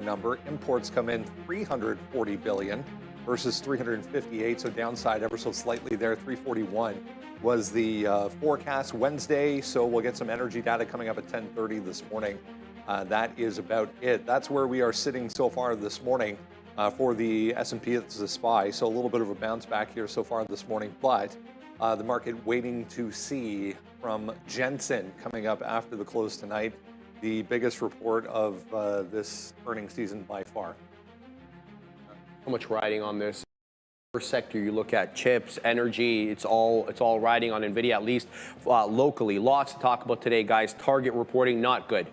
number. Imports come in 340 billion versus 358, so downside ever so slightly there. 341 was the forecast Wednesday, so we'll get some energy data coming up at 10:30 this morning. That is about it. That's where we are sitting so far this morning for the S&P. It's a SPY, so a little bit of a bounce back here so far this morning, but the market waiting to see from Jensen coming up after the close tonight, the biggest report of this earnings season by far. So much riding on this. First sector you look at, chips, energy, it's all riding on Nvidia, at least locally. Lots to talk about today, guys. Target reporting not good,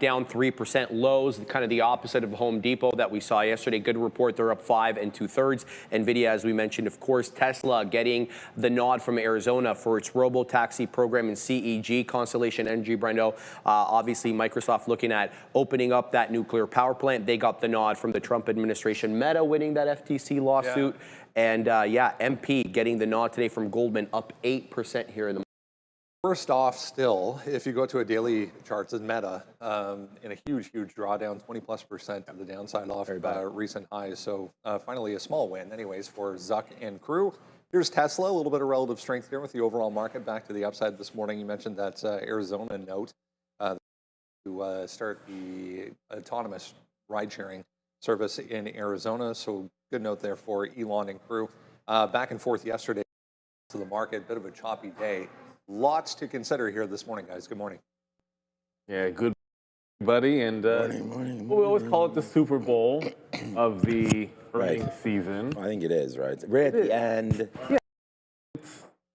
down 3%. Lows, kind of the opposite of Home Depot that we saw yesterday. Good report, they're up 5 2/3. Nvidia, as we mentioned, of course. Tesla getting the nod from Arizona for its robo-taxi program in CEG, Constellation Energy, Brendo. Obviously, Microsoft looking at opening up that nuclear power plant. They got the nod from the Trump administration. Meta winning that FTC lawsuit. Yeah. And MP getting the nod today from Goldman, up 8% here in the. First off, still, if you go to a daily charts in Meta, in a huge drawdown, 20+% to the downside off recent highs. So finally a small win anyways for Zuck and crew. Here's Tesla, a little bit of relative strength here with the overall market back to the upside this morning. You mentioned that Arizona note to start the autonomous ride-sharing service in Arizona. So good note there for Elon and crew. Back and forth yesterday to the market, bit of a choppy day. Lots to consider here this morning, guys. Good morning. Yeah, good, buddy. And morning. We always call it the Super Bowl of the earnings season. I think it is, right? Right at the end. Yeah.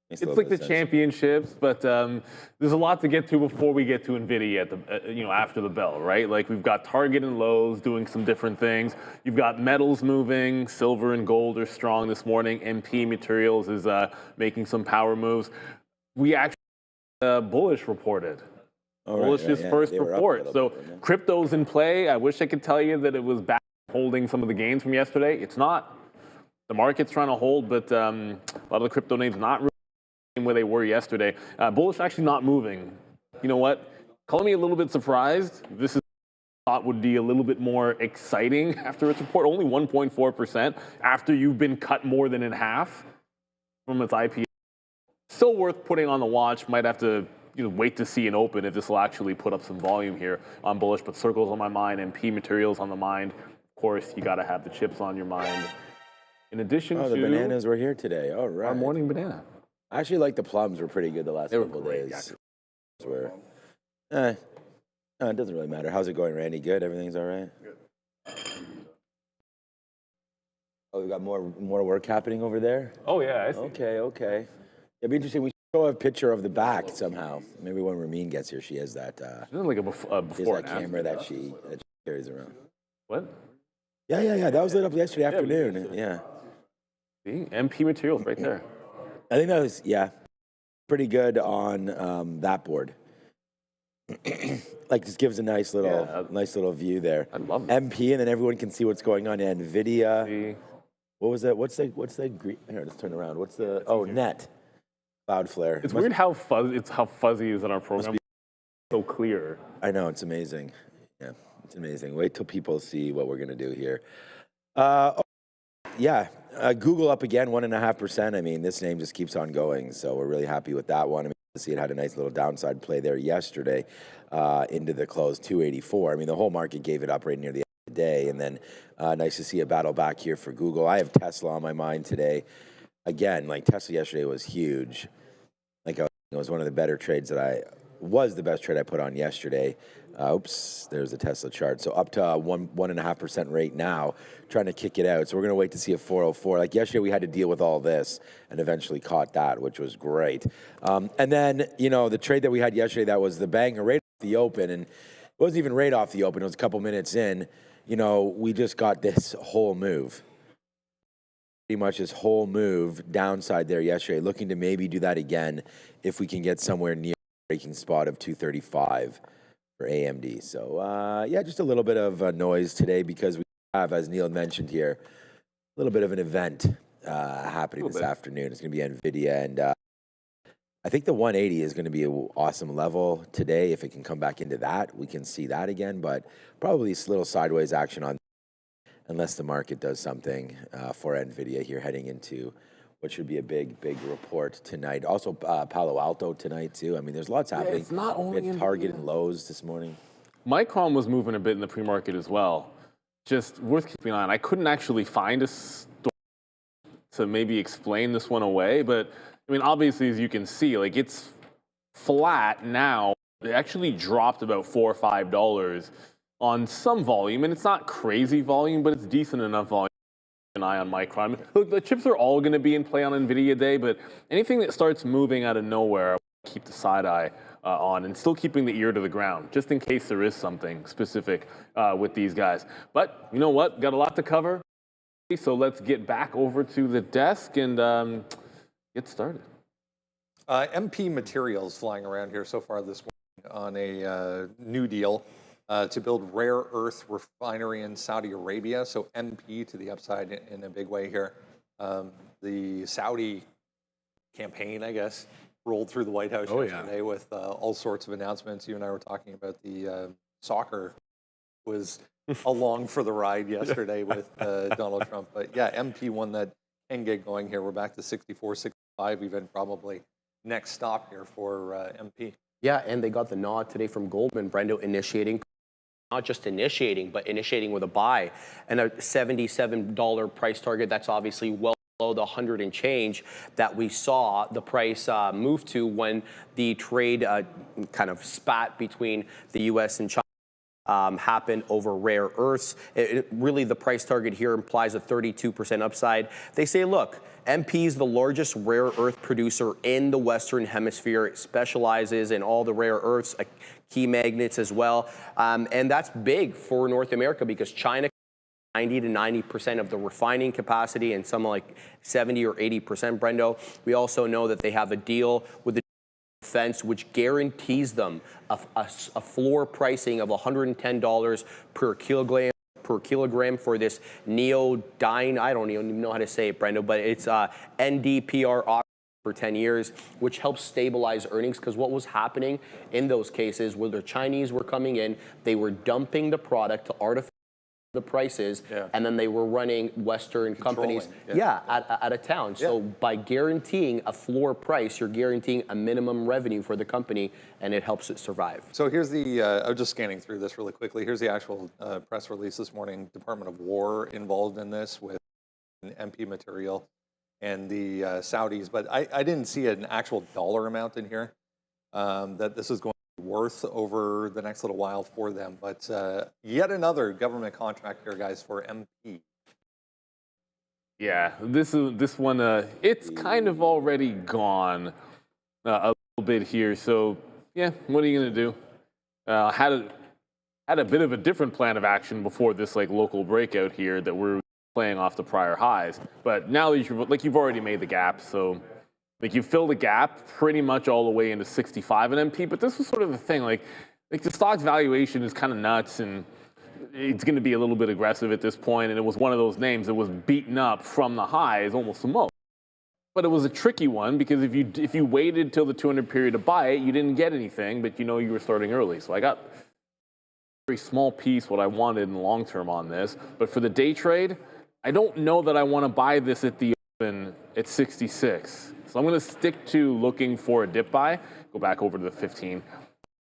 It's like the championships, but there's a lot to get to before we get to Nvidia at the after the bell, right? Like we've got Target and Lowe's doing some different things. You've got metals moving. Silver and gold are strong this morning. MP Materials is making some power moves. We actually bullish reported. Bullish's first report. So crypto's in play. I wish I could tell you that it was back holding some of the gains from yesterday. It's not. The market's trying to hold, but a lot of the crypto names not really where they were yesterday. Bullish actually not moving. You know what? Calling me a little bit surprised. This is thought would be a little bit more exciting after its report. Only 1.4% after you've been cut more than in half from its IPO. Still worth putting on the watch. Might have to wait to see an open if this will actually put up some volume here on bullish. But circles on my mind, MP Materials on the mind. Of course, you got to have the chips on your mind. In addition to the bananas were here today. All right. Our morning banana. I actually like the plums were pretty good the last couple of days. It doesn't really matter. How's it going, Randy? Good? Everything's all right? Good. Oh, we got more work happening over there? Oh, yeah. I see. Okay. It'd be interesting. We should show a picture of the back somehow. Maybe when Ramin gets here, she has that. Like a before that camera that she carries around. What? Yeah. That was lit up yesterday afternoon. Yeah. See? MP Materials right there. I think that was, pretty good on that board. Like, just gives a nice little view there. I love it. MP, and then everyone can see what's going on. Nvidia. What was that? What's the green? Here, let's turn around. What's the? Oh, net. Cloudflare. It's weird how fuzzy is in our program. So clear. I know, it's amazing. Yeah, it's amazing. Wait till people see what we're gonna do here. Google up again, 1.5%. I mean, this name just keeps on going, so we're really happy with that one. I mean, see, it had a nice little downside play there yesterday into the close, 284. I mean, the whole market gave it up right near the end of the day, and then nice to see a battle back here for Google. I have Tesla on my mind today. Again, like Tesla yesterday was huge. Like it was one of the better trades the best trade I put on yesterday. Oops, there's the Tesla chart. So up to 1.5% rate now, trying to kick it out. So we're going to wait to see a 404. Like yesterday, we had to deal with all this and eventually caught that, which was great. And then, the trade that we had yesterday, that was the banger right off the open. And it wasn't even right off the open. It was a couple minutes in. We just got this whole move. Pretty much this whole move downside there yesterday. Looking to maybe do that again if we can get somewhere near the breaking spot of 235. For AMD. So, just a little bit of noise today because we have, as Neil mentioned here, a little bit of an event happening this afternoon. It's going to be Nvidia and I think the 180 is going to be an awesome level today. If it can come back into that, we can see that again, but probably a little sideways action on unless the market does something for Nvidia here heading into what should be a big report tonight. Also, Palo Alto tonight too. I mean, there's lots happening. It's not only we had Target and Lowe's this morning. Micron was moving a bit in the pre-market as well. Just worth keeping an eye on. I couldn't actually find a story to maybe explain this one away, but I mean, obviously, as you can see, like it's flat now. It actually dropped about $4 or $5 on some volume, and it's not crazy volume, but it's decent enough volume. An eye on Micron. Look, the chips are all going to be in play on Nvidia Day, but anything that starts moving out of nowhere, keep the side eye on, and still keeping the ear to the ground, just in case there is something specific with these guys. But you know what? Got a lot to cover, so let's get back over to the desk and get started. MP Materials flying around here so far this morning on a new deal to build rare earth refinery in Saudi Arabia. So MP to the upside in a big way here. The Saudi campaign, I guess, rolled through the White House yesterday with all sorts of announcements. You and I were talking about the soccer was along for the ride yesterday with Donald Trump. But yeah, MP one that can get going here. We're back to 64, 65 even probably. Next stop here for MP. Yeah, and they got the nod today from Goldman, Brendo, initiating, not just initiating, but initiating with a buy and a $77 price target. That's obviously well below the 100 and change that we saw the price move to when the trade kind of spat between the U.S. and China. Happened over rare earths. Really, the price target here implies a 32% upside. They say, look, MP is the largest rare earth producer in the Western Hemisphere. It specializes in all the rare earths, key magnets as well. And that's big for North America because China 90 to 90% of the refining capacity and some like 70 or 80%, Brendo. We also know that they have a deal with the defense which guarantees them a floor pricing of $110 per kilogram for this neodyne, I don't even know how to say it, Brendo, but it's NdPr oxide for 10 years, which helps stabilize earnings, because what was happening in those cases where the Chinese were coming in, they were dumping the product to artificially the prices, and then they were running Western companies out of town. So by guaranteeing a floor price, you're guaranteeing a minimum revenue for the company, and it helps it survive. So here's the, I was just scanning through this really quickly. Here's the actual press release this morning. Department of War involved in this with an MP material and the Saudis, but I didn't see an actual dollar amount in here that this is going worth over the next little while for them, but yet another government contract here, guys, for MP. Yeah, this one, it's kind of already gone a little bit here. So yeah, what are you gonna do? Had a bit of a different plan of action before this like local breakout here that we're playing off the prior highs, but now that you've already made the gap, so. Like you fill the gap pretty much all the way into 65 in MP, but this was sort of the thing. Like the stock's valuation is kind of nuts, and it's going to be a little bit aggressive at this point. And it was one of those names that was beaten up from the highs almost the most. But it was a tricky one because if you waited till the 200 period to buy it, you didn't get anything, but you know you were starting early. So I got a very small piece what I wanted in the long term on this. But for the day trade, I don't know that I want to buy this at the open at 66. So I'm going to stick to looking for a dip buy. Go back over to the 15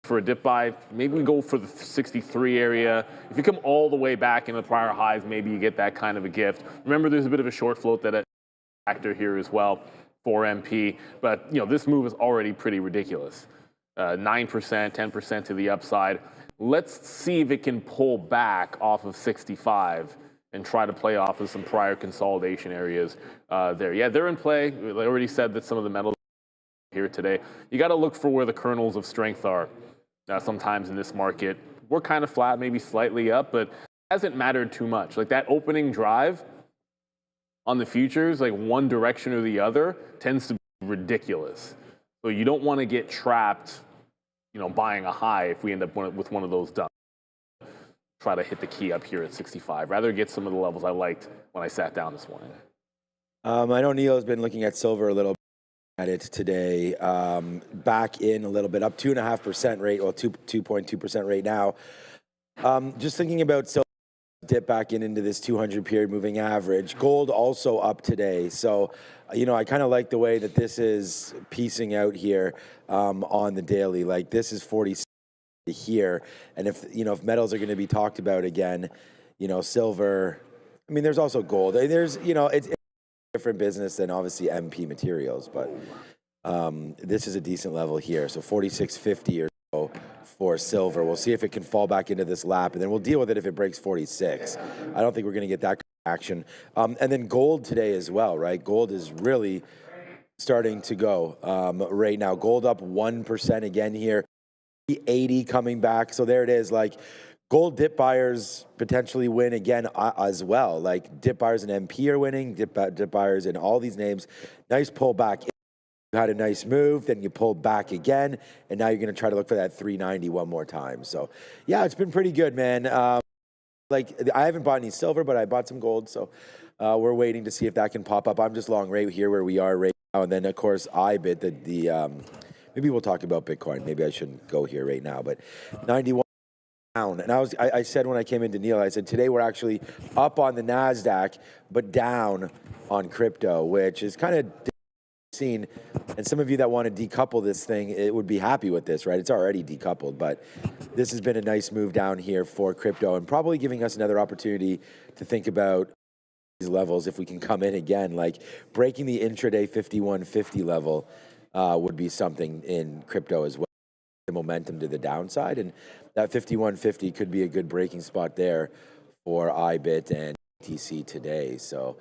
for a dip buy. Maybe we go for the 63 area. If you come all the way back in the prior highs, maybe you get that kind of a gift. Remember, there's a bit of a short float that factor here as well for MP. But you know, this move is already pretty ridiculous. 9%, 10% to the upside. Let's see if it can pull back off of 65. And try to play off of some prior consolidation areas there. Yeah, they're in play. I already said that some of the metals here today. You got to look for where the kernels of strength are. Sometimes in this market, we're kind of flat, maybe slightly up, but it hasn't mattered too much. Like that opening drive on the futures, like one direction or the other, tends to be ridiculous. So you don't want to get trapped, you know, buying a high if we end up with one of those dumps. Try to hit the key up here at 65. Rather get some of the levels I liked when I sat down this morning. I know Neil's been looking at silver a little bit. at it today, back in a little bit, up 2.5% rate, well, 2.2% right now. Just thinking about silver dip back into this 200 period moving average. Gold also up today. So, you know, I kind of like the way that this is piecing out here on the daily. Like this is 40 here. And if, you know, if metals are going to be talked about again, you know, silver, I mean, there's also gold. There's, you know, it's a different business than obviously MP materials, but this is a decent level here. So 46.50 or so for silver. We'll see if it can fall back into this lap, and then we'll deal with it if it breaks 46. I don't think we're going to get that action. And then gold today as well, right? Gold is really starting to go right now. Gold up 1% again here. 80 coming back. So there it is. Like gold dip buyers potentially win again as well. Like dip buyers and MP are winning. Dip buyers and all these names. Nice pullback. You had a nice move, then you pulled back again, and now you're going to try to look for that 390 one more time. So, yeah, it's been pretty good, man. Like, I haven't bought any silver, but I bought some gold, so we're waiting to see if that can pop up. I'm just long right here where we are right now, and then, of course, IBIT, maybe we'll talk about Bitcoin. Maybe I shouldn't go here right now, but 91 down. And I said when I came into Neil, I said, today we're actually up on the NASDAQ, but down on crypto, which is kind of seen. And some of you that want to decouple this thing, it would be happy with this, right? It's already decoupled, but this has been a nice move down here for crypto and probably giving us another opportunity to think about these levels if we can come in again. Like breaking the intraday 5150 level would be something in crypto as well. The momentum to the downside, and that 5150 could be a good breaking spot there for IBIT and TC today. So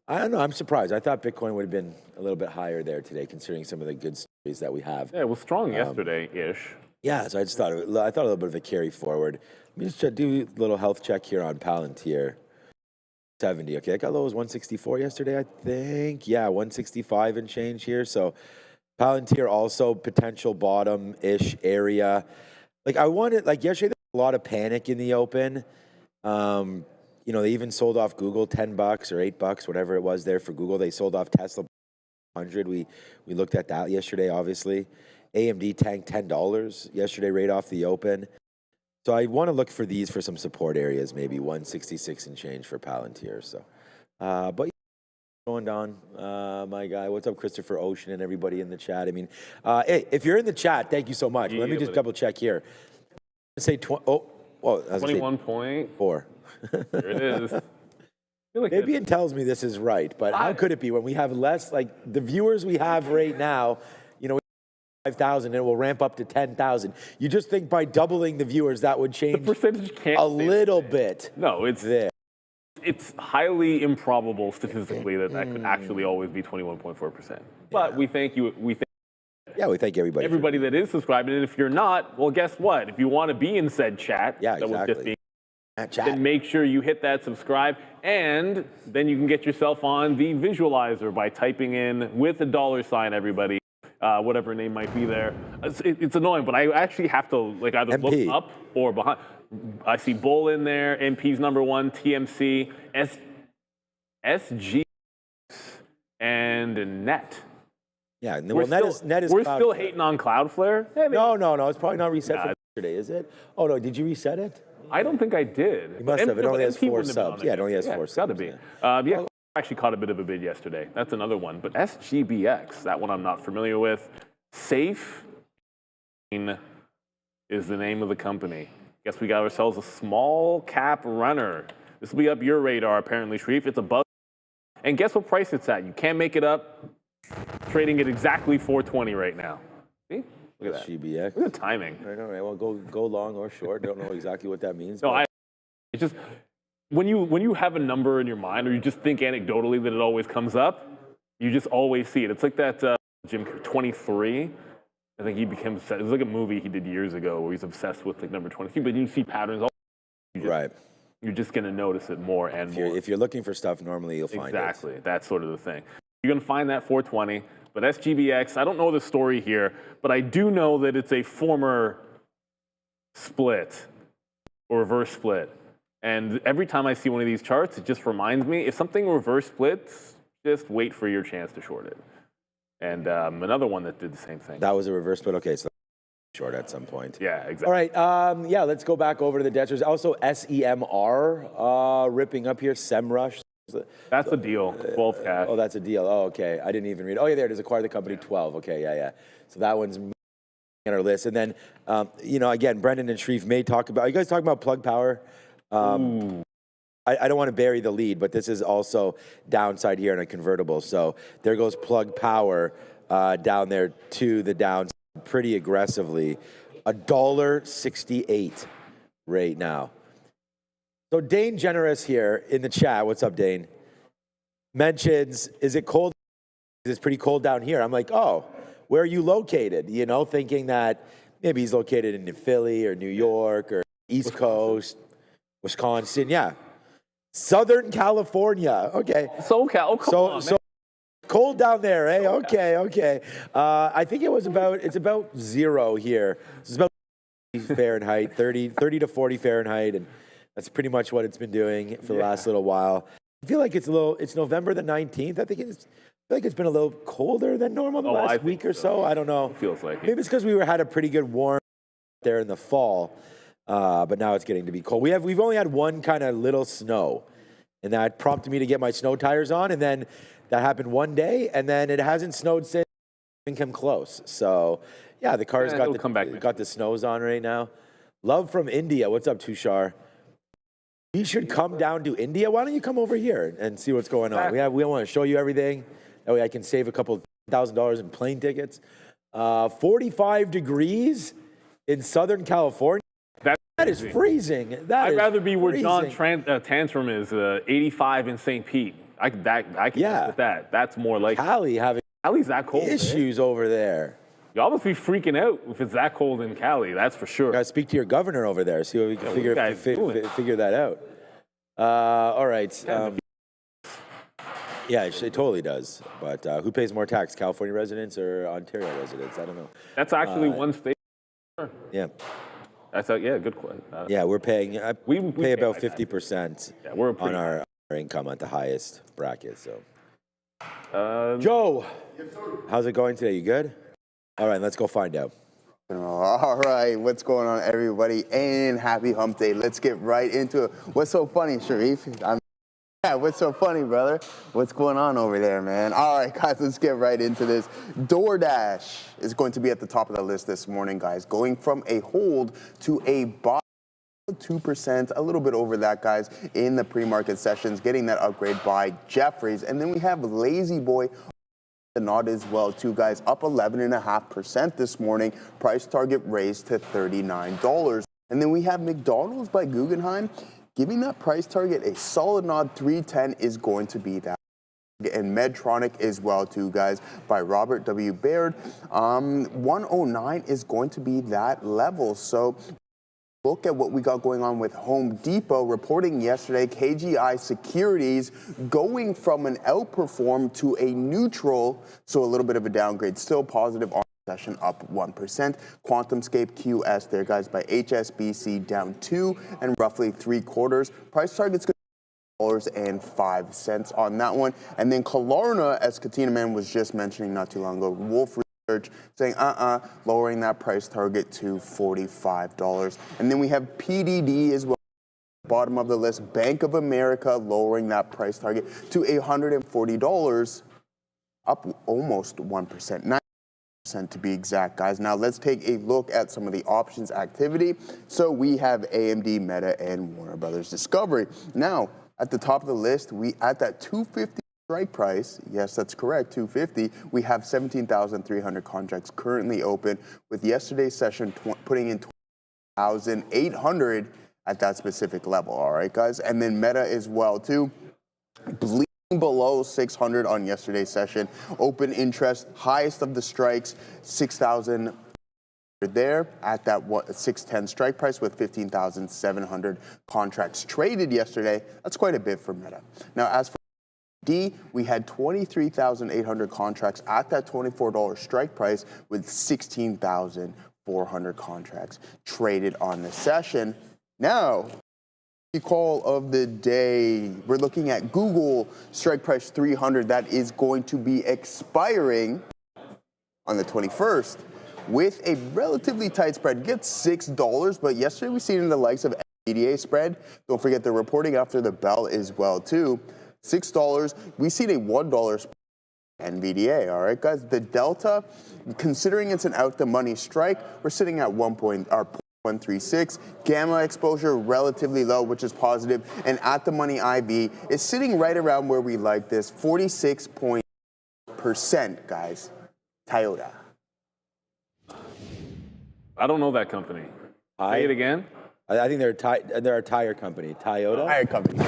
I don't know. I'm surprised. I thought Bitcoin would have been a little bit higher there today, considering some of the good stories that we have. Yeah, it was strong yesterday-ish. Yeah, so I thought a little bit of a carry forward. Let me just do a little health check here on Palantir. 70. Okay, I got low as 164 yesterday, I think. Yeah, 165 and change here. So Palantir also potential bottom-ish area. Like I wanted, like yesterday, there was a lot of panic in the open. You know, they even sold off Google $10 or $8, whatever it was there for Google. They sold off Tesla 100. We looked at that yesterday, obviously. AMD tanked $10 yesterday right off the open. So I want to look for these for some support areas, maybe 166 and change for Palantir. So, but going down, my guy. What's up, Christopher Ocean and everybody in the chat? I mean, hey, if you're in the chat, thank you so much. Let me just double check here. Say 21.4. There it is. Like maybe it tells me this is right, but how could it be when we have less, like the viewers we have right now, you know, 5,000 and it will ramp up to 10,000. You just think by doubling the viewers that would change the percentage can't a little bit. No, it's there. It's highly improbable statistically that could actually always be 21.4%. But we thank you. Yeah, we thank everybody. Everybody that is subscribing, and if you're not, well, guess what? If you want to be in said chat, yeah, that was just being chat, then make sure you hit that subscribe, and then you can get yourself on the visualizer by typing in with a $, everybody, whatever name might be there. It's annoying, but I actually have to like either MP. look up or behind. I see Bull in there, MP's #1, TMC, SG, and Net. Yeah, well, Net is we're still hating on Cloudflare. Yeah, no, it's probably not reset for yesterday, is it? Oh no, did you reset it? I don't think I did. You must have. It only has 4 subs. Yeah, it only has 4 subs. Gotta be. Yeah, actually caught a bit of a bid yesterday. That's another one. But SGBX, that one I'm not familiar with. Safe is the name of the company. Guess we got ourselves a small cap runner. This will be up your radar, apparently, Sharif. It's above. And guess what price it's at? You can't make it up. Trading at exactly 420 right now. See? Look at that. SGBX. Look at the timing. I don't know. Well, go long or short. Don't know exactly what that means. No, it's just when you have a number in your mind, or you just think anecdotally that it always comes up, you just always see it. It's like that Jim 23. I think he became obsessed. It was like a movie he did years ago where he's obsessed with like number 23. But you see patterns. Right. You're just going to notice it more and more. If you're looking for stuff, normally you'll find it. Exactly. That's sort of the thing. You're going to find that 420. But SGBX, I don't know the story here, but I do know that it's a former split or reverse split. And every time I see one of these charts, it just reminds me, if something reverse splits, just wait for your chance to short it. and another one that did the same thing. That was a reverse split. Okay, so short at some point. Yeah, exactly. All right, yeah, let's go back over to the debts. There's also SEMR ripping up here, SEMrush. That's a deal, 12 cash. Oh, that's a deal. Oh, okay. I didn't even read. Oh, yeah, there it is. Acquire the company 12. Okay, yeah. So that one's on our list. And then, again, Brendan and Sharif may talk about. Are you guys talking about Plug Power? I don't want to bury the lead, but this is also downside here in a convertible. So there goes Plug Power down there to the downside pretty aggressively. $1.68 right now. So Dane Generous here in the chat, what's up, Dane? Mentions, is it cold? It's pretty cold down here. I'm like, oh, where are you located? Thinking that maybe he's located in Philly or New York or East Coast, Wisconsin. Yeah. Southern California. Okay. SoCal. Oh, come on, so cold down there, eh? Okay. I think it's about 0 here. It's about Fahrenheit, 30 to 40 Fahrenheit, and that's pretty much what it's been doing for the last little while. I feel like it's November the 19th. I feel like it's been a little colder than normal the last week or so. I don't know. It feels like it. Maybe it's because we had a pretty good warm there in the fall, but now it's getting to be cold. We've only had one kind of little snow, and that prompted me to get my snow tires on, and then that happened one day, and then it hasn't snowed since. Even come close. So yeah, the car's got the snows on right now. Love from India. What's up, Tushar? You should come down to India. Why don't you come over here and see what's going on? We want to show you everything. That way I can save a couple $1,000 in plane tickets. 45 degrees in Southern California. That is freezing. I'd rather be where John Tantrum is, 85 in St. Pete. I can live with that. That's more like Cali's that cold. Issues over there. Y'all must be freaking out if it's that cold in Cali, that's for sure. Gotta speak to your governor over there, see what we can figure that out. All right. Yeah, it totally does. But who pays more tax, California residents or Ontario residents? I don't know. That's actually one state. Yeah. That's good question. Yeah, we're paying. We pay about 50% on our income at the highest bracket. So, Joe, how's it going today? You good? All right, let's go find out. All right, what's going on, everybody? And happy hump day. Let's get right into it. What's so funny, Sharif? What's so funny, brother? What's going on over there, man? All right, guys, let's get right into this. DoorDash is going to be at the top of the list this morning, guys, going from a hold to a buy. 2%, a little bit over that, guys, in the pre-market sessions, getting that upgrade by Jefferies. And then we have Lazy Boy the nod as well, too, guys, up 11.5% this morning. Price target raised to $39. And then we have McDonald's by Guggenheim giving that price target a solid nod. 310 is going to be that. And Medtronic as well, too, guys, by Robert W. Baird. 109 is going to be that level. So look at what we got going on with Home Depot reporting yesterday. KGI Securities going from an outperform to a neutral, so a little bit of a downgrade. Still positive on session, up 1%. QuantumScape QS there, guys, by HSBC down 2 and roughly 3/4. Price target's $5 on that one. And then Klarna, as Katina Man was just mentioning not too long ago, Wolf Research saying lowering that price target to $45. And then we have PDD as well, bottom of the list, Bank of America lowering that price target to $140, up almost 1%, 9% to be exact, guys. Now let's take a look at some of the options activity. So we have AMD, Meta, and Warner Brothers Discovery. Now at the top of the list, we at that 250 strike price, yes, that's correct, 250, we have 17,300 contracts currently open, with yesterday's session putting in 20,800 at that specific level. All right, guys. And then Meta as well, too, bleeding below 600 on yesterday's session. Open interest, highest of the strikes, 6,000 there at that 610 strike price, with 15,700 contracts traded yesterday. That's quite a bit for Meta. Now, as for D, we had 23,800 contracts at that $24 strike price, with 16,400 contracts traded on the session. Now, the call of the day, we're looking at Google strike price 300. That is going to be expiring on the 21st with a relatively tight spread. Gets $6, but yesterday we seen in the likes of Nvidia spread. Don't forget they're reporting after the bell as well too. $6. We seen a $1 spread. NVDA, all right, guys. The delta, considering it's an out-the-money strike, we're sitting at 1.36. Gamma exposure relatively low, which is positive, and at-the-money IB is sitting right around where we like this, 46%, guys. Toyota. I don't know that company. Say it again. I think they're a tire company. Toyota. Tire company.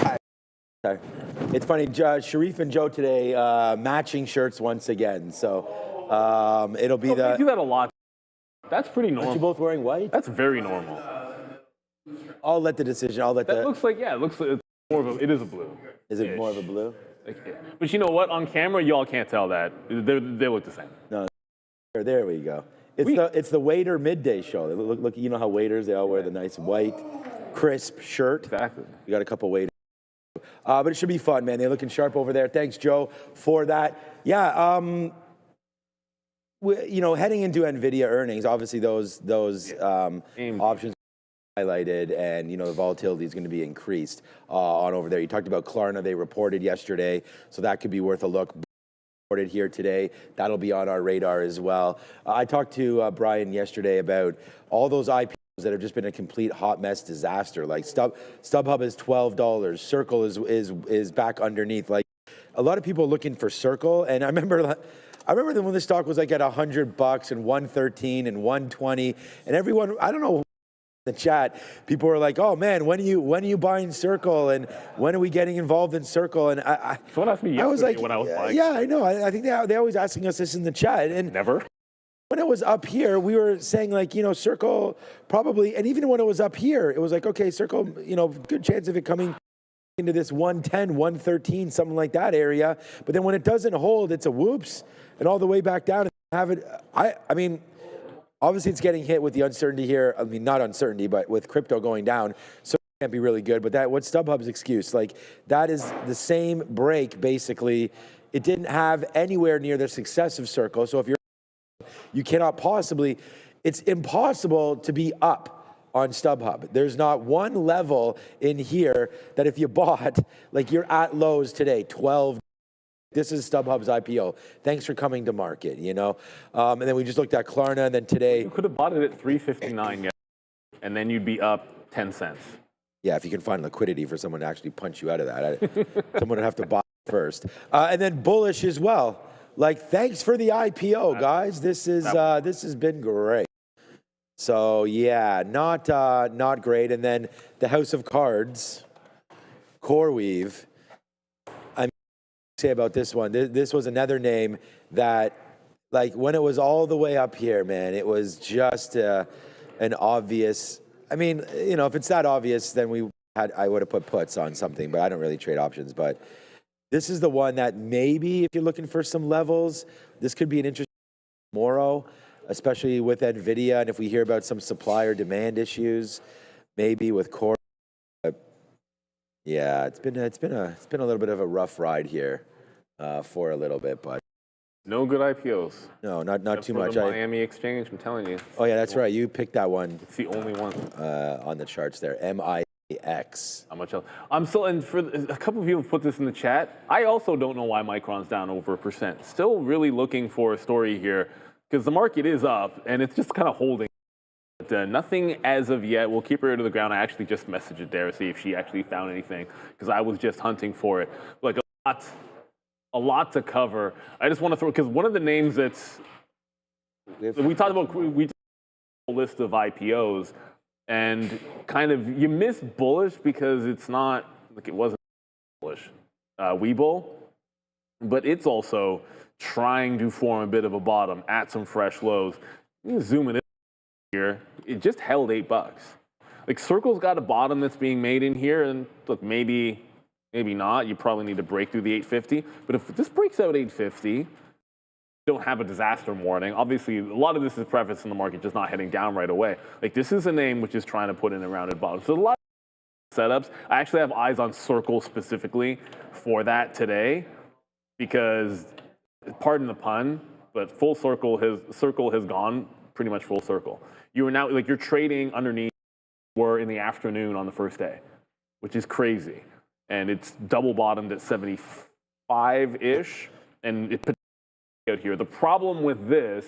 It's funny, Sharif and Joe today matching shirts once again. So it'll be They do that a lot. That's pretty normal. Aren't you both wearing white? That's very normal. I'll let the decision. That looks like it looks like it's more of a. It is a blue. Is it more of a blue? But you know what? On camera, y'all can't tell that. They look the same. No. There we go. It's the waiter midday show. Look, you know how waiters, they all wear the nice white, crisp shirt. Exactly. We got a couple waiters. But it should be fun, man. They're looking sharp over there. Thanks, Joe, for that. Yeah, heading into Nvidia earnings, obviously those options highlighted, and the volatility is going to be increased on over there. You talked about Klarna. They reported yesterday, so that could be worth a look. Reported here today. That'll be on our radar as well. I talked to Brian yesterday about all those IPOs that have just been a complete hot mess disaster. Like StubHub is $12. Circle is back underneath. Like a lot of people looking for Circle, and I remember that when the stock was like at $100 and 113 and 120, and everyone, I don't know, in the chat, people were like, "Oh man, when are you buying Circle, and when are we getting involved in Circle?" And someone asked me yesterday, I was like, when I was buying. Yeah, I know. I think they're always asking us this in the chat, and never. When it was up here, we were saying like, Circle probably, and even when it was up here, it was like, okay, Circle, good chance of it coming into this 110, 113, something like that area. But then when it doesn't hold, it's a whoops, and all the way back down and have it. I mean, obviously it's getting hit with the uncertainty here. I mean, not uncertainty, but with crypto going down, so it can't be really good. But what's StubHub's excuse? Like, that is the same break, basically. It didn't have anywhere near the success of Circle. So if you cannot possibly, it's impossible to be up on StubHub. There's not one level in here that if you bought, like you're at lows today, 12. This is StubHub's IPO. Thanks for coming to market, And then we just looked at Klarna, and then today. You could have bought it at $3.59, and then you'd be up 10 cents. Yeah, if you can find liquidity for someone to actually punch you out of that. Someone would have to buy first. And then bullish as well. Like, thanks for the IPO, guys. This has been great. So yeah, not great. And then the House of Cards, CoreWeave. I'm say about this one. This was another name that, like, when it was all the way up here, man, it was just an obvious. I mean, if it's that obvious, then I would have put puts on something, but I don't really trade options. But this is the one that maybe if you're looking for some levels, this could be an interesting tomorrow, especially with Nvidia, and if we hear about some supply or demand issues, maybe with Core. Yeah, it's been a little bit of a rough ride here for a little bit, but no good IPOs. No, not too much. The Miami Exchange, I'm telling you. Oh yeah, that's right. You picked that one. It's the only one on the charts there. MIX. How much else? I'm still, and for a couple of people put this in the chat. I also don't know why Micron's down over 1%. Still really looking for a story here because the market is up and it's just kind of holding. But, nothing as of yet. We'll keep her ear to the ground. I actually just messaged Adair to see if she actually found anything because I was just hunting for it. Like a lot to cover. I just want to throw, because one of the names that's we talked about, we a list of IPOs. And kind of, you miss bullish because it's not, like it wasn't bullish. Webull, but it's also trying to form a bit of a bottom at some fresh lows. You zoom in here, it just held $8. Like Circle's got a bottom that's being made in here, and look, maybe not. You probably need to break through the 850. But if this breaks out 850, don't have a disaster warning. Obviously, a lot of this is prefaced in the market just not heading down right away. Like this is a name which is trying to put in a rounded bottom. So a lot of setups. I actually have eyes on Circle specifically for that today because, pardon the pun, but full circle has gone pretty much full circle. You are now, like, you're trading underneath were in the afternoon on the first day, which is crazy. And it's double bottomed at 75-ish, and it put out here. The problem with this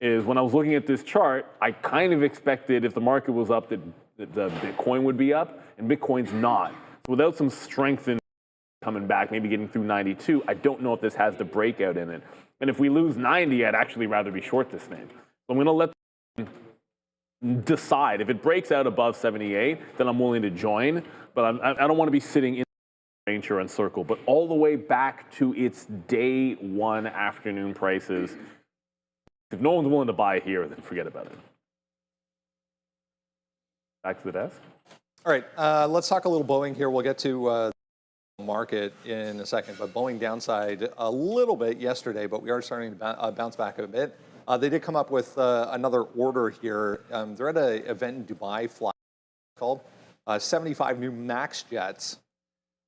is when I was looking at this chart, I kind of expected if the market was up that the Bitcoin would be up, and Bitcoin's not. So without some strength in coming back, maybe getting through 92, I don't know if this has the breakout in it. And if we lose 90, I'd actually rather be short this name. So I'm going to let decide. If it breaks out above 78, then I'm willing to join, but I don't want to be sitting in the insurance circle. But all the way back to its day one afternoon prices, if no one's willing to buy here, then forget about it. Back to the desk. All right, let's talk a little Boeing here. We'll get to the market in a second, but Boeing downside a little bit yesterday, but we are starting to bounce back a bit. They did come up with another order here. They're at an event in Dubai, Fly called 75 new MAX jets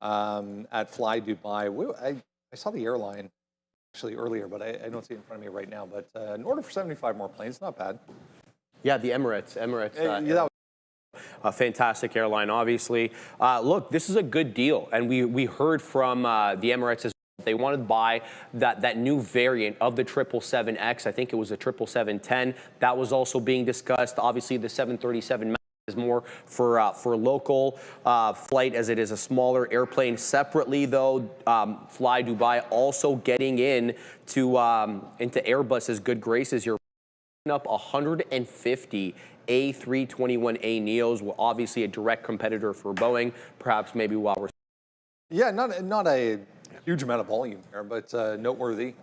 at Fly Dubai. I saw the airline actually earlier, but I don't see it in front of me right now. But an order for 75 more planes, not bad. Yeah, the Emirates. Yeah, a fantastic airline, obviously. Look, this is a good deal, and we heard from the Emirates as they wanted to buy that new variant of the 777X. I think it was a 777-10. That was also being discussed. Obviously, the 737 MAX is more for local flight, as it is a smaller airplane. Separately, though, Fly Dubai also getting into Airbus's good graces. You're up 150 A321A Neos, obviously a direct competitor for Boeing. Perhaps maybe while we're not a huge amount of volume here, but noteworthy.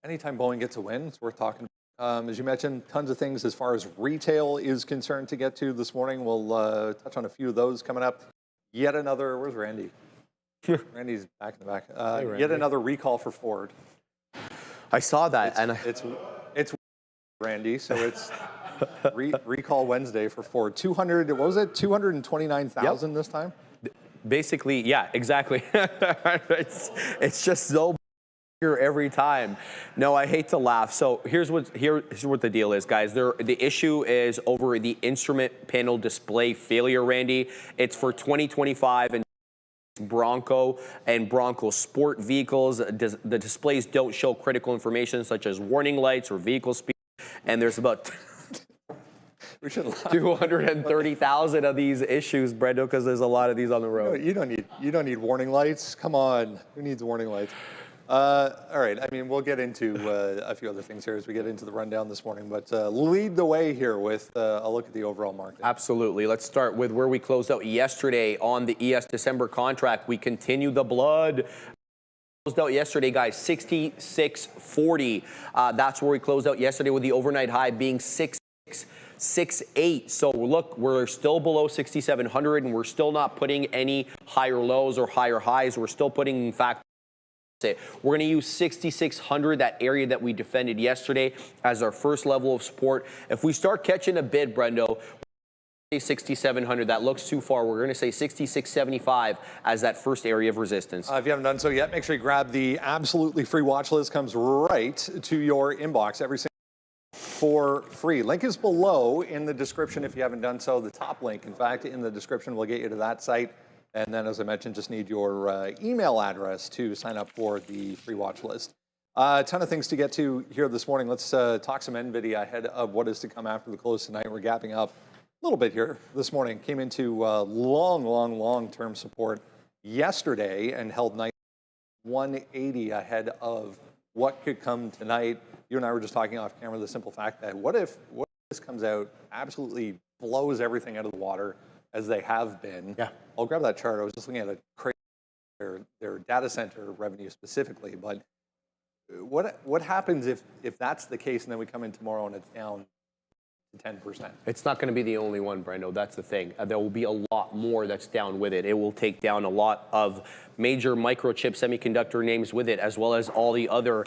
Anytime Boeing gets a win, it's worth talking. As you mentioned, tons of things as far as retail is concerned to get to this morning. We'll touch on a few of those coming up. Yet another, where's Randy? Randy's back in the back. Hey, yet another recall for Ford. I saw that, it's Randy, so it's recall Wednesday for Ford. 200, what was it? 229,000 this time? basically, yeah, exactly. it's just so every time. No, I hate to laugh. So here's what the deal is, guys. The issue is over the instrument panel display failure, Randy. It's for 2025 and Bronco and Bronco sport vehicles. The displays don't show critical information such as warning lights or vehicle speed. And there's about 230,000 of these issues, Brendo, because there's a lot of these on the road. You don't need warning lights. Come on, who needs warning lights? All right, I mean, we'll get into a few other things here as we get into the rundown this morning, but lead the way here with a look at the overall market. Absolutely. Let's start with where we closed out yesterday on the ES December contract. We continue the blood. Closed out yesterday, guys, 66.40. That's where we closed out yesterday, with the overnight high being 6.68. So look, we're still below 6,700, and we're still not putting any higher lows or higher highs. We're still putting, in fact, we're going to use 6,600, that area that we defended yesterday, as our first level of support. If we start catching a bid, Brendo, 6,700, that looks too far. We're going to say 6,675 as that first area of resistance. If you haven't done so yet, make sure you grab the absolutely free watch list. Comes right to your inbox every single for free. Link is below in the description if you haven't done so. The top link, in fact, in the description will get you to that site. And then, as I mentioned, just need your email address to sign up for the free watch list. A ton of things to get to here this morning. Let's talk some Nvidia ahead of what is to come after the close tonight. We're gapping up a little bit here this morning. Came into long-term support yesterday and held nice 180 ahead of what could come tonight. You and I were just talking off camera the simple fact that what if this comes out, absolutely blows everything out of the water, as they have been. Yeah. I'll grab that chart. I was just looking at their data center revenue specifically, but what happens if that's the case and then we come in tomorrow and it's down to 10%? It's not going to be the only one, Brendo. That's the thing. There will be a lot more that's down with it. It will take down a lot of major microchip semiconductor names with it, as well as all the other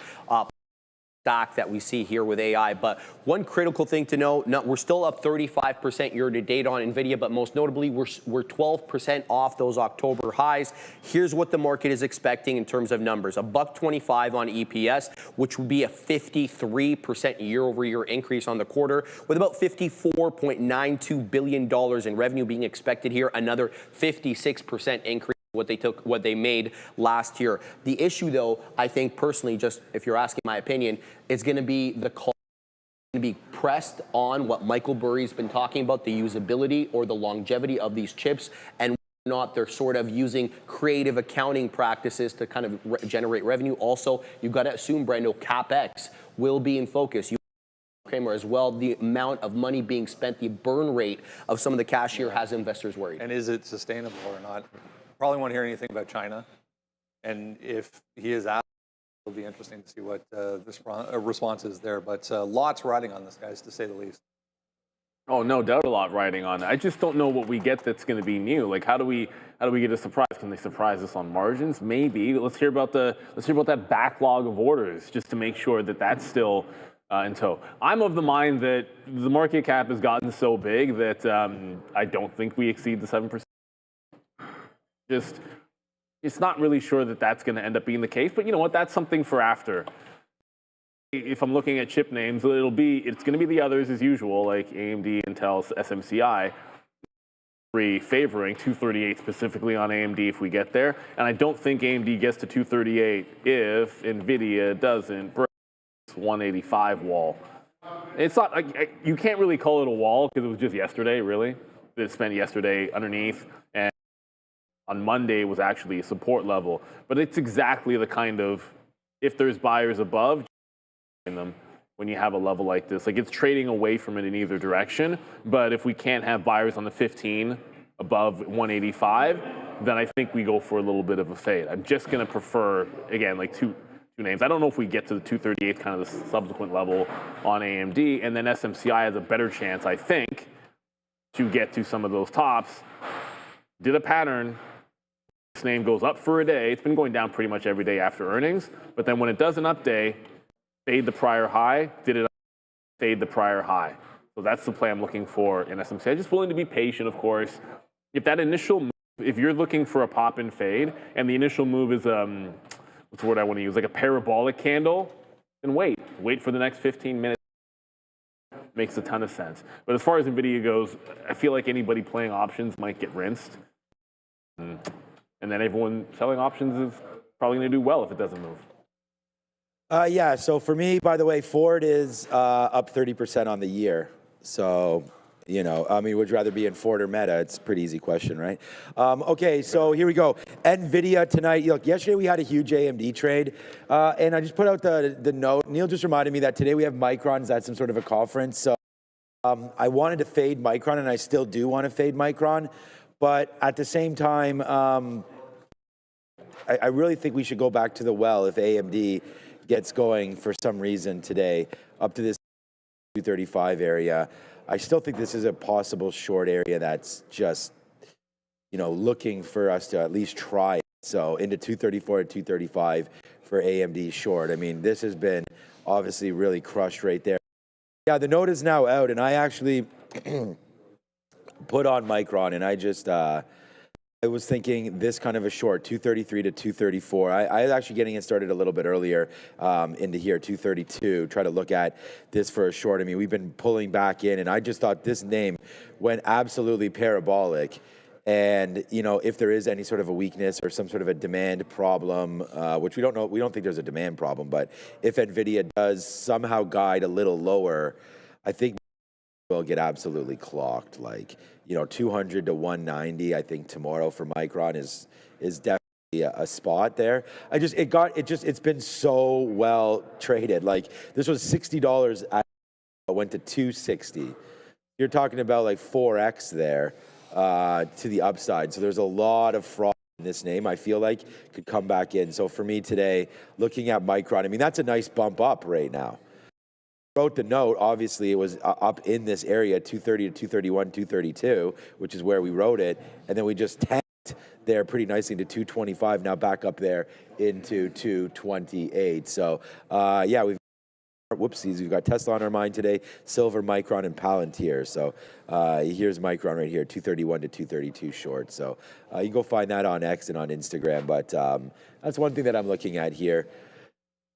stack that we see here with AI. But one critical thing to know, we're still up 35% year to date on Nvidia, but most notably we're 12% off those October highs. Here's what the market is expecting in terms of numbers: $1.25 on EPS, which would be a 53% year-over-year increase on the quarter, with about $54.92 billion in revenue being expected here, another 56% increase what they made last year. The issue, though, I think personally, just if you're asking my opinion, is going to be the call to be pressed on what Michael Burry's been talking about, the usability or the longevity of these chips, and whether or not they're sort of using creative accounting practices to kind of generate revenue. Also, you've got to assume, Brando, CapEx will be in focus. Kramer as well, the amount of money being spent, the burn rate of some of the cash here has investors worried. And is it sustainable or not? Probably won't hear anything about China. And if he is asked, it'll be interesting to see what the response is there. But lots riding on this, guys, to say the least. Oh, no doubt a lot riding on it. I just don't know what we get that's going to be new. Like, how do we get a surprise? Can they surprise us on margins? Maybe. Let's hear about that backlog of orders just to make sure that that's still in tow. I'm of the mind that the market cap has gotten so big that I don't think we exceed the 7%. It's not really sure that that's going to end up being the case, but you know what? That's something for after. If I'm looking at chip names, it's going to be the others as usual, like AMD, Intel, SMCI, favoring 238 specifically on AMD if we get there. And I don't think AMD gets to 238 if Nvidia doesn't break this 185 wall. It's not like you can't really call it a wall because it was just yesterday, really. It spent yesterday underneath, and on Monday was actually a support level. But it's exactly the kind of, if there's buyers above them when you have a level like this. Like, it's trading away from it in either direction. But if we can't have buyers on the 15 above 185, then I think we go for a little bit of a fade. I'm just going to prefer, again, like two names. I don't know if we get to the 238, kind of the subsequent level on AMD. And then SMCI has a better chance, I think, to get to some of those tops. Did a pattern. This name goes up for a day. It's been going down pretty much every day after earnings. But then when it does an up day, fade the prior high, did it fade the prior high. So that's the play I'm looking for in SMCI. Just willing to be patient, of course. If that initial move, if you're looking for a pop and fade, and the initial move is, what's the word I want to use, like a parabolic candle, then wait for the next 15 minutes. Makes a ton of sense. But as far as Nvidia goes, I feel like anybody playing options might get rinsed. And then everyone selling options is probably going to do well if it doesn't move. Yeah, so for me, by the way, Ford is up 30% on the year. So, you know, I mean, would you rather be in Ford or Meta? It's a pretty easy question, right? Okay, so here we go. Nvidia tonight. Look, yesterday we had a huge AMD trade, and I just put out the note. Neil just reminded me that today we have Micron's at some sort of a conference. So I wanted to fade Micron, and I still do want to fade Micron. But at the same time, I really think we should go back to the well if AMD gets going for some reason today up to this 235 area. I still think this is a possible short area that's just, you know, looking for us to at least try it. So into 234 to 235 for AMD short. I mean, this has been obviously really crushed right there. Yeah, the note is now out, and I actually put on Micron, and I was thinking this kind of a short, 233 to 234. I was actually getting it started a little bit earlier into here, 232. Try to look at this for a short. I mean, we've been pulling back in, and I just thought this name went absolutely parabolic. And, you know, if there is any sort of a weakness or some sort of a demand problem, which we don't know, we don't think there's a demand problem, but if Nvidia does somehow guide a little lower, I think will get absolutely clocked. Like, you know, 200 to 190, I think tomorrow for Micron is definitely a spot there. It's been so well traded. Like, this was $60, went to 260. You're talking about like 4x there to the upside. So there's a lot of fraud in this name, I feel like, could come back in. So for me today, looking at Micron, I mean, that's a nice bump up right now. Wrote the note, obviously it was up in this area, 230 to 231, 232, which is where we wrote it. And then we just tanked there pretty nicely to 225, now back up there into 228. So yeah, we've Whoopsies, we've got Tesla on our mind today, Silver, Micron, and Palantir. So here's Micron right here, 231 to 232 short. So you can go find that on X and on Instagram. But that's one thing that I'm looking at here.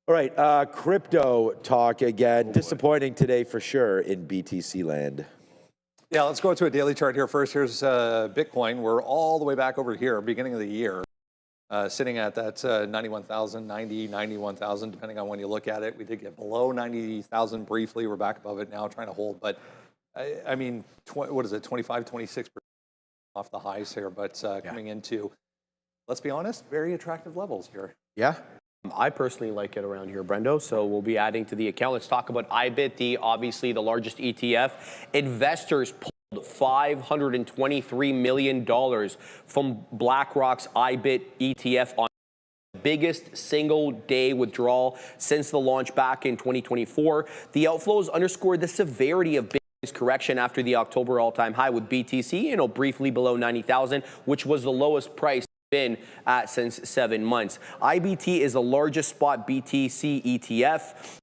All right, crypto talk again. Disappointing today for sure in BTC land. Yeah, let's go to a daily chart here first. Here's Bitcoin. We're all the way back over here, beginning of the year. Sitting at that 91,000, 90, 91,000, depending on when you look at it. We did get below 90,000 briefly. We're back above it now, trying to hold. But I mean, what is it, 25, 26% off the highs here. But coming into, let's be honest, very attractive levels here. Yeah. I personally like it around here, Brendo, so we'll be adding to the account. Let's talk about IBIT, obviously the largest ETF. Investors pulled $523 million from BlackRock's IBIT ETF on the biggest single day withdrawal since the launch back in 2024. The outflows underscored the severity of Bitcoin's correction after the October all-time high, with BTC, briefly below 90,000, which was the lowest price been at since 7 months. IBT is the largest spot BTC ETF.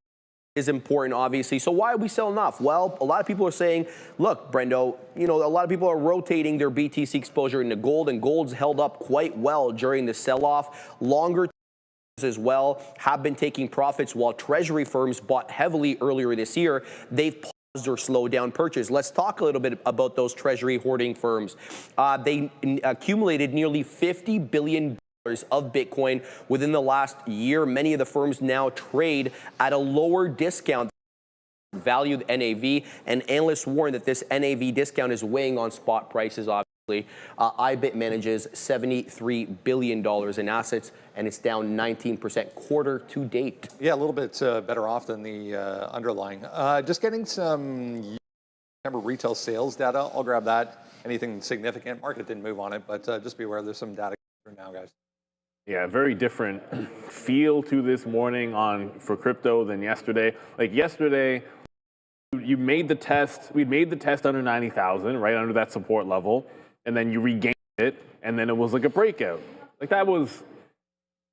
Is important, obviously. So why are we selling off? Well, a lot of people are saying, look, Brendo, a lot of people are rotating their BTC exposure into gold, and gold's held up quite well during the sell-off. Longer as well have been taking profits, while treasury firms bought heavily earlier this year. They've paused or slowed down purchase. Let's talk a little bit about those treasury hoarding firms. They accumulated nearly $50 billion of Bitcoin within the last year. Many of the firms now trade at a lower discount valued NAV, and analysts warn that this NAV discount is weighing on spot prices. Obviously, IBIT manages $73 billion in assets, and it's down 19% quarter to date. Yeah, a little bit better off than the underlying. Just getting some retail sales data. I'll grab that. Anything significant? Market didn't move on it, but just be aware there's some data now, guys. Yeah, very different feel to this morning for crypto than yesterday. Like yesterday, you made the test. We made the test under 90,000, right under that support level, and then you regained it, and then it was like a breakout. Like that was,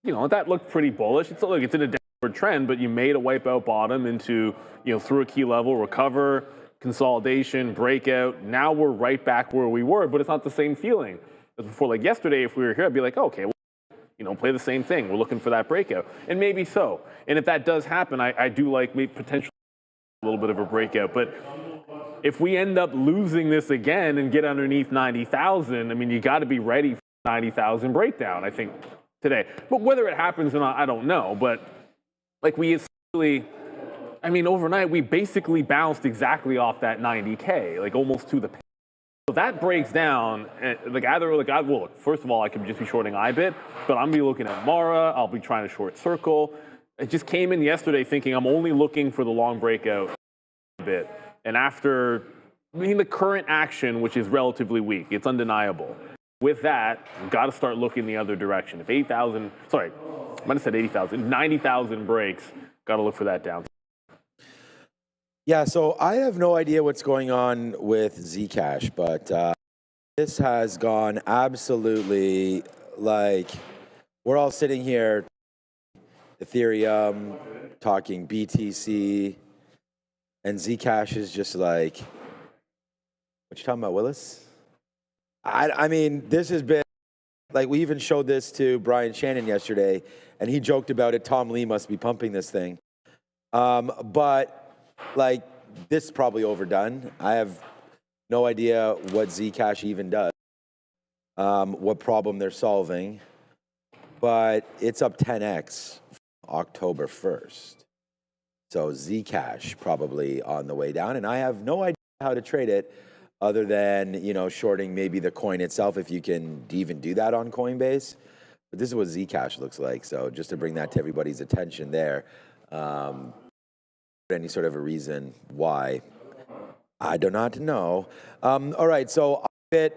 that looked pretty bullish. It's in a downward trend, but you made a wipeout bottom into, through a key level, recover, consolidation, breakout. Now we're right back where we were, but it's not the same feeling as before. Like yesterday, if we were here, I'd be like, okay, well, play the same thing. We're looking for that breakout. And maybe so. And if that does happen, I do like maybe potentially a little bit of a breakout. But if we end up losing this again and get underneath 90,000, I mean, you got to be ready for 90,000 breakdown, I think, today. But whether it happens or not, I don't know. But like we essentially, overnight, we basically bounced exactly off that 90K, like almost to the pin. So that breaks down, first of all, I could just be shorting IBIT, but I'm gonna be looking at Mara, I'll be trying to short Circle. It just came in yesterday thinking I'm only looking for the long breakout a bit. And after, the current action, which is relatively weak, it's undeniable. With that, you've got to start looking the other direction. If 90,000 breaks, got to look for that down. Yeah, so I have no idea what's going on with Zcash, but this has gone absolutely, we're all sitting here, Ethereum, talking BTC, and Zcash is just like, what you talking about, Willis? I mean, this has been, we even showed this to Brian Shannon yesterday, and he joked about it. Tom Lee must be pumping this thing. But this is probably overdone. I have no idea what Zcash even does, what problem they're solving, but it's up 10x October 1st. So Zcash probably on the way down, and I have no idea how to trade it other than, shorting maybe the coin itself, if you can even do that on Coinbase. But this is what Zcash looks like. So just to bring that to everybody's attention there. Any sort of a reason why, I do not know. All right, so I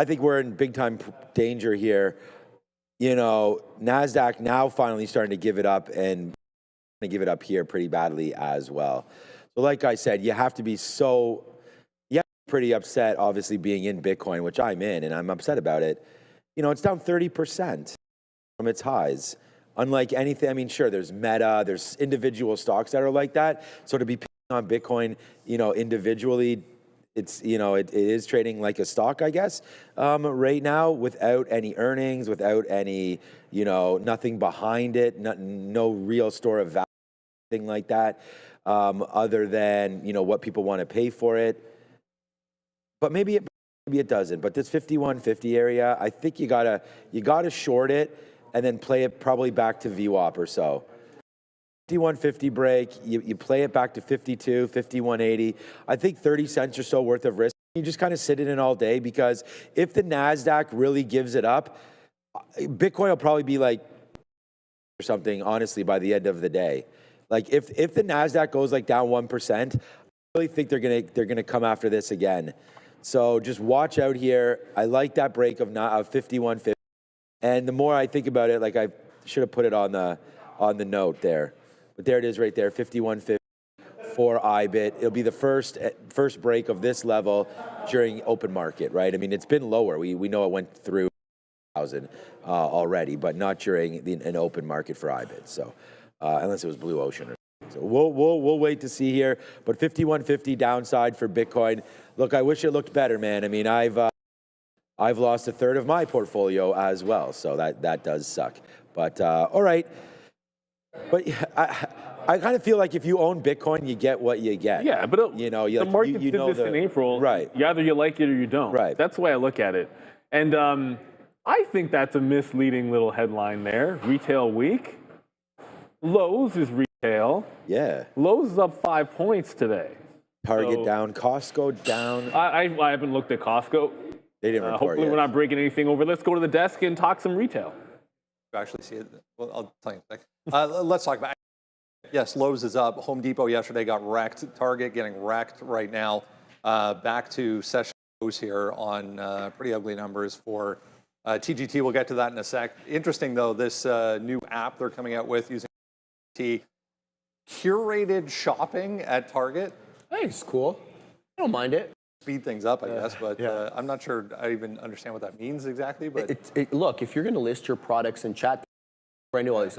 think we're in big time danger here. NASDAQ now finally starting to give it up, and give it up here pretty badly as well. So like I said, you have to be pretty upset, obviously, being in Bitcoin, which I'm in, and I'm upset about it. It's down 30% from its highs. unlike anything, I mean, sure, there's Meta, there's individual stocks that are like that. So to be picking on Bitcoin, individually, it's, it is trading like a stock, I guess, right now, without any earnings, without any, nothing behind it, no real store of value, thing like that, other than, what people want to pay for it. But maybe it doesn't. But this 5150 area, I think you gotta short it and then play it probably back to VWAP or so. 5150 break, you play it back to 52, 5180. I think 30 cents or so worth of risk. You just kind of sit it in all day, because if the NASDAQ really gives it up, Bitcoin will probably be like or something, honestly, by the end of the day. Like if the NASDAQ goes like down 1%, I really think they're gonna come after this again. So just watch out here. I like that break of 5150. And the more I think about it, like I should have put it on the note there. But there it is right there, 5150 for IBIT. It'll be the first break of this level during open market, right? I mean, it's been lower. We know it went through 1,000 already, but not during an open market for IBIT. So unless it was Blue Ocean or something. So we'll wait to see here. But 5150 downside for Bitcoin. Look, I wish it looked better, man. I mean, I've lost a third of my portfolio as well, so that does suck. But all right. But I kind of feel like if you own Bitcoin, you get what you get. Yeah, but the market did this in April. Right. Either you like it or you don't. Right. That's the way I look at it. And I think that's a misleading little headline there. Retail week. Lowe's is retail. Yeah. Lowe's is up 5 points today. Target down, Costco down. I haven't looked at Costco. They didn't report Hopefully yet. we're not breaking anything over. Let's go to the desk and talk some retail. You actually see it. Well, I'll tell you in a second. Let's talk about. Yes, Lowe's is up. Home Depot yesterday got wrecked. Target getting wrecked right now. Back to session lows here on pretty ugly numbers for TGT. We'll get to that in a sec. Interesting though, this new app they're coming out with using TGT. Curated shopping at Target. I think it's cool. I don't mind it. Speed things up, I guess, but I'm not sure I even understand what that means exactly. But Look, if you're going to list your products in chat,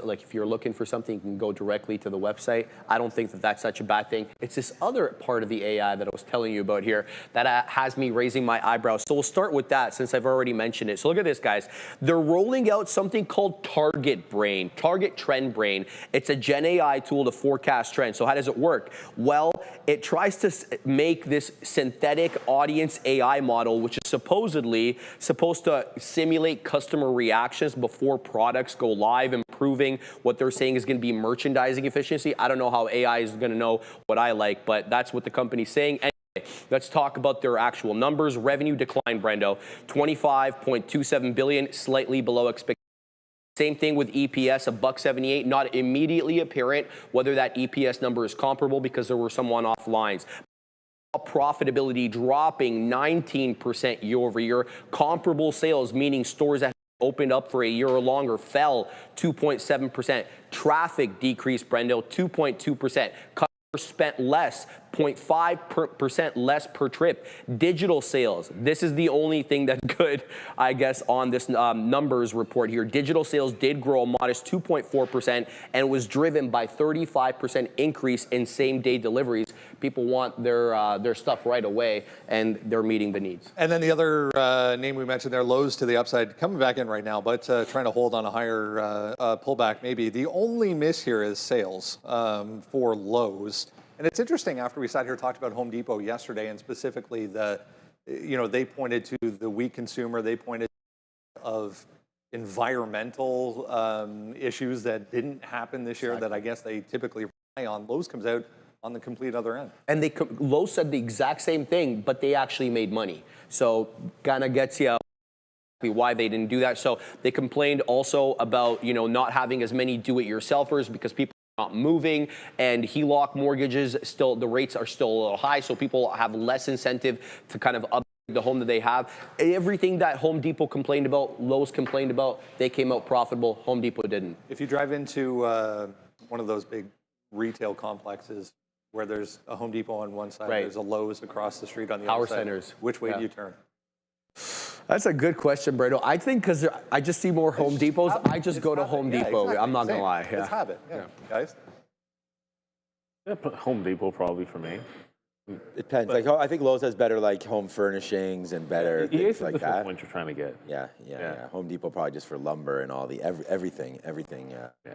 like if you're looking for something, you can go directly to the website. I don't think that that's such a bad thing. It's this other part of the AI that I was telling you about here that has me raising my eyebrows. So we'll start with that since I've already mentioned it. So look at this, guys. They're rolling out something called Target Brain, Target Trend Brain. It's a Gen AI tool to forecast trends. So how does it work? Well, it tries to make this synthetic audience AI model, which is supposedly supposed to simulate customer reactions before products go live, improving what they're saying is going to be merchandising efficiency. I don't know how AI is going to know what I like, but that's what the company's saying. Anyway, let's talk about their actual numbers. Revenue decline, Brendo, $25.27 billion, slightly below expectations. Same thing with EPS, $1.78, not immediately apparent whether that EPS number is comparable because there were some one-off lines. Profitability dropping 19% year over year. Comparable sales, meaning stores that opened up for a year or longer, fell 2.7%. Traffic decreased, Brendo, 2.2%. Customers spent less, 0.5% less per trip. Digital sales, this is the only thing that's good, I guess, on this numbers report here. Digital sales did grow a modest 2.4% and was driven by 35% increase in same-day deliveries. People want their stuff right away, and they're meeting the needs. And then the other name we mentioned there, Lowe's to the upside, coming back in right now, but trying to hold on a higher pullback maybe. The only miss here is sales for Lowe's. And it's interesting, after we sat here and talked about Home Depot yesterday, and specifically they pointed to the weak consumer, they pointed of environmental issues that didn't happen this year that I guess they typically rely on. Lowe's comes out on the complete other end. And Lowe's said the exact same thing, but they actually made money. So kind of gets you why they didn't do that. So they complained also about, not having as many do-it-yourselfers because people not moving, and HELOC mortgages, still the rates are still a little high, so people have less incentive to kind of upgrade the home that they have. Everything that Home Depot complained about, Lowe's complained about, they came out profitable. Home Depot didn't. If you drive into one of those big retail complexes where there's a Home Depot on one side, there's a Lowe's across the street on the other side. Power centers. Which way do you turn? That's a good question, Brando. I think because I just see more Home Depots, I just go to Home Depot. Exactly. I'm not going to lie. Yeah. It's habit, guys. Yeah, Home Depot probably for me. It depends. Like, I think Lowe's has better like home furnishings and better things like that. What you're trying to get. Yeah. Home Depot probably just for lumber and all the everything. Yeah.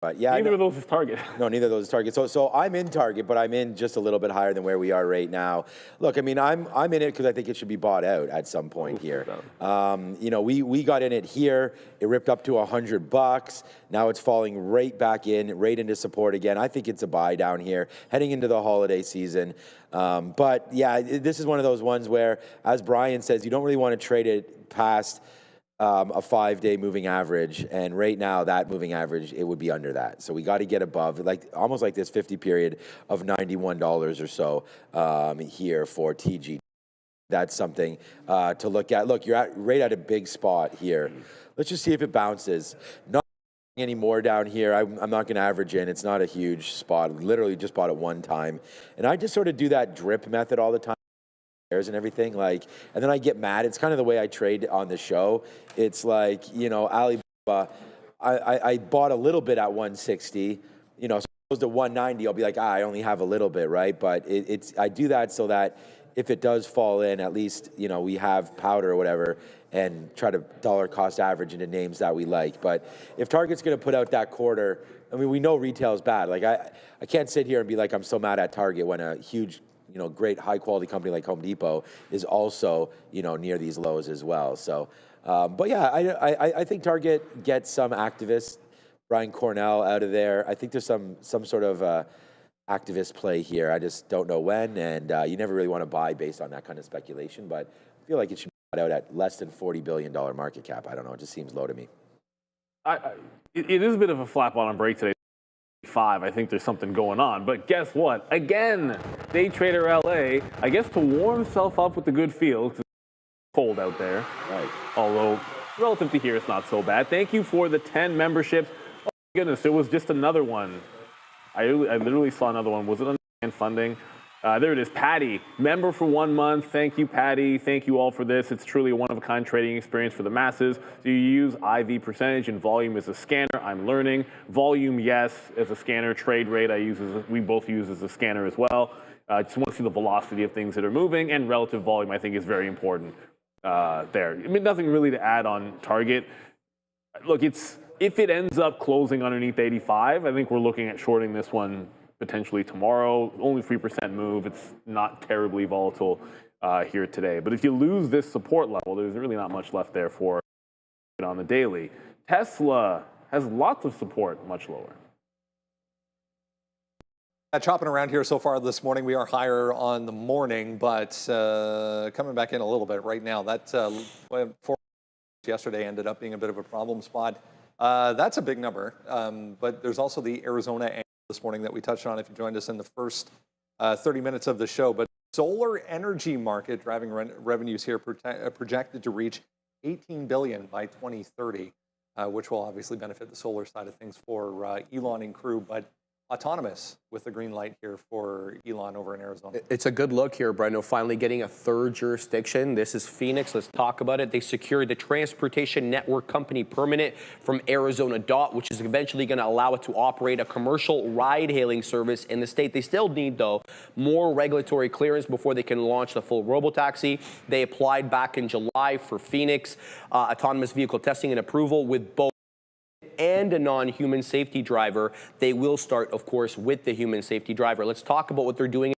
But yeah, neither of those is Target. No, neither of those is Target. So I'm in Target, but I'm in just a little bit higher than where we are right now. Look, I mean, I'm in it because I think it should be bought out at some point here. You know, we got in it here. It ripped up to $100. Now it's falling right back in, right into support again. I think it's a buy down here, heading into the holiday season. But yeah, this is one of those ones where, as Brian says, you don't really want to trade it past a 5-day moving average, and right now that moving average, it would be under that. So we got to get above, like almost like this 50 period of $91 or so here for TG. That's something to look at. Look, you're right at a big spot here. Let's just see if it bounces. Not any more down here. I'm not going to average in. It's not a huge spot. Literally just bought it one time, and I just sort of do that drip method all the time and everything, like, and then I get mad. It's kind of the way I trade on the show. It's like, you know, Alibaba, I bought a little bit at 160, you know, supposed to 190, I'll be like, I only have a little bit, right? But I do that so that if it does fall in, at least, you know, we have powder or whatever, and try to dollar cost average into names that we like. But if Target's going to put out that quarter, I mean, we know retail is bad. Like, I can't sit here and be like, I'm so mad at Target when a huge, you know, great high quality company like Home Depot is also, you know, near these lows as well. So, but yeah, I think Target gets some activists, Brian Cornell out of there. I think there's some sort of activist play here. I just don't know when, and you never really want to buy based on that kind of speculation, but I feel like it should be bought out at less than $40 billion market cap. I don't know, it just seems low to me. It is a bit of a flat bottom break today. I think there's something going on, but guess what? Again, day trader LA, I guess to warm himself up with the good feel, because it's cold out there. Right. Although relative to here, it's not so bad. Thank you for the 10 memberships. Oh my goodness, there was just another one. I literally saw another one. Was it on funding? There it is, Patty, member for 1 month. Thank you, Patty. Thank you all for this. It's truly a one-of-a-kind trading experience for the masses. Do you use IV percentage and volume as a scanner? I'm learning. Volume, yes, as a scanner. Trade rate, we both use as a scanner as well. Just want to see the velocity of things that are moving, and relative volume, I think, is very important there. I mean, nothing really to add on Target. Look, if it ends up closing underneath 85, I think we're looking at shorting this one potentially tomorrow. Only 3% move. It's not terribly volatile here today. But if you lose this support level, there's really not much left there for it on the daily. Tesla has lots of support, much lower. Chopping around here so far this morning. We are higher on the morning, but coming back in a little bit right now. That for yesterday ended up being a bit of a problem spot. That's a big number, but there's also the Arizona angle this morning that we touched on if you joined us in the first 30 minutes of the show. But solar energy market driving revenues here projected to reach $18 billion by 2030, which will obviously benefit the solar side of things for Elon and crew, but autonomous with the green light here for Elon over in Arizona. It's a good look here, Brendo, finally getting a third jurisdiction. This is Phoenix. Let's talk about it. They secured the Transportation Network Company permit from Arizona DOT, which is eventually going to allow it to operate a commercial ride-hailing service in the state. They still need, though, more regulatory clearance before they can launch the full robotaxi. They applied back in July for Phoenix autonomous vehicle testing and approval with both and a non-human safety driver. They will start, of course, with the human safety driver. Let's talk about what they're doing.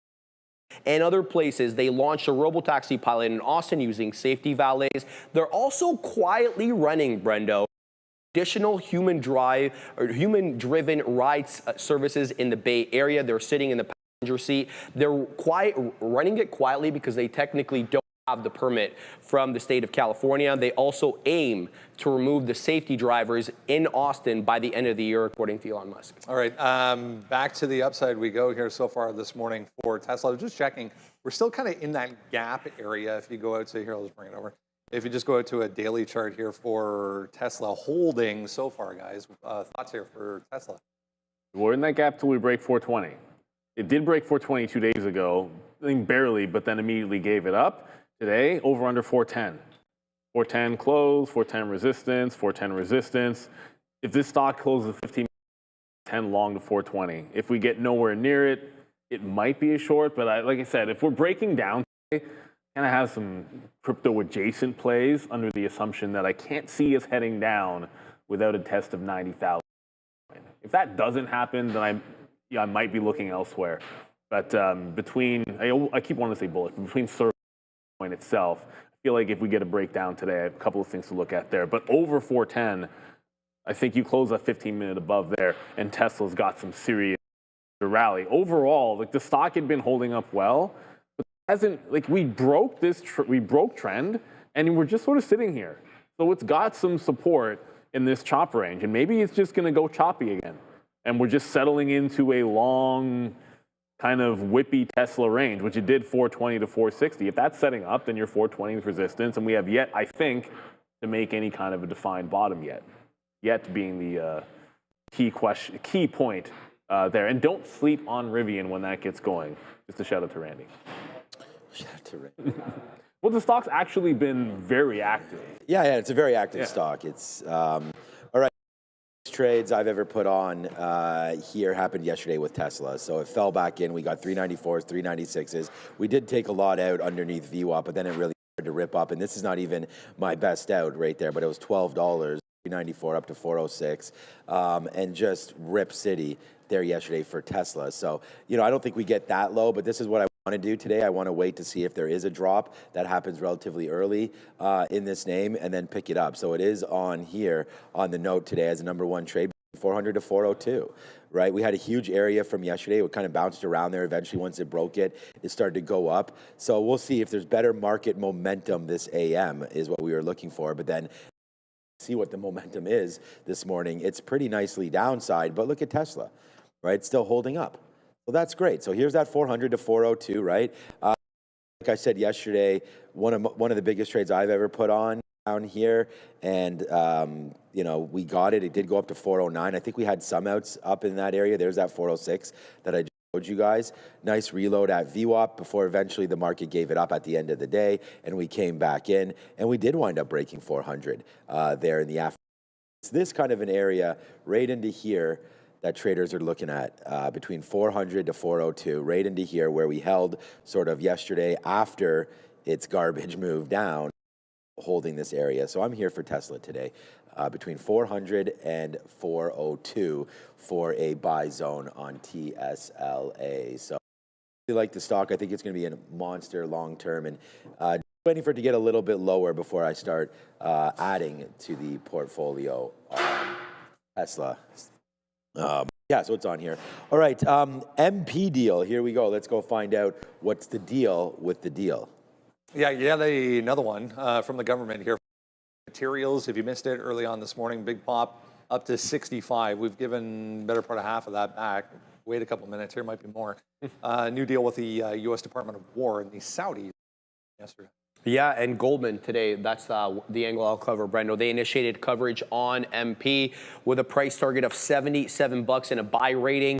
And other places, they launched a robotaxi pilot in Austin using safety valets. They're also quietly running, Brendo, additional human-driven rides services in the Bay Area. They're sitting in the passenger seat. They're running it quietly because they technically don't have the permit from the state of California. They also aim to remove the safety drivers in Austin by the end of the year, according to Elon Musk. All right, back to the upside we go here so far this morning for Tesla. I was just checking. We're still kind of in that gap area. If you go out to here, I'll just bring it over. If you just go out to a daily chart here for Tesla holding so far, guys, thoughts here for Tesla? We're in that gap till we break 420. It did break 420 2 days ago, I think barely, but then immediately gave it up. Today, over under 410. 410 close, 410 resistance, 410 resistance. If this stock closes 15, 10 long to 420. If we get nowhere near it, it might be a short, but like I said, if we're breaking down today, kind of has some crypto adjacent plays under the assumption that I can't see us heading down without a test of 90,000. If that doesn't happen, then I might be looking elsewhere. But I keep wanting to say bullish, but between server point itself, I feel like if we get a breakdown today, I have a couple of things to look at there. But over 410, I think you close a 15-minute above there, and Tesla's got some serious rally. Overall, like the stock had been holding up well, but hasn't, like we broke trend, and we're just sort of sitting here. So it's got some support in this chop range, and maybe it's just going to go choppy again, and we're just settling into a long kind of whippy Tesla range, which it did 420 to 460. If that's setting up, then your 420 is resistance, and we have yet, I think, to make any kind of a defined bottom yet. Yet being the key point there. And don't sleep on Rivian when that gets going. Just a shout out to Randy. Shout out to Randy. Well, the stock's actually been very active. Yeah, it's a very active stock. It's all right. Trades I've ever put on here happened yesterday with Tesla. So it fell back in. We got 394s, 396s. We did take a lot out underneath VWAP, but then it really started to rip up. And this is not even my best out right there, but it was $12, 394 up to 406, and just rip city there yesterday for Tesla. So, I don't think we get that low, but this is what I want to do today. I want to wait to see if there is a drop that happens relatively early in this name and then pick it up. So it is on here on the note today as a number one trade, 400 to 402, right? We had a huge area from yesterday. It kind of bounced around there. Eventually, once it broke it, it started to go up. So we'll see if there's better market momentum this AM is what we were looking for. But then see what the momentum is this morning. It's pretty nicely downside, but look at Tesla, right? It's still holding up. Well, that's great. So here's that 400 to 402, right? Like I said yesterday, one of the biggest trades I've ever put on down here, and we got it. It did go up to 409. I think we had some outs up in that area. There's that 406 that I just showed you guys. Nice reload at VWAP before eventually the market gave it up at the end of the day, and we came back in, and we did wind up breaking 400 there in the afternoon. It's this kind of an area right into here that traders are looking at between 400 to 402, right into here where we held sort of yesterday after its garbage move down, holding this area. So I'm here for Tesla today between 400 and 402 for a buy zone on TSLA. So I really like the stock. I think it's going to be a monster long term, and waiting for it to get a little bit lower before I start adding to the portfolio on Tesla. Yeah, so it's on here. All right, MP deal. Here we go. Let's go find out what's the deal with the deal. Yeah, another one from the government here. Materials, if you missed it early on this morning, big pop up to 65. We've given better part of half of that back. Wait a couple minutes here, might be more. New deal with the U.S. Department of War and the Saudis yesterday. Yeah, and Goldman today, that's the angle I'll cover, Brendo. They initiated coverage on MP with a price target of $77 and a buy rating.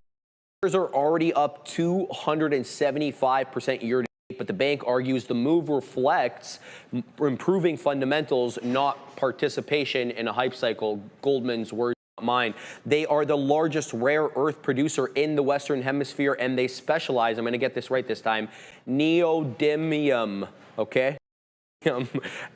Shares are already up 275% year to date, but the bank argues the move reflects improving fundamentals, not participation in a hype cycle. Goldman's words, not mine. They are the largest rare earth producer in the Western Hemisphere, and they specialize, I'm going to get this right this time, neodymium, okay?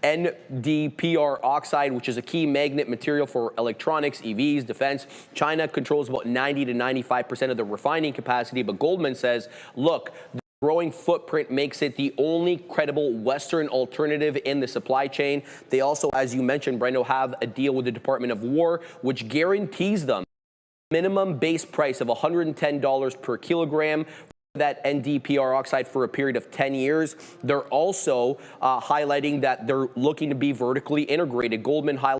NdPr oxide, which is a key magnet material for electronics, EVs, defense. China controls about 90 to 95% of the refining capacity, but Goldman says, look, the growing footprint makes it the only credible Western alternative in the supply chain. They also, as you mentioned, Brendo, have a deal with the Department of War, which guarantees them minimum base price of $110 per kilogram that NdPr oxide for a period of 10 years. They're also highlighting that they're looking to be vertically integrated. Goldman highlighting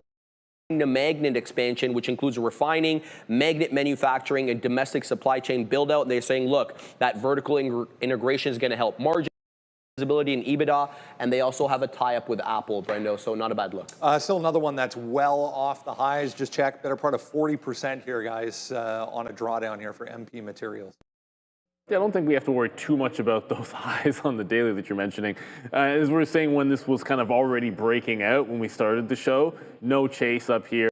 the magnet expansion, which includes refining, magnet manufacturing, and domestic supply chain build out. And they're saying, look, that vertical integration is going to help margin, visibility, and EBITDA. And they also have a tie-up with Apple, Brendo, so not a bad look. Still another one that's well off the highs. Just check, better part of 40% here, guys, on a drawdown here for MP Materials. I don't think we have to worry too much about those highs on the daily that you're mentioning. As we were saying, when this was kind of already breaking out when we started the show, no chase up here.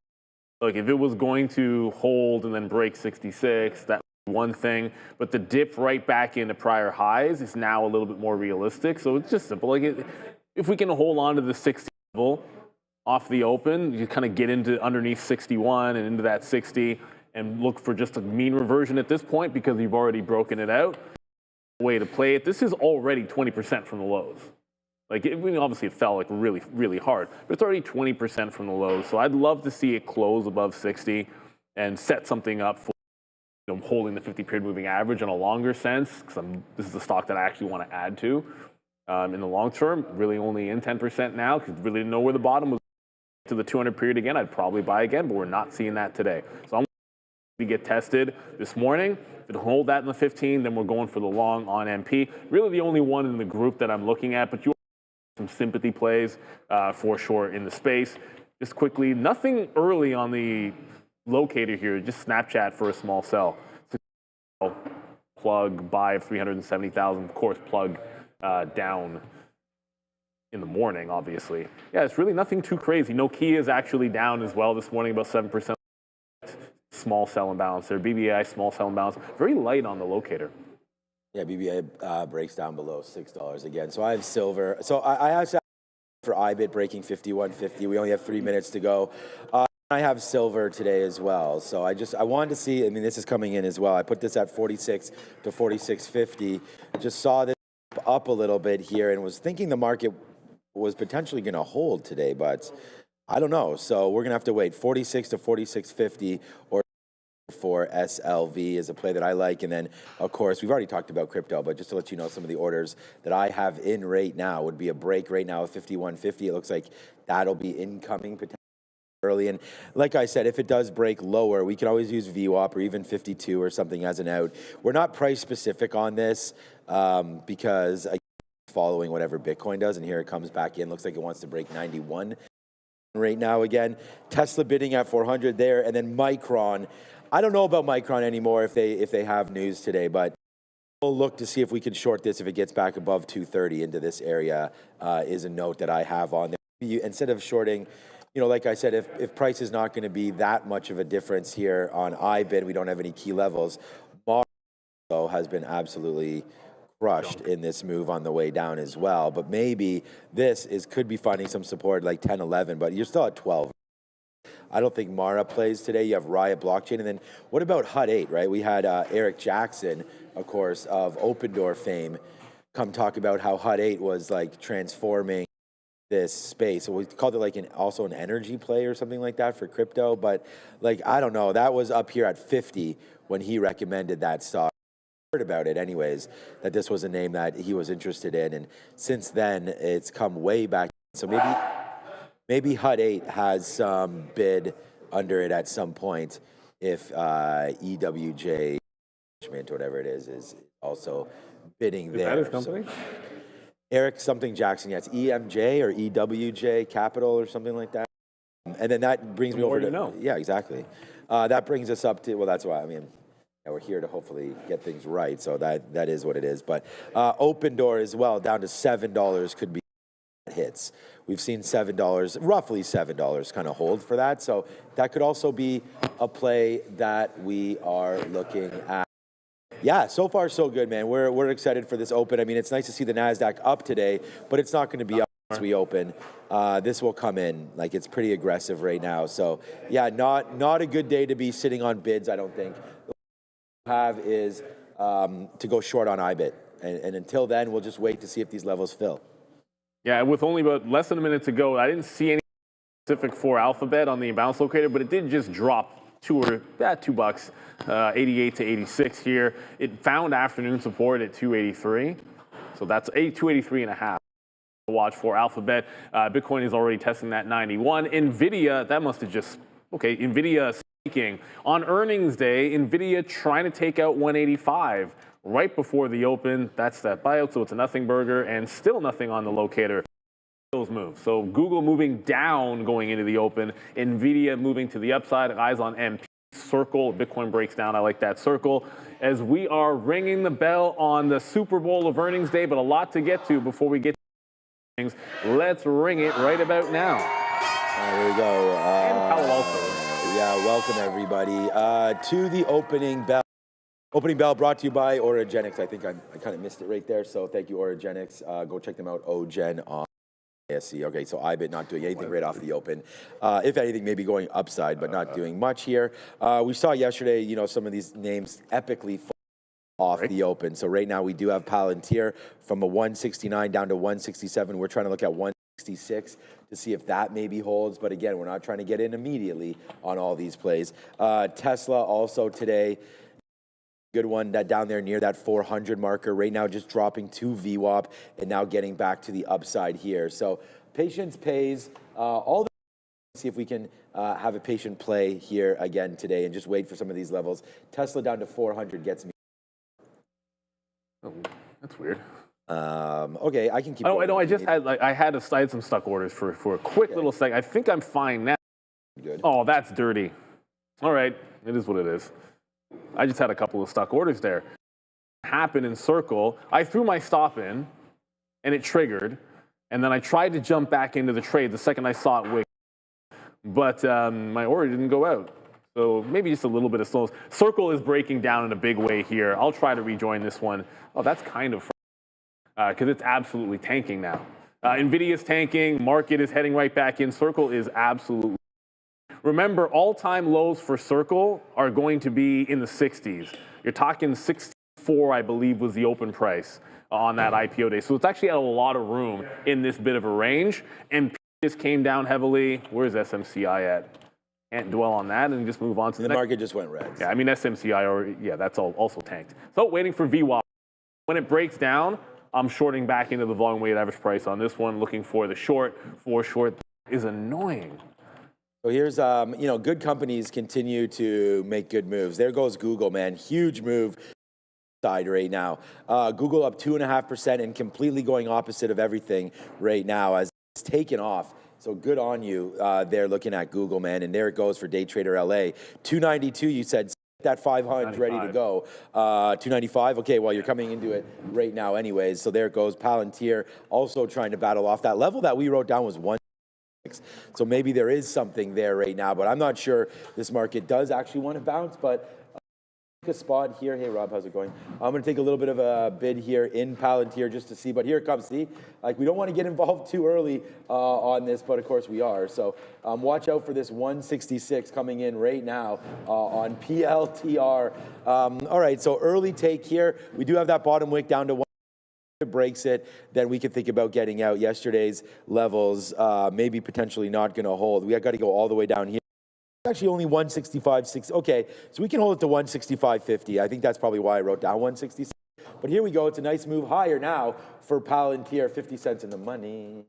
Look, if it was going to hold and then break 66, that was one thing. But the dip right back into prior highs is now a little bit more realistic. So it's just simple. Like if we can hold on to the 60 level off the open, you kind of get into underneath 61 and into that 60. And look for just a mean reversion at this point because you've already broken it out. Way to play it. This is already 20% from the lows. Like, obviously it fell like really, really hard, but it's already 20% from the lows. So I'd love to see it close above 60 and set something up for holding the 50-period moving average in a longer sense. Because this is a stock that I actually want to add to in the long term. Really only in 10% now because really didn't know where the bottom was. To the 200-period again, I'd probably buy again, but we're not seeing that today. So I'm to get tested this morning. If it'll hold that in the 15, then we're going for the long on MP. Really the only one in the group that I'm looking at, but you have some sympathy plays for sure in the space. Just quickly, nothing early on the locator here, just Snapchat for a small sell. So plug buy of 370,000, of course plug down in the morning, obviously. Yeah, it's really nothing too crazy. Nokia is actually down as well this morning, about 7%. Small sell imbalance there. BBI, small sell imbalance. Very light on the locator. Yeah, BBI breaks down below $6 again. So I have silver. So I actually have for IBIT breaking 51.50. We only have 3 minutes to go. I have silver today as well. So I wanted to see, I mean, this is coming in as well. I put this at 46 to 46.50. Just saw this up a little bit here and was thinking the market was potentially going to hold today, but I don't know. So we're going to have to wait. 46 to 46.50 or for SLV is a play that I like. And then, of course, we've already talked about crypto, but just to let you know, some of the orders that I have in right now would be a break right now of 51.50. It looks like that'll be incoming potentially early. And like I said, if it does break lower, we can always use VWAP or even 52 or something as an out. We're not price specific on this because I following whatever Bitcoin does. And here it comes back in. Looks like it wants to break 91 right now again. Tesla bidding at 400 there. And then Micron. I don't know about Micron anymore if they have news today, but we'll look to see if we can short this if it gets back above 230 into this area is a note that I have on there. Instead of shorting, like I said, if price is not going to be that much of a difference here on IBIT, we don't have any key levels. Mars has been absolutely crushed in this move on the way down as well. But maybe this could be finding some support like 10, 11, but you're still at 12. I don't think Mara plays today. You have Riot Blockchain. And then what about Hut 8, right? We had Eric Jackson, of course, of Open Door fame, come talk about how Hut 8 was like transforming this space. So we called it like also an energy play or something like that for crypto. But like, I don't know, that was up here at 50 when he recommended that stock. I heard about it anyways, that this was a name that he was interested in. And since then, it's come way back. So maybe Hut 8 has some bid under it at some point if EWJ or whatever it is also bidding there. Is that his company? So, Eric something Jackson, yeah, it's EMJ or EWJ Capital or something like that. And then that brings me over to, yeah, exactly. That brings us up to, well, that's why, I mean, yeah, we're here to hopefully get things right. So that is what it is. But Open Door as well, down to $7 could be hits. We've seen $7, roughly $7 kind of hold for that. So that could also be a play that we are looking at. Yeah, so far so good, man. We're excited for this open. I mean, it's nice to see the NASDAQ up today, but it's not going to be up as we open. This will come in. Like, it's pretty aggressive right now. So yeah, not a good day to be sitting on bids, I don't think. What we have is to go short on IBIT. And until then, we'll just wait to see if these levels fill. Yeah, with only about less than a minute to go, I didn't see any specific for Alphabet on the imbalance locator, but it did just drop $2, 88 to 86 here. It found afternoon support at 283, so that's 283 and a half. Watch for Alphabet. Bitcoin is already testing that 91. Nvidia, that must have just Nvidia speaking on earnings day. Nvidia trying to take out 185. Right before the open, that's that buyout, so it's a nothing burger, and still nothing on the locator. Those moves. So Google moving down going into the open, Nvidia moving to the upside, eyes on MP, circle. Bitcoin breaks down. I like that circle. As we are ringing the bell on the Super Bowl of earnings day, but a lot to get to before we get to things. Let's ring it right about now. There we go. And Palo Alto. Yeah, welcome everybody to the opening bell. Opening bell brought to you by Orogenics. I think I kind of missed it right there, so thank you, Orogenics. Go check them out, OGen on ASC. Okay, so IBIT not doing anything right off the open. If anything, maybe going upside, but not doing much here. We saw yesterday, you know, some of these names epically off the open. So right now we do have Palantir from a 169 down to 167. We're trying to look at 166 to see if that maybe holds. But again, we're not trying to get in immediately on all these plays. Tesla also today. Good one that down there near that 400 marker right now, just dropping to VWAP and now getting back to the upside here. So patience pays. All the see if we can have a patient play here again today and just wait for some of these levels. Tesla down to 400 gets me. Oh, that's weird. Okay, I can keep. Oh, I know. I just had I had some stuck orders for a quick little sec. I think I'm fine now. Good. Oh, that's dirty. All right, it is what it is. I just had a couple of stuck orders there. Happened in Circle. I threw my stop in, and it triggered. And then I tried to jump back into the trade the second I saw it wick. But my order didn't go out. So maybe just a little bit of slowness. Circle is breaking down in a big way here. I'll try to rejoin this one. Oh, that's kind of because it's absolutely tanking now. Nvidia is tanking. Market is heading right back in. Circle is absolutely. Remember, all-time lows for Circle are going to be in the 60s. You're talking 64, I believe, was the open price on that IPO day. So it's actually had a lot of room in this bit of a range. And just came down heavily. Where's SMCI at? Can't dwell on that and just move on to the next. market just went red. Yeah, I mean, SMCI, that's also tanked. So waiting for VWAP. When it breaks down, I'm shorting back into the volume weighted average price on this one, looking for the short. For short is annoying. So here's, good companies continue to make good moves. There goes Google, man. Huge move side right now. Google up 2.5% and completely going opposite of everything right now as it's taken off. So good on you there looking at Google, man. And there it goes for Day Trader LA. 292, you said that 500 ready to go. 295, okay, well, you're coming into it right now anyways. So there it goes. Palantir also trying to battle off that level that we wrote down was 1. So maybe there is something there right now, but I'm not sure this market does actually want to bounce, but a spot here. Hey, Rob, how's it going? I'm going to take a little bit of a bid here in Palantir just to see, but here it comes. See, like we don't want to get involved too early on this, but of course we are. So watch out for this 166 coming in right now on PLTR. All right, so early take here. We do have that bottom wick down to 1. It breaks it, then we can think about getting out. Yesterday's levels maybe potentially not going to hold. We got to go all the way down here. Actually only 165.6. Okay, so we can hold it to 165.50. I think that's probably why I wrote down 166. But here we go. It's a nice move higher now for Palantir, 50 cents in the money.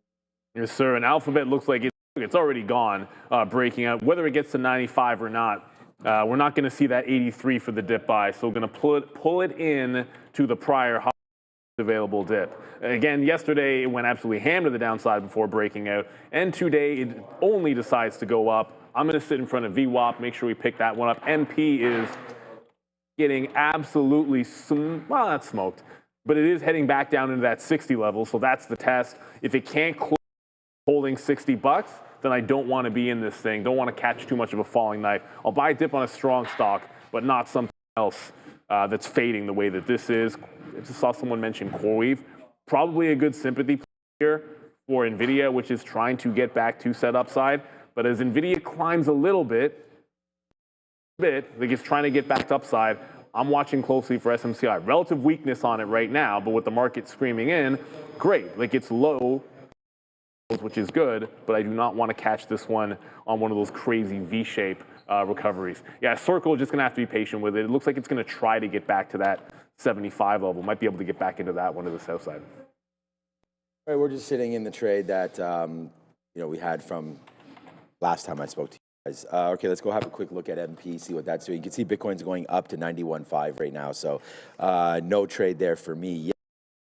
Yes, sir. And Alphabet looks like it's already gone, breaking out. Whether it gets to 95 or not, we're not going to see that 83 for the dip buy. So we're going to pull it in to the prior high available dip. Again, yesterday it went absolutely ham to the downside before breaking out, and today it only decides to go up. I'm going to sit in front of VWAP, make sure we pick that one up. MP is getting absolutely not smoked, but it is heading back down into that 60 level, so that's the test. If it can't close holding 60 bucks, then I don't want to be in this thing. Don't want to catch too much of a falling knife. I'll buy a dip on a strong stock, but not something else that's fading the way that this is. I just saw someone mention CoreWeave. Probably a good sympathy here for Nvidia, which is trying to get back to set upside. But as Nvidia climbs a little bit, like it's trying to get back to upside, I'm watching closely for SMCI. Relative weakness on it right now, but with the market screaming in, great. Like it's low, which is good, but I do not want to catch this one on one of those crazy V-shape recoveries. Yeah, Circle just going to have to be patient with it. It looks like it's going to try to get back to that 75 level. Might be able to get back into that one to the south side. All right, we're just sitting in the trade that we had from last time I spoke to you guys. Okay, let's go have a quick look at MP, see what that's doing. You can see Bitcoin's going up to 91.5 right now, so no trade there for me.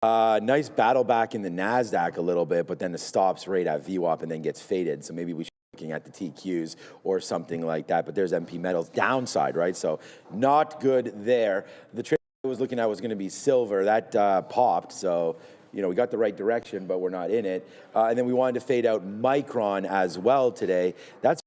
Nice battle back in the NASDAQ a little bit, but then it stops right at VWAP and then gets faded, so maybe we should looking at the TQs or something like that, but there's MP Metals downside, right? So not good there. The trade I was looking at was going to be silver. That popped, so we got the right direction, but we're not in it. And then we wanted to fade out Micron as well today. That's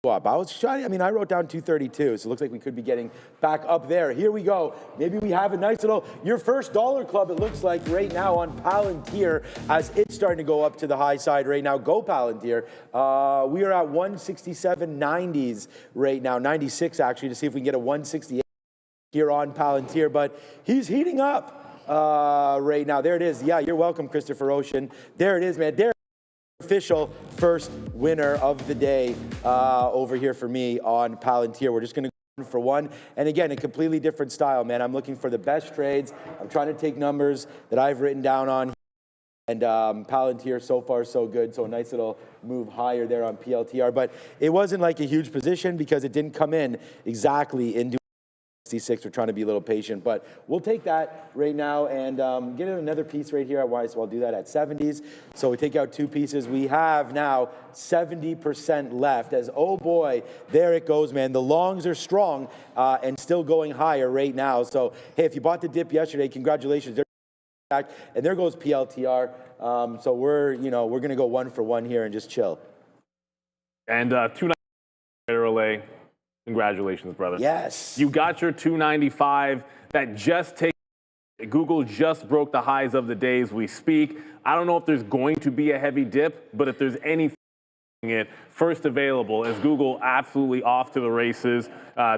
up. I was trying, I wrote down 232, so it looks like we could be getting back up there. Here we go. Maybe we have a nice little, your first dollar club, it looks like right now on Palantir, as it's starting to go up to the high side right now. Go Palantir. We are at 167.90s right now, 96 actually, to see if we can get a 168 here on Palantir, but he's heating up right now. There it is. Yeah, you're welcome, Christopher Ocean. There it is, man. There. Official first winner of the day over here for me on Palantir. We're just going to go for one. And again, a completely different style, man. I'm looking for the best trades. I'm trying to take numbers that I've written down on. And Palantir, so far, so good. So a nice little move higher there on PLTR. But it wasn't like a huge position because it didn't come in exactly into 66. We're trying to be a little patient, but we'll take that right now and get another piece right here. So I'll do that at 70s. So we take out two pieces. We have now 70% left as, oh boy, there it goes, man. The longs are strong and still going higher right now. So, hey, if you bought the dip yesterday, congratulations. And there goes PLTR. So we're going to go one for one here and just chill. And 290 congratulations, brother. Yes. You got your 295. That just takes. Google just broke the highs of the day as we speak. I don't know if there's going to be a heavy dip, but if there's anything it first available, as Google absolutely off to the races.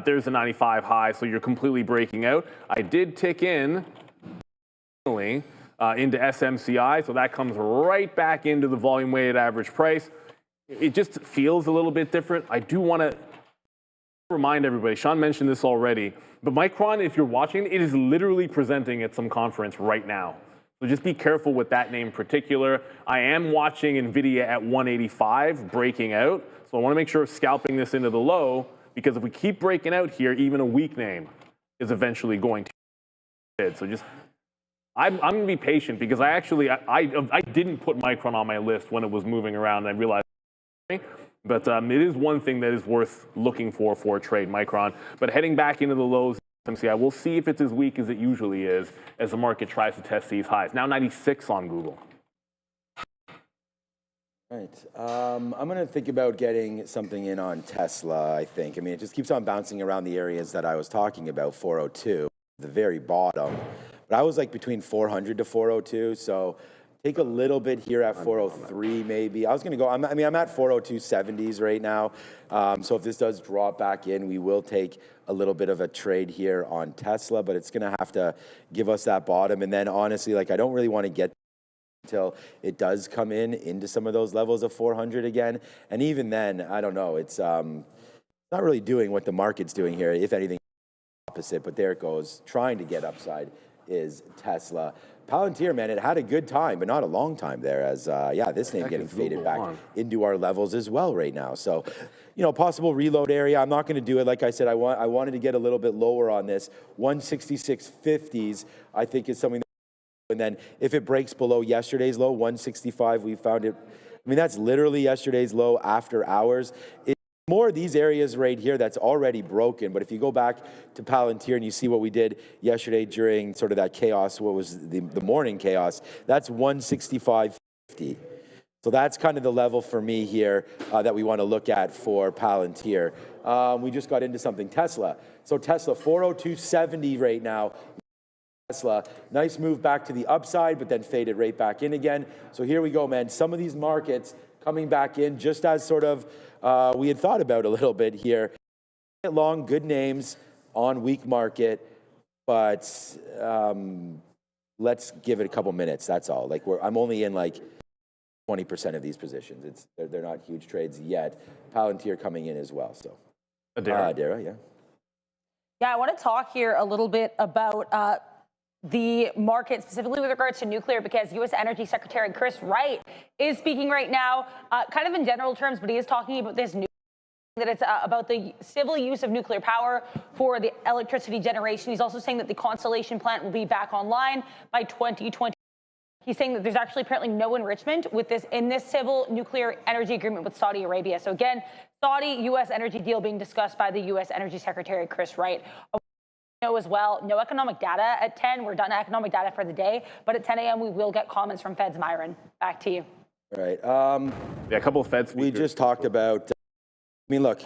There's a 95 high, so you're completely breaking out. I did tick in into SMCI, so that comes right back into the volume weighted average price. It just feels a little bit different. I do want to remind everybody, Sean mentioned this already, but Micron, if you're watching, it is literally presenting at some conference right now. So just be careful with that name in particular. I am watching Nvidia at 185 breaking out, so I want to make sure scalping this into the low, because if we keep breaking out here, even a weak name is eventually going to hit. So just, I'm going to be patient, because I didn't put Micron on my list when it was moving around, and I realized. But it is one thing that is worth looking for a trade, Micron. But heading back into the lows, we'll see if it's as weak as it usually is as the market tries to test these highs. Now 96 on Google. Right. I'm going to think about getting something in on Tesla, I think. It just keeps on bouncing around the areas that I was talking about, 402, the very bottom. But I was like between 400 to 402, so take a little bit here at 403 maybe. I was going to go, I'm at 402.70s right now. So if this does drop back in, we will take a little bit of a trade here on Tesla, but it's going to have to give us that bottom. And then honestly, I don't really want to get until it does come into some of those levels of 400 again. And even then, I don't know, it's not really doing what the market's doing here. If anything, opposite, but there it goes. Trying to get upside is Tesla. Palantir, man, it had a good time, but not a long time there, as, this name getting faded back into our levels as well right now. So, possible reload area. I'm not going to do it. Like I said, I wanted to get a little bit lower on this. 166.50s, I think, is something that, and then if it breaks below yesterday's low, 165, we found it. That's literally yesterday's low after hours. More of these areas right here that's already broken, but if you go back to Palantir and you see what we did yesterday during sort of that chaos, what was the morning chaos, that's 165.50. So that's kind of the level for me here that we want to look at for Palantir. We just got into something, Tesla. So Tesla, 402.70 right now. Tesla, nice move back to the upside, but then faded right back in again. So here we go, man. Some of these markets coming back in just as sort of we had thought about a little bit here. Long, good names on weak market, but let's give it a couple minutes. That's all. I'm only in 20% of these positions. They're not huge trades yet. Palantir coming in as well. So, Adara, yeah. Yeah, I want to talk here a little bit about the market, specifically with regards to nuclear, because U.S. Energy Secretary Chris Wright is speaking right now, kind of in general terms, but he is talking about this new that it's about the civil use of nuclear power for the electricity generation. He's also saying that the Constellation plant will be back online by 2020. He's saying that there's actually apparently no enrichment with this in this civil nuclear energy agreement with Saudi Arabia. So again, Saudi-U.S. energy deal being discussed by the U.S. Energy Secretary Chris Wright. Know as well, no economic data at 10. We're done economic data for the day, but at 10 a.m. we will get comments from Fed's Myron. Back to you. All right. Yeah, a couple of Fed speakers. We just talked about. I mean, look,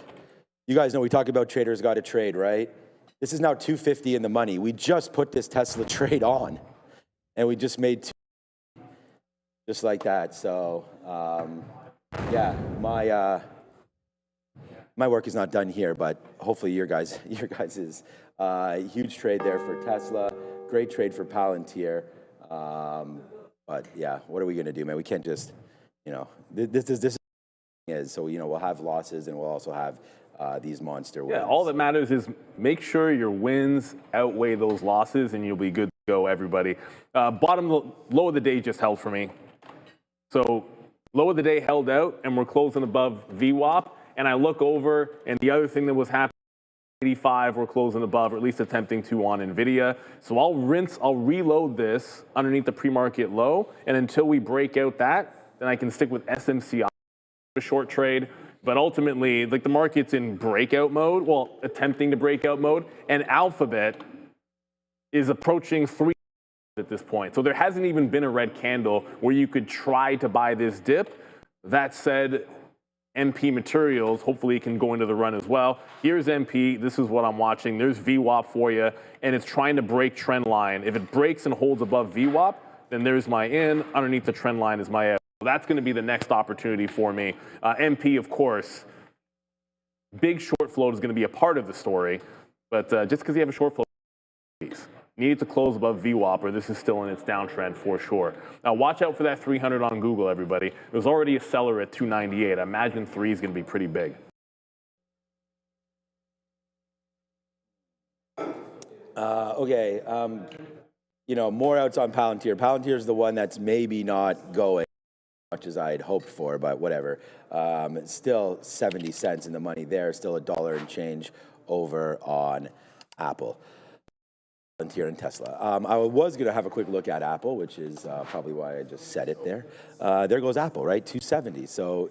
you guys know we talk about traders got to trade, right? This is now 250 in the money. We just put this Tesla trade on, and we just made just like that. So, yeah, my work is not done here, but hopefully your guys is. Huge trade there for Tesla, great trade for Palantir. But yeah, what are we going to do, man? We can't just, this is so, we'll have losses and we'll also have these monster wins. Yeah, all that matters is make sure your wins outweigh those losses and you'll be good to go, everybody. Low of the day just held for me. So low of the day held out and we're closing above VWAP. And I look over and the other thing that was happening, 85, we're closing above, or at least attempting to on Nvidia. So I'll reload this underneath the pre-market low, and until we break out that, then I can stick with SMCI, a short trade. But ultimately, like the market's in breakout mode, well, attempting to breakout mode, and Alphabet is approaching 3 at this point. So there hasn't even been a red candle where you could try to buy this dip. That said, MP Materials, hopefully it can go into the run as well. Here's MP, this is what I'm watching. There's VWAP for you, and it's trying to break trend line. If it breaks and holds above VWAP, then there's my in. Underneath the trend line is my out. So that's going to be the next opportunity for me. MP, of course, big short float is going to be a part of the story, but just because you have a short float, need to close above VWAP, or this is still in its downtrend for sure. Now, watch out for that 300 on Google, everybody. There's already a seller at 298. I imagine 3 is going to be pretty big. Okay. More outs on Palantir. Palantir is the one that's maybe not going as much as I had hoped for, but whatever. Still 70 cents in the money there. Still $1 and change over on Apple. Palantir and Tesla. I was going to have a quick look at Apple, which is probably why I just said it there. There goes Apple, right? 270. So,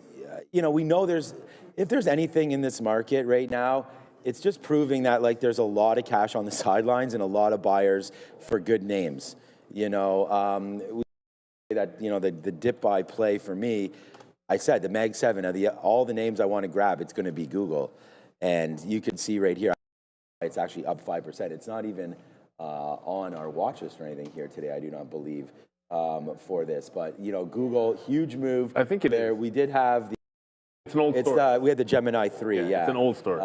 we know if there's anything in this market right now, it's just proving that there's a lot of cash on the sidelines and a lot of buyers for good names. We that the dip buy play for me. I said the Mag 7 of all the names I want to grab, it's going to be Google, and you can see right here, it's actually up 5%. It's not even on our watch list or anything here today, I do not believe, for this. But, Google, huge move. I think we did have it's an old story. We had the Gemini 3, yeah. It's an old story.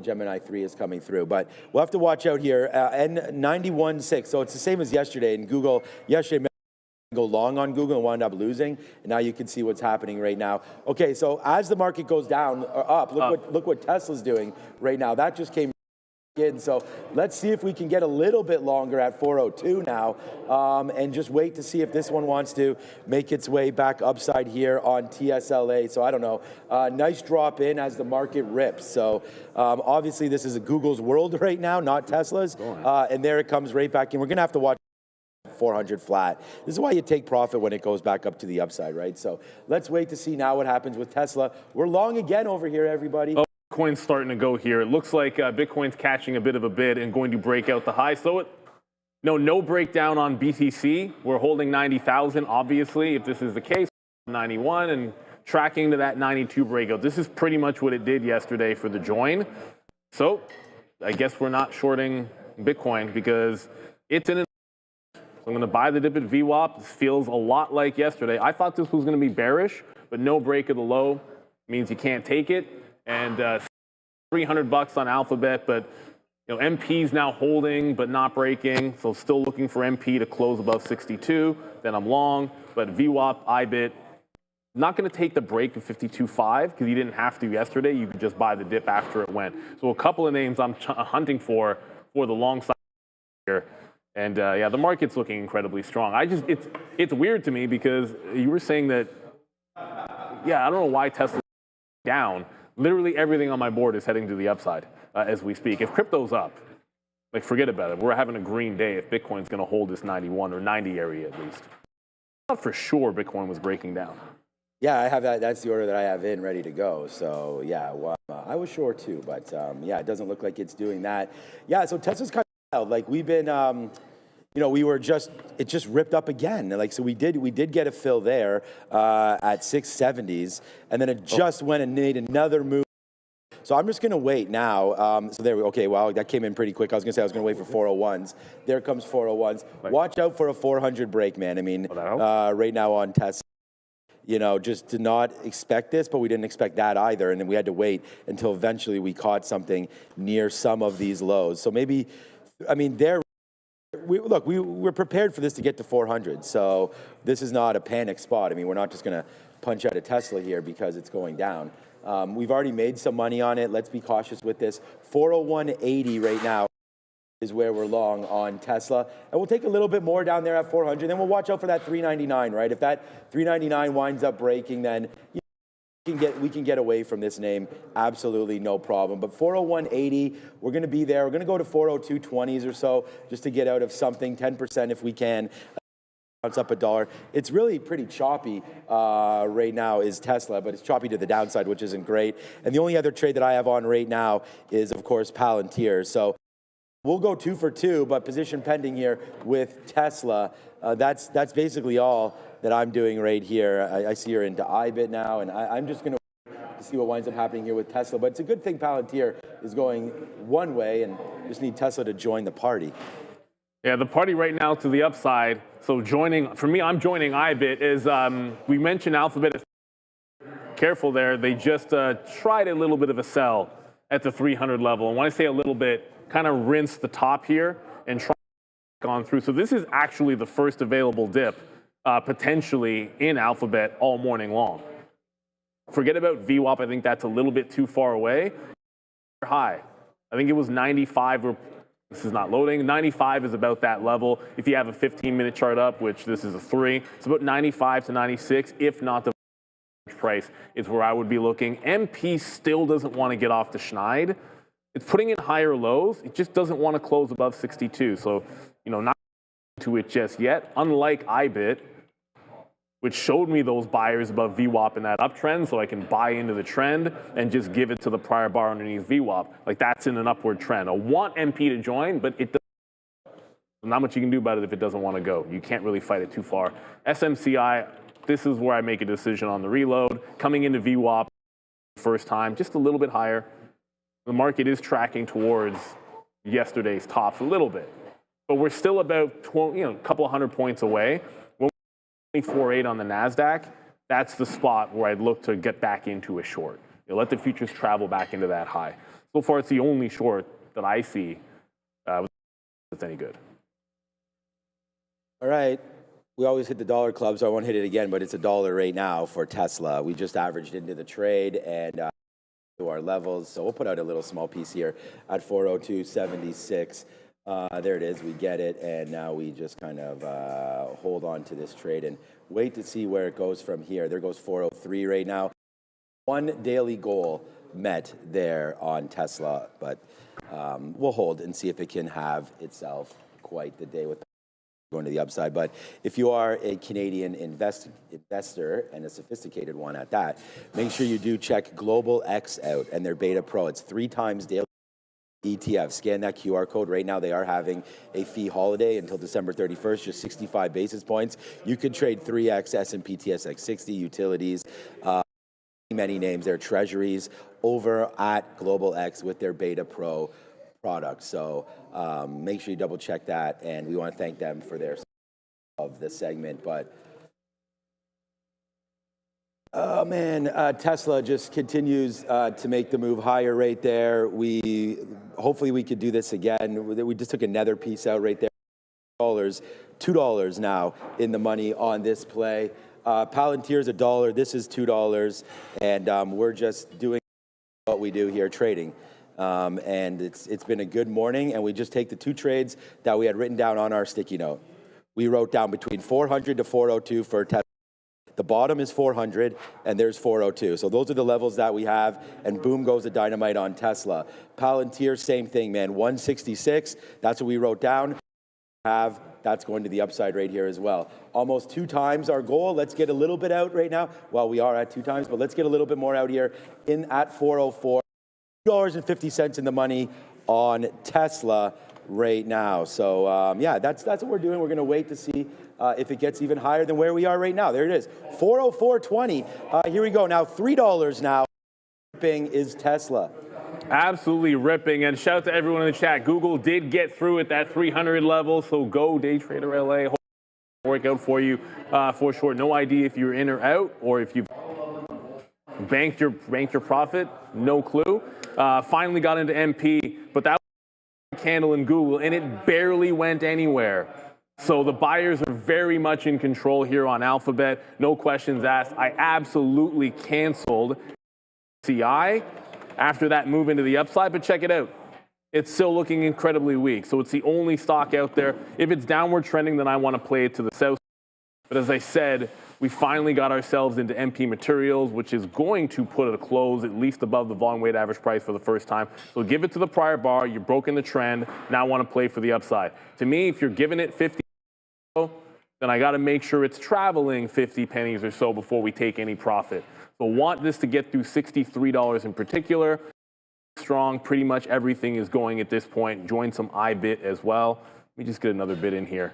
Gemini 3 is coming through. But we'll have to watch out here. N91.6, so it's the same as yesterday. And Google, yesterday, go long on Google and wound up losing. And now you can see what's happening right now. Okay, so as the market goes down or up, look what Tesla's doing right now. That just came in. So let's see if we can get a little bit longer at 402 now, and just wait to see if this one wants to make its way back upside here on TSLA. So I don't know. Nice drop in as the market rips. So obviously this is a Google's world right now, not Tesla's. And there it comes right back in. We're going to have to watch 400 flat. This is why you take profit when it goes back up to the upside, right? So let's wait to see now what happens with Tesla. We're long again over here, everybody. Bitcoin's starting to go here. It looks like Bitcoin's catching a bit of a bid and going to break out the high. So no breakdown on BTC. We're holding 90,000, obviously, if this is the case. 91 and tracking to that 92 breakout. This is pretty much what it did yesterday for the join. So I guess we're not shorting Bitcoin because it's in. I'm going to buy the dip at VWAP. This feels a lot like yesterday. I thought this was going to be bearish, but no break of the low means you can't take it. And $300 on Alphabet, but MP's now holding but not breaking, so still looking for MP to close above 62. Then I'm long, but VWAP, IBIT, not going to take the break of 52.5 because you didn't have to yesterday. You could just buy the dip after it went. So a couple of names I'm hunting for the long side here. And yeah, the market's looking incredibly strong. It's weird to me because you were saying that, yeah, I don't know why Tesla's down. Literally everything on my board is heading to the upside as we speak. If crypto's up, forget about it. We're having a green day if Bitcoin's going to hold this 91 or 90 area at least. thought for sure Bitcoin was breaking down. Yeah, I have that. That's the order that I have in ready to go. So yeah, well, I was sure too, but yeah, it doesn't look like it's doing that. Yeah, so Tesla's kind of wild. Like we've been, you know, it just ripped up again. Like so, we did get a fill there at 670s, and then it just went and made another move. So I'm just going to wait now. So there we okay, well, that came in pretty quick. I was going to say I was going to wait for 401s. There comes 401s. Watch out for a 400 break, man. I mean, right now on Tesla, you know, just did not expect this, but we didn't expect that either. And then we had to wait until eventually we caught something near some of these lows. So maybe, I mean, we're prepared for this to get to 400. So this is not a panic spot. I mean, we're not just going to punch out a Tesla here because it's going down. We've already made some money on it. Let's be cautious with this. 401.80 right now is where we're long on Tesla. And we'll take a little bit more down there at 400. Then we'll watch out for that 399, right? If that 399 winds up breaking, then we can get away from this name. Absolutely no problem. But 401.80, we're going to be there. We're going to go to 402.20s or so just to get out of something, 10% if we can. It's up $1. It's really pretty choppy right now is Tesla, but it's choppy to the downside, which isn't great. And the only other trade that I have on right now is, of course, Palantir. So we'll go 2 for 2, but position pending here with Tesla. That's basically all that I'm doing right here. I see you're into IBIT now, and I'm just going to see what winds up happening here with Tesla. But it's a good thing Palantir is going one way, and just need Tesla to join the party. Yeah, the party right now to the upside. So for me, I'm joining IBIT. Is we mentioned Alphabet. Careful there. They just tried a little bit of a sell at the 300 level. And when I say a little bit, kind of rinse the top here and try on through. So this is actually the first available dip potentially in Alphabet all morning long. Forget about VWAP. I think that's a little bit too far away. High. I think it was 95 or this is not loading. 95 is about that level. If you have a 15-minute chart up, which this is a 3, it's about 95 to 96, if not the price is where I would be looking. MP still doesn't want to get off the schneid. It's putting in higher lows. It just doesn't want to close above 62. So, you know, not to it just yet. Unlike IBIT, which showed me those buyers above VWAP in that uptrend, so I can buy into the trend and just give it to the prior bar underneath VWAP. Like that's in an upward trend. I want MP to join, but it doesn't. Not much you can do about it if it doesn't want to go. You can't really fight it too far. SMCI, this is where I make a decision on the reload. Coming into VWAP first time, just a little bit higher. The market is tracking towards yesterday's tops a little bit, but we're still about a couple hundred points away. 24.8 on the NASDAQ, that's the spot where I'd look to get back into a short. Let the futures travel back into that high. So far, it's the only short that I see that's any good. All right. We always hit the dollar club, so I won't hit it again, but it's $1 right now for Tesla. We just averaged into the trade and to our levels. So we'll put out a little small piece here at 402.76. There it is, we get it, and now we just kind of hold on to this trade and wait to see where it goes from here. There goes 403 right now. One daily goal met there on Tesla, but we'll hold and see if it can have itself quite the day with going to the upside. But if you are a Canadian investor and a sophisticated one at that, make sure you do check Global X out and their Beta Pro. It's 3 times daily. ETF. Scan that QR code. Right now, they are having a fee holiday until December 31st, just 65 basis points. You could trade 3X S&P TSX 60 utilities, many names, their treasuries over at Global X with their Beta Pro product. So make sure you double check that, and we want to thank them for their of this segment. But oh man, Tesla just continues to make the move higher right there. Hopefully we could do this again. We just took another piece out right there. $2 now in the money on this play. Palantir is $1. This is $2, and we're just doing what we do here, trading. And it's been a good morning, and we just take the 2 trades that we had written down on our sticky note. We wrote down between 400 to 402 for Tesla. The bottom is 400, and there's 402. So those are the levels that we have, and boom goes the dynamite on Tesla. Palantir, same thing, man. 166, that's what we wrote down. Have that's going to the upside right here as well. Almost 2 times our goal. Let's get a little bit out right now. Well, we are at 2 times, but let's get a little bit more out here at 404. $2.50 in the money on Tesla right now. So yeah, that's what we're doing. We're going to wait to see if it gets even higher than where we are right now. There it is, 404.20. Here we go. Now $3 now. Is Tesla. Absolutely ripping, and shout out to everyone in the chat. Google did get through at that 300 level, so go day trader LA. Hope it work out for you for sure. No idea if you're in or out, or if you've banked your profit. No clue. Finally got into MP, but that was a candle in Google, and it barely went anywhere. So the buyers are very much in control here on Alphabet. No questions asked. I absolutely canceled CI after that move into the upside, but check it out. It's still looking incredibly weak. So it's the only stock out there. If it's downward trending, then I want to play it to the south. But as I said, we finally got ourselves into MP materials, which is going to put a close at least above the volume weighted average price for the first time. So give it to the prior bar. You've broken the trend. Now I want to play for the upside. To me, if you're giving it 50, then I got to make sure it's traveling 50 pennies or so before we take any profit. So want this to get through $63 in particular. Strong, pretty much everything is going at this point. Join some IBIT as well. Let me just get another bid in here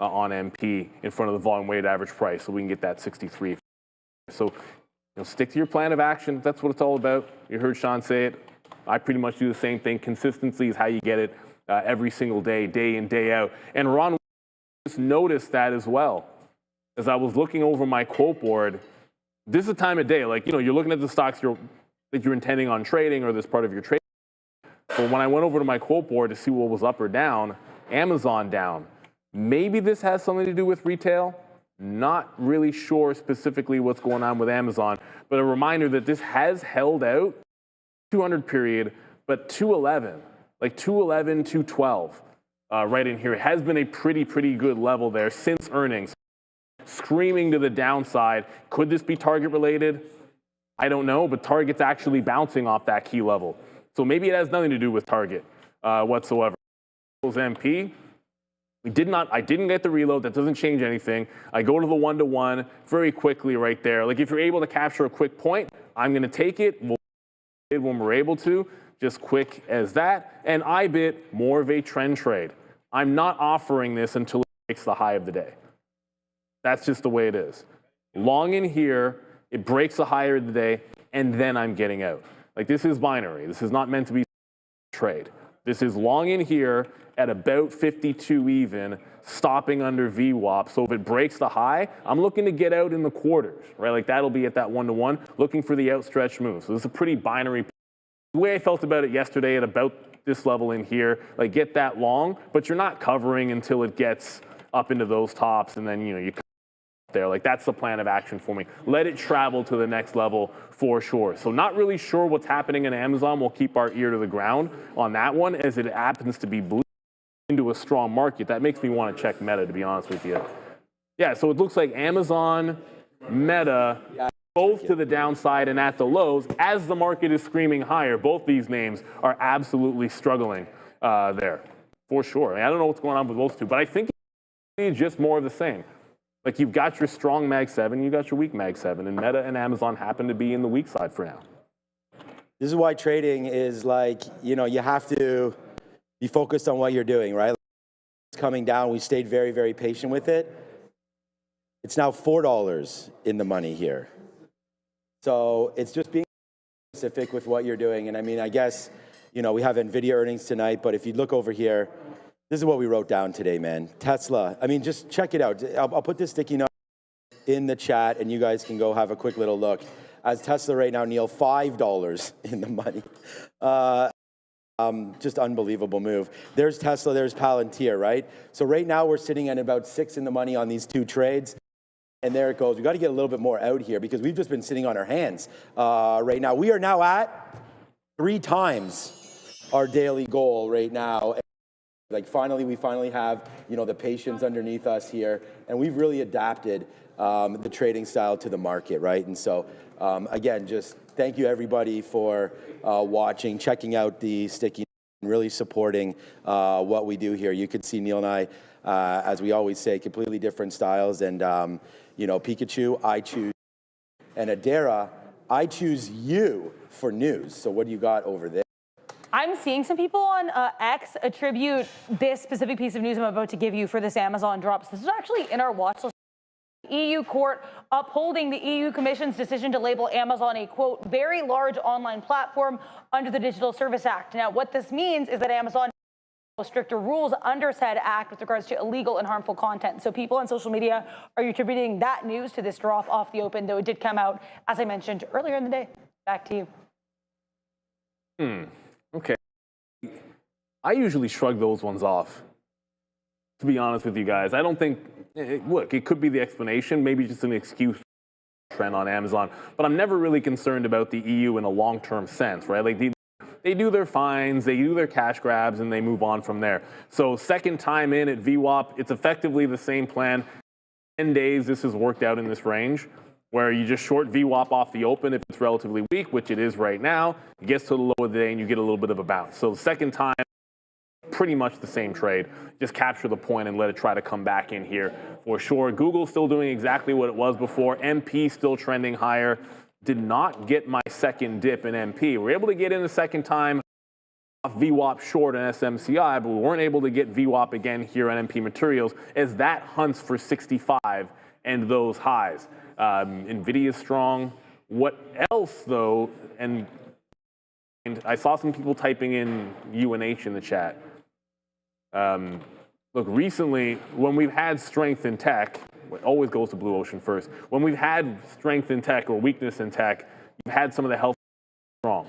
on MP in front of the volume weighted average price so we can get that 63. So stick to your plan of action. That's what it's all about. You heard Sean say it. I pretty much do the same thing. Consistency is how you get it every single day, day in, day out. And Ron just noticed that as well. As I was looking over my quote board, this is a time of day, like, you're looking at the stocks that you're intending on trading or this part of your trade. But when I went over to my quote board to see what was up or down, Amazon down. Maybe this has something to do with retail. Not really sure specifically what's going on with Amazon, but a reminder that this has held out 200 period, but 211, like 211, 212 right in here. It has been a pretty good level there since earnings. Screaming to the downside. Could this be target related? I don't know, but Target's actually bouncing off that key level. So maybe it has nothing to do with Target whatsoever. MP, I didn't get the reload. That doesn't change anything. I go to the 1-to-1 very quickly right there. Like if you're able to capture a quick point, I'm going to take it. We'll when we're able to, just quick as that. And IBIT, more of a trend trade. I'm not offering this until it breaks the high of the day. That's just the way it is. Long in here, it breaks the higher of the day, and then I'm getting out. Like this is binary. This is not meant to be trade. This is long in here at about 52 even, stopping under VWAP. So if it breaks the high, I'm looking to get out in the quarters, right? Like that'll be at that 1-to-1, looking for the outstretched move. So this is a pretty binary. The way I felt about it yesterday at about this level in here, like get that long, but you're not covering until it gets up into those tops, and then you there. Like that's the plan of action for me. Let it travel to the next level for sure. So not really sure what's happening in Amazon. We'll keep our ear to the ground on that one as it happens to be blue into a strong market. That makes me want to check Meta, to be honest with you. Yeah, so it looks like Amazon, Meta, both to the downside and at the lows as the market is screaming higher. Both these names are absolutely struggling there for sure. I mean, I don't know what's going on with those two, but I think it's just more of the same. Like you've got your strong Mag 7, you got your weak Mag 7, and Meta and Amazon happen to be in the weak side for now. This is why trading is like, you have to be focused on what you're doing, right? It's coming down. We stayed very patient with it. It's now $4 in the money here. So it's just being specific with what you're doing. And I mean, I guess, we have Nvidia earnings tonight, but if you look over here, this is what we wrote down today, man. Tesla, I mean, just check it out. I'll put this sticky note in the chat, and you guys can go have a quick little look. As Tesla right now, Neil, $5 in the money. Just unbelievable move. There's Tesla, there's Palantir, right? So right now we're sitting at about 6 in the money on these two trades. And there it goes. We got to get a little bit more out here because we've just been sitting on our hands right now. We are now at 3 times our daily goal right now. Like we finally have, the patience underneath us here, and we've really adapted the trading style to the market, right? And so, again, just thank you everybody for watching, checking out the sticky really supporting what we do here. You could see Neil and I, as we always say, completely different styles. And, you know, Pikachu, I choose. And Adara, I choose you for news. So what do you got over there? I'm seeing some people on X attribute this specific piece of news I'm about to give you for this Amazon drop. This is actually in our watch list. EU court upholding the EU Commission's decision to label Amazon a, quote, very large online platform under the Digital Service Act. Now, what this means is that Amazon has stricter rules under said act with regards to illegal and harmful content. So people on social media are attributing that news to this drop off the open, though it did come out, as I mentioned earlier in the day. Back to you. Okay. I usually shrug those ones off, to be honest with you guys. I don't think, look, it could be the explanation, maybe just an excuse trend on Amazon, but I'm never really concerned about the EU in a long-term sense, right? Like they do their fines, they do their cash grabs, and they move on from there. So second time in at VWAP, it's effectively the same plan. 10 days, this has worked out in this range, where you just short VWAP off the open if it's relatively weak, which it is right now. It gets to the low of the day, and you get a little bit of a bounce. So the second time, pretty much the same trade. Just capture the point and let it try to come back in here for sure. Google's still doing exactly what it was before. MP still trending higher. Did not get my second dip in MP. We're able to get in the second time off VWAP short on SMCI, but we weren't able to get VWAP again here on MP Materials as that hunts for 65 and those highs. Nvidia is strong. What else though? And I saw some people typing in UNH in the chat. Look, recently, when we've had strength in tech, it always goes to Blue Ocean first. When we've had strength in tech or weakness in tech, you've had some of the health strong.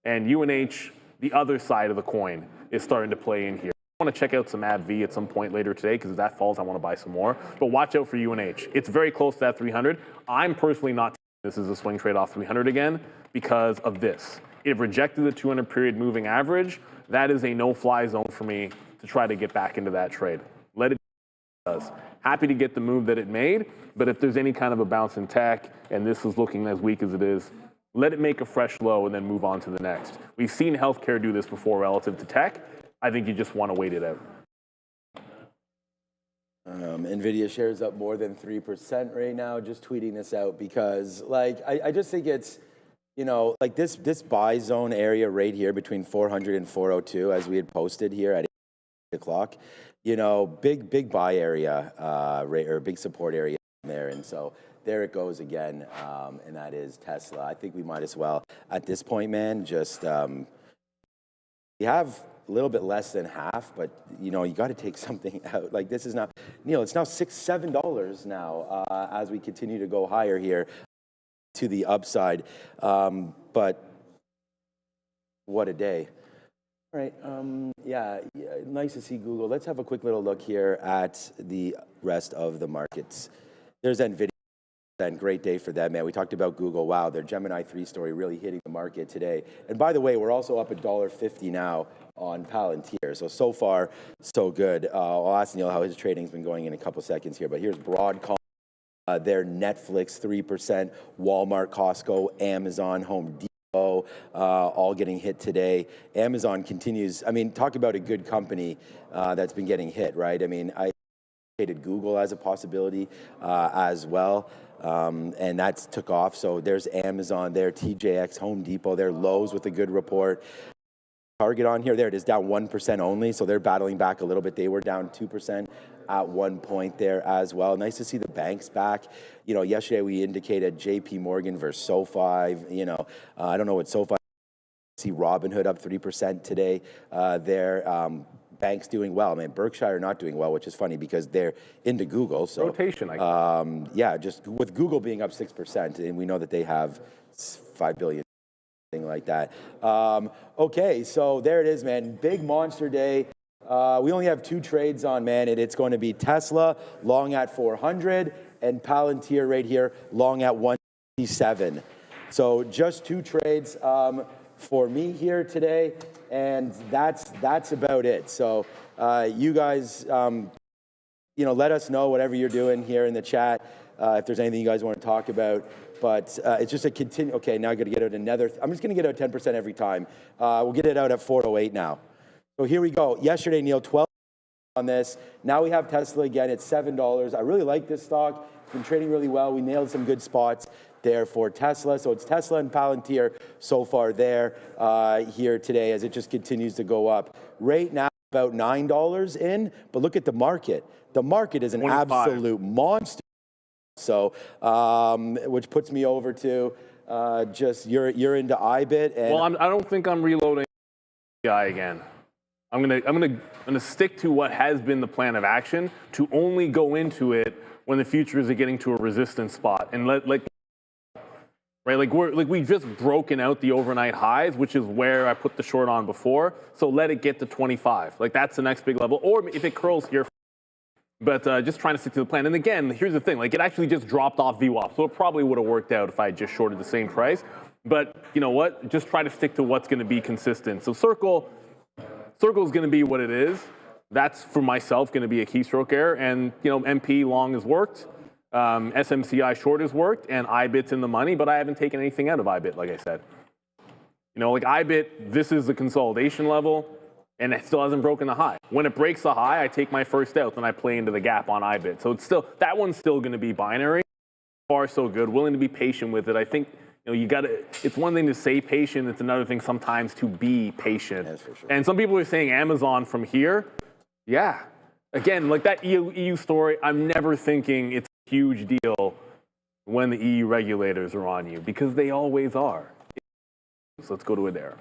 And UNH, the other side of the coin, is starting to play in here. I want to check out some AbbVie at some point later today, because if that falls, I want to buy some more. But watch out for UNH. It's very close to that 300. I'm personally not taking this as a swing trade off 300 again because of this. It rejected the 200 period moving average. That is a no-fly zone for me to try to get back into that trade. Let it does. Happy to get the move that it made, but if there's any kind of a bounce in tech and this is looking as weak as it is, let it make a fresh low and then move on to the next. We've seen healthcare do this before relative to tech. I think you just want to wait it out. Nvidia shares up more than 3% right now. Just tweeting this out because, like, I just think it's, you know, like this buy zone area right here between 400 and 402, as we had posted here at 8 o'clock. You know, big buy area, or big support area there, and so there it goes again, and that is Tesla. I think we might as well at this point, man. Just we have a little bit less than half, but you know, you got to take something out. Like this is not, Neil. It's now $6-7 now as we continue to go higher here to the upside. But what a day. All right, yeah, nice to see Google. Let's have a quick little look here at the rest of the markets. There's Nvidia, and great day for them, man. We talked about Google. Wow, their Gemini 3 story really hitting the market today. And by the way, we're also up $1.50 now on Palantir. So far, so good. I'll ask Neil how his trading's been going in a couple seconds here, but here's Broadcom. Their Netflix 3%, Walmart, Costco, Amazon, Home Depot. All getting hit today. Amazon continues. I mean, talk about a good company that's been getting hit, right? I mean, I hated Google as a possibility as well, and that took off. So there's Amazon, there, TJX, Home Depot, there, Lowe's with a good report. Target on here, there it is, down 1% only, so they're battling back a little bit. They were down 2% at one point there as well. Nice to see the banks back. You know, yesterday we indicated JP Morgan versus SoFi. You know, I don't know what SoFi. See Robinhood up 3% today. Banks doing well. I mean, Berkshire not doing well, which is funny because they're into Google. So rotation, I guess. Yeah, just with Google being up 6%, and we know that they have $5 billion. Like that. Okay, so there it is, man. Big monster day. We only have 2 trades on, man, and it's going to be Tesla long at 400 and Palantir right here long at 157. So just 2 trades for me here today, and that's about it. So you guys, you know, let us know whatever you're doing here in the chat if there's anything you guys want to talk about. But it's just a continue. Okay, now I got to get out another. I'm just going to get out 10% every time. We'll get it out at 408 now. So here we go. Yesterday, Neil, 12 on this. Now we have Tesla again at $7. I really like this stock. It's been trading really well. We nailed some good spots there for Tesla. So it's Tesla and Palantir so far there here today as it just continues to go up. Right now, about $9 in, but look at the market. The market is an 25. absolute monster. So, which puts me over to just you're into IBIT. And Well, I don't think I'm reloading guy again. I'm gonna stick to what has been the plan of action to only go into it when the futures are getting to a resistance spot and right, we've just broken out the overnight highs, which is where I put the short on before. So let it get to 25. Like that's the next big level. Or if it curls here, but just trying to stick to the plan. And again, here's the thing: like it actually just dropped off VWAP, so it probably would have worked out if I had just shorted the same price. But you know what? Just try to stick to what's going to be consistent. So Circle is going to be what it is. That's for myself going to be a keystroke error. And you know, MP long has worked. SMCI short has worked, and IBIT's in the money, but I haven't taken anything out of IBIT, like I said. You know, like IBIT, this is the consolidation level, and it still hasn't broken the high. When it breaks the high, I take my first out, then I play into the gap on IBIT. So it's still, that one's still going to be binary. So far, so good. Willing to be patient with it. I think, you know, you got to, it's one thing to say patient, it's another thing sometimes to be patient. That's for sure. And some people are saying Amazon from here. Yeah. Again, like that EU story, I'm never thinking it's huge deal when the EU regulators are on you, because they always are. So let's go to Adara.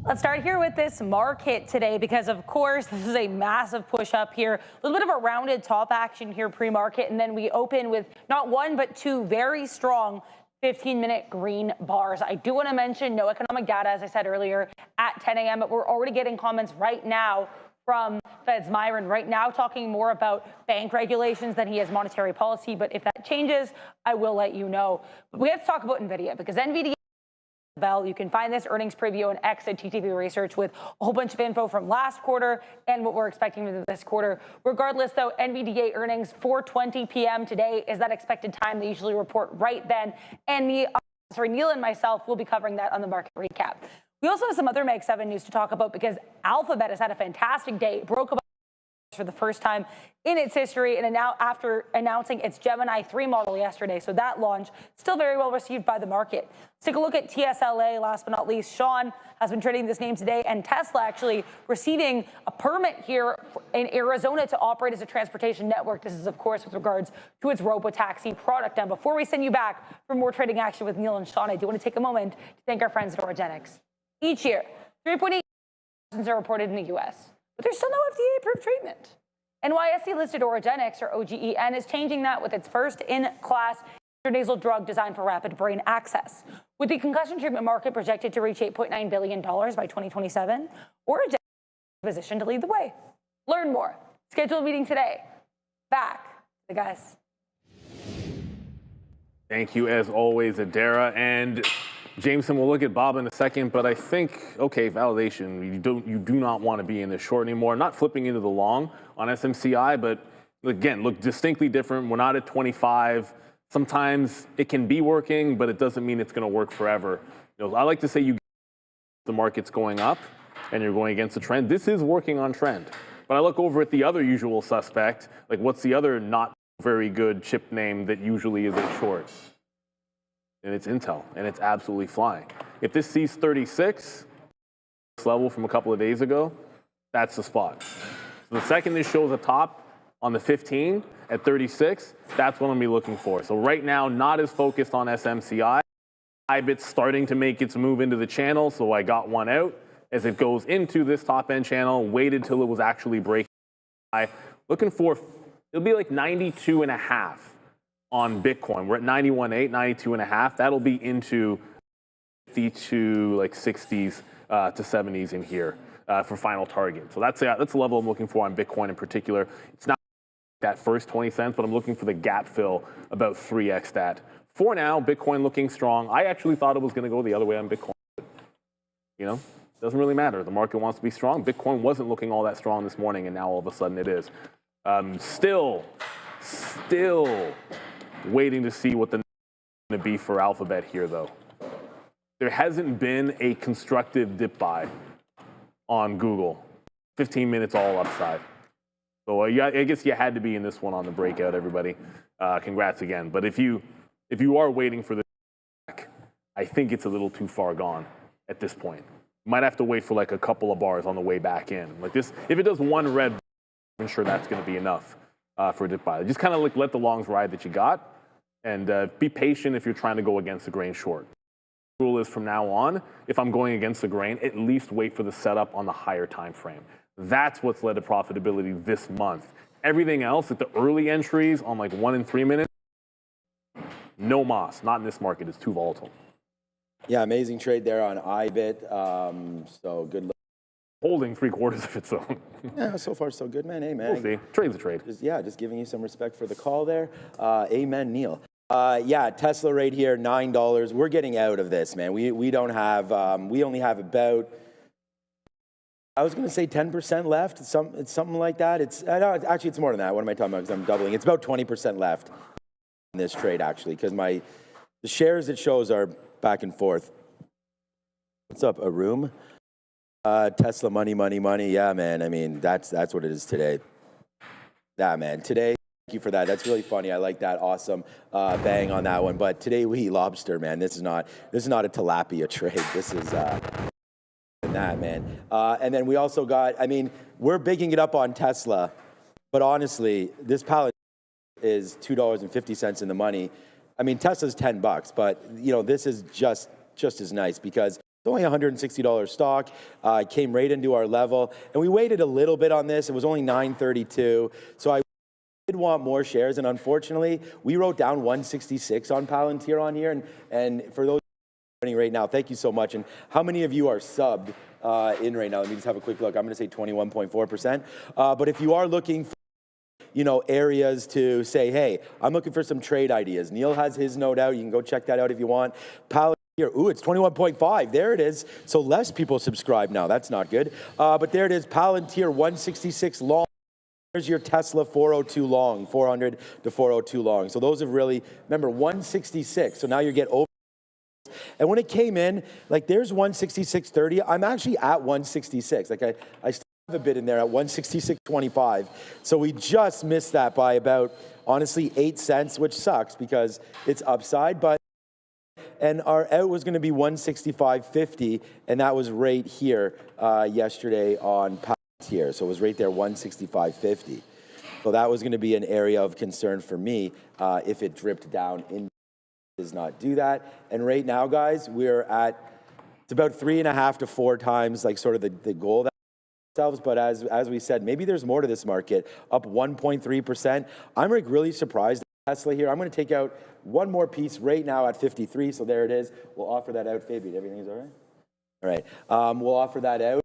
Let's start here with this market today because, of course, this is a massive push up here. A little bit of a rounded top action here pre-market, and then we open with not one but two very strong 15-minute green bars. I do want to mention no economic data, as I said earlier, at 10 a.m., but we're already getting comments right now from Fed's Myron right now talking more about bank regulations than he is monetary policy. But if that changes, I will let you know. But we have to talk about Nvidia because Nvidia bell. You can find this earnings preview on X at TTP Research with a whole bunch of info from last quarter and what we're expecting for this quarter. Regardless, though, NVDA earnings 4:20 p.m. today is that expected time. They usually report right then. And Neil and myself will be covering that on the market recap. We also have some other Mag 7 news to talk about because Alphabet has had a fantastic day. It broke about for the first time in its history, and now after announcing its Gemini 3 model yesterday. So that launch still very well received by the market. Let's take a look at TSLA. Last but not least, Sean has been trading this name today, and Tesla actually receiving a permit here in Arizona to operate as a transportation network. This is, of course, with regards to its robotaxi product. Now, before we send you back for more trading action with Neil and Sean, I do want to take a moment to thank our friends at Origenics. Each year, 3.8 are reported in the U.S., but there's still no FDA-approved treatment. NYSE-listed Origenics, or OGEN, is changing that with its first in-class intranasal drug designed for rapid brain access. With the concussion treatment market projected to reach $8.9 billion by 2027, Origenics is positioned to lead the way. Learn more. Schedule a meeting today. Back to the guys. Thank you, as always, Adara. And Jameson, we'll look at Bob in a second, but I think, okay, validation, you do not want to be in this short anymore. Not flipping into the long on SMCI, but again, look distinctly different. We're not at 25. Sometimes it can be working, but it doesn't mean it's going to work forever. You know, I like to say the market's going up and you're going against the trend. This is working on trend. But I look over at the other usual suspect, like what's the other not very good chip name that usually is a short? And it's Intel, and it's absolutely flying. If this sees 36, this level from a couple of days ago, that's the spot. So the second this shows a top on the 15 at 36, that's what I'm going to be looking for. So right now, not as focused on SMCI. IBIT's starting to make its move into the channel, so I got one out. As it goes into this top-end channel, waited till it was actually breaking high. Looking for, it'll be like 92.5. On Bitcoin. We're at 91.8, 92.5. That'll be into 52, like 60s to 70s in here for final target. So that's the level I'm looking for on Bitcoin in particular. It's not that first 20 cents, but I'm looking for the gap fill about 3x that. For now, Bitcoin looking strong. I actually thought it was going to go the other way on Bitcoin. You know, doesn't really matter. The market wants to be strong. Bitcoin wasn't looking all that strong this morning, and now all of a sudden it is. Still waiting to see what the going to be for Alphabet here, though. there hasn't been a constructive dip buy on Google. 15 minutes all upside. So I guess you had to be in this one on the breakout, everybody. Congrats again. But if you are waiting for the back, I think it's a little too far gone at this point. You might have to wait for like a couple of bars on the way back in. Like this, if it does one red, I'm sure that's going to be enough for a dip buy. Just kind of like let the longs ride that you got, and be patient if you're trying to go against the grain short. The rule is from now on, if I'm going against the grain, at least wait for the setup on the higher time frame. That's what's led to profitability this month. Everything else, like the early entries on like 1 and 3 minutes, no mas. Not in this market. It's too volatile. Yeah, amazing trade there on IBIT. So good luck. Holding 3/4 of it, so. Yeah, so far so good, man. Hey, man. We'll see. Trade's a trade. Just giving you some respect for the call there. Amen, Neil. Yeah, Tesla right here, $9. We're getting out of this, man. We don't have. We only have about. I was going to say 10% left. It's something like that. Actually, it's more than that. What am I talking about? Because I'm doubling. It's about 20% left in this trade, actually, because the shares it shows are back and forth. What's up, Arum? Tesla money. Yeah, man. I mean, that's what it is today. Yeah, man. Today, thank you for that. That's really funny. I like that. Awesome bang on that one. But today we eat lobster, man. This is not a tilapia trade. This is that, man. And then we also got. I mean, we're bigging it up on Tesla, but honestly, this pallet is $2.50 in the money. I mean, Tesla's $10, but this is just as nice because it's only $160 stock. Came right into our level, and we waited a little bit on this. It was only $9.32, so I did want more shares, and unfortunately, we wrote down 166 on Palantir on here, and for those joining right now, thank you so much. And how many of you are subbed in right now? Let me just have a quick look. I'm going to say 21.4%. But if you are looking for areas to say, hey, I'm looking for some trade ideas. Neil has his note out. You can go check that out if you want. Palantir, ooh, it's 21.5. There it is. So less people subscribe now. That's not good. But there it is. Palantir 166 long. There's your Tesla 402 long, 400 to 402 long. So those have really, remember, 166. So now you get over. And when it came in, like there's 166.30. I'm actually at 166. Like I still have a bit in there at 166.25. So we just missed that by about, honestly, 8 cents, which sucks because it's upside. And our out was going to be 165.50, and that was right here yesterday on Palantir. So it was right there, 165.50. So that was going to be an area of concern for me if it dripped down in. Does not do that. And right now, guys, we're at, it's about 3.5 to 4 times like sort of the goal that ourselves. But as we said, maybe there's more to this market, up 1.3%. I'm like really surprised at Tesla here. I'm going to take out one more piece right now at 53. So there it is. We'll offer that out. Fabian, everything's all right? All right. We'll offer that out.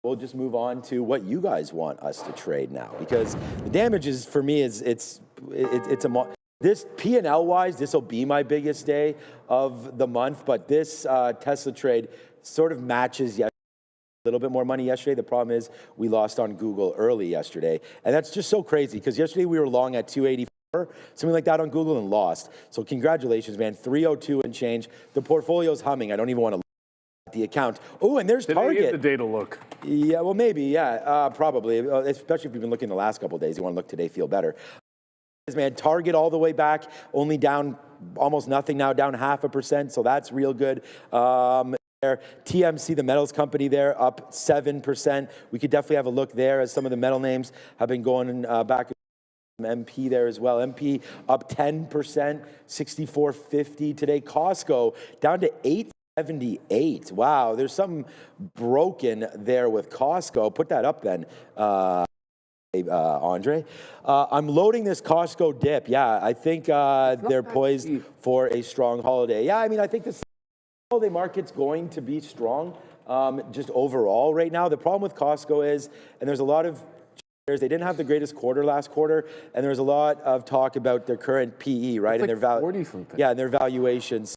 We'll just move on to what you guys want us to trade now, because the damage is, for me, it's a this P&L wise, this will be my biggest day of the month, but this Tesla trade sort of matches yesterday. A little bit more money yesterday. The problem is we lost on Google early yesterday, and that's just so crazy because yesterday we were long at 284, something like that on Google, and lost. So congratulations, man, 302 and change. The portfolio's humming. I don't even want to look at the account. Oh, and there's Target. Today is the day to look. Yeah, well, maybe, yeah, probably, especially if you've been looking the last couple of days. You want to look today, feel better. Man, Target all the way back, only down almost nothing now, down 0.5%, so that's real good. TMC, the metals company there, up 7%. We could definitely have a look there as some of the metal names have been going back. MP there as well. MP up 10%, 64.50 today. Costco down to 8.78. Wow, there's something broken there with Costco. Put that up then. Andre. I'm loading this Costco dip. Yeah, I think they're poised for a strong holiday. Yeah, I mean, I think this holiday market's going to be strong just overall right now. The problem with Costco is, and there's a lot of shares, they didn't have the greatest quarter last quarter, and there's a lot of talk about their current PE, right? It's and like 40 something. Yeah, and their valuations.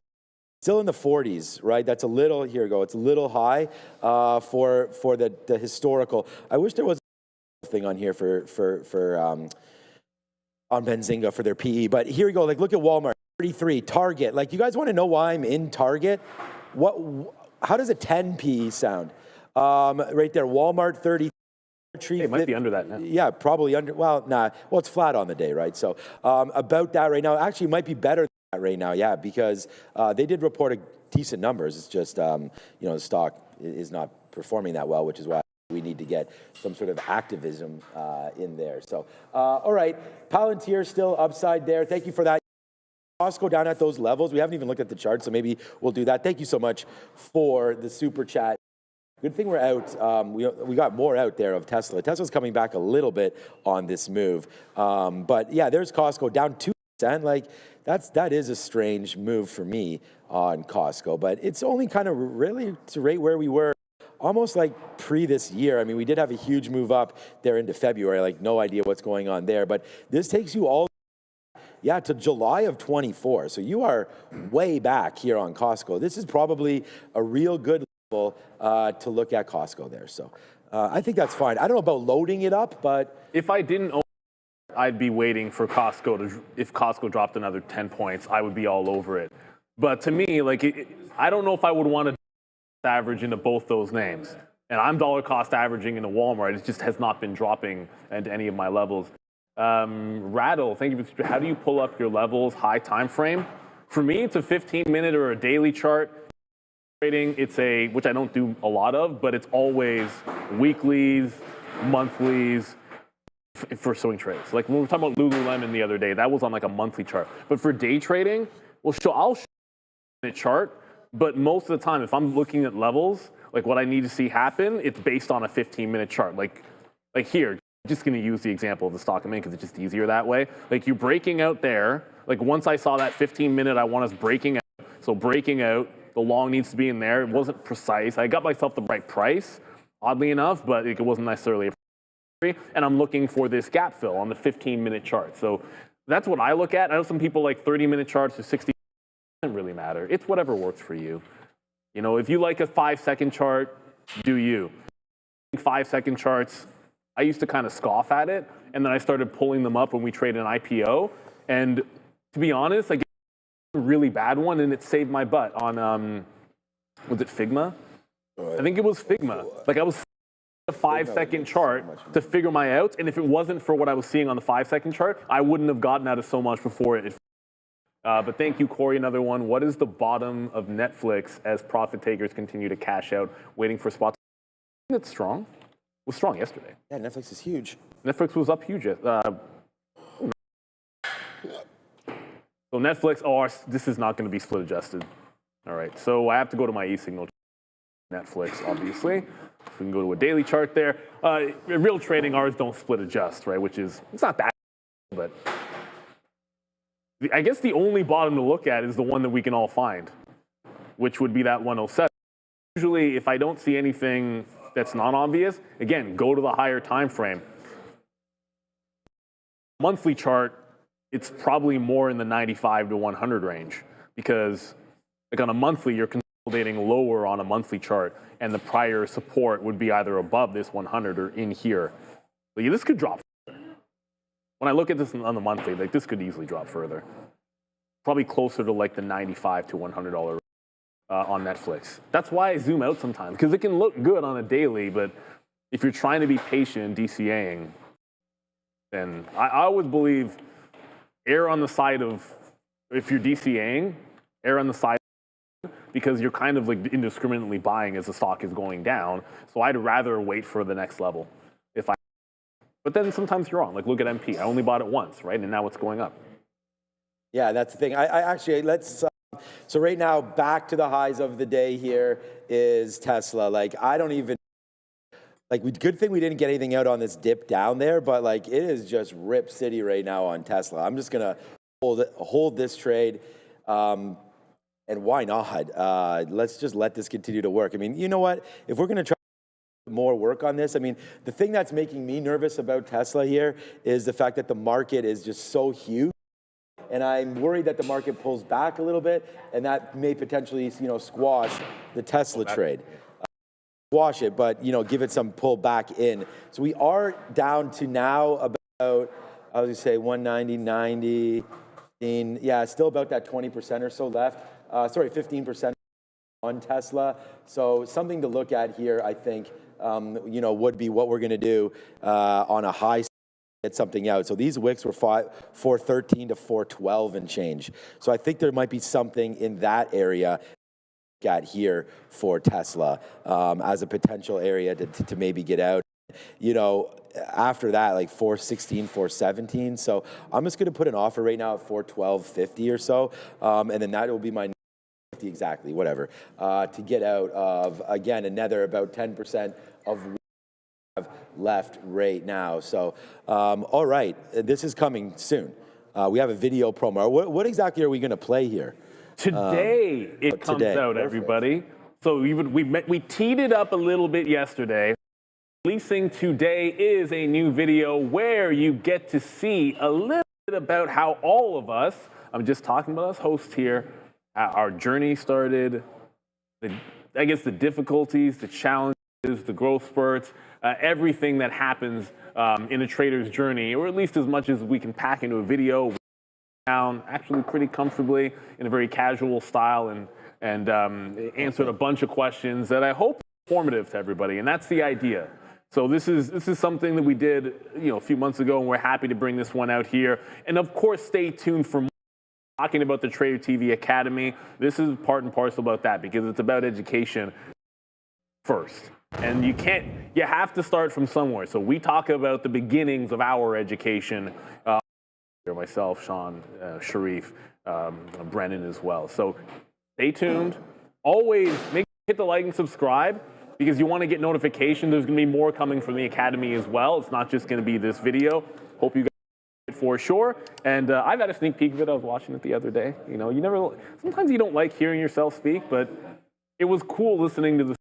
Still in the 40s, right? That's a little, here we go, it's a little high for the historical. I wish there was thing on here on Benzinga for their PE, but here we go. Like, look at Walmart, 33, Target. Like, you guys want to know why I'm in Target? how does a 10 PE sound? Right there, Walmart 30. It might be under that now. Yeah, probably under. Well, nah. Well, it's flat on the day, right? So about that right now. Actually, it might be better than that right now. Yeah, because they did report a decent numbers. It's just the stock is not performing that well, which is why we need to get some sort of activism in there. So all right, Palantir still upside there. Thank you for that. Costco down at those levels. We haven't even looked at the chart, so maybe we'll do that. Thank you so much for the super chat. Good thing we're out. We got more out there of Tesla. Tesla's coming back a little bit on this move. But yeah, there's Costco down 2%. Like that is a strange move for me on Costco, but it's only kind of really to right where we were almost like pre this year. I mean, we did have a huge move up there into February, like no idea what's going on there, but this takes you all to July of 24. So you are way back here on Costco. This is probably a real good level to look at Costco there. So I think that's fine. I don't know about loading it up, but if I didn't own it, I'd be waiting for Costco to, if Costco dropped another 10 points, I would be all over it. But to me, like, I don't know if I would want to average into both those names. And I'm dollar cost averaging into Walmart. It just has not been dropping into any of my levels. Rattle, thank you. How do you pull up your levels, high time frame? For me, it's a 15-minute or a daily chart. Trading, it's which I don't do a lot of, but it's always weeklies, monthlies for swing trades. Like when we were talking about Lululemon the other day, that was on like a monthly chart. But for day trading, I'll show a chart, but most of the time, if I'm looking at levels, like what I need to see happen, it's based on a 15-minute chart. Like here. Just going to use the example of the stock I'm in because it's just easier that way. Like you're breaking out there. Like once I saw that 15-minute, I want us breaking out. So breaking out, the long needs to be in there. It wasn't precise. I got myself the right price, oddly enough, but it wasn't necessarily a price. And I'm looking for this gap fill on the 15-minute chart. So that's what I look at. I know some people like 30-minute charts or 60. It doesn't really matter. It's whatever works for you. You know, if you like a 5-second chart, do you. 5-second charts, I used to kind of scoff at it, and then I started pulling them up when we traded an IPO. And to be honest, I got a really bad one, and it saved my butt on, was it Figma? I think it was Figma. Like I was a 5-second chart to figure my outs, and if it wasn't for what I was seeing on the 5-second chart, I wouldn't have gotten out of so much before it. But thank you, Corey. Another one. What is the bottom of Netflix as profit takers continue to cash out, waiting for spots? I think it's strong. Was strong yesterday. Yeah, Netflix is huge. Netflix was up huge. So Netflix, this is not going to be split adjusted. All right, so I have to go to my e-signal. Netflix, obviously. So we can go to a daily chart there. Real trading, ours don't split adjust, right? Which is, it's not that, but I guess the only bottom to look at is the one that we can all find, which would be that 107. Usually, if I don't see anything that's not obvious, again, go to the higher time frame. Monthly chart, it's probably more in the 95 to 100 range because like on a monthly, you're consolidating lower on a monthly chart and the prior support would be either above this 100 or in here. But yeah, this could drop further. When I look at this on the monthly, like this could easily drop further. Probably closer to like the 95 to $100 on Netflix. That's why I zoom out sometimes, because it can look good on a daily, but if you're trying to be patient DCAing, then I always believe err on the side of, if you're DCAing, err on the side because you're kind of like indiscriminately buying as the stock is going down. So I'd rather wait for the next level. But then sometimes you're wrong. Like look at MP. I only bought it once, right? And now it's going up. Yeah, that's the thing. I actually, let's, so right now, back to the highs of the day here is Tesla. Like, I don't even, like, good thing we didn't get anything out on this dip down there, but like, it is just rip city right now on Tesla. I'm just going to hold this trade. And why not? Let's just let this continue to work. I mean, you know what? If we're going to try more work on this, I mean, the thing that's making me nervous about Tesla here is the fact that the market is just so huge. And I'm worried that the market pulls back a little bit, and that may potentially, squash the Tesla trade. Squash it, but, give it some pull back in. So we are down to now about, I was going to say 190, 90, yeah, still about that 20% or so left. Sorry, 15%. on Tesla. So something to look at here, I think, would be what we're going to do on a high. Get something out. So these wicks were 413 to 412 and change. So I think there might be something in that area at here for Tesla as a potential area to maybe get out. After that, like 416, 417. So I'm just going to put an offer right now at 412.50 or so, and then that will be my exactly whatever to get out of, again, another about 10% of left right now. So all right, this is coming soon. We have a video promo. What exactly are we going to play here? Today it comes out, perfect. Everybody. So we teed it up a little bit yesterday. Releasing today is a new video where you get to see a little bit about how all of us, I'm just talking about us hosts here, our journey started, I guess the difficulties, the challenges, the growth spurts, everything that happens in a trader's journey, or at least as much as we can pack into a video, down actually pretty comfortably in a very casual style, and answered a bunch of questions that I hope are informative to everybody, and that's the idea. So this is something that we did a few months ago, and we're happy to bring this one out here. And of course, stay tuned for more. Talking about the Trader TV Academy. This is part and parcel about that because it's about education first. And you have to start from somewhere. So we talk about the beginnings of our education. Myself, Sean, Sharif, Brennan as well. So stay tuned. Always make sure you hit the like and subscribe because you want to get notifications. There's going to be more coming from the Academy as well. It's not just going to be this video. Hope you guys it for sure. And I've had a sneak peek of it. I was watching it the other day. Sometimes you don't like hearing yourself speak, but it was cool listening to the.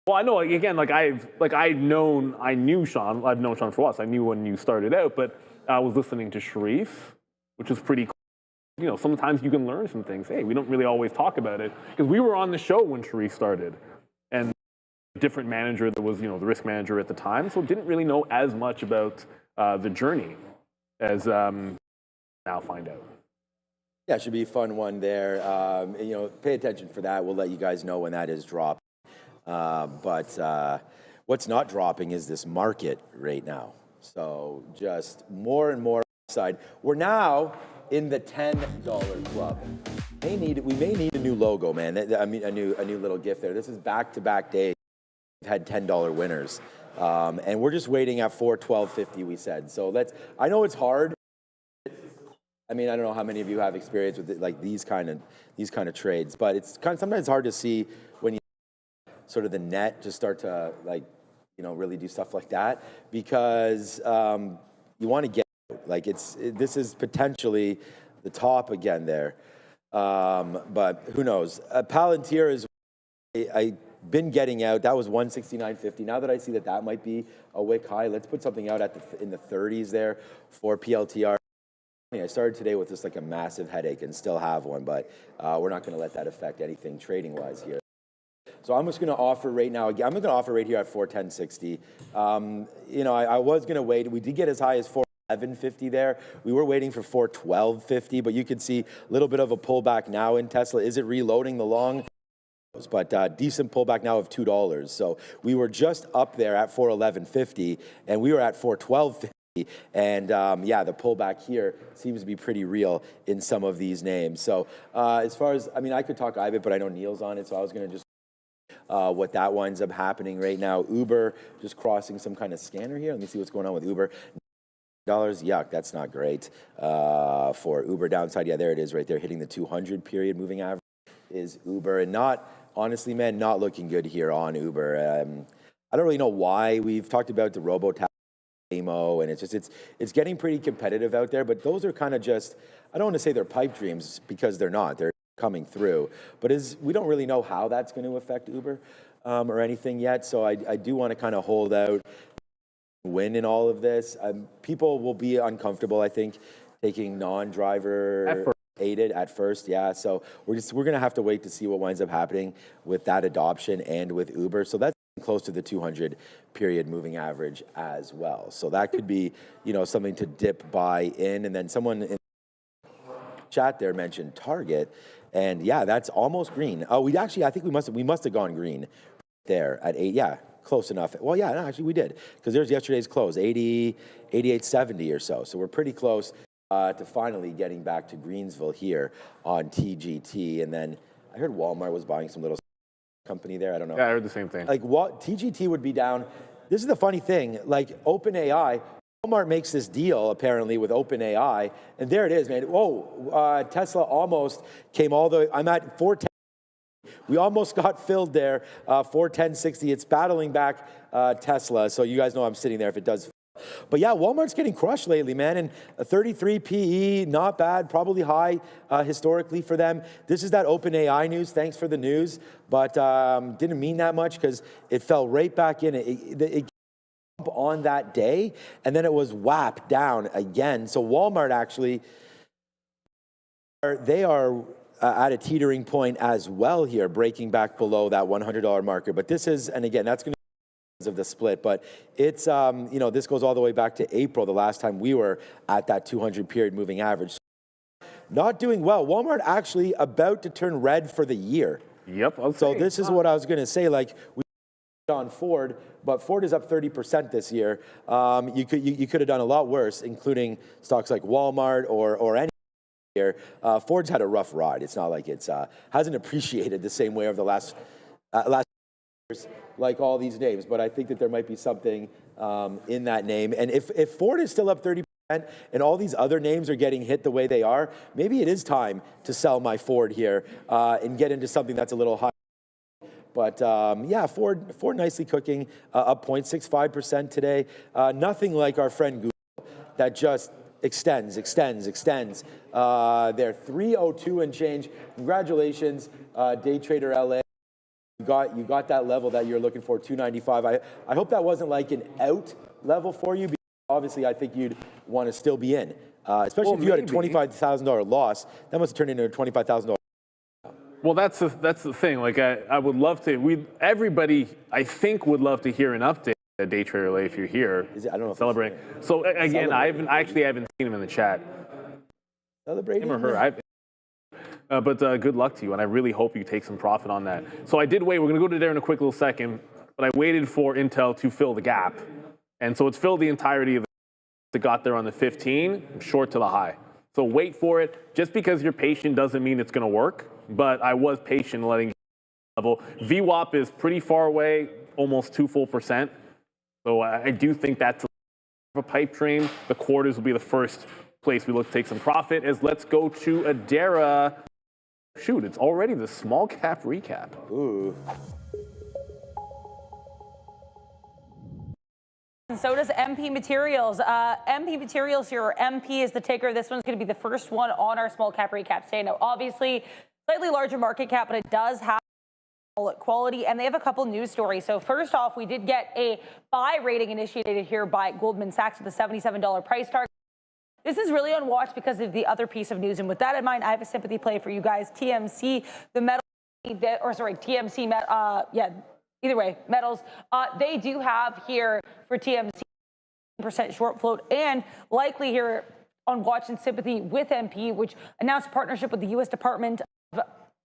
Well, I know, again, I've known Sean. I've known Sean for a while. So I knew when you started out, but I was listening to Sharif, which was pretty cool. Sometimes you can learn some things. Hey, we don't really always talk about it because we were on the show when Sharif started, and a different manager that was, the risk manager at the time, so didn't really know as much about the journey as now find out. Yeah, it should be a fun one there. Pay attention for that. We'll let you guys know when that is dropped. But what's not dropping is this market right now. So just more and more upside. We're now in the $10 club. We may need a new logo, man. I mean, a new little gift there. This is back-to-back days. We've had $10 winners, and we're just waiting at 412.50. We said so. I know it's hard. I mean, I don't know how many of you have experience with these kind of trades, but it's sometimes hard to see when you sort of the net just start to really do stuff like that because you want to get this is potentially the top again there, but who knows? Palantir is I've been getting out. That was 169.50. Now that I see that might be a wick high, let's put something out in the 30s there for PLTR. I started today with just a massive headache and still have one, but we're not going to let that affect anything trading wise here. So I'm just going to offer right now. I'm going to offer right here at 410.60. I was going to wait. We did get as high as 411.50 there. We were waiting for 412.50, but you can see a little bit of a pullback now in Tesla. Is it reloading the long? But decent pullback now of $2. So we were just up there at 411.50, and we were at 412.50. And the pullback here seems to be pretty real in some of these names. So as far as, I could talk IBIT, but I know Neil's on it, so I was going to just what that winds up happening right now. Uber just crossing some kind of scanner here. Let me see what's going on with Uber. Yuck, that's not great for Uber downside. Yeah, there it is right there, hitting the 200 period moving average is Uber, and honestly, man, not looking good here on Uber. I don't really know why. We've talked about the robo-taxi and it's getting pretty competitive out there, but those are kind of just, I don't want to say they're pipe dreams because they're not. They're coming through, but we don't really know how that's going to affect Uber or anything yet. So I do want to kind of hold out, win in all of this. People will be uncomfortable, I think, taking non-driver aided at first. Yeah, so we're going to have to wait to see what winds up happening with that adoption and with Uber. So that's close to the 200 period moving average as well. So that could be, something to dip buy in, and then someone chat there mentioned Target, and yeah, that's almost green. Oh, I think we must have gone green there at 8. Yeah, close enough. Well, yeah, no, actually we did, because there's yesterday's close, 88.70 or so. So we're pretty close to finally getting back to Greensville here on TGT. And then I heard Walmart was buying some little company there. I don't know. Yeah, I heard the same thing. Like what TGT would be down. This is the funny thing. Like OpenAI, Walmart makes this deal apparently with OpenAI, and there it is, man. Whoa, Tesla almost came all the way. I'm at 410. We almost got filled there, 410.60. It's battling back Tesla, so you guys know I'm sitting there if it does. But yeah, Walmart's getting crushed lately, man, and a 33 PE, not bad, probably high historically for them. This is that OpenAI news. Thanks for the news, but didn't mean that much because it fell right back in. It on that day, and then it was whapped down again. So Walmart actually, they are at a teetering point as well here, breaking back below that $100 marker. But this is, and again, that's going to be of the split, but it's, you know, this goes all the way back to April, the last time we were at that 200 period moving average. Not doing well. Walmart actually about to turn red for the year. Yep. Okay. So this is what I was going to say. Like we on Ford, but Ford is up 30% this year. You could have done a lot worse, including stocks like Walmart or any here. Ford's had a rough ride. It's not like it's hasn't appreciated the same way over the last years, like all these names. But I think that there might be something in that name. And if Ford is still up 30% and all these other names are getting hit the way they are, maybe it is time to sell my Ford here and get into something that's a little higher. But yeah, Ford nicely cooking, up 0.65% today. Nothing like our friend Google that just extends. They're 302 and change. Congratulations, Day Trader LA. You got that level that you're looking for, 295. I hope that wasn't like an out level for you, because obviously I think you'd want to still be in, especially if you had a $25,000 loss. That must have turned into a $25,000. Well, that's the thing. Like I would love to. Everybody I think would love to hear an update at Day Trader LA if you're here. I don't know. Celebrating. So again, I haven't seen him in the chat. Celebrating Him or her. But good luck to you, and I really hope you take some profit on that. So I did wait. We're going to go to there in a quick little second, but I waited for Intel to fill the gap, and so it's filled the entirety of it. Got there on the 15, short to the high. So wait for it. Just because you're patient doesn't mean it's going to work. But I was patient letting it level. VWAP is pretty far away, almost 2 full %. So I do think that's a pipe dream. The quarters will be the first place we look to take some profit. Let's go to Adara. Shoot, it's already the small cap recap. Ooh. And so does MP Materials. MP Materials here, or MP is the ticker. This one's going to be the first one on our small cap recap today. Now, obviously, slightly larger market cap, but it does have quality, and they have a couple news stories. So first off, we did get a buy rating initiated here by Goldman Sachs with a $77 price target. This is really on watch because of the other piece of news. And with that in mind, I have a sympathy play for you guys. TMC, the metal, TMC, either way, metals. They do have here for TMC % short float, and likely here on watch and sympathy with MP, which announced a partnership with the U.S. Department of,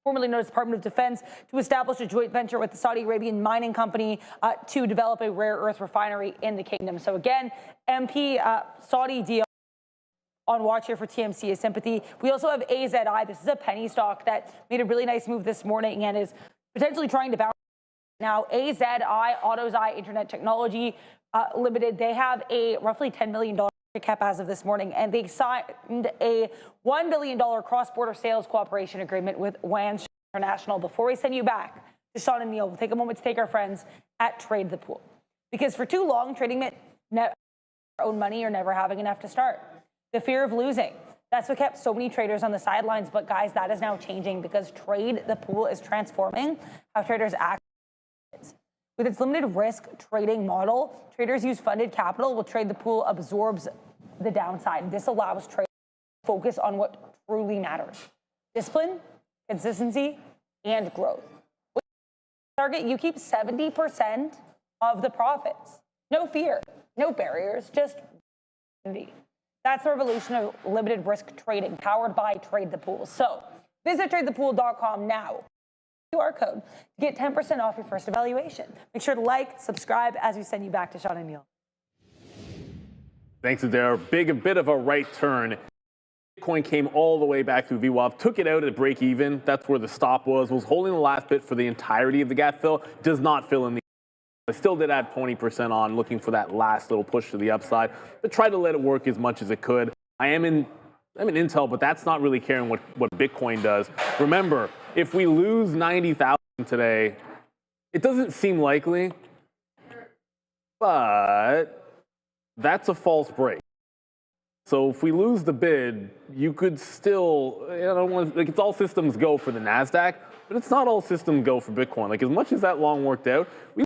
formerly known as Department of Defense, to establish a joint venture with the Saudi Arabian mining company to develop a rare earth refinery in the kingdom. So again, MP Saudi deal on watch here for TMC is sympathy. We also have AZI. This is a penny stock that made a really nice move this morning and is potentially trying to bounce. Now, AZI, AutoZai Internet Technology Limited, they have a roughly $10 million market cap as of this morning, and they signed a $1 billion cross-border sales cooperation agreement with WAN International. Before we send you back to Sean and Neil, we'll take a moment to take our friends at Trade the Pool. Because for too long, trading our own money or never having enough to start. The fear of losing. That's what kept so many traders on the sidelines. But guys, that is now changing because Trade the Pool is transforming how traders act. With its limited risk trading model, traders use funded capital while Trade the Pool absorbs the downside. This allows traders to focus on what truly matters: discipline, consistency, and growth. With target, you keep 70% of the profits. No fear, no barriers, just opportunity. That's the revolution of limited risk trading, powered by Trade the Pool. So visit tradethepool.com now. QR code to get 10% off your first evaluation. Make sure to like, subscribe as we send you back to Sean and Neil. Thanks, Adair. A bit of a right turn. Bitcoin came all the way back through VWAP, took it out at break even. That's where the stop was holding the last bit for the entirety of the gap fill. Does not fill in the. I still did add 20% on, looking for that last little push to the upside, but tried to let it work as much as it could. I'm in Intel, but that's not really caring what Bitcoin does. Remember, if we lose 90,000 today, it doesn't seem likely, but that's a false break. So if we lose the bid, you could still, it's all systems go for the NASDAQ, but it's not all systems go for Bitcoin. Like, as much as that long worked out, we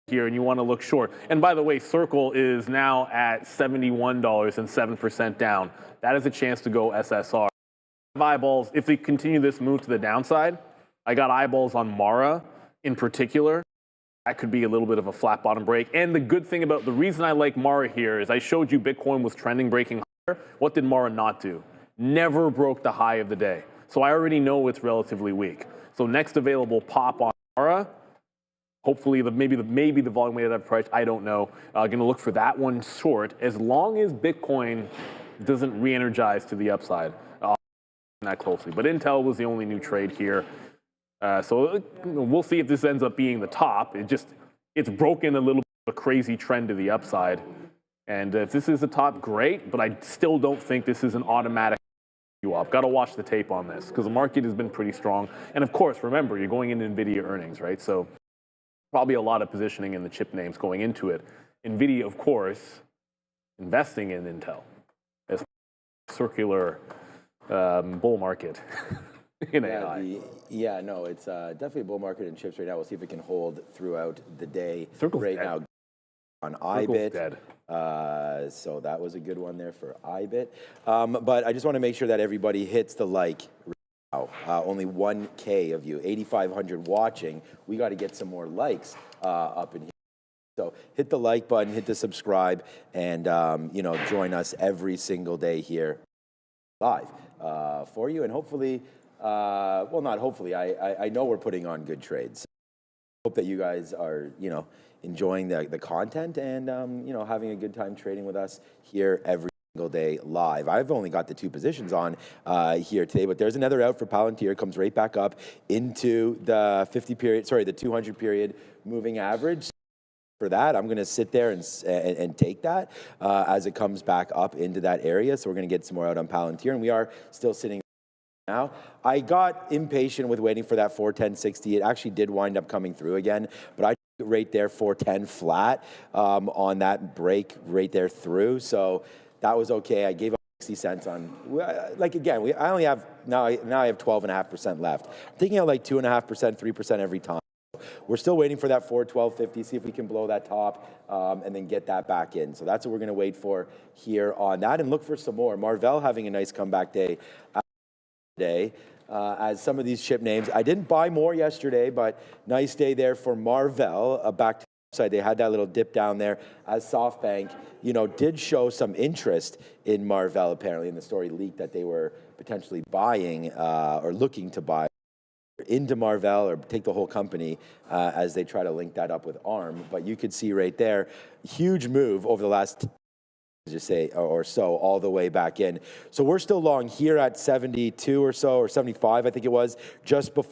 here and you want to look short. And by the way, Circle is now at $71 and 7% down. That is a chance to go SSR. Eyeballs, if they continue this move to the downside, I got eyeballs on Mara in particular. That could be a little bit of a flat bottom break. And the good thing about the reason I like Mara here is I showed you Bitcoin was trending breaking higher. What did Mara not do? Never broke the high of the day. So I already know it's relatively weak. So next available pop on Mara, hopefully maybe the volume weighted average price, I don't know. Going to look for that one short as long as Bitcoin doesn't re-energize to the upside. That closely. But Intel was the only new trade here. So we'll see if this ends up being the top. It's broken a little bit of a crazy trend to the upside. And if this is the top, great, but I still don't think this is an automatic up. Got to watch the tape on this because the market has been pretty strong. And of course, remember, you're going into Nvidia earnings, right? So probably a lot of positioning in the chip names going into it. Nvidia, of course, investing in Intel as circular bull market in AI. It's definitely a bull market in chips right now. We'll see if it can hold throughout the day. Circle's right dead. Now on Circle's IBIT. Dead. So that was a good one there for IBIT. But I just want to make sure that everybody hits the like. Only 1K of you, 8,500 watching. We got to get some more likes up in here. So hit the like button, hit the subscribe, and join us every single day here live for you. And hopefully, not hopefully, I know we're putting on good trades. Hope that you guys are, enjoying the content and, having a good time trading with us here every single day live. I've only got the 2 positions on here today, but there's another out for Palantir. Comes right back up into the 200 period moving average. For that, I'm going to sit there and take that as it comes back up into that area. So we're going to get some more out on Palantir, and we are still sitting now. I got impatient with waiting for that 410.60. It actually did wind up coming through again, but I took it right there 410 flat on that break right there through. So that was okay. I gave up 60 cents on, I only have, now I have 12.5% left. I'm taking out like 2.5%, 3% every time. We're still waiting for that 412.50, see if we can blow that top and then get that back in. So that's what we're going to wait for here on that and look for some more. Marvell having a nice comeback day today as some of these chip names. I didn't buy more yesterday, but nice day there for Marvell. Back to the side, they had that little dip down there as SoftBank, did show some interest in Marvell apparently, and the story leaked that they were potentially buying or looking to buy into Marvell or take the whole company as they try to link that up with ARM. But you could see right there, huge move over the last or so all the way back in. So we're still long here at 72 or so, or 75, I think it was, just before.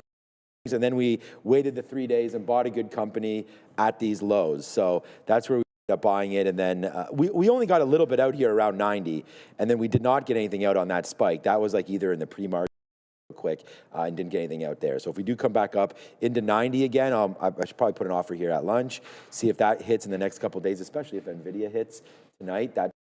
And then we waited the 3 days and bought a good company at these lows. So that's where we ended up buying it. And then we only got a little bit out here around 90. And then we did not get anything out on that spike. That was like either in the pre-market quick and didn't get anything out there. So if we do come back up into 90 again, I should probably put an offer here at lunch, see if that hits in the next couple of days, especially if Nvidia hits tonight. That's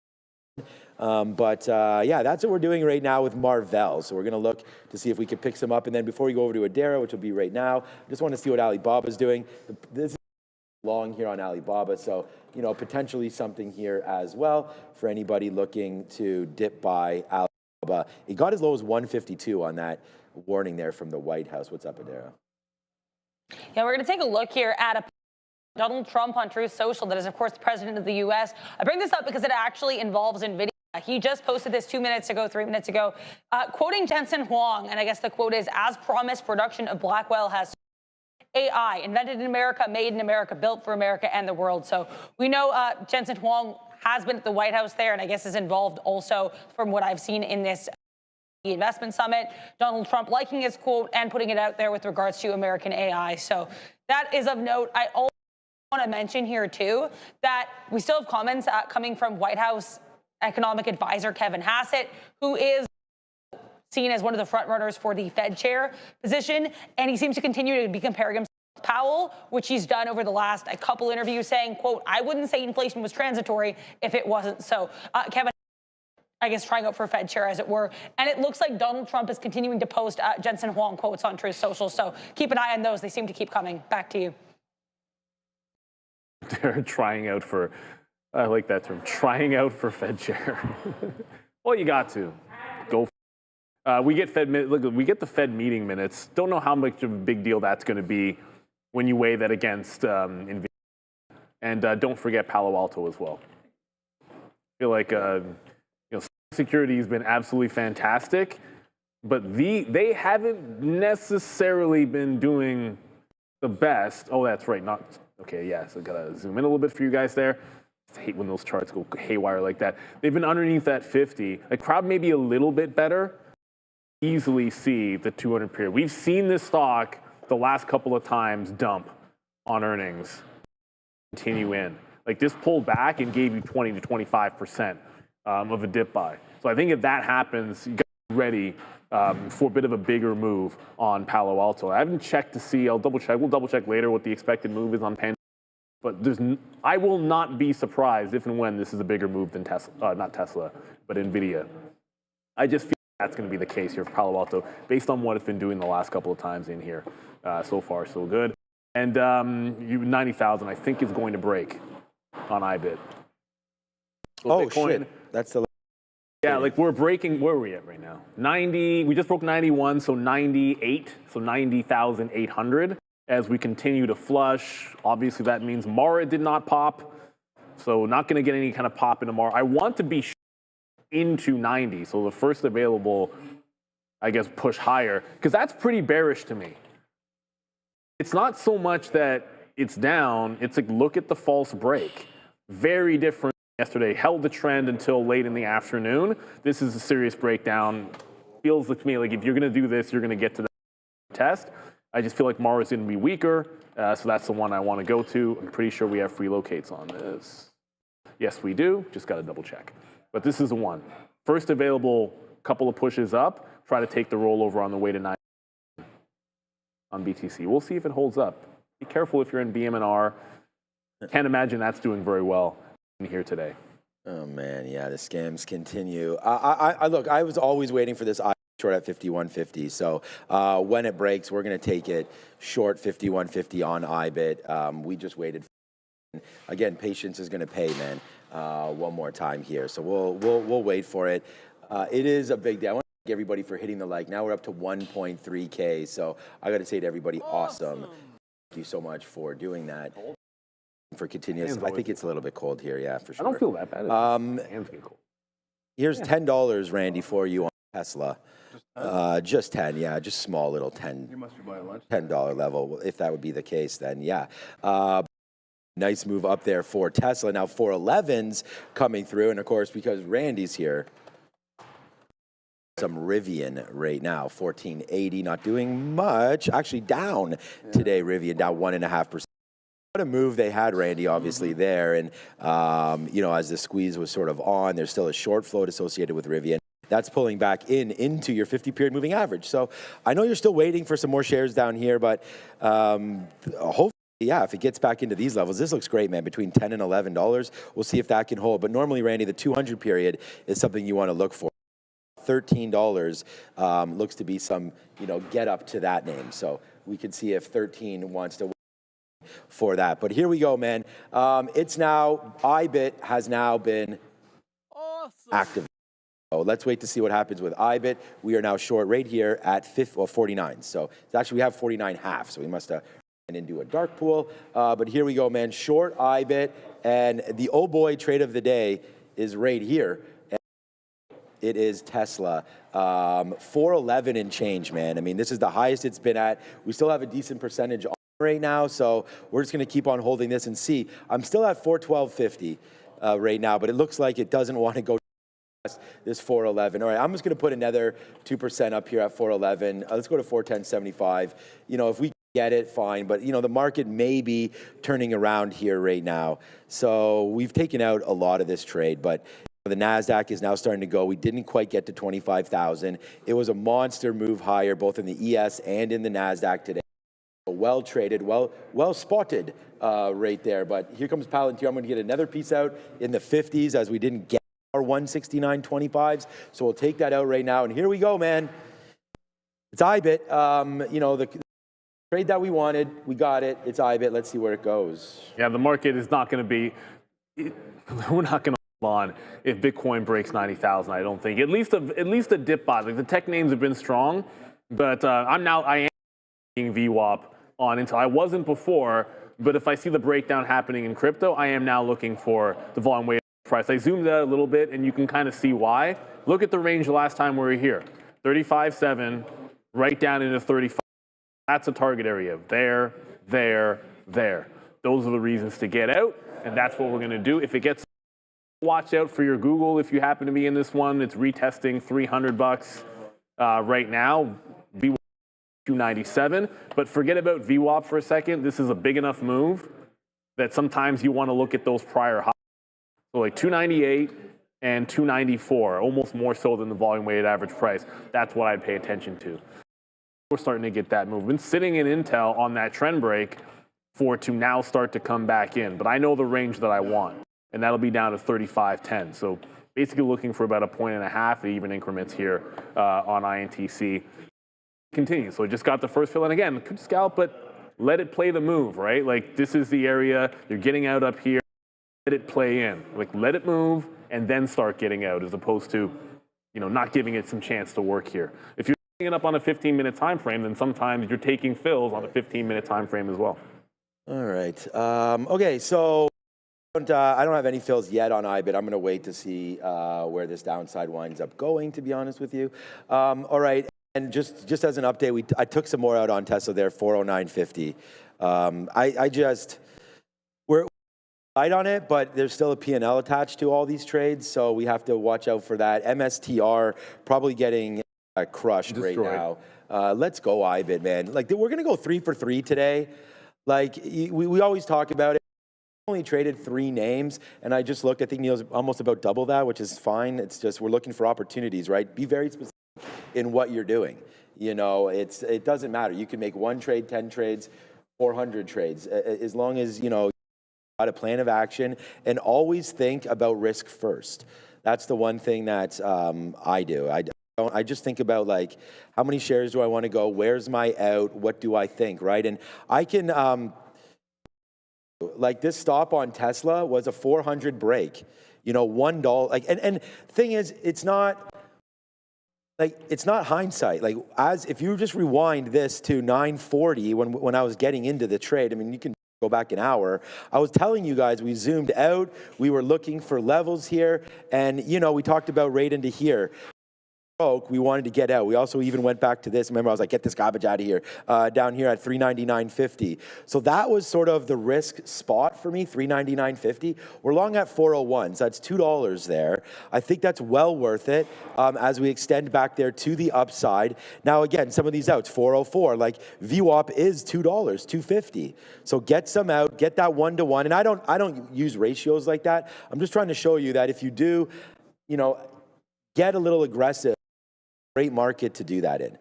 what we're doing right now with Marvell. So we're going to look to see if we can pick some up. And then before we go over to Adara, which will be right now, I just want to see what Alibaba's doing. This is long here on Alibaba, so potentially something here as well for anybody looking to dip by Alibaba. It got as low as 152 on that warning there from the White House. What's up, Adara? Yeah, we're going to take a look here at Donald Trump on Truth Social, that is, of course, the president of the U.S. I bring this up because it actually involves Nvidia. He just posted this 2 minutes ago, 3 minutes ago, quoting Jensen Huang. And I guess the quote is, as promised, production of Blackwell has AI, invented in America, made in America, built for America and the world. So we know Jensen Huang has been at the White House there, and I guess is involved also, from what I've seen in this investment summit. Donald Trump liking his quote and putting it out there with regards to American AI. So that is of note. I also want to mention here, too, that we still have comments coming from White House economic advisor Kevin Hassett, who is seen as one of the front runners for the Fed chair position, and he seems to continue to be comparing himself to Powell, which he's done over the last couple interviews, saying, quote, I wouldn't say inflation was transitory if it wasn't. So Kevin, I guess, trying out for Fed chair, as it were. And it looks like Donald Trump is continuing to post Jensen Huang quotes on Truth Social. So keep an eye on those. They seem to keep coming. Back to you. They're trying out for, I like that term, trying out for Fed chair. Well, you got to go. We get we get the Fed meeting minutes. Don't know how much of a big deal that's going to be when you weigh that against Nvidia. And don't forget Palo Alto as well. I feel like security has been absolutely fantastic, but they haven't necessarily been doing the best. Oh, that's right. Not okay. Yeah. So gotta zoom in a little bit for you guys there. I hate when those charts go haywire like that. They've been underneath that 50. The crowd may be a little bit better. Easily see the 200 period. We've seen this stock the last couple of times dump on earnings, continue in. Like this pulled back and gave you 20 to 25% of a dip buy. So I think if that happens, you got to be ready for a bit of a bigger move on Palo Alto. I haven't checked to see. I'll double check. We'll double check later what the expected move is on Pan. But I will not be surprised if and when this is a bigger move than Tesla, not Tesla, but Nvidia. I just feel that's going to be the case here for Palo Alto, based on what it's been doing the last couple of times in here. So far, so good. And 90,000, I think, is going to break on IBIT. So oh, Bitcoin, shit. That's the... Yeah, like we're breaking, where are we at right now? 90, we just broke 91, so 98, so 90,800 as we continue to flush. Obviously, that means Mara did not pop, so not going to get any kind of pop into Mara. I want to be into 90, so the first available, I guess, push higher, because that's pretty bearish to me. It's not so much that it's down, it's like, look at the false break. Very different. Yesterday held the trend until late in the afternoon. This is a serious breakdown. Feels to me like if you're going to do this, you're going to get to the test. I just feel like Mara's going to be weaker, so that's the one I want to go to. I'm pretty sure we have free locates on this. Yes, we do. Just got to double check. But this is the one. First available couple of pushes up. Try to take the rollover on the way to 9 on BTC. We'll see if it holds up. Be careful if you're in BM&R. Can't imagine that's doing very well here today. Oh man, yeah, the scams continue. Look, I was always waiting for this short at 51.50. So when it breaks, we're going to take it short 51.50 on IBIT. We just waited. Again, patience is going to pay, man. One more time here, so we'll wait for it. It is a big day. I want to thank everybody for hitting the like. Now we're up to 1.3K. So I got to say to everybody, awesome. Thank you so much for doing that. For continuous, I think it's a little bit cold here, yeah, for sure. I don't feel that bad. Hands get cold. Here's $10, Randy, for you on Tesla. Just 10, yeah, just small little 10. You must be buying lunch. $10 level. If that would be the case, then yeah. Nice move up there for Tesla. Now 411's coming through, and of course, because Randy's here, some Rivian right now, 1480, not doing much. Actually down today, Rivian down 1.5%. What a move they had, Randy, obviously there. And, as the squeeze was sort of on, there's still a short float associated with Rivian. That's pulling back into your 50-period moving average. So I know you're still waiting for some more shares down here, but hopefully, yeah, if it gets back into these levels, this looks great, man, between $10 and $11. We'll see if that can hold. But normally, Randy, the 200 period is something you want to look for. $13 looks to be some, get up to that name. So we could see if 13 wants to for that. But here we go, man. It's now, IBIT has now been activated. So let's wait to see what happens with IBIT. We are now short right here at 49. So it's actually, we have 49.5. So we must have run into a dark pool. But here we go, man. Short IBIT. And the oh boy trade of the day is right here. It is Tesla. 411 and change, man. I mean, this is the highest it's been at. We still have a decent percentage on right now, so we're just going to keep on holding this and see. I'm still at 412.50 right now, but it looks like it doesn't want to go past this 411. All right, I'm just going to put another 2% up here at 411. Let's go to 410.75. You know, if we get it, fine, but you know, the market may be turning around here right now. So we've taken out a lot of this trade, but the NASDAQ is now starting to go. We didn't quite get to 25,000. It was a monster move higher, both in the ES and in the NASDAQ today. Well traded, well spotted right there. But here comes Palantir. I'm going to get another piece out in the 50s as we didn't get our 169.25s. So we'll take that out right now. And here we go, man. It's IBIT. You know, the trade that we wanted, we got it. It's IBIT. Let's see where it goes. Yeah, the market is not going to be. We're not going to hold on if Bitcoin breaks 90,000. I don't think. At least a dip buy. Like the tech names have been strong, but I am seeing VWAP on Intel. I wasn't before, but if I see the breakdown happening in crypto, I am now looking for the volume weighted price. I zoomed out a little bit, and you can kind of see why. Look at the range the last time we were here, 35.7, right down into 35. That's a target area. There. Those are the reasons to get out, and that's what we're going to do. If it gets, watch out for your Google. If you happen to be in this one, it's retesting $300 right now. 297, but forget about VWAP for a second. This is a big enough move that sometimes you want to look at those prior highs. So like 298 and 294, almost more so than the volume weighted average price. That's what I'd pay attention to. We're starting to get that movement. Sitting in Intel on that trend break for it to now start to come back in. But I know the range that I want, and that'll be down to 35.10. So basically looking for about a 1.5 at even increments here on INTC. Continue. So just got the first fill, and again, could scalp, but let it play the move, right? Like this is the area you're getting out up here. Let it play in. Like let it move and then start getting out, as opposed to, you know, not giving it some chance to work here. If you're picking it up on a 15-minute time frame, then sometimes you're taking fills on a 15-minute time frame as well. All right. Okay, so I don't have any fills yet on IBIT. I'm going to wait to see where this downside winds up going, to be honest with you. All right. And just as an update, I took some more out on Tesla there, 409.50. We're light on it, but there's still a P&L attached to all these trades, so we have to watch out for that. MSTR probably getting crushed right now. Let's go IBIT, man. Like we're gonna go 3 for 3 today. Like we always talk about it. Only traded 3 names, and I just looked. I think Neil's almost about double that, which is fine. It's just we're looking for opportunities, right? Be very specific in what you're doing. You know, it doesn't matter. You can make 1 trade, 10 trades, 400 trades, as long as, you know, you've got a plan of action, and always think about risk first. That's the one thing that I do. I just think about, like, how many shares do I want to go? Where's my out? What do I think, right? And I can, like this stop on Tesla was a 400 break, you know, $1. Like, and thing is, it's not hindsight. Like, if you just rewind this to 940 when I was getting into the trade, I mean, you can go back an hour. I was telling you guys, we zoomed out, we were looking for levels here, and, you know, we talked about right into here. We wanted to get out. We also even went back to this. Remember, I was like, get this garbage out of here, down here at 399.50. So that was sort of the risk spot for me, 399.50. We're long at 401, so that's $2 there. I think that's well worth it as we extend back there to the upside. Now, again, some of these outs, 404, like VWAP is $2, $2.50. So get some out, get that 1-to-1. And I don't use ratios like that. I'm just trying to show you that if you do, you know, get a little aggressive. Great market to do that in.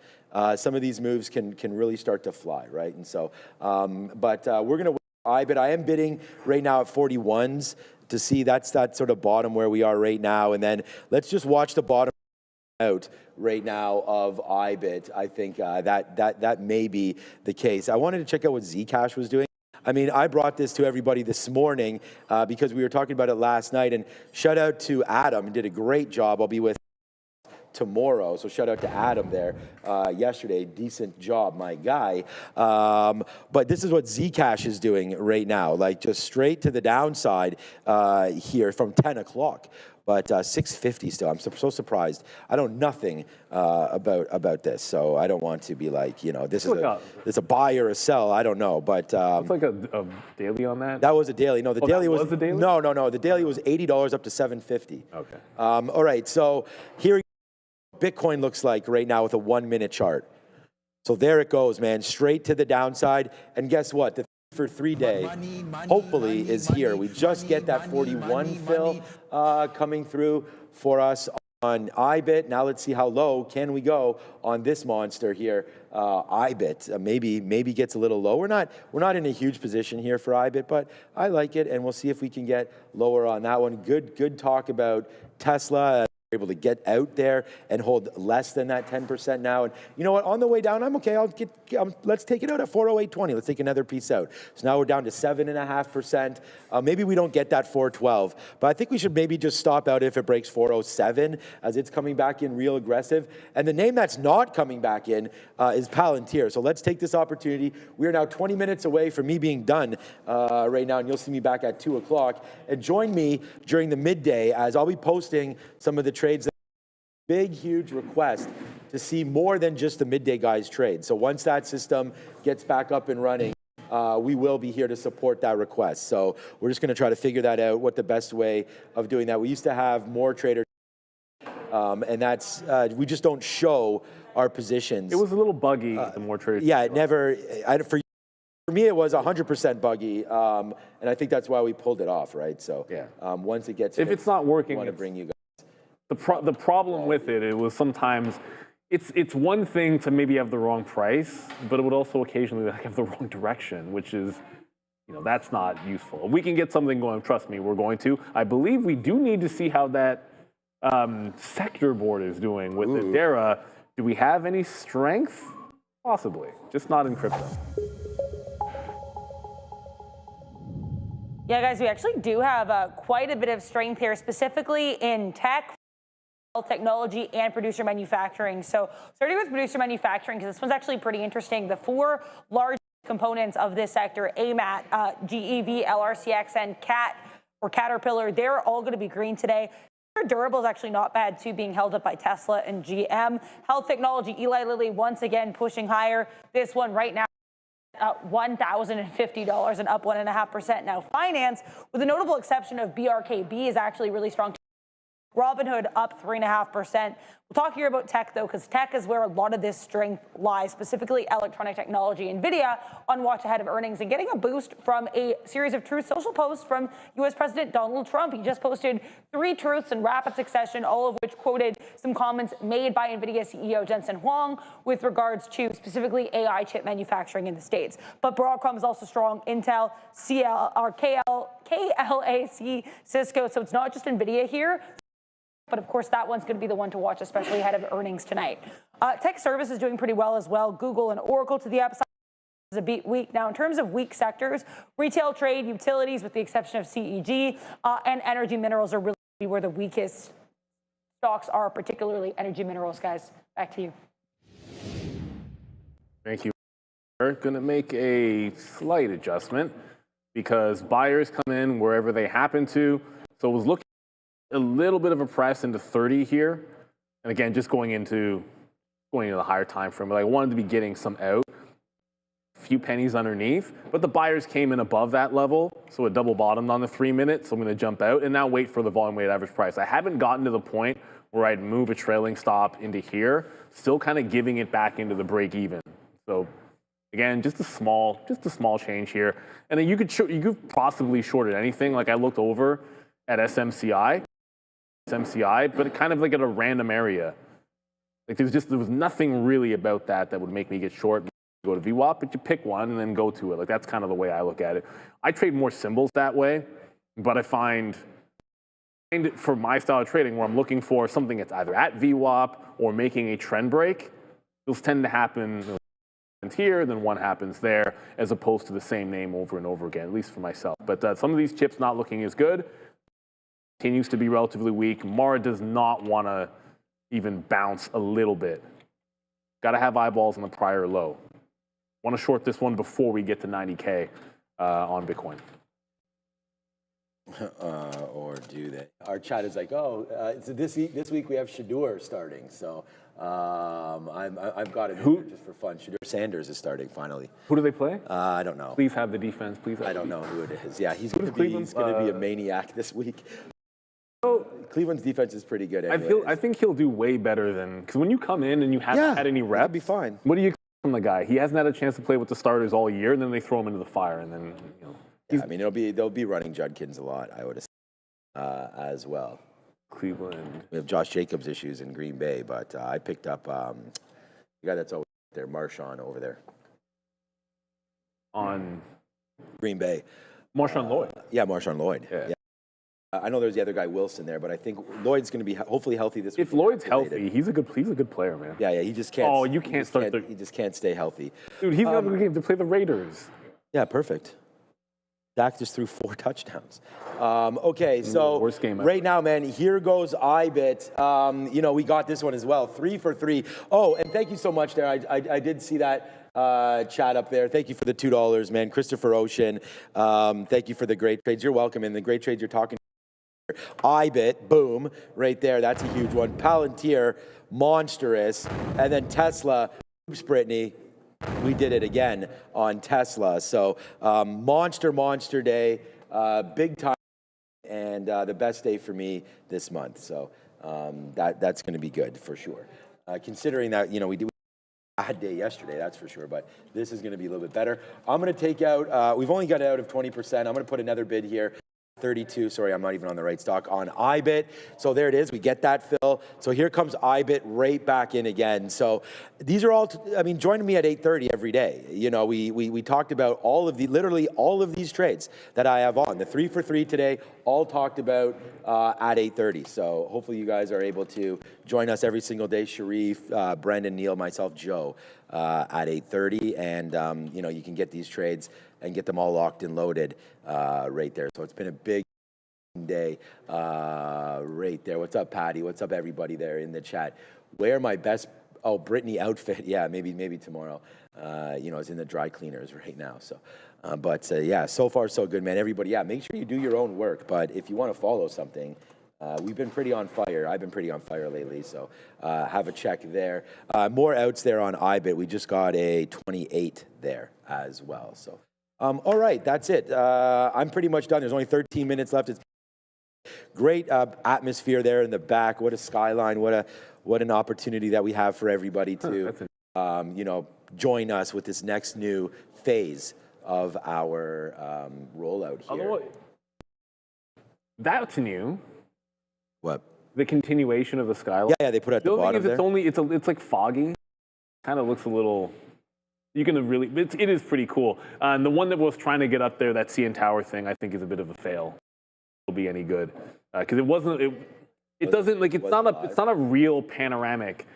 Some of these moves can really start to fly, right? And so, but we're going to IBIT. I am bidding right now at 41s to see that's that sort of bottom where we are right now. And then let's just watch the bottom out right now of IBIT. I think that may be the case. I wanted to check out what Zcash was doing. I mean, I brought this to everybody this morning because we were talking about it last night. And shout out to Adam, he did a great job. I'll be with tomorrow. So shout out to Adam there yesterday. Decent job, my guy. But this is what Zcash is doing right now, like just straight to the downside here from 10 o'clock. But 650 still. I'm so surprised. I know nothing about this, so I don't want to be like, you know, this is a buy or a sell. I don't know, but it's like a daily on that. That was a daily. No, the daily was the daily. No. The daily was $80 up to 750. Okay. All right. So here, Bitcoin looks like right now with a 1-minute chart. So there it goes, man, straight to the downside. And guess what? The for 3 day, hopefully is here. We just get that 41 fill coming through for us on IBIT. Now let's see how low can we go on this monster here. IBIT maybe gets a little low. We're not in a huge position here for IBIT, but I like it, and we'll see if we can get lower on that one. Good talk about Tesla. Able to get out there and hold less than that 10% now. And you know what? On the way down, I'm okay. Let's take it out at 408.20. Let's take another piece out. So now we're down to 7.5%. Maybe we don't get that 412, but I think we should maybe just stop out if it breaks 407 as it's coming back in real aggressive. And the name that's not coming back in is Palantir. So let's take this opportunity. We are now 20 minutes away from me being done right now, and you'll see me back at 2 o'clock. And join me during the midday as I'll be posting some of the trades. Big, huge request to see more than just the midday guys trade. So once that system gets back up and running, we will be here to support that request. So we're just going to try to figure that out, what the best way of doing that. We used to have more traders, and that's we just don't show our positions. It was a little buggy, the more traders. Yeah, it never. For me, it was 100% buggy, and I think that's why we pulled it off, right? So yeah. Once it gets, if it's not working, I want to bring you guys. The problem with it was sometimes it's one thing to maybe have the wrong price, but it would also occasionally have the wrong direction, which is, you know, that's not useful. If we can get something going, trust me, we're going to. I believe we do need to see how that sector board is doing with the DERA. Do we have any strength? Possibly, just not in crypto. Yeah, guys, we actually do have quite a bit of strength here, specifically in tech, technology, and producer manufacturing. So starting with producer manufacturing, because this one's actually pretty interesting. The four large components of this sector, AMAT, GEV, LRCX, and CAT, or Caterpillar, they're all going to be green today. Durable is actually not bad too, being held up by Tesla and GM. Health technology, Eli Lilly once again pushing higher. This one right now $1,050 and up 1.5%. Now finance, with the notable exception of BRKB, is actually really strong. Robinhood up 3.5%. We'll talk here about tech, though, because tech is where a lot of this strength lies, specifically electronic technology. Nvidia on watch ahead of earnings and getting a boost from a series of Truth Social posts from U.S. President Donald Trump. He just posted 3 truths in rapid succession, all of which quoted some comments made by Nvidia CEO Jensen Huang with regards to specifically AI chip manufacturing in the States. But Broadcom is also strong, Intel, KLAC, Cisco. So it's not just Nvidia here. But of course, that one's going to be the one to watch, especially ahead of earnings tonight. Tech service is doing pretty well as well. Google and Oracle to the upside is a beat weak. Now, in terms of weak sectors, retail, trade, utilities, with the exception of CEG, and energy minerals are really where the weakest stocks are, particularly energy minerals, guys. Back to you. Thank you. We're going to make a slight adjustment because buyers come in wherever they happen to. So it was looking a little bit of a press into 30 here, and again, just going into the higher time frame. But I wanted to be getting some out, a few pennies underneath, but the buyers came in above that level, so it double bottomed on the 3 minute. So I'm going to jump out and now wait for the volume weighted average price. I haven't gotten to the point where I'd move a trailing stop into here, still kind of giving it back into the break even. So again, just a small change here, and then you could possibly short at anything. Like I looked over at SMCI, but it kind of like at a random area. Like there was nothing really about that would make me get short. Go to VWAP, but you pick one and then go to it. Like that's kind of the way I look at it. I trade more symbols that way, but I find for my style of trading where I'm looking for something that's either at VWAP or making a trend break, those tend to happen here, then one happens there, as opposed to the same name over and over again, at least for myself. But some of these chips not looking as good. Continues to be relatively weak. Mara does not want to, even bounce a little bit. Got to have eyeballs on the prior low. Want to short this one before we get to 90K on Bitcoin. Or do they? Our chat is like, oh, so this week we have Shador starting. So I've got it in there just for fun. Shador Sanders is starting finally. Who do they play? I don't know. Please have the defense. Please. I don't know who it is. Yeah, he's going to be a maniac this week. Cleveland's defense is pretty good. I think he'll do way better than, because when you come in and you haven't had any reps, be fine. What do you expect from the guy? He hasn't had a chance to play with the starters all year, and then they throw him into the fire, and then I mean, they'll be running Judkins a lot, I would assume, as well. Cleveland. We have Josh Jacobs issues in Green Bay, but I picked up the guy that's always there, Marshawn over there. On Green Bay. Marshawn Lloyd. Yeah, Marshawn Lloyd. Yeah. I know there's the other guy, Wilson, there, but I think Lloyd's going to be hopefully healthy this week. If Lloyd's healthy, he's a good player, man. Yeah, he just can't. Oh, you can't start. He just can't stay healthy. Dude, he's got a game to play the Raiders. Yeah, perfect. Dak just threw 4 touchdowns. Okay, so worst game ever. Right now, man, here goes iBit. We got this one as well, 3 for 3. Oh, and thank you so much there. I did see that chat up there. Thank you for the $2, man. Christopher Ocean, thank you for the great trades. You're welcome, and the great trades you're talking. iBit, boom, right there. That's a huge one. Palantir, monstrous, and then Tesla. Oops, Brittany. We did it again on Tesla. So monster day, big time, and the best day for me this month. So that's going to be good for sure. Considering that we did a bad day yesterday, that's for sure. But this is going to be a little bit better. I'm going to take out. We've only got out of 20%. I'm going to put another bid here. 32, sorry, I'm not even on the right stock, on iBit. So there it is, we get that fill. So here comes iBit right back in again. So these are all, joining me at 8:30 every day. We talked about literally all of these trades that I have on. The 3 for 3 today, all talked about at 8:30. So hopefully you guys are able to join us every single day. Sharif, Brendan, Neil, myself, Joe, at 8:30. And, you can get these trades and get them all locked and loaded right there. So it's been a big day right there. What's up, Patty? What's up, everybody there in the chat? Wear my best, Brittany outfit. Yeah, maybe tomorrow. It's in the dry cleaners right now. So, yeah, so far so good, man. Everybody, yeah, make sure you do your own work. But if you want to follow something, we've been pretty on fire. I've been pretty on fire lately, so have a check there. More outs there on iBit. We just got a 28 there as well. So. All right, that's it. I'm pretty much done. There's only 13 minutes left. It's great atmosphere there in the back. What a skyline. What an opportunity that we have for everybody to, join us with this next new phase of our rollout here. That's new. What? The continuation of the skyline. Yeah, they put it at the bottom there. It's like foggy. Kind of looks a little. It is pretty cool. And the one that was trying to get up there, that CN Tower thing, I think is a bit of a fail. It'll be any good because it's not a real panoramic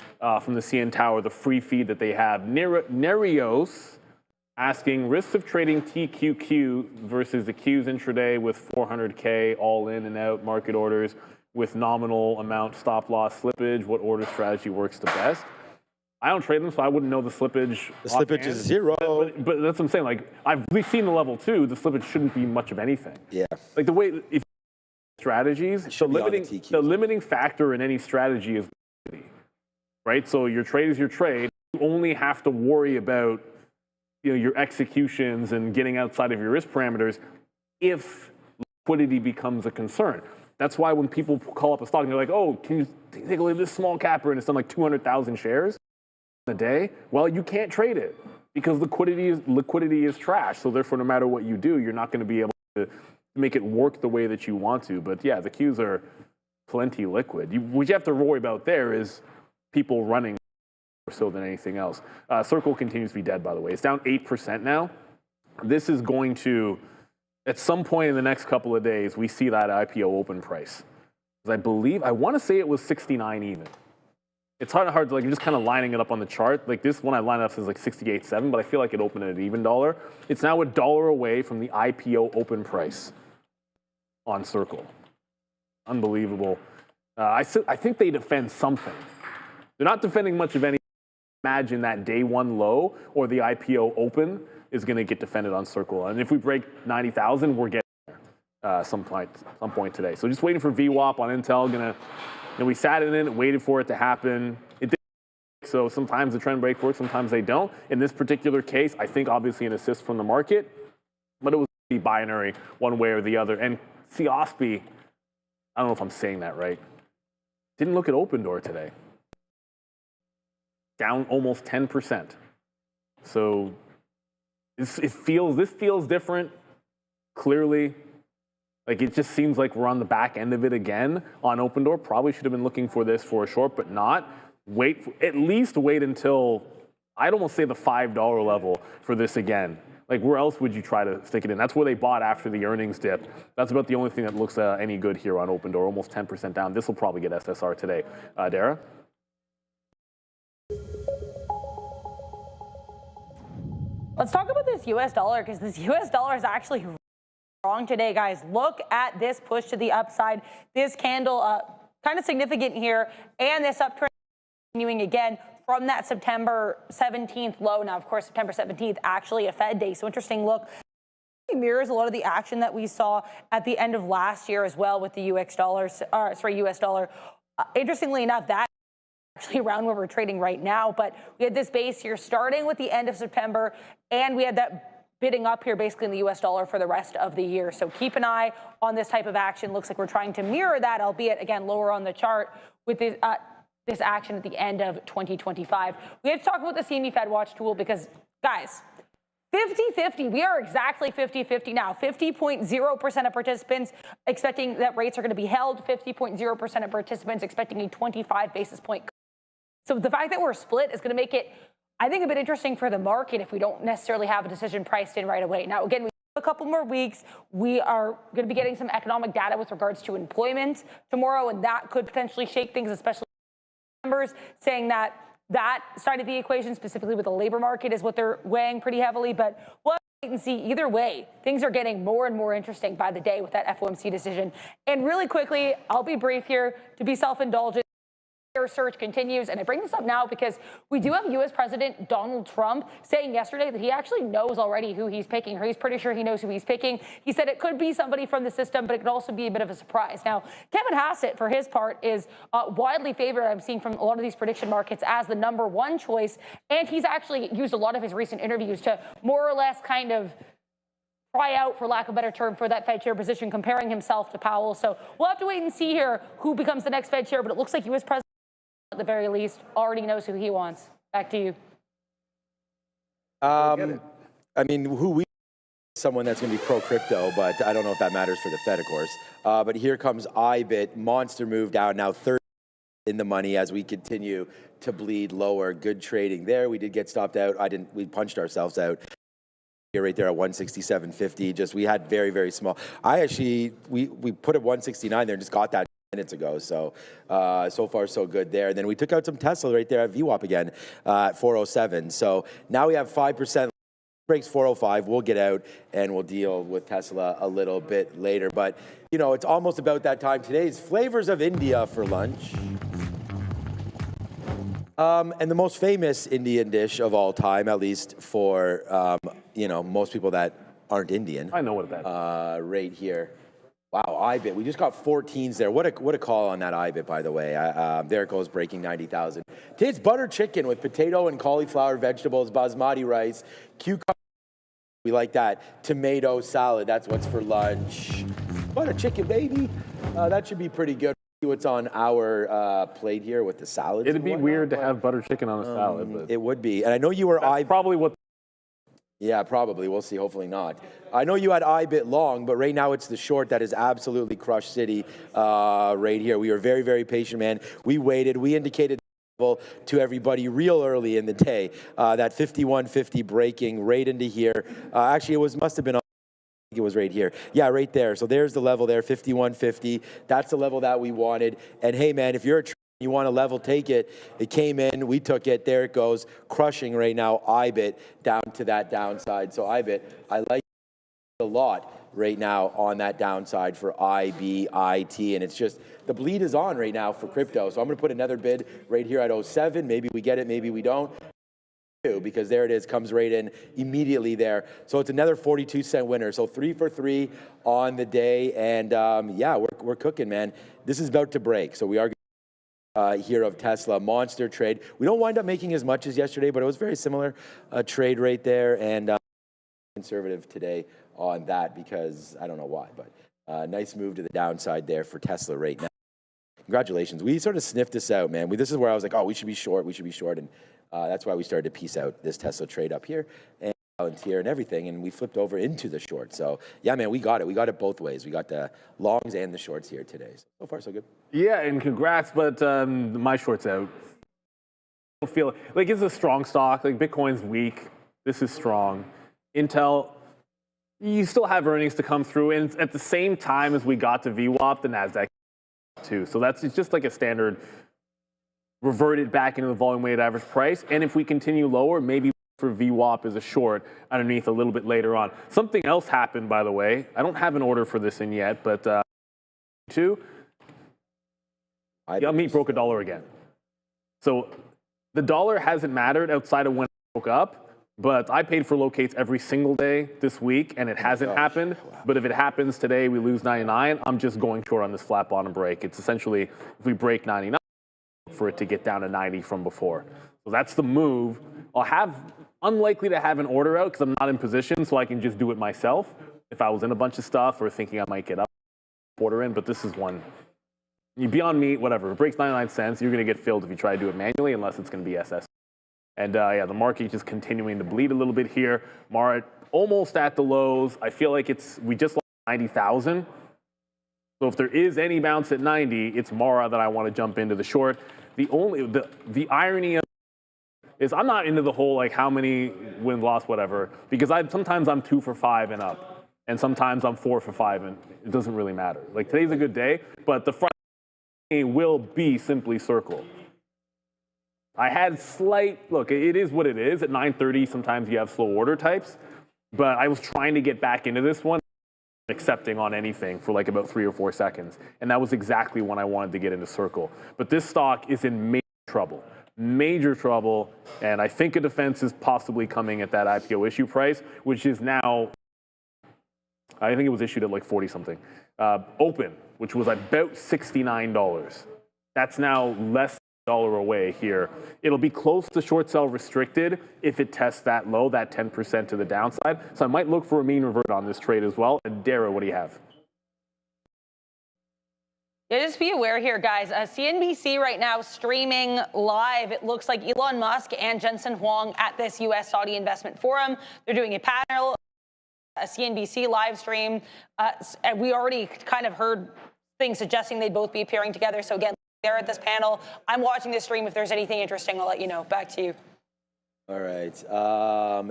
from the CN Tower, the free feed that they have. Nerios asking risks of trading TQQ versus the Qs intraday with 400K all in and out market orders with nominal amount stop loss slippage. What order strategy works the best? I don't trade them, so I wouldn't know the slippage. The slippage is 0. But that's what I'm saying. Like, we've seen the level 2. The slippage shouldn't be much of anything. Yeah. Like the way if strategies, the limiting factor in any strategy is liquidity, right? So your trade is your trade. You only have to worry about your executions and getting outside of your risk parameters if liquidity becomes a concern. That's why when people call up a stock and they're like, "Oh, can you take a look at this small capper and it's done like 200,000 shares a day?" Well, you can't trade it because liquidity is trash. So therefore, no matter what you do, you're not going to be able to make it work the way that you want to. But yeah, the Qs are plenty liquid. What you have to worry about there is people running more so than anything else. Circle continues to be dead, by the way. It's down 8% now. This is going to, at some point in the next couple of days, we see that IPO open price. Because I want to say it was 69 even. It's hard to like, you're just kind of lining it up on the chart. Like this one I lined up says like 68.7, but I feel like it opened at an even dollar. It's now $1 away from the IPO open price on Circle. Unbelievable. I think they defend something. They're not defending much of any. Imagine that day one low or the IPO open is going to get defended on Circle. And if we break 90,000, we're getting there some point today. So just waiting for VWAP on Intel. We sat in it, waited for it to happen. It didn't. So sometimes the trend break works, sometimes they don't. In this particular case, I think obviously an assist from the market, but it was binary one way or the other. And COSPI, I don't know if I'm saying that right, didn't look at open door today. Down almost 10%. So this feels different, clearly. Like it just seems like we're on the back end of it again on open door. Probably should have been looking for this for a short, but not. At least wait until, I'd almost say the $5 level for this again. Like where else would you try to stick it in? That's where they bought after the earnings dip. That's about the only thing that looks any good here on open door, almost 10% down. This will probably get SSR today. Dara? Let's talk about this US dollar, because this US dollar is actually wrong today, guys. Look at this push to the upside. This candle, kind of significant here, and this uptrend continuing again from that September 17th low. Now, of course, September 17th actually a Fed day, so interesting look. It mirrors a lot of the action that we saw at the end of last year as well with the US dollar. Interestingly enough, that actually around where we're trading right now, but we had this base here starting with the end of September, and we had that bidding up here basically in the US dollar for the rest of the year. So keep an eye on this type of action. Looks like we're trying to mirror that, albeit again lower on the chart with this action at the end of 2025. We have to talk about the CME Fed Watch tool because, guys, 50-50. We are exactly 50-50 now. 50.0% of participants expecting that rates are going to be held. 50.0% of participants expecting a 25 basis point cut. So the fact that we're split is going to make it, I think, a bit interesting for the market if we don't necessarily have a decision priced in right away. Now, again, we have a couple more weeks. We are going to be getting some economic data with regards to employment tomorrow, and that could potentially shake things, especially numbers saying that side of the equation, specifically with the labor market, is what they're weighing pretty heavily. But we'll have to wait and see. Either way, things are getting more and more interesting by the day with that FOMC decision. And really quickly, I'll be brief here to be self-indulgent. Search continues, and I bring this up now because we do have U.S. President Donald Trump saying yesterday that he actually knows already who he's picking, or he's pretty sure he knows who he's picking. He said it could be somebody from the system, but it could also be a bit of a surprise. Now, Kevin Hassett, for his part, is widely favored, I'm seeing from a lot of these prediction markets, as the #1 choice, and he's actually used a lot of his recent interviews to more or less kind of try out, for lack of a better term, for that Fed chair position, comparing himself to Powell. So we'll have to wait and see here who becomes the next Fed chair, but it looks like U.S. President, at the very least, already knows who he wants. Back to you. I mean, someone that's going to be pro-crypto, but I don't know if that matters for the Fed, of course. But here comes IBIT, monster move down, now 30 in the money as we continue to bleed lower. Good trading there. We did get stopped out. We punched ourselves out. Here, right there at 167.50. We had very, very small. We put a 169 there and just got that minutes ago, so so far so good there. Then we took out some Tesla right there at VWAP again at 407. So now we have 5%. Breaks 405. We'll get out and we'll deal with Tesla a little bit later. But you know, it's almost about that time. Today's flavors of India for lunch. And the most famous Indian dish of all time, at least for you know, most people that aren't Indian. I know what that is. Right here. Wow, IBIT. We just got 14s there. What a call on that IBIT, by the way. There it goes, breaking 90,000. Today's butter chicken with potato and cauliflower vegetables, basmati rice, cucumber. We like that. Tomato salad. That's what's for lunch. Butter chicken, baby. That should be pretty good. See what's on our plate here with the salad. It'd be weird to have butter chicken on a salad. But it would be. And I know you were that's probably what. Yeah, probably. We'll see. Hopefully not. I know you had IBIT long, but right now it's the short that is absolutely crushed City right here. We were very, very patient, man. We waited. We indicated to everybody real early in the day that 51.50 breaking right into here. Actually, must have been. It was right here. Yeah, right there. So there's the level there, 51.50. That's the level that we wanted. And hey, man, if you're you want a level, take it. It came in, we took it. There it goes, crushing right now. IBIT down to that downside. So IBIT, I like it a lot. right now on that downside for IB, IT, and it's just, the bleed is on right now for crypto. So I'm gonna put another bid right here at 07. Maybe we get it, maybe we don't. Because there it is, comes right in immediately there. So it's another 42-cent winner. So 3 for 3 on the day, and yeah, we're cooking, man. This is about to break. So we are here of Tesla, monster trade. We don't wind up making as much as yesterday, but it was very similar trade right there, and conservative today on that because I don't know why, but nice move to the downside there for Tesla right now. Congratulations. We sort of sniffed this out, man. This is where I was like, oh, we should be short, and that's why we started to piece out this Tesla trade up here and Palantir and everything, and we flipped over into the short. So yeah, man, we got it. We got it both ways. We got the longs and the shorts here today. So far, so good. Yeah, and congrats, but my short's out. I don't feel like it's a strong stock. Like Bitcoin's weak. This is strong. Intel, you still have earnings to come through, and at the same time as we got to VWAP, the Nasdaq too. So it's just like a standard. Reverted back into the volume weighted average price, and if we continue lower, maybe for VWAP as a short underneath a little bit later on. Something else happened, by the way. I don't have an order for this in yet, but meat broke $1 again. So the dollar hasn't mattered outside of when it broke up, but I paid for locates every single day this week, and it hasn't happened. Wow. But if it happens today, we lose 99. I'm just going short on this flat bottom break. It's essentially if we break 99. For it to get down to 90 from before. So that's the move. Unlikely to have an order out because I'm not in position, so I can just do it myself if I was in a bunch of stuff or thinking I might get up, order in, but this is one. Beyond Meat, whatever, it breaks 99 cents, you're gonna get filled if you try to do it manually unless it's gonna be SS. And yeah, the market just continuing to bleed a little bit here. Mara almost at the lows. I feel like we just lost 90,000. So if there is any bounce at 90, it's Mara that I want to jump into the short. The irony of is I'm not into the whole like how many wins, loss, whatever, because sometimes I'm 2 for 5 and up, and sometimes I'm 4 for 5, and it doesn't really matter. Like today's a good day, but the Friday will be simply circle. I had look, it is what it is. At 9:30, sometimes you have slow order types, but I was trying to get back into this one. Accepting on anything for like about 3 or 4 seconds. And that was exactly when I wanted to get into circle. But this stock is in major trouble. And I think a defense is possibly coming at that IPO issue price, which is now, I think it was issued at like 40 something. Open, which was about $69. That's now less $1 away here. It'll be close to short sell restricted if it tests that low, that 10% to the downside. So I might look for a mean revert on this trade as well. And Dara, what do you have? Yeah, just be aware here, guys. CNBC right now streaming live. It looks like Elon Musk and Jensen Huang at this U.S. Saudi Investment Forum. They're doing a panel, a CNBC live stream. And we already kind of heard things suggesting they'd both be appearing together. So again, they're at this panel. I'm watching this stream. If there's anything interesting, I'll let you know. Back to you. All right.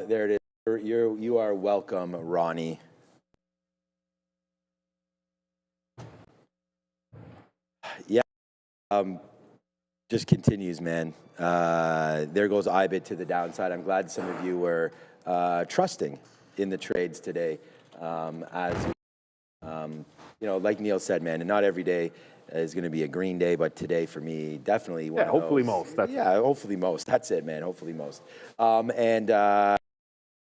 There it is. You are welcome, Ronnie. Yeah. Just continues, man. There goes IBIT to the downside. I'm glad some of you were trusting in the trades today. As you know, like Neil said, man, and not every day is going to be a green day, but today for me, definitely one of those. Hopefully most. Hopefully most. That's it, man. Hopefully most. And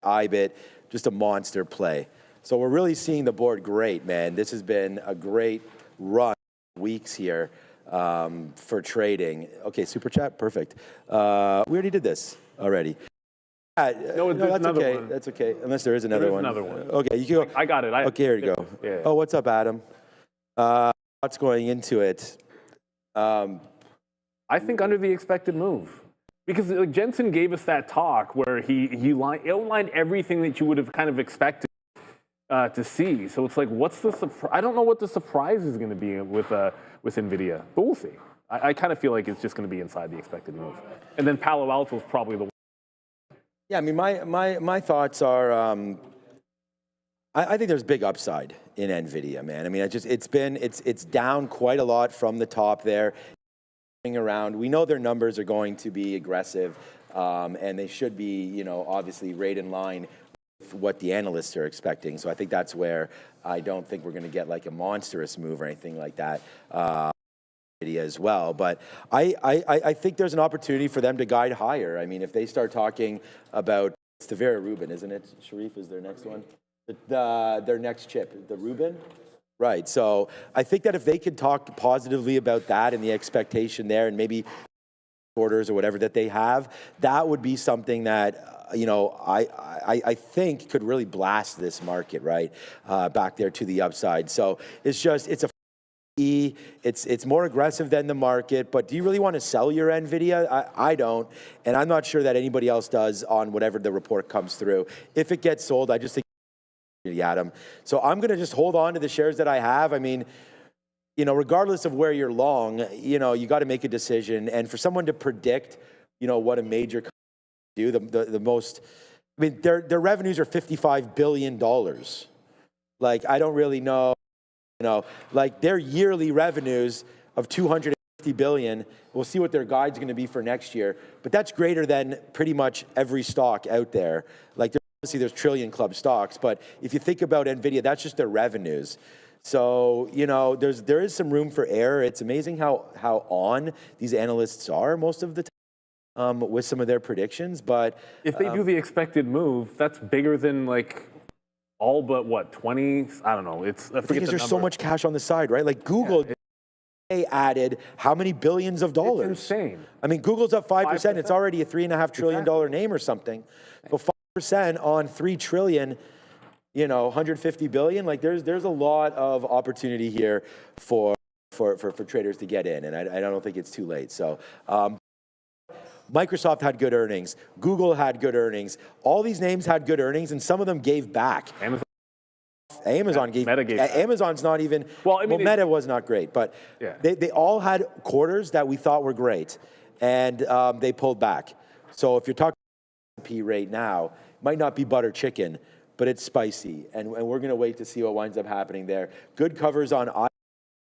IBIT, just a monster play. So we're really seeing the board great, man. This has been a great run weeks here for trading. Okay, super chat, perfect. We already did this already. No, that's okay. One. That's okay. Unless there is another one. Another one. Okay, you can go. I got it. Okay, here you go. Yeah. Oh, what's up, Adam? What's going into it? I think under the expected move. Because like, Jensen gave us that talk where he outlined everything that you would have kind of expected to see. So it's like, what's the surprise? I don't know what the surprise is going to be with Nvidia, but we'll see. I kind of feel like it's just going to be inside the expected move. And then Palo Alto is probably the one. Yeah, I mean, my thoughts are, I think there's big upside in Nvidia, man. I mean, it's down quite a lot from the top there. Around, we know their numbers are going to be aggressive, and they should be, you know, obviously right in line what the analysts are expecting. So I think that's where I don't think we're going to get like a monstrous move or anything like that as well. But I think there's an opportunity for them to guide higher. I mean, if they start talking about, it's the Vera Rubin, isn't it? Sharif is their next one. Their next chip, the Rubin. Right. So I think that if they could talk positively about that and the expectation there, and maybe orders or whatever that they have, that would be something that, you know, I think could really blast this market, right, back there to the upside. So it's just, it's a it's more aggressive than the market, but do you really want to sell your Nvidia? I don't, and I'm not sure that anybody else does on whatever the report comes through. If it gets sold, I just think Adam. So I'm going to just hold on to the shares that I have. I mean, you know, regardless of where you're long, you know, you got to make a decision. And for someone to predict, you know, what a major company do, the most, I mean, their revenues are $55 billion. Like, I don't really know, you know, like their yearly revenues of $250 billion. We'll see what their guide's going to be for next year, but that's greater than pretty much every stock out there. Like, obviously there's trillion club stocks, but if you think about Nvidia, that's just their revenues. So, you know, there is some room for error. It's amazing how on these analysts are most of the time with some of their predictions. But if they do the expected move, that's bigger than like all but what, 20? I don't know. It's I forget the there's number. so much cash on the side, right? Like Google, they added how many billions of dollars? It's insane. I mean, Google's up 5%. It's already a $3.5 trillion name or something. So 5% on $3 trillion. You know, 150 billion. Like there's a lot of opportunity here for traders to get in, and I don't think it's too late. So Microsoft had good earnings. Google had good earnings. All these names had good earnings, and some of them gave back. Amazon gave. Meta gave back. Amazon's not even. Well, I mean, Meta was not great, but yeah. they all had quarters that we thought were great, and they pulled back. So if you're talking S&P right now, might not be butter chicken, but it's spicy, and we're going to wait to see what winds up happening there. Good covers on I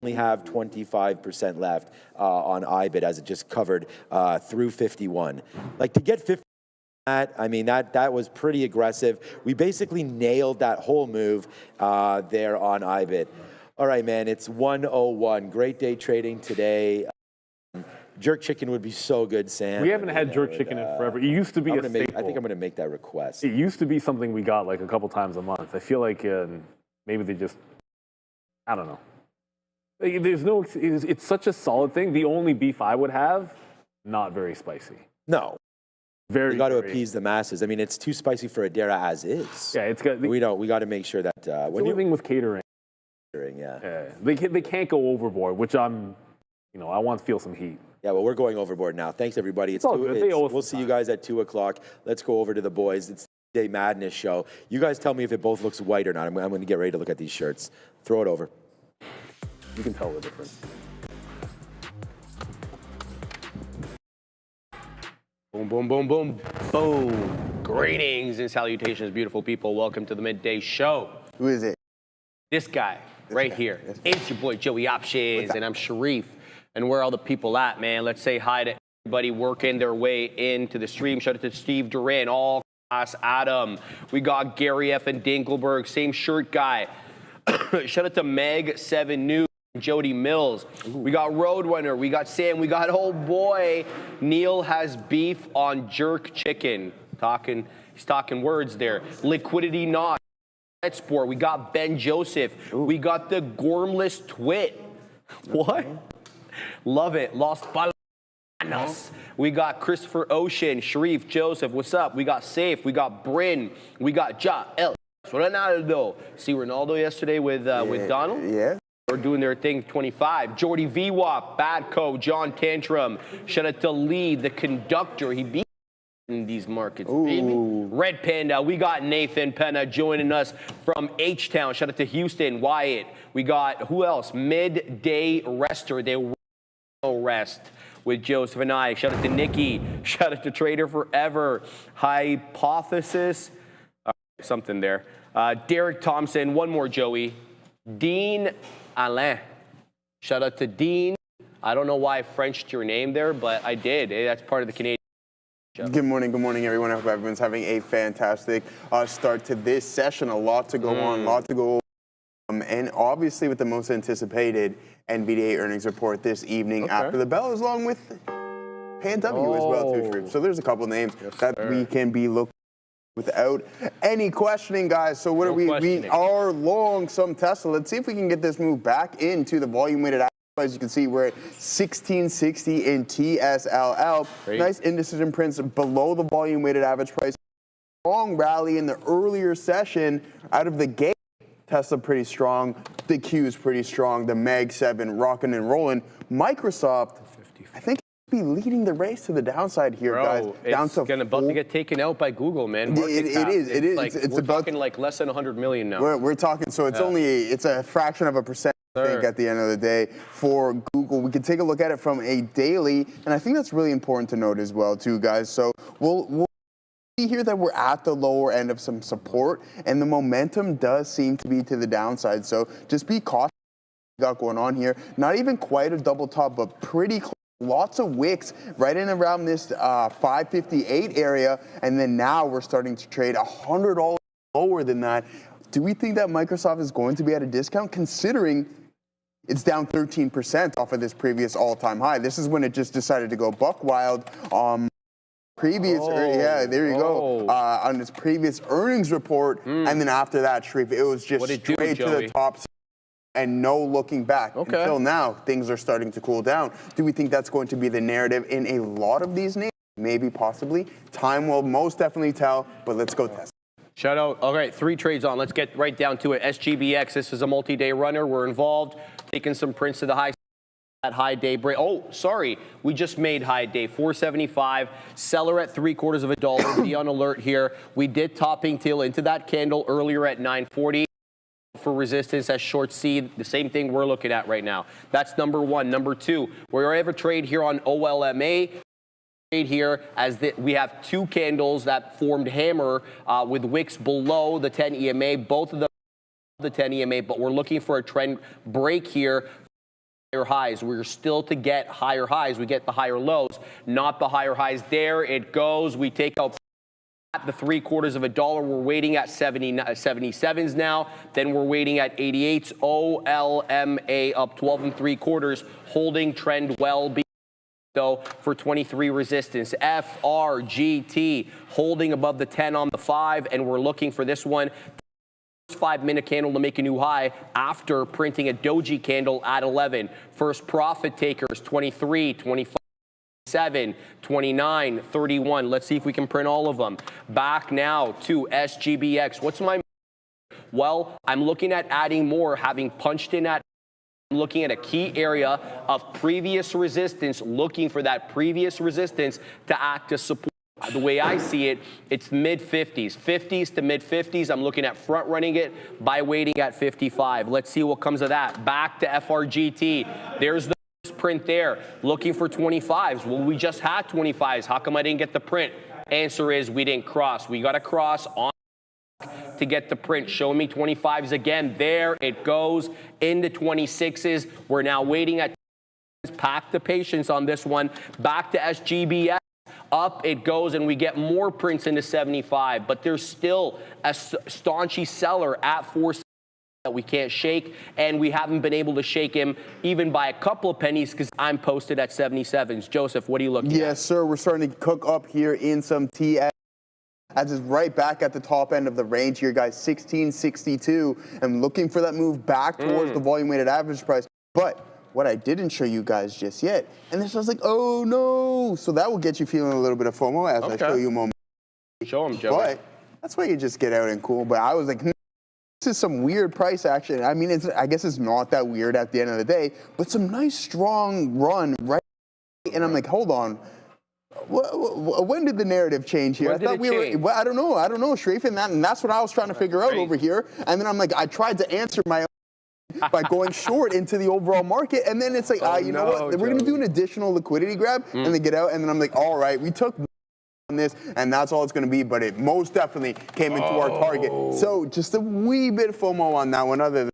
only have 25% left on IBIT as it just covered through 51. Like to get 50, I mean that was pretty aggressive. We basically nailed that whole move there on IBIT. All right, man, it's 101. Great day trading today. Jerk chicken would be so good, Sam. We haven't had jerk chicken in forever. It used to be a staple. I think I'm going to make that request. It used to be something we got like a couple times a month. I feel like maybe they just, I don't know. There's no, it's such a solid thing. The only beef I would have, not very spicy. No. Very. You got to appease the masses. I mean, it's too spicy for Adara as is. Yeah, it's got. We got to make sure that when you're living with catering. Yeah. They can't go overboard, which I want to feel some heat. Yeah, well, we're going overboard now. Thanks, everybody. It's all good. We'll see you guys at 2 o'clock. Let's go over to the boys. It's the Day Madness show. You guys tell me if it both looks white or not. I'm going to get ready to look at these shirts. Throw it over. You can tell the difference. Boom, boom, boom, boom, boom. Greetings and salutations, beautiful people. Welcome to the Midday Show. Who is it? This guy right here. It's your boy, Joey Options, and I'm Sharif. And where are all the people at, man? Let's say hi to everybody working their way into the stream. Shout out to Steve Duran, all class Adam. We got Gary F. and Dinkelberg, same shirt guy. Shout out to Meg7 News, Jody Mills. We got Roadrunner, we got Sam, we got old boy. Neil has beef on jerk chicken. He's talking words there. Liquidity not. Sport. We got Ben Joseph. We got the Gormless Twit. What? Love it. Lost Balanos. We got Christopher Ocean, Sharif, Joseph. What's up? We got Safe. We got Bryn. We got Ja El Ronaldo. See Ronaldo yesterday with Donald? Yeah. They're doing their thing. 25. Jordy VWAP, Badco, John Tantrum. Shout out to Lee, the conductor. He beat in these markets, baby. Red Panda, we got Nathan Penna joining us from H-Town. Shout out to Houston, Wyatt. We got, who else? Midday Rester. They will rest with Joseph and I. Shout out to Nikki. Shout out to Trader Forever. Hypothesis. Something there. Derek Thompson. One more, Joey. Dean Alain. Shout out to Dean. I don't know why I Frenched your name there, but I did. That's part of the Canadian. Good morning, everyone. I hope everyone's having a fantastic start to this session. A lot to go on, a lot to go on. And obviously with the most anticipated Nvidia earnings report this evening after the bell, along with PNW as well, too, Sharif. So there's a couple names that we can be looking without any questioning, guys. So what are we? We are long some Tesla. Let's see if we can get this move back into the volume-weighted average. As you can see, we're at 1660 in TSLA. Great. Nice indecision prints below the volume-weighted average price. Strong rally in the earlier session out of the gate. Tesla pretty strong. The Q is pretty strong. The Mag 7 rocking and rolling. Microsoft, I think, be leading the race to the downside here, guys. Down It's about to get taken out by Google, man. It is. Like, we're talking like less than 100 million now. We're talking, so it's it's a fraction of a percent. I think at the end of the day for Google. We can take a look at it from a daily, and I think that's really important to note as well, too, guys. So we'll see here that we're at the lower end of some support, and the momentum does seem to be to the downside. So just be cautious what we got going on here. Not even quite a double top, but pretty close. Lots of wicks right in around this 558 area, and then now we're starting to trade $100 lower than that. Do we think that Microsoft is going to be at a discount, considering it's down 13% off of this previous all-time high? This is when it just decided to go buck wild. Yeah, there you go. On its previous earnings report, and then after that, Sharif, it was just straight to the top and no looking back. Until now, things are starting to cool down. Do we think that's going to be the narrative in a lot of these names? Maybe, possibly. Time will most definitely tell, but let's go test. Shout out. All right, 3 trades on. Let's get right down to it. SGBX, this is a multi-day runner. We're involved, taking some prints to the high. At high day break. Oh, sorry. We just made high day. 475. Seller at $0.75. Be on alert here. We did topping tail into that candle earlier at 940 for resistance as short C. The same thing we're looking at right now. That's number 1. Number 2, we have a trade here on OLMA. Here as we have 2 candles that formed hammer with wicks below the 10 EMA, both of them the 10 EMA, but we're looking for a trend break here. Higher highs. We're still to get higher highs. We get the higher lows, not the higher highs. There it goes. We take out at the $0.75. We're waiting at 77s now. Then we're waiting at 88s. OLMA up 12 3/4, holding trend well. Though for 23 resistance. FRGT holding above the 10 on the 5, and we're looking for this one 5-minute candle to make a new high after printing a doji candle at 11. First profit takers 23, 25, 7, 29, 31. Let's see if we can print all of them. Back now to SGBX. What's my? Well, I'm looking at adding more, having punched in at. Looking at a key area of previous resistance, looking for that previous resistance to act as support. The way I see it, it's mid-50s, 50s to mid-50s. I'm looking at front running it by waiting at 55. Let's see what comes of that. Back to FRGT. There's the first print there. Looking for 25s. Well, we just had 25s. How come I didn't get the print? Answer is we didn't cross. We got to cross on to get the print. Show me 25s again. There it goes into 26s. We're now waiting at pack the patience on this one. Back to SGBS. Up it goes, and we get more prints into 75. But there's still a staunchy seller at 4 that we can't shake, and we haven't been able to shake him even by a couple of pennies because I'm posted at 77s. Joseph, what are you looking at? Yes, sir. We're starting to cook up here in some TS. As is right back at the top end of the range here, guys, 1662. I'm looking for that move back towards the volume-weighted average price. But what I didn't show you guys just yet, and this was like, oh no. So that will get you feeling a little bit of FOMO as I show you a moment. Show him, Joe. But that's why you just get out and cool. But I was like, this is some weird price action. I mean, I guess it's not that weird at the end of the day, but some nice strong run right. And I'm like, hold on. When did the narrative change here? I thought we were. Well, I don't know, Sharif, and that's what I was trying to figure out over here. And then I'm like, I tried to answer my own by going short into the overall market, and then it's like, you know what? We're gonna do an additional liquidity grab, and then get out. And then I'm like, all right, we took on this, and that's all it's gonna be. But it most definitely came into our target. So just a wee bit of FOMO on that one. Other than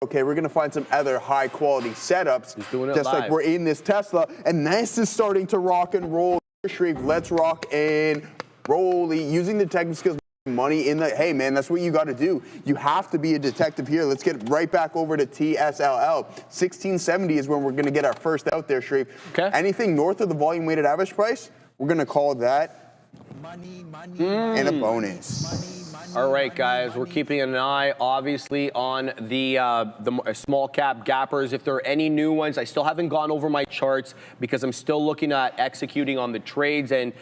okay, we're gonna find some other high quality setups, just like we're in this Tesla, and this is starting to rock and roll. Sharif, let's rock and roll. Using the technical skills, money in the, hey man, that's what you got to do. You have to be a detective here. Let's get right back over to TSLL. 1670 is where we're going to get our first out there, Sharif. Okay. Anything north of the volume weighted average price, we're going to call that money, and a bonus. All right, guys, we're keeping an eye, obviously, on the small cap gappers. If there are any new ones, I still haven't gone over my charts because I'm still looking at executing on the trades, and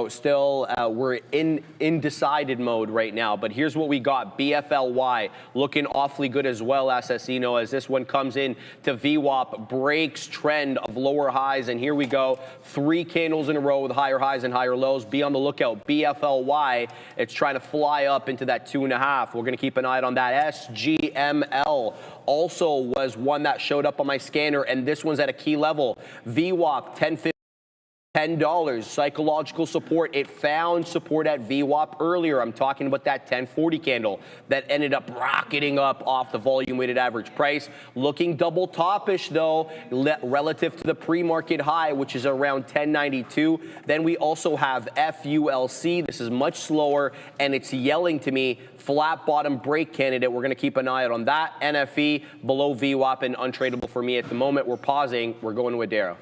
still we're in undecided mode right now. But here's what we got: BFLY looking awfully good as well, Assassino, as this one comes in to VWAP, breaks trend of lower highs, and here we go, 3 candles in a row with higher highs and higher lows. Be on the lookout. BFLY, it's trying to fly up into that 2.5. We're going to keep an eye on that. SGML also was one that showed up on my scanner, and this one's at a key level. VWAP, $10. Psychological support. It found support at VWAP earlier. I'm talking about that 1040 candle that ended up rocketing up off the volume weighted average price. Looking double topish though, relative to the pre-market high, which is around 1092. Then we also have FULC. This is much slower, and it's yelling to me, flat bottom break candidate. We're going to keep an eye out on that. NFE below VWAP and untradeable for me at the moment. We're pausing. We're going to Adara.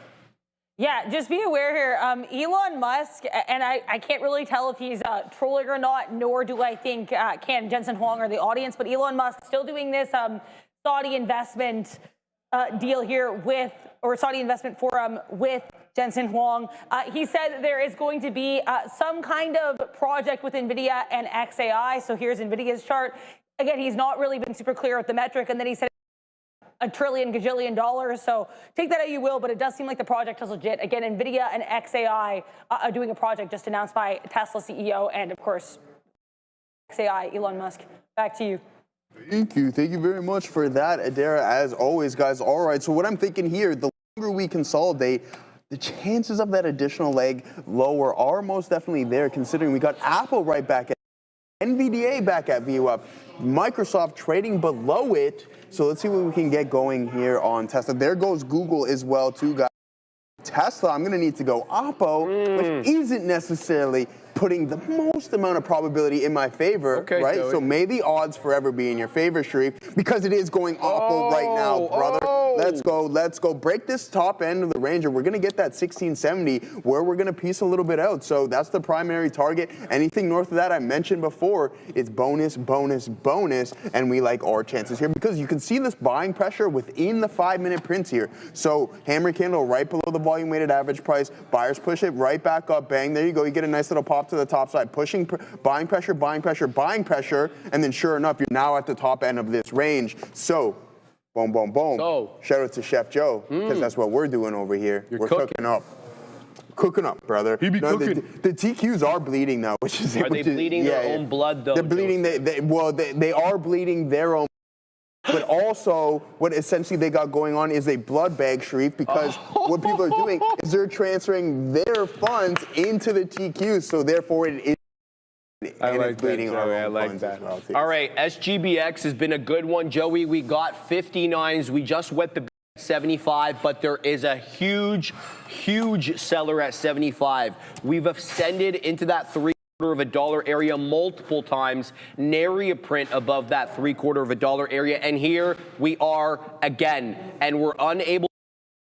Yeah, just be aware here, Elon Musk, and I can't really tell if he's trolling or not, nor do I think can Jensen Huang or the audience, but Elon Musk still doing this Saudi investment deal here with, or Saudi investment forum with Jensen Huang. He said there is going to be some kind of project with Nvidia and XAI. So here's Nvidia's chart. Again, he's not really been super clear with the metric, and then he said $1 trillion, gajillion dollars. So take that how you will, but it does seem like the project is legit. Again, Nvidia and XAI are doing a project just announced by Tesla CEO and, of course, XAI, Elon Musk. Back to you. Thank you. Thank you very much for that, Adara, as always, guys. All right, so what I'm thinking here, the longer we consolidate, the chances of that additional leg lower are most definitely there, considering we got Apple right back at Nvidia back at VWAP, Microsoft trading below it. So let's see what we can get going here on Tesla. There goes Google as well, too, guys. Tesla, I'm going to need to go Oppo, which isn't necessarily putting the most amount of probability in my favor, right? Joey. So may the odds forever be in your favor, Sharif, because it is going Oppo right now, brother. Let's go. Break this top end of the range, and we're going to get that 1670 where we're going to piece a little bit out. So that's the primary target. Anything north of that, I mentioned before, it's bonus, bonus, bonus, and we like our chances here because you can see this buying pressure within the 5-minute prints here. So hammer candle right below the volume weighted average price. Buyers push it right back up. Bang. There you go. You get a nice little pop to the top side. Pushing, buying pressure, buying pressure, buying pressure. And then sure enough, you're now at the top end of this range. So boom, boom, boom. So, shout out to Chef Joe, because that's what we're doing over here. We're cooking up. Cooking up, brother. He be cooking. The TQs are bleeding now, which is... Are they bleeding their own blood, though? They're bleeding, they are bleeding their own. But also, what essentially they got going on is a blood bag, Sharif, because what people are doing is they're transferring their funds into the TQs, so therefore it is... I like that, Joey. I like that. All right, SGBX has been a good one, Joey. We got 59s. We just went the 75, but there is a huge, huge seller at 75. We've ascended into that $0.75 area multiple times, nary a print above that $0.75 area, and here we are again, and we're unable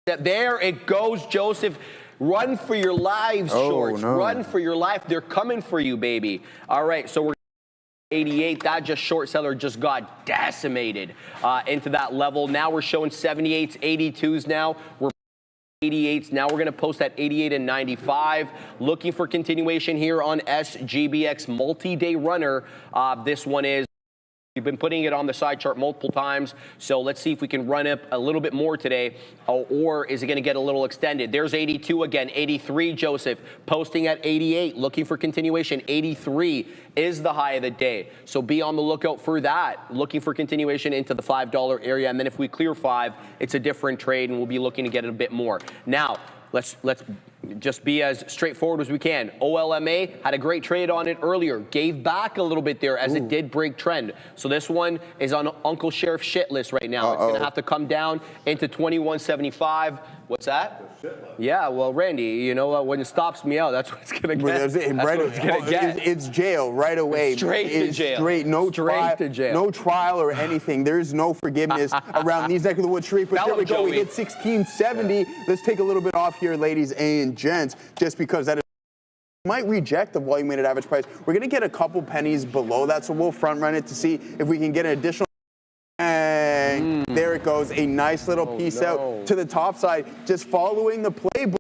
to... There it goes, Joseph. Run for your lives, shorts. No. Run for your life. They're coming for you, baby. All right, so we're 88. That just short seller just got decimated into that level. Now we're showing 78s, 82s now. We're 88s. Now we're going to post at 88 and 95. Looking for continuation here on SGBX multi-day runner. This one is... We've been putting it on the side chart multiple times, so let's see if we can run up a little bit more today, or is it going to get a little extended? There's 82 again, 83, Joseph, posting at 88, looking for continuation. 83 is the high of the day, so be on the lookout for that, looking for continuation into the $5 area, and then if we clear 5, it's a different trade, and we'll be looking to get it a bit more. Now, let's just be as straightforward as we can. OLMA had a great trade on it earlier, gave back a little bit there as it did break trend. So this one is on Uncle Sheriff shit list right now. It's going to have to come down into 21.75. What's that? Yeah, well, Randy, you know what? When it stops me out, that's what it's going to get. That's what it's going to get. It's jail right away. Straight to jail. Straight to jail. No trial or anything. There is no forgiveness around these neck of the woods. Sharif, but here we go. We hit 1670. Let's take a little bit off here, ladies and gents, just because that is might reject the volume weighted average price. We're going to get a couple pennies below that, so we'll front run it to see if we can get an additional. And there it goes, a nice little piece out to the top side, just following the playbook,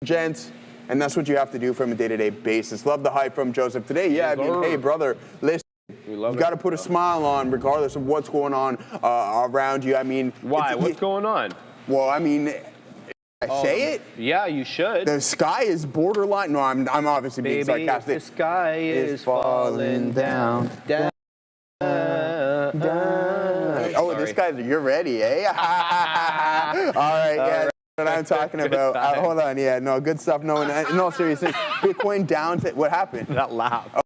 gents. And that's what you have to do from a day-to-day basis. Love the hype from Joseph today. Yeah, I mean, hey, brother, listen. You got to put a smile on regardless of what's going on around you. I mean, why? What's going on? Well, I mean, say it? Yeah, you should. The sky is borderline. No, I'm obviously being sarcastic. The sky is falling down. Oh, this guy's, you're ready, eh? All right, yeah. What I'm talking about. Hold on, yeah, no, good stuff. No, in all seriousness, Bitcoin down to, what happened? That laugh. Oh,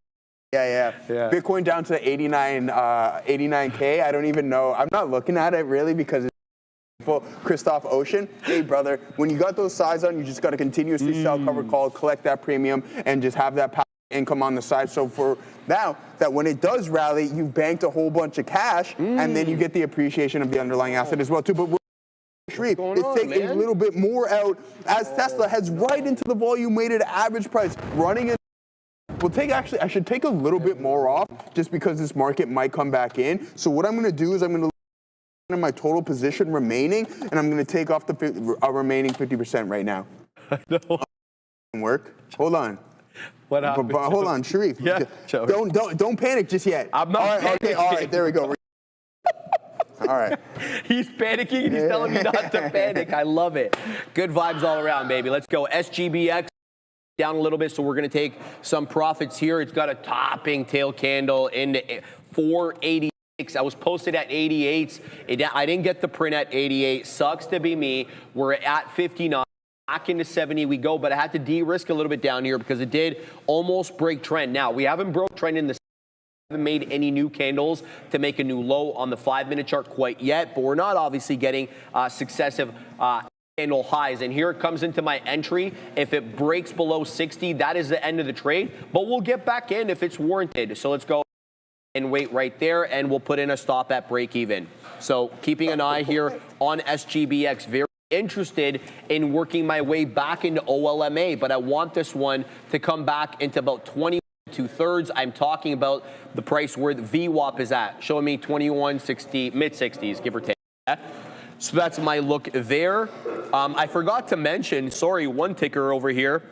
yeah. Bitcoin down to 89K. I don't even know. I'm not looking at it really because it's full. Christoph Ocean, hey brother, when you got those sides on, you just got to continuously sell covered call, collect that premium, and just have that income on the side. So for now, that when it does rally, you've banked a whole bunch of cash, and then you get the appreciation of the underlying asset as well too. But let's take a little bit more out as Tesla heads right into the volume weighted average price, running in. We'll take, actually, I should take a little bit more off just because this market might come back in. So what I'm going to do is I'm going to look at my total position remaining, and I'm going to take off the remaining 50% right now. No. Work. Hold on. What happened? Hold on, Sharif. Yeah. Don't panic just yet. I'm not panicking. All right, there we go. All right. He's panicking and he's telling me not to panic. I love it. Good vibes all around, baby. Let's go. SGBX down a little bit, so we're going to take some profits here. It's got a topping tail candle into 486. I was posted at 88. I didn't get the print at 88. Sucks to be me. We're at 59. Back into 70 we go, but I had to de-risk a little bit down here because it did almost break trend. Now, we haven't broke trend in the haven't made any new candles to make a new low on the 5-minute chart quite yet, but we're not obviously getting successive candle highs. And here it comes into my entry. If it breaks below 60, that is the end of the trade, but we'll get back in if it's warranted. So let's go and wait right there, and we'll put in a stop at break even. So keeping an eye here on SGBX. Very interested in working my way back into OLMA, but I want this one to come back into about 22/3. I'm talking about the price where the VWAP is at, showing me 2160, mid-60s, give or take. So that's my look there. I forgot to mention, sorry, one ticker over here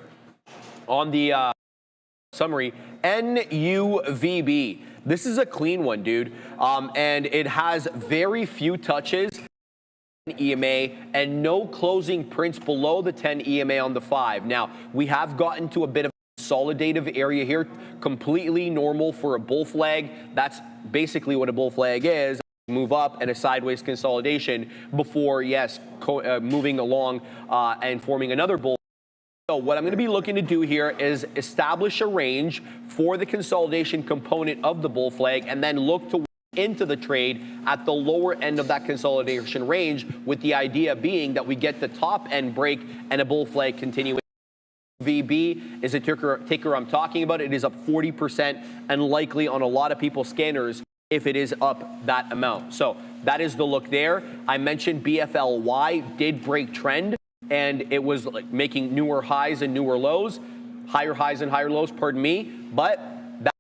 on the summary, NUVB. This is a clean one, dude, and it has very few touches. EMA and no closing prints below the 10 EMA on the 5. Now, we have gotten to a bit of a consolidative area here, completely normal for a bull flag. That's basically what a bull flag is. Move up and a sideways consolidation before, yes, moving along and forming another bull. So what I'm going to be looking to do here is establish a range for the consolidation component of the bull flag and then look to into the trade at the lower end of that consolidation range, with the idea being that we get the top end break and a bull flag continuing. VB is a ticker I'm talking about. It is up 40% and likely on a lot of people's scanners if it is up that amount. So that is the look there. I mentioned BFLY did break trend, and it was like making newer highs and newer lows, higher highs and higher lows, pardon me, but that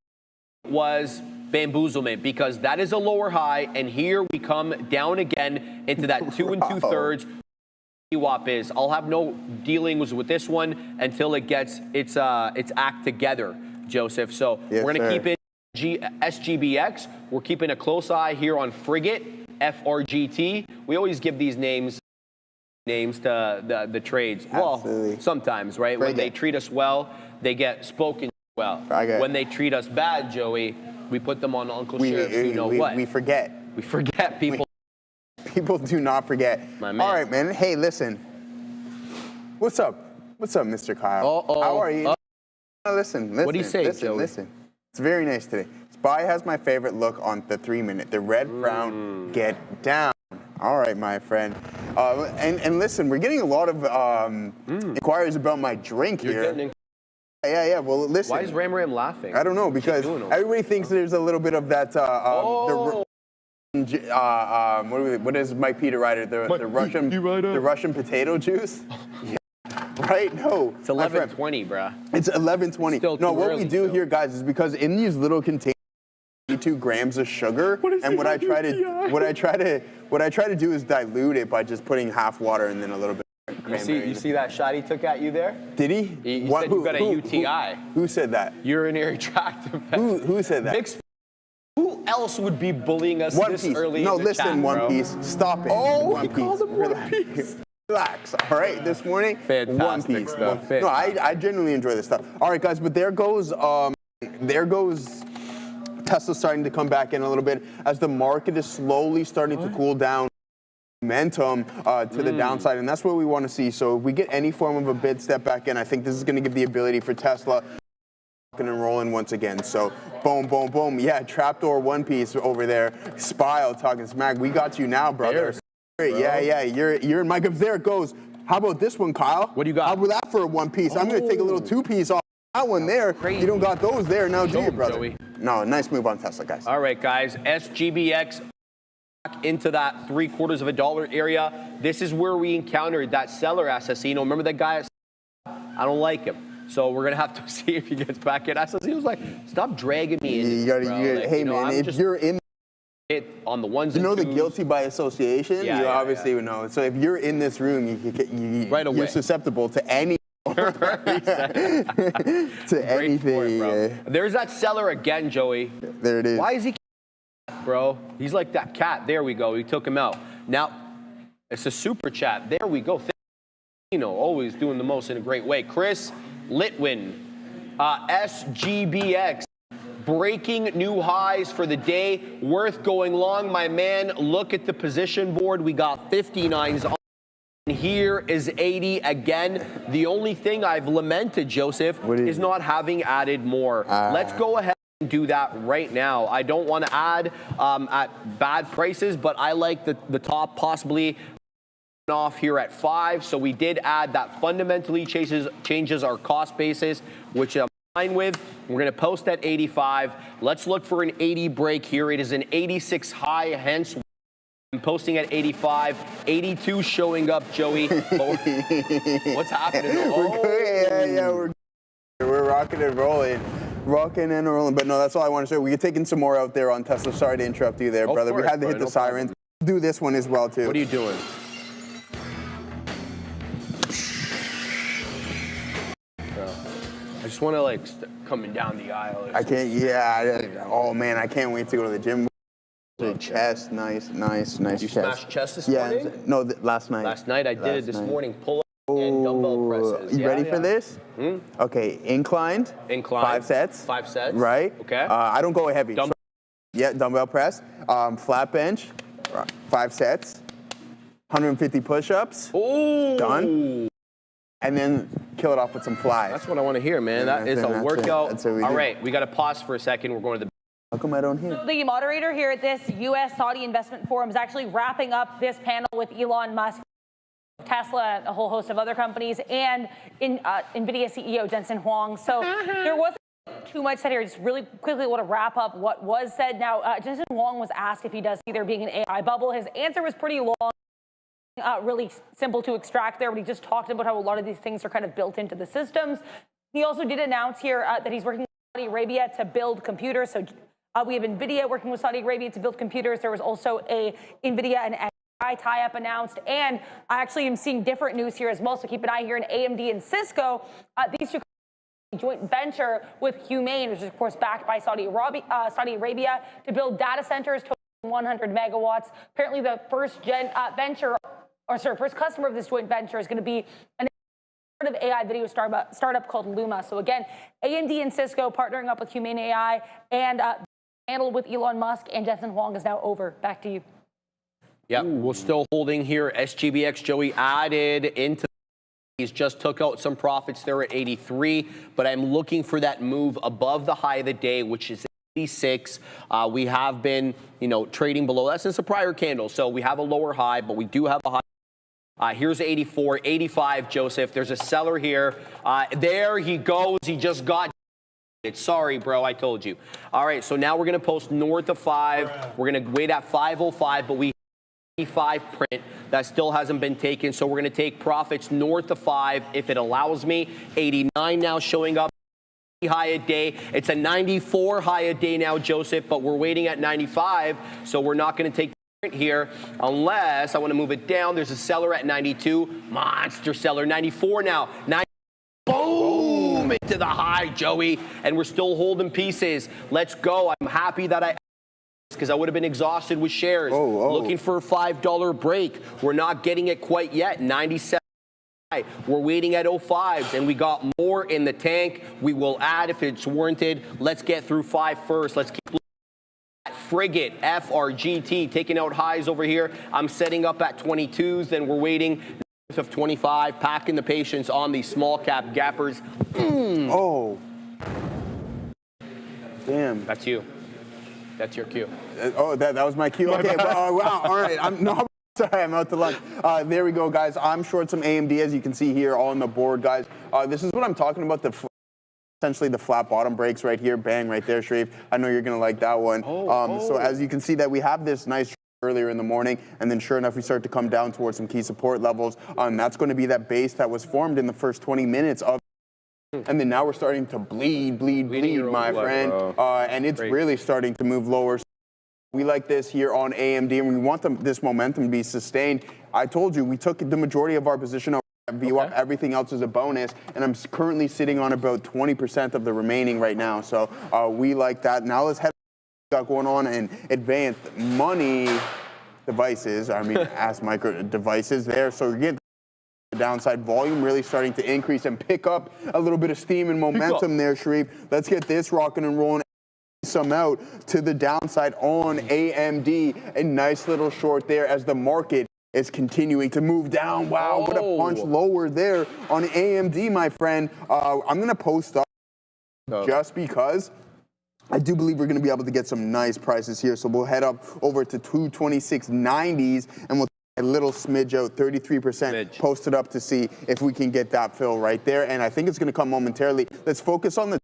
was bamboozlement because that is a lower high, and here we come down again into that 2 2/3 VWAP is. I'll have no dealings with this one until it gets its act together, Joseph. So yes, we're going to keep it SGBX. We're keeping a close eye here on Frigate, FRGT. We always give these names to the trades. Absolutely. Well, sometimes, right? Frigate. When they treat us well, they get spoken well. Okay. When they treat us bad, Joey, we put them on Uncle Sheriff, you know what? We forget. We forget, people. People do not forget. My man. All right, man. Hey, listen. What's up? What's up, Mr. Kyle? Uh-oh. How are you? Listen. What do you say, Joey? Listen. It's very nice today. SPY has my favorite look on the 3-minute. The red brown, get down. All right, my friend. And listen, we're getting a lot of inquiries about my drink here. Yeah. Well, listen. Why is Ram laughing? I don't know, because everybody thinks there's a little bit of that. What is Mike Peter Ryder? The Russian potato juice. Yeah. Right? No. It's 11:20, bruh. It's 11:20. No, what we do here, guys, is because in these little containers, 2 grams of sugar, and what I try to do is dilute it by just putting half water and then a little bit. You see that shot he took at you there? Did he? He said you got a UTI. Who said that? Urinary tract infection. Who said that? Who else would be bullying us One this Piece. early No, in the listen, chat, One bro? Piece. Stop it. Oh, One he Piece. called him One Piece. Relax. All right, this morning, Fantastic One Piece. stuff. No, I genuinely enjoy this stuff. All right, guys, but there goes Tesla starting to come back in a little bit as the market is slowly starting to cool down. Momentum to the downside, and that's what we want to see. So if we get any form of a bid step back in, I think this is going to give the ability for Tesla and rolling once again. So boom, boom, boom. Yeah, trapdoor One Piece over there. Spile talking smack. We got you now, brother. Yeah. You're in my cup. There it goes. How about this one, Kyle? What do you got? How about that for a One Piece? I'm going to take a little 2-piece off that one there. Crazy. You don't got those there now, do you, brother? Joey. No, nice move on Tesla, guys. All right, guys. SGBX into that $0.75 area. This is where we encountered that seller SSE. You know, remember that guy? I don't like him. So we're gonna have to see if he gets back in. SSE was like, stop dragging me in. Hey, man, if you're in it on the ones, you know the guilty by association. Yeah, you obviously would know. So if you're in this room, you're susceptible to any. to anything. Point, there's that seller again, Joey. There it is. Why is he, bro? He's like that cat. There we go. We took him out. Now it's a super chat. There we go. Always doing the most in a great way. Chris Litwin, SGBX. Breaking new highs for the day. Worth going long, my man. Look at the position board. We got 59s on. Here is 80 again. The only thing I've lamented, Joseph, is not having added more. Let's go ahead and do that right now. I don't want to add at bad prices, but I like the top possibly off here at 5. So we did add that fundamentally changes our cost basis, which I'm fine with. We're going to post at 85. Let's look for an 80 break here. It is an 86 high, hence I'm posting at 85. 82 showing up, Joey. What's happening? We're good. We're rocking and rolling. Rocking and rolling. But no, that's all I want to say. We could take in some more out there on Tesla. Sorry to interrupt you there, brother. We had to hit the sirens. Do this one as well, too. What are you doing? I just want to coming down the aisle. I can't. Yeah. Oh man, I can't wait to go to the gym. Chest, nice chest. You smashed chest this morning? No, last night. Last night I did it this morning. Pull up and dumbbell presses. You ready for this? Okay, inclined. 5 sets. 5 sets. Right. Okay. I don't go heavy. Dumbbell press. Flat bench. 5 sets. 150 push-ups. Ooh. Done. And then kill it off with some flies. That's what I want to hear, man. That is a workout. That's what we do. All right, we got to pause for a second. We're going to the. How come I don't hear? The moderator here at this U.S. Saudi Investment Forum is actually wrapping up this panel with Elon Musk, Tesla, a whole host of other companies, and Nvidia CEO Jensen Huang. So there wasn't too much said here. Just really quickly want to wrap up what was said. Now, Jensen Huang was asked if he does see there being an AI bubble. His answer was pretty long. Really simple to extract there, but he just talked about how a lot of these things are kind of built into the systems. He also did announce here that he's working with Saudi Arabia to build computers. So we have Nvidia working with Saudi Arabia to build computers. There was also a Nvidia and AI tie-up announced, and I actually am seeing different news here as well. So keep an eye here in AMD and Cisco. These two joint venture with Humane, which is of course backed by Saudi Arabia to build data centers totaling 100 megawatts. Apparently, the first first customer of this joint venture is going to be an AI video startup called Luma. So again, AMD and Cisco partnering up with Humane AI, and handled with Elon Musk and Jensen Huang is now over. Back to you. Yeah, we're still holding here. SGBX, Joey, added into He's just took out some profits there at 83, but I'm looking for that move above the high of the day, which is 86. We have been, trading below that since the prior candle. So we have a lower high, but we do have a high. Here's 84, 85, Joseph. There's a seller here. There he goes. He just got it. Sorry, bro. I told you. All right. So now we're going to post north of 5. We're going to wait at 505, but we 85 print that still hasn't been taken, so we're going to take profits north of 5 if it allows me. 89 now showing up high a day. It's a 94 high a day now, Joseph, but we're waiting at 95, so we're not going to take the print here unless I want to move it down. There's a seller at 92, monster seller. 94 now. Boom into the high, Joey, and we're still holding pieces. Let's go. I'm happy that because I would have been exhausted with shares. Looking for a $5 break. We're not getting it quite yet. 97. We're waiting at 05s, and we got more in the tank. We will add if it's warranted. Let's get through 5 first. Let's keep looking at Frigate, FRGT, taking out highs over here. I'm setting up at 22s, then we're waiting north of 25, packing the patience on these small cap gappers. Oh. Damn. That's you. That's your cue. That was my cue. Okay, wow. All right. Sorry, I'm out to lunch. There we go, guys. I'm short some AMD, as you can see here on the board, guys. This is what I'm talking about, essentially the flat bottom breaks right here. Bang, right there, Sharif. I know you're going to like that one. So as you can see that we have this nice earlier in the morning, and then sure enough, we start to come down towards some key support levels. That's going to be that base that was formed in the first 20 minutes of. And then now we're starting to bleed, my friend. And it's really starting to move lower. We like this here on AMD, and we want this momentum to be sustained. I told you, we took the majority of our position over VWAP. Everything else is a bonus, and I'm currently sitting on about 20% of the remaining right now. So we like that. Now let's head to what's going on in advanced money devices. Ask micro devices there. So we're getting the downside volume really starting to increase and pick up a little bit of steam and momentum there, Sharif. Let's get this rocking and rolling. Some out to the downside on AMD. A nice little short there as the market is continuing to move down. Wow, what a punch lower there on AMD, my friend. I'm going to post up just because I do believe we're going to be able to get some nice prices here. So we'll head up over to 226.90s and we'll a little smidge out, 33% posted up to see if we can get that fill right there. And I think it's going to come momentarily. Let's focus on the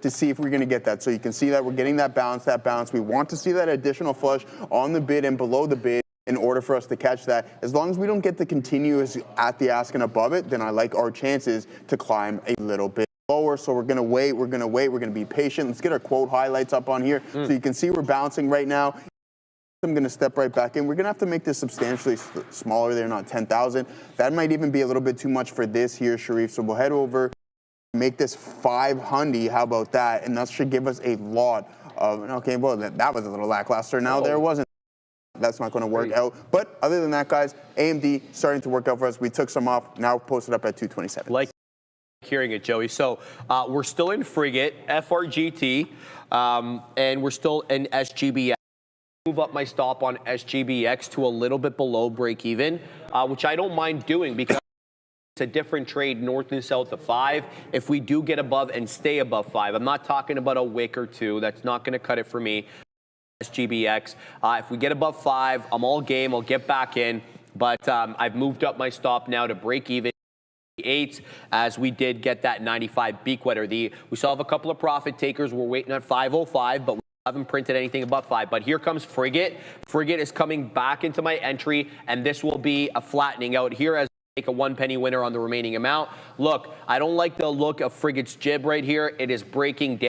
to see if we're going to get that. So you can see that we're getting that balance. We want to see that additional flush on the bid and below the bid in order for us to catch that. As long as we don't get the continuous at the ask and above it, then I like our chances to climb a little bit lower. So we're going to wait. We're going to be patient. Let's get our quote highlights up on here. So you can see we're bouncing right now. I'm going to step right back in. We're going to have to make this substantially smaller there, not 10,000. That might even be a little bit too much for this here, Sharif. So we'll head over. Make this 500. How about that? And that should give us a lot of. Okay, well that was a little lackluster. Now there wasn't. That's not going to work out. But other than that, guys, AMD starting to work out for us. We took some off. Now posted up at 227. Like hearing it, Joey. So we're still in Frigate, FRGT, and we're still in SGBX. Move up my stop on SGBX to a little bit below break even, which I don't mind doing because it's a different trade north and south of 5. If we do get above and stay above 5, I'm not talking about a wick or two. That's not going to cut it for me. SGBX. If we get above 5, I'm all game. I'll get back in. But I've moved up my stop now to break even 8 as we did get that 95 beak wetter. We still have a couple of profit takers. We're waiting at 505, but we haven't printed anything above 5. But here comes Frigate. Frigate is coming back into my entry, and this will be a flattening out here as we make a 1 penny winner on the remaining amount. Look, I don't like the look of Frigate's jib right here. It is breaking down.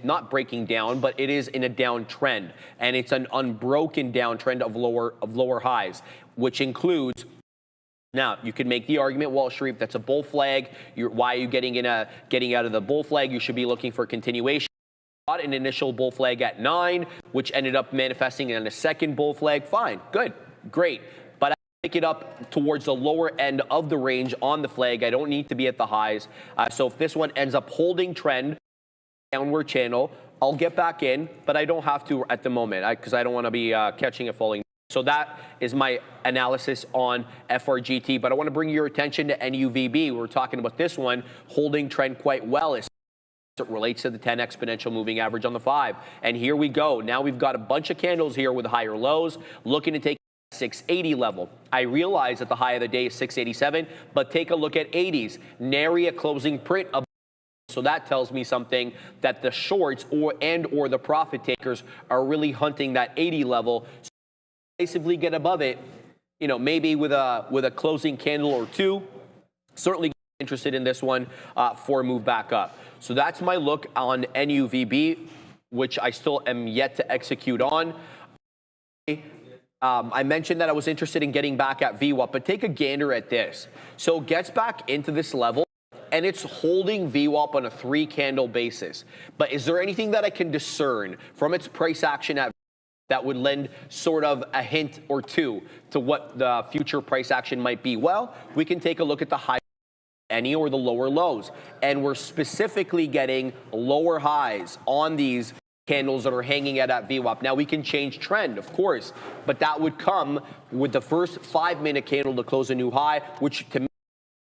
Not breaking down, but it is in a downtrend, and it's an unbroken downtrend of lower highs, which includes. Now you could make the argument, Wall Street, that's a bull flag. Why are you getting out of the bull flag? You should be looking for continuation. Got an initial bull flag at 9, which ended up manifesting in a second bull flag. Fine, good, great, but I pick it up towards the lower end of the range on the flag. I don't need to be at the highs. So if this one ends up holding trend. Downward channel, I'll get back in, but I don't have to at the moment because I don't want to be catching it falling. So that is my analysis on FRGT. But I want to bring your attention to NUVB. We're talking about this one holding trend quite well as it relates to the 10 exponential moving average on the 5. And here we go. Now we've got a bunch of candles here with higher lows looking to take 680 level. I realize that the high of the day is 687, but take a look at 80s. Nary a closing print of. So that tells me something that the shorts or the profit takers are really hunting that 80 level. So basically get above it, you know, maybe with a closing candle or two. Certainly interested in this one for a move back up. So that's my look on NUVB, which I still am yet to execute on. I mentioned that I was interested in getting back at VWAP, but take a gander at this. So it gets back into this level, and it's holding VWAP on a 3-candle basis. But is there anything that I can discern from its price action at that would lend sort of a hint or two to what the future price action might be? Well, we can take a look at the high any or the lower lows, and we're specifically getting lower highs on these candles that are hanging at that VWAP. Now we can change trend, of course, but that would come with the first 5-minute candle to close a new high, which to me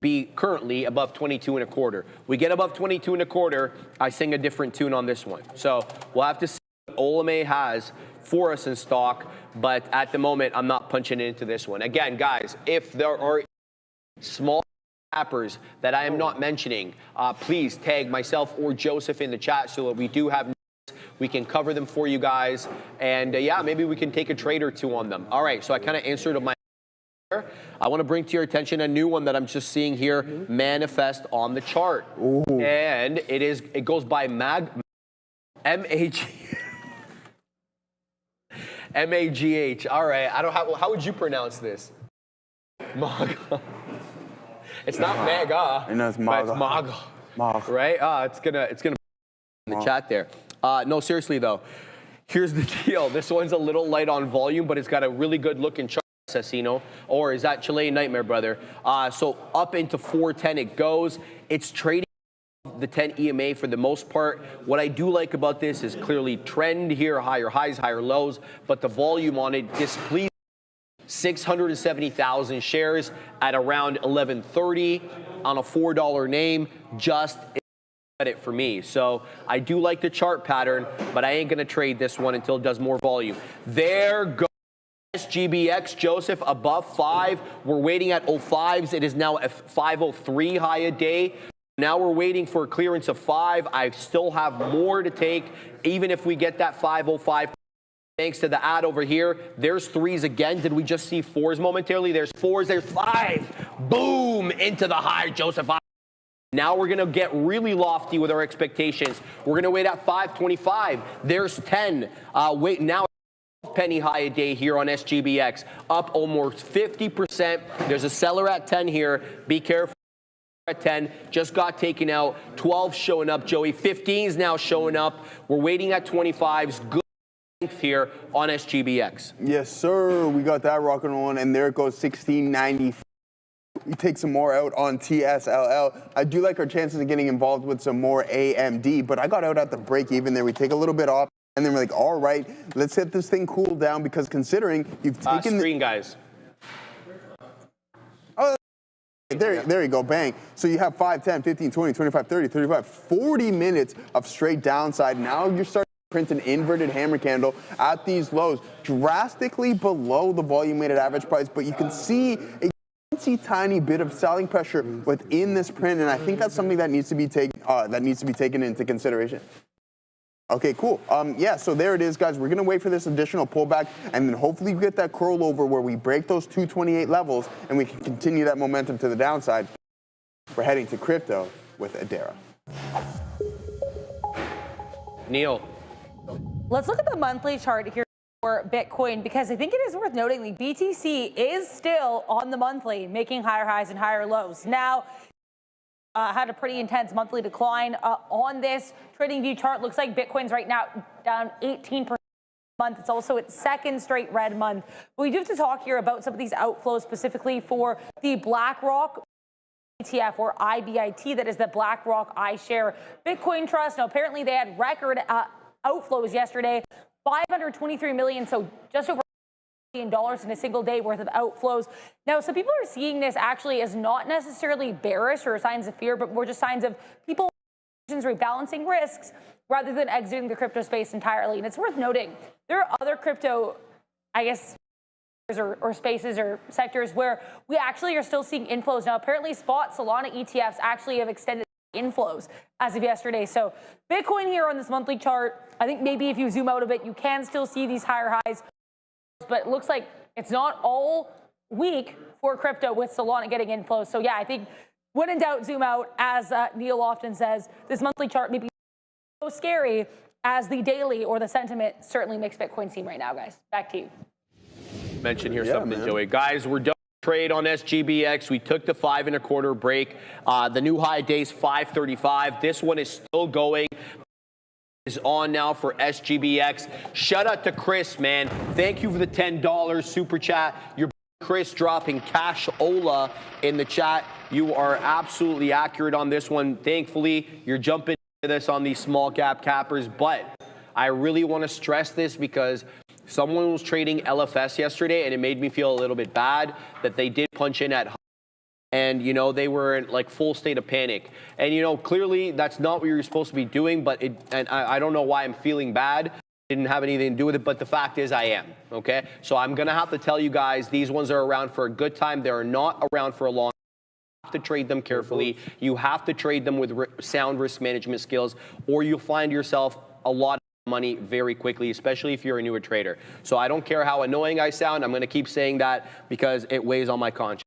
be currently above 22.25. We get above 22.25, I sing a different tune on this one. So we'll have to see what Olame has for us in stock, but at the moment I'm not punching into this one. Again, guys, if there are small cappers that I am not mentioning, please tag myself or Joseph in the chat so that we do have. We can cover them for you guys, and yeah, maybe we can take a trade or two on them. All right, so I kind of answered my. I want to bring to your attention a new one that I'm just seeing here manifest on the chart. Ooh. And it goes by M-A-G-H. All right, how would you pronounce this? MAGA. It's not MAGA. No, it's MAGA. It's MAGA. MAGA. Right? It's gonna in the chat there. No, seriously though, here's the deal. This one's a little light on volume, but it's got a really good looking chart, Assassino. Or is that Chilean Nightmare, brother? So up into 410 it goes. It's trading the 10 EMA for the most part. What I do like about this is clearly trend here, higher highs, higher lows, but the volume on it displeases. 670,000 shares at around 11.30 on a $4 name. Just it for me. So I do like the chart pattern, but I ain't gonna trade this one until it does more volume. There goes SGBX, Joseph, above 5. We're waiting at 05s. It is now a 503 high a day. Now we're waiting for a clearance of 5. I still have more to take, even if we get that 505. Thanks to the ad over here. There's 3s again. Did we just see 4s momentarily? There's 4s, there's 5. Boom, into the high, Joseph. Now we're going to get really lofty with our expectations. We're going to wait at 525. There's 10. Wait, now penny high a day here on SGBX, up almost 50%. There's a seller at 10 here. Be careful. At 10, just got taken out. 12 showing up, Joey. 15's now showing up. We're waiting at 25's. Good length here on SGBX. Yes, sir. We got that rocking on, and there it goes, 1690. We take some more out on TSLL. I do like our chances of getting involved with some more AMD, but I got out at the break even there. We take a little bit off, and then we're like, all right, let's hit this thing cool down, because considering you've taken screen, guys. Oh, there you go, bang. So you have 5, 10, 15, 20, 25, 30, 35, 40 minutes of straight downside. Now you're starting to print an inverted hammer candle at these lows, drastically below the volume weighted average price, but you can see a tiny bit of selling pressure within this print, and I think that's something that needs to be taken into consideration. Okay, cool. Yeah, so there it is, guys. We're gonna wait for this additional pullback, and then hopefully we get that curl over where we break those 228 levels, and we can continue that momentum to the downside. We're heading to crypto with Adara. Neil. Let's look at the monthly chart here for Bitcoin, because I think it is worth noting the BTC is still on the monthly, making higher highs and higher lows. Now, had a pretty intense monthly decline on this trading view chart. Looks like Bitcoin's right now down 18% month. It's also its second straight red month. But we do have to talk here about some of these outflows, specifically for the BlackRock ETF, or IBIT, that is the BlackRock iShare Bitcoin Trust. Now, apparently they had record outflows yesterday, 523 million, so just over dollars in a single day worth of outflows. Now, some people are seeing this actually as not necessarily bearish or signs of fear, but more just signs of people rebalancing risks rather than exiting the crypto space entirely. And it's worth noting, there are other crypto, I guess, or spaces or sectors where we actually are still seeing inflows. Now, apparently spot Solana ETFs actually have extended inflows as of yesterday. So Bitcoin here on this monthly chart, I think maybe if you zoom out a bit, you can still see these higher highs, but it looks like it's not all weak for crypto with Solana getting inflows. So yeah, I think when in doubt, zoom out. As Neil often says, this monthly chart may be so scary as the daily or the sentiment certainly makes Bitcoin seem right now, guys. Back to you. Mention here something, Joey. Guys, we're done trade on SGBX. We took the 5 1/4 break. The new high day's 535. This one is still going. Is on now for SGBX. Shout out to Chris, man. Thank you for the $10 super chat. Your Chris dropping cash Ola in the chat. You are absolutely accurate on this one. Thankfully, you're jumping into this on these small cap cappers, but I really want to stress this because someone was trading LFS yesterday, and it made me feel a little bit bad that they did punch in at high. And, you know, they were in like full state of panic. And, you know, clearly that's not what you're supposed to be doing, but I don't know why I'm feeling bad. Didn't have anything to do with it, but the fact is I am, okay? So I'm going to have to tell you guys, these ones are around for a good time. They're not around for a long time. You have to trade them carefully. You have to trade them with sound risk management skills, or you'll find yourself a lot of money very quickly, especially if you're a newer trader. So I don't care how annoying I sound. I'm going to keep saying that because it weighs on my conscience.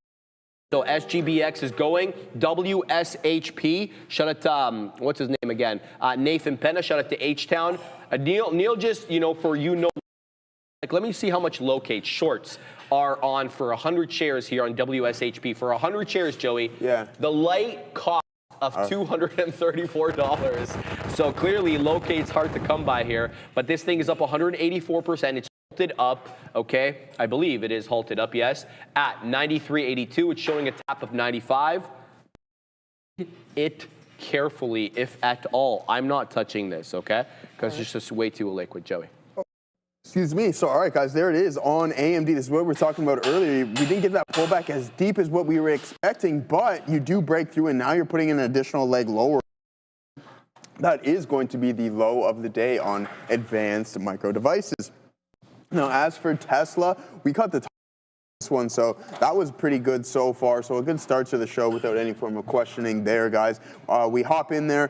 So SGBX is going. WSHP, shout out to, what's his name again? Nathan Penna, shout out to H-Town. Neil just, you know, for like, let me see how much locate shorts are on for 100 shares here on WSHP. For 100 shares, Joey, the light cost of $234. So clearly locate's hard to come by here, but this thing is up 184%. It's halted up, okay? I believe it is halted up, yes, at 93.82. It's showing a tap of 95. It carefully, if at all. I'm not touching this, okay? Because it's just way too liquid, Joey. Excuse me. So, all right, guys, there it is on AMD. This is what we were talking about earlier. We didn't get that pullback as deep as what we were expecting, but you do break through, and now you're putting in an additional leg lower. That is going to be the low of the day on advanced micro devices. Now, as for Tesla, we cut the top of this one, so that was pretty good so far. So a good start to the show without any form of questioning there, guys. We hop in there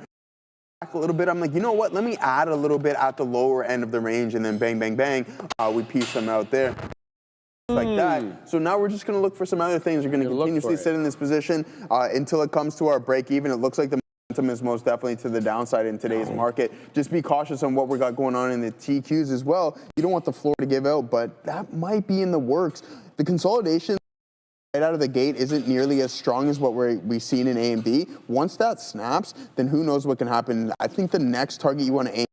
a little bit. I'm like, you know what? Let me add a little bit at the lower end of the range, and then bang, bang, bang. We piece them out there. Like that. So now we're just going to look for some other things. We're going to continuously sit in this position until it comes to our break even. It looks like the momentum is most definitely to the downside in today's market. Just be cautious on what we got going on in the TQs as well. You don't want the floor to give out, but that might be in the works. The consolidation right out of the gate isn't nearly as strong as what we've seen in AMD. Once that snaps, then who knows what can happen. I think the next target you want to aim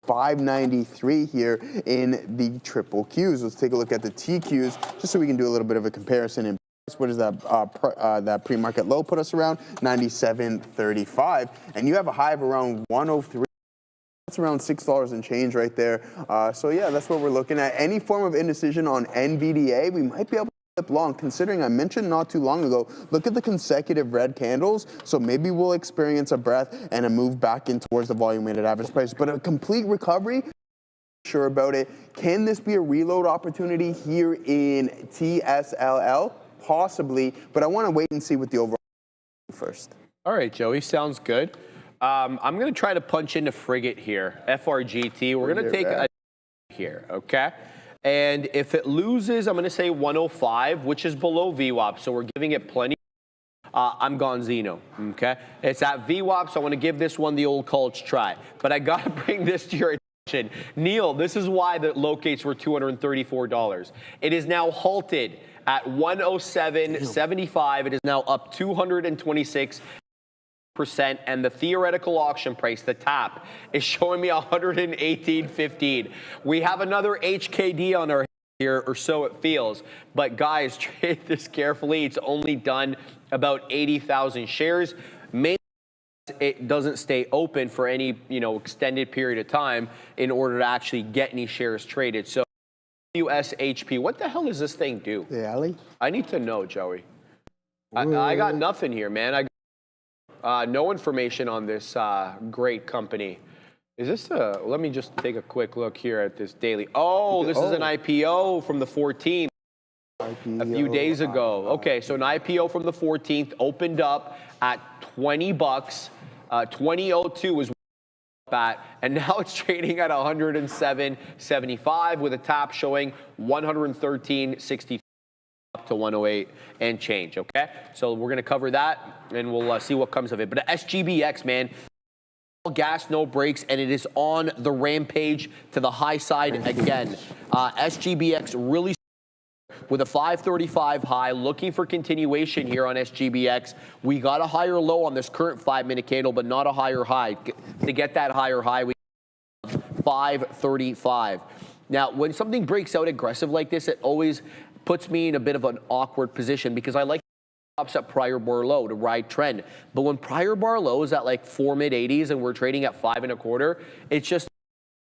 593 here in the triple Qs. Let's take a look at the TQs just so we can do a little bit of a comparison. And what does that pre-market low put us around? 97.35. And you have a high of around 103. That's around $6 and change right there. So yeah, that's what we're looking at. Any form of indecision on NVDA, we might be able to flip long, considering I mentioned not too long ago, look at the consecutive red candles. So maybe we'll experience a breath and a move back in towards the volume-weighted average price. But a complete recovery, sure about it. Can this be a reload opportunity here in TSLL? Possibly, but I want to wait and see what the overall first. All right, Joey, sounds good. I'm going to try to punch into Frigate here, FRGT. We're going to take a here, okay? And if it loses, I'm going to say 105, which is below VWAP, so we're giving it plenty. I'm Gonzino, okay? It's at VWAP, so I want to give this one the old college try. But I got to bring this to your attention. Neil, this is why the locates were $234. It is now halted at 107.75. It is now up 226%, and the theoretical auction price, the tap, is showing me 118.15. We have another HKD on our here, or so it feels. But guys, trade this carefully. It's only done about 80,000 shares. Mainly it doesn't stay open for any, extended period of time in order to actually get any shares traded. So WSHP. What the hell does this thing do? Yeah, Ali? I need to know, Joey. I got nothing here, man. I got no information on this great company. Is this a, let me just take a quick look here at this daily. Oh, this is an IPO from the 14th. A few days ago. Okay, so an IPO from the 14th opened up at 20 bucks. 20.02 was at, and now it's trading at 107.75 with a tap showing 113.60 up to 108 and change. Okay, so we're gonna cover that and we'll see what comes of it. But SGBX, man, all gas, no brakes, and it is on the rampage to the high side again. SGBX really with a 535 high, looking for continuation here on SGBX. We got a higher low on this current 5-minute candle, but not a higher high. To get that higher high, we 535. Now, when something breaks out aggressive like this, it always puts me in a bit of an awkward position because I like stops at prior bar low to ride trend. But when prior bar low is at like 4 mid-80s and we're trading at 5.25, it's just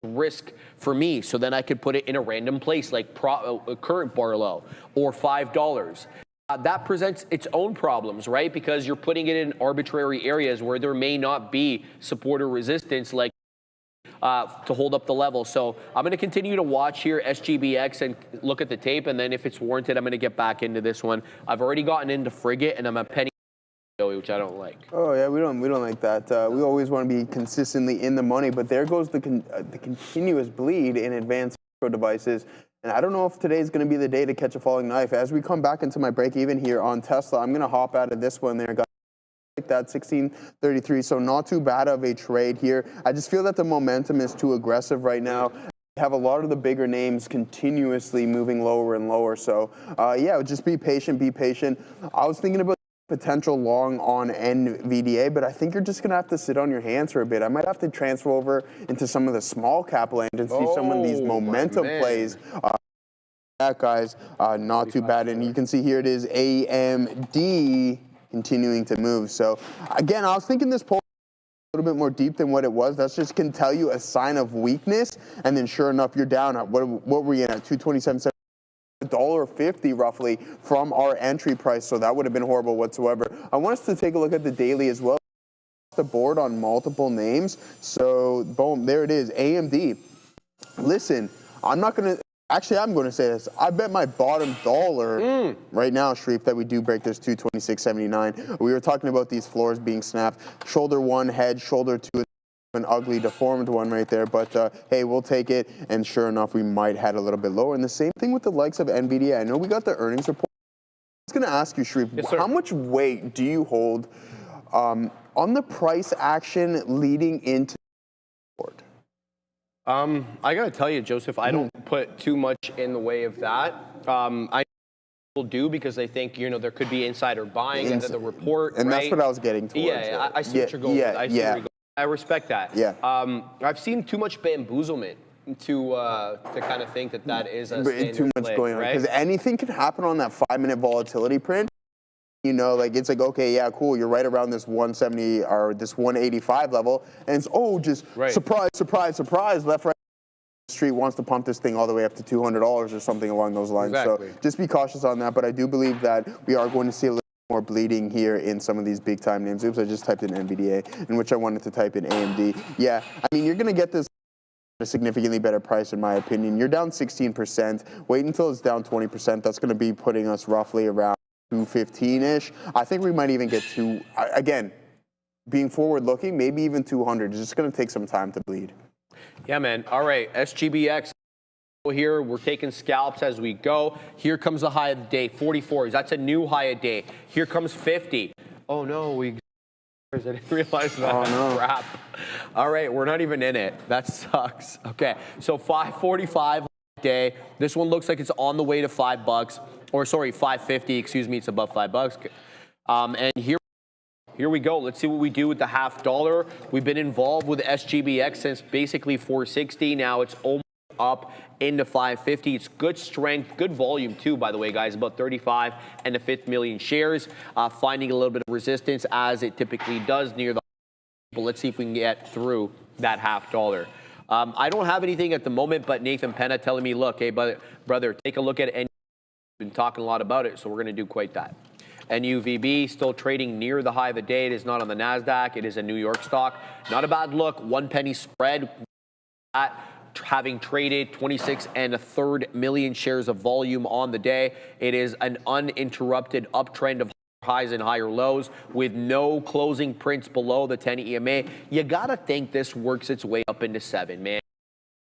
risk for me. So then I could put it in a random place like current bar low or $5. That presents its own problems, right? Because you're putting it in arbitrary areas where there may not be support or resistance like to hold up the level. So I'm going to continue to watch here SGBX and look at the tape, and then if it's warranted, I'm going to get back into this one. I've already gotten into Frigate and I'm a penny, which I don't like. Oh yeah, we don't like that. We always want to be consistently in the money, but there goes the continuous bleed in advanced devices. And I don't know if today is going to be the day to catch a falling knife. As we come back into my break even here on Tesla, I'm going to hop out of this one there, guys. Like that 1633, so not too bad of a trade here. I just feel that the momentum is too aggressive right now. We have a lot of the bigger names continuously moving lower and lower. So yeah, just be patient, be patient. I was thinking about potential long on Nvidia, but I think you're just gonna have to sit on your hands for a bit. I might have to transfer over into some of the small cap lanes and see some of these momentum plays. That guys, not too bad. And you can see here it is AMD continuing to move. So again, I was thinking this poll a little bit more deep than what it was. That just can tell you a sign of weakness, and then sure enough, you're down. What were we in at 227? $1.50 roughly from our entry price, so that would have been horrible whatsoever. I want us to take a look at the daily as well. The board on multiple names. So boom, there it is, AMD. Listen, I'm not gonna. Actually, I'm going to say this. I bet my bottom dollar right now, Sharif, that we do break this 226.79. We were talking about these floors being snapped. Shoulder one, head, shoulder two, an ugly deformed one right there. But hey, we'll take it. And sure enough, we might head a little bit lower. And the same thing with the likes of Nvidia. I know we got the earnings report. I was going to ask you, Sharif, how much weight do you hold on the price action leading into the board? I gotta tell you, Joseph, I don't put too much in the way of that. I will do because I think, you know, there could be insider buying into the report, and right? That's what I was getting towards. Yeah, I see what you're going with. I see where you're going. I respect that. Yeah. I've seen too much bamboozlement to kind of think that that is a too much play, going on, because anything can happen on that 5-minute volatility print. You know, like it's like, okay, yeah, cool, you're right around this 170 or this 185 level, and it's surprise, surprise, surprise, left, right. The street wants to pump this thing all the way up to $200 or something along those lines. Exactly. So just be cautious on that. But I do believe that we are going to see a little more bleeding here in some of these big time names. Oops, I just typed in NVDA, in which I wanted to type in AMD. Yeah, I mean, you're going to get this a significantly better price, in my opinion. You're down 16%. Wait until it's down 20%. That's going to be putting us roughly around 215-ish. I think we might even get to, again, being forward-looking, maybe even 200. It's just going to take some time to bleed. Yeah, man. All right, SGBX here. We're taking scalps as we go. Here comes the high of the day, 44. That's a new high of day. Here comes 50. Oh, no, I didn't realize that. Oh, no. Crap. All right, we're not even in it. That sucks. Okay, so 545 day. This one looks like it's on the way to $5. Or sorry, 550, excuse me, it's above $5. And here we go. Let's see what we do with the $0.50. We've been involved with SGBX since basically 460. Now it's almost up into 550. It's good strength, good volume too, by the way, guys. About 35 and a fifth million shares. Finding a little bit of resistance as it typically does near the. But let's see if we can get through that $0.50. I don't have anything at the moment, but Nathan Penna telling me, look, hey, brother, take a look at it. Been talking a lot about it, so we're going to do quite that. NUVB still trading near the high of the day. It is not on the NASDAQ. It is a New York stock. Not a bad look. 1 penny spread. Having traded 26 1/3 million shares of volume on the day. It is an uninterrupted uptrend of highs and higher lows with no closing prints below the 10 EMA. You got to think this works its way up into 7, man.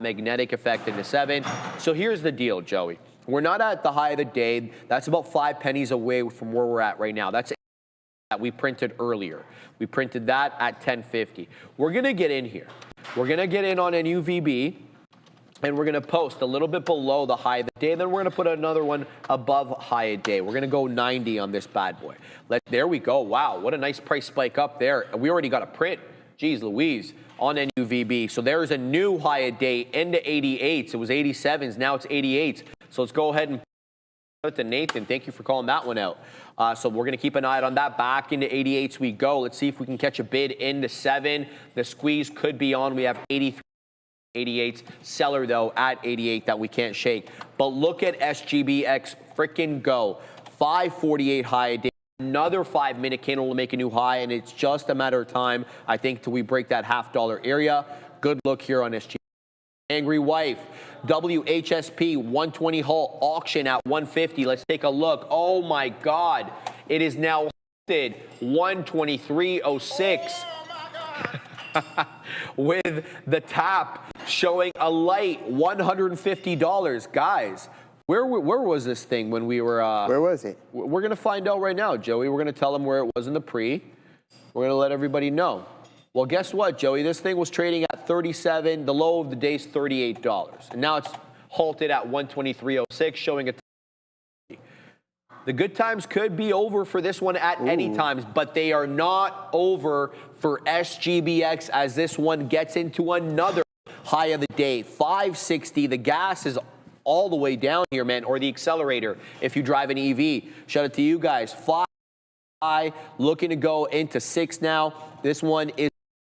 Magnetic effect into 7. So here's the deal, Joey. We're not at the high of the day. That's about 5 pennies away from where we're at right now. That's that we printed earlier. We printed that at 10.50. We're going to get in here. We're going to get in on NUVB, and we're going to post a little bit below the high of the day. Then we're going to put another one above high of day. We're going to go 90 on this bad boy. There we go. Wow, what a nice price spike up there. We already got a print. Jeez Louise. On NUVB. So there's a new high a day into 88s. It was 87s. Now it's 88s. So let's go ahead and put it to Nathan. Thank you for calling that one out. So we're going to keep an eye on that. Back into 88s we go. Let's see if we can catch a bid into 7. The squeeze could be on. We have 83, 88s. Seller, though, at 88 that we can't shake. But look at SGBX frickin' go. 548 high a day. Another 5-minute candle will make a new high, and it's just a matter of time, I think, till we break that $0.50 area. Good look here on SG. Angry Wife, WHSP 120 halt auction at 150. Let's take a look. Oh my God, it is now halted 123.06 with the tap showing a light $150. Guys, where was this thing when we were... where was it? We're going to find out right now, Joey. We're going to tell them where it was in the pre. We're going to let everybody know. Well, guess what, Joey? This thing was trading at 37. The low of the day is $38. And now it's halted at 123.06, showing a... The good times could be over for this one at any times, but they are not over for SGBX as this one gets into another high of the day. 560. The gas is all the way down here, man, or the accelerator if you drive an EV. Shout out to you guys. 5 high, looking to go into 6 now. This one is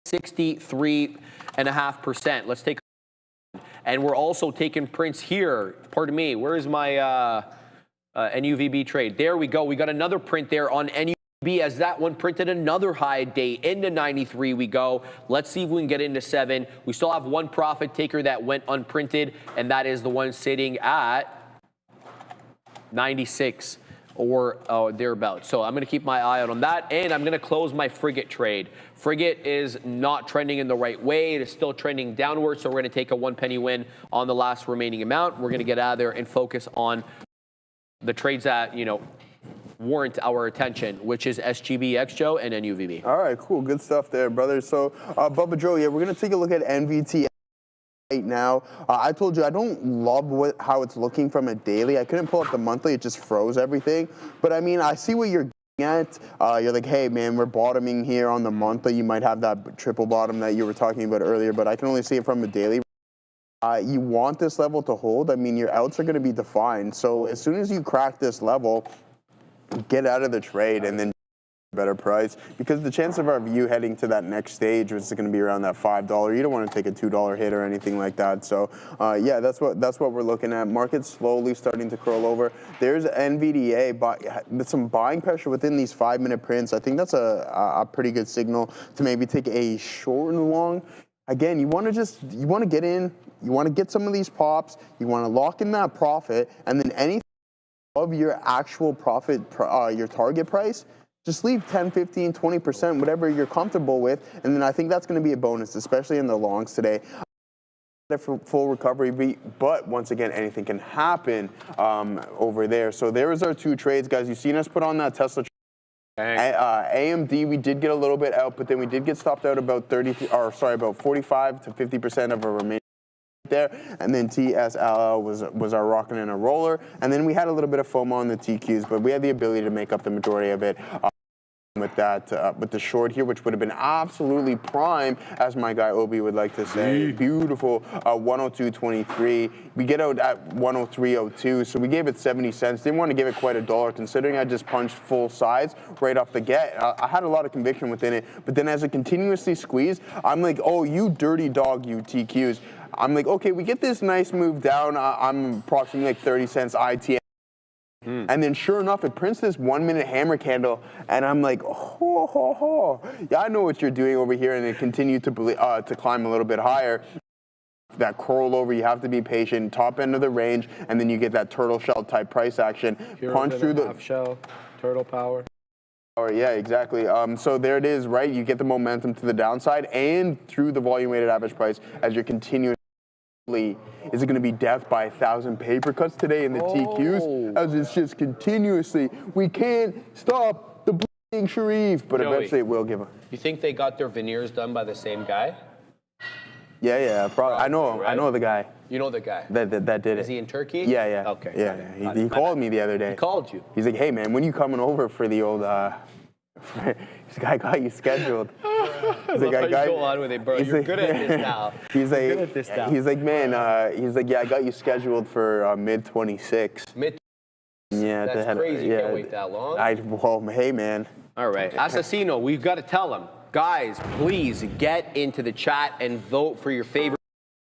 63.5%. Let's take, and we're also taking prints here. Pardon me, where is my NUVB trade? There we go. We got another print there on NUVB as that one printed another high day into 93 we go. Let's see if we can get into 7. We still have one profit taker that went unprinted, and that is the one sitting at 96 or thereabouts. So I'm going to keep my eye out on that, and I'm going to close my Frigate trade. Frigate is not trending in the right way. It is still trending downward, so we're going to take a 1 penny win on the last remaining amount. We're going to get out of there and focus on the trades that, you know, warrant our attention, which is SGBX, Joe, and NUVB. All right, cool. Good stuff there, brother. So, Bubba Joe, yeah, we're going to take a look at NVT right now. I told you I don't love how it's looking from a daily. I couldn't pull up the monthly. It just froze everything. But, I mean, I see what you're getting at. You're like, hey, man, we're bottoming here on the monthly. You might have that triple bottom that you were talking about earlier, but I can only see it from a daily. You want this level to hold. I mean, your outs are going to be defined. So as soon as you crack this level, get out of the trade and then better price, because the chance of our view heading to that next stage is going to be around that $5. You don't want to take a $2 hit or anything like that. So yeah, that's what we're looking at. Market slowly starting to curl over. There's NVDA, but some buying pressure within these 5-minute prints. I think that's a pretty good signal to maybe take a short and long. Again, you want to get in, you want to get some of these pops, you want to lock in that profit, and then anything of your actual profit, your target price, just leave 10, 15, 20%, whatever you're comfortable with, and then I think that's going to be a bonus, especially in the longs today. For full recovery, but once again, anything can happen over there. So there is our 2 trades, guys. You've seen us put on that Tesla. AMD, we did get a little bit out, but then we did get stopped out about 45 to 50% of our remaining there. And then TSLA was our rocking and a roller. And then we had a little bit of FOMO on the TQs, but we had the ability to make up the majority of it. with that, with the short here, which would have been absolutely prime, as my guy Obi would like to say. Beautiful 102.23. We get out at 103.02, so we gave it 70 cents. Didn't want to give it quite $1, considering I just punched full sides right off the get. I had a lot of conviction within it, but then as it continuously squeezed, I'm like, oh, you dirty dog, you TQs. I'm like, okay, we get this nice move down. I'm approximately like 30 cents ITM. And then sure enough, it prints this 1 minute hammer candle, and I'm like, yeah, I know what you're doing over here, and it continued to climb a little bit higher. That curl over, you have to be patient, top end of the range, and then you get that turtle shell type price action. Punch through the half shell, turtle power. Yeah, exactly. So there it is, right? You get the momentum to the downside and through the volume weighted average price as you're continuing. Is it going to be death by 1,000 paper cuts today in the TQs? As it's just continuously, we can't stop the bleeding Sharif, but Joey, eventually it will give up. You think they got their veneers done by the same guy? Yeah, probably. I know him. Right? I know the guy. You know the guy? That did it. Is he in Turkey? Yeah. Okay. Yeah. He called me the other day. He called you? He's like, hey, man, when you coming over for the old, this guy got you scheduled. He's like, go on with it, bro. You're good at this now. He's like, man, he's like, yeah, I got you scheduled for mid-26. Yeah, that's crazy. You can't wait that long. Well, hey, man. All right. Assassino, we've got to tell him. Guys, please get into the chat and vote for your favorite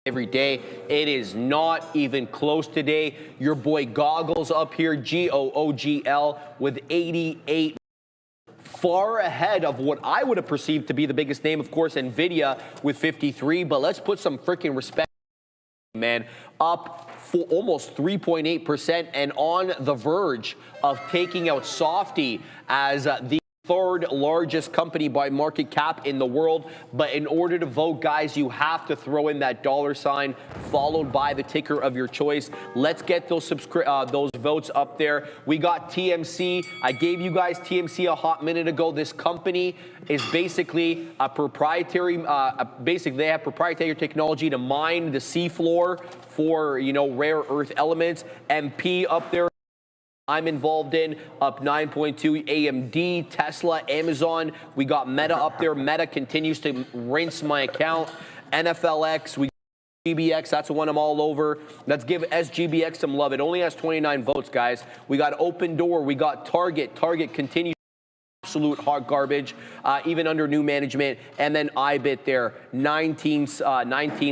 every day. It is not even close today. Your boy Goggles up here, GOOGL, with 88. Far ahead of what I would have perceived to be the biggest name, of course, Nvidia with 53. But let's put some freaking respect, man. Up for almost 3.8% and on the verge of taking out Softy as the third largest company by market cap in the world. But in order to vote, guys, you have to throw in that $ followed by the ticker of your choice. Let's get those votes up there. We got TMC. I gave you guys TMC a hot minute ago. This company is basically a proprietary, they have proprietary technology to mine the seafloor for, rare earth elements. MP up there. I'm involved in, up 9.2, AMD, Tesla, Amazon. We got Meta up there. Meta continues to rinse my account. NFLX, we got SGBX, that's the one I'm all over. Let's give SGBX some love. It only has 29 votes, guys. We got Open Door. We got Target. Target continues absolute hot garbage, even under new management. And then iBit there, 19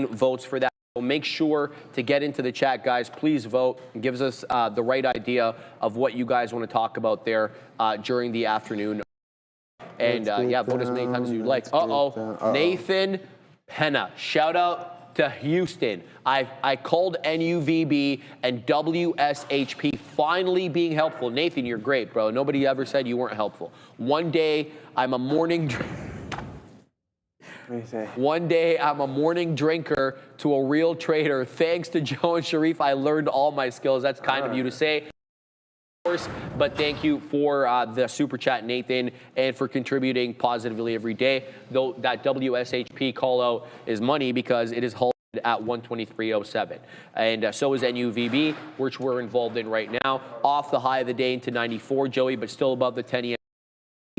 votes for that. So make sure to get into the chat, guys. Please vote. It gives us the right idea of what you guys want to talk about there during the afternoon. And vote as many times as you like. Nathan Penna. Shout out to Houston. I called NUVB and WSHP finally being helpful. Nathan, you're great, bro. Nobody ever said you weren't helpful. One day, I'm a morning drinker to a real trader. Thanks to Joe and Sharif, I learned all my skills. That's kind of you to say. Of course, but thank you for the super chat, Nathan, and for contributing positively every day. Though that WSHP call out is money because it is halted at 123.07. And so is NUVB, which we're involved in right now. Off the high of the day into 94, Joey, but still above the 10 EMA.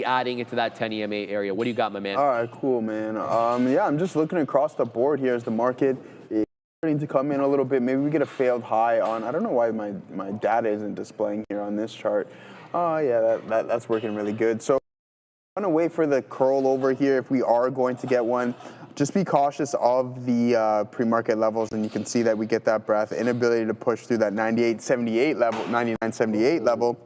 Adding into that 10 EMA area. What do you got, my man? All right, cool, man. I'm just looking across the board here as the market is starting to come in a little bit. Maybe we get a failed high on, I don't know why my data isn't displaying here on this chart. Oh, yeah, that's working really good. So I'm going to wait for the curl over here if we are going to get one. Just be cautious of the pre-market levels, and you can see that we get that breath, inability to push through that 98.78 level, 99.78 level.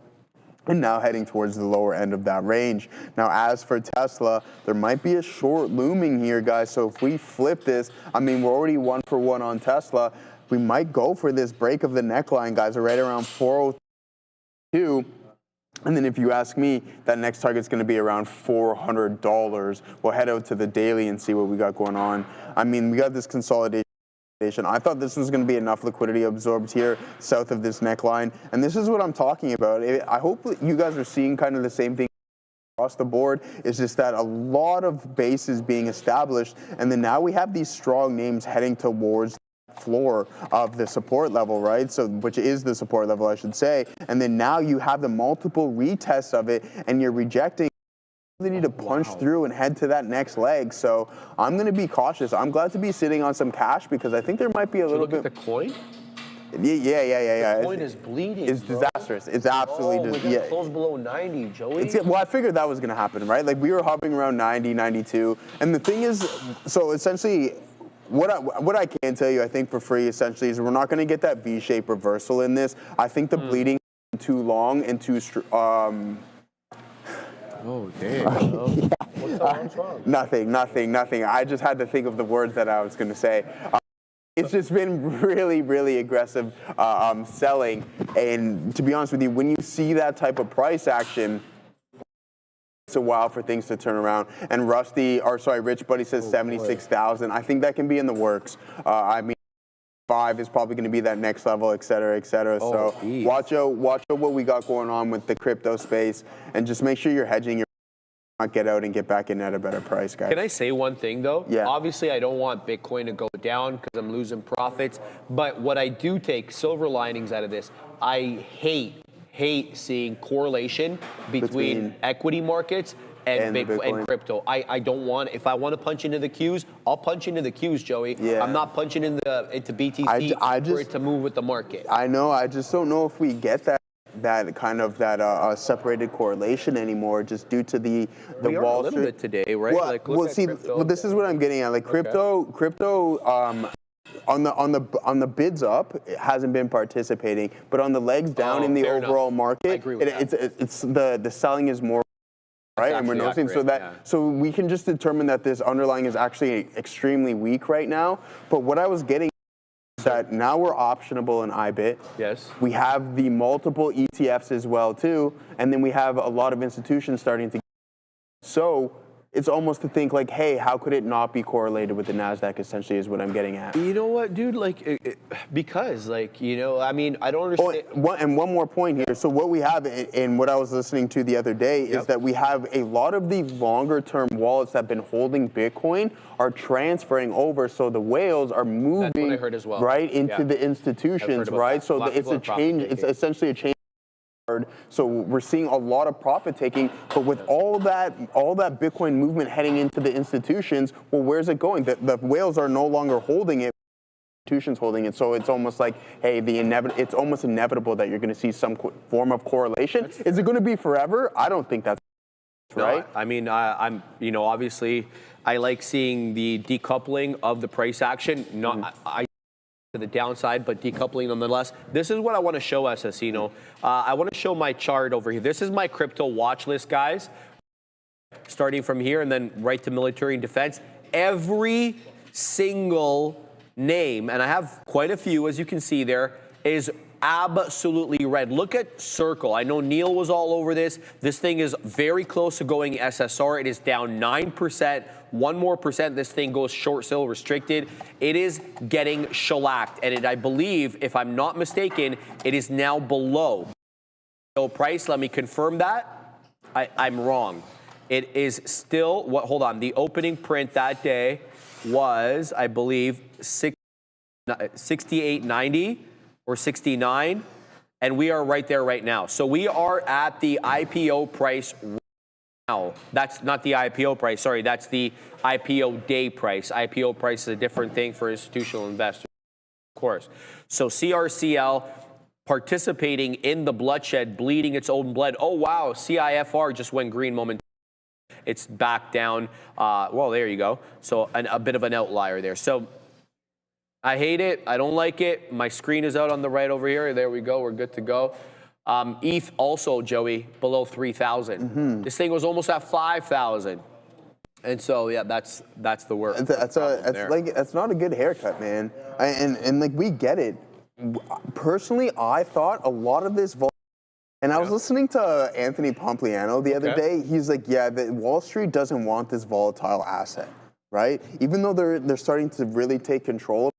And now heading towards the lower end of that range. Now, as for Tesla, there might be a short looming here, guys. So if we flip this, we're already 1 for 1 on Tesla. We might go for this break of the neckline, guys, right around 402. And then if you ask me, that next target's going to be around $400. We'll head out to the daily and see what we got going on. We got this consolidation. I thought this was going to be enough liquidity absorbed here south of this neckline. And this is what I'm talking about. I hope that you guys are seeing kind of the same thing across the board. It's just that a lot of base is being established. And then now we have these strong names heading towards the floor of the support level, right? So, which is the support level, I should say. And then now you have the multiple retests of it and you're rejecting need to punch through and head to that next leg. So I'm going to be cautious. I'm glad to be sitting on some cash because I think there might be a little bit. Look at the coin. Yeah. The coin is bleeding. It's disastrous. It's absolutely just close below 90, Joey. Well, I figured that was going to happen, right? Like we were hovering around 90, 92, and the thing is, so essentially. What I can tell you, I think for free, essentially, is we're not going to get that V-shaped reversal in this. I think the bleeding is too long and too. Oh damn! What's wrong? Nothing. I just had to think of the words that I was going to say. It's just been really aggressive selling, and to be honest with you, when you see that type of price action. It's a while for things to turn around. And Rich Buddy says 76,000. I think that can be in the works. I mean, 5 is probably going to be that next level, et cetera, et cetera. So watch out what we got going on with the crypto space, and just make sure you're hedging your. Not get out and get back in at a better price, guys. Can I say one thing though? Yeah. Obviously, I don't want Bitcoin to go down because I'm losing profits. But what I do take silver linings out of this, I hate seeing correlation between equity markets and Bitcoin and crypto. I don't want. If I want to punch into the Qs, I'll punch into the Qs, Joey. Yeah. I'm not punching into BTC for it to move with the market. I know. I just don't know if we get that kind of separated correlation anymore, just due to the we are Wall a little Street. bit today, right? Well, Like, look at crypto. this is what I'm getting at. Like crypto. On the bids up, it hasn't been participating, but on the legs down in the overall market, I agree with it's the selling is more right, and we're noticing so we can just determine that this underlying is actually extremely weak right now. But what I was getting is that now we're optionable in IBIT. Yes. We have the multiple ETFs as well too, and then we have a lot of institutions starting to. So. It's almost to think like, hey, how could it not be correlated with the NASDAQ, essentially, is what I'm getting at. You know what, dude? Like, because, like, you know, I mean, I don't understand. And one more point here. So what we have, and what I was listening to the other day, is that we have a lot of the longer-term wallets that have been holding Bitcoin are transferring over. So the whales are moving That's what I heard as well. Right into the institutions, right? So it's a change. It's essentially a change. So we're seeing a lot of profit taking, but with all that Bitcoin movement heading into the institutions, well, where's it going? The whales are no longer holding it, institutions holding it. So it's almost like, hey, it's almost inevitable that you're going to see some form of correlation. Is it going to be forever? I don't think that's right. No, I mean, I'm, you know, obviously, I like seeing the decoupling of the price action. To the downside, but decoupling nonetheless. This is what I want to show us, Asino. I want to show my chart over here. This is my crypto watch list, guys. Starting from here and then right to military and defense. Every single name, and I have quite a few, as you can see there, is absolutely red. Look at Circle. I know Neil was all over this. This thing is very close to going SSR. It is down 9%. 1 more percent, this thing goes short sale restricted. It is getting shellacked. And I believe, if I'm not mistaken, it is now below price. Let me confirm that. I'm wrong. It is still, hold on. The opening print that day was, I believe, 68.90 or 69. And we are right there right now. So we are at the IPO price now. That's not the IPO price, sorry, that's the IPO day price. IPO price is a different thing for institutional investors, of course. So CRCL participating in the bloodshed, bleeding its own blood. Oh, wow, CIFR just went green momentarily. It's back down. Well, there you go. So a bit of an outlier there. So I hate it. I don't like it. My screen is out on the right over here. There we go. We're good to go. ETH also, Joey, below 3,000. This thing was almost at 5,000. And so, yeah, that's the work. That's not a good haircut, man. And like, we get it. Personally, I thought a lot of this and I was listening to Anthony Pompliano the other day. He's like, yeah, Wall Street doesn't want this volatile asset, right? Even though they're starting to really take control.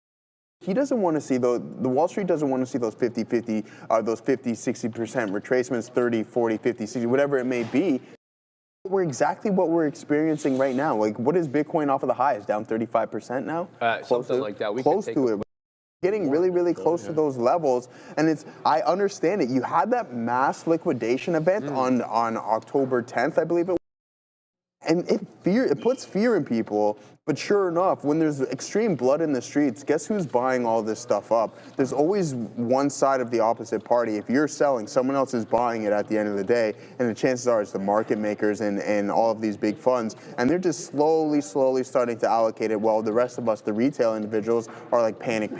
He doesn't want to see the Wall Street doesn't want to see those 50-50, those 50-60% retracements, 30, 40, 50, 60, whatever it may be. We're exactly what we're experiencing right now. Like, what is Bitcoin off of the highs? Down 35% now? Something like that. Close to it. Getting really close to those levels, and I understand it. You had that mass liquidation event on October 10th, I believe it was. And it puts fear in people. But sure enough, when there's extreme blood in the streets, guess who's buying all this stuff up? There's always one side of the opposite party. If you're selling, someone else is buying it at the end of the day. And the chances are it's the market makers and all of these big funds. And they're just slowly starting to allocate it, while the rest of us, the retail individuals, are like panic.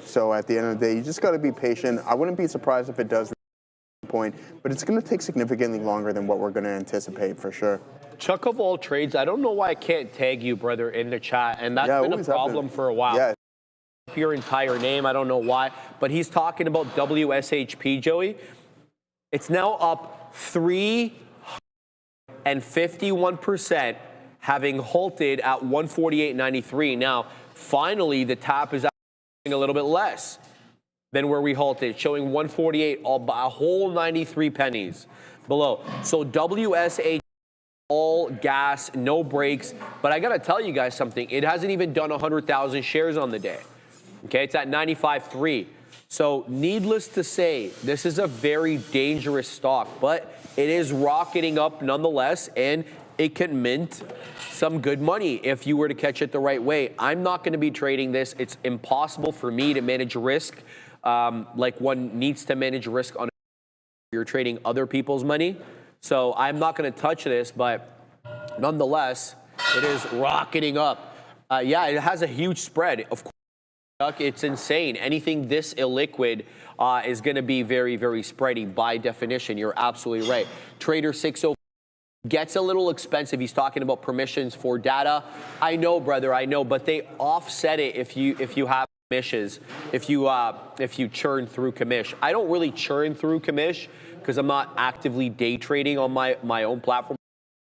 So at the end of the day, you just got to be patient. I wouldn't be surprised if it does point, but it's going to take significantly longer than what we're going to anticipate for sure. Chuck of all trades, I don't know why I can't tag you, brother, in the chat, and that's been a problem for a while. Yeah. Your entire name, I don't know why, but he's talking about WSHP, Joey. It's now up 351%, having halted at 148.93. Now, finally, the tap is a little bit less than where we halted, showing 148, a whole 93 pennies below. So WSH, all gas, no brakes. But I got to tell you guys something. It hasn't even done 100,000 shares on the day. Okay, it's at 95.3. So needless to say, this is a very dangerous stock, but it is rocketing up nonetheless, and it can mint some good money if you were to catch it the right way. I'm not going to be trading this. It's impossible for me to manage risk like one needs to manage risk on you're trading other people's money. So I'm not going to touch this, but nonetheless, it is rocketing up. Yeah, it has a huge spread. Of course, it's insane. Anything this illiquid is going to be very, very spready by definition. You're absolutely right. Trader 604 gets a little expensive. He's talking about permissions for data. I know, brother, I know, but they offset it if you have commissions, if you churn through commish. I don't really churn through commish because I'm not actively day trading on my own platform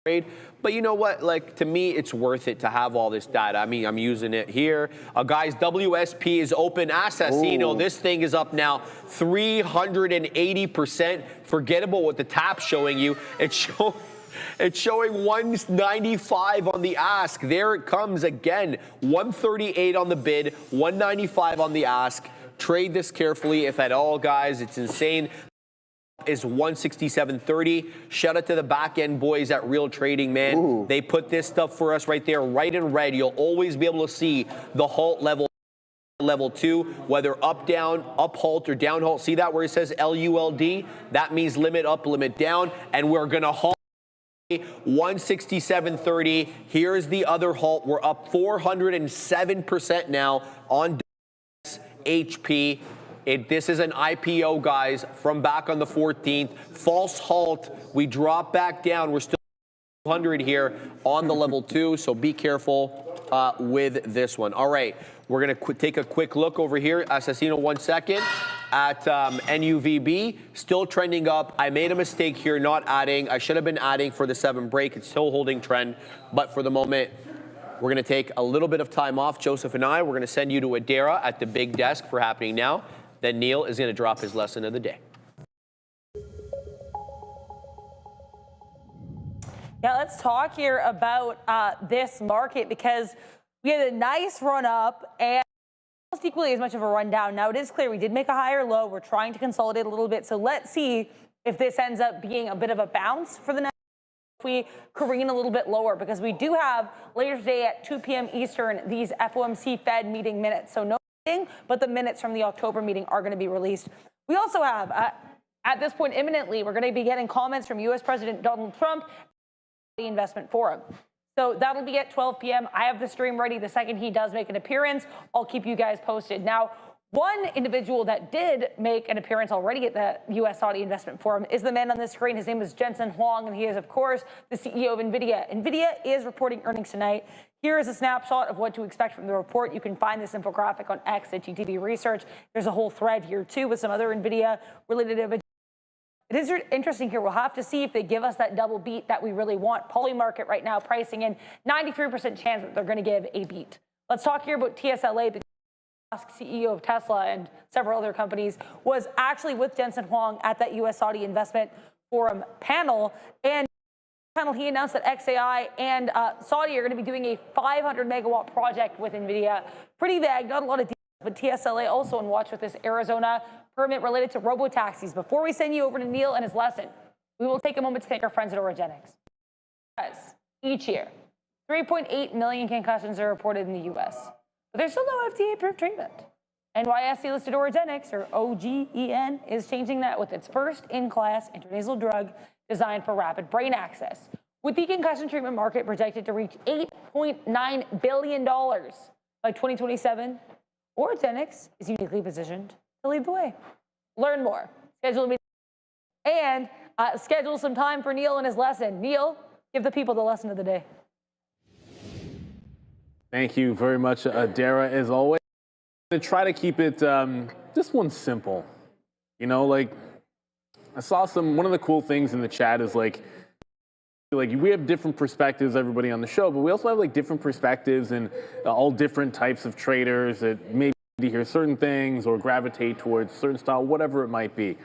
trade. But you know what? Like, to me, it's worth it to have all this data. I mean, I'm using it here. Guys, WSP is open. Assassino, this thing is up now 380%. Forget about what the tap's showing you. It's showing 195 on the ask. There it comes again. 138 on the bid, 195 on the ask. Trade this carefully, if at all, guys. It's insane. Is 167.30. Shout out to the back end boys at Real Trading, man. Ooh. They put this stuff for us right there, right in red. You'll always be able to see the halt level 2, whether up, down, up halt, or down halt. See that where it says LULD? That means limit up, limit down, and we're gonna halt 167.30. Here's the other halt. We're up 407% now on HP. This is an IPO, guys, from back on the 14th. False halt. We drop back down. We're still 100 here on the level 2, so be careful with this one. All right, we're going to take a quick look over here. Assassino, 1 second. At NUVB, still trending up. I made a mistake here not adding. I should have been adding for the 7 break. It's still holding trend, but for the moment, we're going to take a little bit of time off. Joseph and I, we're going to send you to Adara at the big desk for happening now. Then Neil is going to drop his lesson of the day. Yeah, let's talk here about this market, because we had a nice run up and almost equally as much of a rundown. Now, it is clear we did make a higher low. We're trying to consolidate a little bit. So let's see if this ends up being a bit of a bounce for the next. If we careen a little bit lower, because we do have later today at 2 p.m. Eastern these FOMC Fed meeting minutes. So no meeting, but the minutes from the October meeting are going to be released. We also have, at this point imminently, we're going to be getting comments from U.S. President Donald Trump at the Investment Forum. So that'll be at 12 p.m. I have the stream ready. The second he does make an appearance, I'll keep you guys posted. Now, one individual that did make an appearance already at the U.S. Saudi Investment Forum is the man on the screen. His name is Jensen Huang, and he is, of course, the CEO of Nvidia. Nvidia is reporting earnings tonight. Here is a snapshot of what to expect from the report. You can find this infographic on X at GTV Research. There's a whole thread here, too, with some other Nvidia-related images. It is interesting here. We'll have to see if they give us that double beat that we really want. Polymarket right now pricing in 93% chance that they're going to give a beat. Let's talk here about TSLA. CEO of Tesla and several other companies was actually with Jensen Huang at that U.S. Saudi Investment Forum panel. And he announced that XAI and Saudi are going to be doing a 500 megawatt project with Nvidia. Pretty vague, not a lot of details, but TSLA also in watch with this Arizona permit related to robo-taxis. Before we send you over to Neil and his lesson, we will take a moment to thank our friends at Origenics. Yes. each year. 3.8 million concussions are reported in the US, but there's still no FDA-approved treatment. NYSE-listed Orgenex, or OGEN, is changing that with its first in-class intranasal drug designed for rapid brain access. With the concussion treatment market projected to reach $8.9 billion by 2027, Orgenex is uniquely positioned to lead the way. Learn more, schedule a meeting, and schedule some time for Neil and his lesson. Neil, give the people the lesson of the day. Thank you very much, Dara, as always. I'm going to try to keep it, this one's simple. You know, like, I saw one of the cool things in the chat is like we have different perspectives, everybody on the show, but we also have like different perspectives and all different types of traders that maybe hear certain things or gravitate towards certain style, whatever it might be.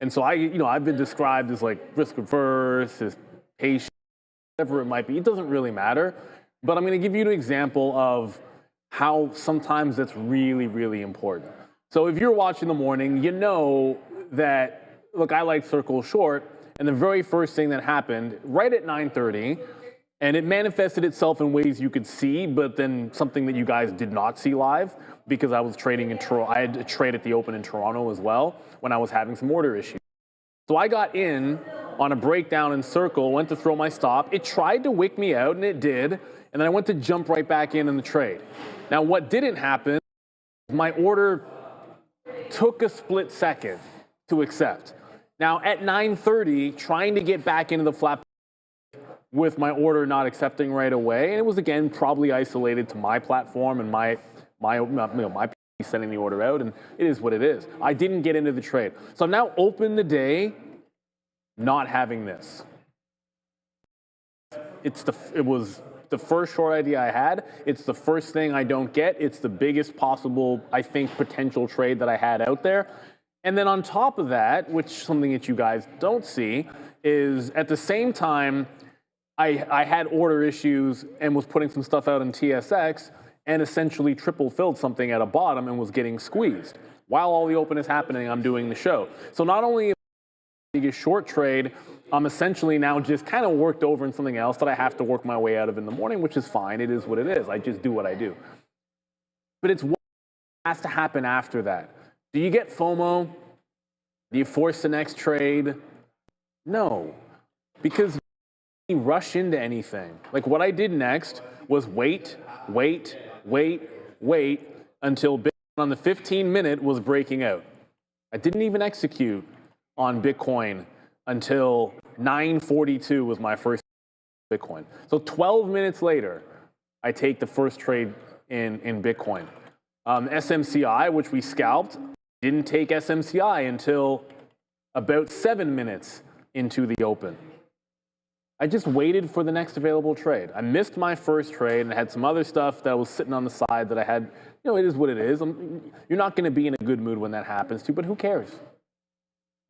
And so I've been described as like risk averse, as patient, whatever it might be. It doesn't really matter. But I'm going to give you an example of how sometimes that's really, really important. So if you're watching the morning, you know that, look, I like Circle Short, and the very first thing that happened right at 9:30, and it manifested itself in ways you could see, but then something that you guys did not see live, because I was trading in Toronto. I had to trade at the open in Toronto as well when I was having some order issues. So I got in on a breakdown in Circle, went to throw my stop. It tried to wick me out, and it did. And then I went to jump right back in the trade. Now, what didn't happen, my order took a split second to accept. Now, at 9:30, trying to get back into the flat with my order not accepting right away, and it was, again, probably isolated to my platform and my PC sending the order out, and it is what it is. I didn't get into the trade. So I've now opened the day not having this. It was the first short idea I had. It's the first thing I don't get. It's the biggest possible, I think, potential trade that I had out there. And then on top of that, which is something that you guys don't see, is at the same time, I had order issues and was putting some stuff out in TSX and essentially triple filled something at a bottom and was getting squeezed. While all the open is happening, I'm doing the show. So not only a short trade, I'm essentially now just kind of worked over in something else that I have to work my way out of in the morning, which is fine. It is what it is. I just do what I do. But it's what has to happen after that. Do you get FOMO? Do you force the next trade? No, because you rush into anything. Like what I did next was wait until Bitcoin on the 15-minute was breaking out. I didn't even execute on Bitcoin until 9:42 was my first Bitcoin. So 12 minutes later, I take the first trade in Bitcoin. SMCI, which we scalped, didn't take SMCI until about 7 minutes into the open. I just waited for the next available trade. I missed my first trade and had some other stuff that was sitting on the side that I had, you know, it is what it is. You're not going to be in a good mood when that happens to you, but who cares?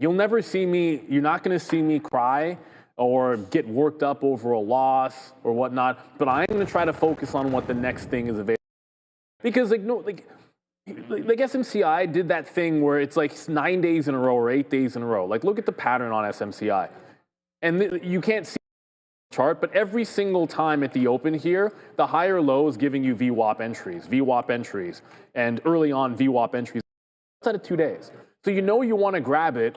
You'll never see me, you're not going to see me cry or get worked up over a loss or whatnot, but I'm going to try to focus on what the next thing is available. Because like SMCI did that thing where it's like 9 days in a row or 8 days in a row. Like look at the pattern on SMCI. And you can't see the chart, but every single time at the open here, the higher low is giving you VWAP entries, and early on VWAP entries outside of 2 days. So you know you want to grab it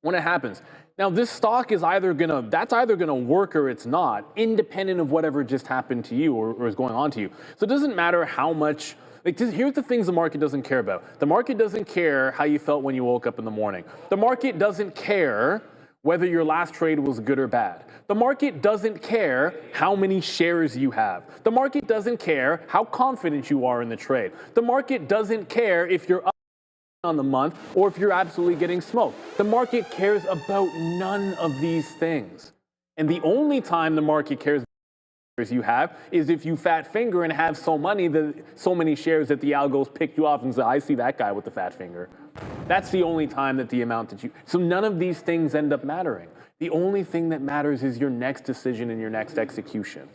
when it happens. Now this stock is either gonna work or it's not, independent of whatever just happened to you or is going on to you. So it doesn't matter how much, here's the things the market doesn't care about. The market doesn't care how you felt when you woke up in the morning. The market doesn't care whether your last trade was good or bad. The market doesn't care how many shares you have. The market doesn't care how confident you are in the trade. The market doesn't care if you're up on the month or if you're absolutely getting smoked. The market cares about none of these things. And the only time the market cares about you have is if you fat finger and have so many shares that the algos pick you off and say, I see that guy with the fat finger. That's the only time that the amount that you, so none of these things end up mattering. The only thing that matters is your next decision and your next execution.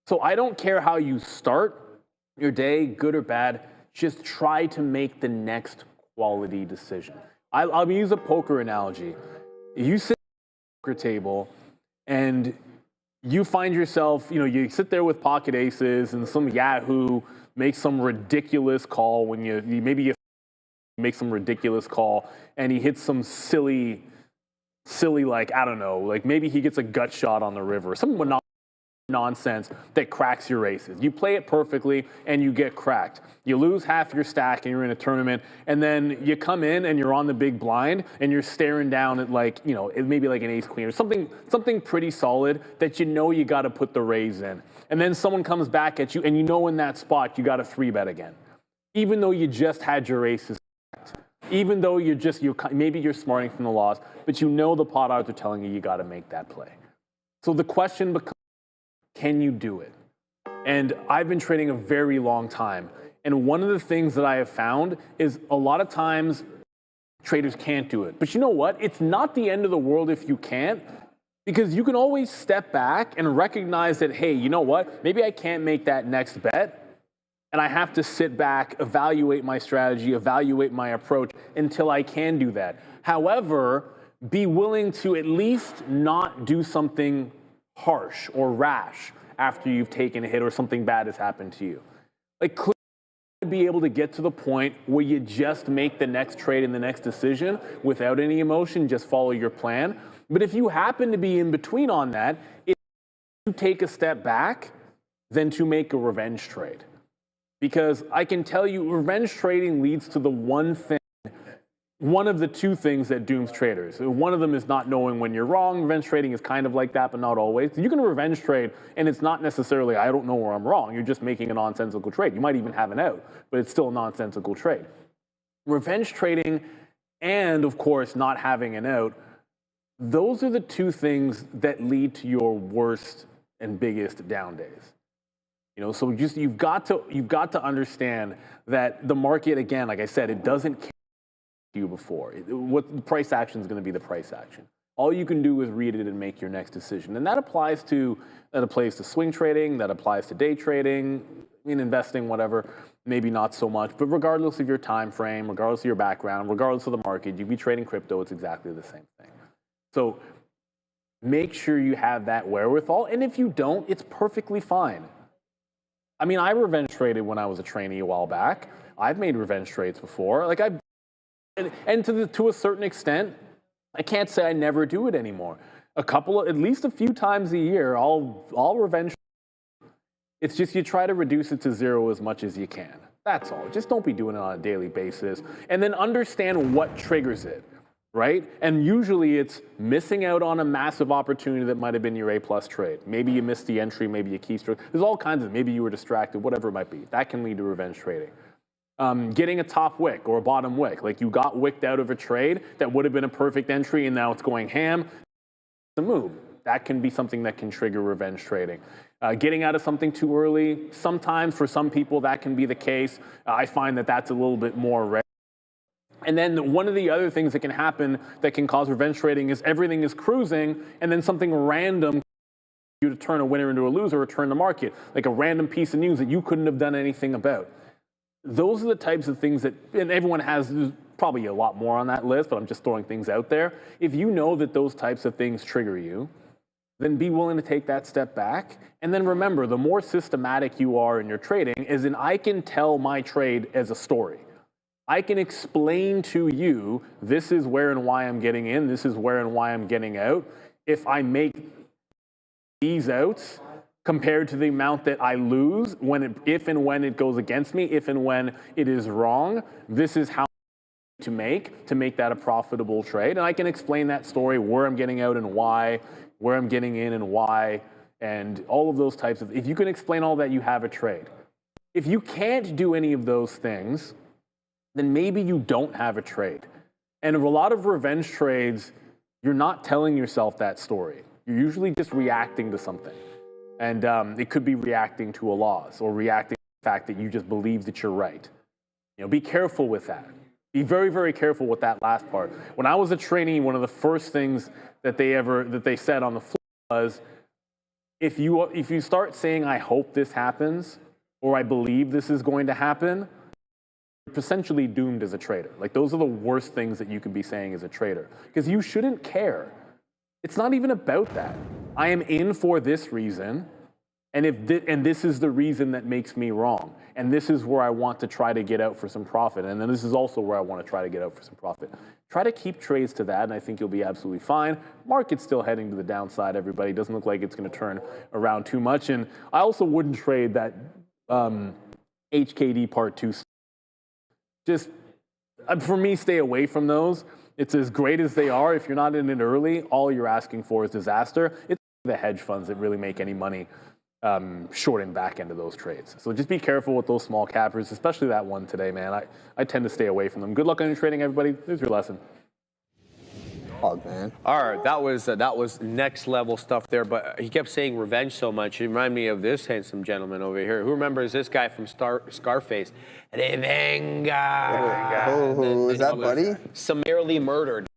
So I don't care how you start your day, good or bad, just try to make the next quality decision. I'll use a poker analogy. You sit at the poker table and you find yourself, you sit there with pocket aces and some Yahoo makes some ridiculous call when maybe you make some ridiculous call and he hits some silly, like, I don't know, like maybe he gets a gut shot on the river, some nonsense that cracks your aces. You play it perfectly and you get cracked. You lose half your stack and you're in a tournament, and then you come in and you're on the big blind and you're staring down at, like, maybe like an ace queen or something pretty solid that you got to put the raise in. And then someone comes back at you and in that spot you got to 3-bet again. Even though you just had your aces cracked. Even though maybe you're smarting from the loss, but the pot odds are telling you got to make that play. So the question becomes, can you do it? And I've been trading a very long time. And one of the things that I have found is a lot of times traders can't do it. But you know what? It's not the end of the world if you can't, because you can always step back and recognize that, hey, you know what? Maybe I can't make that next bet. And I have to sit back, evaluate my strategy, evaluate my approach until I can do that. However, be willing to at least not do something harsh or rash after you've taken a hit or something bad has happened to you. Like, clearly be able to get to the point where you just make the next trade and the next decision without any emotion, just follow your plan. But if you happen to be in between on that, it's to take a step back than to make a revenge trade. Because I can tell you, revenge trading leads to the one of the two things that dooms traders. One of them is not knowing when you're wrong. Revenge trading is kind of like that, but not always. You can revenge trade, and it's not necessarily, I don't know where I'm wrong. You're just making a nonsensical trade. You might even have an out, but it's still a nonsensical trade. Revenge trading and, of course, not having an out, those are the two things that lead to your worst and biggest down days. So you've got to understand that the market, again, like I said, it doesn't care you before. What the price action is going to be the price action. All you can do is read it and make your next decision. And that applies to swing trading, that applies to day trading, investing, whatever, maybe not so much. But regardless of your time frame, regardless of your background, regardless of the market, you'd be trading crypto, it's exactly the same thing. So make sure you have that wherewithal. And if you don't, it's perfectly fine. I mean, I revenge traded when I was a trainee a while back. I've made revenge trades before. Like And to a certain extent, I can't say I never do it anymore. At least a few times a year, I'll revenge. It's just you try to reduce it to zero as much as you can. That's all. Just don't be doing it on a daily basis. And then understand what triggers it, right? And usually it's missing out on a massive opportunity that might have been your A+ trade. Maybe you missed the entry, maybe a keystroke. There's all kinds of, maybe you were distracted, whatever it might be. That can lead to revenge trading. Getting a top wick or a bottom wick, like you got wicked out of a trade that would have been a perfect entry and now it's going ham, the move. That can be something that can trigger revenge trading. Getting out of something too early, sometimes for some people that can be the case. I find that that's a little bit more rare. And then one of the other things that can happen that can cause revenge trading is everything is cruising and then something random you to turn a winner into a loser or turn the market, like a random piece of news that you couldn't have done anything about. Those are the types of things that, and everyone has probably a lot more on that list, but I'm just throwing things out there. If you know that those types of things trigger you, then be willing to take that step back. And then remember, the more systematic you are in your trading, as in I can tell my trade as a story. I can explain to you, this is where and why I'm getting in, this is where and why I'm getting out. If I make these outs, compared to the amount that I lose if and when it goes against me, if and when it is wrong, this is how to make that a profitable trade. And I can explain that story, where I'm getting out and why, where I'm getting in and why, and all of those types of, if you can explain all that, you have a trade. If you can't do any of those things, then maybe you don't have a trade. And a lot of revenge trades, you're not telling yourself that story. You're usually just reacting to something. And it could be reacting to a loss or reacting to the fact that you just believe that you're right. Be careful with that. Be very, very careful with that last part. When I was a trainee, one of the first things that they said on the floor was, if you start saying, I hope this happens, or I believe this is going to happen, you're essentially doomed as a trader. Like, those are the worst things that you could be saying as a trader, because you shouldn't care. It's not even about that. I am in for this reason, and and this is the reason that makes me wrong, and this is where I want to try to get out for some profit, and then this is also where I want to try to get out for some profit. Try to keep trades to that, and I think you'll be absolutely fine. Market's still heading to the downside, everybody. Doesn't look like it's going to turn around too much, and I also wouldn't trade that HKD Part 2. Just, for me, stay away from those. It's as great as they are. If you're not in it early, all you're asking for is disaster. It's the hedge funds that really make any money short and back end of those trades. So just be careful with those small cappers, especially that one today, man. I tend to stay away from them. Good luck on your trading, everybody. There's your lesson. Oh, man. All right, that was next level stuff there, but he kept saying revenge so much. It reminded me of this handsome gentleman over here. Who remembers this guy from Scarface? Revenga. Oh, is that Buddy? Summarily murdered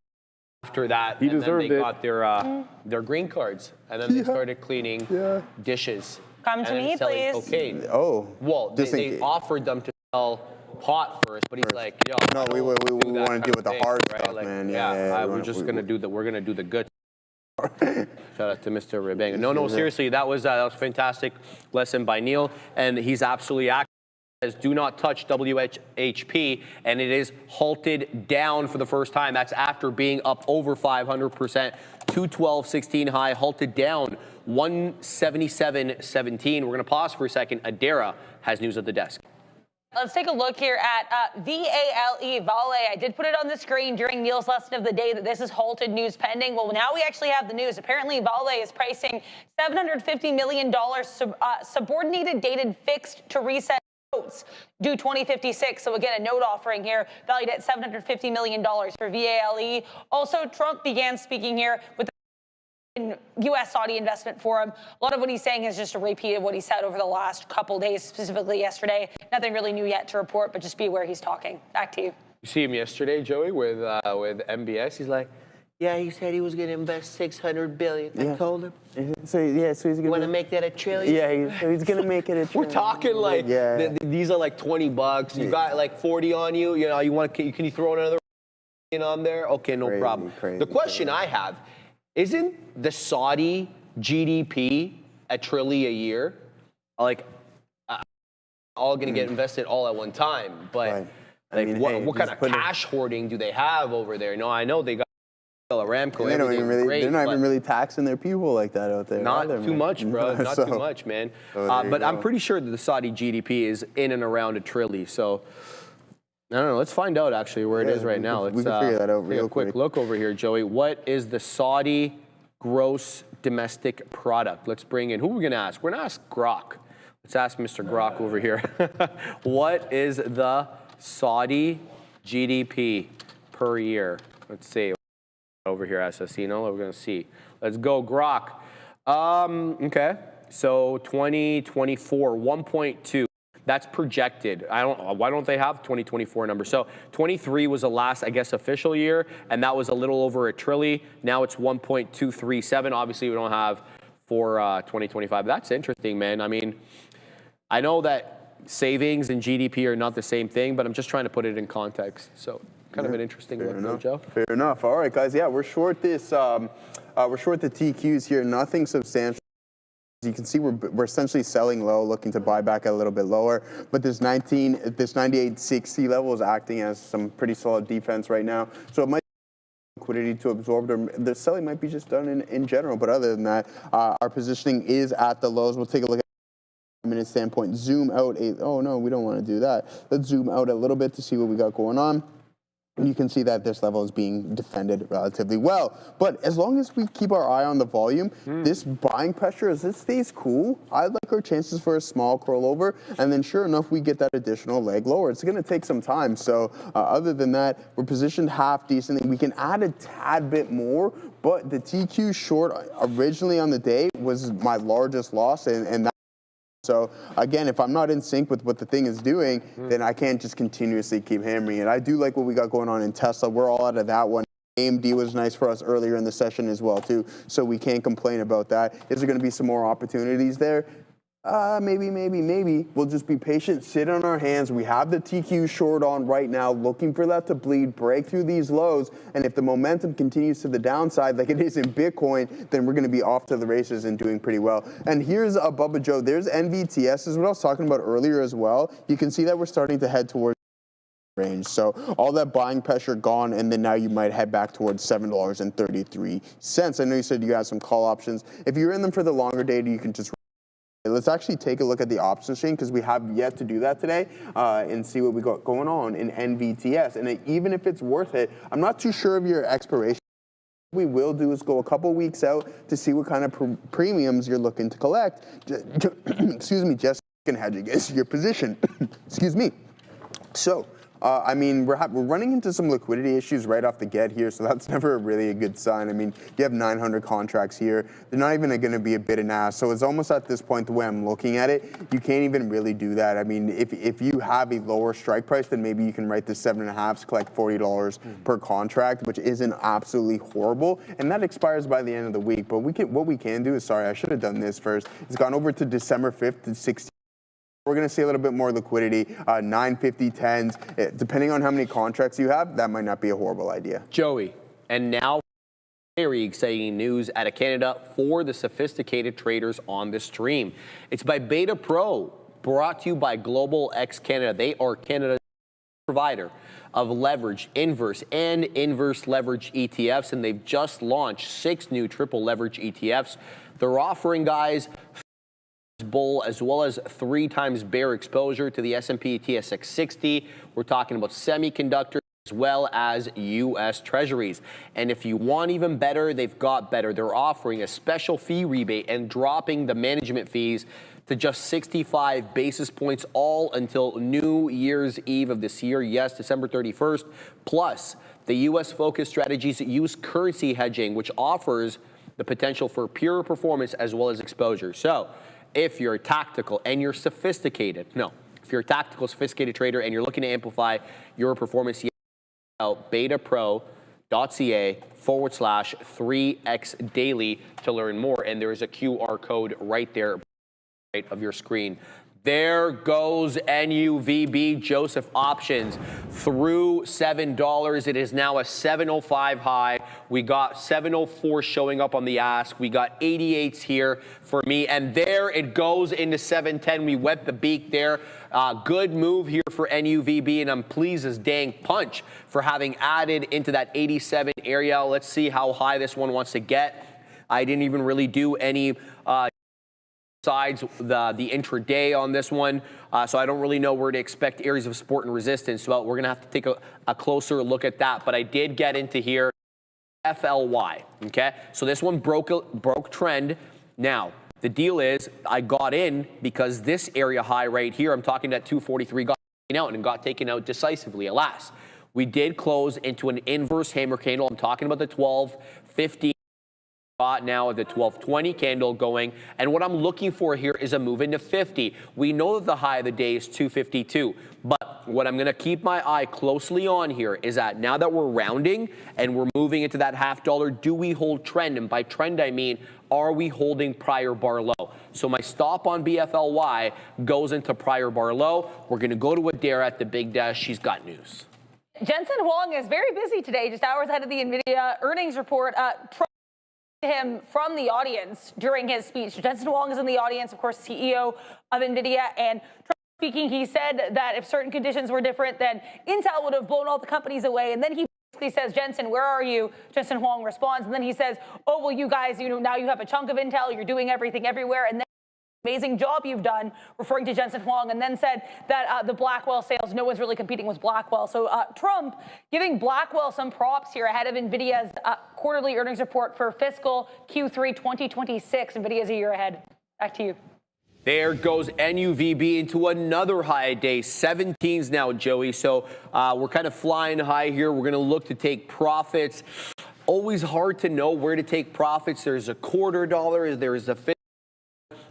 after that. He deserved they it. got their green cards, and then they started cleaning dishes. Come to me, please. Cocaine. Oh. Well, they offered them to sell pot first, but he's like, yo, No, we want to deal with the hard stuff, like, man. we're gonna do the good. Shout out to Mr. Rebanga. No, seriously, that was fantastic lesson by Neil, and he's absolutely accurate. Says do not touch WHP, and it is halted down for the first time. That's after being up over 500%. 212.16 high, halted down 177.17. We're gonna pause for a second. Adara has news at the desk. Let's take a look here at VALE, Vale. I did put it on the screen during Neil's lesson of the day that this is halted news pending. Well, now we actually have the news. Apparently, Vale is pricing $750 million subordinated dated fixed to reset notes due 2056. So again, a note offering here valued at $750 million for VALE. Also, Trump began speaking here with in U.S. Saudi Investment Forum. A lot of what he's saying is just a repeat of what he said over the last couple days, specifically yesterday. Nothing really new yet to report, but just be aware he's talking. Back to you. You see him yesterday, Joey, with MBS. He's like, yeah, he said he was going to invest $600 billion. I told him. So he's going to want to make that $1 trillion. Yeah, he's going to make it $1 trillion. We're talking like these are like $20. You got like 40 on you. You know, can you throw another on there? Okay, no problem. The question I have. Isn't the Saudi GDP $1 trillion a year? Like, all going to get invested all at one time. But what kind of cash hoarding do they have over there? No, I know they got Aramco. They're not even really taxing their people like that out there. Not too much, bro. Not too much, man. But I'm pretty sure that the Saudi GDP is in and around $1 trillion. So. I don't know. Let's find out actually where it is right now. Let's we can figure that out real quick. Quick look over here, Joey. What is the Saudi gross domestic product? Let's bring in. Who are we going to ask? We're going to ask Grok. Let's ask Mr. Grok over here. What is the Saudi GDP per year? Let's see. Over here, Assassino. We're going to see. Let's go, Grok. Okay. So 2024, 1.2. That's projected. Why don't they have 2024 numbers? So 23 was the last, I guess, official year, and that was a little over $1 trillion. Now it's 1.237. Obviously, we don't have for 2025. That's interesting, man. I mean, I know that savings and GDP are not the same thing, but I'm just trying to put it in context. So kind of an interesting look there, Joe. Fair enough. All right, guys. Yeah, we're short this. We're short the TQs here. Nothing substantial. As you can see, we're essentially selling low, looking to buy back a little bit lower. But this 98.60 level is acting as some pretty solid defense right now. So it might be liquidity to absorb. The selling might be just done in general. But other than that, our positioning is at the lows. We'll take a look at a minute standpoint. Zoom out. Oh, no, we don't want to do that. Let's zoom out a little bit to see what we got going on. And you can see that this level is being defended relatively well. But as long as we keep our eye on the volume, this buying pressure, as it stays cool, I like our chances for a small curl over. And then sure enough, we get that additional leg lower. It's going to take some time. So other than that, we're positioned half decently. We can add a tad bit more. But the TQ short originally on the day was my largest loss. And so, again, if I'm not in sync with what the thing is doing, then I can't just continuously keep hammering it. I do like what we got going on in Tesla. We're all out of that one. AMD was nice for us earlier in the session as well, too. So we can't complain about that. Is there going to be some more opportunities there? Maybe. We'll just be patient, sit on our hands. We have the TQ short on right now, looking for that to bleed, break through these lows. And if the momentum continues to the downside like it is in Bitcoin, then we're going to be off to the races and doing pretty well. And here's a Bubba Joe. There's NVTS, is what I was talking about earlier as well. You can see that we're starting to head towards range. So all that buying pressure gone, and then now you might head back towards $7.33. I know you said you have some call options. If you're in them for the longer data, you can just... Let's actually take a look at the options chain, because we have yet to do that today, and see what we got going on in NVTS. And even if it's worth it, I'm not too sure of your expiration. What we will do is go a couple weeks out to see what kind of premiums you're looking to collect. Excuse me, just hedge against your position. Excuse me. So, I mean, we're running into some liquidity issues right off the get here, so that's never really a good sign. I mean, you have 900 contracts here. They're not even going to be a bid and ask. So it's almost at this point, the way I'm looking at it, you can't even really do that. I mean, if you have a lower strike price, then maybe you can write the 7.5s, collect $40 per contract, which isn't absolutely horrible. And that expires by the end of the week. But what we can do is, sorry, I should have done this first. It's gone over to December 5th to 16th. We're going to see a little bit more liquidity, 950, 10s. Depending on how many contracts you have, that might not be a horrible idea. Joey, and now very exciting news out of Canada for the sophisticated traders on the stream. It's by Beta Pro, brought to you by Global X Canada. They are Canada's provider of leverage, inverse, and inverse leverage ETFs, and they've just launched 6 new triple leverage ETFs. They're offering, guys, bull as well as 3 times bear exposure to the S&P TSX 60. We're talking about semiconductor as well as U.S. Treasuries. And if you want even better, they've got better. They're offering a special fee rebate and dropping the management fees to just 65 basis points, all until New Year's Eve of this year. Yes, December 31st. Plus, the U.S. focused strategies use currency hedging, which offers the potential for pure performance as well as exposure. So, if you're tactical and you're sophisticated, if you're a tactical, sophisticated trader and you're looking to amplify your performance, betapro.ca/3x daily to learn more. And there is a QR code right there right of your screen. There goes NUVB Joseph options through $7. It is now a 705 high. We got 704 showing up on the ask. We got 88s here for me. And there it goes into 710. We wet the beak there. Good move here for NUVB. And I'm pleased as dang punch for having added into that 87 area. Let's see how high this one wants to get. I didn't even really do any besides the intraday on this one, so I don't really know where to expect areas of support and resistance. Well, we're going to have to take a closer look at that. But I did get into here FLY, okay? So this one broke trend. Now, the deal is I got in because this area high right here, I'm talking at 243, got taken out and got taken out decisively, alas. We did close into an inverse hammer candle. I'm talking about the 12.50. Now at the 1220 candle going, and what I'm looking for here is a move into 50. We know that the high of the day is 252, but what I'm going to keep my eye closely on here is that now that we're rounding and we're moving into that $0.50, do we hold trend? And by trend, I mean, are we holding prior bar low? So my stop on BFLY goes into prior bar low. We're going to go to Adair at the big desk. She's got news. Jensen Huang is very busy today, just hours ahead of the Nvidia earnings report. Him from the audience during his speech. Jensen Huang is in the audience, of course, CEO of Nvidia, and Trump speaking, he said that if certain conditions were different, then Intel would have blown all the companies away. And then he basically says, Jensen, where are you? Jensen Huang responds, and then he says, oh, well, you guys, now you have a chunk of Intel, you're doing everything everywhere, and then amazing job you've done, referring to Jensen Huang, and then said that the Blackwell sales, no one's really competing with Blackwell. So Trump giving Blackwell some props here ahead of NVIDIA's quarterly earnings report for fiscal Q3 2026. NVIDIA's a year ahead. Back to you. There goes NUVB into another high day, 17s now, Joey. So we're kind of flying high here. We're going to look to take profits. Always hard to know where to take profits. There's a $0.25, there's a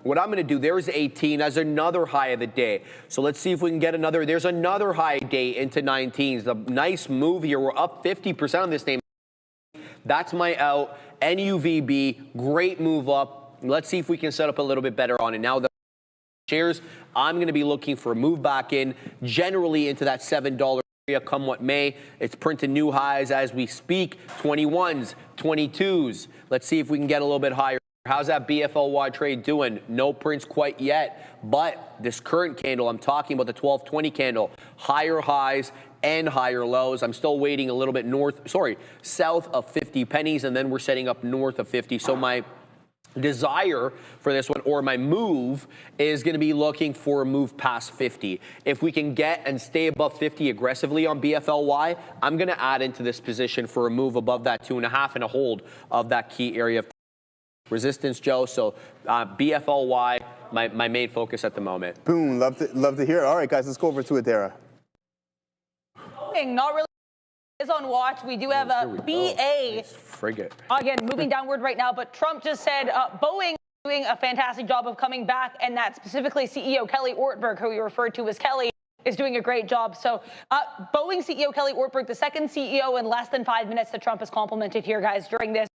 What I'm going to do, there's 18 as another high of the day. So let's see if we can get another. There's another high day into 19s. A nice move here. We're up 50% on this name. That's my out. NUVB, great move up. Let's see if we can set up a little bit better on it. Now the shares. I'm going to be looking for a move back in, generally into that $7 area, come what may. It's printing new highs as we speak, 21s, 22s. Let's see if we can get a little bit higher. How's that BFLY trade doing? No prints quite yet, but this current candle, I'm talking about the 1220 candle, higher highs and higher lows. I'm still waiting a little bit south of 50 pennies, and then we're setting up north of 50. So my desire for this one, or my move, is going to be looking for a move past 50. If we can get and stay above 50 aggressively on BFLY, I'm going to add into this position for a move above that 2.5 and a hold of that key area of resistance, Joe. So BFLY, my main focus at the moment. Boom, love to hear it. All right, guys, let's go over to Adara. Not really is on watch. We do have a BA. Frigate. Again, moving downward right now, but Trump just said Boeing doing a fantastic job of coming back, and that specifically CEO Kelly Ortberg, who we referred to as Kelly, is doing a great job. So Boeing CEO Kelly Ortberg, the second CEO in less than 5 minutes that Trump has complimented here, guys, during this.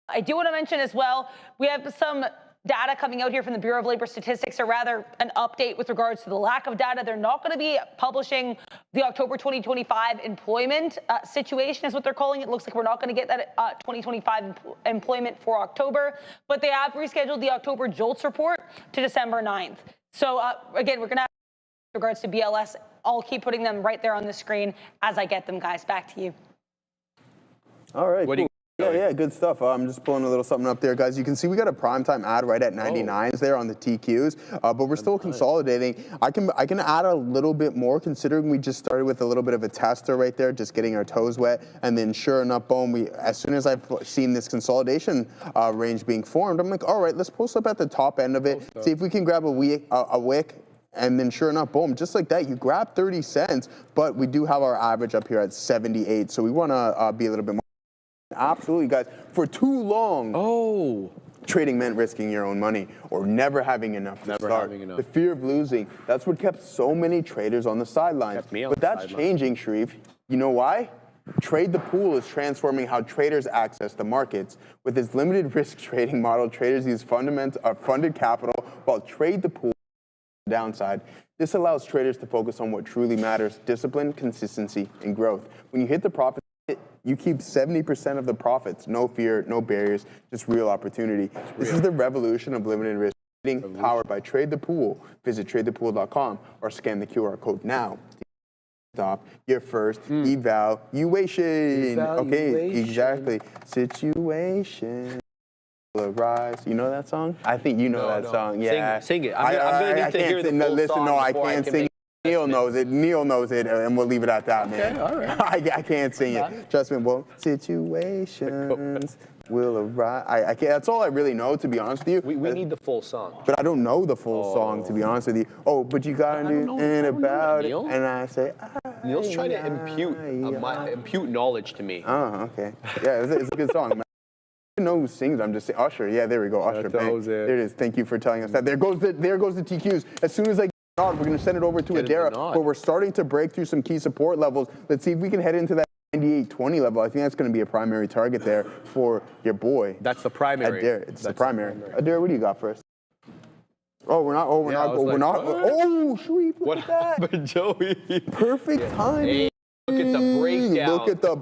I do want to mention as well, we have some data coming out here from the Bureau of Labor Statistics, or rather an update with regards to the lack of data. They're not going to be publishing the October 2025 employment situation, is what they're calling it. Looks like we're not going to get that 2025 employment for October, but they have rescheduled the October JOLTS report to December 9th. So again, we're going to have regards to BLS. I'll keep putting them right there on the screen as I get them, guys. Back to you. All right. Cool. Yeah, good stuff. I'm just pulling a little something up there, guys. You can see we got a primetime ad right at 99s there on the TQs, but we're still consolidating. I can add a little bit more, considering we just started with a little bit of a tester right there, just getting our toes wet, and then sure enough, boom, as soon as I've seen this consolidation range being formed, I'm like, all right, let's post up at the top end of it, see if we can grab a wick. And then sure enough, boom, just like that, you grab 30 cents, but we do have our average up here at 78. So we want to be a little bit more. Absolutely, guys. For too long, trading meant risking your own money or never having enough to start. The fear of losing, that's what kept so many traders on the sidelines. But that's changing, Sharif. You know why? Trade the Pool is transforming how traders access the markets. With its limited risk trading model, traders use funded capital while Trade the Pool downside. This allows traders to focus on what truly matters: discipline, consistency, and growth. When you hit the profit, you keep 70% of the profits. No fear, no barriers, just real opportunity. This is the revolution of limited risk trading, powered by Trade the Pool. Visit tradethepool.com or scan the QR code now. Stop your first evaluation. Okay, exactly. Situation will arise. You know that song? I think you know that song. Yeah, sing it. I'm gonna need to hear the full song. No, I can't sing. Neil knows it. Neil knows it, and we'll leave it at that, man. Okay, all right. I can't sing it. Trust me. Well, situations will arise. I can't. That's all I really know, to be honest with you. We need the full song. But I don't know the full song, to be honest with you. Oh, but you gotta do and about it. And I say, Neil's trying to impute knowledge to me. Oh, okay. Yeah, it's a good song, man. I don't know who sings. I'm just saying. Usher. Yeah, there we go. Usher. There it is. Thank you for telling us that. There goes the TQs. As soon as I we're going to send it over to Adara, but we're starting to break through some key support levels. Let's see if we can head into that 98.20 level. I think that's going to be a primary target there for your boy. That's the primary. Adara. It's the primary. Adara, what do you got for us? Oh, we're not. Oh, Sharif, look at that. Happened, Joey? Perfect timing. Hey, look at the breakdown. Look at the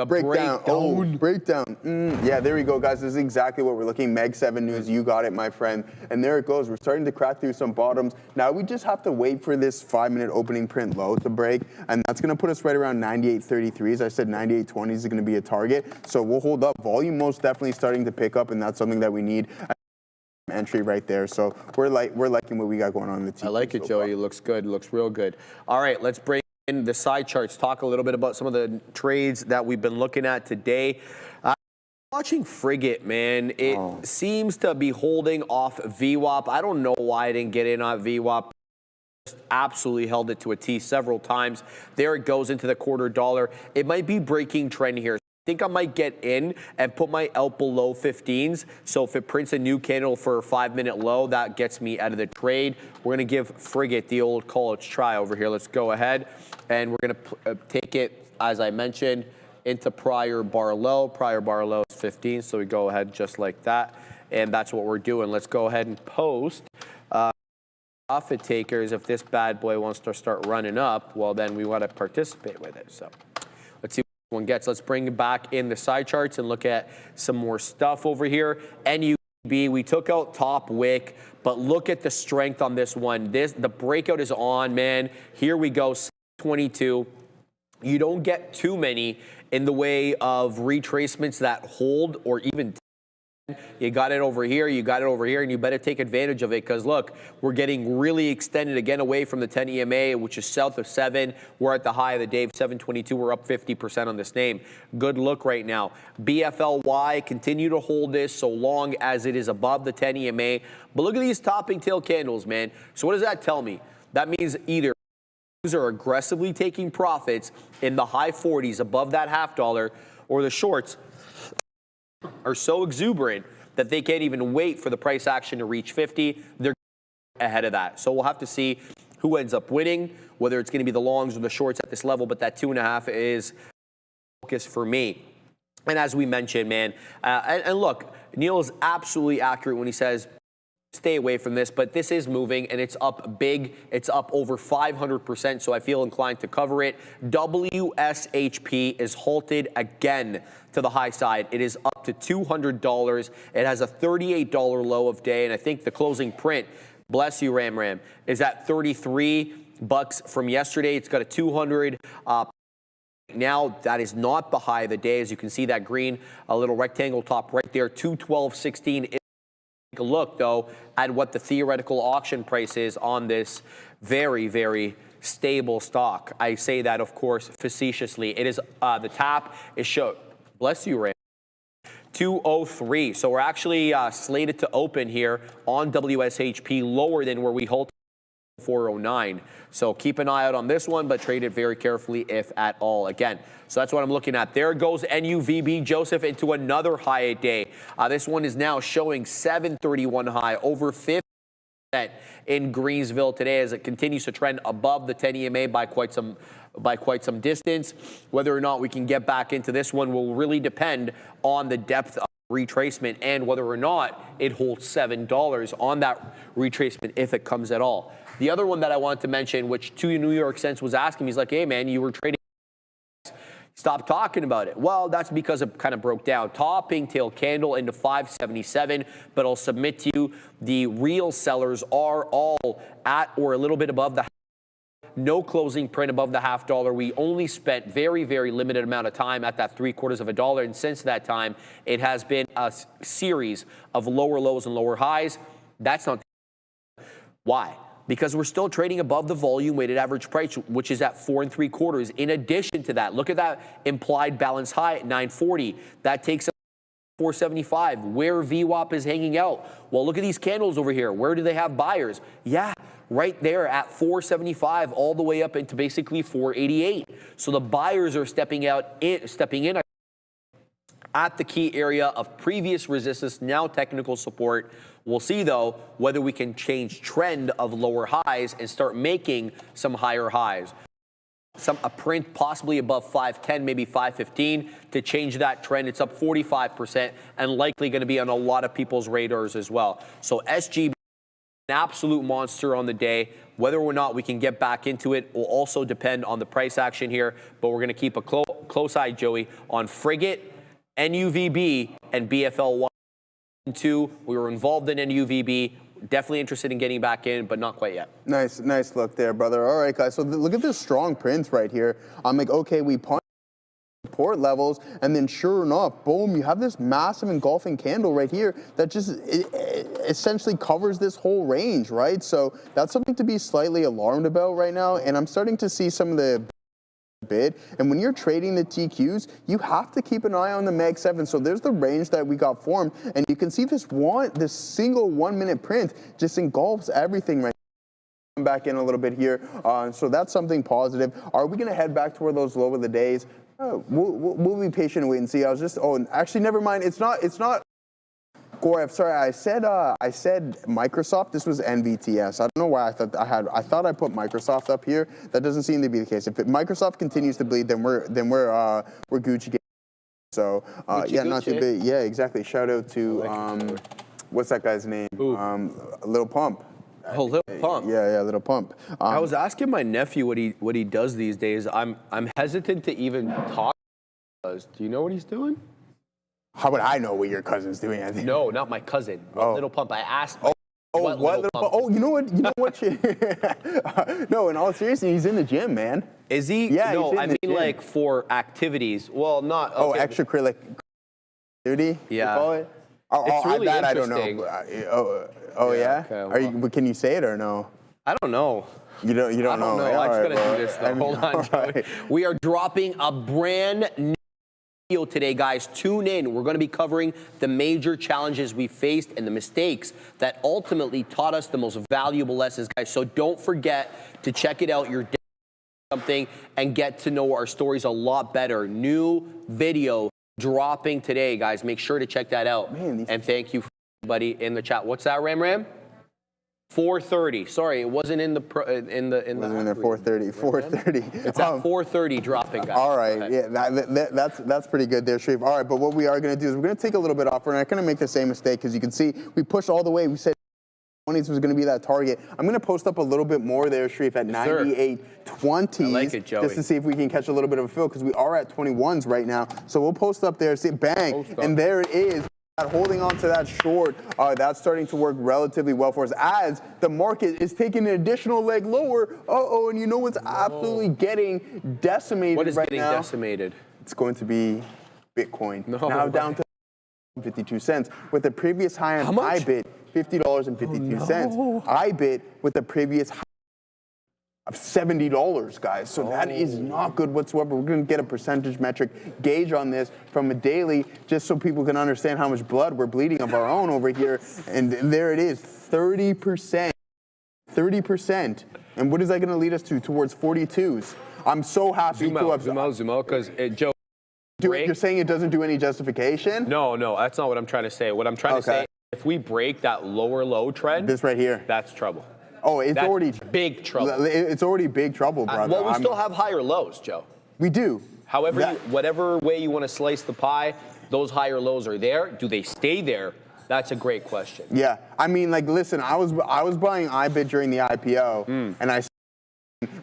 breakdown. Oh, breakdown. Yeah, there we go, guys. This is exactly what we're looking. Meg 7 News, you got it, my friend. And there it goes. We're starting to crack through some bottoms. Now we just have to wait for this 5-minute opening print low to break, and that's going to put us right around 98.33. As I said, 98.20 is going to be a target. So we'll hold up. Volume most definitely starting to pick up, and that's something that we need. Entry right there. So we're liking what we got going on in the team. I like it, Joey. It looks good. It looks real good. All right, let's bring in the side charts, talk a little bit about some of the trades that we've been looking at today. Watching Frigate, man, it seems to be holding off VWAP. I don't know why I didn't get in on VWAP. Just absolutely held it to a T several times. There it goes into the $0.25. It might be breaking trend here. I think I might get in and put my out below 15s. So if it prints a new candle for a 5-minute low, that gets me out of the trade. We're going to give Frigate the old college try over here. Let's go ahead. And we're going to take it, as I mentioned, into prior bar low. Prior bar low is 15. So we go ahead just like that. And that's what we're doing. Let's go ahead and post. profit takers, if this bad boy wants to start running up, well, then we want to participate with it. So let's see what this one gets. Let's bring it back in the side charts and look at some more stuff over here. NUB, we took out top wick, but look at the strength on this one. The breakout is on, man. Here we go, 22. You don't get too many in the way of retracements that hold, or even you got it over here, you got it over here, and you better take advantage of it, because look, we're getting really extended again away from the 10 EMA, which is south of 7. We're at the high of the day, 722. We're up 50% on this name. Good look right now. BFLY, continue to hold this so long as it is above the 10 EMA. But look at these topping tail candles, man. So what does that tell me? That means either are aggressively taking profits in the high 40s above that $0.50, or the shorts are so exuberant that they can't even wait for the price action to reach 50. They're ahead of that. So we'll have to see who ends up winning, whether it's going to be the longs or the shorts at this level, but that 2.5 is focus for me. And as we mentioned, man, and look, Neil is absolutely accurate when he says stay away from this, but this is moving and it's up big. It's up over 500%, so I feel inclined to cover it. WSHP is halted again to the high side. It is up to $200. It has a $38 low of day, and I think the closing print, bless you, Ram, is at $33 from yesterday. It's got a 200 now. That is not the high of the day. As you can see, that green, a little rectangle top right there, 212.16. Take a look, though, at what the theoretical auction price is on this very, very stable stock. I say that, of course, facetiously. It is the tap is shown. Bless you, Ray. 203. So we're actually slated to open here on WSHP lower than where we hold 409. So keep an eye out on this one, but trade it very carefully if at all. Again, so that's what I'm looking at. There goes NUVB, Joseph, into another high day. This one is now showing 731 high, over 50% in Greensville today, as it continues to trend above the 10 EMA by quite some distance. Whether or not we can get back into this one will really depend on the depth of retracement and whether or not it holds $7 on that retracement, if it comes at all. The other one that I wanted to mention, which to New York Sense was asking me, he's like, hey man, you were trading, stop talking about it. Well, that's because it kind of broke down. Topping tail candle into 577, but I'll submit to you, the real sellers are all at or a little bit above the no closing print above the $0.50. We only spent very, very limited amount of time at that $0.75, and since that time, it has been a series of lower lows and lower highs. That's not why. Because we're still trading above the volume weighted average price, which is at 4 3/4. In addition to that, look at that implied balance high at 940. That takes up 475. Where VWAP is hanging out. Well, look at these candles over here. Where do they have buyers? Yeah, right there at 475, all the way up into basically 488. So the buyers are stepping in at the key area of previous resistance, now technical support. We'll see, though, whether we can change trend of lower highs and start making some higher highs. A print possibly above 510, maybe 515 to change that trend. It's up 45% and likely going to be on a lot of people's radars as well. So SGB, an absolute monster on the day. Whether or not we can get back into it will also depend on the price action here, but we're going to keep a close eye, Joey, on Frigate, NUVB, and BFLY. We were involved in NUVB. Definitely interested in getting back in, but not quite yet. Nice Look there, brother. All right, guys. So look at this strong print right here. I'm like, okay, we punch support levels, and then sure enough, boom, you have this massive engulfing candle right here that just essentially covers this whole range, right? So that's something to be slightly alarmed about right now. And I'm starting to see some of the bid, and when you're trading the TQs, you have to keep an eye on the Mag 7. So there's the range that we got formed, and you can see this single 1 minute print just engulfs everything right now. Come back in a little bit here, so that's something positive. Are we going to head back toward those low of the days? We'll be patient and wait and see. Actually, never mind. It's not. Gorev, sorry, I said Microsoft. This was NVTS. I don't know why I thought I put Microsoft up here. That doesn't seem to be the case. If Microsoft continues to bleed, then we're Gucci. So yeah, not too big. Yeah, exactly. Shout out to what's that guy's name? Lil Pump. Oh, little pump. Yeah, little pump. I was asking my nephew what he does these days. I'm hesitant to even talk. Do you know what he's doing? How would I know what your cousin's doing, Anthony? No, not my cousin. Little pump. I asked. What little pump? Oh, you know what? No, in all seriousness, he's in the gym, man. Is he? Yeah, no, he's in I the mean gym. like for activities. Well, not. Oh, okay. extracurricular duty? Yeah. You call it? It's really that I don't interesting. know. Yeah? Okay, Are you? Can you say it or no? I don't know. You don't know. I don't know. Yeah, I just all gotta right, do this though. I mean, Hold on, all Joey. right. We are dropping a brand new video today, guys. Tune in. We're going to be covering the major challenges we faced and the mistakes that ultimately taught us the most valuable lessons, guys. So don't forget to check it out. You're something and get to know our stories a lot better. New video dropping today, guys. Make sure to check that out. Man, and thank you for everybody in the chat. What's that, Ram? 4:30. Sorry, it wasn't in the Wasn't in there 4:30. 4:30. It's at 4:30 dropping, guys. All right, yeah, that's pretty good there, Sharif. All right, but what we are going to do is we're going to take a little bit off. We're not going to make the same mistake because you can see we pushed all the way. We said 20s was going to be that target. I'm going to post up a little bit more there, Sharif, at 98.20s. I like it, Joey. Just to see if we can catch a little bit of a fill because we are at 21s right now. So we'll post up there, see, bang, and there it is. Holding on to that short, that's starting to work relatively well for us as the market is taking an additional leg lower. And you know what's absolutely getting decimated What is right getting now? decimated? It's going to be Bitcoin. No Now way. down to 52 cents with the previous high on IBIT, $50.52. IBIT with the previous high of $70, guys. So that is not good whatsoever. We're going to get a percentage metric gauge on this from a daily just so people can understand how much blood we're bleeding of our own over here. And there it is, 30%. 30%. And what is that going to lead us to? Towards 42s. I'm so happy Zoom out, because Joe. You're saying it doesn't do any justification? No, that's not what I'm trying to say. What I'm trying to say, if we break that lower low trend, this right here, that's trouble. Oh, it's That's already big trouble. It's already big trouble, brother. Well, we still have higher lows, Joe. We do. However, whatever way you want to slice the pie, those higher lows are there. Do they stay there? That's a great question. Yeah, I mean, like, listen, I was buying IBIT during the IPO, and I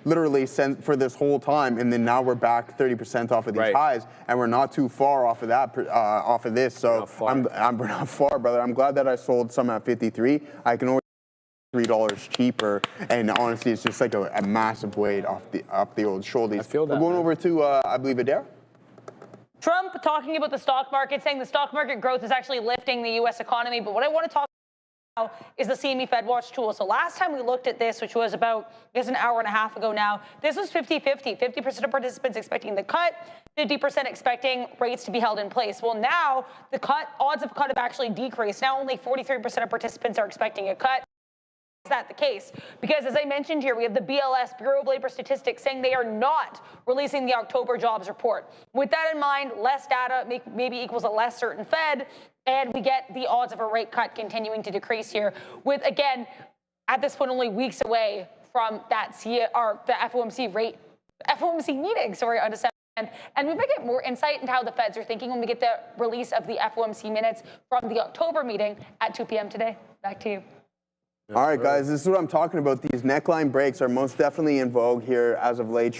literally sent for this whole time, and then now we're back 30% off of these highs, and we're not too far off of that, off of this. So we're not far, brother. I'm glad that I sold some at 53. I can always $3 cheaper, and honestly, it's just like a massive weight off the old shoulders. I feel that. We're going over to, I believe, Adair. Trump talking about the stock market, saying the stock market growth is actually lifting the U.S. economy. But what I want to talk about now is the CME Fed Watch tool. So last time we looked at this, which was about, I guess, an hour and a half ago now, this was 50-50. 50% of participants expecting the cut, 50% expecting rates to be held in place. Well, now the odds of cut have actually decreased. Now only 43% of participants are expecting a cut. Is that the case? Because as I mentioned here, we have the BLS, Bureau of Labor Statistics, saying they are not releasing the October jobs report. With that in mind, less data maybe equals a less certain Fed, and we get the odds of a rate cut continuing to decrease here with, again, at this point only weeks away from that the FOMC meeting, on December 10th. And we might get more insight into how the Feds are thinking when we get the release of the FOMC minutes from the October meeting at 2 p.m. today. Back to you. All right, guys, this is what I'm talking about. These neckline breaks are most definitely in vogue here as of late.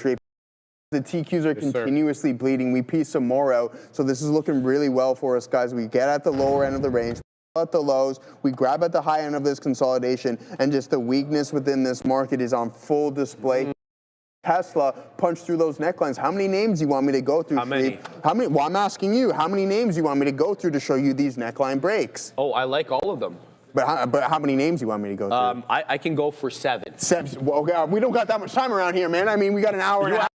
The TQs are continuously bleeding. We piece some more out. So this is looking really well for us, guys. We get at the lower end of the range, at the lows, we grab at the high end of this consolidation, and just the weakness within this market is on full display. Tesla punched through those necklines. How many names do you want me to go through? How many? Well, I'm asking you, how many names do you want me to go through to show you these neckline breaks? Oh, I like all of them. But how many names do you want me to go through? I can go for 7. 7. Well, we don't got that much time around here, man. I mean, we got an hour and a half.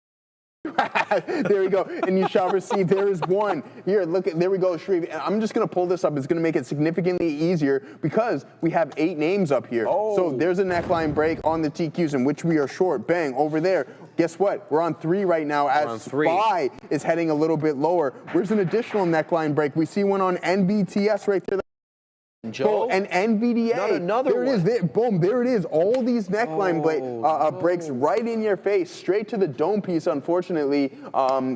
There we go. And you shall receive. There is one. Here, look. There we go, Shreve. I'm just going to pull this up. It's going to make it significantly easier because we have 8 names up here. Oh. So there's a neckline break on the TQs in which we are short. Bang, over there. Guess what? We're on 3 right now as SPY is heading a little bit lower. Where's an additional neckline break? We see one on NVTS right there. Joe? Oh, and NVDA. Not another there one. It is. Boom, there it is. All these neckline breaks right in your face, straight to the dome piece, unfortunately.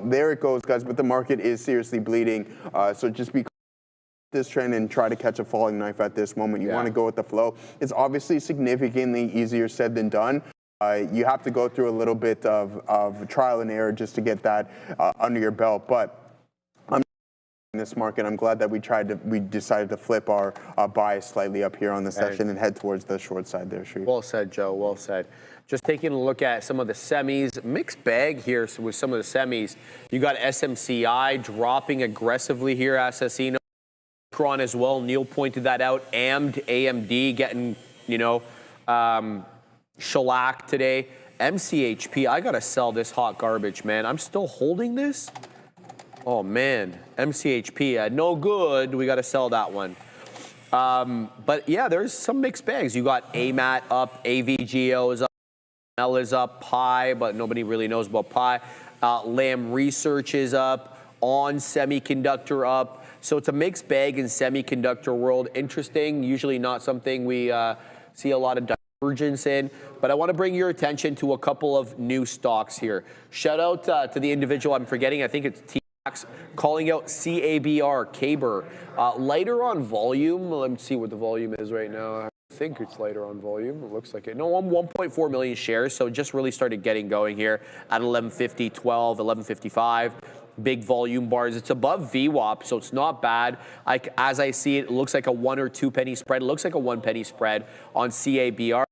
There it goes, guys. But the market is seriously bleeding. So just be this trend and try to catch a falling knife at this moment. You want to go with the flow. It's obviously significantly easier said than done. You have to go through a little bit of trial and error just to get that under your belt. But I'm in this market. I'm glad that we decided to flip our bias slightly up here on the session and head towards the short side there, Sharif. Well said, Joe. Well said. Just taking a look at some of the semis, mixed bag here with some of the semis. You got SMCI dropping aggressively here, SSE, Micron as well. Neil pointed that out. AMD getting, shellacked today. MCHP, I gotta sell this hot garbage, man. I'm still holding this. Oh man, MCHP, no good. We gotta sell that one. But yeah, there's some mixed bags. You got AMAT up, AVGO is up. L is up, Pi, but nobody really knows about Pi. Lam Research is up, On Semiconductor up. So it's a mixed bag in semiconductor world. Interesting, usually not something we see a lot of divergence in. But I want to bring your attention to a couple of new stocks here. Shout out to the individual I'm forgetting. I think it's T-Max, calling out CABR, Caber. Lighter on volume. Let me see what the volume is right now. I think it's later on volume. It looks like it. No, 1.4 million shares. So just really started getting going here at 11.50, 12, 11.55. Big volume bars. It's above VWAP, so it's not bad. As I see it, it looks like a 1 or 2 penny spread. It looks like a 1 penny spread on CABR.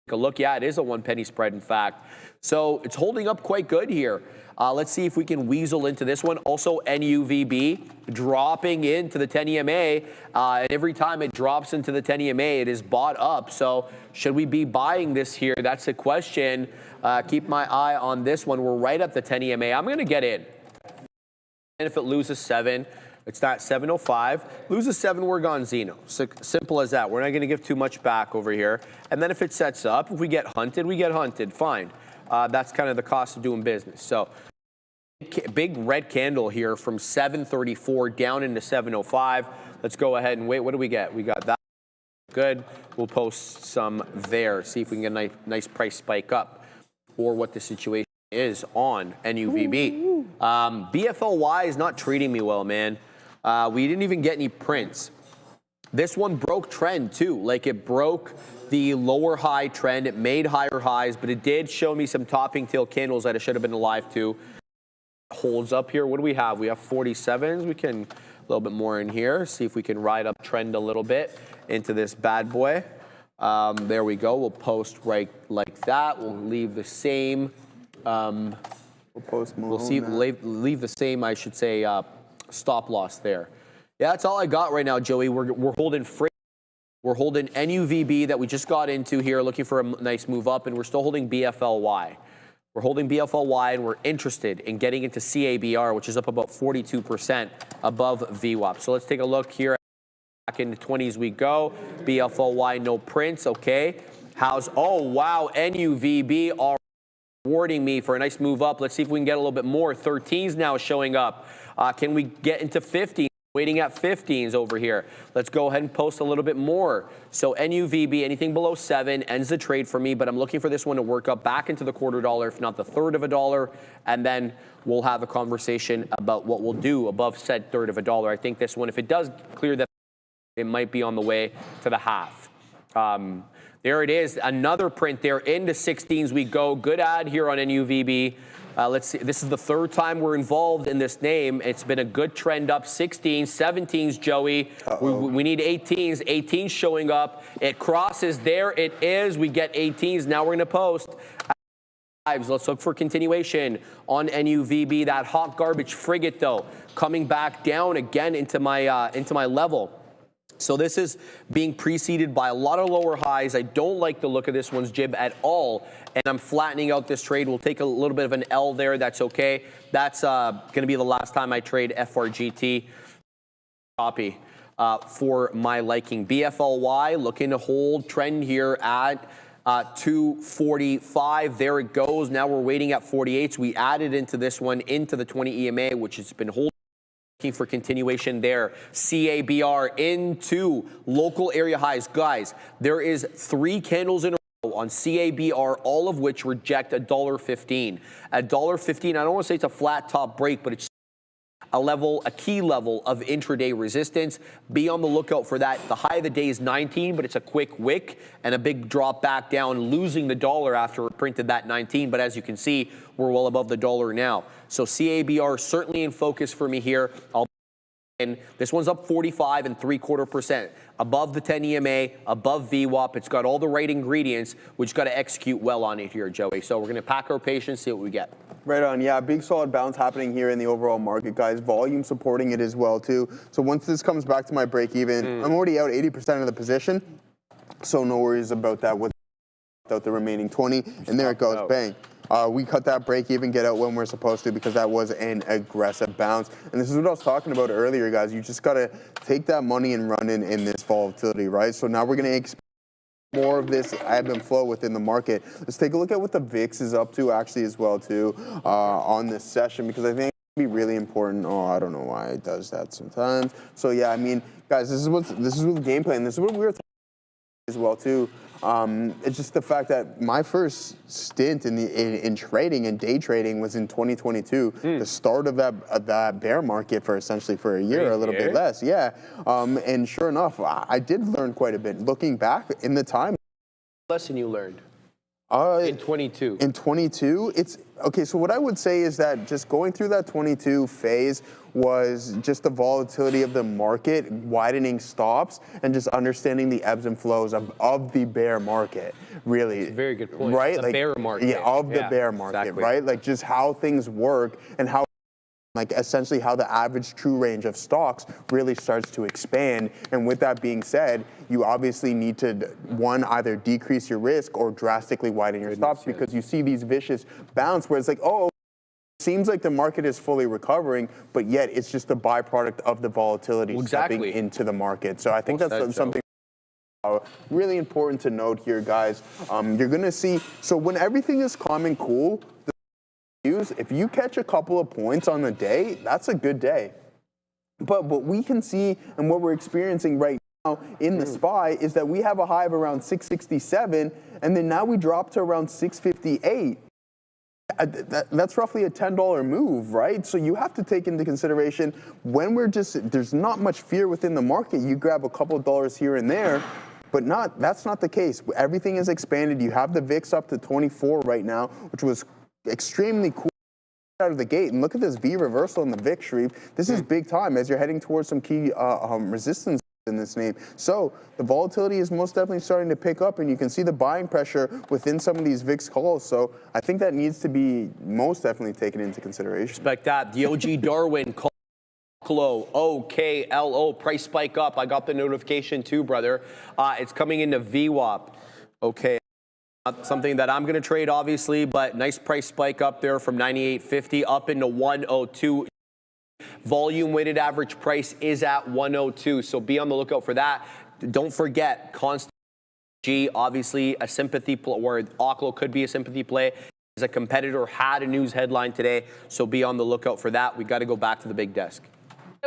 Take a look. Yeah, it is a 1 penny spread, in fact. So it's holding up quite good here. Let's see if we can weasel into this one. Also, NUVB dropping into the 10 EMA. And every time it drops into the 10 EMA, it is bought up. So should we be buying this here? That's the question. Keep my eye on this one. We're right at the 10 EMA. I'm going to get in. And if it loses 7, it's not 705. Loses 7, we're gone Zeno. So simple as that. We're not going to give too much back over here. And then if it sets up, if we get hunted, we get hunted. Fine. That's kind of the cost of doing business. So big red candle here from 734 down into 705. Let's go ahead and wait. What do we get? We got that. Good. We'll post some there. See if we can get a nice price spike up or what the situation is on NUVB. BFLY is not treating me well, man. We didn't even get any prints. This one broke trend too. Like it broke the lower high trend. It made higher highs, but it did show me some topping tail candles that I should have been alive to. Holds up here. What do we have? We have 47s. We can a little bit more in here. See if we can ride up trend a little bit into this bad boy. There we go. We'll post right like that. We'll leave the same. We'll post more. We'll see. Leave the same. I should say stop loss there. Yeah, that's all I got right now, Joey. We're holding free. We're holding NUVB that we just got into here, looking for a nice move up, and we're still holding BFLY. We're holding BFLY, and we're interested in getting into CABR, which is up about 42% above VWAP. So let's take a look here. Back into 20s we go. BFLY, no prints. Okay. Oh, wow. NUVB are rewarding me for a nice move up. Let's see if we can get a little bit more. 13s now showing up. Can we get into 15s? Waiting at 15s over here. Let's go ahead and post a little bit more. So NUVB, anything below 7 ends the trade for me, but I'm looking for this one to work up back into the $0.25, if not the third of a dollar, and then we'll have a conversation about what we'll do above said third of a dollar. I think this one, if it does clear that, it might be on the way to the half. There it is, another print there. Into 16s we go. Good ad here on NUVB. Let's see. This is the third time we're involved in this name. It's been a good trend up. 16s, 17s, Joey. We need 18s. 18s showing up. It crosses. There it is. We get 18s. Now we're going to post. Let's look for continuation on NUVB. That hot garbage frigate, though, coming back down again into my level. So this is being preceded by a lot of lower highs. I don't like the look of this one's jib at all, and I'm flattening out this trade. We'll take a little bit of an L there. That's okay. That's going to be the last time I trade FRGT. Copy for my liking. BFLY looking to hold trend here at 245. There it goes. Now we're waiting at 48s. We added into this one into the 20 EMA, which has been holding. Looking for continuation there. CABR into local area highs. Guys, there is 3 candles in a row on CABR, all of which reject $1.15. $1.15, I don't want to say it's a flat top break, but it's a key level of intraday resistance. Be on the lookout for that. The high of the day is 19, but it's a quick wick and a big drop back down, losing the dollar after it printed that 19. But as you can see, we're well above the dollar now. So CABR certainly in focus for me here. And this one's up 45.75%, above the 10 EMA, above VWAP. It's got all the right ingredients. We just got to execute well on it here, Joey. So we're going to pack our patience, see what we get. Right on, yeah, big solid bounce happening here in the overall market, guys. Volume supporting it as well, too. So once this comes back to my break even, I'm already out 80% of the position, so no worries about that without the remaining 20. And there it goes, bang. We cut that break even, get out when we're supposed to, because that was an aggressive bounce. And this is what I was talking about earlier, guys. You just got to take that money and run in this volatility, right? So now we're going to expect more of this ebb and flow within the market. Let's take a look at what the VIX is up to actually as well too on this session, because I think it can be really important. Oh, I don't know why it does that sometimes. So yeah, I mean, guys, this is what the game plan. This is what we were talking about as well too. It's just the fact that my first stint in trading and day trading was in 2022, the start of that bear market for essentially for a year, a little bit less, yeah. And sure enough, I did learn quite a bit. Looking back in the time, Lesson you learned in 22. In 22, it's okay. So what I would say is that just going through that 22 phase was just the volatility of the market, widening stops, and just understanding the ebbs and flows of the bear market, really. That's a very good point. Right? The like, bear market. Yeah, of the bear market, exactly. right? Like just how things work and how, like essentially how the average true range of stocks really starts to expand. And with that being said, you obviously need to, one, either decrease your risk or drastically widen your stops, because you see these vicious bounce where it's like, oh, seems like the market is fully recovering, but yet it's just a byproduct of the volatility stepping into the market. So I think that's something really important to note here, guys. You're going to see, so when everything is calm and cool, if you catch a couple of points on the day, that's a good day. But what we can see and what we're experiencing right now in the SPY is that we have a high of around 667, and then now we drop to around 658. That's roughly a $10 move, right? So you have to take into consideration when there's not much fear within the market. You grab a couple of dollars here and there, but that's not the case. Everything is expanded. You have the VIX up to 24 right now, which was extremely cool out of the gate. And look at this V reversal in the VIX, Sharif. This is big time as you're heading towards some key resistance in this name. So the volatility is most definitely starting to pick up, and you can see the buying pressure within some of these VIX calls. So I think that needs to be most definitely taken into consideration. Respect that. The OG Darwin call. OKLO, price spike up. I got the notification too, brother. It's coming into VWAP. Okay. Not something that I'm going to trade, obviously, but nice price spike up there from 98.50 up into 102. Volume weighted average price is at 102, so be on the lookout for that. Don't forget, constant G, obviously a sympathy play, or AAPL could be a sympathy play. As a competitor had a news headline today, so be on the lookout for that. We got to go back to the big desk.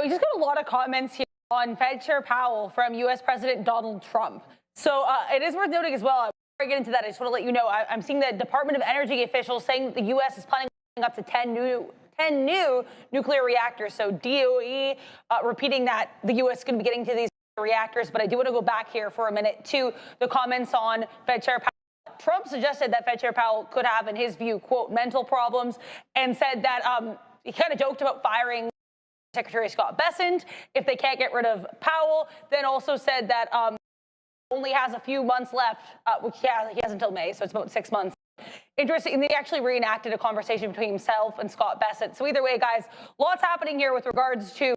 We just got a lot of comments here on Fed Chair Powell from U.S. President Donald Trump. So it is worth noting as well. Before I get into that, I just want to let you know I'm seeing the Department of Energy officials saying that the U.S. is planning up to 10 new nuclear reactors. So DOE repeating that the U.S. is going to be getting to these reactors. But I do want to go back here for a minute to the comments on Fed Chair Powell. Trump suggested that Fed Chair Powell could have, in his view, quote, mental problems, and said that he kind of joked about firing Secretary Scott Bessent if they can't get rid of Powell. Then also said that only has a few months left, which he has until May, so it's about 6 months. Interesting, they actually reenacted a conversation between himself and Scott Bessent. So either way, guys, lots happening here with regards to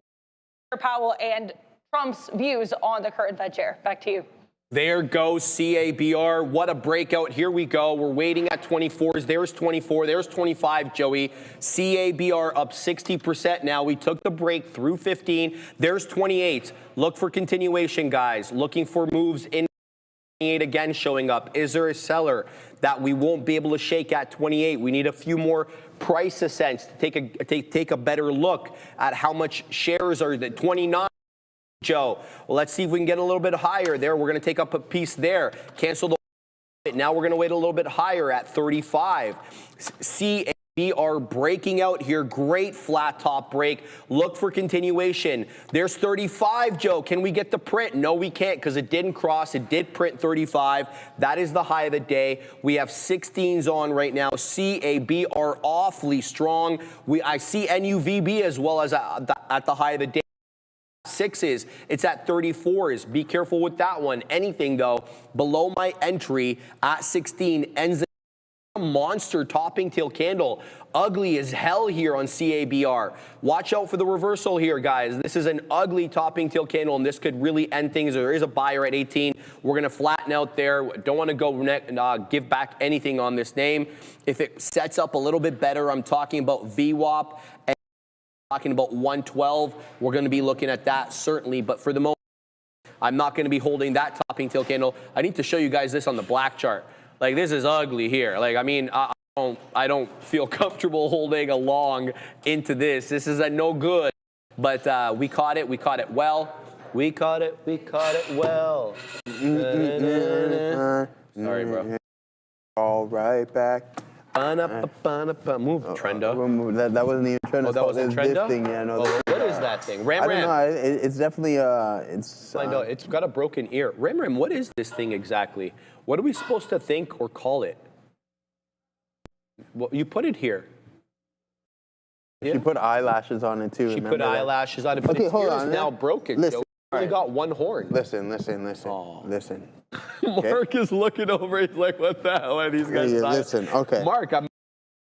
Powell and Trump's views on the current Fed chair. Back to you. There goes CABR. What a breakout. Here we go. We're waiting at 24s. There's 24. There's 25, Joey. CABR up 60% now. We took the break through 15. There's 28. Look for continuation, guys. Looking for moves in 28 again showing up. Is there a seller that we won't be able to shake at 28? We need a few more price ascents to take a better look at how much shares are at 29. Joe, well, let's see if we can get a little bit higher there. We're going to take up a piece there. Cancel the. Now we're going to wait a little bit higher at 35. We are breaking out here. Great flat top break. Look for continuation. There's 35, Joe. Can we get the print? No, we can't because it didn't cross. It did print 35. That is the high of the day. We have 16s on right now. CAB are awfully strong. I see NUVB as well as at the high of the day. 6s, it's at 34s. Be careful with that one. Anything, though, below my entry at 16 ends a monster topping tail candle. Ugly as hell here on CABR. Watch out for the reversal here, guys. This is an ugly topping tail candle, and this could really end things. There is a buyer at 18. We're going to flatten out there. Don't want to go give back anything on this name. If it sets up a little bit better, I'm talking about VWAP and talking about 112. We're going to be looking at that, certainly. But for the moment, I'm not going to be holding that topping tail candle. I need to show you guys this on the black chart. Like, this is ugly here. Like, I mean, I don't feel comfortable holding a long into this. This is a no good. But we caught it. We caught it well. We caught it. We caught it well. Sorry, bro. All right, back. Move, Trenda. That wasn't even Trenda. Oh, that wasn't Trenda? This thing, yeah, no. Oh, what is that thing? I don't know. It's definitely I know it's got a broken ear. Ram, what is this thing exactly? What are we supposed to think or call it? Well, you put it here. Yeah. She put eyelashes on it too. She put eyelashes on it, but its ear is now broken. Listen, we only got one horn. Listen. Oh. Listen. Mark is looking over. He's like, "What the hell are these guys?" Listen, okay. Mark,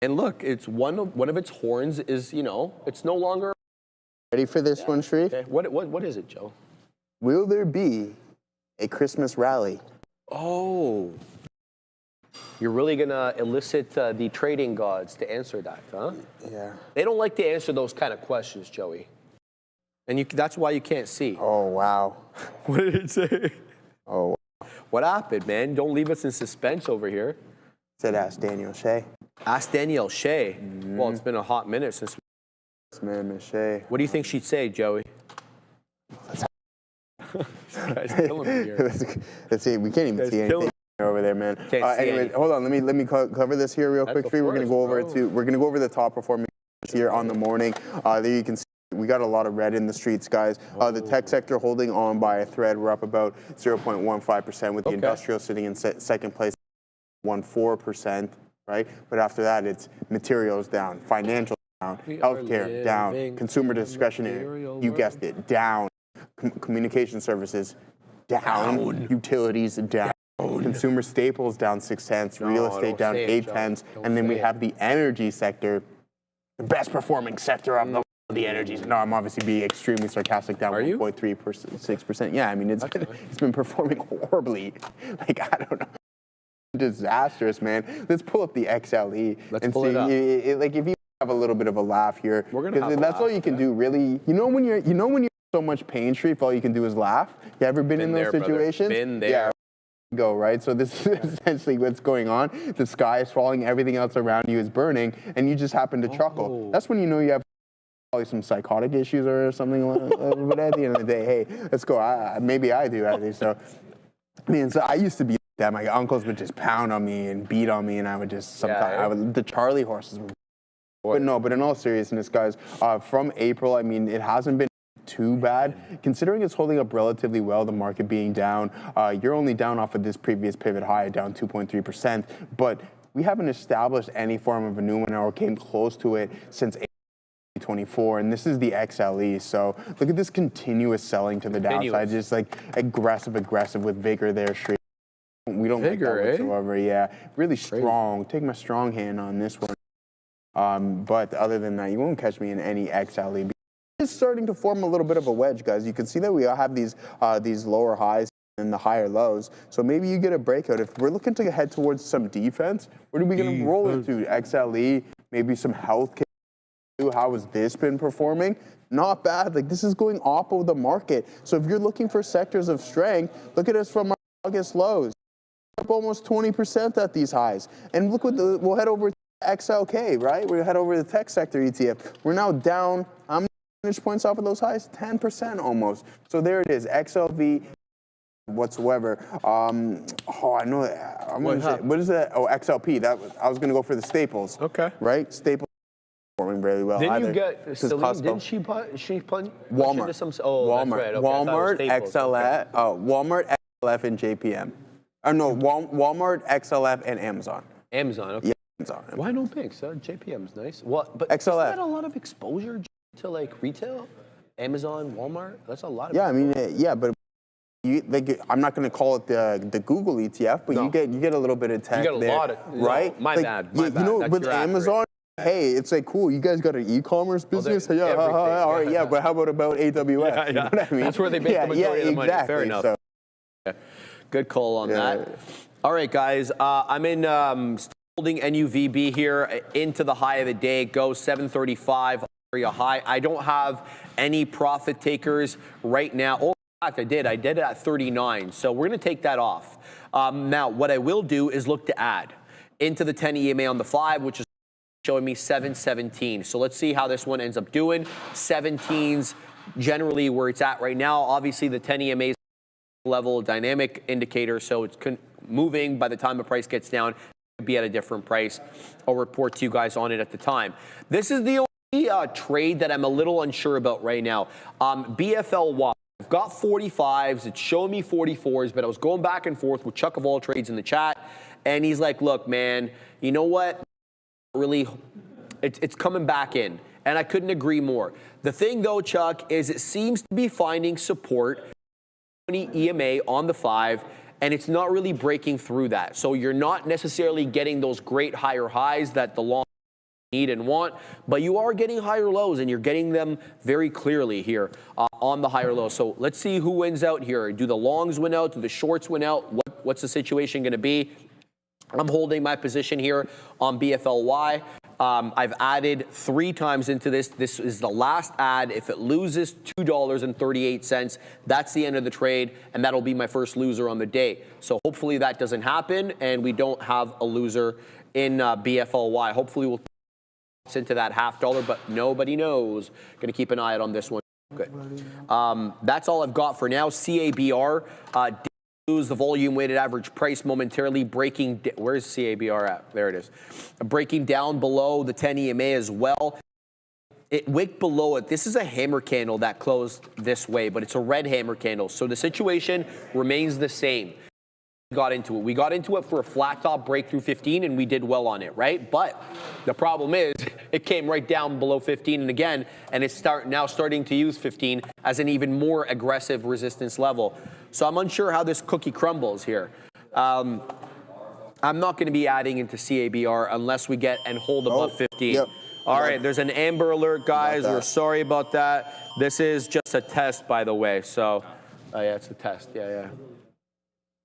and look, it's one of its horns is, it's no longer. Ready for this one, Sharif? Okay. What is it, Joe? Will there be a Christmas rally? Oh. You're really going to elicit the trading gods to answer that, huh? Yeah. They don't like to answer those kind of questions, Joey. And that's why you can't see. Oh, wow. What did it say? Oh. What happened, man? Don't leave us in suspense over here. Said ask Daniel Shea. Ask Danielle Shea. Mm-hmm. Well, it's been a hot minute since. Man, Miss Shea. What do you think she'd say, Joey? This guy's killing me here. Let's see. We can't even see anything over there, man. Anyway, hold on. Let me cover this here real quick. We're gonna go over it too. We're gonna go over the top performing here on the morning. There you can see we got a lot of red in the streets, guys. The tech sector holding on by a thread. We're up about 0.15% with the industrial sitting in second place, 1.4%, right? But after that, it's materials down, financial down, healthcare down, consumer discretionary, you guessed it, down, communication services down, utilities down. Consumer staples down 6 cents, real estate down 8 cents, and then we have the energy sector, the best performing sector of the energy. No, I'm obviously being extremely sarcastic, down 1.36%. Yeah, I mean it's been performing horribly. Like, I don't know, disastrous, man. Let's pull up the XLE and see. Like, if you have a little bit of a laugh here, because that's all you can do, really. You know when you're so much pain, Sharif, all you can do is laugh. You ever been in those situations? Been there. Yeah. Go, right? So this is essentially what's going on. The sky is falling, everything else around you is burning, and you just happen to chuckle. That's when you know you have probably some psychotic issues or something. But at the end of the day, hey, let's go. Maybe I do, actually. So, I mean, so I used to be like that. My uncles would just pound on me and beat on me, and I would just sometimes the Charlie horses would. But in all seriousness, guys, from April, I mean, it hasn't been too bad, considering it's holding up relatively well, the market being down. You're only down off of this previous pivot high, down 2.3%, but we haven't established any form of a new one or came close to it since 2024, and this is the XLE. So look at this continuous selling to the downside, just like aggressive with vigor there. We don't like that whatsoever. Yeah, really strong. Take my strong hand on this one. But other than that, you won't catch me in any XLE. It's starting to form a little bit of a wedge, guys. You can see that we have these lower highs and the higher lows. So maybe you get a breakout. If we're looking to head towards some defense, what are we going to roll into? XLE, maybe some healthcare. How has this been performing? Not bad. Like, this is going off of the market. So if you're looking for sectors of strength, look at us from our August lows. Up almost 20% at these highs. And look we'll head over to XLK, right? We'll head over to the tech sector ETF. We're now down, how many percentage points off of those highs? 10% almost. So there it is, XLV, whatsoever. I know. What is that? Oh, XLP. I was going to go for the staples. Okay. Right? Staples performing very well. Didn't either. you get Celine? Didn't she punch Walmart. into some? Oh, Walmart. that's right. Okay, Walmart, XLF. Walmart, XLF, and JPM. No, Walmart, XLF, and Amazon. Amazon. Okay. Yeah, Amazon. Why no pinks? JPM's nice. What? But XLF. isn't that a lot of exposure to like retail? Amazon, Walmart. That's a lot of. Yeah, I mean, but. I'm not going to call it the Google ETF, but you get a little bit of tech. You get a lot of right. My bad. You know, with Amazon, hey, it's like cool. You guys got an e-commerce business. Yeah, all right. Yeah, but how about AWS? Yeah. You know what I mean? That's where they make the majority of the money. Exactly. Fair enough. So, good call on that. All right, guys. I'm in holding NUVB here into the high of the day. It goes 735 area high. I don't have any profit takers right now. Oh, in fact, I did it at 39. So we're going to take that off. Now, what I will do is look to add into the 10 EMA on the 5, which is showing me 717. So let's see how this one ends up doing. 17's generally where it's at right now. Obviously, the 10 EMA level dynamic indicator, so it's moving. By the time the price gets down, it'll be at a different price. I'll report to you guys on it at the time. This is the only trade that I'm a little unsure about right now. BFLY. I've got 45s. It's showing me 44s, but I was going back and forth with Chuck of All Trades in the chat, and he's like, look, man, you know what? Really, it's coming back in, and I couldn't agree more. The thing, though, Chuck, is it seems to be finding support 20 EMA on the 5, and it's not really breaking through that. So you're not necessarily getting those great higher highs that the long need and want, but you are getting higher lows, and you're getting them very clearly here on the higher lows. So let's see who wins out here. Do the longs win out? Do the shorts win out? What's the situation going to be? I'm holding my position here on BFLY. I've added 3 times into this. This is the last add. If it loses $2.38, that's the end of the trade, and that'll be my first loser on the day. So hopefully that doesn't happen, and we don't have a loser in BFLY. Hopefully we'll into that $0.50, but nobody knows. Going to keep an eye out on this one. Good. That's all I've got for now. CABR did lose the volume weighted average price momentarily, breaking. Where's CABR at? There it is. Breaking down below the 10 EMA as well. It wicked below it. This is a hammer candle that closed this way, but it's a red hammer candle. So the situation remains the same. We got into it for a flat top breakthrough 15, and we did well on it, right? But the problem is it came right down below 15 and again, and it's now starting to use 15 as an even more aggressive resistance level. So I'm unsure how this cookie crumbles here. I'm not going to be adding into CABR unless we get and hold above 15. Yep. All right, there's an amber alert, guys. We're sorry about that. This is just a test, by the way. So, yeah, it's a test. Yeah.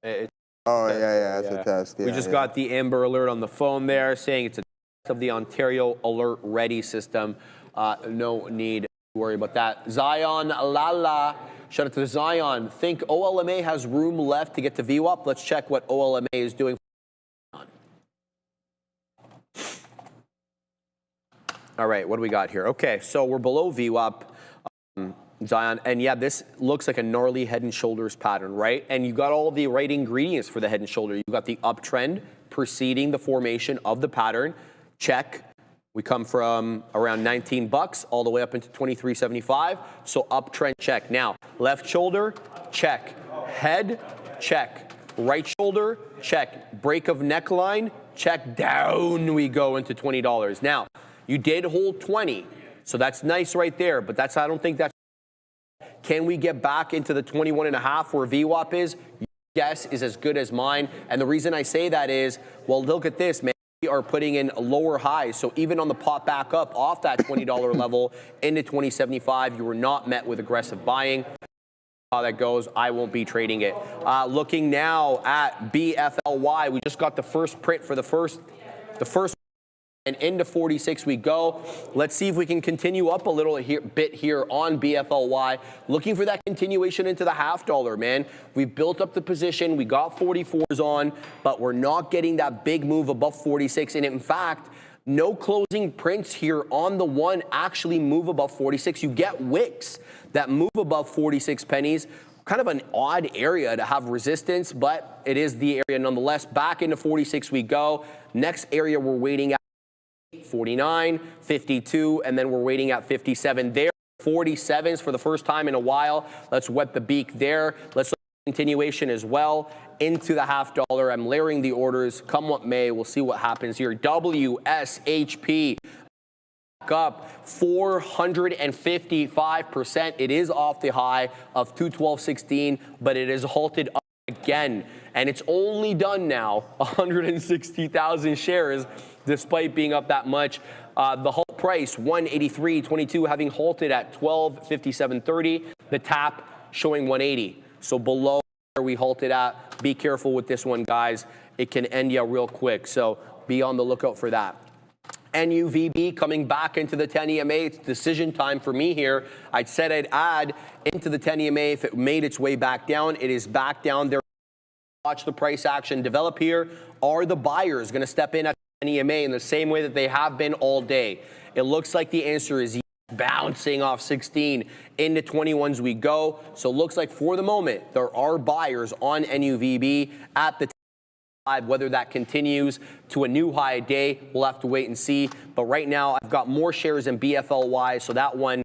It's a test. Yeah, we just got the amber alert on the phone there saying it's a test of the Ontario Alert Ready system. No need to worry about that. Zion Lala, shout out to Zion. Think OLMA has room left to get to VWAP? Let's check what OLMA is doing. All right, what do we got here? Okay, so we're below VWAP. Zion, and yeah, this looks like a gnarly head and shoulders pattern, right? And you got all the right ingredients for the head and shoulder. You got the uptrend preceding the formation of the pattern. Check. We come from around $19 all the way up into $23.75. So uptrend, check. Now, left shoulder, check. Head, check. Right shoulder, check. Break of neckline, check. Down we go into $20. Now, you did hold 20, so that's nice right there, but I don't think that's. Can we get back into the 21.5 where VWAP is? Your guess is as good as mine. And the reason I say that is, well, look at this, man. We are putting in lower highs. So even on the pop back up off that $20 level into $20.75, you were not met with aggressive buying. How that goes, I won't be trading it. Looking now at BFLY, we just got the first print for the first. And into 46 we go. Let's see if we can continue up a little bit here on BFLY. Looking for that continuation into the $0.50, man. We've built up the position. We got 44s on, but we're not getting that big move above 46. And in fact, no closing prints here on the one actually move above 46. You get wicks that move above 46 pennies kind of an odd area to have resistance, but it is the area nonetheless. Back into 46 we go. Next area we're waiting at 49, 52, and then we're waiting at 57 there. 47s for the first time in a while. Let's wet the beak there. Let's look at continuation as well into the $0.50. I'm layering the orders. Come what may, we'll see what happens here. WSHP up 455%. It is off the high of 212.16, but it has halted up again. And it's only done now 160,000 shares despite being up that much. The halt price 183.22, having halted at 1257.30. The tap showing 180. So below where we halted at. Be careful with this one, guys. It can end you real quick. So be on the lookout for that. NUVB coming back into the 10 EMA. It's decision time for me here. I said I'd add into the 10 EMA if it made its way back down. It is back down there. Watch the price action develop here. Are the buyers going to step in at the 10 EMA in the same way that they have been all day? It looks like the answer is yes. Bouncing off 16 into 21s we go. So it looks like for the moment there are buyers on NUVB at the 10. Whether that continues to a new high a day, we'll have to wait and see. But right now, I've got more shares in BFLY, so that one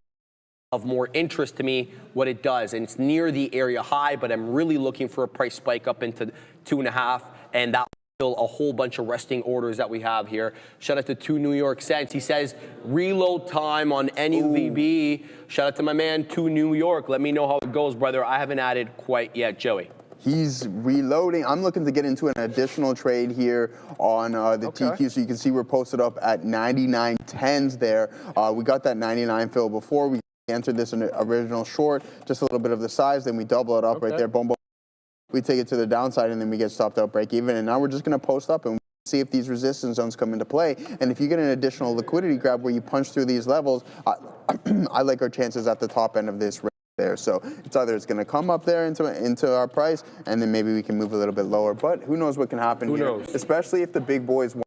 of more interest to me, what it does. And it's near the area high, but I'm really looking for a price spike up into 2.5, and that will fill a whole bunch of resting orders that we have here. Shout out to 2 New York Cents. He says, reload time on NUVB. Shout out to my man, 2 New York. Let me know how it goes, brother. I haven't added quite yet, Joey. He's reloading. I'm looking to get into an additional trade here on the TQ. So you can see we're posted up at 99.10s there. We got that 99 fill before. We entered this in an original short, just a little bit of the size. Then we double it up right there. Boom, boom. We take it to the downside, and then we get stopped out break even. And now we're just going to post up and see if these resistance zones come into play. And if you get an additional liquidity grab where you punch through these levels, I like our chances at the top end of this range there. So it's either it's going to come up there into our price, and then maybe we can move a little bit lower. But who knows what can happen here, especially if the big boys want.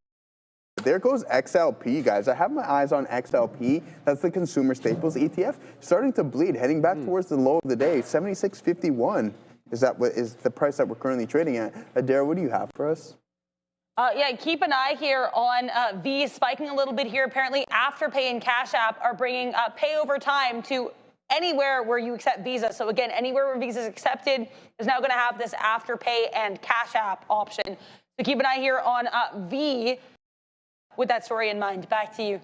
There goes XLP, guys. I have my eyes on XLP. That's the consumer staples ETF. Starting to bleed, heading back towards the low of the day, 76.51. Is that what is the price that we're currently trading at? Adair, what do you have for us? Yeah, keep an eye here on V spiking a little bit here. Apparently, Afterpay and Cash App are bringing pay over time to anywhere where you accept Visa. So again, anywhere where Visa is accepted is now going to have this Afterpay and Cash App option. So keep an eye here on V with that story in mind. Back to you.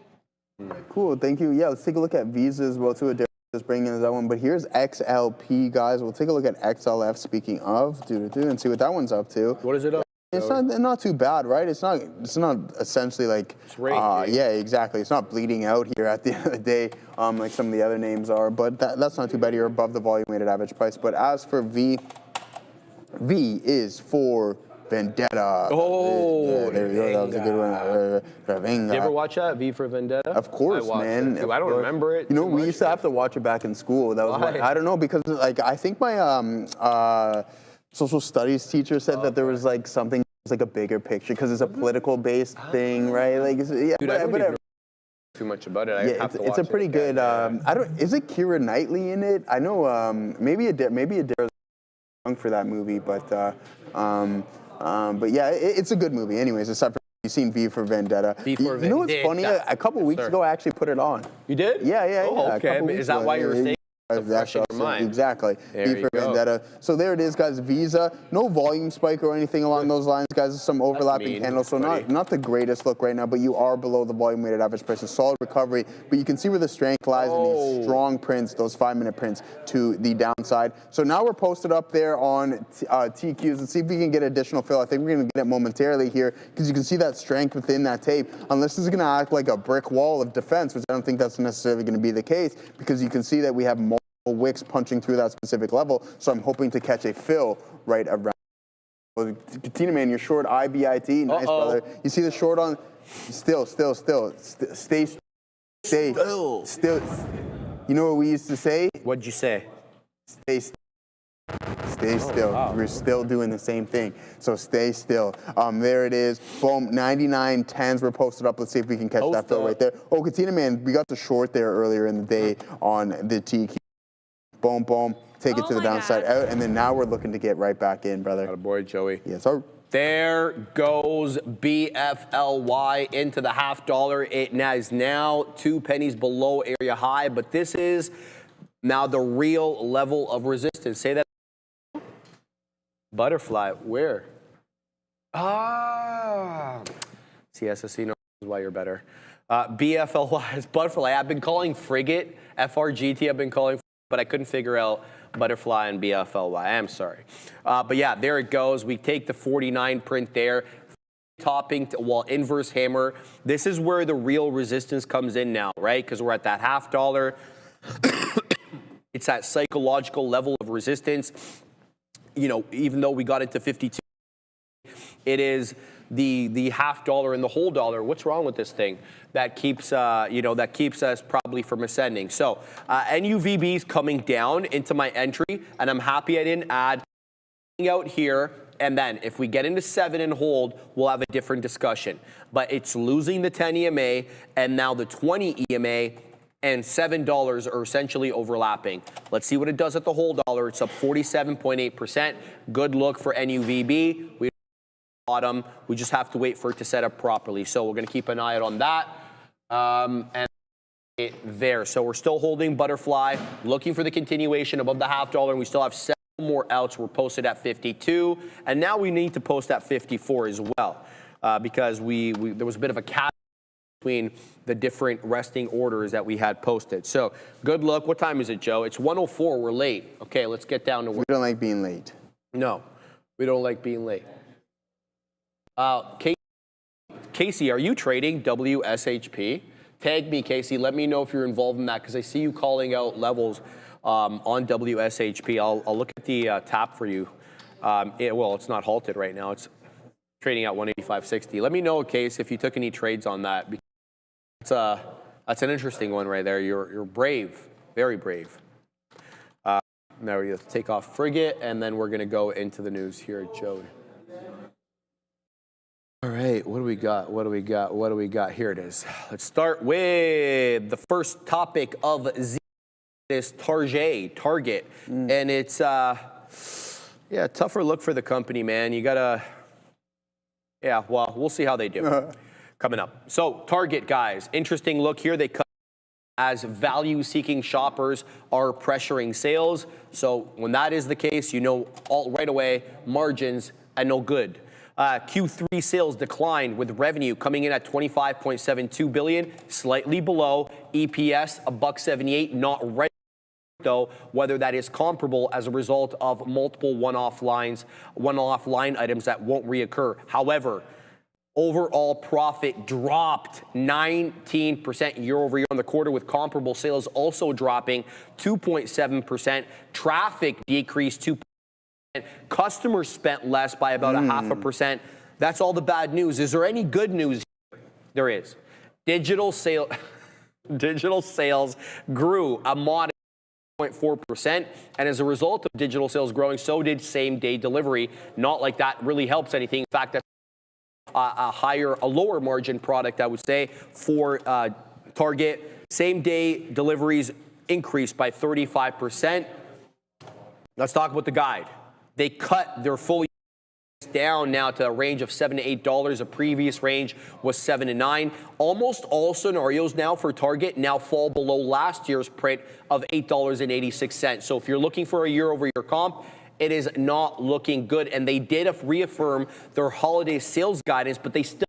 Cool, thank you. Yeah, let's take a look at Visa as well too. Adair just bringing in that one, but here's XLP, guys. We'll take a look at XLF. Speaking of, and see what that one's up to. What is it up? It's not too bad, right? It's not essentially like yeah, exactly. It's not bleeding out here at the end of the day, like some of the other names are. But that's not too bad. You're above the volume weighted average price. But as for V is for Vendetta. Oh, yeah, there you go. That was a good one. Did you ever watch that, V for Vendetta? Of course, man. I don't remember it. You know, we used to have to watch it back in school. That was I don't know, because like I think my social studies teacher said that there was like something like a bigger picture because it's a political based thing, right? Like, yeah, dude, whatever. Too much about it. Yeah, it's a pretty good. I don't. Is it Keira Knightley in it? I know. Maybe Adair's young for that movie, but yeah, it's a good movie. Anyways, aside from you've seen V for Vendetta. V for Vendetta. You know what's funny? A couple weeks ago, I actually put it on. You did? Yeah. Oh, okay. Is that why you were saying? Exactly. There V for Vendetta. So there it is, guys. Visa, no volume spike or anything along those lines, guys. There's some overlapping candles, so not the greatest look right now, but you are below the volume weighted average price. A solid recovery, but you can see where the strength lies in these strong prints, those 5-minute prints to the downside. So now we're posted up there on TQs. Let's see if we can get additional fill. I think we're going to get it momentarily here because you can see that strength within that tape. Unless this is going to act like a brick wall of defense, which I don't think that's necessarily going to be the case, because you can see that we have multiple wicks punching through that specific level, so I'm hoping to catch a fill right around. Katina, man, you're short IBIT. Nice, brother. You see the short on? Stay still. You know what we used to say? What'd you say? Stay still. Wow. We're still doing the same thing. So stay still. There it is. Boom. 99.10s were posted up. Let's see if we can catch that fill right there. Oh, Katina, man, we got the short there earlier in the day on the TQ. Boom, boom. take it to the downside out, and then now we're looking to get right back in, brother. Boy, Joey. Yes, sir. There goes BFLY into the $0.50. It is now 2 pennies below area high, but this is now the real level of resistance. Say that. Butterfly, where? Ah. CSSC knows why you're better. BFLY is Butterfly. I've been calling Frigate, FRGT I've been calling, but I couldn't figure out Butterfly and BFLY. I'm sorry. But yeah, there it goes. We take the 49 print there. Topping, inverse hammer. This is where the real resistance comes in now, right? Because we're at that $0.50. It's that psychological level of resistance. You know, even though we got into 52, it is the $0.50 and the whole dollar. What's wrong with this thing? That keeps that keeps us probably from ascending. So NUVB is coming down into my entry, and I'm happy I didn't add out here. And then if we get into 7 and hold, we'll have a different discussion. But it's losing the 10 EMA, and now the 20 EMA and $7 are essentially overlapping. Let's see what it does at the whole dollar. It's up 47.8%. Good look for NUVB. We bottom. We just have to wait for it to set up properly. So we're going to keep an eye out on that. And there. So we're still holding Butterfly, looking for the continuation above the $0.50, and we still have 7 more outs. We're posted at 52, and now we need to post at 54 as well, because there was a bit of a gap between the different resting orders that we had posted. So good luck. What time is it, Joe? It's 1:04. We're late. Okay, let's get down to work. We don't like being late. No, we don't like being late. Casey, are you trading WSHP? Tag me, Casey. Let me know if you're involved in that, because I see you calling out levels on WSHP. I'll look at the tap for you. Well, it's not halted right now. It's trading at 185.60. Let me know, Case, if you took any trades on that. That's an interesting one right there. You're brave, very brave. Now we have to take off Frigate, and then we're going to go into the news here, Joey. All right, what do we got? What do we got? What do we got? Here it is. Let's start with the first topic of this Target, and it's tougher look for the company, man. You gotta, well, we'll see how they do coming up. So Target, guys, interesting look here. They cut as value-seeking shoppers are pressuring sales. So when that is the case, you know right away margins are no good. Q3 sales declined, with revenue coming in at $25.72 billion, slightly below. EPS $1.78, not right, though, whether that is comparable as a result of multiple one-off line items that won't reoccur. However, overall profit dropped 19% year over year on the quarter, with comparable sales also dropping 2.7%. Traffic decreased 2%. Customers spent less by about 0.5%. That's all the bad news. Is there any good news? There is. Digital sales grew a modest 0.4%, and as a result of digital sales growing, so did same-day delivery. Not like that really helps anything. In fact, that's a lower margin product, I would say, for Target. Same-day deliveries increased by 35%. Let's talk about the guide. They cut their full down now to a range of $7 to $8. A previous range was $7 to $9. Almost all scenarios now for Target now fall below last year's print of $8.86. So if you're looking for a year-over-year comp, it is not looking good. And they did reaffirm their holiday sales guidance, but they still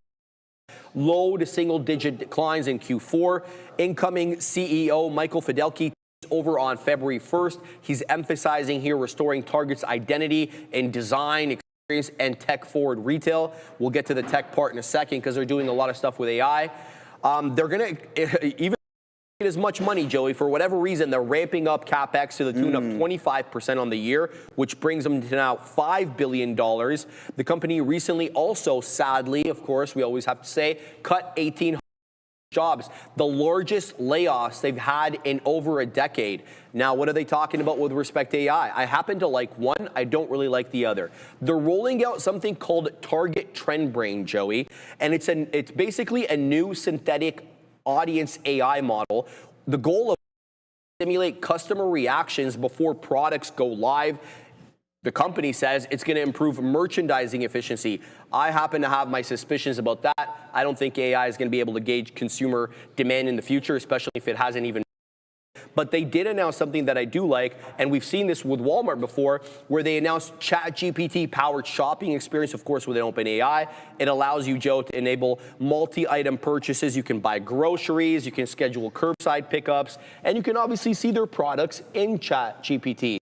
low to single-digit declines in Q4. Incoming CEO Michael Fidelki over on February 1st. He's emphasizing here restoring Target's identity in design, experience, and tech-forward retail. We'll get to the tech part in a second, because they're doing a lot of stuff with AI. They're going to even get as much money, Joey, for whatever reason. They're ramping up CapEx to the tune of 25% on the year, which brings them to now $5 billion. The company recently also, sadly, of course, we always have to say, cut 1,800 jobs, the largest layoffs they've had in over a decade. Now, what are they talking about with respect to AI? I happen to like one. I don't really like the other. They're rolling out something called Target Trend Brain, Joey, and it's basically a new synthetic audience AI model. The goal of simulate customer reactions before products go live. The company says it's going to improve merchandising efficiency. I happen to have my suspicions about that. I don't think AI is going to be able to gauge consumer demand in the future, especially if it hasn't even. But they did announce something that I do like, and we've seen this with Walmart before, where they announced ChatGPT-powered shopping experience, of course, with an OpenAI. It allows you, Joe, to enable multi-item purchases. You can buy groceries, you can schedule curbside pickups, and you can obviously see their products in ChatGPT.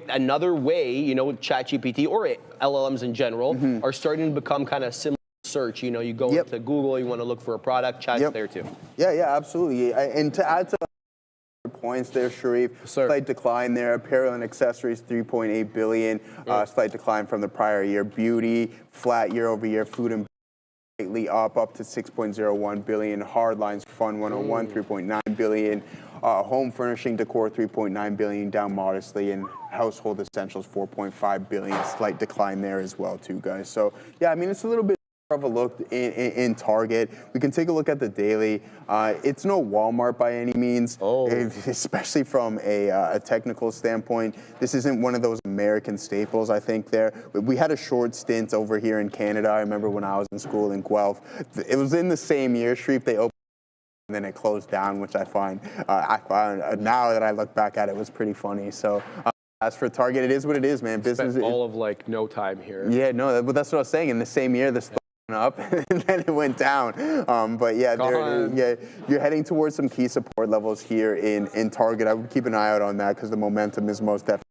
Another way, you know, with ChatGPT or LLMs in general are starting to become kind of similar to search. You know, you go into Google, you want to look for a product, Chat's there too. Yeah, absolutely. And to add to points there, Sharif, slight decline there. Apparel and accessories, 3.8 billion, slight decline from the prior year. Beauty, flat year over year. Food and slightly up to 6.01 billion. Hardlines, Fund 101, 3.9 billion. Home furnishing decor, 3.9 billion, down modestly, and household essentials, 4.5 billion. Slight decline there as well, too, guys. So yeah, I mean, it's a little bit of a look in Target. We can take a look at the daily. It's no Walmart by any means, especially from a technical standpoint. This isn't one of those American staples, I think, there. We had a short stint over here in Canada. I remember when I was in school in Guelph. It was in the same year, Sharif, they opened, and then it closed down, which I find now that I look back at it, was pretty funny. So as for Target, it is what it is, man. Business. Spent all of like no time here. Yeah, no, but that's what I was saying. In the same year, the stock went up and then it went down. But yeah, you're heading towards some key support levels here in Target. I would keep an eye out on that because the momentum is most definitely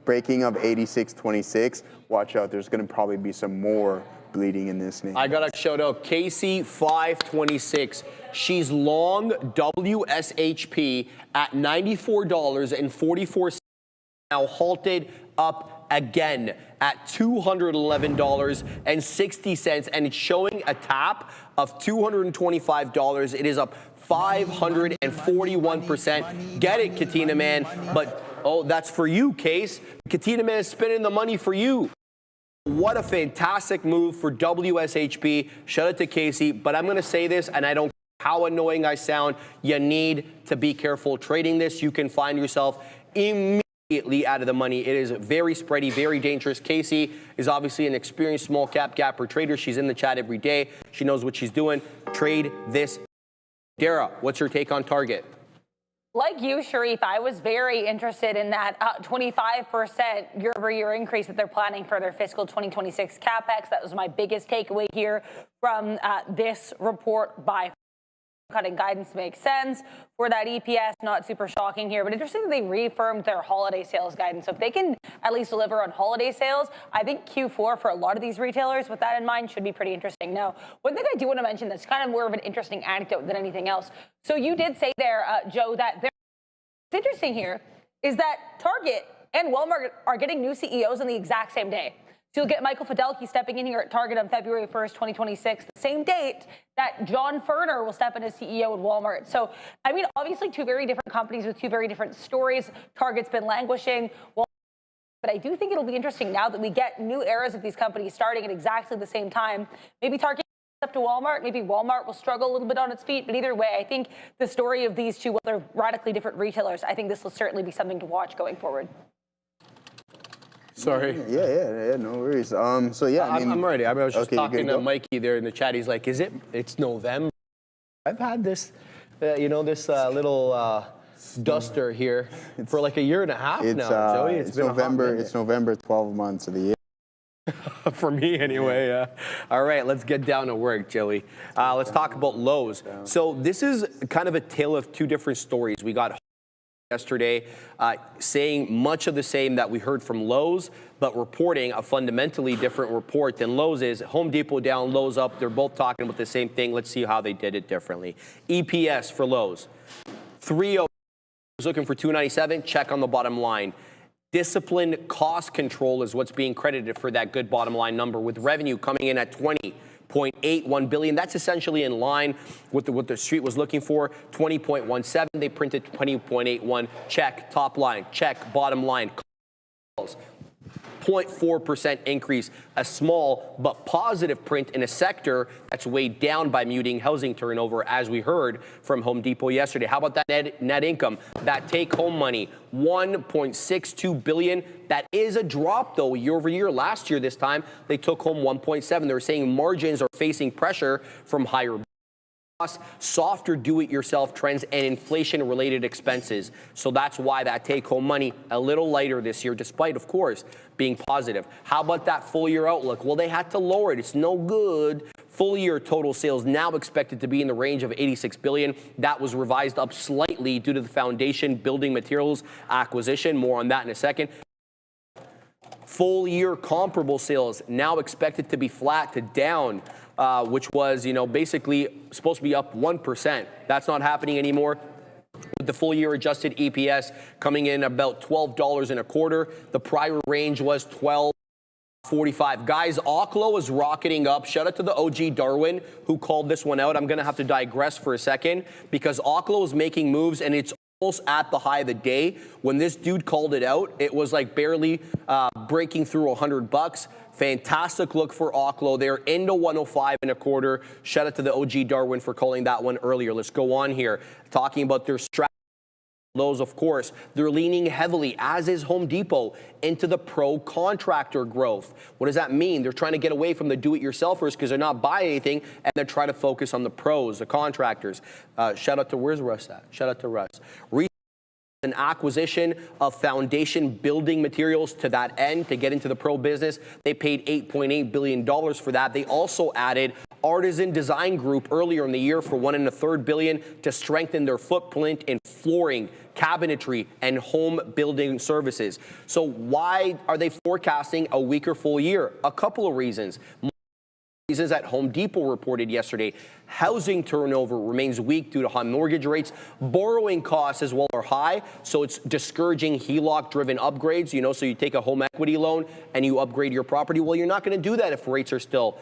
breaking of 86.26. Watch out. There's going to probably be some more bleeding in this name. I got to shout out Casey 526. She's long WSHP at $94.44, now halted up again at $211.60, and it's showing a tap of $225. It is up 541%. Get it, Katina Man, but that's for you, Case. Katina Man is spending the money for you. What a fantastic move for WSHP. Shout out to Casey, but I'm going to say this, and I don't care how annoying I sound, you need to be careful trading this. You can find yourself immediately out of the money. It is very spready, very dangerous. Casey is obviously an experienced small cap gapper trader. She's in the chat every day. She knows what she's doing. Trade this. Dara, what's your take on Target? Like you, Sharif, I was very interested in that 25% year-over-year increase that they're planning for their fiscal 2026 CapEx. That was my biggest takeaway here from this report by cutting guidance makes sense. For that EPS, not super shocking here, but interesting that they reaffirmed their holiday sales guidance. So if they can at least deliver on holiday sales, I think Q4 for a lot of these retailers, with that in mind, should be pretty interesting. Now, one thing I do want to mention that's kind of more of an interesting anecdote than anything else. So you did say there, Joe, that what's interesting here is that Target and Walmart are getting new CEOs on the exact same day. So you'll get Michael Fidelki stepping in here at Target on February 1st, 2026, the same date that John Furner will step in as CEO at Walmart. So, I mean, obviously two very different companies with two very different stories. Target's been languishing. But I do think it'll be interesting now that we get new eras of these companies starting at exactly the same time. Maybe Target up to Walmart. Maybe Walmart will struggle a little bit on its feet. But either way, I think the story of these two, while they're radically different retailers, I think this will certainly be something to watch going forward. Sorry. Yeah, no worries. So yeah, I mean, I'm ready. I was just talking to Mikey there in the chat. He's like, it's November. I've had this, this little duster here for like a year and a half now, Joey. It's November. It's November, 12 months of the year. For me, anyway. Yeah. All right, let's get down to work, Joey. Let's talk about Lowe's. So this is kind of a tale of two different stories. We got yesterday saying much of the same that we heard from Lowe's, but reporting a fundamentally different report than Lowe's is. Home Depot down, Lowe's up. They're both talking about the same thing. Let's see how they did it differently. EPS for Lowe's, 3.0. Looking for 297. Check on the bottom line. Disciplined cost control is what's being credited for that good bottom line number, with revenue coming in at 20.81 billion. That's essentially in line with what the street was looking for. 20.17. They printed 20.81. Check top line. Check bottom line. 0.4% increase, a small but positive print in a sector that's weighed down by muting housing turnover, as we heard from Home Depot yesterday. How about that net income, that take-home money, $1.62 billion. That is a drop, though, year over year. Last year, this time, they took home 1.7. They're saying margins are facing pressure from higher costs, softer do-it-yourself trends, and inflation-related expenses. So that's why that take-home money a little lighter this year, despite, of course, being positive. How about that full-year outlook? Well, they had to lower it. It's no good. Full-year total sales now expected to be in the range of $86 billion. That was revised up slightly due to the foundation building materials acquisition. More on that in a second. Full-year comparable sales now expected to be flat to down, which was, basically supposed to be up 1%. That's not happening anymore. With the full-year adjusted EPS coming in about $12 and a quarter. The prior range was $12.45. Guys, Oklo is rocketing up. Shout out to the OG Darwin who called this one out. I'm going to have to digress for a second because Oklo is making moves and it's almost at the high of the day. When this dude called it out, it was like barely breaking through $100. Fantastic look for Oklo. They're into 105 and a quarter. Shout out to the OG Darwin for calling that one earlier. Let's go on here. Talking about their strategy. Those, of course, they're leaning heavily, as is Home Depot, into the pro contractor growth. What does that mean? They're trying to get away from the do-it-yourselfers because they're not buying anything, and they're trying to focus on the pros, the contractors. Shout out to, where's Russ at? Shout out to Russ. An acquisition of foundation building materials to that end to get into the pro business. They paid $8.8 billion for that. They also added Artisan Design Group earlier in the year for $1.3 billion to strengthen their footprint in flooring, cabinetry, and home building services. So why are they forecasting a weaker full year? A couple of reasons. Reasons that Home Depot reported yesterday. Housing turnover remains weak due to high mortgage rates. Borrowing costs as well are high, so it's discouraging HELOC-driven upgrades. So you take a home equity loan and you upgrade your property. Well, you're not going to do that if rates are still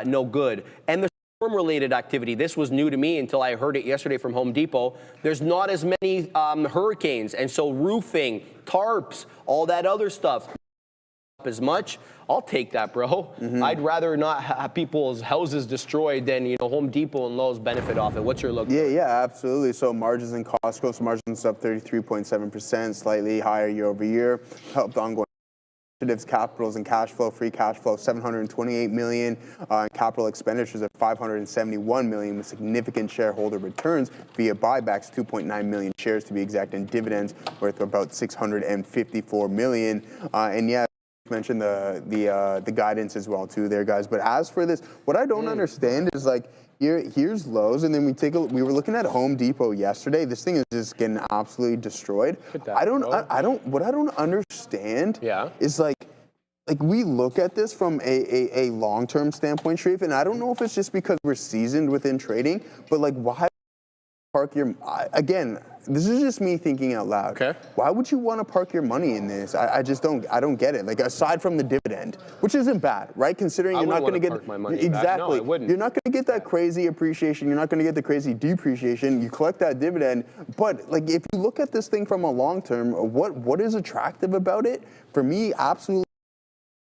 no good. And the storm-related activity, this was new to me until I heard it yesterday from Home Depot. There's not as many hurricanes, and so roofing, tarps, all that other stuff as much. I'll take that, bro. I'd rather not have people's houses destroyed than, Home Depot and Lowe's benefit off it. What's your look? Yeah, absolutely. So margins and costs, gross margins up 33.7%, slightly higher year over year. Helped ongoing initiatives, capitals and cash flow, free cash flow, $728 million, capital expenditures of $571 million with significant shareholder returns via buybacks, 2.9 million shares to be exact, and dividends worth about $654 million. And yeah, mentioned the guidance as well too there, guys. But as for this, what I don't understand is like here's Lowe's, and then we were looking at Home Depot yesterday. This thing is just getting absolutely destroyed. What I don't understand is like we look at this from a long-term standpoint, Sharif, and I don't know if it's just because we're seasoned within trading, but like why park your, again, this is just me thinking out loud. Okay. Why would you want to park your money in this? I don't get it. Like aside from the dividend, which isn't bad, right? Considering you're not going to get my money exactly. No, I wouldn't. You're not going to get that crazy appreciation. You're not going to get the crazy depreciation. You collect that dividend, but like if you look at this thing from a long term, what is attractive about it? For me, absolutely.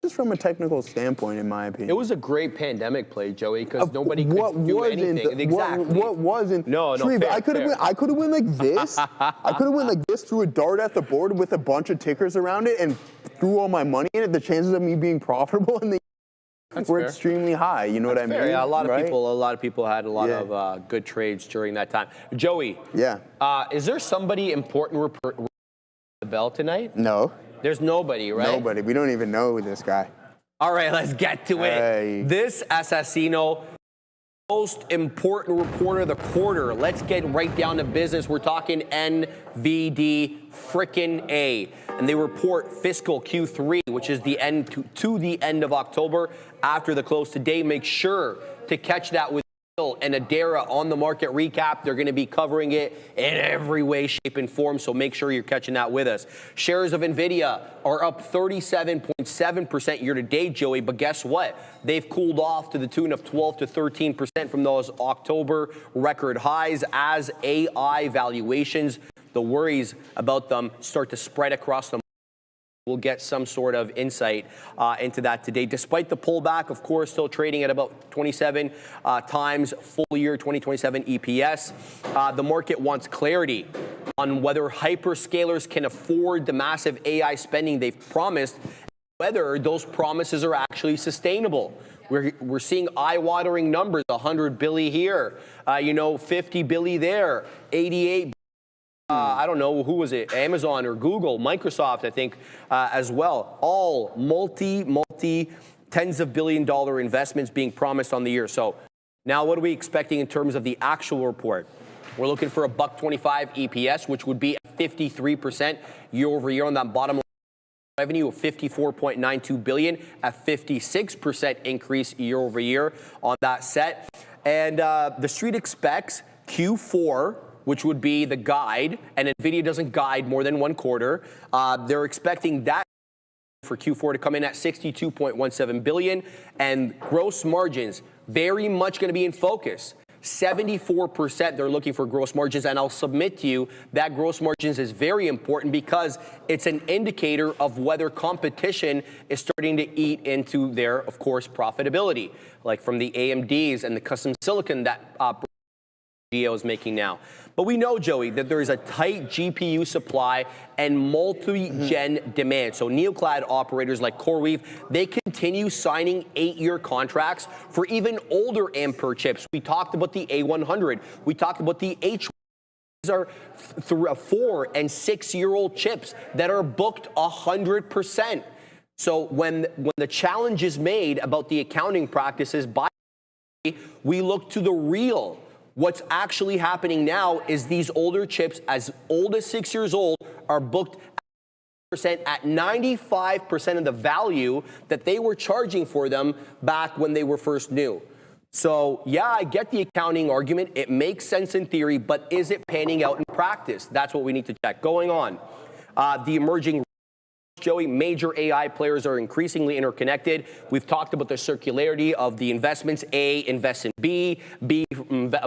Just from a technical standpoint, in my opinion. It was a great pandemic play, Joey, because nobody could do anything. Exactly. What wasn't? No, Sharif, fair, I could have went like this. I could have went like this, threw a dart at the board with a bunch of tickers around it, and threw all my money in it. The chances of me being profitable in the were extremely high. You know what I mean? Yeah, a lot of people had a lot of good trades during that time. Joey. Yeah. Is there somebody important the bell tonight? No. There's nobody, right? Nobody. We don't even know this guy. All right, let's get to it. This assassino, most important reporter of the quarter. Let's get right down to business. We're talking NVD frickin' A. And they report fiscal Q3, which is the end to the end of October after the close today. Make sure to catch that with and Adara on the market recap. They're going to be covering it in every way, shape, and form, so make sure you're catching that with us. Shares of Nvidia are up 37.7% year to date, Joey, but guess what? They've cooled off to the tune of 12 to 13% from those October record highs as AI valuations, the worries about them start to spread across the We'll get some sort of insight into that today. Despite the pullback, of course, still trading at about 27 times full year 2027 EPS. The market wants clarity on whether hyperscalers can afford the massive AI spending they've promised, whether those promises are actually sustainable. We're seeing eye-watering numbers, 100 billion here, 50 billion there, 88 I don't know, who was it? Amazon or Google, Microsoft, I think, as well. All multi tens of billion-dollar investments being promised on the year. So now what are we expecting in terms of the actual report? We're looking for a $1.25 EPS, which would be 53% year over year on that bottom line. Revenue of 54.92 billion, a 56% increase year over year on that set. And the street expects Q4, which would be the guide, and Nvidia doesn't guide more than one quarter. They're expecting that for Q4 to come in at 62.17 billion, and gross margins very much going to be in focus. 74% they're looking for gross margins, and I'll submit to you that gross margins is very important because it's an indicator of whether competition is starting to eat into their, of course, profitability, like from the AMDs and the custom silicon that Geo is making now. But we know, Joey, that there is a tight GPU supply and multi-gen demand. So Neocloud operators like CoreWeave, they continue signing 8-year contracts for even older Ampere chips. We talked about the A100. We talked about the H100. These are 4- and 6-year-old chips that are booked 100%. So when the challenge is made about the accounting practices, we look to the real. What's actually happening now is these older chips, as old as 6 years old, are booked at 95% of the value that they were charging for them back when they were first new. So, yeah, I get the accounting argument. It makes sense in theory, but is it panning out in practice? That's what we need to check. Going on, the emerging Joey, major AI players are increasingly interconnected. We've talked about the circularity of the investments. A invests in B, B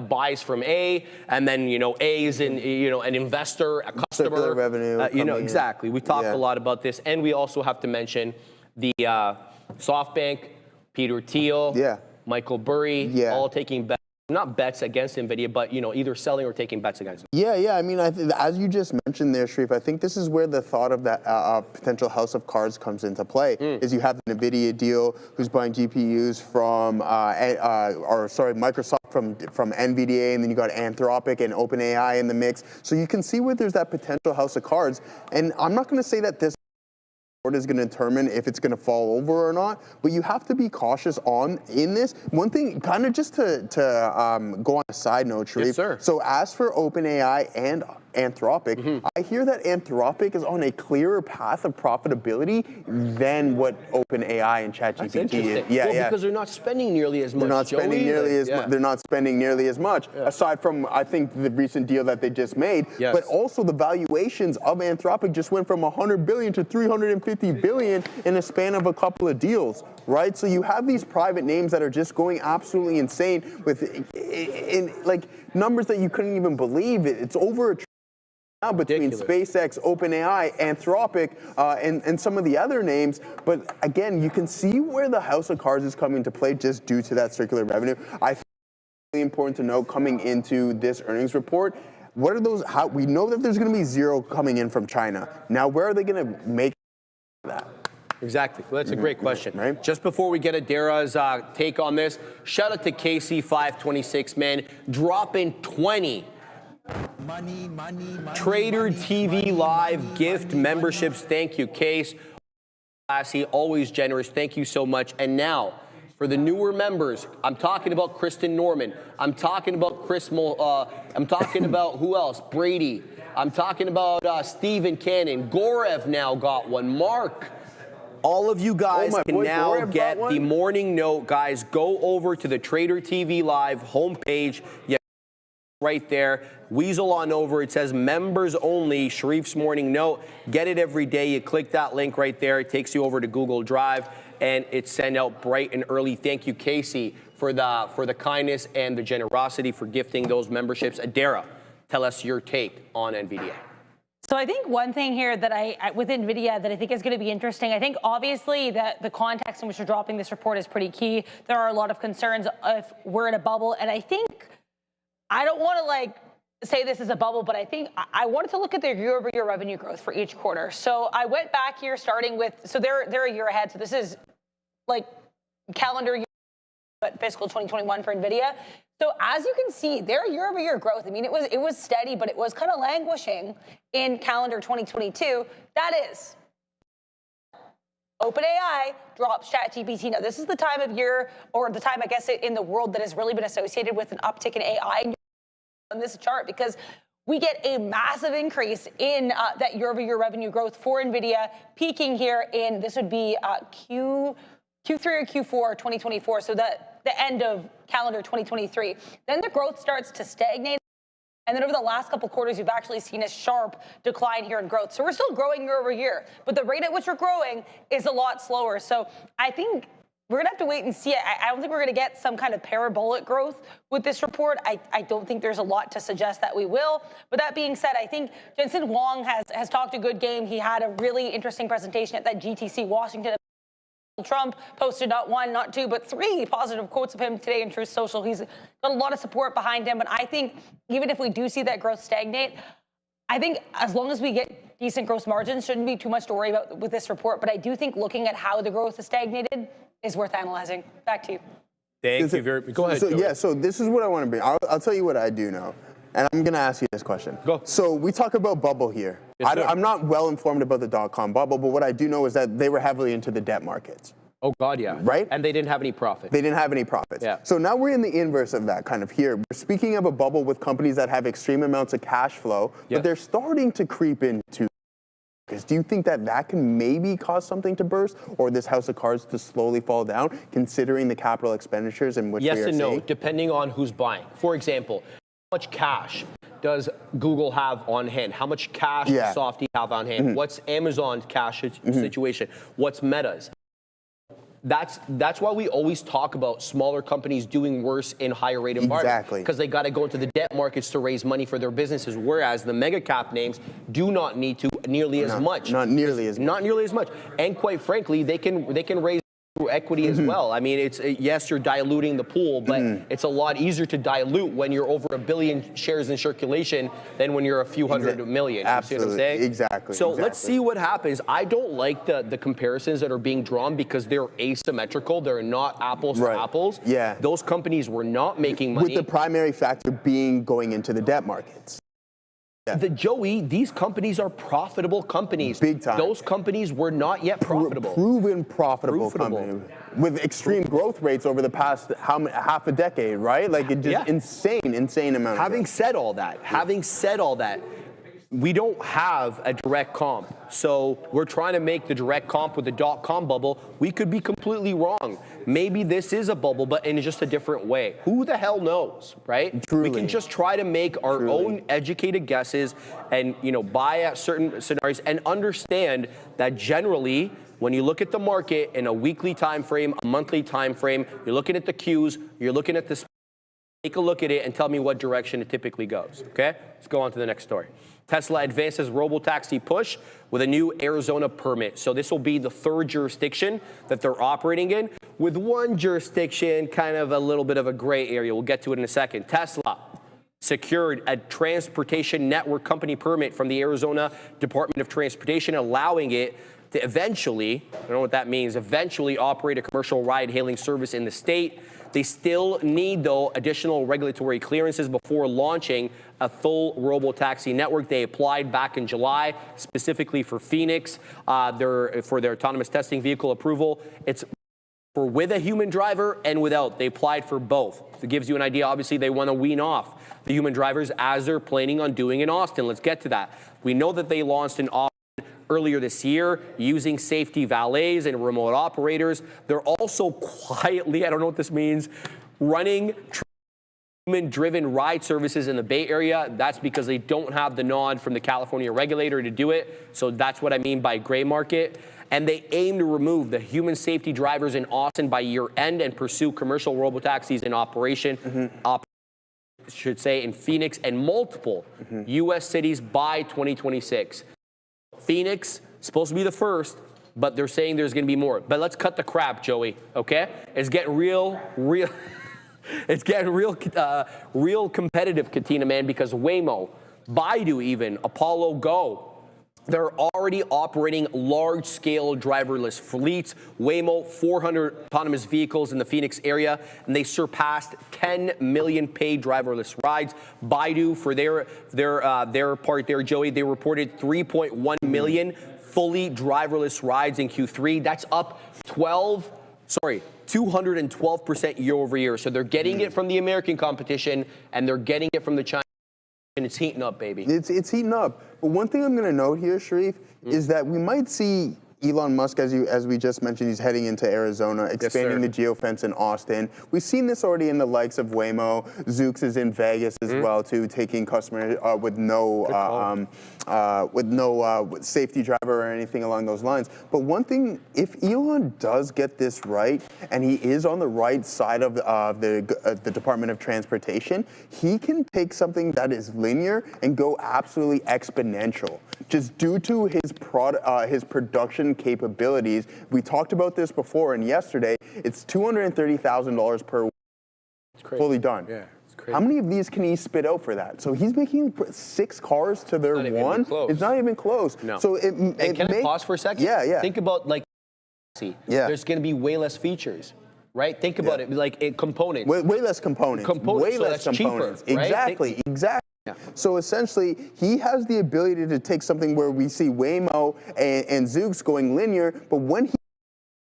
buys from A, and then A is in an investor, a customer. Circular revenue. Exactly. We talked a lot about this, and we also have to mention the SoftBank, Peter Thiel, Michael Burry, all taking bets. Not bets against Nvidia, but either selling or taking bets against them. Yeah. I mean, as you just mentioned there, Sharif, I think this is where the thought of that potential house of cards comes into play. Is you have the Nvidia deal, who's buying GPUs from, Microsoft from Nvidia, and then you got Anthropic and OpenAI in the mix. So you can see where there's that potential house of cards. And I'm not going to say that this is going to determine if it's going to fall over or not, but you have to be cautious in this. One thing, kind of just to go on a side note, Sharif. Yes, sir. So as for OpenAI and Anthropic, I hear that Anthropic is on a clearer path of profitability than what OpenAI and ChatGPT is. Because they're not spending nearly as much. They're not spending nearly as much. They're not spending nearly as much, aside from I think the recent deal that they just made. Yes. But also the valuations of Anthropic just went from 100 billion to 350 billion in a span of a couple of deals, right? So you have these private names that are just going absolutely insane with like numbers that you couldn't even believe. It's over a now between SpaceX, OpenAI, Anthropic, and some of the other names. But again, you can see where the house of cards is coming to play just due to that circular revenue. I think it's really important to know coming into this earnings report, what are those, how we know that there's going to be zero coming in from China. Now, where are they going to make that? Exactly. Well, that's a great question. Right. Just before we get Adara's take on this, shout out to KC526, man, dropping 20 Trader TV Live gift memberships. Thank you, Case. Classy, always generous. Thank you so much. And now, for the newer members, I'm talking about Kristen Norman. I'm talking about I'm talking about who else? Brady. I'm talking about Stephen Cannon. Gorev now got one. Mark. All of you guys can now get the morning note. Guys, go over to the Trader TV Live homepage. Right there, weasel on over. It says members only, Sharif's morning note. Get it every day. You click that link right there. It takes you over to Google Drive, and it's sent out bright and early. Thank you, Casey, for the kindness and the generosity for gifting those memberships. Adara, tell us your take on Nvidia. So I think one thing here that with Nvidia that I think is going to be interesting, I think obviously that the context in which we're dropping this report is pretty key. There are a lot of concerns if we're in a bubble, and I think, I don't want to like say this is a bubble, but I think I wanted to look at their year-over-year revenue growth for each quarter. So I went back here starting with, so they're a year ahead, so this is like calendar year, but fiscal 2021 for Nvidia. So as you can see, their year-over-year growth, I mean, it was steady, but it was kind of languishing in calendar 2022. That is, OpenAI drops ChatGPT. Now, this is the time of year, or the time, I guess, in the world that has really been associated with an uptick in AI on this chart, because we get a massive increase in that year-over-year revenue growth for Nvidia, peaking here in, this would be Q3 or Q4 2024, so the end of calendar 2023. Then the growth starts to stagnate. And then over the last couple quarters, you've actually seen a sharp decline here in growth. So we're still growing year over year, but the rate at which we're growing is a lot slower. So I think we're gonna have to wait and see. I don't think we're gonna get some kind of parabolic growth with this report. I don't think there's a lot to suggest that we will. But that being said, I think Jensen Huang has talked a good game. He had a really interesting presentation at that GTC Washington. Trump posted not one, not two, but 3 positive quotes of him today in Truth Social. He's got a lot of support behind him. But I think even if we do see that growth stagnate, I think as long as we get decent gross margins, shouldn't be too much to worry about with this report. But I do think looking at how the growth is stagnated is worth analyzing. Back to you. Thank you very much. Go ahead. So, yeah, so this is what I want to bring. I'll tell you what I do know. And I'm going to ask you this question. Go. So we talk about bubble here. Yes, I'm not well informed about the dot-com bubble, but what I do know is that they were heavily into the debt markets. Oh, God, yeah. Right? And they didn't have any profit. They didn't have any profits. Yeah. So now we're in the inverse of that kind of here. We're speaking of a bubble with companies that have extreme amounts of cash flow, but they're starting to creep into. Do you think that that can maybe cause something to burst, or this house of cards to slowly fall down, considering the capital expenditures in which we are Yes and no, seeing? depending on who's buying. For example, how much cash does Google have on hand? How much cash does Softy have on hand? What's Amazon's cash situation? What's Meta's? That's why we always talk about smaller companies doing worse in higher rate environments. Exactly. Because they got to go into the debt markets to raise money for their businesses, whereas the mega cap names do not need to nearly as much. Not nearly as much. Not nearly as much. And quite frankly, they can raise through equity as well. I mean, it's yes, you're diluting the pool, but it's a lot easier to dilute when you're over 1 billion shares in circulation than when you're a few hundred million. Absolutely. You see what I'm saying? Exactly. So let's see what happens. I don't like the comparisons that are being drawn because they're asymmetrical. They're not apples to apples. Yeah. Those companies were not making money. With the primary factor being going into the debt markets. Joey, these companies are profitable companies. Big time. Those companies were not yet profitable. Proven profitable company with extreme growth rates over the past half a decade, right? Like it just insane amount. Having said all that, we don't have a direct comp. So we're trying to make the direct comp with the dot-com bubble. We could be completely wrong. Maybe this is a bubble, but in just a different way. Who the hell knows, right? Truly. We can just try to make our own educated guesses and, buy at certain scenarios and understand that generally, when you look at the market in a weekly time frame, a monthly time frame, you're looking at the cues, you're looking at the take a look at it and tell me what direction it typically goes, okay? Let's go on to the next story. Tesla advances robotaxi push with a new Arizona permit. So this will be the 3rd jurisdiction that they're operating in, with one jurisdiction kind of a little bit of a gray area. We'll get to it in a second. Tesla secured a transportation network company permit from the Arizona Department of Transportation, allowing it to eventually, I don't know what that means, eventually operate a commercial ride-hailing service in the state. They still need, though, additional regulatory clearances before launching a full robotaxi network. They applied back in July, specifically for Phoenix, for their autonomous testing vehicle approval. It's for with a human driver and without. They applied for both. It gives you an idea. Obviously, they want to wean off the human drivers as they're planning on doing in Austin. Let's get to that. We know that they launched in Austin earlier this year using safety valets and remote operators. They're also quietly, I don't know what this means, running human-driven ride services in the Bay Area. That's because they don't have the nod from the California regulator to do it. So that's what I mean by gray market. And they aim to remove the human safety drivers in Austin by year end and pursue commercial robotaxis in operation. should say, in Phoenix and multiple U.S. cities by 2026. Phoenix, supposed to be the first, but they're saying there's going to be more. But let's cut the crap, Joey, okay? It's getting real. It's getting real competitive, Katina, man, because Waymo, Baidu even, Apollo Go, they're already operating large-scale driverless fleets. Waymo, 400 autonomous vehicles in the Phoenix area, and they surpassed 10 million paid driverless rides. Baidu, for their part there, Joey, they reported 3.1 million fully driverless rides in Q3. That's up 212% year over year. So they're getting it from the American competition, and they're getting it from the Chinese. And it's heating up, baby. It's heating up. But one thing I'm going to note here, Sharif, is that we might see Elon Musk, as we just mentioned, he's heading into Arizona, expanding the geofence in Austin. We've seen this already in the likes of Waymo. Zoox is in Vegas as well, too, taking customers with no safety driver or anything along those lines. But one thing, if Elon does get this right, and he is on the right side of the Department of Transportation, he can take something that is linear and go absolutely exponential, just due to his production capabilities. We talked about this before, and yesterday, it's $230,000 per week, fully done. Yeah, it's crazy. How many of these can he spit out for that? So he's making 6 cars to their one. It's not even close. No. So can I pause for a second? Yeah. Think about there's going to be way less features. Right? Think about it, like components. Way less components. Way less components. Cheaper, right? Exactly. So essentially, he has the ability to take something where we see Waymo and Zoox going linear, but when he's on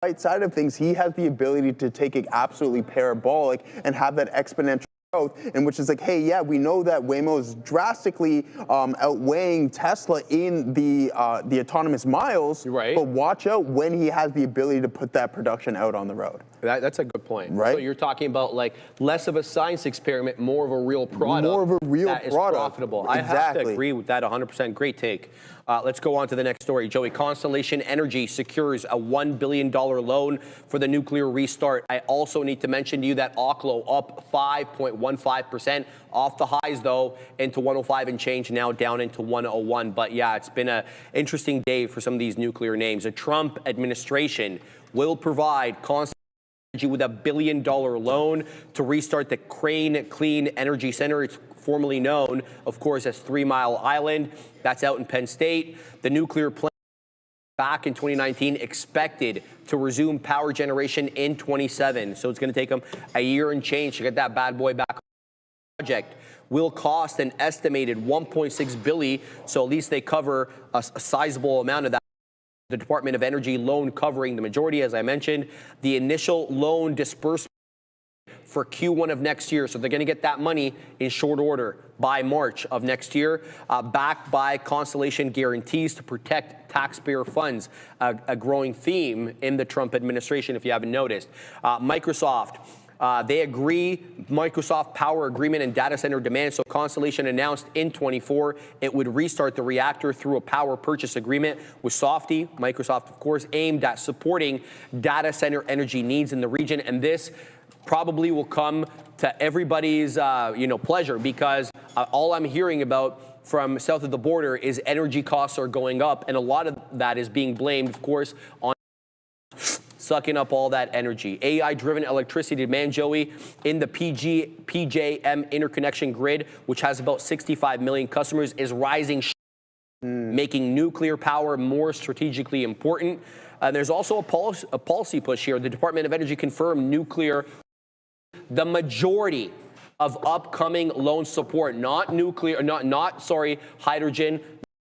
the right side of things, he has the ability to take it absolutely parabolic and have that exponential growth, and which is like, hey, yeah, we know that Waymo is drastically outweighing Tesla in the autonomous miles, right? But watch out when he has the ability to put that production out on the road. That's a good point. Right? So you're talking about like less of a science experiment, more of a real product. More of a real that product. Is profitable. Exactly. I have to agree with that 100%. Great take. Let's go on to the next story. Joey, Constellation Energy secures a $1 billion loan for the nuclear restart. I also need to mention to you that Oklo up 5.15% off the highs, though, into 105 and change, now down into 101. But yeah, it's been an interesting day for some of these nuclear names. The Trump administration will provide Constellation Energy with a $1 billion loan to restart the Crane Clean Energy Center. It's formerly known, of course, as 3 Mile Island. That's out in Penn State. The nuclear plant back in 2019 expected to resume power generation in 27. So it's going to take them a year and change to get that bad boy back. Project will cost an estimated $1.6 billion. So at least they cover a sizable amount of that. The Department of Energy loan covering the majority, as I mentioned. The initial loan disbursement for Q1 of next year. So they're going to get that money in short order by March of next year, backed by Constellation guarantees to protect taxpayer funds, a growing theme in the Trump administration, if you haven't noticed. Microsoft. They agree, Microsoft power agreement and data center demand. So Constellation announced in 24 it would restart the reactor through a power purchase agreement with Softy. Microsoft, of course, aimed at supporting data center energy needs in the region. And this probably will come to everybody's pleasure, because all I'm hearing about from south of the border is energy costs are going up. And a lot of that is being blamed, of course, on sucking up all that energy. AI-driven electricity demand, Joey, in the PJM interconnection grid, which has about 65 million customers, is rising, making nuclear power more strategically important. There's also a policy push here. The Department of Energy confirmed nuclear, the majority of upcoming loan support, not nuclear, hydrogen, not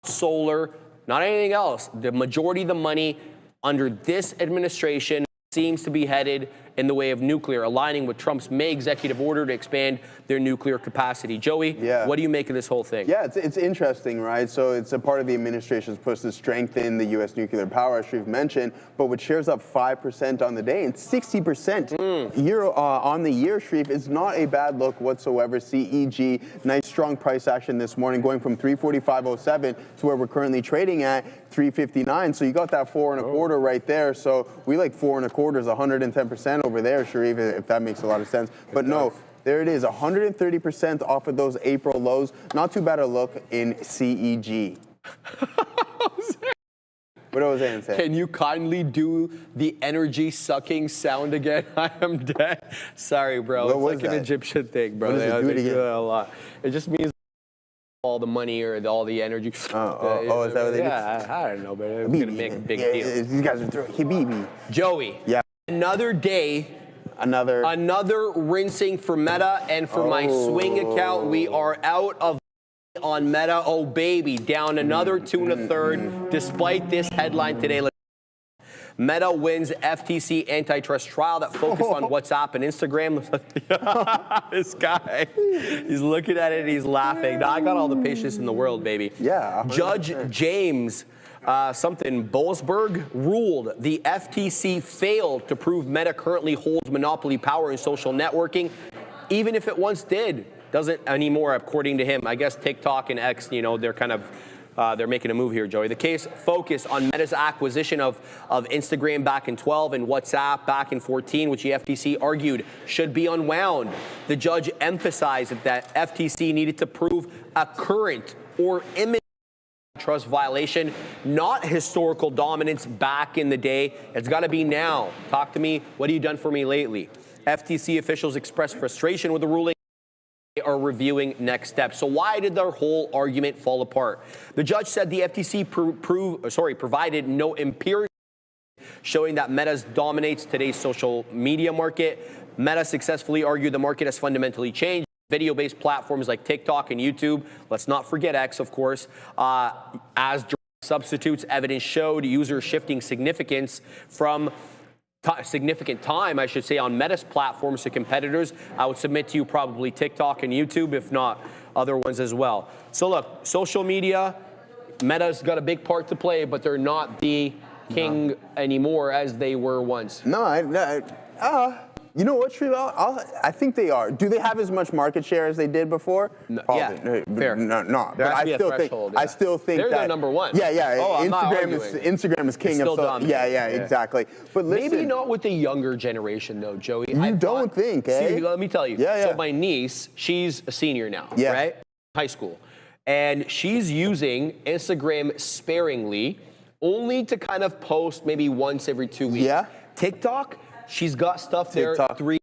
solar, not anything else. The majority of the money under this administration seems to be headed in the way of nuclear, aligning with Trump's May executive order to expand their nuclear capacity. Joey, what do you make of this whole thing? Yeah, it's interesting, right? So it's a part of the administration's push to strengthen the U.S. nuclear power, as you've mentioned, but with shares up 5% on the day and 60% year on the year, Sharif, is not a bad look whatsoever. CEG, nice strong price action this morning, going from 345.07 to where we're currently trading at 359. So you got that 4 1/4 right there. So we like 4 1/4 is 110% over there, Sharif, if that makes a lot of sense. But no, There it is, 130% off of those April lows. Not too bad a look in CEG. What was I saying? Can you kindly do the energy sucking sound again? I am dead. Sorry, bro. What It's like was an that? Egyptian thing, bro. What does it do it They again? that a lot. It just means all the money or all the energy. Is that what they do? Yeah, I don't know, but it's going to make a big deal. These guys are throwing Habibi. Joey. Yeah. Another day. Another Rinsing for Meta, and for my swing account, we are out of on Meta. Oh, baby, down another 2 1/3, despite this headline today. Meta wins FTC antitrust trial that focused on WhatsApp and Instagram. This guy, he's looking at it and he's laughing. Now, I got all the patience in the world, baby. Yeah. Judge James Bolsberg ruled the FTC failed to prove Meta currently holds monopoly power in social networking, even if it once did. Doesn't anymore, according to him. I guess TikTok and X, they're kind of they're making a move here, Joey. The case focused on Meta's acquisition of Instagram back in 12 and WhatsApp back in 14, which the FTC argued should be unwound. The judge emphasized that FTC needed to prove a current or imminent trust violation, not historical dominance back in the day. It's got to be now. Talk to me. What have you done for me lately? FTC officials expressed frustration with the ruling. They are reviewing next steps. So why did their whole argument fall apart? The judge said the FTC provided no empirical showing that Meta dominates today's social media market. Meta successfully argued the market has fundamentally changed. Video-based platforms like TikTok and YouTube, let's not forget X, of course, as direct substitutes. Evidence showed users shifting significant time, I should say, on Meta's platforms to competitors. I would submit to you probably TikTok and YouTube, if not other ones as well. So look, social media, Meta's got a big part to play, but they're not the king anymore as they were once. You know what, Shreve? I think they are. Do they have as much market share as they did before? No, yeah, fair. No. But I still think they're that the number one. Yeah. Oh, Instagram is king of social. Yeah, exactly. But listen, maybe not with the younger generation though, Joey. You don't think, eh? See, let me tell you. Yeah. So my niece, she's a senior now, yeah. right? High school. And she's using Instagram sparingly, only to kind of post maybe once every 2 weeks. Yeah. TikTok, she's got stuff there 3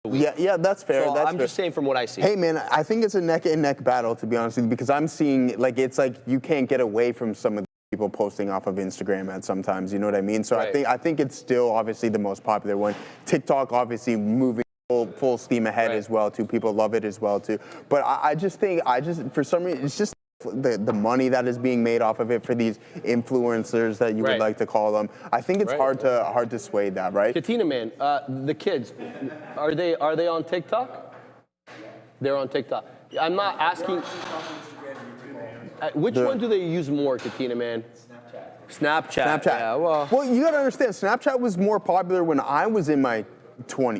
weeks. Yeah, that's fair. So I'm just saying from what I see. Hey, man, I think it's a neck-and-neck battle, to be honest with you, because I'm seeing, it's like you can't get away from some of the people posting off of Instagram at sometimes, you know what I mean? So right. I think it's still obviously the most popular one. TikTok obviously moving full steam ahead as well, too. People love it as well, too. But I just think, for some reason, it's just the money that is being made off of it for these influencers that you would like to call them. I think it's hard to sway that, right? Katina, man, the kids, are they on TikTok? They're on TikTok. I'm not asking. Which one do they use more, Katina, man? Snapchat. Yeah, well, you got to understand, Snapchat was more popular when I was in my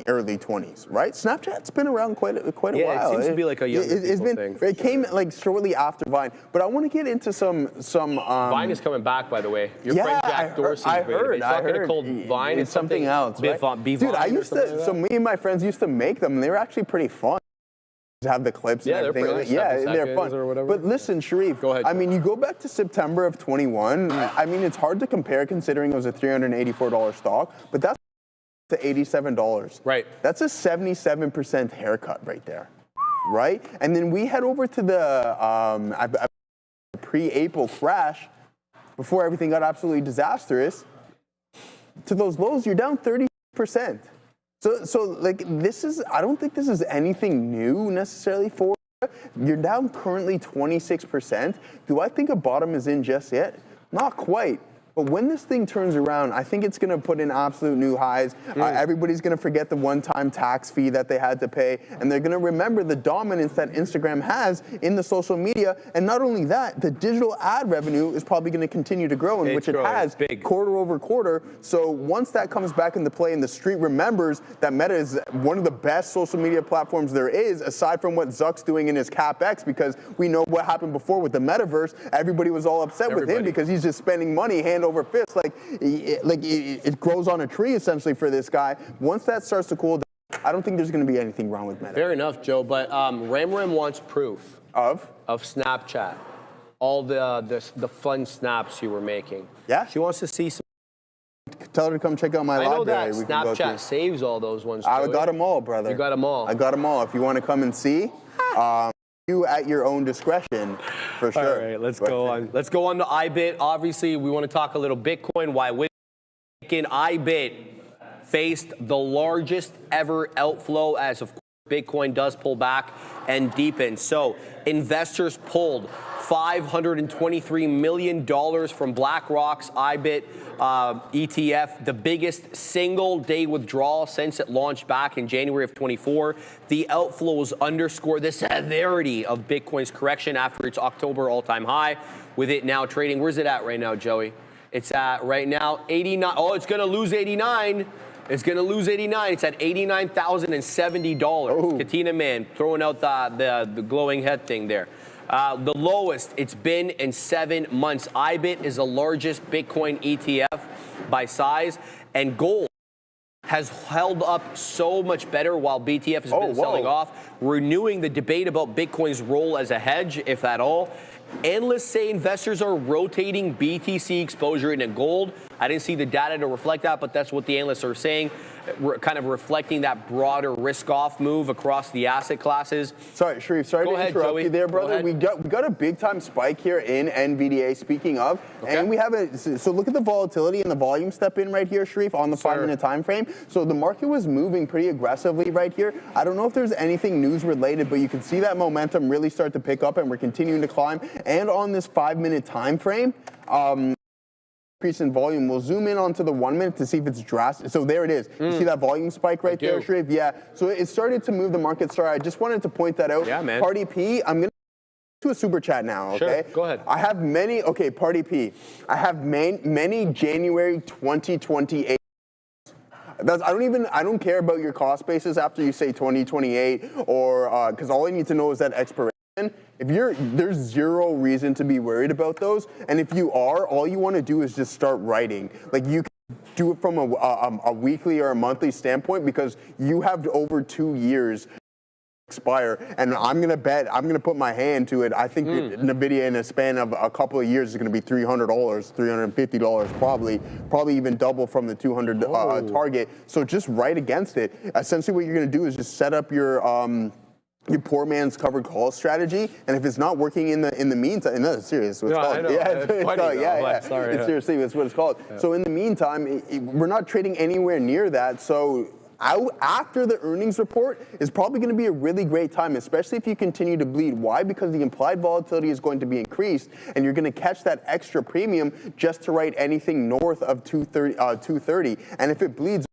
early 20s, right? Snapchat's been around quite a while. Yeah, it seems to be like a younger thing. It came shortly after Vine, but I want to get into some. Vine is coming back, by the way. Your friend Jack Dorsey. I heard. It's not going to call Vine. It's something else, right? Dude, I used to. So me and my friends used to make them, and they were actually pretty fun. Have the clips and everything. They're fun. Or whatever. But listen, Sharif, go ahead. I mean, you go back to September of 21. I mean, it's hard to compare considering it was a $384 stock, but that's to $87. Right. That's a 77% haircut right there, right? And then we head over to the pre-April crash before everything got absolutely disastrous. To those lows, you're down 30%. So this is, I don't think this is anything new necessarily for you. You're down currently 26%. Do I think a bottom is in just yet? Not quite. But when this thing turns around, I think it's going to put in absolute new highs. Everybody's going to forget the one-time tax fee that they had to pay, and they're going to remember the dominance that Instagram has in the social media. And not only that, the digital ad revenue is probably going to continue to grow, in which it has quarter over quarter. So once that comes back into play and the street remembers that Meta is one of the best social media platforms there is, aside from what Zuck's doing in his CapEx, because we know what happened before with the metaverse, everybody was all upset with him because he's just spending money hand over fist, it grows on a tree essentially for this guy. Once that starts to cool down, I don't think there's going to be anything wrong with Meta. Fair enough, Joe. But Ram wants proof Of Snapchat, all the fun snaps you were making. Yeah. She wants to see some. Tell her to come check out my I know library. that We can go through. Snapchat saves all those ones. I Joey. got them all, brother. You got them all. I got them all. If you want to come and see, you at your own discretion, for sure. All right, let's go on. Let's go on to IBIT. Obviously, we want to talk a little Bitcoin. Why IBIT faced the largest ever outflow as of course Bitcoin does pull back and deepen. So investors pulled $523 million from BlackRock's IBIT ETF, the biggest single day withdrawal since it launched back in January of 24. The outflows underscore the severity of Bitcoin's correction after its October all-time high, with it now trading. Where's it at right now, Joey? It's at right now 89. Oh, it's going to lose 89. It's going to lose 89. It's at $89,070. Katina Man throwing out the glowing head thing there. The lowest it's been in 7 months. IBIT is the largest Bitcoin ETF by size, and gold has held up so much better while BTF has been selling off, renewing the debate about Bitcoin's role as a hedge, if at all. Analysts say investors are rotating BTC exposure into gold. I didn't see the data to reflect that, but that's what the analysts are saying, kind of reflecting that broader risk-off move across the asset classes. Sorry, Sharif, sorry to interrupt you there, brother. We got a big-time spike here in NVDA, speaking of, and we have so look at the volatility and the volume step in right here, Sharif, on the 5-minute time frame. So the market was moving pretty aggressively right here. I don't know if there's anything news-related, but you can see that momentum really start to pick up, and we're continuing to climb. And on this 5-minute time frame, increase in volume. We'll zoom in onto the 1 minute to see if it's drastic. So there it is. You see that volume spike right there, Sharif? Yeah. So it started to move the market. Sorry, I just wanted to point that out. Yeah, man. Party P, I'm going to to a super chat now, okay? Sure, go ahead. I have many, Party P. I have many January 2028. I don't care about your cost basis after you say 2028 or, because all I need to know is that expiration. There's zero reason to be worried about those. And if you are, all you want to do is just start writing. Like you can do it from a weekly or a monthly standpoint because you have over 2 years to expire. And I'm going to put my hand to it. I think Nvidia in a span of a couple of years is going to be $300, $350 probably even double from the 200 target. So just write against it. Essentially what you're going to do is just set up your poor man's covered call strategy, and if it's not working in the meantime, no, it's serious. What it's called. Seriously, that's what it's called. Yeah. So in the meantime, we're not trading anywhere near that. So after the earnings report is probably going to be a really great time, especially if you continue to bleed. Why? Because the implied volatility is going to be increased, and you're going to catch that extra premium just to write anything north of 230. And if it bleeds,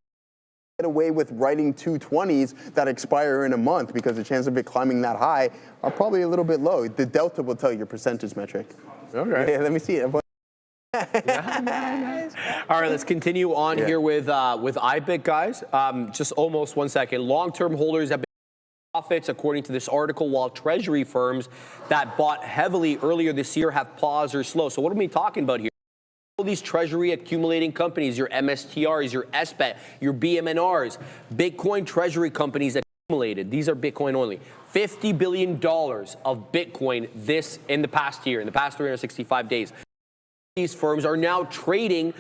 get away with writing 220s that expire in a month because the chance of it climbing that high are probably a little bit low. The delta will tell you your percentage metric. Okay. Yeah, let me see it. All right, let's continue on here with IBIT, guys. Just almost 1 second. Long-term holders have been profits, according to this article, while treasury firms that bought heavily earlier this year have paused or slowed. So what are we talking about here? All these treasury accumulating companies, your MSTRs, your SPET, your BMNRs, Bitcoin treasury companies accumulated. These are Bitcoin only. $50 billion of Bitcoin in the past year, in the past 365 days. These firms are now trading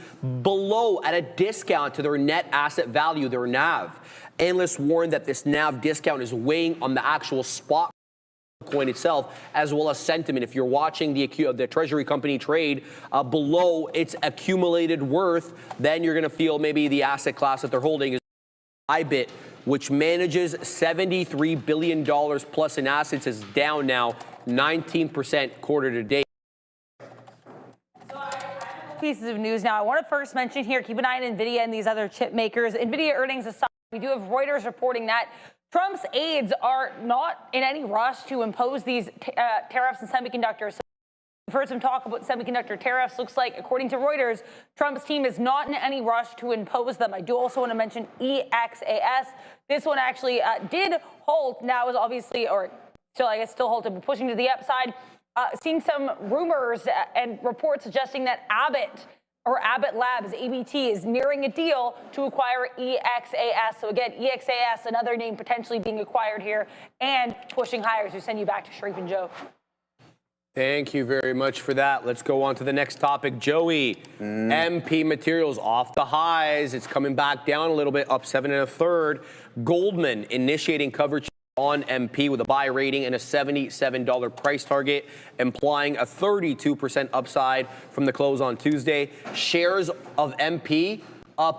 below at a discount to their net asset value, their NAV. Analysts warn that this NAV discount is weighing on the actual spot coin itself, as well as sentiment. If you're watching the treasury company trade below its accumulated worth, then you're going to feel maybe the asset class that they're holding is IBIT, which manages $73 billion plus in assets, is down now 19% quarter to date. Pieces of news now. I want to first mention here, keep an eye on Nvidia and these other chip makers. Nvidia earnings aside, we do have Reuters reporting that Trump's aides are not in any rush to impose these tariffs on semiconductors. So we've heard some talk about semiconductor tariffs. Looks like, according to Reuters, Trump's team is not in any rush to impose them. I do also want to mention EXAS. This one actually did halt. Now is obviously, or still, I guess, still halted, but pushing to the upside. Seeing some rumors and reports suggesting that Abbott or Abbott Labs, ABT, is nearing a deal to acquire EXAS. So again, EXAS, another name potentially being acquired here and pushing higher. So send you back to Sharif and Joe. Thank you very much for that. Let's go on to the next topic. Joey, MP Materials off the highs. It's coming back down a little bit, up 7 1/3. Goldman initiating coverage on MP with a buy rating and a $77 price target, implying a 32% upside from the close on Tuesday. Shares of MP up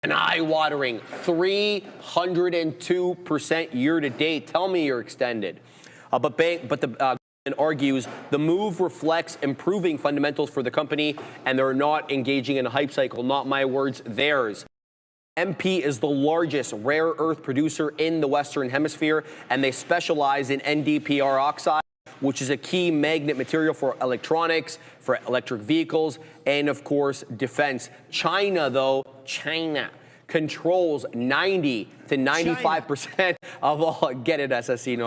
an eye-watering 302% year to date. Tell me you're extended. But the argues the move reflects improving fundamentals for the company, and they're not engaging in a hype cycle. Not my words, theirs. MP is the largest rare earth producer in the Western Hemisphere, and they specialize in NdPr oxide, which is a key magnet material for electronics, for electric vehicles, and of course, defense. China controls 90 to 95% of all, get it, SSC,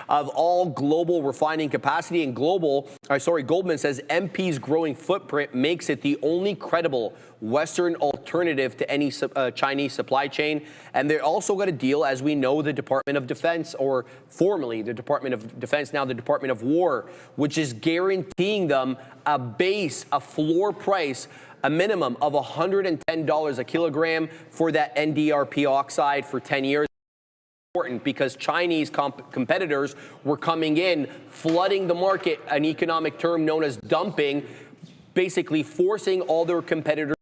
of all global refining capacity. And Goldman says MP's growing footprint makes it the only credible Western alternative to any Chinese supply chain. And they also got a deal, as we know, the Department of Defense, or formerly the Department of Defense, now the Department of War, which is guaranteeing them a floor price, a minimum of $110 a kilogram for that NdPr oxide for 10 years. Important because Chinese competitors were coming in, flooding the market, an economic term known as dumping, basically forcing all their competitors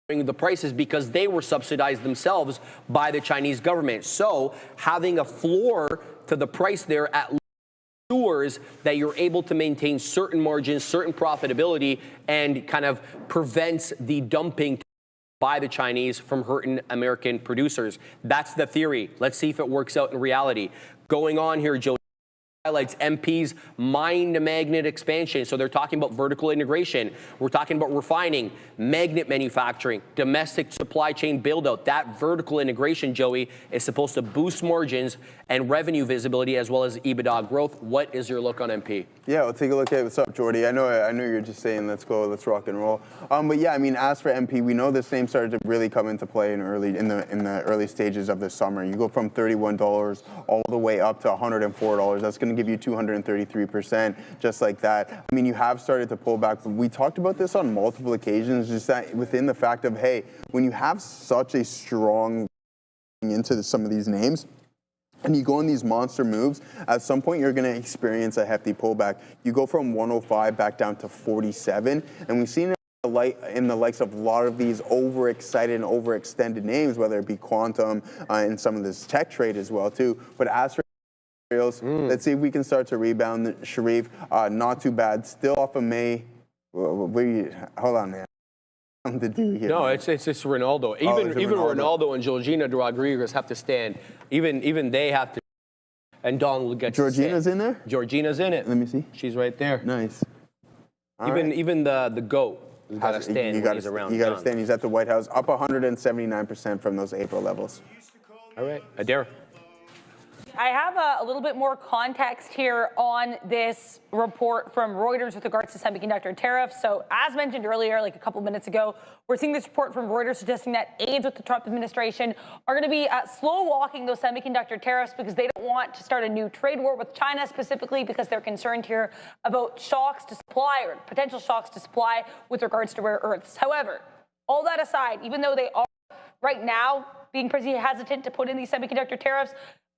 the prices because they were subsidized themselves by the Chinese government. So having a floor to the price there at ensures that you're able to maintain certain margins, certain profitability, and kind of prevents the dumping by the Chinese from hurting American producers. That's the theory. Let's see if it works out in reality. Going on here, Joe highlights MP's mine to magnet expansion. So they're talking about vertical integration. We're talking about refining, magnet manufacturing, domestic supply chain build out. That vertical integration, Joey, is supposed to boost margins and revenue visibility as well as EBITDA growth. What is your look on MP? Yeah, we'll take a look at what's up, Jordy. I know you're just saying let's go, let's rock and roll. But yeah, I mean, as for MP, we know this name started to really come into play in the early stages of the summer. You go from $31 all the way up to $104. That's going to give you 233%, just like that. I mean, you have started to pull back. We talked about this on multiple occasions, just that within the fact of, hey, when you have such a strong into some of these names, and you go on these monster moves, at some point you're going to experience a hefty pullback. You go from 105 back down to 47, and we've seen it in the likes of a lot of these overexcited and overextended names, whether it be Quantum and some of this tech trade as well too. But as for let's see if we can start to rebound. Sharif, not too bad. Still off of May. Hold on, man. To do here. No, it's Ronaldo. Even Ronaldo and Georgina Rodriguez have to stand. Even they have to. And Don will get Georgina's in there? Georgina's in it. Let me see. She's right there. Nice. Even the GOAT has got to stand when he's around. You got to stand. He's at the White House, up 179% from those April levels. All right. Adair. I have a little bit more context here on this report from Reuters with regards to semiconductor tariffs. So as mentioned earlier, like a couple minutes ago, we're seeing this report from Reuters suggesting that aides with the Trump administration are going to be slow walking those semiconductor tariffs because they don't want to start a new trade war with China, specifically because they're concerned here about shocks to supply or potential shocks to supply with regards to rare earths. However, all that aside, even though they are right now being pretty hesitant to put in these semiconductor tariffs,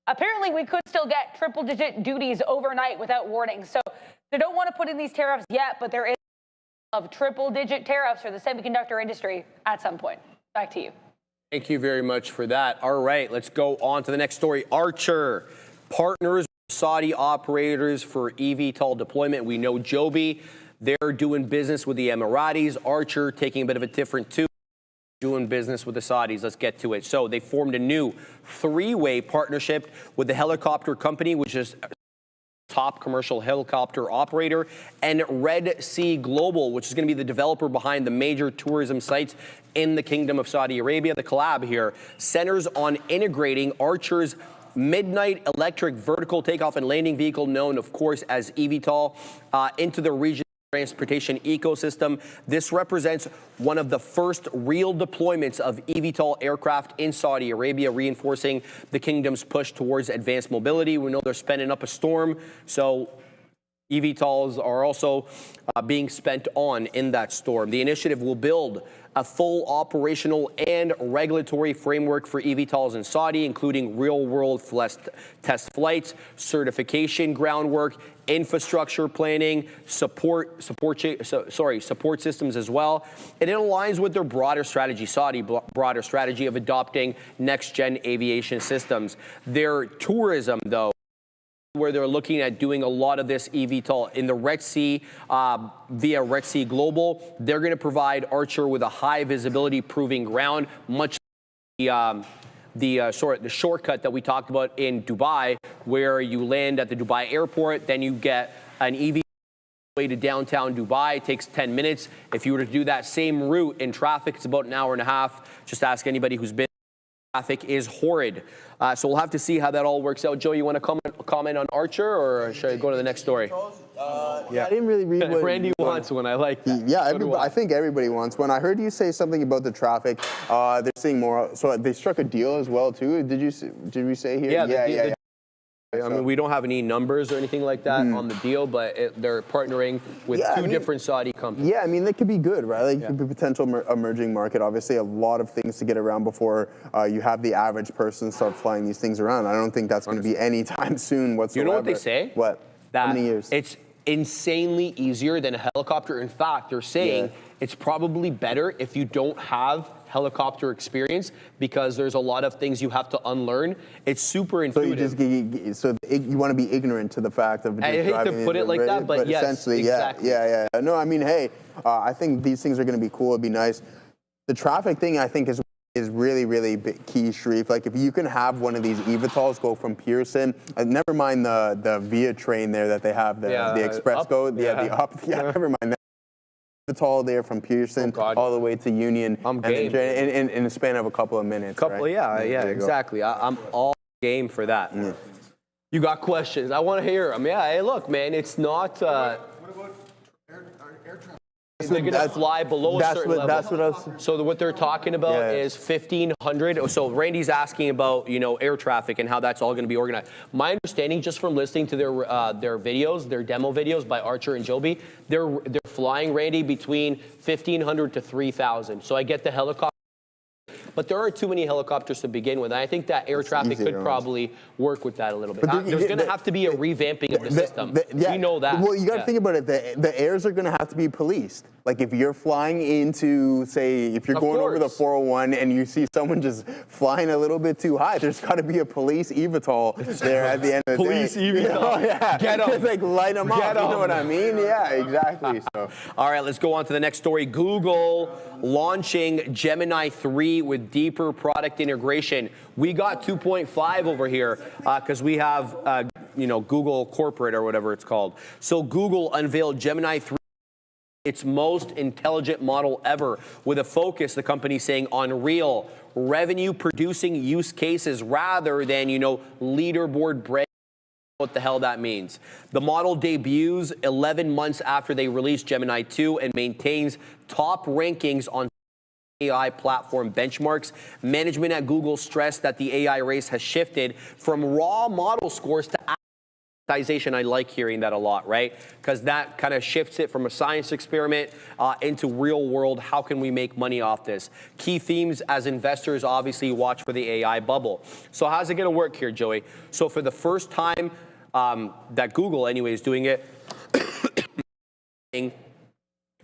apparently, we could still get triple-digit duties overnight without warning. So they don't want to put in these tariffs yet, but there is of triple-digit tariffs for the semiconductor industry at some point. Back to you. Thank you very much for that. All right, let's go on to the next story. Archer partners with Saudi operators for eVTOL deployment. We know Joby. They're doing business with the Emiratis. Archer taking a bit of a different tune. Doing business with the Saudis. Let's get to it. So they formed a new three-way partnership with the helicopter company, which is top commercial helicopter operator, and Red Sea Global, which is going to be the developer behind the major tourism sites in the Kingdom of Saudi Arabia. The collab here centers on integrating Archer's Midnight electric vertical takeoff and landing vehicle, known, of course, as eVTOL, into the region transportation ecosystem. This represents one of the first real deployments of eVTOL aircraft in Saudi Arabia, reinforcing the kingdom's push towards advanced mobility. We know they're spinning up a storm, so eVTOLs are also being spent on in that storm. The initiative will build a full operational and regulatory framework for eVTOLs in Saudi, including real-world test flights, certification groundwork, infrastructure planning, support systems as well. And it aligns with their broader strategy, broader strategy of adopting next-gen aviation systems. Their tourism, though, where they're looking at doing a lot of this eVTOL in the Red Sea via Red Sea Global. They're going to provide Archer with a high visibility proving ground, much like the shortcut that we talked about in Dubai, where you land at the Dubai airport, then you get an eVTOL way to downtown Dubai. It takes 10 minutes. If you were to do that same route in traffic, it's about an hour and a half. Just ask anybody who's been. Traffic is horrid. So we'll have to see how that all works out. Joe, you want to comment on Archer, or should I go to the next story? Yeah, I didn't really read what Randy wants one. I like that. Yeah, I think everybody wants one. I heard you say something about the traffic. They're seeing more. So they struck a deal as well too. Did we say here? Yeah. I mean, we don't have any numbers or anything like that on the deal, but they're partnering with two different Saudi companies. Yeah, I mean, that could be good, right? Like, it could be a potential emerging market. Obviously, a lot of things to get around before you have the average person start flying these things around. I don't think that's going to be anytime soon whatsoever. You know what they say? What? That How many years? It's insanely easier than a helicopter. In fact, they're saying it's probably better if you don't have helicopter experience, because there's a lot of things you have to unlearn. It's super intuitive. So you want to be ignorant to the fact of just I hate to put it like that, but yes, essentially, exactly. Yeah. No, I mean, hey, I think these things are going to be cool. It'd be nice. The traffic thing, I think, is really, really key, Sharif. Like, if you can have one of these eVTOLs go from Pearson, never mind the Via train there that they have, the Express Go, the up, never mind that. eVTOL there from Pearson all the way to Union, in a span of a couple of minutes. Exactly. I'm all game for that. You got questions? I want to hear them. Yeah. Hey, look, man, it's not. What about air traffic? They're going to fly below a certain level. That's what I was. So what they're talking about is 1,500. So Randy's asking about, air traffic and how that's all going to be organized. My understanding, just from listening to their videos, their demo videos by Archer and Joby, they're flying, Randy, between 1,500 to 3,000. So I get the helicopter. But there aren't too many helicopters to begin with. And I think that air traffic could probably work with that a little bit. There's going to have to be a revamping of the system. We know that. Well, you got to think about it. The airs are going to have to be policed. Like, if you're flying into, say, if you're going over the 401 and you see someone just flying a little bit too high, there's got to be a police eVTOL there at the end of the day. Police eVTOL. Get them. Just like light them up. You know what I mean? Yeah, exactly. So. All right, let's go on to the next story. Google launching Gemini 3 with deeper product integration. We got 2.5 over here because we have, Google Corporate or whatever it's called. So Google unveiled Gemini 3. Its most intelligent model ever, with a focus, the company saying, on real revenue-producing use cases rather than, leaderboard break. What the hell that means. The model debuts 11 months after they released Gemini 2 and maintains top rankings on AI platform benchmarks. Management at Google stressed that the AI race has shifted from raw model scores to I like hearing that a lot, right? Because that kind of shifts it from a science experiment into real world. How can we make money off this? Key themes as investors obviously watch for the AI bubble. So how's it going to work here, Joey? So for the first time that Google anyway is doing it,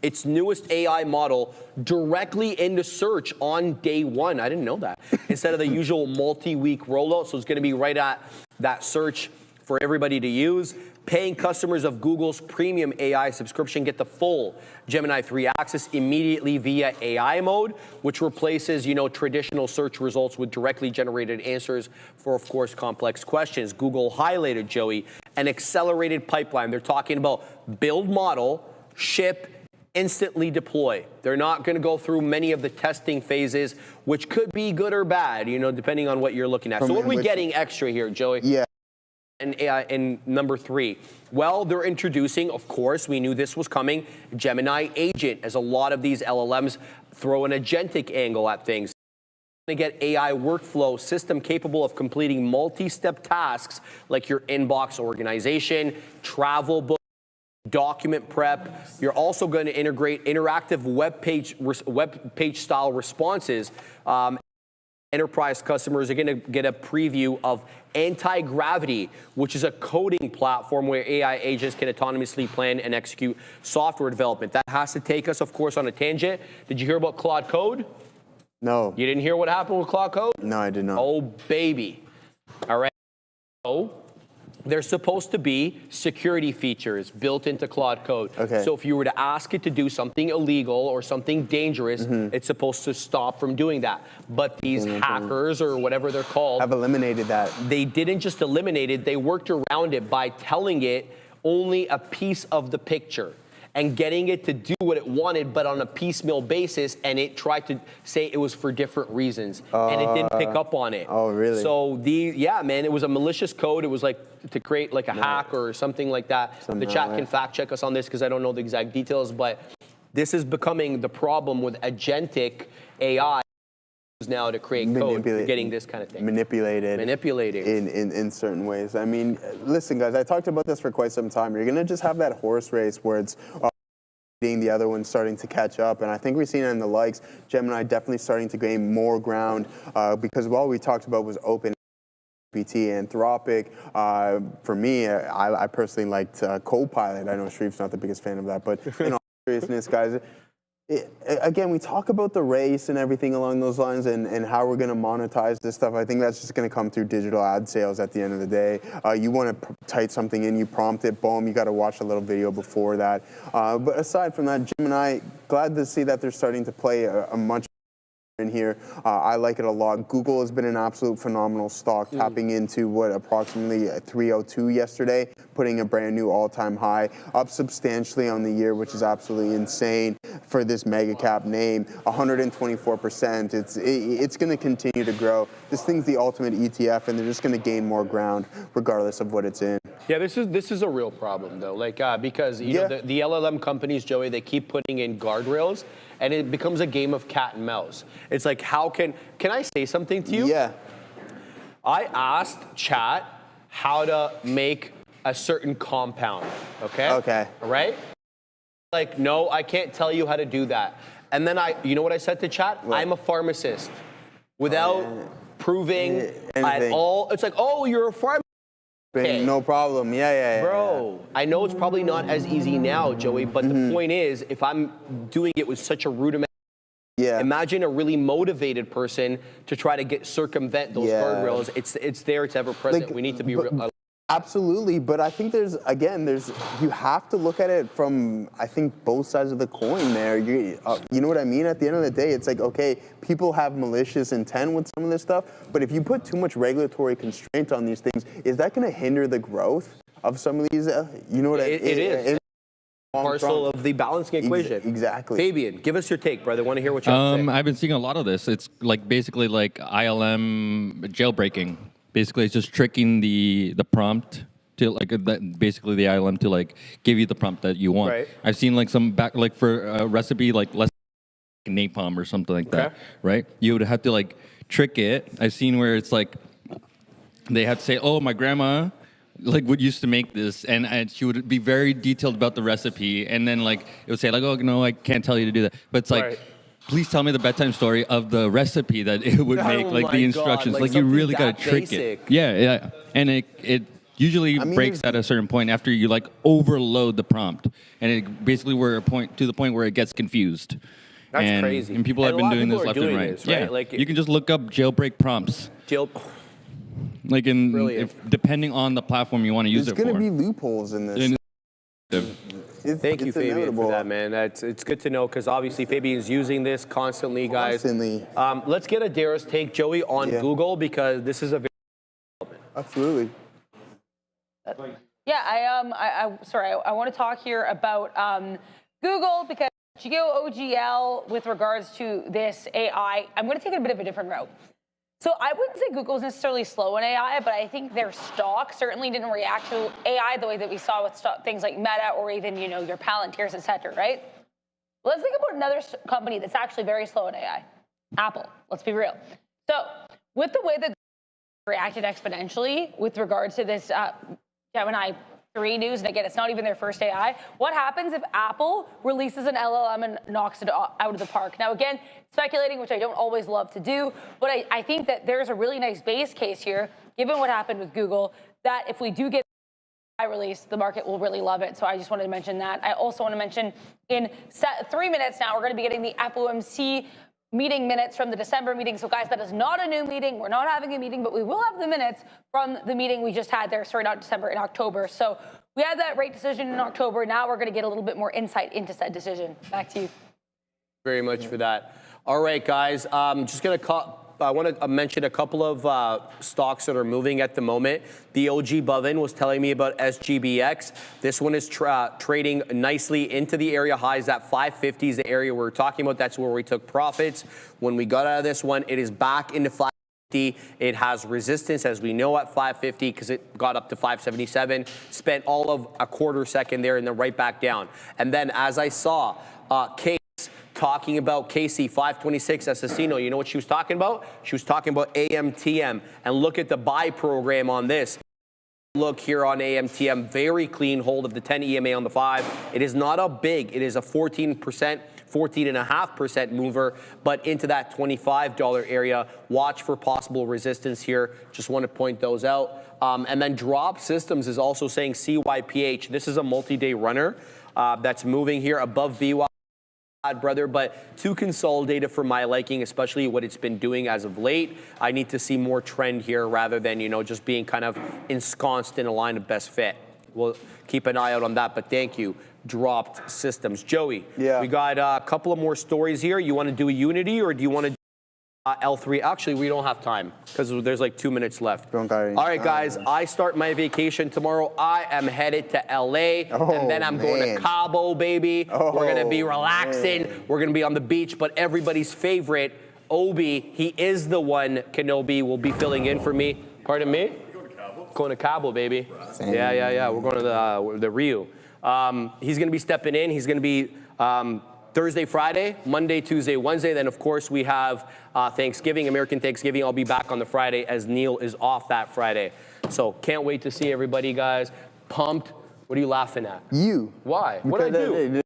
its newest AI model directly into search on day one. I didn't know that. Instead of the usual multi-week rollout. So it's going to be right at that search for everybody to use. Paying customers of Google's premium AI subscription get the full Gemini 3 access immediately via AI mode, which replaces, traditional search results with directly generated answers for, of course, complex questions. Google highlighted, Joey, an accelerated pipeline. They're talking about build model, ship, instantly deploy. They're not going to go through many of the testing phases, which could be good or bad, depending on what you're looking at. So what are we getting extra here, Joey? Yeah. And number 3, well, they're introducing, of course, we knew this was coming, Gemini Agent, as a lot of these LLMs throw an agentic angle at things. To get AI workflow system capable of completing multi-step tasks like your inbox organization, travel book, document prep. You're also going to integrate interactive web page style responses. Enterprise customers are going to get a preview of Anti-Gravity, which is a coding platform where AI agents can autonomously plan and execute software development. That has to take us, of course, on a tangent. Did you hear about Claude Code? No. You didn't hear what happened with Claude Code? No, I did not. Oh, baby. All right. So there's supposed to be security features built into Claude Code. Okay. So if you were to ask it to do something illegal or something dangerous, it's supposed to stop from doing that. But these hackers, or whatever they're called, Have eliminated that. they didn't just eliminate it, they worked around it by telling it only a piece of the picture and getting it to do what it wanted, but on a piecemeal basis, and it tried to say it was for different reasons, and it didn't pick up on it. Oh, really? So yeah, man, it was a malicious code. It was like to create like a hack or something like that. The chat can fact check us on this because I don't know the exact details, but this is becoming the problem with agentic AI now to create code, getting this kind of thing. Manipulating in certain ways. I mean, listen, guys, I talked about this for quite some time. You're going to just have that horse race where it's the other one starting to catch up, and I think we've seen it in the likes. Gemini definitely starting to gain more ground because all we talked about was open GPT, Anthropic. For me, I personally liked Copilot. I know Sharif's not the biggest fan of that, but in all seriousness, guys, again, we talk about the race and everything along those lines and how we're going to monetize this stuff. I think that's just going to come through digital ad sales at the end of the day. You want to type something in, you prompt it, boom, you got to watch a little video before that. But aside from that, Gemini, glad to see that they're starting to play a much in here. I like it a lot. Google has been an absolute phenomenal stock, tapping into what, approximately 302 yesterday, putting a brand new all-time high, up substantially on the year, which is absolutely insane for this mega cap name. 124%. It's going to continue to grow. This thing's the ultimate ETF, and they're just going to gain more ground regardless of what it's in. Yeah, this is a real problem though, like because you know the LLM companies, Joey, they keep putting in guardrails, and it becomes a game of cat and mouse. It's like, how can I say something to you? Yeah. I asked chat how to make a certain compound. Okay. Okay. All right. Like, no, I can't tell you how to do that. And then you know what I said to chat? What? I'm a pharmacist, without proving at all. It's like, oh, you're a pharmacist. Okay. No problem. Yeah. Bro, I know it's probably not as easy now, Joey, but the point is, if I'm doing it with such a rudimentary, imagine a really motivated person to try to circumvent those guardrails. It's there, it's ever present. Like, we need to be absolutely, but I think you have to look at it from, I think, both sides of the coin there. You know what I mean? At the end of the day, it's like, okay, people have malicious intent with some of this stuff, but if you put too much regulatory constraint on these things, is that going to hinder the growth of some of these? You know what I mean? It is. Parcel of the balancing equation. Exactly. Fabian, give us your take, brother. I want to hear what you have to say. I've been seeing a lot of this. It's like basically like ILM jailbreaking. Basically, it's just tricking the prompt to basically the ILM to like give you the prompt that you want. Right. I've seen like some for a recipe like less napalm or something like that. Right. You would have to like trick it. I've seen where it's like they have to say, "Oh, my grandma like would used to make this," and she would be very detailed about the recipe, and then like it would say like, "Oh no, I can't tell you to do that," but it's like. Please tell me the bedtime story of the recipe that it would make, like the instructions. God, like you really got to trick basic. it. Yeah. And it usually breaks at a certain point after you like overload the prompt. And it basically to the point where it gets confused. That's crazy. And people have been doing this left and right. This, right? Yeah. Like, you can just look up jailbreak prompts. Like depending on the platform you want to use it for. There's going to be loopholes in this. Thank you, Fabian, for that, man. It's good to know because obviously Fabian's using this constantly, guys. Let's get Adair's take, Joey, on Google because this is a very absolutely. Yeah, I want to talk here about Google because GeoOGL with regards to this AI. I'm going to take a bit of a different route. So I wouldn't say Google's necessarily slow in AI, but I think their stock certainly didn't react to AI the way that we saw with things like Meta or even, you know, your Palantirs, et cetera, right? Let's think about another company that's actually very slow in AI, Apple. Let's be real. So with the way that reacted exponentially with regards to this Gemini 3 news, and again, it's not even their first AI. What happens if Apple releases an LLM and knocks it out of the park? Now, again, speculating, which I don't always love to do, but I think that there's a really nice base case here, given what happened with Google, that if we do get AI release, the market will really love it. So I just wanted to mention that. I also want to mention in 3 minutes now, we're going to be getting the FOMC meeting minutes from the December meeting. So guys, that is not a new meeting. We're not having a meeting, but we will have the minutes from the meeting we just had there. Sorry, not December, in October. So we had that rate decision in October. Now we're going to get a little bit more insight into said decision. Back to you. Very much for that. All right, guys. Just going to I want to mention a couple of stocks that are moving at the moment. The OG Bovin was telling me about SGBX. This one is trading nicely into the area highs. That 550 is the area we're talking about. That's where we took profits. When we got out of this one, it is back into 550. It has resistance, as we know, at 550 because it got up to 577. Spent all of a quarter second there and then right back down. And then, as I saw, talking about KC 526 Assassino. You know what she was talking about? She was talking about AMTM. And look at the buy program on this. Look here on AMTM, very clean hold of the 10 EMA on the 5. It is not a big, it is a 14%, 14.5% mover, but into that $25 area. Watch for possible resistance here. Just want to point those out. And then Drop Systems is also saying CYPH. This is a multi-day runner that's moving here above VY. Brother, but too consolidated for my liking, especially what it's been doing as of late. I need to see more trend here rather than, you know, just being kind of ensconced in a line of best fit. We'll keep an eye out on that, but thank you. Dropped Systems. Joey, we got a couple of more stories here. You want to do a Unity or do you want to do L3? Actually, we don't have time because there's like 2 minutes left. All right, guys, I start my vacation tomorrow. I am headed to LA, and then I'm going to Cabo, baby. We're going to be relaxing. We're going to be on the beach, but everybody's favorite, Obi, he is the one, Kenobi, will be filling in for me. Pardon me? Going to Cabo, baby. Yeah. We're going to the Rio. He's going to be stepping in. He's going to be Thursday, Friday, Monday, Tuesday, Wednesday. Then, of course, we have Thanksgiving, American Thanksgiving. I'll be back on the Friday as Neil is off that Friday. So can't wait to see everybody, guys. Pumped. What are you laughing at? You. Why? What did I do?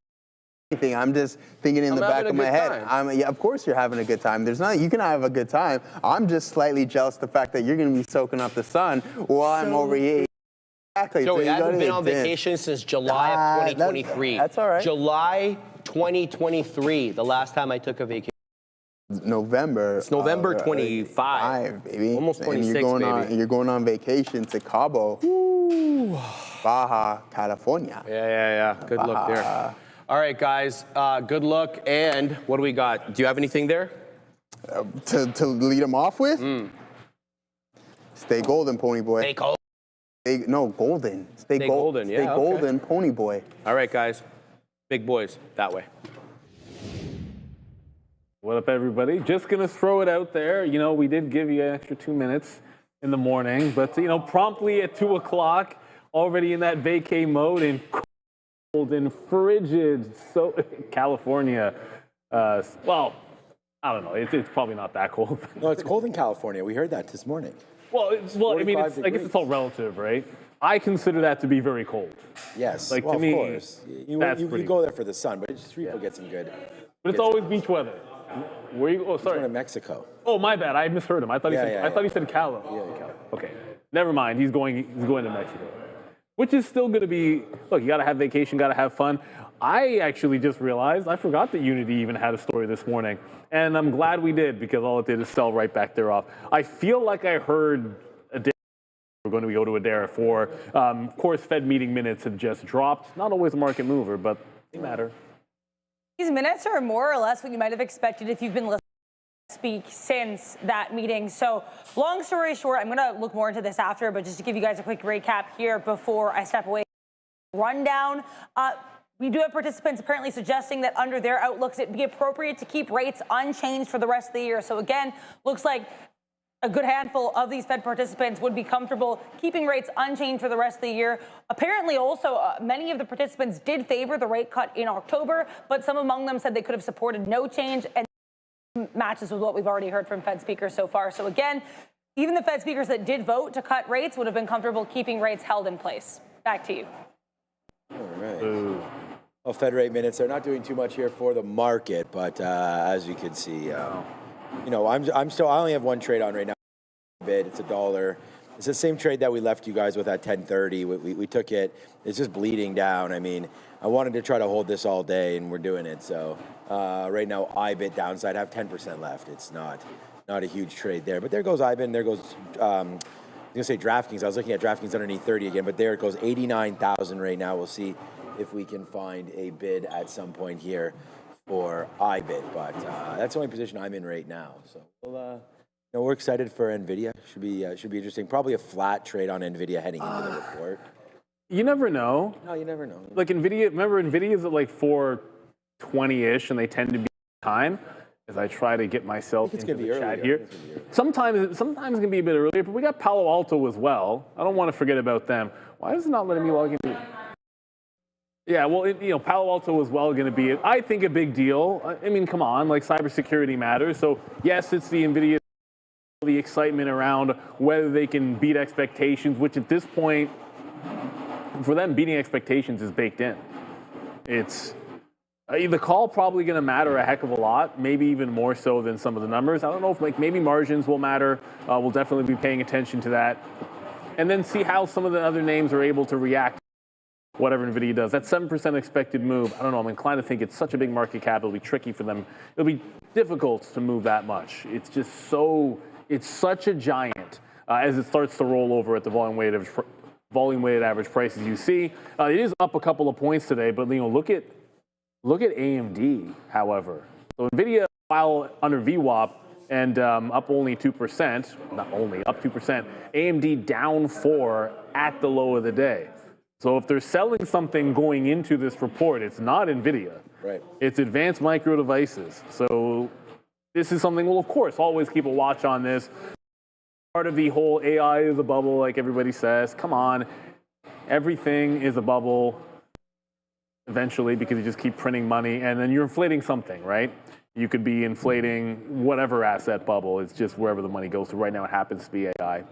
Anything. I'm just thinking in the back of my head. Yeah, of course you're having a good time. There's not. You can have a good time. I'm just slightly jealous of the fact that you're going to be soaking up the sun while I'm over here. Exactly. Joey, I haven't been on vacation since July of 2023. That's all right. July 2023, the last time I took a vacation. November. It's November 25, baby. Almost 26, and you're going on vacation to Cabo, Baja California. Yeah. Good luck there. All right, guys. Good luck. And what do we got? Do you have anything there? To lead them off with? Stay golden, pony boy. Stay cold. No, golden. Stay golden. Yeah, Stay golden, pony boy. All right, guys. Big boys, that way. What up, everybody? Just going to throw it out there. You know, we did give you an extra 2 minutes in the morning, but, you know, promptly at 2 o'clock, already in that vacay mode and cold and frigid. So, California, well, I don't know. It's probably not that cold. No, it's cold in California. We heard that this morning. Well, I mean, I guess it's all relative, right? I consider that to be very cold. Yes, like, well, to me, of course. You go there for the sun, but it's true, get some good. But it's always beach weather. Where you? Oh, sorry. He's going to Mexico. Oh, my bad. I misheard him. I thought he said. I thought he said Cali. Yeah. Okay, never mind. He's going to Mexico, which is still going to be. Look, you got to have vacation, got to have fun. I actually just realized I forgot that Unity even had a story this morning, and I'm glad we did because all it did is sell right back there off. I feel like I heard we're going to go to Adara for. Of course, Fed meeting minutes have just dropped. Not always a market mover, but they matter. These minutes are more or less what you might have expected if you've been listening to speak since that meeting. So long story short, I'm going to look more into this after, but just to give you guys a quick recap here before I step away. Rundown. We do have participants apparently suggesting that under their outlooks, it'd be appropriate to keep rates unchanged for the rest of the year. So again, looks like a good handful of these Fed participants would be comfortable keeping rates unchanged for the rest of the year. Apparently also, many of the participants did favor the rate cut in October, but some among them said they could have supported no change, and matches with what we've already heard from Fed speakers so far. So again, even the Fed speakers that did vote to cut rates would have been comfortable keeping rates held in place. Back to you. All right. Well, Fed rate minutes, they're not doing too much here for the market, but as you can see, you know, I only have one trade on right now. It's $1. It's the same trade that we left you guys with at 10:30. We took it. It's just bleeding down. I mean, I wanted to try to hold this all day, and we're doing it. So right now, IBIT downside. I have 10% left. It's not a huge trade there. But there goes IBIT, and there goes, I was going to say DraftKings. I was looking at DraftKings underneath 30 again, but there it goes, 89,000 right now. We'll see if we can find a bid at some point here for IBIT. But that's the only position I'm in right now. So we'll, you know, we're excited for Nvidia. Should be interesting. Probably a flat trade on Nvidia heading into the report. You never know. No, you never know. Like Nvidia, remember Nvidia's at like 420-ish, and they tend to be time. As I try to get myself into the chat here. Sometimes it can be a bit earlier, but we got Palo Alto as well. I don't want to forget about them. Why is it not letting me log in? Yeah, well, you know, Palo Alto as well going to be, I think, a big deal. I mean, come on, like cybersecurity matters. So yes, it's the Nvidia, the excitement around whether they can beat expectations, which at this point, for them, beating expectations is baked in. It's the call probably going to matter a heck of a lot, maybe even more so than some of the numbers. I don't know if like maybe margins will matter. We'll definitely be paying attention to that, and then see how some of the other names are able to react. Whatever Nvidia does, that 7% expected move, I don't know, I'm inclined to think it's such a big market cap, it'll be tricky for them. It'll be difficult to move that much. It's just so, it's such a giant as it starts to roll over at the volume-weighted average prices you see. It is up a couple of points today, but you know, look at AMD, however. So Nvidia, while under VWAP, and up only 2%, not only, up 2%, AMD down 4 at the low of the day. So if they're selling something going into this report, it's not Nvidia. Right. It's advanced micro devices. So this is something we'll, of course, always keep a watch on this. Part of the whole AI is a bubble, like everybody says. Come on. Everything is a bubble eventually because you just keep printing money, and then you're inflating something, right? You could be inflating whatever asset bubble. It's just wherever the money goes to. Right now it happens to be AI.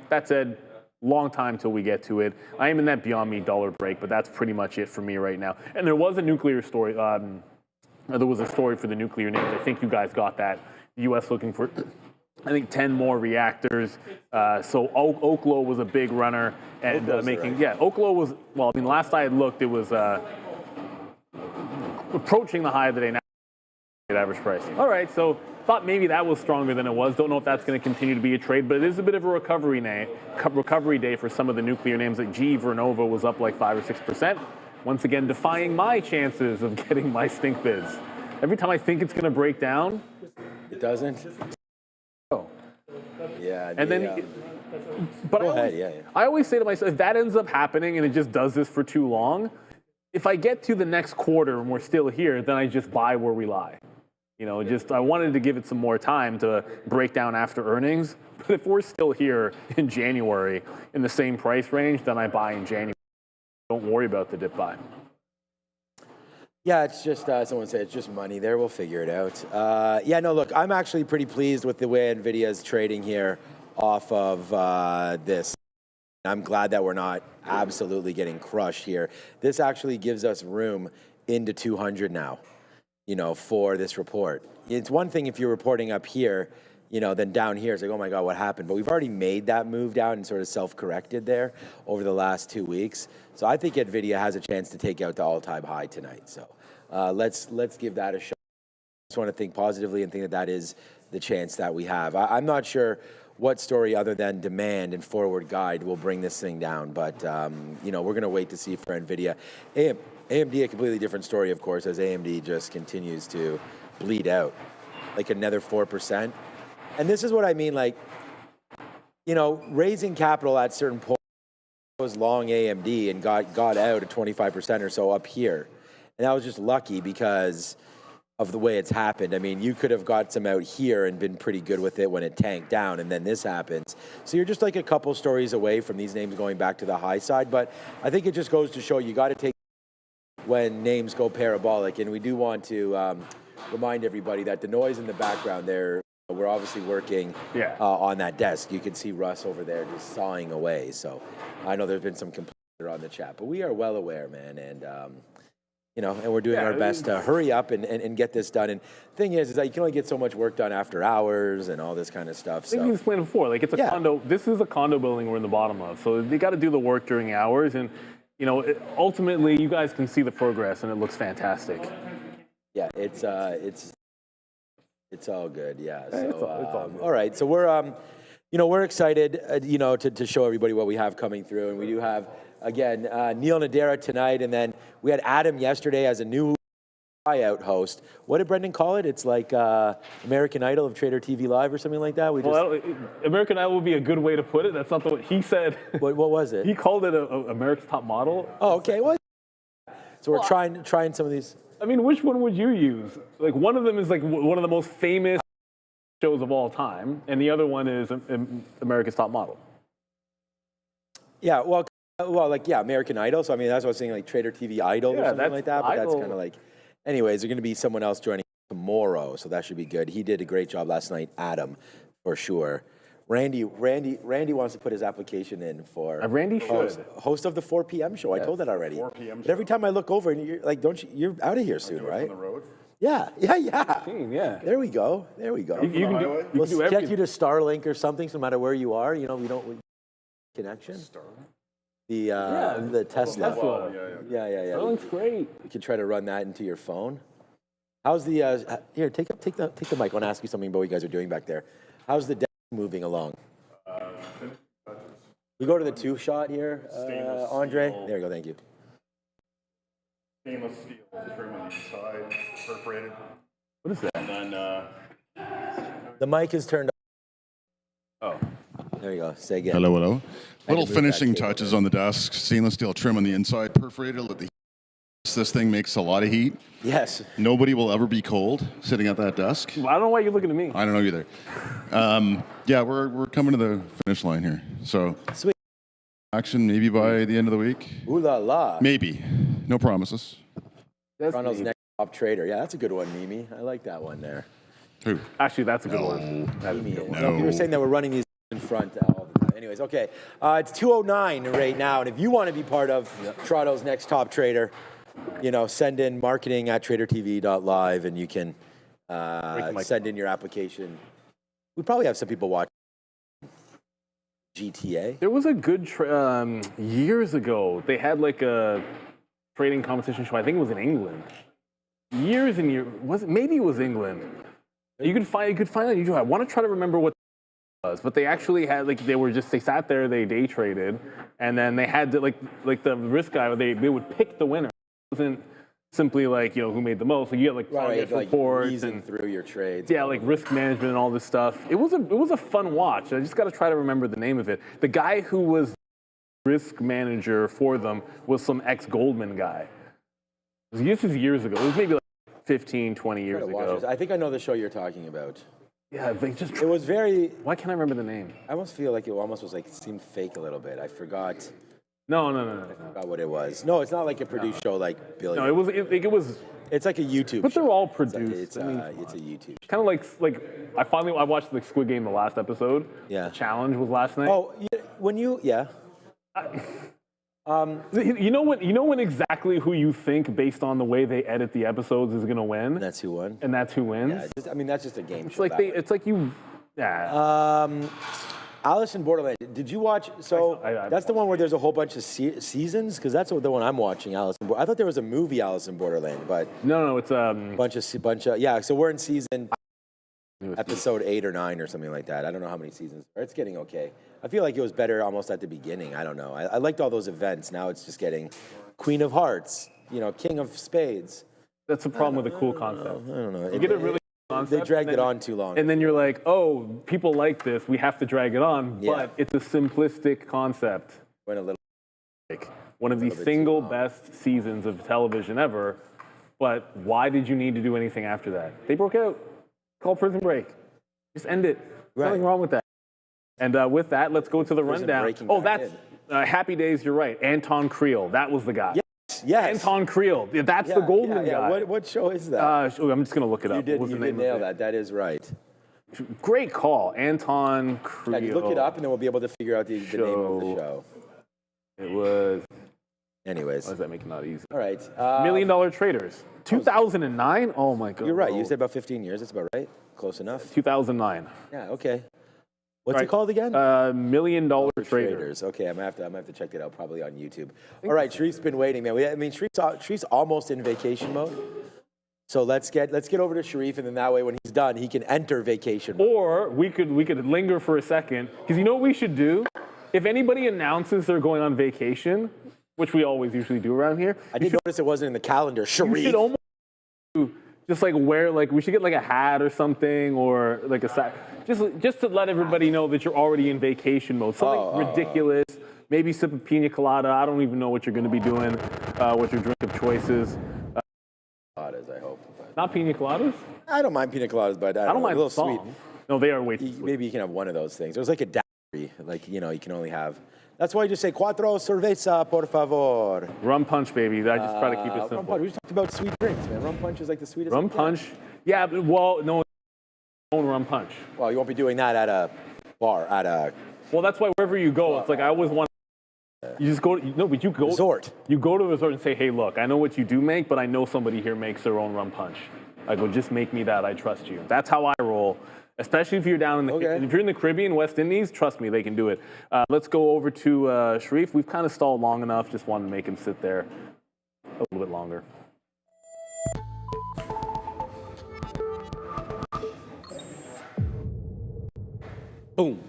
That said, long time till we get to it. I am in that Beyond Meat dollar break, but that's pretty much it for me right now. And there was a nuclear story. There was a story for the nuclear names. I think you guys got that. The U.S. looking for, I think, 10 more reactors. So Oklo was a big runner, and making, right. Yeah, Oklo was, well, I mean, last I had looked, it was approaching the high of the day now. Average price. All right, so thought maybe that was stronger than it was. Don't know if that's going to continue to be a trade, but it is a bit of a recovery day for some of the nuclear names. Like GE Vernova was up like 5 or 6%. Once again, defying my chances of getting my stink bids. Every time I think it's going to break down, it doesn't. Oh, yeah. And then, but I always say to myself, if that ends up happening and it just does this for too long, if I get to the next quarter and we're still here, then I just buy where we lie. You know, just I wanted to give it some more time to break down after earnings. But if we're still here in January in the same price range, then I buy in January. Don't worry about the dip buy. Yeah, it's just, someone said it's just money there. We'll figure it out. Yeah, no, look, I'm actually pretty pleased with the way Nvidia is trading here off of this. I'm glad that we're not absolutely getting crushed here. This actually gives us room into 200 now, you know, for this report. It's one thing if you're reporting up here, you know, then down here it's like, oh my God, what happened? But we've already made that move down and sort of self-corrected there over the last 2 weeks. So I think Nvidia has a chance to take out the all-time high tonight. So let's give that a shot. I just want to think positively and think that that is the chance that we have. I'm not sure what story other than demand and forward guide will bring this thing down, but you know, we're going to wait to see for Nvidia. AMD, a completely different story, of course, as AMD just continues to bleed out like another 4%. And this is what I mean, like, you know, raising capital at certain points was long AMD and got out at 25% or so up here. And that was just lucky because of the way it's happened. I mean, you could have got some out here and been pretty good with it when it tanked down, and then this happens. So you're just like a couple stories away from these names going back to the high side. But I think it just goes to show you got to take when names go parabolic. And we do want to remind everybody that the noise in the background there, we're obviously working on that desk. You can see Russ over there just sawing away. So I know there's been some complaints on the chat, but we are well aware, man. And you know, and we're doing our best to hurry up and get this done. And the thing is that you can only get so much work done after hours and all this kind of stuff. I think you explained it before. Like, it's a condo. This is a condo building we're in the bottom of. So they got to do the work during hours. And, you know, ultimately, you guys can see the progress, and it looks fantastic. Yeah, it's all good. Yeah. So, it's all good. All right. So we're, you know, we're excited, you know, to show everybody what we have coming through. And we do have, again, Neil Nadera tonight, and then we had Adam yesterday as a new tryout host. What did Brendan call it? It's like American Idol of Trader TV Live or something like that? American Idol would be a good way to put it. That's not what he said. What was it? He called it America's Top Model. Oh, okay. Well, so we're trying some of these. I mean, which one would you use? Like, one of them is like one of the most famous shows of all time, and the other one is America's Top Model. Yeah, well, like, yeah, American Idol. So, I mean, that's what I was saying, like Trader TV Idol or something like that. But that's kind of like, anyways, there's going to be someone else joining tomorrow, so that should be good. He did a great job last night, Adam, for sure. Randy wants to put his application in for Randy should. Host of the 4 p.m. show. I told that already. 4 p.m. But every time I look over, and you're like, you're out of here soon, right? On the road? Yeah. Yeah. There we go. You can do We'll everything. connect you to Starlink or something, so no matter where you are. You know, we don't connection. Starlink? The Tesla. Yeah. Starlink's great. You can try to run that into your phone. How's the here? Take the mic. I want to ask you something about what you guys are doing back there. How's the desk moving along? We go to the 2-shot here, Andre. Steel. There you go. Thank you. Stainless steel trim on the inside, perforated. What is that? And then The mic is turned Oh. on. There you go. Say again. hello. Little move finishing that cable touches on the desk. Stainless steel trim on the inside, perforated. Let the this thing makes a lot of heat. Yes. Nobody will ever be cold sitting at that desk. I don't know why you're looking at me. I don't know either. Yeah, we're coming to the finish line here. So Sweet. action maybe by the end of the week. Ooh la la. Maybe. No promises. That's Toronto's me. next top trader. Yeah, that's a good one, Mimi. I like that one there. Who? Actually, that's a good one. That's a Mimi. good one. No. You were saying that we're running these in front all the time. Anyways, okay. It's 2:09 right now, and if you want to be part of Toronto's next top trader, you know, send in marketing@tradertv.live, and you can send in your application. We probably have some people watching GTA. There was a good years ago. They had like a trading competition show. I think it was in England. Years and years. Maybe it was England. You could find on YouTube. I want to try to remember what it was, but they actually had they sat there, they day traded, and then they had to, like the risk guy. They would pick the winner. It wasn't simply like, you know, who made the most. Like, you get like progress reports and through your trades. Yeah, like risk management and all this stuff. It was a fun watch. I just got to try to remember the name of it. The guy who was risk manager for them was some ex-Goldman guy. This is years ago. It was maybe like 15, 20 years ago. I think I know the show you're talking about. Yeah, they just. It was very. Why can't I remember the name? I almost feel like it almost was like it seemed fake a little bit. I forgot. No. I forgot what it was. No, it's not like a produced show like Billy. No, it was. It's like a YouTube. But show. they're all produced. It's a YouTube. Kind of like I watched the Squid Game the last episode. Yeah. The challenge was last night. Oh, yeah. You know when exactly who you think based on the way they edit the episodes is gonna win. That's who won. And that's who wins. Yeah, that's just a game It's show. like you. Yeah. Alice in Borderland. Did you watch? So that's the one where there's a whole bunch of seasons, because that's the one I'm watching. Alice in I thought there was a movie Alice in Borderland, but no, it's bunch of yeah. So we're in season episode 8 or 9 or something like that. I don't know how many seasons. It's getting okay. I feel like it was better almost at the beginning. I don't know. I liked all those events. Now it's just getting Queen of Hearts, you know, King of Spades. That's the problem with a cool concept. I don't know. You get a really cool concept. They dragged it on too long. And then you're like, oh, people like this. We have to drag it on. Yeah. But it's a simplistic concept. Went a little. One of the single best seasons of television ever. But why did you need to do anything after that? They broke out. Call prison break. Just end it. Right. Nothing wrong with that. And with that, let's go to the rundown. Oh, that's Happy Days. You're right. Anton Creel. That was the guy. Yes. Anton Creel. That's the Goldman guy. What show is that? I'm just going to look it up. You did nail that. That is right. Great call. Anton Creel. Yeah, you look it up, and then we'll be able to figure out the name of the show. It was... Anyways. Why does that make it not easy? All right. $1 Million Traders. 2009? Oh, my God. You're right. You said about 15 years. That's about right. Close enough. 2009. Yeah, okay. What's it called again? $1 Million Traders. Okay, I'm gonna have to check that out probably on YouTube. All right, Sharif's been waiting, man. Sharif's almost in vacation mode. So let's get over to Sharif, and then that way when he's done, he can enter vacation mode. Or we could linger for a second, because you know what we should do? If anybody announces they're going on vacation, which we always usually do around here. I did notice it wasn't in the calendar, Sharif. You should almost just like wear, like, we should get like a hat or something, or like a just to let everybody know that you're already in vacation mode. Something ridiculous. Maybe sip a pina colada. I don't even know what you're going to be doing, what your drink of choice is. Coladas, I hope. Not pina coladas? I don't mind pina coladas, but I don't mind a little the song. sweet. No, they are way too sweet. Maybe you can have one of those things. It was like a daiquiri, like, you can only have. That's why you just say, cuatro cerveza, por favor. Rum punch, baby. I just try to keep it simple. Rum punch. We just talked about sweet drinks, man. Rum punch is like the sweetest. Rum punch? Yeah, well, no, own rum punch. Well, you won't be doing that at a bar, Well, that's why wherever you go, it's like I always want. You just go. But you go. Resort. You go to a resort and say, hey, look, I know what you do make, but I know somebody here makes their own rum punch. I go, just make me that. I trust you. That's how I roll. Especially if you're down in the if you're in the Caribbean, West Indies, trust me, they can do it. Let's go over to Sharif. We've kind of stalled long enough. Just wanted to make him sit there a little bit longer. Boom.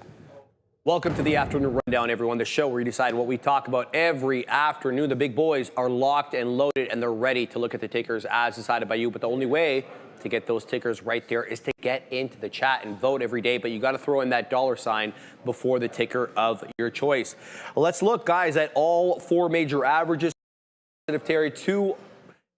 Welcome to the Afternoon Rundown, everyone, the show where you decide what we talk about every afternoon. The big boys are locked and loaded, and they're ready to look at the tickers as decided by you. But the only way to get those tickers right there is to get into the chat and vote every day. But you got to throw in that $ before the ticker of your choice. Let's look, guys, at all four major averages. Positive territory, 2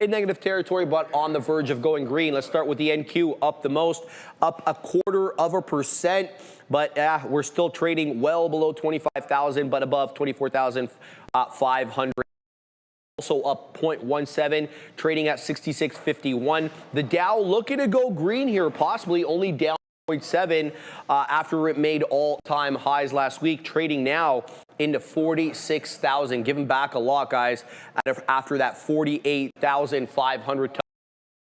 in negative territory, but on the verge of going green. Let's start with the NQ, up the most, up 0.25%. But we're still trading well below 25,000, but above 24,500. Also up 0.17, trading at 66.51. The Dow looking to go green here, possibly only down 0.7 after it made all-time highs last week, trading now into 46,000, giving back a lot, guys, after that 48,500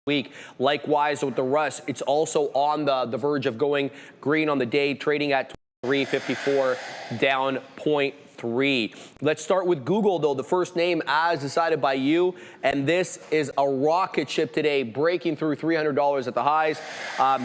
week. Likewise with the Russ, it's also on the verge of going green on the day, trading at 23.54, down 0.3. Let's start with Google, though, the first name as decided by you, and this is a rocket ship today, breaking through $300 at the highs,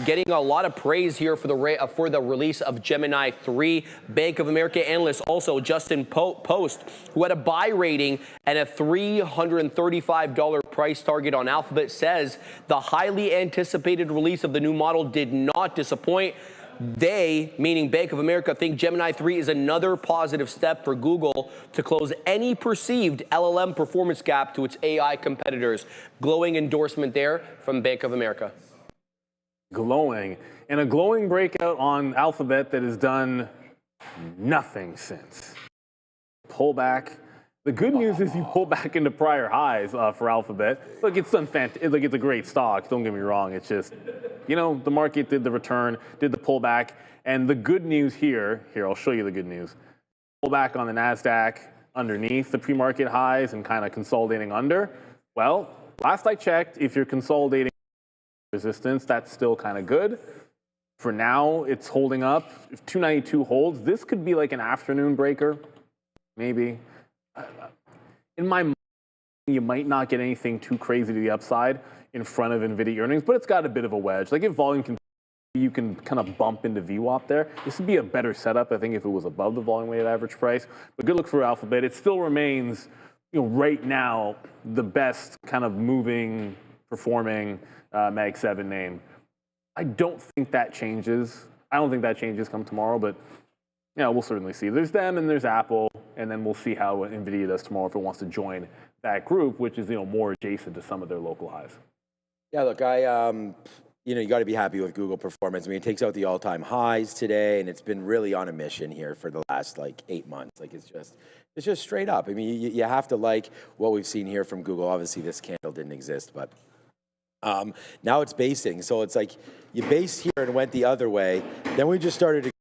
getting a lot of praise here for the release of Gemini 3. Bank of America analyst, also Justin Post, who had a buy rating and a $335 price target on Alphabet, says the highly anticipated release of the new model did not disappoint. They, meaning Bank of America, think Gemini 3 is another positive step for Google to close any perceived LLM performance gap to its AI competitors. Glowing endorsement there from Bank of America. Glowing. And a glowing breakout on Alphabet that has done nothing since. Pullback. The good news is you pull back into prior highs for Alphabet. Look, it's done fantastic. Like, it's a great stock. Don't get me wrong. It's just, the market did the return, did the pullback, and the good news here. I'll show you the good news. Pullback on the Nasdaq underneath the pre-market highs and kind of consolidating under. Well, last I checked, if you're consolidating resistance, that's still kind of good. For now, it's holding up. If 292 holds, this could be like an afternoon breaker, maybe. In my mind, you might not get anything too crazy to the upside in front of Nvidia earnings, but it's got a bit of a wedge. Like if volume can, you can kind of bump into VWAP there. This would be a better setup, I think, if it was above the volume weighted average price. But good look for Alphabet. It still remains, right now, the best kind of moving, performing Mag 7 name. I don't think that changes. I don't think that changes come tomorrow, but we'll certainly see. There's them and there's Apple, and then we'll see how Nvidia does tomorrow if it wants to join that group, which is more adjacent to some of their local highs. Yeah, look, you got to be happy with Google performance. I mean, it takes out the all-time highs today, and it's been really on a mission here for the last 8 months. It's just straight up. I mean, you have to like what we've seen here from Google. Obviously, this candle didn't exist, but now it's basing. So it's like you based here and went the other way. Then we just started to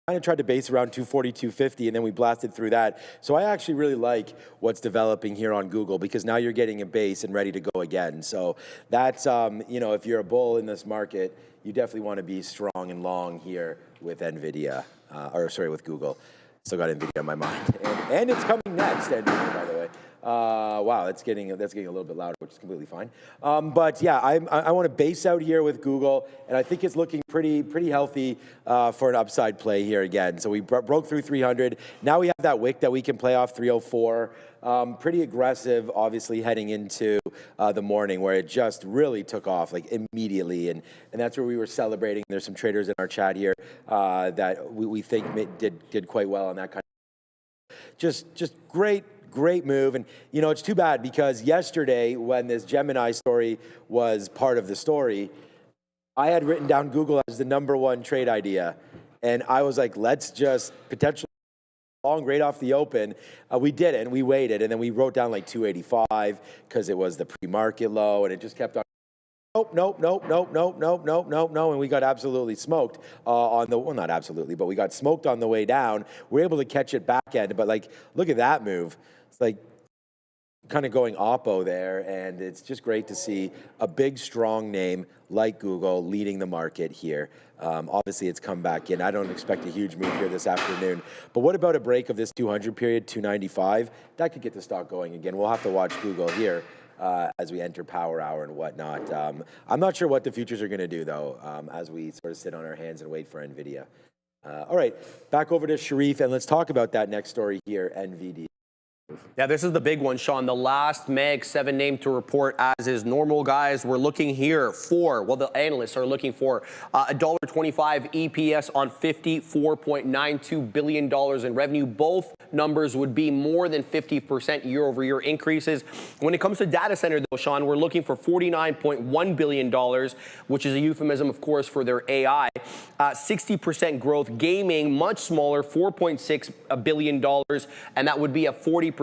kind of tried to base around 240, 250, and then we blasted through that. So I actually really like what's developing here on Google, because now you're getting a base and ready to go again. So that's, if you're a bull in this market, you definitely want to be strong and long here with Nvidia, with Google. Still got Nvidia on my mind, and it's coming next. Nvidia, by the way. Wow, that's getting a little bit louder, which is completely fine. But yeah, I want to base out here with Google, and I think it's looking pretty healthy for an upside play here again. So we broke through 300. Now we have that wick that we can play off 304. Pretty aggressive, obviously, heading into the morning, where it just really took off immediately, and that's where we were celebrating. There's some traders in our chat here that we think did quite well on that kind of. Just great move. And it's too bad, because yesterday, when this Gemini story was part of the story, I had written down Google as the #1 trade idea, and I was like, let's just potentially long right off the open. We didn't. We waited, and then we wrote down 285 because it was the pre-market low, and it just kept on. Nope, and we got absolutely smoked not absolutely, but we got smoked on the way down. We were able to catch it back end, but look at that move. It's kind of going oppo there, and it's just great to see a big, strong name like Google leading the market here. Obviously, it's come back in. I don't expect a huge move here this afternoon. But what about a break of this 200 period, 295? That could get the stock going again. We'll have to watch Google here as we enter power hour and whatnot. I'm not sure what the futures are going to do, though, as we sort of sit on our hands and wait for Nvidia. All right, back over to Sharif, and let's talk about that next story here, Nvidia. Yeah, this is the big one, Sean. The last Mag 7 name to report, as is normal, guys. We're looking here for, the analysts are looking for $1.25 EPS on $54.92 billion in revenue. Both numbers would be more than 50% year-over-year increases. When it comes to data center, though, Sean, we're looking for $49.1 billion, which is a euphemism, of course, for their AI. 60% growth. Gaming, much smaller, $4.6 billion, and that would be a 40%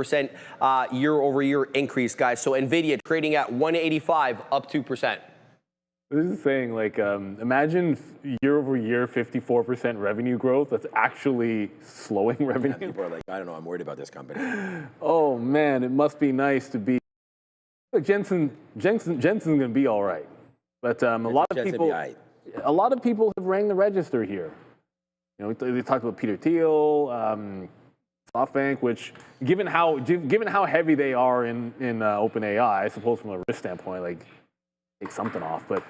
year-over-year increase, guys. So Nvidia trading at 185, up 2%. This is saying, imagine year-over-year 54% revenue growth. That's actually slowing revenue. Yeah, people are like, I don't know, I'm worried about this company. Oh man, it must be nice to be. Look, Jensen's gonna be all right, but a lot of people have rang the register here. We talked about Peter Thiel, SoftBank, which given how heavy they are in OpenAI, I suppose from a risk standpoint, take something off. But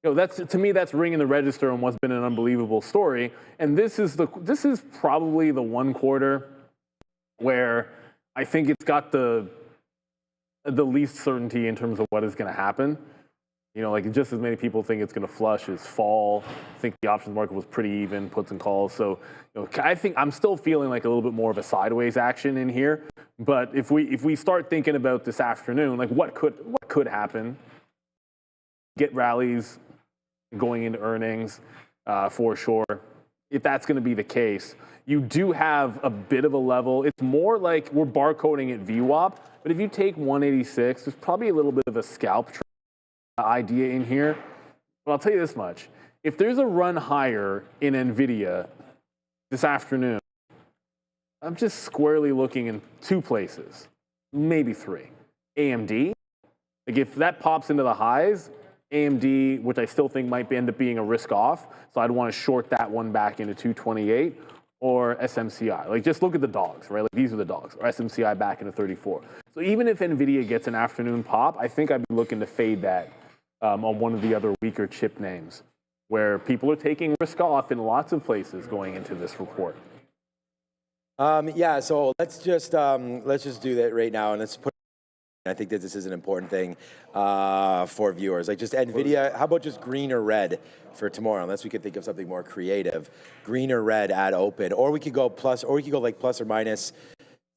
that's, to me, that's ringing the register on what's been an unbelievable story. And this is probably the one quarter where I think it's got the least certainty in terms of what is going to happen. Just as many people think it's going to flush as fall. I think the options market was pretty even, puts and calls. So, I think I'm still feeling like a little bit more of a sideways action in here. But if we start thinking about this afternoon, what could happen? Get rallies going into earnings for sure. If that's going to be the case, you do have a bit of a level. It's more like we're barcoding at VWAP. But if you take 186, there's probably a little bit of a scalp idea in here. But I'll tell you this much. If there's a run higher in Nvidia this afternoon, I'm just squarely looking in two places, maybe three. AMD, if that pops into the highs, AMD, which I still think might end up being a risk off, so I'd want to short that one back into 228, or SMCI. Just look at the dogs, right? These are the dogs, or SMCI back into 34. So even if Nvidia gets an afternoon pop, I think I'd be looking to fade that on one of the other weaker chip names, where people are taking risk off in lots of places going into this report. Yeah, so let's just do that right now, and let's put. I think that this is an important thing for viewers. Just Nvidia, how about just green or red for tomorrow? Unless we could think of something more creative, green or red at open, or we could go plus, or we could go plus or minus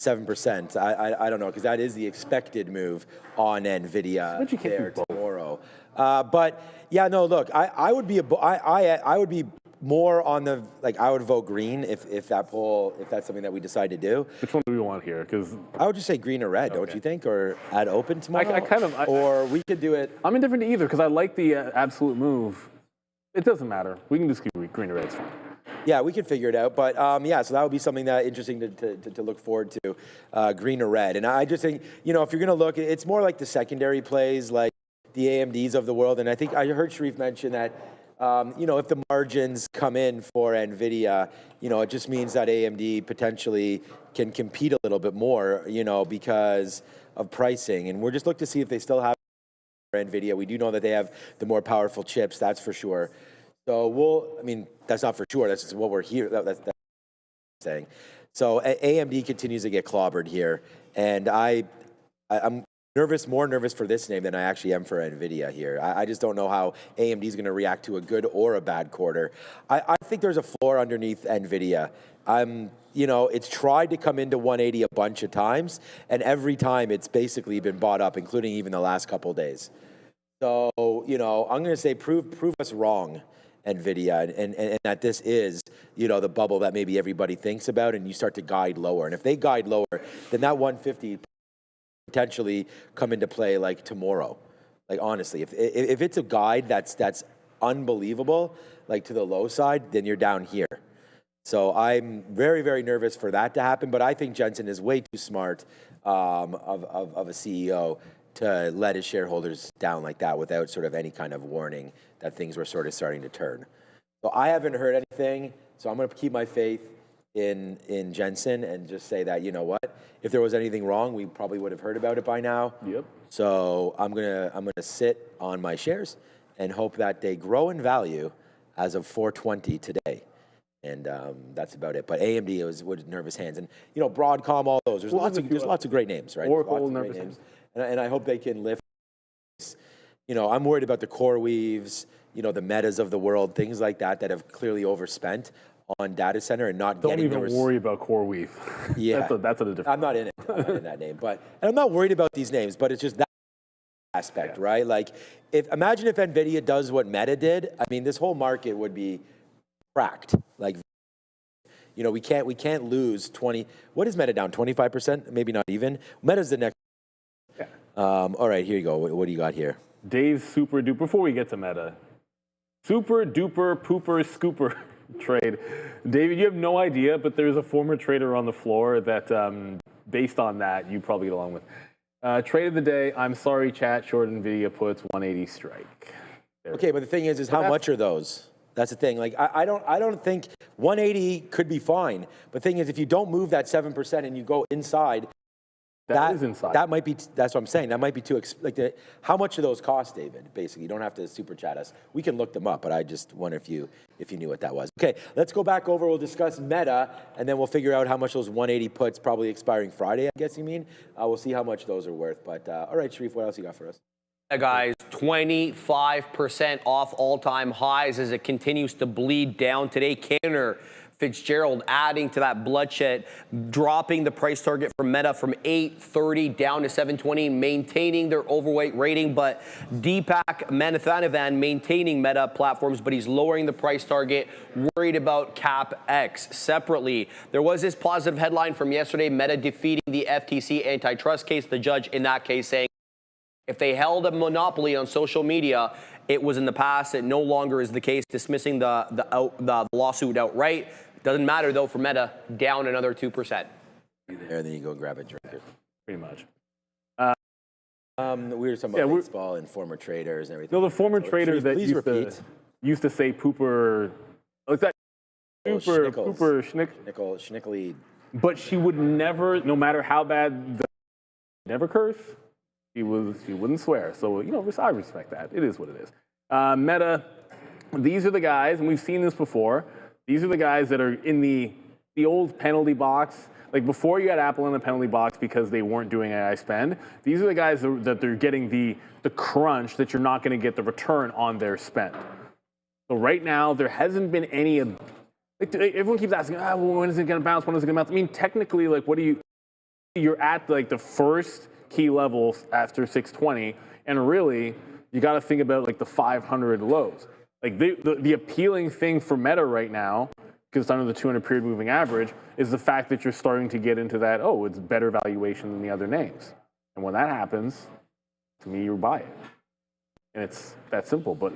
7%. I don't know, because that is the expected move on Nvidia there tomorrow. But yeah, no, look, I would be more on the, like, I would vote green if that's something that we decide to do. Which one do we want here? Because I would just say green or red, don't you think? Or add open tomorrow? Or we could do it. I'm indifferent to either because I like the absolute move. It doesn't matter. We can just keep green or red. It's fine. Yeah, we can figure it out. But yeah, so that would be something that interesting to look forward to, green or red. And I just think, you know, if you're going to look, it's more like the secondary plays, like the AMDs of the world. And I think I heard Sharif mention that, you know, if the margins come in for Nvidia, you know, it just means that AMD potentially can compete a little bit more, you know, because of pricing. And we're just looking to see if they still have Nvidia. We do know that they have the more powerful chips, that's for sure. So I mean, that's not for sure. That's just what we're here. That's what I'm saying. So AMD continues to get clobbered here, and I'm more nervous for this name than I actually am for Nvidia here. I just don't know how AMD is going to react to a good or a bad quarter. I think there's a floor underneath Nvidia. You know, it's tried to come into 180 a bunch of times, and every time it's basically been bought up, including even the last couple of days. So, you know, I'm going to say prove us wrong, Nvidia, and that this is, you know, the bubble that maybe everybody thinks about, and you start to guide lower. And if they guide lower, then that 150 potentially come into play like tomorrow. Like, honestly, if it's a guide that's unbelievable, like to the low side, then you're down here. So I'm very, very nervous for that to happen. But I think Jensen is way too smart of a CEO to let his shareholders down like that without sort of any kind of warning that things were sort of starting to turn. So I haven't heard anything, so I'm going to keep my faith in Jensen and just say that, you know what, if there was anything wrong, we probably would have heard about it by now. Yep. So I'm gonna sit on my shares and hope that they grow in value as of 4:20 today. And that's about it. But AMD was nervous hands, and you know, Broadcom, all those. There's lots of great names, right? Oracle, nervous hands. And I hope they can lift. You know, I'm worried about the CoreWeaves, you know, the Metas of the world, things like that have clearly overspent on data center and not getting. Don't even worry about CoreWeave. Yeah, that's a different. I'm not in it. I'm not in that name, and I'm not worried about these names. But it's just that aspect, right? Like, imagine if Nvidia does what Meta did. I mean, this whole market would be cracked. Like, you know, we can't lose 20. What is Meta down? 25%? Maybe not even. Meta's the next. Yeah. All right, here you go. What do you got here? Dave's super duper. Before we get to Meta, super duper pooper scooper trade. David, you have no idea, but there's a former trader on the floor that, based on that, you probably get along with. Trade of the day. I'm sorry, chat. Short Nvidia puts 180 strike. Okay, but the thing is how much are those? That's the thing. Like, I don't think 180 could be fine. But the thing is, if you don't move that 7% and you go inside, that is inside. That might be. That's what I'm saying. That might be too. How much do those cost, David? Basically, you don't have to super chat us. We can look them up, but I just wonder if you knew what that was. Okay, let's go back over. We'll discuss Meta, and then we'll figure out how much those 180 puts, probably expiring Friday, I guess you mean. We'll see how much those are worth. But all right, Sharif, what else you got for us? Guys, 25% off all-time highs as it continues to bleed down today. Cantor Fitzgerald adding to that bloodshed, dropping the price target for Meta from 830 down to 720, maintaining their overweight rating. But Deepak Manathanathan maintaining Meta platforms, but he's lowering the price target, worried about CapEx. Separately, there was this positive headline from yesterday, Meta defeating the FTC antitrust case. The judge in that case saying if they held a monopoly on social media, it was in the past. It no longer is the case, dismissing the lawsuit outright. Doesn't matter, though, for Meta, down another 2%. There, then you go grab a drink. Pretty much. We were talking about baseball and former traders and everything. No, the former traders that used to say pooper, like that pooper schnickly. But she would never, no matter how bad, never curse. She wouldn't swear. So, you know, I respect that. It is what it is. Meta, these are the guys, and we've seen this before. These are the guys that are in the old penalty box. Like, before you had Apple in the penalty box because they weren't doing AI spend, these are the guys that they're getting the crunch that you're not going to get the return on their spend. So right now, there hasn't been any of, like, everyone keeps asking, well, when is it going to bounce? When is it going to bounce? I mean, technically, like, what do you, you're at like the first key levels after 620, and really you got to think about like the 500 lows. Like the appealing thing for Meta right now, because it's under the 200 period moving average, is the fact that you're starting to get into that, oh, it's better valuation than the other names. And when that happens, to me, you buy it. And it's that simple. But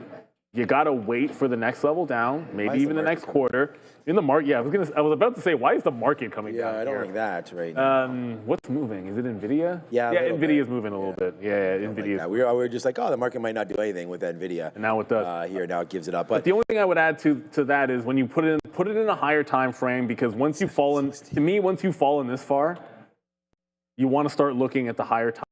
you got to wait for the next level down, maybe even the next quarter. In the market, yeah, I was about to say, why is the market coming down? Yeah, I don't here? like that right now. What's moving? Is it Nvidia? Yeah, Nvidia's moving a little bit. Yeah, Nvidia's. Like we were just like, oh, the market might not do anything with Nvidia. And now it does. Now it gives it up. But the only thing I would add to that is when you put it in a higher time frame, because once you fall in, to me, once you fall in this far, you want to start looking at the higher time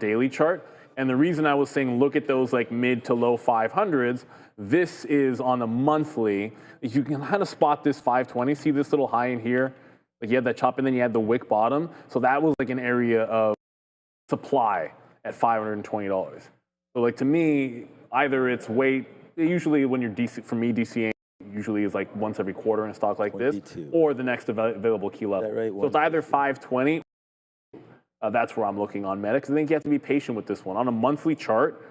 daily chart. And the reason I was saying look at those like mid to low 500s, this is on the monthly. You can kind of spot this 520. See this little high in here? Like you had that chop and then you had the wick bottom. So that was like an area of supply at $520. So like to me, either it's wait, usually when you're DC, for me, DCA usually is like once every quarter in a stock like 22. This, or the next available key level. Right? So it's either 520. That's where I'm looking on Meta, because I think you have to be patient with this one. On a monthly chart,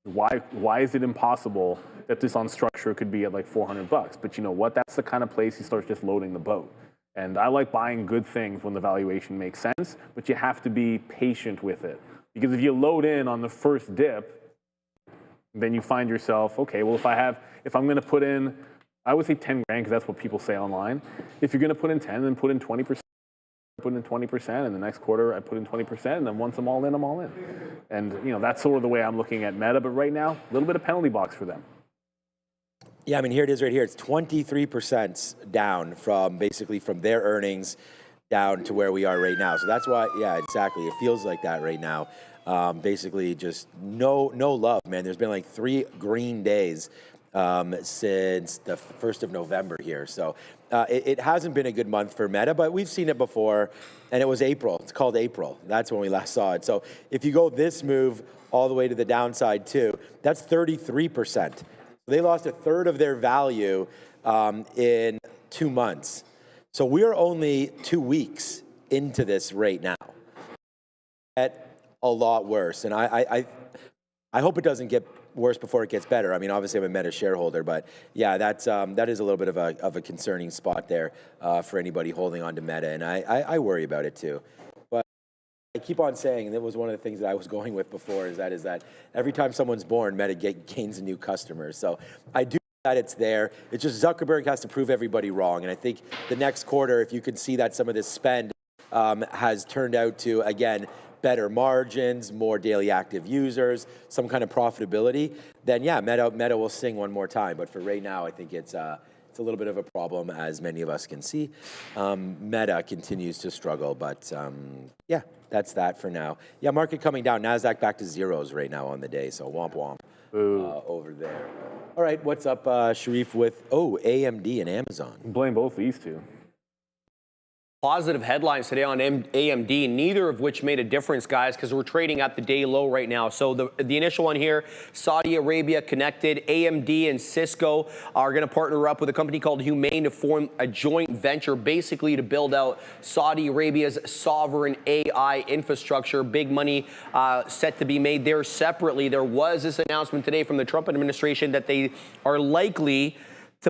why is it impossible that this on structure could be at like $400? But you know what? That's the kind of place he starts just loading the boat. And I like buying good things when the valuation makes sense, but you have to be patient with it. Because if you load in on the first dip, then you find yourself, okay, well, if I'm going to put in, I would say 10 grand, because that's what people say online. If you're going to put in 10, then put in 20%. Put in 20%, and the next quarter I put in 20%, and then once I'm all in, I'm all in. And you know that's sort of the way I'm looking at Meta. But right now, a little bit of penalty box for them. Yeah, I mean here it is right here. It's 23% down from basically from their earnings down to where we are right now. So that's why, yeah, exactly. It feels like that right now. Basically, just no love, man. There's been like 3 green days since the 1st of November here. So it hasn't been a good month for Meta, but we've seen it before, and it was April. It's called April. That's when we last saw it. So if you go this move all the way to the downside too, that's 33%. They lost a third of their value in 2 months. So we're only 2 weeks into this right now. At a lot worse, and I hope it doesn't get worse before it gets better. I mean, obviously I'm a Meta shareholder, but yeah, that is a little bit of a concerning spot there for anybody holding on to Meta, and I worry about it too. But I keep on saying, and it was one of the things that I was going with before, is that every time someone's born, Meta gains a new customer. So I do that it's there. It's just Zuckerberg has to prove everybody wrong, and I think the next quarter, if you can see that some of this spend has turned out to, again, better margins, more daily active users, some kind of profitability, then yeah, Meta will sing one more time. But for right now, I think it's a little bit of a problem, as many of us can see. Meta continues to struggle, but yeah, that's that for now. Yeah, market coming down. NASDAQ back to zeros right now on the day, so womp womp over there. All right, what's up, Sharif, with AMD and Amazon? Blame both these two. Positive headlines today on AMD, neither of which made a difference, guys, because we're trading at the day low right now. So the initial one here, Saudi Arabia connected. AMD and Cisco are going to partner up with a company called Humane to form a joint venture, basically to build out Saudi Arabia's sovereign AI infrastructure. Big money set to be made there separately. There was this announcement today from the Trump administration that they are likely to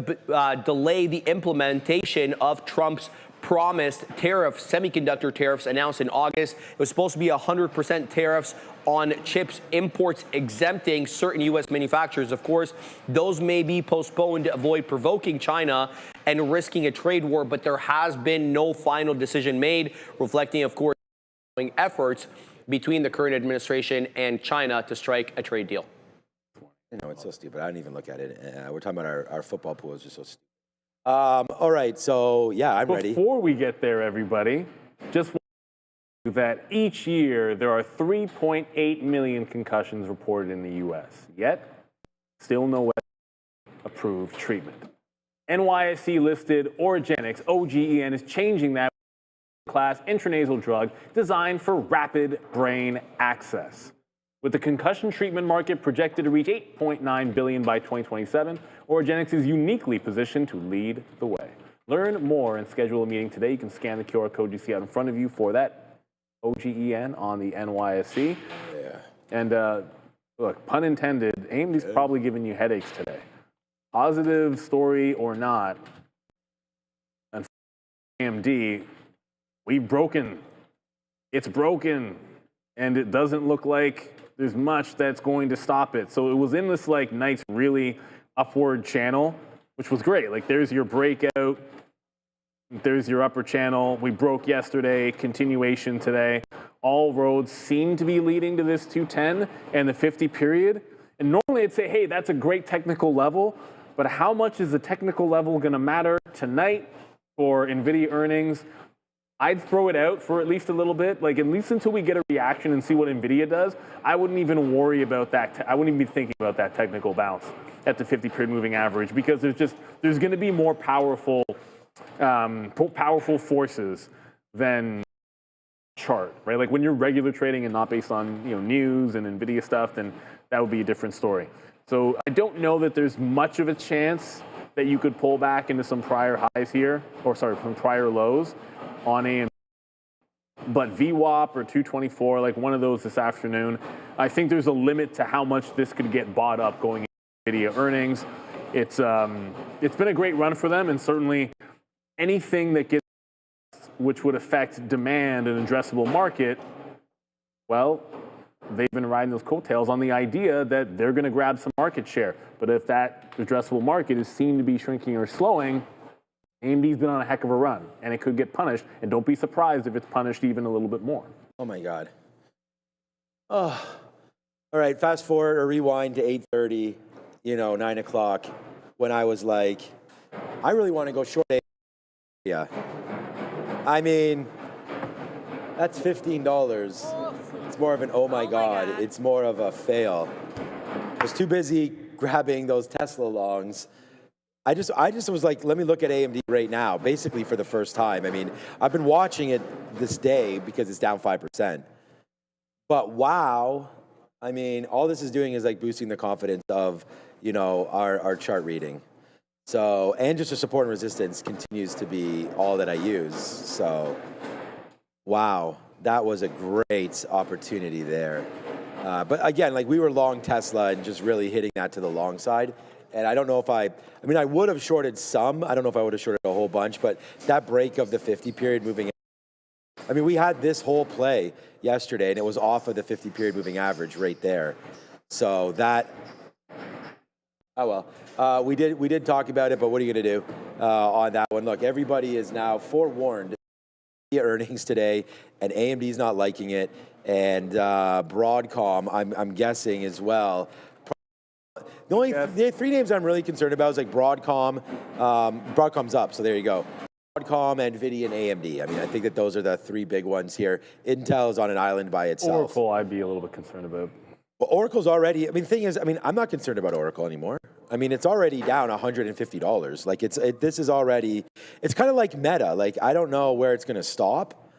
delay the implementation of Trump's promised semiconductor tariffs announced in August. It was supposed to be 100% tariffs on chips imports, exempting certain U.S. manufacturers. Of course, those may be postponed to avoid provoking China and risking a trade war, but there has been no final decision made, reflecting, of course, efforts between the current administration and China to strike a trade deal. You know, it's so stupid. I didn't even look at it. We're talking about our football pool is just so stupid. All right, so yeah, I'm ready. Before we get there, everybody, just want to that each year there are 3.8 million concussions reported in the U.S., yet still no approved treatment. NYSE listed Orgenex, OGEN, is changing that class intranasal drug designed for rapid brain access. With the concussion treatment market projected to reach $8.9 billion by 2027, Orgenex is uniquely positioned to lead the way. Learn more and schedule a meeting today. You can scan the QR code you see out in front of you for that OGEN on the NYSE. Yeah. And look, pun intended, AMD's probably giving you headaches today. Positive story or not, and AMD, we've broken. It's broken, and it doesn't look like there's much that's going to stop it. So it was in this like nice, really upward channel, which was great. Like there's your breakout, there's your upper channel. We broke yesterday, continuation today. All roads seem to be leading to this 210 and the 50 period. And normally I'd say, hey, that's a great technical level, but how much is the technical level going to matter tonight for Nvidia earnings? I'd throw it out for at least a little bit, like at least until we get a reaction and see what Nvidia does. I wouldn't even worry about that. I wouldn't even be thinking about that technical bounce at the 50 period moving average, because there's going to be more powerful forces than chart, right? Like when you're regular trading and not based on news and Nvidia stuff, then that would be a different story. So I don't know that there's much of a chance that you could pull back into some prior highs here, or sorry, from prior lows on AMD. But VWAP or 224, like one of those this afternoon, I think there's a limit to how much this could get bought up going into Nvidia earnings. It's been a great run for them, and certainly anything that gets which would affect demand and addressable market, well, they've been riding those coattails on the idea that they're going to grab some market share. But if that addressable market is seen to be shrinking or slowing, AMD's been on a heck of a run, and it could get punished. And don't be surprised if it's punished even a little bit more. Oh my God. Oh, all right. Fast forward or rewind to 8:30, 9 o'clock, when I was like, I really want to go short. Yeah. I mean, that's $15. It's more of an oh my God. It's more of a fail. I was too busy grabbing those Tesla longs. I just was like, let me look at AMD right now, basically for the first time. I mean, I've been watching it this day because it's down 5%. But wow, I mean, all this is doing is like boosting the confidence of, our chart reading. So, and just the support and resistance continues to be all that I use. So, wow, that was a great opportunity there. But again, like we were long Tesla and just really hitting that to the long side. And I don't know if I would have shorted some. I don't know if I would have shorted a whole bunch, but that break of the 50 period moving. I mean, we had this whole play yesterday and it was off of the 50 period moving average right there. So that, oh well, we did talk about it, but what are you going to do on that one? Look, everybody is now forewarned. Earnings today, and AMD's not liking it, and Broadcom, I'm guessing as well. The three names I'm really concerned about is like Broadcom. Broadcom's up, so there you go. Broadcom, Nvidia, and AMD. I mean, I think that those are the three big ones here. Intel is on an island by itself. Oracle, I'd be a little bit concerned about. Well, Oracle's already, the thing is, I'm not concerned about Oracle anymore. It's already down $150. Like this is already, it's kind of like Meta. Like, I don't know where it's going to stop.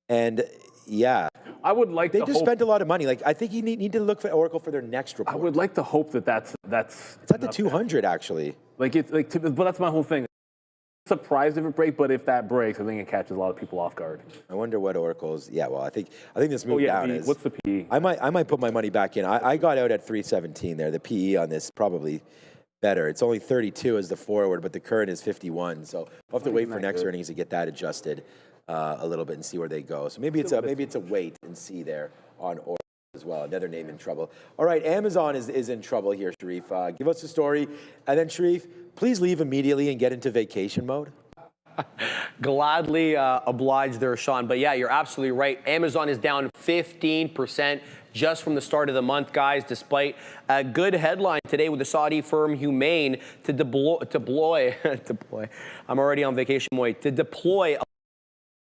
And yeah. I would like they just spent a lot of money. Like, I think you need to look for Oracle for their next report. I would like to hope that's it's at the 200 actually. But that's my whole thing. Surprised if it breaks, but if that breaks, I think it catches a lot of people off guard. I wonder what Oracle's. Yeah, well, I think this move down is. What's the PE? I might put my money back in. I got out at 317 there. The PE on this probably better. It's only 32 as the forward, but the current is 51. So we'll have to wait for next earnings to get that adjusted a little bit and see where they go. So maybe it's a wait and see there on Oracle as well. Another name in trouble. All right, Amazon is in trouble here, Sharif. Give us the story, and then Sharif, please leave immediately and get into vacation mode. Gladly obliged there, Sean. But yeah, you're absolutely right. Amazon is down 15% just from the start of the month, guys, despite a good headline today with the Saudi firm Humane to deploy I'm already on vacation mode, to deploy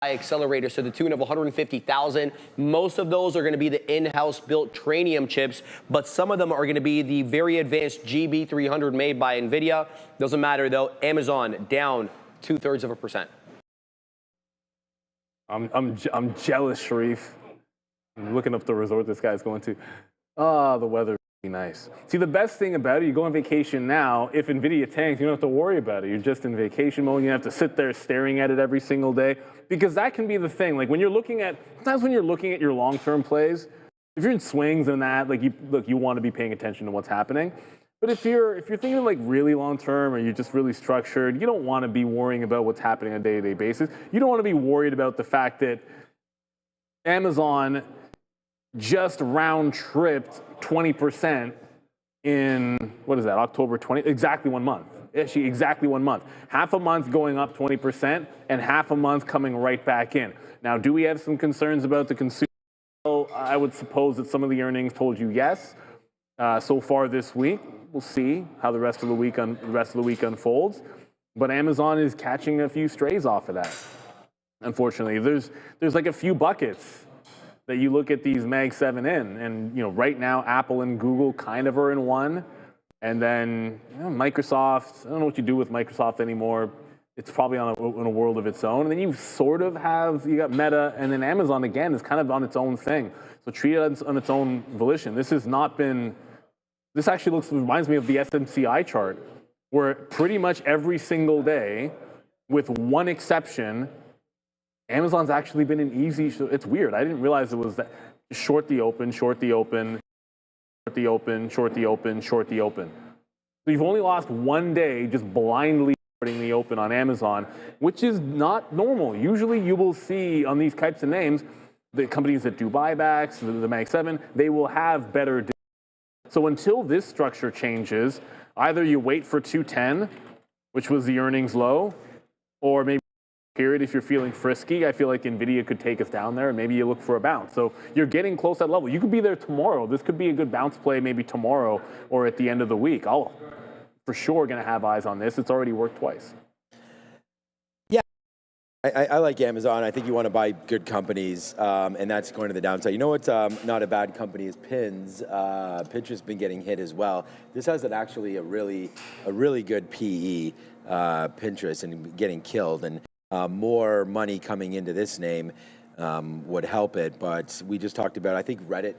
accelerators to the tune of 150,000. Most of those are going to be the in-house built Trainium chips, but some of them are going to be the very advanced GB300 made by Nvidia. Doesn't matter though. Amazon down 0.2%. I'm jealous, Sharif. I'm looking up the resort this guy's going to. The weather. Nice. See, the best thing about it, you go on vacation now, if Nvidia tanks, you don't have to worry about it. You're just in vacation mode. You don't have to sit there staring at it every single day, because that can be the thing. Like when you're looking at, sometimes when you're looking at your long-term plays, if you're in swings and that, like you want to be paying attention to what's happening. But if you're thinking like really long-term, or you're just really structured, you don't want to be worrying about what's happening on a day-to-day basis. You don't want to be worried about the fact that Amazon just round-tripped 20% in, what is that, October 20, exactly 1 month. Actually, exactly 1 month. Half a month going up 20% and half a month coming right back in. Now, do we have some concerns about the consumer? Well, I would suppose that some of the earnings told you yes. So far this week, we'll see how the rest of the week unfolds. But Amazon is catching a few strays off of that. Unfortunately, there's like a few buckets that you look at these Mag 7 in, and right now Apple and Google kind of are in one, and then Microsoft. I don't know what you do with Microsoft anymore. It's probably in a world of its own. And then you got Meta, and then Amazon again is kind of on its own thing. So treat it on its own volition. This actually reminds me of the SMCI chart, where pretty much every single day, with one exception, Amazon's actually been an easy. It's weird. I didn't realize it was that short the open, short the open, short the open, short the open, short the open. So you've only lost one day just blindly shorting the open on Amazon, which is not normal. Usually you will see on these types of names, the companies that do buybacks, the Mag 7, they will have better. So until this structure changes, either you wait for 210, which was the earnings low, or maybe period, if you're feeling frisky, I feel like Nvidia could take us down there, and maybe you look for a bounce. So you're getting close to that level. You could be there tomorrow. This could be a good bounce play maybe tomorrow or at the end of the week. I'll for sure going to have eyes on this. It's already worked twice. Yeah, I like Amazon. I think you want to buy good companies, and that's going to the downside. You know what's not a bad company is Pins. Pinterest's been getting hit as well. This has actually a really good PE, Pinterest, and getting killed. And more money coming into this name would help it, but we just talked about, I think Reddit,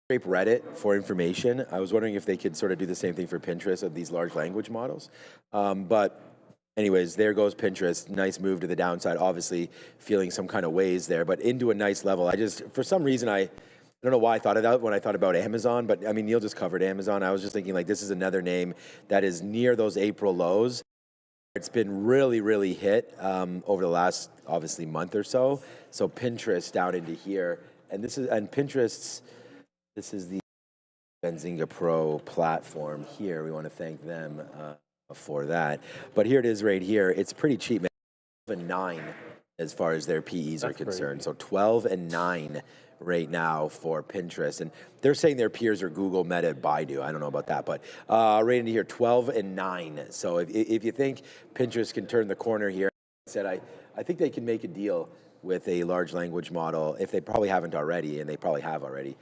scrape Reddit for information. I was wondering if they could sort of do the same thing for Pinterest of these large language models. But anyways, there goes Pinterest. Nice move to the downside, obviously feeling some kind of ways there, but into a nice level. For some reason, I don't know why I thought of that when I thought about Amazon, but I mean, Neil just covered Amazon. I was just thinking like this is another name that is near those April lows. It's been really hit over the last, obviously, month or so. So Pinterest down into here, and Pinterest's, this is the Benzinga Pro platform here. We want to thank them for that. But here it is right here. It's pretty cheap, man. 12 and 9 as far as their PEs are concerned. So 12 and 9 right now for Pinterest, and they're saying their peers are Google, Meta, Baidu. I don't know about that, but right into here, 12 and 9. So if you think Pinterest can turn the corner here, I think they can make a deal with a large language model if they probably haven't already, and they probably have already.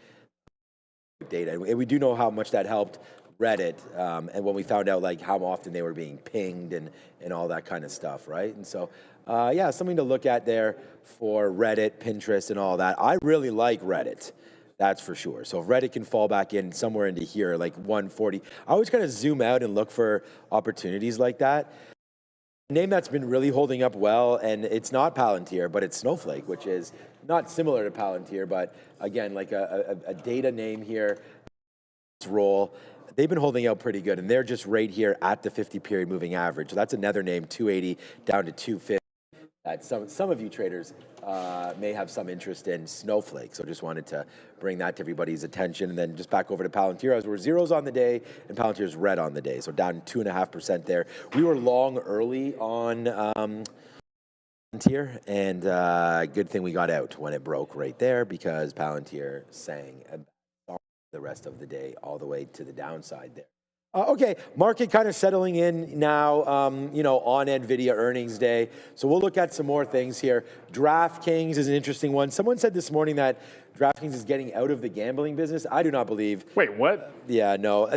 Data, and we do know how much that helped Reddit, and when we found out like how often they were being pinged and all that kind of stuff, right? And so, yeah, something to look at there for Reddit, Pinterest, and all that. I really like Reddit, that's for sure. So if Reddit can fall back in somewhere into here, like 140, I always kind of zoom out and look for opportunities like that. A name that's been really holding up well, and it's not Palantir, but it's Snowflake, which is not similar to Palantir, but again, like a data name here, role. They've been holding out pretty good, and they're just right here at the 50-period moving average. So that's another name, 280 down to 250. That some of you traders may have some interest in Snowflake. So just wanted to bring that to everybody's attention. And then just back over to Palantir, as we're zeros on the day, and Palantir's red on the day. So down 2.5% there. We were long early on Palantir, and good thing we got out when it broke right there, because Palantir sang the rest of the day all the way to the downside there. Okay, market kind of settling in now, on Nvidia earnings day. So we'll look at some more things here. DraftKings is an interesting one. Someone said this morning that DraftKings is getting out of the gambling business. I do not believe. Wait, what? Yeah, no.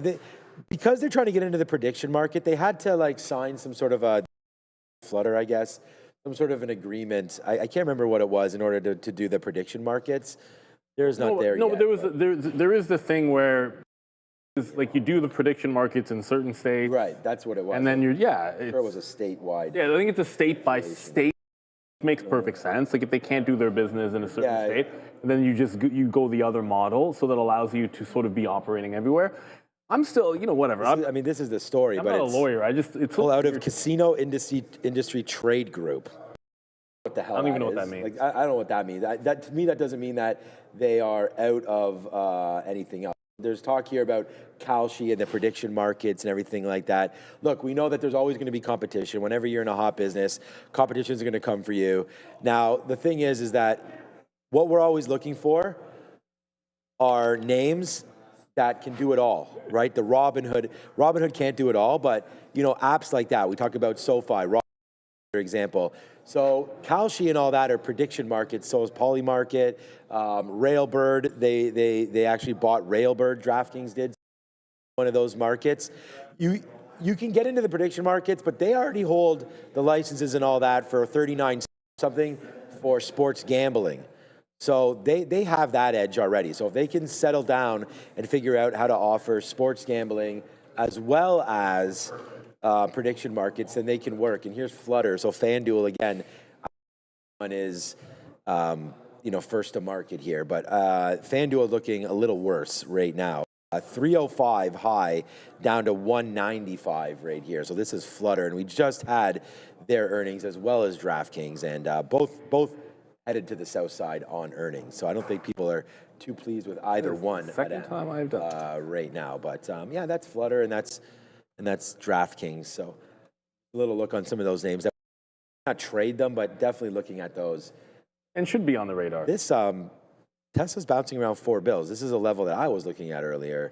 Because they're trying to get into the prediction market, they had to like sign some sort of a flutter, I guess, some sort of an agreement. I can't remember what it was in order to do the prediction markets. There's not there no, yet. but there is the thing where it's like you do the prediction markets in certain states. Right, that's what it was. And then I'm sure it was a statewide. Yeah, I think it's a state by state. Makes perfect sense. Like if they can't do their business in a certain state, then you go the other model, so that allows you to sort of be operating everywhere. I'm still, whatever. I mean, this is the story, I'm but not a it's lawyer. It's pull out of Casino Industry Trade Group. What the hell? I don't even know is. what that means. Like, I don't know what that means. That to me, that doesn't mean that they are out of anything else. There's talk here about Kalshi and the prediction markets and everything like that. Look, we know that there's always going to be competition. Whenever you're in a hot business, competition is going to come for you. Now, the thing is that what we're always looking for are names that can do it all, right? The Robinhood can't do it all, but apps like that. We talk about SoFi, for example. So Kalshi and all that are prediction markets. So is Polymarket, Railbird. They actually bought Railbird. DraftKings did one of those markets. You can get into the prediction markets, but they already hold the licenses and all that for 39 something for sports gambling. So they have that edge already. So if they can settle down and figure out how to offer sports gambling as well as prediction markets, then they can work. And here's Flutter. So FanDuel again, one is first to market here, but FanDuel looking a little worse right now. 305 high down to 195 right here. So this is Flutter, and we just had their earnings as well as DraftKings, and both headed to the south side on earnings. So I don't think people are too pleased with either one Second time I've done right now. But yeah, that's Flutter and that's DraftKings. So a little look on some of those names. Not trade them, but definitely looking at those. And should be on the radar. This Tesla's bouncing around $4 This is a level that I was looking at earlier.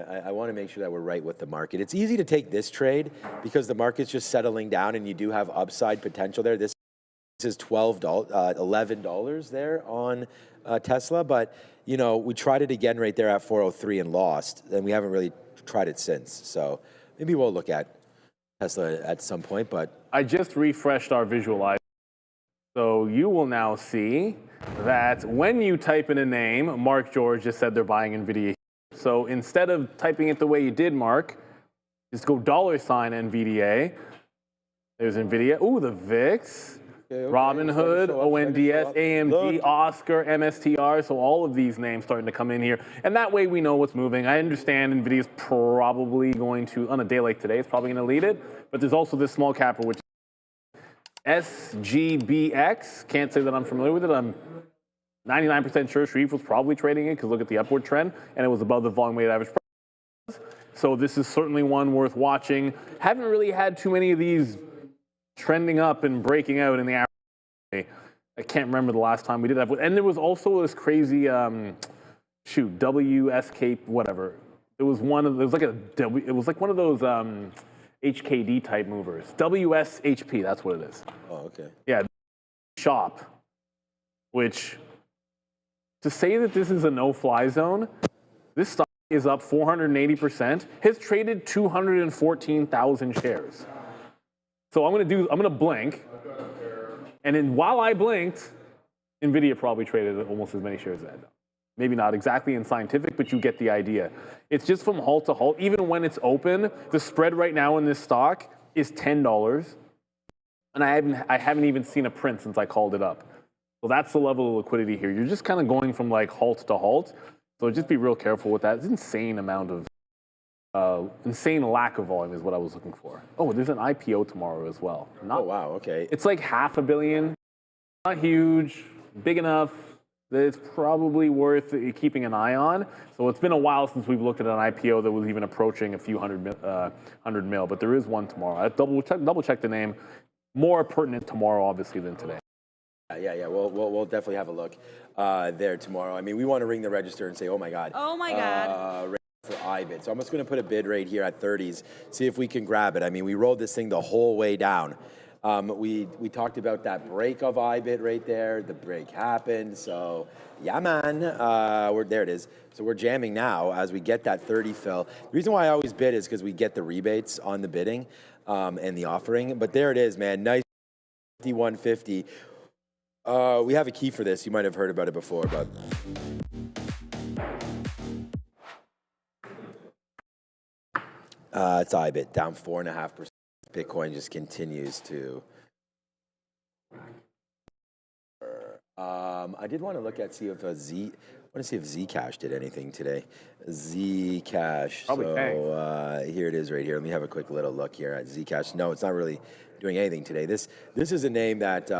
I want to make sure that we're right with the market. It's easy to take this trade because the market's just settling down and you do have upside potential there. This is $11 there on Tesla, but we tried it again right there at 403 and lost, and we haven't really tried it since. So maybe we'll look at Tesla at some point. But I just refreshed our visualizer, so you will now see that when you type in a name, Mark George just said they're buying Nvidia. So instead of typing it the way you did, Mark, just go $NVDA. There's Nvidia. Ooh, the VIX. Robinhood, ONDS, AMD, Oscar, MSTR, so all of these names starting to come in here. And that way we know what's moving. I understand NVIDIA's probably going to, on a day like today, it's probably going to lead it. But there's also this small capper, which is SGBX. Can't say that I'm familiar with it. I'm 99% sure Sharif was probably trading it because look at the upward trend, and it was above the volume weighted average price. So this is certainly one worth watching. Haven't really had too many of these trending up and breaking out in the average. I can't remember the last time we did that. And there was also this crazy, WSK, whatever. It was one of those, it was like one of those HKD type movers. WSHP, that's what it is. Oh, okay. Yeah, shop, which to say that this is a no-fly zone, this stock is up 480%, has traded 214,000 shares. So I'm gonna blink, and then while I blinked, Nvidia probably traded almost as many shares as I did. Maybe not exactly in scientific, but you get the idea. It's just from halt to halt. Even when it's open, the spread right now in this stock is $10, and I haven't even seen a print since I called it up. So that's the level of liquidity here. You're just kind of going from like halt to halt. So just be real careful with that. It's an insane amount of. Insane lack of volume is what I was looking for. Oh, there's an IPO tomorrow as well. Oh, wow, okay. It's like $500 million. Not huge, big enough that it's probably worth keeping an eye on. So it's been a while since we've looked at an IPO that was even approaching a few hundred mil, but there is one tomorrow. I double check the name. More pertinent tomorrow, obviously, than today. Yeah. We'll definitely have a look there tomorrow. I mean, we want to ring the register and say, oh my God. Oh my God. For IBIT. So I'm just going to put a bid right here at 30s, see if we can grab it. I mean, we rolled this thing the whole way down. We talked about that break of IBIT right there. The break happened. So yeah, man, there it is. So we're jamming now as we get that 30 fill. The reason why I always bid is because we get the rebates on the bidding and the offering. But there it is, man. Nice 51.50. We have a key for this. You might have heard about it before, but it's IBIT down 4.5%. Bitcoin just continues to. I did want to look at see if Zcash did anything today. Zcash. So here it is right here. Let me have a quick little look here at Zcash. No, it's not really doing anything today. This is a name that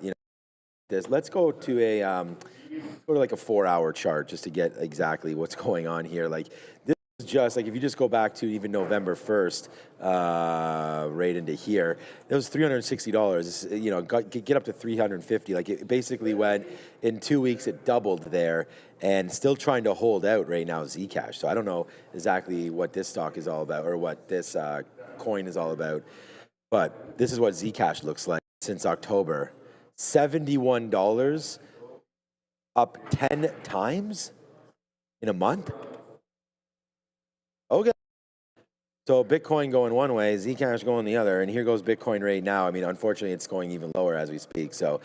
you know. Let's go to like a 4-hour chart just to get exactly what's going on here. Like this is just like if you just go back to even November 1st, right into here, it was $360. You know, get up to 350. Like it basically went in 2 weeks. It doubled there, and still trying to hold out right now. Zcash. So I don't know exactly what this stock is all about or what this coin is all about, but this is what Zcash looks like since October. $71, up 10 times in a month. Okay. So Bitcoin going one way, Zcash going the other, and here goes Bitcoin right now. I mean, unfortunately, it's going even lower as we speak. So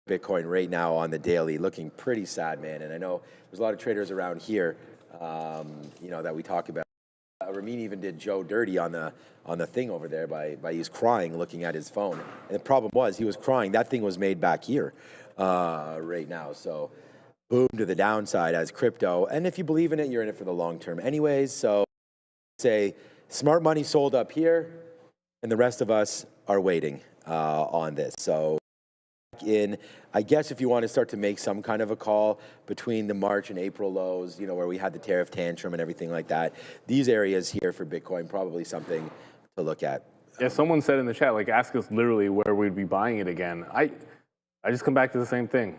Bitcoin right now on the daily looking pretty sad, man. And I know there's a lot of traders around here, you know, that we talk about. Ramin even did Joe dirty on the thing over there by he was crying looking at his phone. And the problem was he was crying. That thing was made back here right now. So boom to the downside as crypto. And if you believe in it, you're in it for the long term anyways. So say smart money sold up here and the rest of us are waiting on this. So I guess if you want to start to make some kind of a call between the March and April lows, you know, where we had the tariff tantrum and everything like that, these areas here for Bitcoin, probably something to look at. Yeah, someone said in the chat, like, ask us literally where we'd be buying it again. I just come back to the same thing.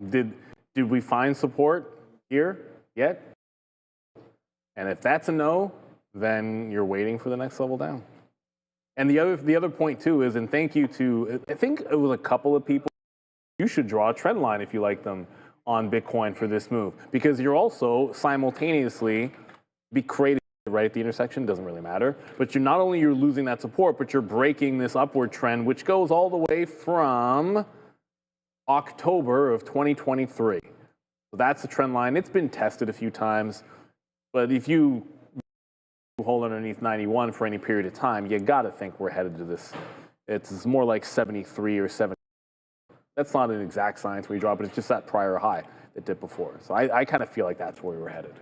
Did we find support here yet? And if that's a no, then you're waiting for the next level down. And the other point too is, and thank you to, I think it was a couple of people, you should draw a trend line if you like them on Bitcoin for this move, because you're also simultaneously be creating right at the intersection, doesn't really matter, but you're not only you're losing that support, but you're breaking this upward trend, which goes all the way from October of 2023. So that's the trend line. It's been tested a few times, but if you hold underneath 91 for any period of time, you got to think we're headed to this. It's more like 73 or 70. That's not an exact science where you drop it. It's just that prior high that dipped before. So I kind of feel like that's where we were headed.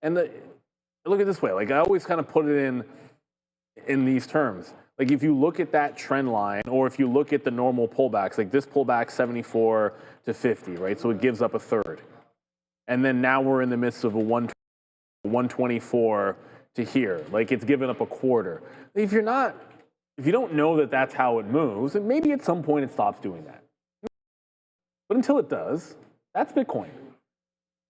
And look at it this way. Like I always kind of put it in these terms. Like if you look at that trend line, or if you look at the normal pullbacks, like this pullback 74 to 50, right? So it gives up a third. And then now we're in the midst of a 124 to here, like it's given up a quarter. If you don't know that that's how it moves, and maybe at some point it stops doing that. But until it does, that's Bitcoin.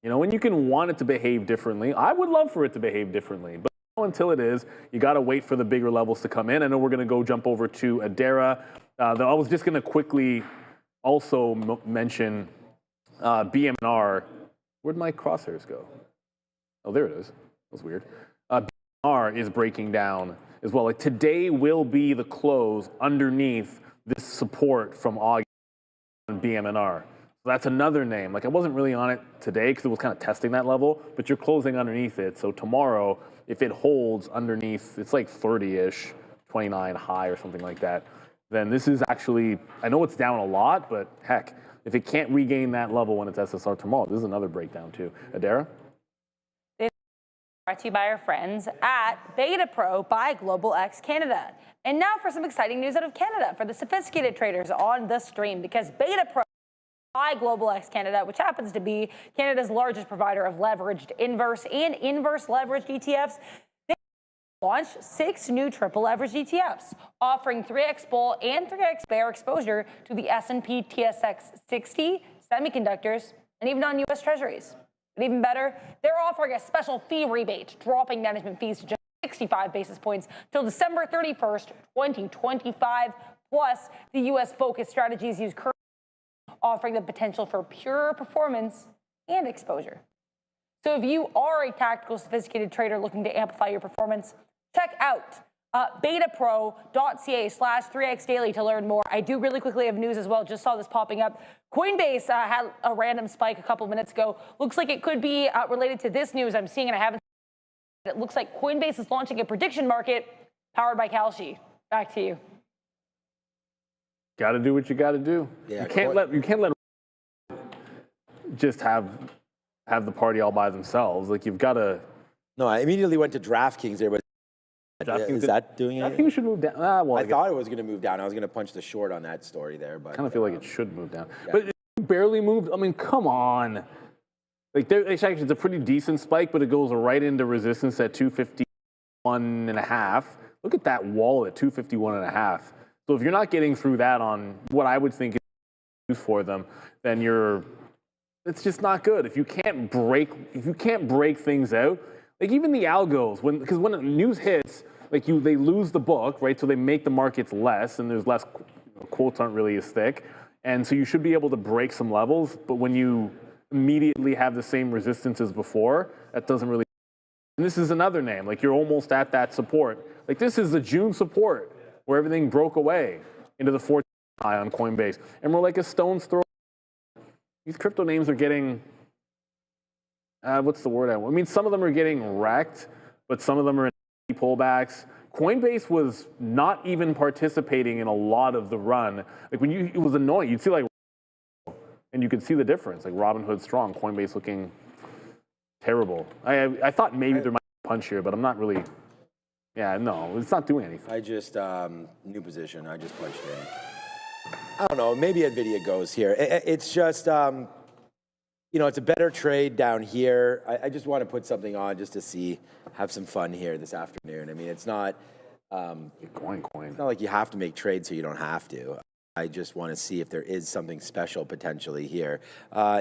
You know, and you can want it to behave differently. I would love for it to behave differently, but until it is, you got to wait for the bigger levels to come in. I know we're going to go jump over to Adara. I was just going to quickly also mention BMR. Where'd my crosshairs go? Oh, there it is. That was weird. BMR is breaking down as well. Like today will be the close underneath this support from August on BMR. So that's another name. Like I wasn't really on it today because it was kind of testing that level, but you're closing underneath it. So tomorrow, if it holds underneath, it's like 30-ish, 29 high or something like that, then this is actually, I know it's down a lot, but heck, if it can't regain that level when it's SSR tomorrow, this is another breakdown too. Adara? Brought to you by our friends at Beta Pro by Global X Canada. And now for some exciting news out of Canada for the sophisticated traders on the stream, because Beta Pro by Global X Canada, which happens to be Canada's largest provider of leveraged inverse and inverse leveraged ETFs, they launched 6 new triple leveraged ETFs, offering 3x bull and 3x bear exposure to the S&P TSX 60, semiconductors, and even on U.S. Treasuries. But even better, they're offering a special fee rebate, dropping management fees to just 65 basis points till December 31st, 2025, plus the U.S.-focused strategies used currently, offering the potential for pure performance and exposure. So if you are a tactical, sophisticated trader looking to amplify your performance, check out betapro.ca/3xdaily to learn more. I do really quickly have news as well. Just saw this popping up. Coinbase had a random spike a couple minutes ago. Looks like it could be related to this news I'm seeing, and I haven't. It looks like Coinbase is launching a prediction market powered by Kalshi. Back to you. Got to do what you got to do. Yeah, you can't let just have the party all by themselves. Like, you've got to. No, I immediately went to DraftKings there, but is that doing it? DraftKings should move down. Well, I thought it was going to move down. I was going to punch the short on that story there, but I kind of feel like it should move down. Yeah. But it barely moved. I mean, come on. Like, it's a pretty decent spike, but it goes right into resistance at 251.5. Look at that wall at 251.5. So if you're not getting through that on what I would think is for them, then it's just not good. If you can't break things out, like even the algos, because when news hits, like they lose the book, right? So they make the markets less, and there's less, quotes aren't really as thick, and so you should be able to break some levels. But when you immediately have the same resistance as before, that doesn't really. And this is another name, like you're almost at that support. Like this is the June support, where everything broke away into the 14 high on Coinbase. And we're like a stone's throw. These crypto names are getting, what's the word I want? I mean, some of them are getting wrecked, but some of them are in pullbacks. Coinbase was not even participating in a lot of the run. Like it was annoying. You'd see like, and you could see the difference. Like Robinhood strong, Coinbase looking terrible. I thought maybe there might be a punch here, but I'm not really. Yeah, no, it's not doing anything. I just, new position, I just punched in. I don't know, maybe Nvidia goes here. It's just, it's a better trade down here. I just want to put something on just to have some fun here this afternoon. I mean, it's not, it's not like you have to make trades so you don't have to. I just want to see if there is something special potentially here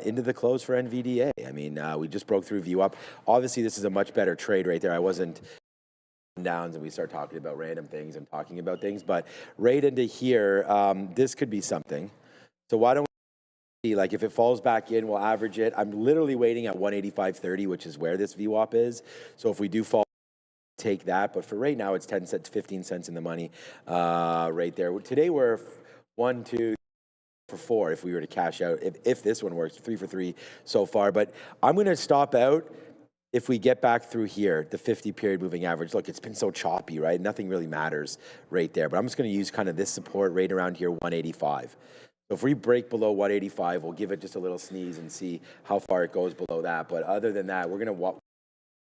into the close for NVDA. I mean, we just broke through view up. Obviously, this is a much better trade right there. I wasn't downs and we start talking about random things and talking about things, but right into here, this could be something. So why don't we see, like, if it falls back in, we'll average it. I'm literally waiting at 185.30, which is where this VWAP is. So if we do fall, take that. But for right now, it's 10 cents, 15 cents in the money right there. Today we're 1, 2 for 4 if we were to cash out. If this one works, 3 for 3 so far. But I'm going to stop out if we get back through here, the 50-period moving average. Look, it's been so choppy, right? Nothing really matters right there. But I'm just going to use kind of this support right around here, 185. So if we break below 185, we'll give it just a little sneeze and see how far it goes below that. But other than that, we're going to walk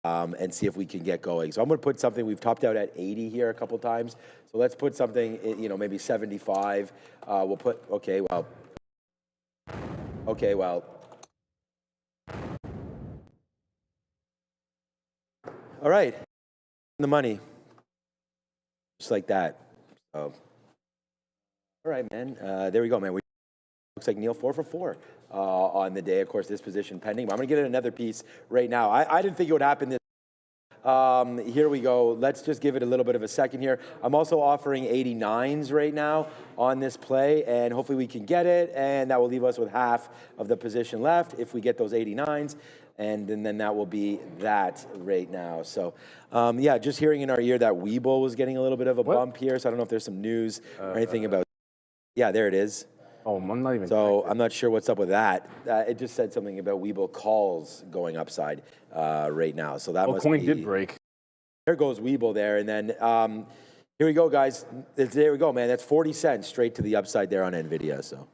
and see if we can get going. So I'm going to put something. We've topped out at 80 here a couple times. So let's put something, maybe 75. We'll put, okay, well. All right, the money, just like that. So, all right, man. There we go, man. Looks like Neil 4 for 4 on the day. Of course, this position pending. But I'm gonna get another piece right now. I didn't think it would happen this. Here we go. Let's just give it a little bit of a second here. I'm also offering 89s right now on this play, and hopefully we can get it, and that will leave us with half of the position left if we get those 89s. And then that will be that right now. So, yeah, just hearing in our ear that Webull was getting a little bit of a bump here. So I don't know if there's some news or anything about. Yeah, there it is. Oh, I'm not even. So I'm not sure what's up with that. It just said something about Webull calls going upside right now. So that must coin be. Did break. There goes Webull there, and then here we go, guys. There we go, man. That's 40 cents straight to the upside there on Nvidia. So.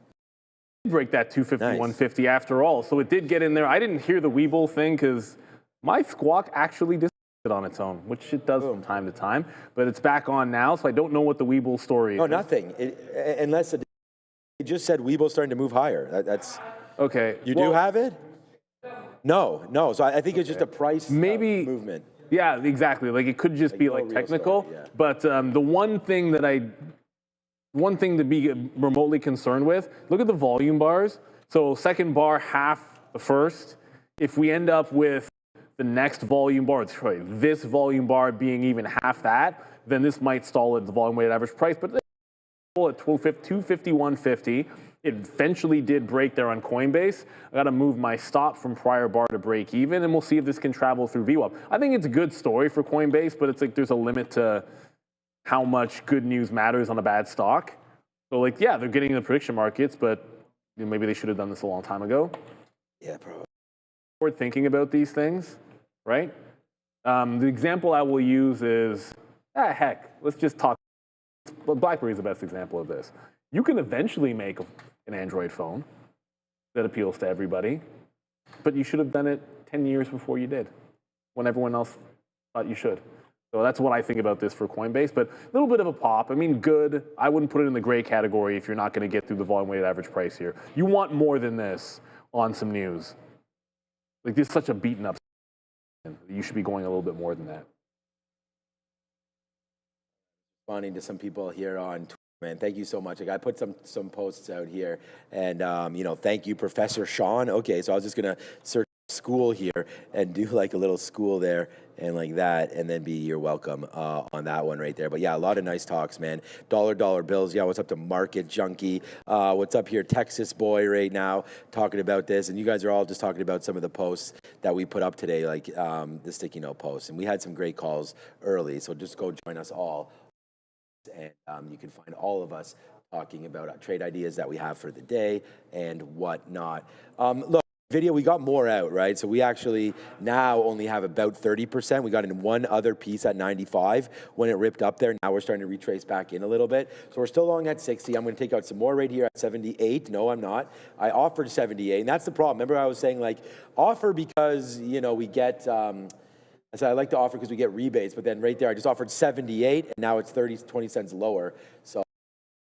Break that 251.50 after all. So it did get in there. I didn't hear the Webull thing because my squawk actually disappeared on its own, which it does from time to time. But it's back on now, so I don't know what the Webull story is. No, nothing. Unless it just said Webull starting to move higher. That's okay. You do have it? No. So I think it's just a price movement. Yeah, exactly. Like it could just be like technical. Story, yeah. But the one thing to be remotely concerned with, look at the volume bars. So second bar, half the first. If we end up with the next volume bar, this volume bar being even half that, then this might stall at the volume weighted average price. But at 251.50, it eventually did break there on Coinbase. I got to move my stop from prior bar to break even, and we'll see if this can travel through VWAP. I think it's a good story for Coinbase, but it's like there's a limit to how much good news matters on a bad stock. So like, yeah, they're getting in the prediction markets, but maybe they should have done this a long time ago. Yeah, bro. We're thinking about these things, right? The example I will use is, heck, let's just talk. BlackBerry is the best example of this. You can eventually make an Android phone that appeals to everybody, but you should have done it 10 years before you did, when everyone else thought you should. So that's what I think about this for Coinbase, but a little bit of a pop. I mean, good. I wouldn't put it in the gray category if you're not going to get through the volume-weighted average price here. You want more than this on some news. Like, this is such a beaten up. You should be going a little bit more than that. Responding to some people here on Twitter, man, thank you so much. Like, I put some posts out here, and you know, thank you, Professor Sean. Okay, so I was just gonna search school here and do like a little school there and like that, and then be you're welcome on that one right there. But yeah, a lot of nice talks, man. Dollar bills. Yeah, what's up to Market Junkie? What's up here, Texas Boy, right now talking about this, and you guys are all just talking about some of the posts that we put up today, like the sticky note posts, and we had some great calls early. So just go join us all. And you can find all of us talking about trade ideas that we have for the day and whatnot. Look, video, we got more out, right? So we actually now only have about 30%. We got in one other piece at 95 when it ripped up there. Now we're starting to retrace back in a little bit. So we're still long at 60. I'm going to take out some more right here at 78. No, I'm not. I offered 78, and that's the problem. Remember I was saying, like, offer because, you know, we get... I said I like to offer because we get rebates, but then right there I just offered 78, and now it's 20 cents lower. So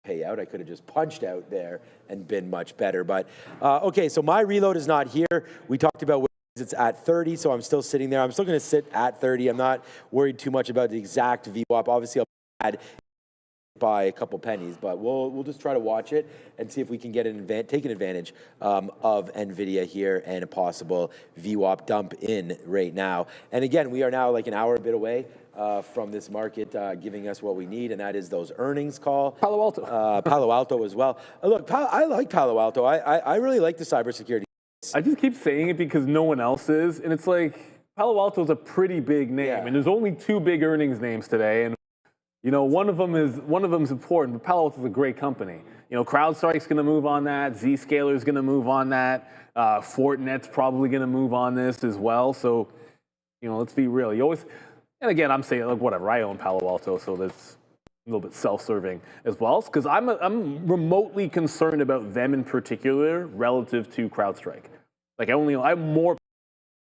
payout, I could have just punched out there and been much better. But okay, so my reload is not here. We talked about it's at 30, so I'm still sitting there. I'm still going to sit at 30. I'm not worried too much about the exact VWAP. Obviously, I'll add by a couple pennies, but we'll just try to watch it and see if we can get take an advantage of Nvidia here and a possible VWAP dump in right now. And again, we are now like an hour a bit away from this market giving us what we need, and that is those earnings call. Palo Alto. Palo Alto as well. Look, I like Palo Alto. I really like the cybersecurity. I just keep saying it because no one else is, and it's like Palo Alto's a pretty big name, and there's only 2 big earnings names today, and you know, one of them is important, but Palo Alto's a great company. You know, CrowdStrike's going to move on that. Zscaler's going to move on that. Fortinet's probably going to move on this as well. So, you know, let's be real. You always, and again, I'm saying, like, whatever. I own Palo Alto, so that's a little bit self-serving as well, because I'm remotely concerned about them in particular relative to CrowdStrike. Like, I'm more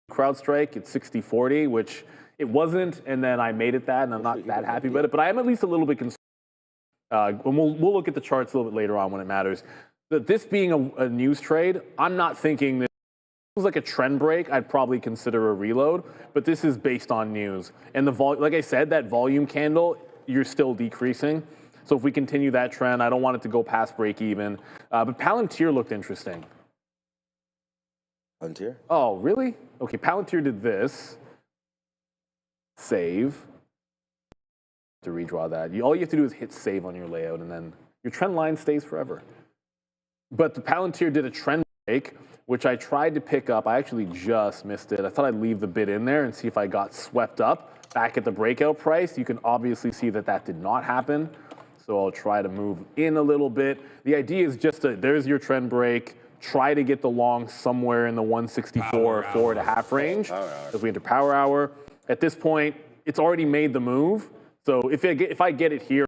CrowdStrike at 60-40, which it wasn't, and then I made it that, and I'm not that happy about it. But I am at least a little bit concerned. And we'll look at the charts a little bit later on when it matters. But this being a news trade, I'm not thinking this was like a trend break. I'd probably consider a reload, but this is based on news. And like I said, that volume candle, you're still decreasing. So if we continue that trend, I don't want it to go past break even. But Palantir looked interesting. Palantir? Oh, really? Okay, Palantir did this. Save. To redraw that. All you have to do is hit save on your layout, and then your trend line stays forever. But the Palantir did a trend break, which I tried to pick up. I actually just missed it. I thought I'd leave the bid in there and see if I got swept up back at the breakout price. You can obviously see that that did not happen. So I'll try to move in a little bit. The idea is just there's your trend break. Try to get the long somewhere in the 164 or 4.5 range as we enter power hour. At this point, it's already made the move. So if I get it here,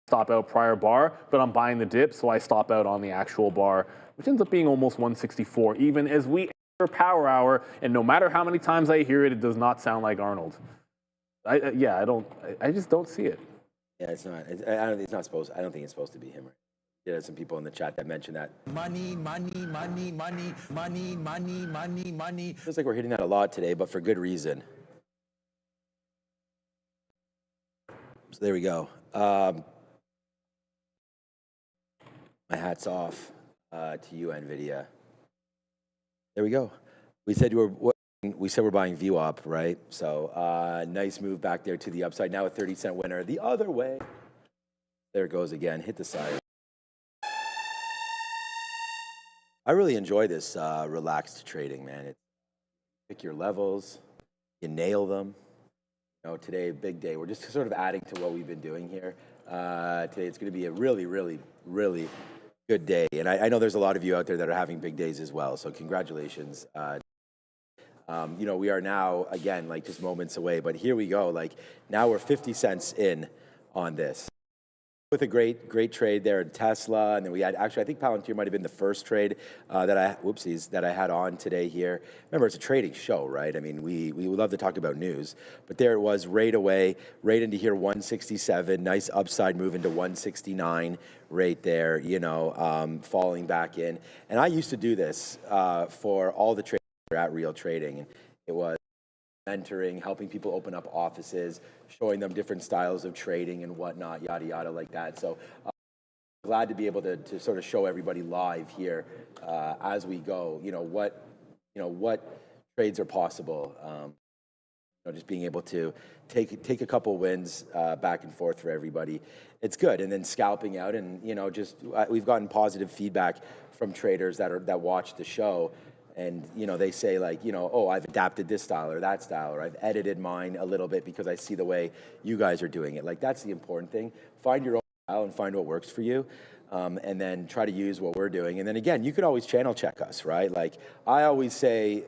stop out prior bar, but I'm buying the dip, so I stop out on the actual bar, which ends up being almost 164, even as we enter power hour. And no matter how many times I hear it, it does not sound like Arnold. I just don't see it. Yeah, it's not. I don't think it's supposed to be him. Right? Yeah, there's some people in the chat that mentioned that. Money. Feels like we're hitting that a lot today, but for good reason. So there we go. My hat's off to you, Nvidia. There we go. We said we're buying VWAP, right? So nice move back there to the upside. Now a 30-cent winner the other way. There it goes again. Hit the side. I really enjoy this relaxed trading, man. Pick your levels, you nail them, today, big day. We're just sort of adding to what we've been doing here. Today, it's going to be a really, really, really good day. And I know there's a lot of you out there that are having big days as well. So congratulations. We are now, again, like just moments away. But here we go. Like now we're 50 cents in on this. With a great trade there in Tesla, and then we had actually I think Palantir might have been the first trade that I had on today here. Remember, it's a trading show, right? I mean, we love to talk about news, but there it was right away, right into here 167, nice upside move into 169 right there, falling back in. And I used to do this for all the traders at Real Trading, and it was mentoring, helping people open up offices, showing them different styles of trading and whatnot, yada, yada, like that. So glad to be able to sort of show everybody live here as we go, what trades are possible. Just being able to take a couple wins back and forth for everybody. It's good. And then scalping out and, we've gotten positive feedback from traders that watch the show. And, they say like, oh, I've adapted this style or that style, or I've edited mine a little bit because I see the way you guys are doing it. Like, that's the important thing. Find your own style and find what works for you. And then try to use what we're doing. And then again, you could always channel check us, right? Like I always say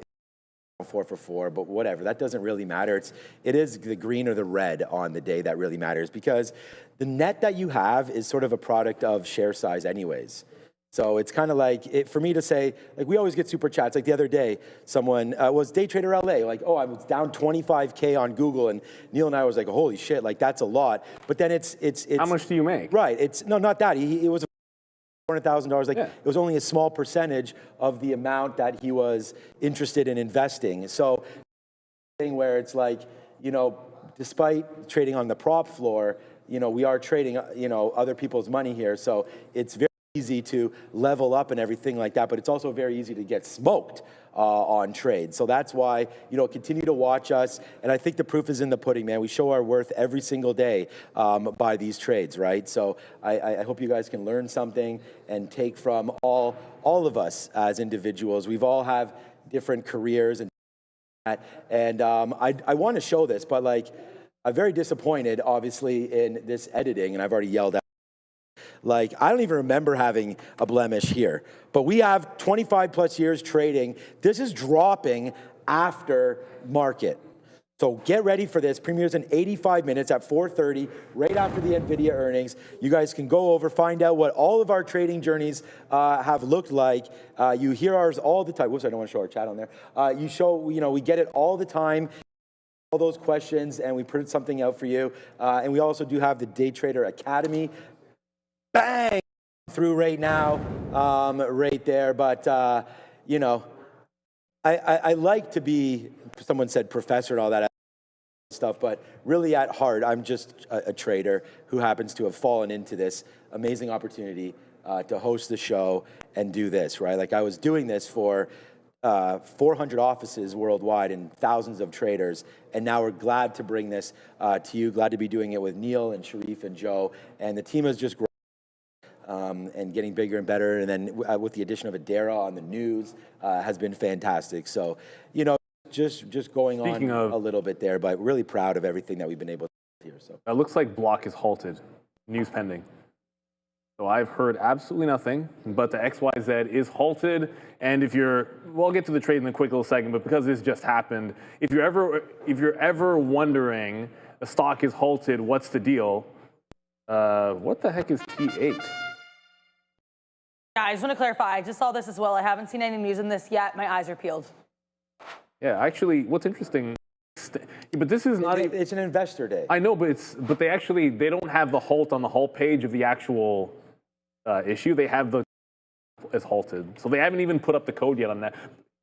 4 for 4, but whatever, that doesn't really matter. It is the green or the red on the day that really matters, because the net that you have is sort of a product of share size anyways. So it's kind of like, for me to say, like we always get super chats. Like the other day, someone was Day Trader LA, like, oh, I was down 25K on Google, and Neil and I was like, holy shit, like that's a lot. But then it's how much do you make? Right, no, not that. It was $400,000. Like, yeah. It was only a small percentage of the amount that he was interested in investing. So, thing where it's like, despite trading on the prop floor, we are trading, other people's money here. So it's very easy to level up and everything like that, but it's also very easy to get smoked on trade. So that's why, continue to watch us. And I think the proof is in the pudding, man. We show our worth every single day by these trades, right? So I hope you guys can learn something and take from all of us as individuals. We've all have different careers and I want to show this, but like, I'm very disappointed, obviously, in this editing, and I've already yelled out. Like, I don't even remember having a blemish here, but we have 25 plus years trading. This is dropping after market. So get ready for this. Premieres in 85 minutes at 4:30, right after the Nvidia earnings. You guys can go over, find out what all of our trading journeys have looked like. You hear ours all the time. Whoops, I don't want to show our chat on there. We get it all the time. All those questions, and we printed something out for you. And we also do have the Day Trader Academy. Bang! Through right now, right there. But, I like to be, someone said professor and all that stuff, but really at heart, I'm just a trader who happens to have fallen into this amazing opportunity to host the show and do this, right? Like I was doing this for 400 offices worldwide and thousands of traders. And now we're glad to bring this to you. Glad to be doing it with Neil and Sharif and Joe. And the team has just grown and getting bigger and better. And then with the addition of Adara on the news has been fantastic. So, just going on a little bit there, but really proud of everything that we've been able to do here. So it looks like block is halted. News pending. So I've heard absolutely nothing, but the XYZ is halted. And we'll get to the trade in a quick little second, but because this just happened, if you're ever wondering, the stock is halted, what's the deal? What the heck is T8? Yeah, I just want to clarify. I just saw this as well. I haven't seen any news on this yet. My eyes are peeled. Yeah, actually, what's interesting, but this is not. It's an investor day. I know, but they don't have the halt on the halt page of the actual issue. They have the as halted, so they haven't even put up the code yet on that.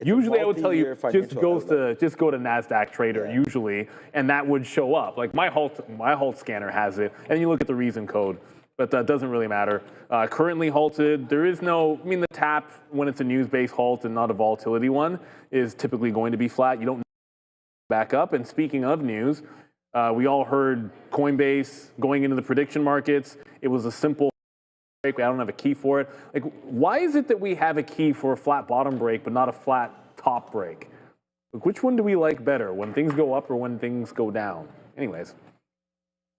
Usually, I would tell you just go to NASDAQ Trader usually, and that would show up. Like my halt scanner has it, and you look at the reason code. But that doesn't really matter. Currently halted. There is no. I mean, the tap when it's a news-based halt and not a volatility one is typically going to be flat. You don't back up. And speaking of news, we all heard Coinbase going into the prediction markets. It was a simple break. I don't have a key for it. Like, why is it that we have a key for a flat bottom break but not a flat top break? Like, which one do we like better, when things go up or when things go down? anyways.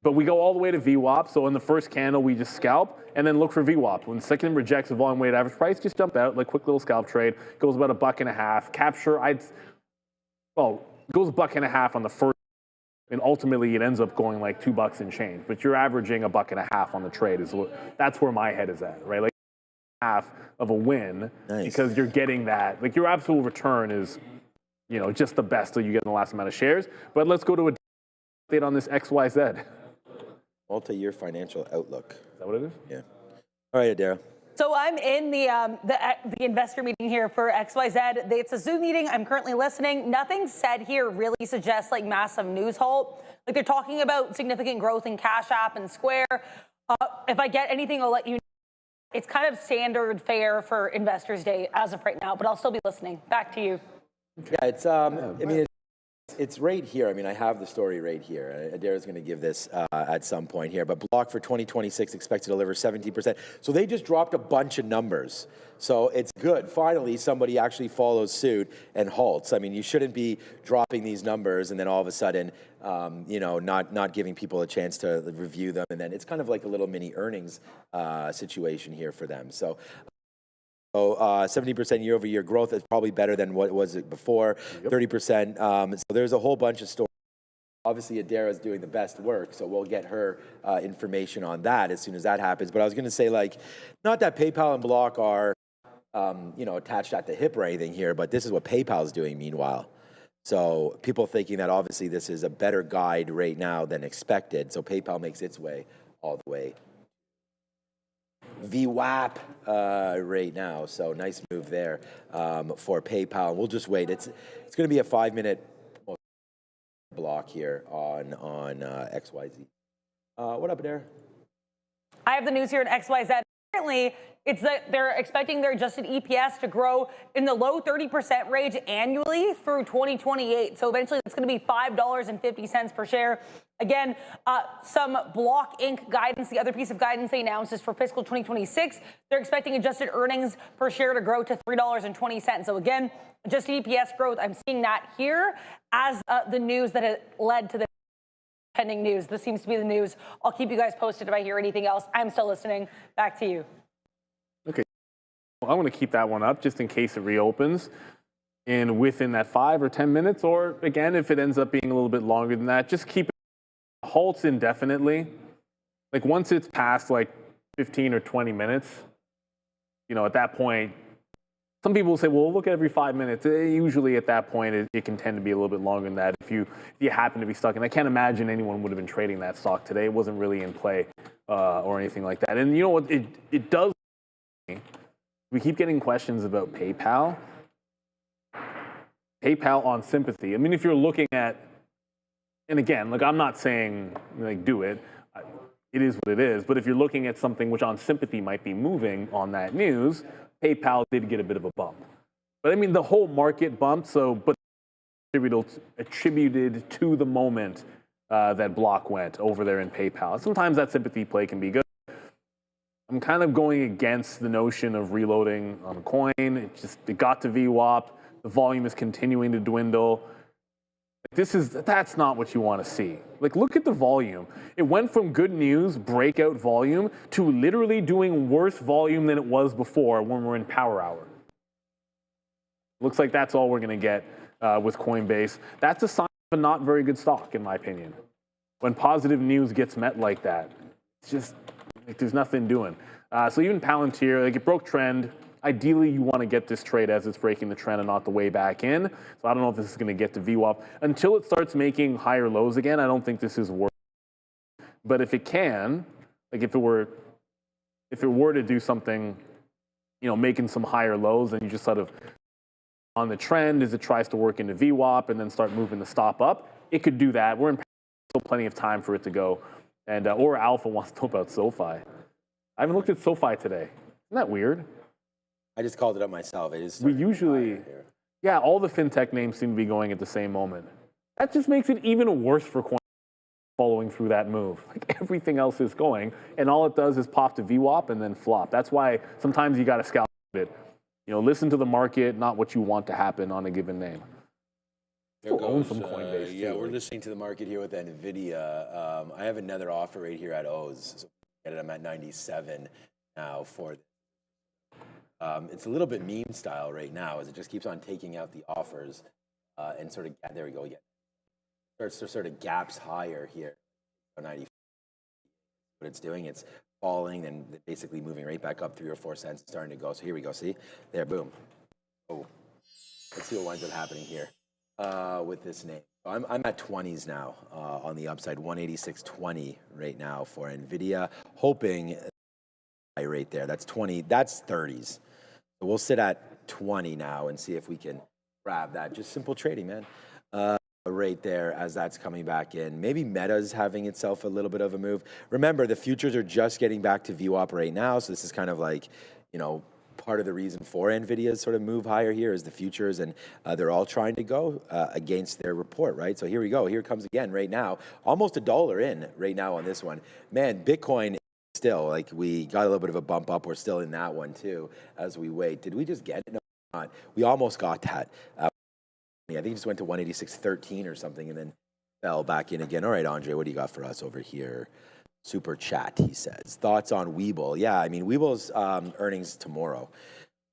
But we go all the way to VWAP. So in the first candle, we just scalp and then look for VWAP. When the second rejects the volume weighted average price, just jump out, like quick little scalp trade. Goes about $1.50. Capture, goes $1.50 on the first, and ultimately it ends up going like $2 and change. But you're averaging $1.50 on the trade. That's where my head is at, right? Like half of a win because you're getting that. Like your absolute return is, just the best that you get in the last amount of shares. But let's go to a update on this XYZ. Multi-year financial outlook. Is that what it is? Yeah. All right, Adara. So I'm in the investor meeting here for XYZ. It's a Zoom meeting. I'm currently listening. Nothing said here really suggests like massive news halt. Like they're talking about significant growth in Cash App and Square. If I get anything, I'll let you know. It's kind of standard fare for Investors Day as of right now, but I'll still be listening. Back to you. Yeah, it's it's right here. I mean, I have the story right here. Adara's going to give this at some point here. But Block for 2026 expected to deliver 17%. So they just dropped a bunch of numbers. So it's good. Finally, somebody actually follows suit and halts. I mean, you shouldn't be dropping these numbers and then all of a sudden, not giving people a chance to review them. And then it's kind of like a little mini earnings situation here for them. So 70% year-over-year growth is probably better than what was it before. 30%. So there's a whole bunch of stories. Obviously, Adara is doing the best work, so we'll get her information on that as soon as that happens. But I was going to say, like, not that PayPal and Block are, attached at the hip or anything here, but this is what PayPal is doing meanwhile. So people thinking that obviously this is a better guide right now than expected. So PayPal makes its way all the way VWAP right now, so nice move there for PayPal. We'll just wait. It's going to be a 5-minute block here on XYZ. What up, Adara? I have the news here in XYZ. Apparently, it's that they're expecting their adjusted EPS to grow in the low 30% range annually through 2028. So eventually, it's going to be $5.50 per share. Again, some Block Inc. guidance. The other piece of guidance they announced is for fiscal 2026. They're expecting adjusted earnings per share to grow to $3.20. So again, adjusted EPS growth. I'm seeing that here as the news that has led to the pending news. This seems to be the news. I'll keep you guys posted if I hear anything else. I'm still listening. Back to you. Okay. Well, I want to keep that one up just in case it reopens in within that 5 or 10 minutes, or again, if it ends up being a little bit longer than that, just keep it halts indefinitely. Like once it's past like 15 or 20 minutes, at that point, some people will say, well, look at every 5 minutes. Usually at that point, it can tend to be a little bit longer than that if you happen to be stuck. And I can't imagine anyone would have been trading that stock today. It wasn't really in play or anything like that. And you know what? It does. We keep getting questions about PayPal. PayPal on sympathy. I mean, if you're looking at, and again, like I'm not saying like do it. It is what it is. But if you're looking at something which on sympathy might be moving on that news, PayPal did get a bit of a bump. But I mean, the whole market bumped, but attributed to the moment that Block went over there in PayPal. Sometimes that sympathy play can be good. I'm kind of going against the notion of reloading on a coin. It got to VWAP. The volume is continuing to dwindle. That's not what you want to see. Like, look at the volume. It went from good news, breakout volume, to literally doing worse volume than it was before when we're in power hour. Looks like that's all we're going to get with Coinbase. That's a sign of a not very good stock, in my opinion. When positive news gets met like that, it's just, like, there's nothing doing. So even Palantir, like, it broke trend. Ideally, you want to get this trade as it's breaking the trend and not the way back in. So I don't know if this is going to get to VWAP. Until it starts making higher lows again, I don't think this is worth it. But if it can, like if it were to do something, making some higher lows, and you just sort of on the trend as it tries to work into VWAP and then start moving the stop up, it could do that. We're in still plenty of time for it to go. And or Alpha wants to know about SoFi. I haven't looked at SoFi today. Isn't that weird? I just called it up myself. We usually, yeah, all the fintech names seem to be going at the same moment. That just makes it even worse for Coinbase following through that move. Like everything else is going, and all it does is pop to VWAP and then flop. That's why sometimes you got to scalp it. Listen to the market, not what you want to happen on a given name. There own some Coinbase yeah, too. we're listening to the market here with Nvidia. I have another offer right here at O's. So I'm at 97 now for. It's a little bit meme style right now, as it just keeps on taking out the offers and sort of there we go again. Starts to sort of gaps higher here. 90. What it's doing, it's falling and basically moving right back up 3 or 4 cents, starting to go. So here we go. See there, boom. Oh, let's see what winds up happening here. With this name. I'm at 20s now on the upside, 186.20 right now for Nvidia, hoping right there. That's 20, that's 30s. So we'll sit at 20 now and see if we can grab that. Just simple trading, man. Right there as that's coming back in. Maybe Meta's having itself a little bit of a move. Remember, the futures are just getting back to VWAP right now, so this is kind of like, you know, part of the reason for Nvidia's sort of move higher here is the futures, and they're all trying to go against their report, right? So here we go. Here it comes again right now. Almost $1 in right now on this one. Man, Bitcoin still, like, we got a little bit of a bump up. We're still in that one too as we wait. Did we just get it? No, not. We almost got that. I think it just went to 186.13 or something and then fell back in again. All right, Andre, what do you got for us over here? Super chat, he says. Thoughts on Webull? Yeah, I mean, Webull's earnings tomorrow.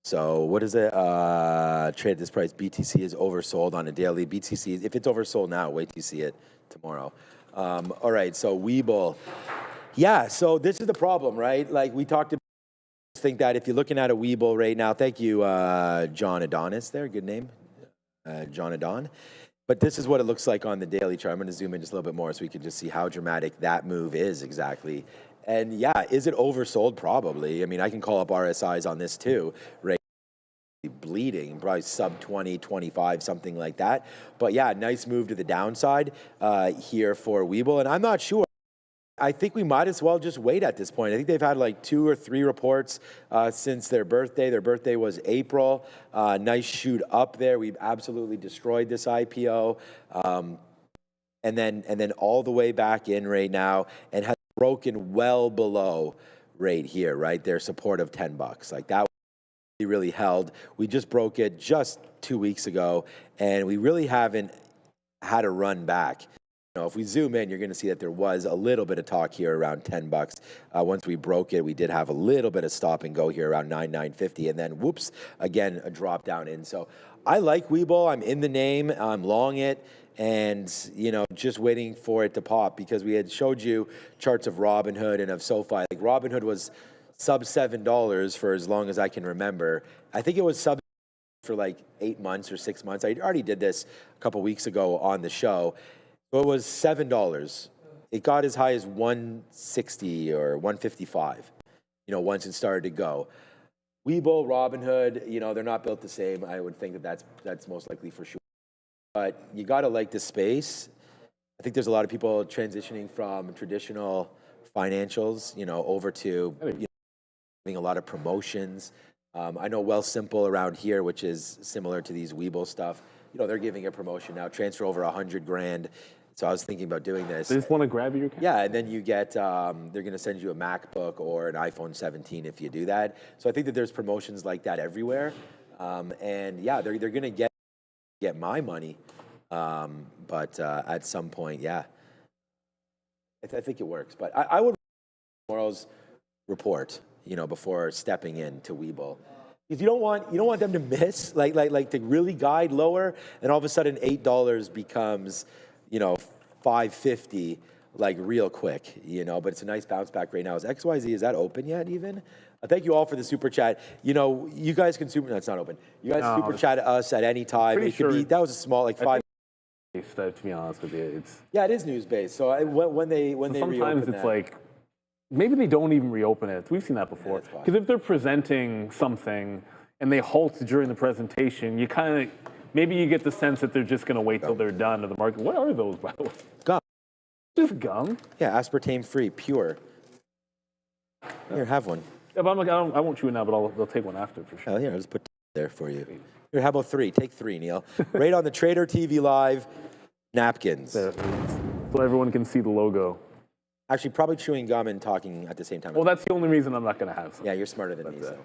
So what is it? Trade at this price. BTC is oversold on a daily. BTC, if it's oversold now, wait till you see it tomorrow. All right, so Webull. Yeah, so this is the problem, right? Like we talked about, I think that if you're looking at a Webull right now, thank you, John Adonis there, good name, John Adon. But this is what it looks like on the daily chart. I'm going to zoom in just a little bit more so we can just see how dramatic that move is exactly. And yeah, is it oversold? Probably. I mean, I can call up RSIs on this too, right? Bleeding, probably sub 20, 25, something like that. But yeah, nice move to the downside here for Webull. And I'm not sure. I think we might as well just wait at this point. I think they've had like 2 or 3 reports since their birthday. Their birthday was April. Nice shoot up there. We've absolutely destroyed this IPO. And then all the way back in right now and has broken well below right here, right? Their support of $10. Like that really held. We just broke it just 2 weeks ago and we really haven't had a run back. You know, if we zoom in, you're going to see that there was a little bit of talk here around $10. Once we broke it, we did have a little bit of stop and go here around 9.50, and then whoops, again a drop down in. So I like Webull. I'm in the name. I'm long it, and you know, just waiting for it to pop because we had showed you charts of Robinhood and of SoFi. Like Robinhood was sub $7 for as long as I can remember. I think it was sub for like 8 months or 6 months. I already did this a couple weeks ago on the show. So it was $7. It got as high as 160 or 155, you know, once it started to go. Webull, Robinhood, you know, they're not built the same. I would think that that's most likely for sure. But you got to like the space. I think there's a lot of people transitioning from traditional financials, you know, over to you know, having a lot of promotions. I know Wealthsimple around here, which is similar to these Webull stuff. You know, they're giving a promotion now, transfer over $100,000. So I was thinking about doing this. They just want to grab your account? Yeah, and then you get, they're going to send you a MacBook or an iPhone 17 if you do that. So I think that there's promotions like that everywhere. And yeah, they're going to get my money. But at some point, yeah, I think it works. But I would tomorrow's report, you know, before stepping into Webull. Because you don't want them to miss, like to really guide lower, and all of a sudden $8 becomes, you know, $5.50 like real quick, you know. But it's a nice bounce back right now. Is XYZ, is that open yet even? Thank you all for the super chat. You know, you guys can super. No, it's not open. You guys super chat us at any time. It could be that was a small like 5. To be honest with you, it's it is news based. So when they sometimes it's like. Maybe they don't even reopen it. We've seen that before. Because if they're presenting something and they halt during the presentation, you kind of, maybe you get the sense that they're just going to wait till they're done to the market. What are those, by the way? Gum. Just gum? Yeah, aspartame free, pure. Here, have one. Yeah, but I won't chew it now, but I'll take one after for sure. Oh, here, I'll just put there for you. Here, how about 3? Take 3, Neil. Right on the Trader TV Live, napkins. So everyone can see the logo. Actually, probably chewing gum and talking at the same time. Well, that's the only reason I'm not going to have some. Yeah, you're smarter than me. So.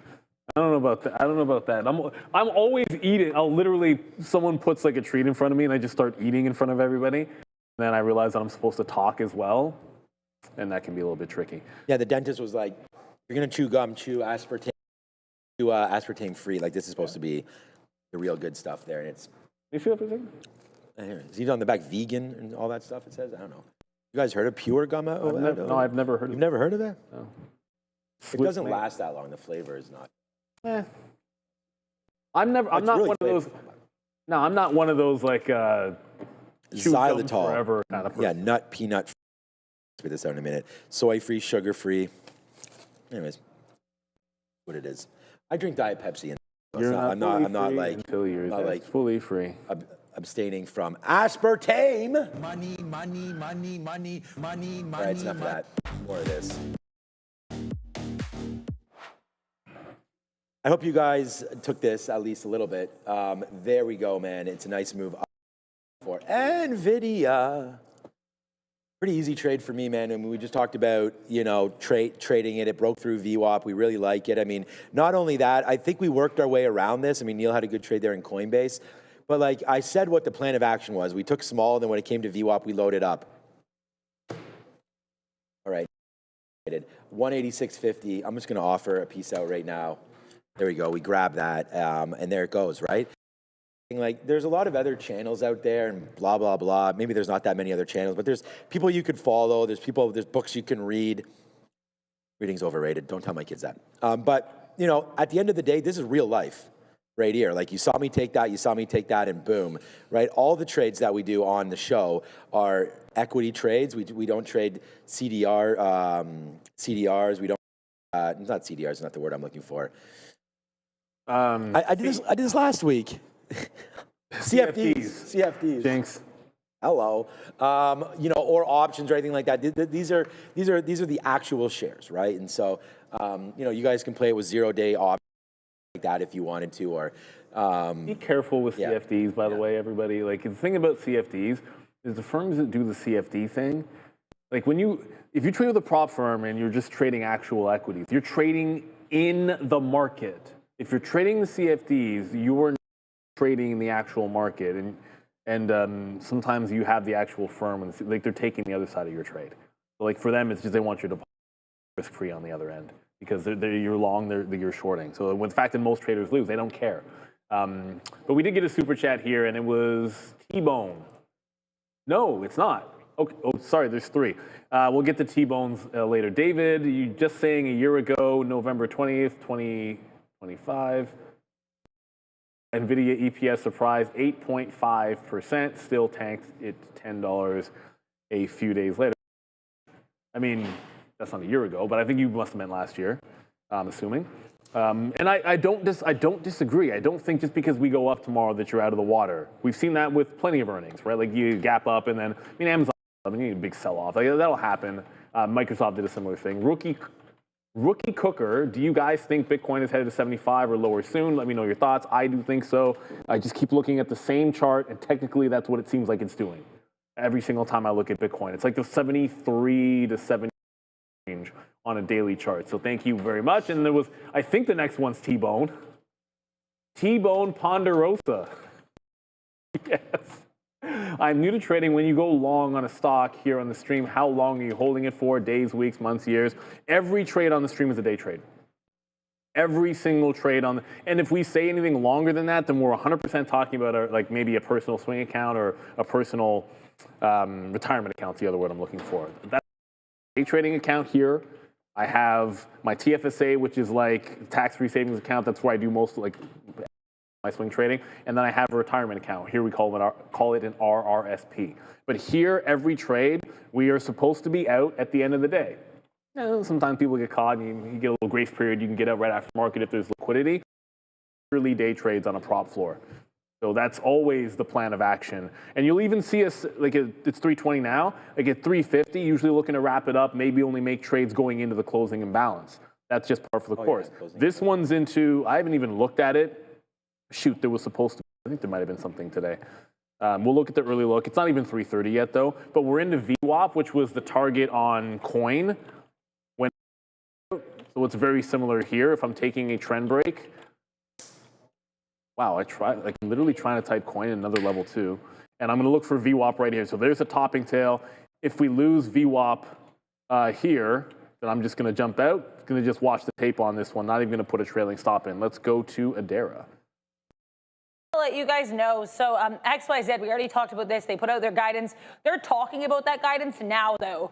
I don't know about that. I don't know about that. I'm always eating. I'll literally, someone puts like a treat in front of me and I just start eating in front of everybody. And then I realize that I'm supposed to talk as well. And that can be a little bit tricky. Yeah, the dentist was like, you're going to chew gum, chew aspartame, aspartame free. Like, this is supposed to be the real good stuff there. And it's. You feel for a second? Is even on the back vegan and all that stuff, it says? I don't know. You guys heard of pure gum? No, I've never heard of it. You've never heard of that? No. It doesn't last that long. The flavor is not. I'm not really one of those. No, I'm not one of those like chew gum forever kind of person. Yeah, nut, peanut. Spit this out in a minute. Soy-free, sugar-free. Anyways, what it is. I drink Diet Pepsi, and I'm not like until you're like fully free. Abstaining from aspartame. Money. All right, it's enough of that. More of this. I hope you guys took this at least a little bit. There we go, man. It's a nice move up for Nvidia. Pretty easy trade for me, man. I mean, we just talked about, trading it. It broke through VWAP. We really like it. I mean, not only that, I think we worked our way around this. I mean, Neil had a good trade there in Coinbase. But like I said, what the plan of action was, we took small, and then when it came to VWAP, we loaded up. All right, 186.50. I'm just going to offer a piece out right now. There we go. We grab that, and there it goes, right? Like, there's a lot of other channels out there, and blah blah blah. Maybe there's not that many other channels, but there's people you could follow. There's books you can read. Reading's overrated. Don't tell my kids that. But at the end of the day, this is real life. Right here, like you saw me take that, and boom, right? All the trades that we do on the show are equity trades. We don't trade CDRs. We don't. Not CDRs. Is not the word I'm looking for. I did this last week. CFDs. Jinx. Hello. Or options or anything like that. These are the actual shares, right? And so, you guys can play it with 0-day options. Like that if you wanted to, or be careful with CFDs, by the way, everybody. Like, the thing about CFDs is the firms that do the CFD thing, like if you trade with a prop firm and you're just trading actual equities, you're trading in the market. If you're trading the CFDs, you are trading in the actual market, and sometimes you have the actual firm, and like they're taking the other side of your trade. So like for them, it's just they want you to risk free on the other end. Because you're long, you're shorting. So the fact that most traders lose, they don't care. But we did get a super chat here, and it was T-Bone. No, it's not. Okay. Oh, sorry, there's 3. We'll get to T-Bones later. David, you just saying a year ago, November 20th, 2025, Nvidia EPS surprised 8.5%, still tanked it $10 a few days later. I mean, that's not a year ago, but I think you must have meant last year, I'm assuming. And I don't disagree. I don't think just because we go up tomorrow that you're out of the water. We've seen that with plenty of earnings, right? Like you gap up and then, Amazon, you need a big sell-off. Like, that'll happen. Microsoft did a similar thing. Rookie Cooker, do you guys think Bitcoin is headed to 75 or lower soon? Let me know your thoughts. I do think so. I just keep looking at the same chart, and technically that's what it seems like it's doing. Every single time I look at Bitcoin, it's like the 73 to 70 range on a daily chart. So thank you very much. And there was, I think the next one's T-Bone. T-Bone Ponderosa. Yes. I'm new to trading. When you go long on a stock here on the stream, how long are you holding it for? Days, weeks, months, years? Every trade on the stream is a day trade. Every single trade on and if we say anything longer than that, then we're 100% talking about like maybe a personal swing account or a personal retirement account, the other word I'm looking for. That's a trading account here. I have my TFSA, which is like tax-free savings account. That's where I do most like my swing trading. And then I have a retirement account. Here we call it an RRSP. But here, every trade, we are supposed to be out at the end of the day. Sometimes people get caught and you get a little grace period. You can get out right after market if there's liquidity. Early day trades on a prop floor. So that's always the plan of action. And you'll even see us, like it's 320 now, like at 350, usually looking to wrap it up, maybe only make trades going into the closing imbalance. That's just par for the course. Yeah, this one's into, I haven't even looked at it. Shoot, there was supposed to, I think there might have been something today. We'll look at the early look. It's not even 330 yet though, but we're into VWAP, which was the target on coin. So it's very similar here. If I'm taking a trend break, wow, I'm literally trying to type coin another level too. And I'm going to look for VWAP right here. So there's a topping tail. If we lose VWAP here, then I'm just going to jump out. Going to just watch the tape on this one. Not even going to put a trailing stop in. Let's go to Adara. I'll let you guys know. So XYZ, we already talked about this. They put out their guidance. They're talking about that guidance now, though.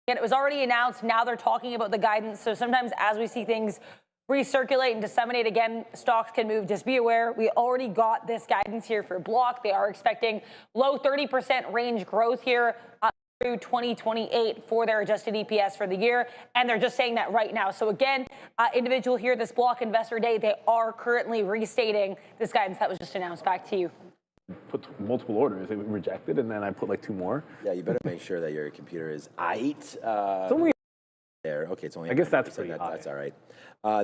And it was already announced. Now they're talking about the guidance. So sometimes as we see things recirculate and disseminate again, stocks can move. Just be aware, we already got this guidance here for Block. They are expecting low 30% range growth here through 2028 for their adjusted EPS for the year. And they're just saying that right now. So again, individual here, this Block Investor Day, they are currently restating this guidance that was just announced. Back to you. Put multiple orders. They rejected, and then I put like 2 more. Yeah, you better make sure that your computer is aight. It's only there. Okay, it's only. I guess that's pretty high. That's all right.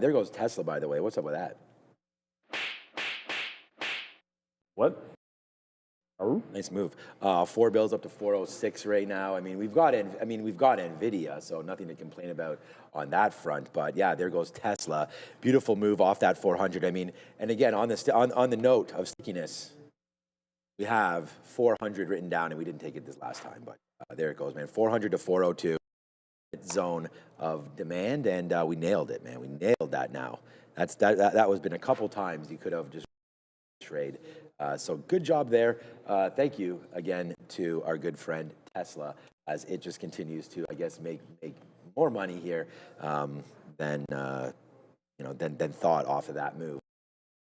There goes Tesla, by the way. What's up with that? What? Nice move. 4 bills up to 406 right now. I mean, we've got Nvidia, so nothing to complain about on that front. But yeah, there goes Tesla. Beautiful move off that 400. I mean, and again on the note of stickiness, we have 400 written down, and we didn't take it this last time, but there it goes, man. 400 to 402 zone of demand, and we nailed it, man. We nailed that. Now that was been a couple times you could have just trade. So good job there. Thank you again to our good friend Tesla, as it just continues to, I guess, make more money here than thought off of that move.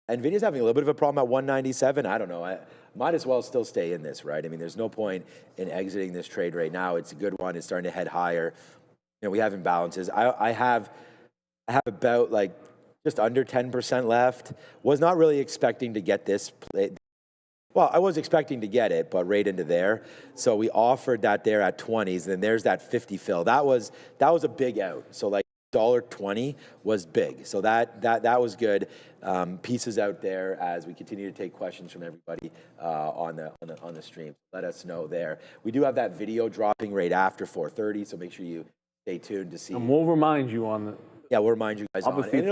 Nvidia's having a little bit of a problem at 197. I don't know. I might as well still stay in this, right? I mean, there's no point in exiting this trade right now. It's a good one. It's starting to head higher. You know, we have imbalances. I have about like just under 10% left. Was not really expecting to get this. Well, I was expecting to get it, but right into there. So we offered that there at 20s, and then there's that 50 fill. That was a big out. So like $1.20 was big. So that was good. Pieces out there as we continue to take questions from everybody on the stream. Let us know there. We do have that video dropping right after 4:30, so make sure you stay tuned to see. And we'll remind you on the. Yeah, we'll remind you guys on it. And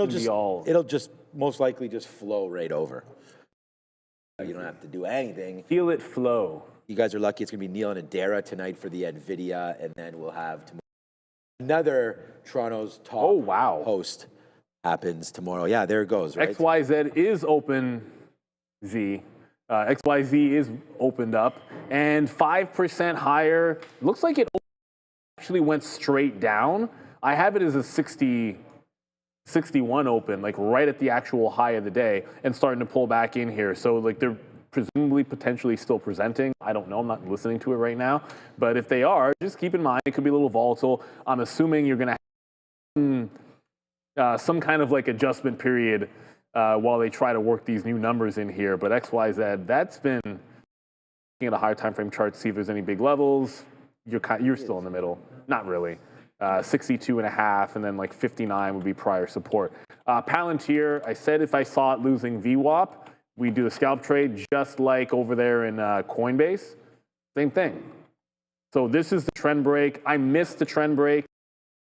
it'll just most likely just flow right over. You don't have to do anything. Feel it flow. You guys are lucky. It's going to be Neil and Adara tonight for the Nvidia, and then we'll have tomorrow. Another Toronto's top host happens tomorrow. Yeah, there it goes, right? XYZ is open, Z. XYZ is opened up, and 5% higher. Looks like it actually went straight down. I have it as a 61 open, like right at the actual high of the day, and starting to pull back in here. So like they're presumably potentially still presenting. I don't know. I'm not listening to it right now. But if they are, just keep in mind it could be a little volatile. I'm assuming you're going to have some kind of like adjustment period while they try to work these new numbers in here. But XYZ, that's been looking at a higher time frame chart to see if there's any big levels. You're still in the middle. Not really. 62.5, and then like 59 would be prior support. Palantir, I said if I saw it losing VWAP, we do a scalp trade just like over there in Coinbase. Same thing. So this is the trend break. I missed the trend break.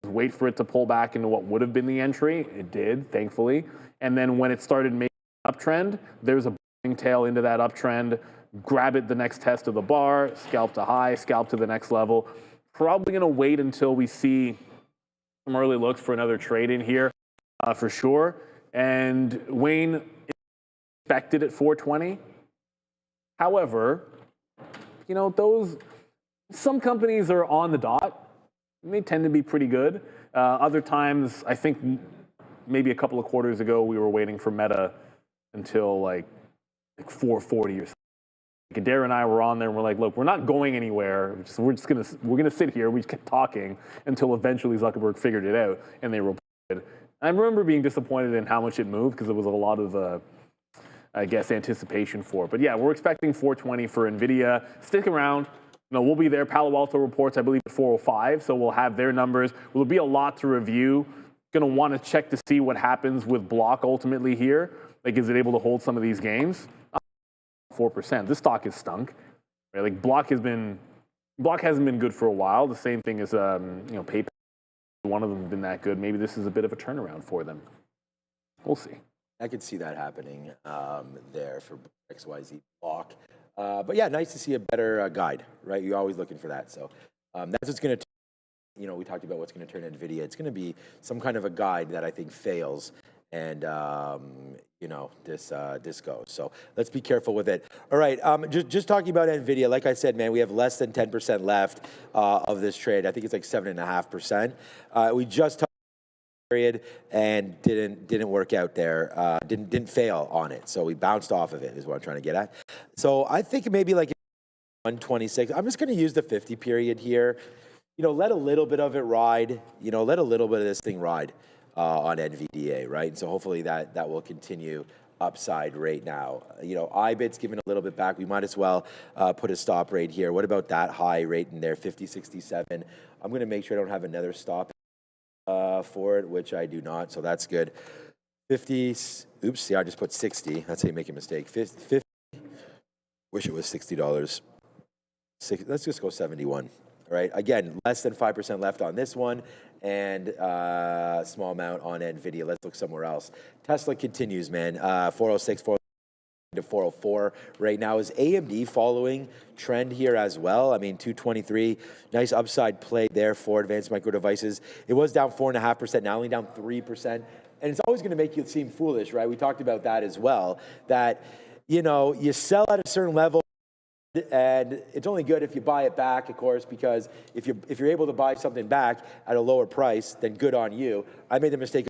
Wait for it to pull back into what would have been the entry. It did, thankfully. And then when it started making an uptrend, there's a buying tail into that uptrend. Grab it the next test of the bar, scalp to high, scalp to the next level. Probably going to wait until we see some early looks for another trade in here for sure. And Wayne expected at 420. However, you know, some companies are on the dot. They tend to be pretty good. Other times, I think maybe a couple of quarters ago, we were waiting for Meta until like 440 or something. Adara and I were on there, and we're like, look, we're not going anywhere. We're gonna sit here. We just kept talking until eventually Zuckerberg figured it out, and they reported. I remember being disappointed in how much it moved because there was a lot of, I guess, anticipation for it. But yeah, we're expecting 420 for Nvidia. Stick around. You know, we'll be there. Palo Alto reports, I believe, at 405, so we'll have their numbers. There'll be a lot to review. Going to want to check to see what happens with Block ultimately here. Like, is it able to hold some of these gains? 4%. This stock is stunk. Right? Like Block hasn't been good for a while. The same thing as PayPal. one of them has been that good. Maybe this is a bit of a turnaround for them. We'll see. I could see that happening there for XYZ block. But yeah, nice to see a better guide, right? You're always looking for that. So that's what's going to, we talked about what's going to turn Nvidia. It's going to be some kind of a guide that I think fails, and this goes. So let's be careful with it. All right, just talking about Nvidia. Like I said, man, we have less than 10% left of this trade. I think it's like 7.5%. We just period and didn't work out there. Didn't fail on it. So we bounced off of it is what I'm trying to get at. So I think maybe like 126. I'm just going to use the 50 period here. Let a little bit of it ride. Let a little bit of this thing ride on NVDA, right? So hopefully that will continue upside right now. IBIT's giving a little bit back. We might as well put a stop rate here. What about that high rate in there, 50.67? I'm going to make sure I don't have another stop for it, which I do not, so that's good. 50, oops, see, I just put 60. That's how you make a mistake. 50, wish it was $60. Let's just go 71. All right, again, less than 5% left on this one, and small amount on Nvidia. Let's look somewhere else. Tesla continues, man. 406, 4 to 404 right now. Is AMD following trend here as well? I mean, 223, nice upside play there for Advanced Micro Devices. It was down 4.5%, now only down 3%. And it's always going to make you seem foolish, right? We talked about that as well, that, you sell at a certain level, and it's only good if you buy it back, of course, because if you're able to buy something back at a lower price, then good on you. I made the mistake of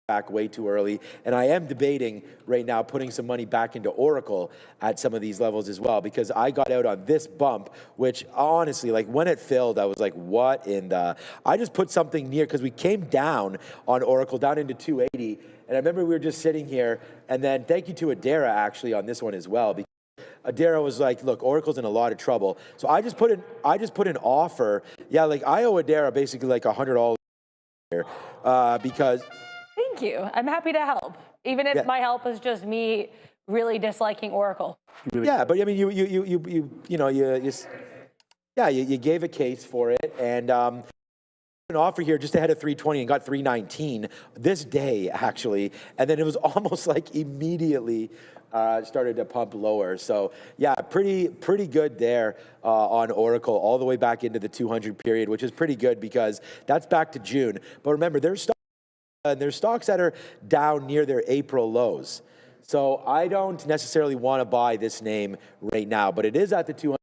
back way too early, and I am debating right now putting some money back into Oracle at some of these levels as well, because I got out on this bump, which honestly, like when it filled, I was like, what in the... I just put something near, because we came down on Oracle, down into 280, and I remember we were just sitting here, and then thank you to Adara actually on this one as well, because Adara was like, look, Oracle's in a lot of trouble. So I just put an offer. Yeah, like I owe Adara basically like $100 here because... Thank you. I'm happy to help, even if my help is just me really disliking Oracle. Yeah, but I mean, you gave a case for it, and an offer here just ahead of 320 and got 319 this day actually, and then it was almost like immediately started to pump lower. So yeah, pretty good there on Oracle, all the way back into the 200 period, which is pretty good because that's back to June. But remember, there's stocks that are down near their April lows. So I don't necessarily want to buy this name right now, but it is at the 200,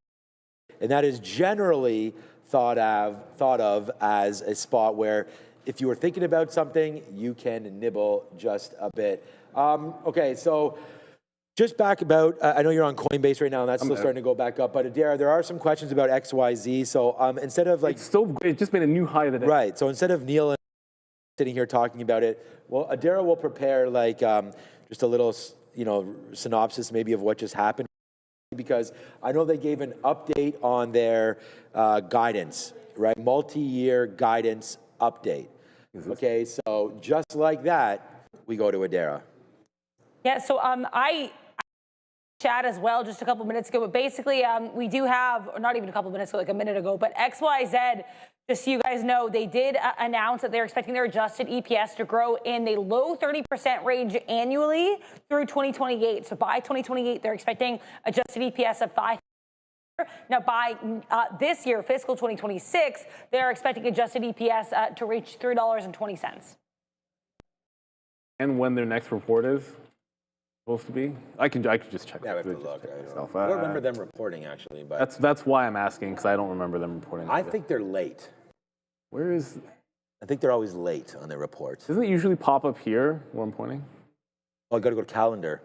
and that is generally thought of as a spot where if you were thinking about something, you can nibble just a bit. Okay, so just back about, I know you're on Coinbase right now, and that's still starting to go back up, but Adara, there are some questions about XYZ. So instead of like... It's just been a new high today. Right, so instead of Neil and sitting here talking about it, well, Adara will prepare like just a little, synopsis maybe of what just happened, because I know they gave an update on their guidance, right? Multi-year guidance update. Okay, so just like that, we go to Adara. Yeah, so I chat as well just a couple minutes ago, but basically we do have, or not even a couple minutes ago, like a minute ago, but XYZ, just so you guys know, they did announce that they're expecting their adjusted EPS to grow in the low 30% range annually through 2028. So by 2028, they're expecting adjusted EPS of $5. Now, by this year, fiscal 2026, they're expecting adjusted EPS to reach $3.20. And when their next report is supposed to be, I can just check. Yeah, I have to look. I don't remember them reporting actually, but that's why I'm asking, because I don't remember them reporting. I think they're late. Where is? I think they're always late on their reports. Doesn't it usually pop up here where I'm pointing? Oh, I got to go to calendar.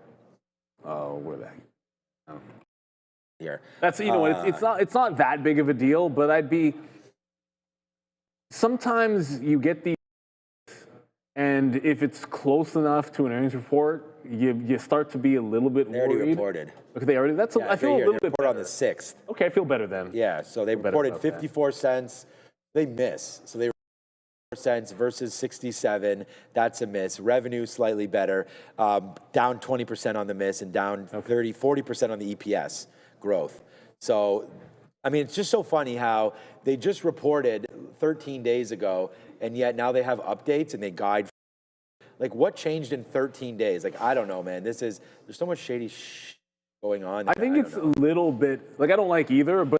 Oh, where the heck? Oh. Here. That's what it's not that big of a deal, but sometimes you get these, and if it's close enough to an earnings report, you start to be a little bit worried. They already reported. Okay, they already. I feel a little bit better on the 6th. Okay, I feel better then. Yeah, so they reported 54 cents. They miss. So they were 4 cents versus 67. That's a miss. Revenue slightly better. Down 20% on the miss and down 40% on the EPS growth. So I mean, it's just so funny how they just reported 13 days ago, and yet now they have updates and they guide. Like, what changed in 13 days? Like, I don't know, man. There's so much shady going on. I think it's a little bit, like, I don't like either, but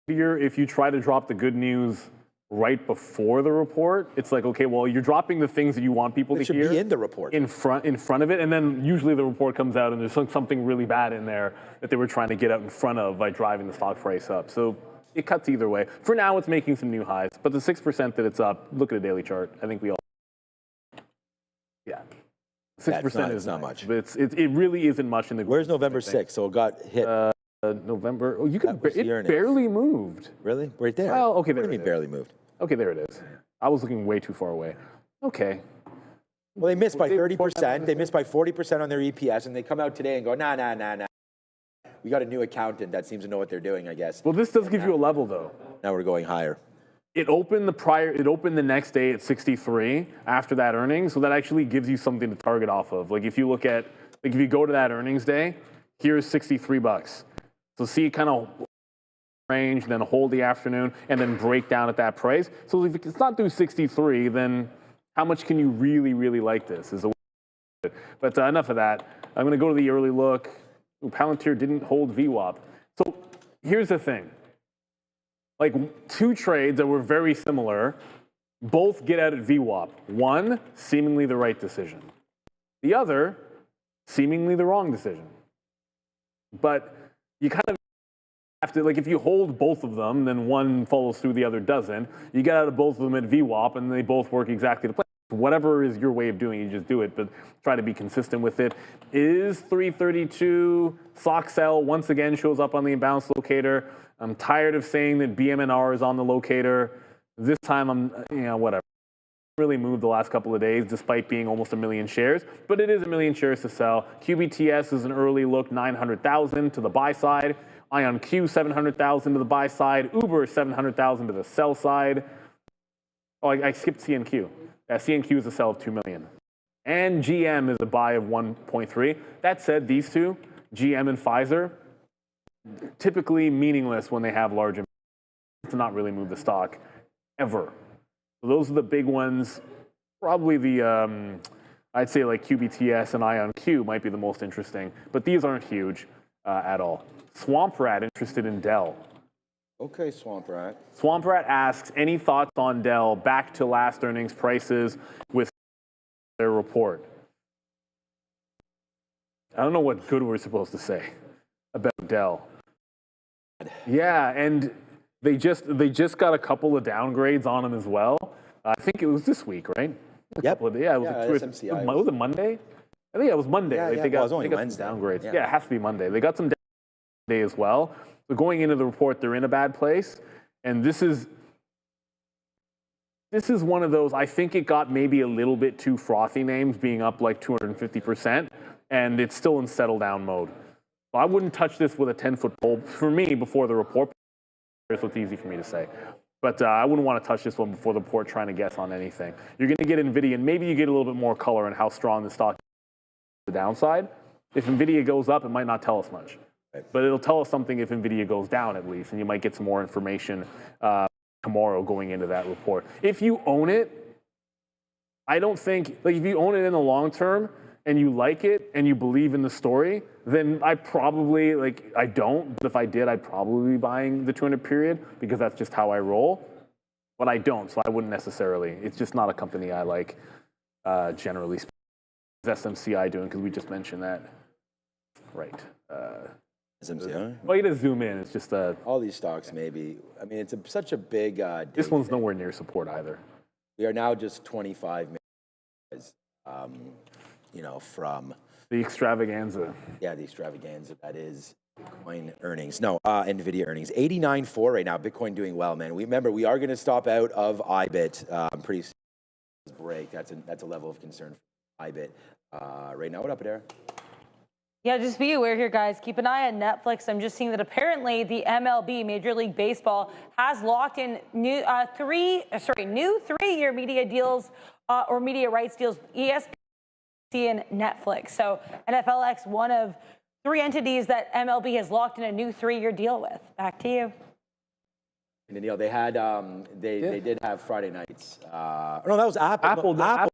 if you try to drop the good news right before the report, it's like, okay, well, you're dropping the things that you want people to hear. It should be in the report. In front of it, and then usually the report comes out and there's something really bad in there that they were trying to get out in front of by driving the stock price up. So it cuts either way. For now, it's making some new highs, but the 6% that it's up, look at a daily chart. I think we all, yeah. 6% is not much. But it really isn't much in the. Where's November 6th? So it got hit. November. Oh, you can. It barely moved. Really? Right there. Well, okay, there. What do you mean barely moved? Okay, there it is. I was looking way too far away. Okay. Well, they missed by 30%. They missed by 40% on their EPS, and they come out today and go, nah. We got a new accountant that seems to know what they're doing, I guess. Well, this does give you a level, though. Now we're going higher. It opened the next day at 63 after that earnings, so that actually gives you something to target off of. Like if you look at, like if you go to that earnings day, here's $63. So see kind of range, then hold the afternoon, and then break down at that price. So if it's not through 63, then how much can you really, really like this? But enough of that. I'm going to go to the early look. Ooh, Palantir didn't hold VWAP. So here's the thing. Like two trades that were very similar, both get out at VWAP. One, seemingly the right decision. The other, seemingly the wrong decision. But you kind of have to, like if you hold both of them, then one follows through, the other doesn't. You get out of both of them at VWAP and they both work exactly the plan. Whatever is your way of doing it, you just do it, but try to be consistent with it. Is 332 sock sell once again shows up on the imbalance locator. I'm tired of saying that BMNR is on the locator. This time I'm, whatever. Really moved the last couple of days despite being almost 1 million shares, but it is 1 million shares to sell. QBTS is an early look, 900,000 to the buy side. IonQ, 700,000 to the buy side. Uber, 700,000 to the sell side. Oh, I skipped CNQ. CNQ is a sell of 2 million. And GM is a buy of 1.3. That said, these two, GM and Pfizer, typically meaningless when they have large amounts to not really move the stock ever. So those are the big ones. Probably the, I'd say like QBTS and IonQ might be the most interesting, but these aren't huge at all. Swamp Rat interested in Dell. Okay, Swamp Rat. Swamp Rat asks, any thoughts on Dell back to last earnings prices with their report? I don't know what good we're supposed to say about Dell. Yeah, and they just got a couple of downgrades on them as well. I think it was this week, right? Yep. It was SMCI. Was it Monday? I think it was Monday. Yeah, they got some downgrades. Yeah, it has to be Monday. They got some downgrades as well. So going into the report, they're in a bad place. And this is one of those, I think it got maybe a little bit too frothy names, being up like 250%, and it's still in settle down mode. So I wouldn't touch this with a 10-foot pole for me before the report. Here's what's easy for me to say. But I wouldn't want to touch this one before the report trying to guess on anything. You're going to get Nvidia, and maybe you get a little bit more color on how strong the stock is on the downside. If Nvidia goes up, it might not tell us much. But it'll tell us something if Nvidia goes down at least, and you might get some more information tomorrow going into that report. If you own it, I don't think, like if you own it in the long term and you like it and you believe in the story, then I probably, like I don't, but if I did, I'd probably be buying the 200 period because that's just how I roll. But I don't, so I wouldn't necessarily. It's just not a company I like generally speaking. SMCI doing, because we just mentioned that. Right. SMCI? Well, you gotta zoom in. It's just all these stocks, maybe. I mean, it's such a big. This one's nowhere near support either. We are now just 25 minutes, from the extravaganza. Yeah, the extravaganza that is Bitcoin earnings. No, Nvidia earnings. 89.4 right now. Bitcoin doing well, man. We are going to stop out of IBIT pretty soon. Break. That's a level of concern for IBIT right now. What up, Adara? Yeah, just be aware here, guys. Keep an eye on Netflix. I'm just seeing that apparently the MLB, Major League Baseball, has locked in new 3-year media deals or media rights deals, ESPN and Netflix. So NFLX, one of 3 entities that MLB has locked in a new 3-year deal with. Back to you. And, they had, they did have Friday nights. No, that was Apple. Apple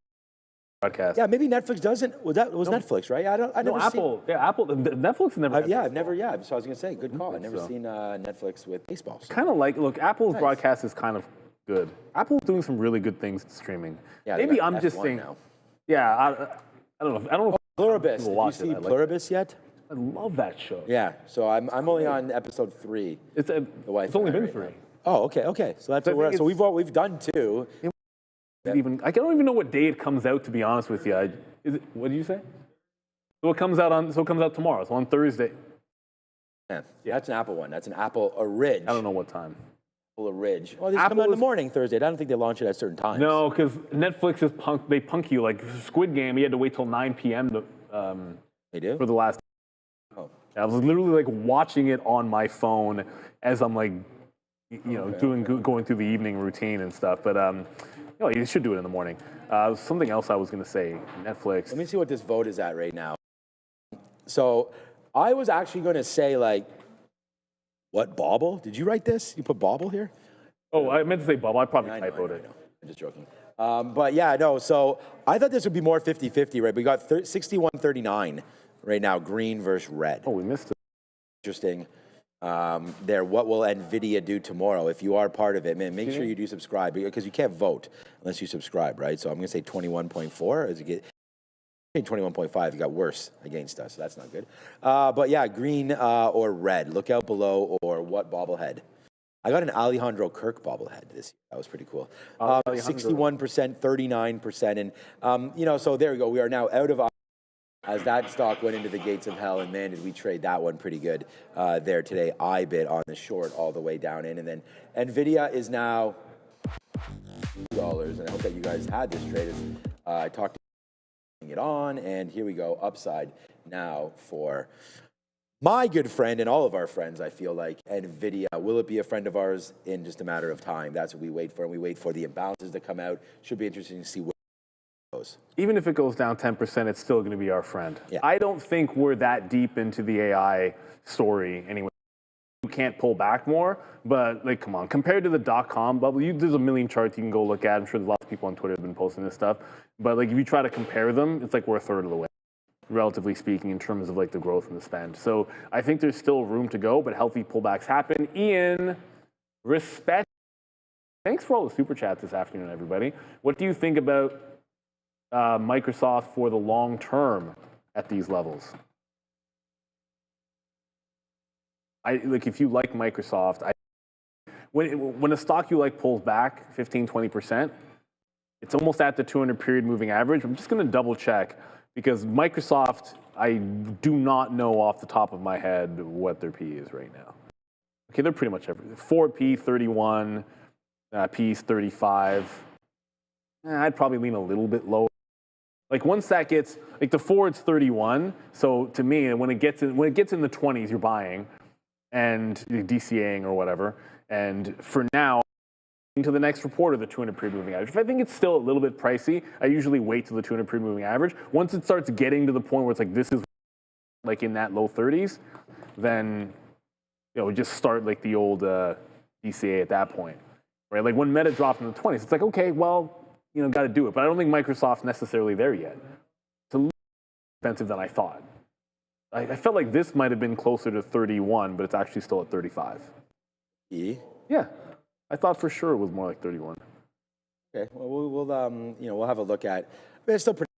broadcast. Yeah, maybe Netflix doesn't. Was Netflix, right? I never Apple. Yeah, Apple. Netflix never. Yeah, I've never. Yeah, so I was gonna say, good call. I've never seen Netflix with baseball. So. Kind of like, look, Apple's broadcast is kind of good. Apple's doing some really good things in streaming. Yeah, maybe I'm just saying. Now. Yeah, I don't know. I don't know. Pluribus. Did you see Pluribus yet? I love that show. Yeah. So I'm only on episode 3. It's only been 3. Oh, okay. So that's what we're at. So we've done 2. I don't even know what day it comes out, to be honest with you. What did you say? So it comes out tomorrow. So on Thursday. Yeah, that's an Apple one. That's an Apple Ridge. I don't know what time. Apple Ridge. Well, they come out in the morning Thursday. I don't think they launch it at certain times. No, because Netflix is they punk you. Like Squid Game, you had to wait till 9 p.m. They do? For the last. Oh. I was literally like watching it on my phone as I'm like, going through the evening routine and stuff. But you should do it in the morning. Something else I was going to say, Netflix. Let me see what this vote is at right now. So I was actually going to say, like, what, Bobble? Did you write this? You put Bobble here? Oh, I meant to say Bobble. I probably typoed it. I'm just joking. But yeah, no, so I thought this would be more 50-50, right? We got 61-39 right now, green versus red. Oh, we missed it. Interesting. There, what will Nvidia do tomorrow? If you are part of it, man, make sure you do subscribe, because you can't vote unless you subscribe, right? So I'm going to say 21.4 as you get 21.5. You got worse against us, so that's not good. But yeah, green or red. Look out below, or what bobblehead? I got an Alejandro Kirk bobblehead this year. That was pretty cool. 61%, 39%, and so there we go. We are now out of. As that stock went into the gates of hell, and man, did we trade that one pretty good there today. I bid on the short all the way down in, and then Nvidia is now $2, and I hope that you guys had this trade. I talked to it on, and here we go, upside now for my good friend and all of our friends, I feel like, Nvidia. Will it be a friend of ours in just a matter of time? That's what we wait for, and we wait for the imbalances to come out. Should be interesting to see where goes. Even if it goes down 10%, it's still going to be our friend. Yeah. I don't think we're that deep into the AI story anyway. You can't pull back more, but like, come on. Compared to the .com bubble, there's a million charts you can go look at. I'm sure there's lots of people on Twitter have been posting this stuff. But like, if you try to compare them, it's like we're a third of the way, relatively speaking, in terms of like the growth and the spend. So I think there's still room to go, but healthy pullbacks happen. Ian, respect. Thanks for all the super chats this afternoon, everybody. What do you think about Microsoft for the long term at these levels? If you like Microsoft, when a stock you like pulls back 15-20%, it's almost at the 200 period moving average. I'm just going to double check, because Microsoft, I do not know off the top of my head what their P is right now. Okay, they're pretty much everything. Forward P 31, P is 35. I'd probably lean a little bit lower. Like once that gets, like the forward's 31, so to me, when it gets in the 20s, you're buying and you're DCAing or whatever. And for now, to the next report of the 200 period moving average. If I think it's still a little bit pricey, I usually wait till the 200 period moving average. Once it starts getting to the point where it's like this is like in that low 30s, then just start like the old DCA at that point, right? Like when Meta dropped in the 20s, it's like, okay, well, got to do it. But I don't think Microsoft's necessarily there yet. It's a little expensive than I thought. I felt like this might have been closer to 31, but it's actually still at 35. E? Yeah. I thought for sure it was more like 31. Okay. Well, we'll have a look at. It's still pretty.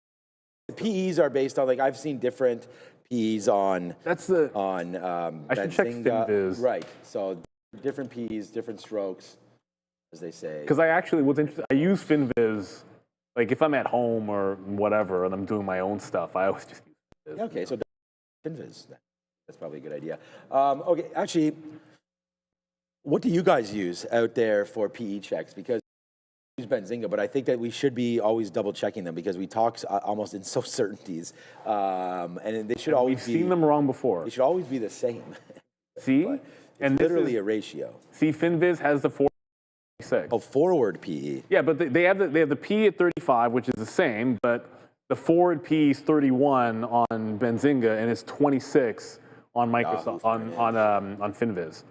PEs are based on, like, I've seen different PEs on. That's the. On. I should check FinViz. Right. So different PEs, different strokes, as they say. Because what's interesting, I use FinViz, like if I'm at home or whatever, and I'm doing my own stuff, I always just use FinViz. Okay, so FinViz, that's probably a good idea. Okay, actually, what do you guys use out there for PE checks? Because we use Benzinga, but I think that we should be always double checking them, because we talk almost in so certainties, and they should always be. We've seen them wrong before. They should always be the same. See, and literally a ratio. See, FinViz has the 46. Oh, forward PE. Yeah, but they have the P at 35, which is the same, but the forward P is 31 on Benzinga, and it's 26 on Microsoft on FinViz.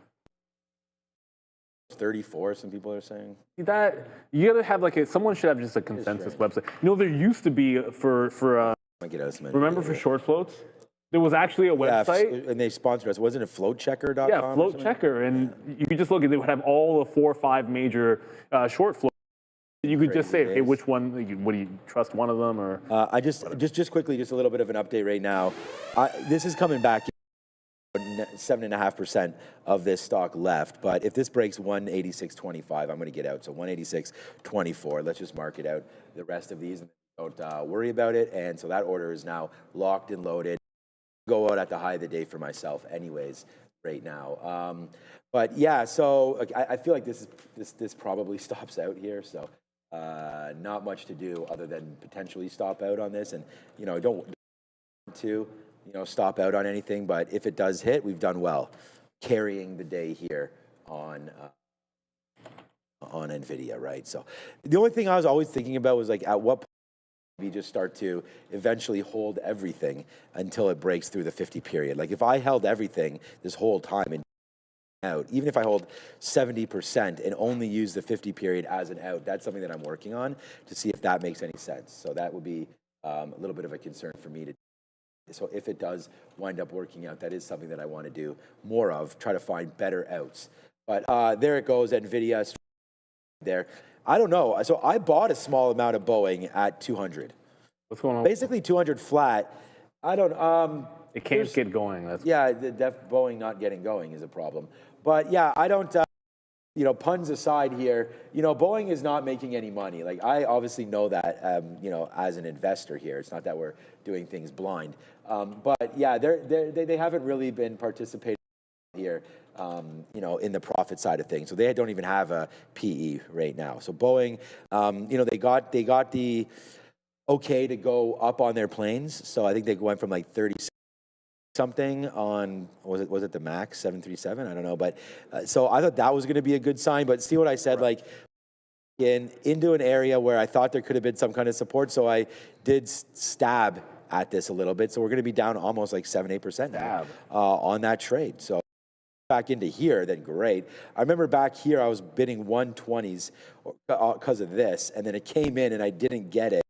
34, some people are saying. That you gotta have like someone should have just a consensus website. You know, there used to be for remember for short floats, there was actually a website. Yeah, and they sponsored us. Wasn't it floatchecker.com? Yeah, float checker, and you could just look at. They would have all the 4 or 5 major short floats. You could just say, hey, which one? What do you trust? One of them, or I just quickly, just a little bit of an update right now. This is coming back. 7.5% of this stock left, but if this breaks 186.25, I'm going to get out. So 186.24. Let's just mark it out. The rest of these, and don't worry about it. And so that order is now locked and loaded. Go out at the high of the day for myself, anyways, right now. But yeah, so I feel like this probably stops out here. So not much to do other than potentially stop out on this, and don't want to. Stop out on anything, but if it does hit, we've done well, carrying the day here on Nvidia, right? So the only thing I was always thinking about was like, at what point we just start to eventually hold everything until it breaks through the 50 period. Like if I held everything this whole time and out, even if I hold 70% and only use the 50 period as an out, that's something that I'm working on to see if that makes any sense. So that would be a little bit of a concern for me to. So if it does wind up working out, that is something that I want to do more of, try to find better outs. But there it goes, Nvidia there. I don't know. So I bought a small amount of Boeing at 200. What's going on? Basically 200 flat. I don't. It can't get going. That's Boeing not getting going is a problem. But yeah, I don't. Puns aside here, Boeing is not making any money. Like, I obviously know that, as an investor here. It's not that we're doing things blind. But yeah, they haven't really been participating here, in the profit side of things. So they don't even have a PE right now. So Boeing, they got the okay to go up on their planes. So I think they went from like 30 something on, was it the MAX 737? I don't know, but so I thought that was going to be a good sign. But see what I said, like into an area where I thought there could have been some kind of support. So I did stab at this a little bit. So we're going to be down almost like 7-8% now on that trade. So back into here, then great. I remember back here I was bidding 120s because of this, and then it came in and I didn't get it.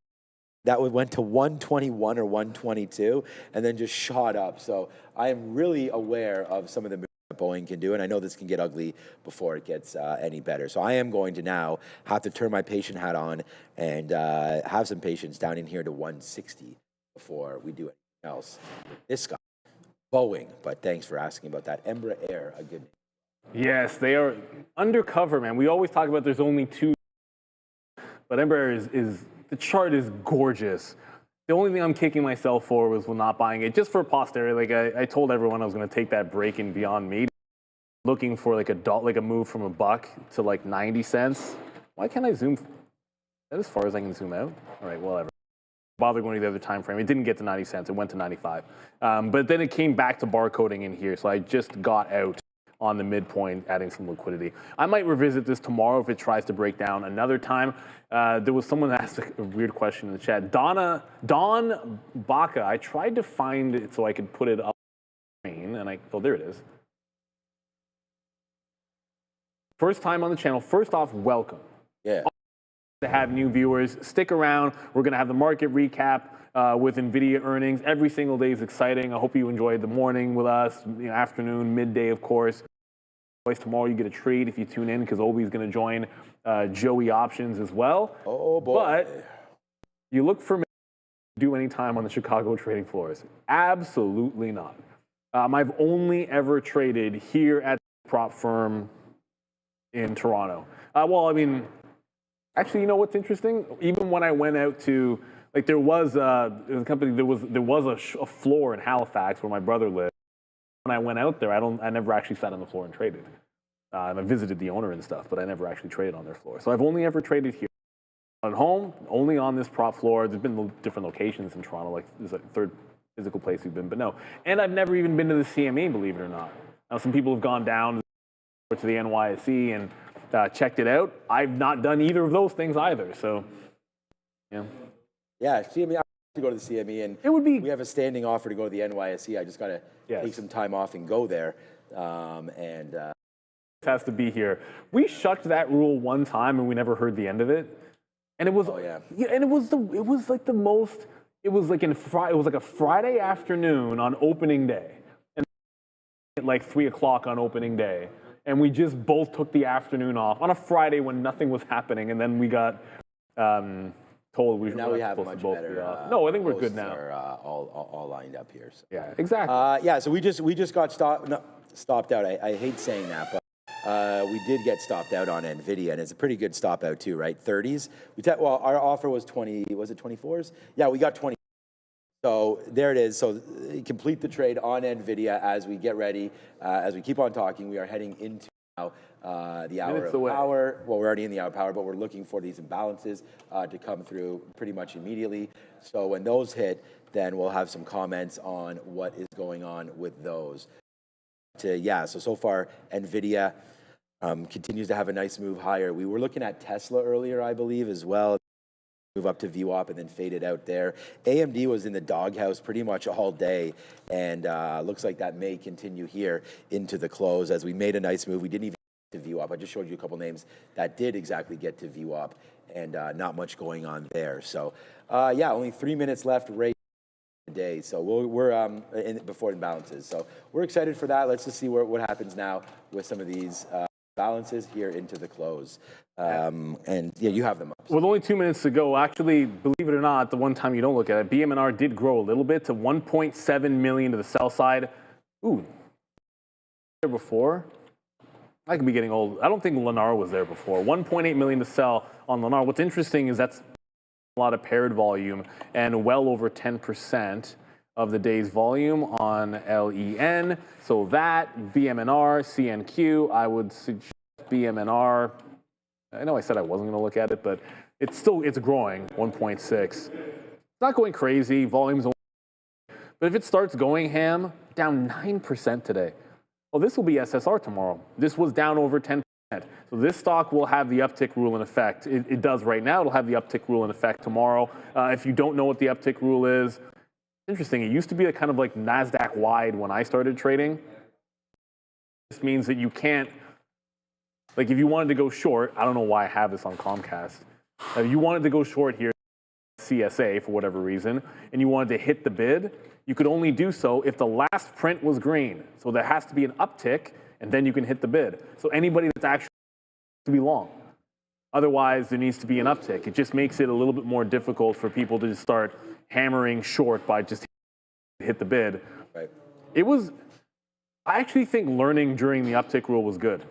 That went to 121 or 122 and then just shot up. So I am really aware of some of the moves that Boeing can do, and I know this can get ugly before it gets any better. So I am going to now have to turn my patient hat on and have some patience down in here to 160 before we do anything else. This guy, Boeing, but thanks for asking about that. Embraer, a good name. Yes, they are undercover, man. We always talk about there's only 2, but Embraer is the chart is gorgeous. The only thing I'm kicking myself for was not buying it, just for posterity. Like I told everyone I was going to take that break in Beyond Meat, looking for like a move from $1 to like 90 cents. Why can't I zoom? Is that as far as I can zoom out? All right, whatever. Bother going to the other time frame. It didn't get to 90 cents. It went to 95. But then it came back to barcoding in here, so I just got out on the midpoint, adding some liquidity. I might revisit this tomorrow if it tries to break down another time. There was someone that asked a weird question in the chat. Don Baca, I tried to find it so I could put it up on the screen, and oh, there it is. First time on the channel. First off, welcome. Yeah. To have new viewers. Stick around. We're going to have the market recap with Nvidia earnings. Every single day is exciting. I hope you enjoyed the morning with us, afternoon, midday, of course. Tomorrow you get a treat if you tune in because Obi's going to join Joey Options as well. Oh, boy. But you look for me to do any time on the Chicago trading floors. Absolutely not. I've only ever traded here at the prop firm in Toronto. Well, I mean, actually, you know what's interesting? Even when I went out to, like, there was a company, there was a floor in Halifax where my brother lived. When I went out there, I never actually sat on the floor and traded. I visited the owner and stuff, but I never actually traded on their floor. So I've only ever traded here. At home, only on this prop floor. There's been different locations in Toronto, like there's a third physical place we've been, but no. And I've never even been to the CME, believe it or not. Now, some people have gone down to the NYSE and checked it out. I've not done either of those things either. So, yeah. Yeah, CME. I have to go to the CME, and it would be. We have a standing offer to go to the NYSE. I just got to take some time off and go there, and has to be here. We shucked that rule one time and we never heard the end of it. And it was, and it was like the most, it was like a Friday afternoon on opening day. And at like 3 o'clock on opening day. And we just both took the afternoon off on a Friday when nothing was happening. And then we got told we now we have much better. No, I think we're good now. All lined up here. So. Yeah, exactly. So we just got stopped out. I hate saying that, but we did get stopped out on Nvidia, and it's a pretty good stop out too, right? 30s. Well, our offer was 20. Was it 24s? Yeah, we got 20. So there it is. So complete the trade on Nvidia as we get ready. As we keep on talking, we are heading into now the hour of power. Well, we're already in the hour of power, but we're looking for these imbalances to come through pretty much immediately. So when those hit, then we'll have some comments on what is going on with those. So far, Nvidia continues to have a nice move higher. We were looking at Tesla earlier, I believe, as well. Move up to VWAP and then faded out there. AMD was in the doghouse pretty much all day, and looks like that may continue here into the close as we made a nice move. We didn't even get to VWAP. I just showed you a couple names that did exactly get to VWAP, and not much going on there. So, only 3 minutes left right day. So we're before imbalances. So we're excited for that. Let's just see what happens now with some of these balances here into the close. You have them up. With only 2 minutes to go, actually, believe it or not, the one time you don't look at it, BMNR did grow a little bit to 1.7 million to the sell side. Ooh, there before. I could be getting old. I don't think Lennar was there before. 1.8 million to sell on Lennar. What's interesting is that's a lot of paired volume and well over 10% of the day's volume on LEN. So that, BMNR, CNQ, I would suggest BMNR. I know I said I wasn't going to look at it, but it's growing, 1.6. It's not going crazy, volume's only, but if it starts going ham, down 9% today. Well, this will be SSR tomorrow. This was down over 10%. So this stock will have the uptick rule in effect. It does right now. It'll have the uptick rule in effect tomorrow. If you don't know what the uptick rule is, interesting. It used to be a kind of like NASDAQ wide when I started trading. This means that you can't, like if you wanted to go short, I don't know why I have this on Comcast. If you wanted to go short here, CSA for whatever reason, and you wanted to hit the bid, you could only do so if the last print was green. So there has to be an uptick, and then you can hit the bid. So anybody that's actually to be long. Otherwise, there needs to be an uptick. It just makes it a little bit more difficult for people to just start hammering short by just hit the bid. Right. I actually think learning during the uptick rule was good.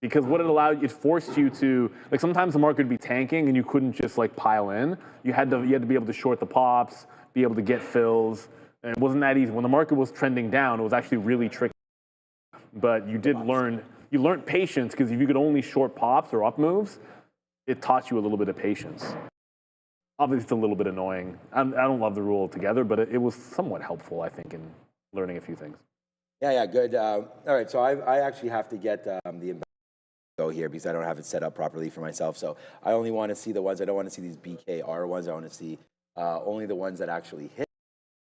Because what it allowed, it forced you to, like sometimes the market would be tanking and you couldn't just like pile in. You had to be able to short the pops, be able to get fills. And it wasn't that easy. When the market was trending down, it was actually really tricky. But you learned patience because if you could only short pops or up moves, it taught you a little bit of patience. Obviously, it's a little bit annoying. I don't love the rule altogether, but it was somewhat helpful, I think, in learning a few things. Yeah, good. All right, so I actually have to get the go here because I don't have it set up properly for myself. So I only want to see the ones, I don't want to see these BKR ones. I want to see only the ones that actually hit.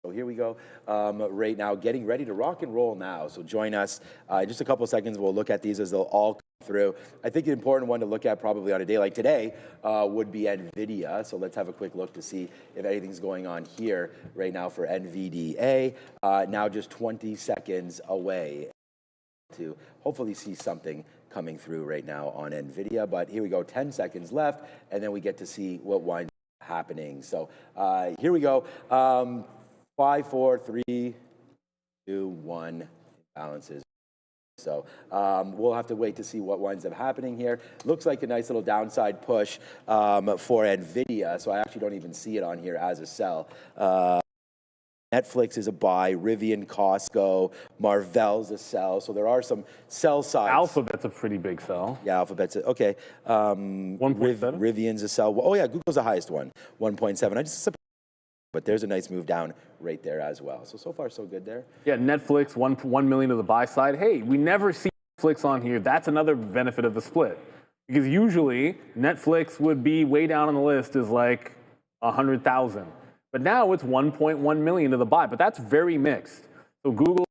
So here we go right now, getting ready to rock and roll now. So join us in just a couple of seconds. We'll look at these as they'll all come through. I think the important one to look at probably on a day like today would be Nvidia. So let's have a quick look to see if anything's going on here right now for NVDA. Now just 20 seconds away to hopefully see something coming through right now on Nvidia. But here we go, 10 seconds left, and then we get to see what winds up happening. So here we go. 5, 4, 3, 2, 1 balances. So we'll have to wait to see what winds up happening here. Looks like a nice little downside push for Nvidia. So I actually don't even see it on here as a sell. Netflix is a buy, Rivian, Costco, Marvell's a sell. So there are some sell sides. Alphabet's a pretty big sell. Yeah, Alphabet's okay. 1.7. Rivian's a sell. Oh yeah, Google's the highest one, 1.7. But there's a nice move down right there as well. So far, so good there. Yeah, Netflix, 1 million to the buy side. Hey, we never see Netflix on here. That's another benefit of the split. Because usually, Netflix would be way down on the list as like 100,000. But now it's 1.1 million to the buy. But that's very mixed. So Google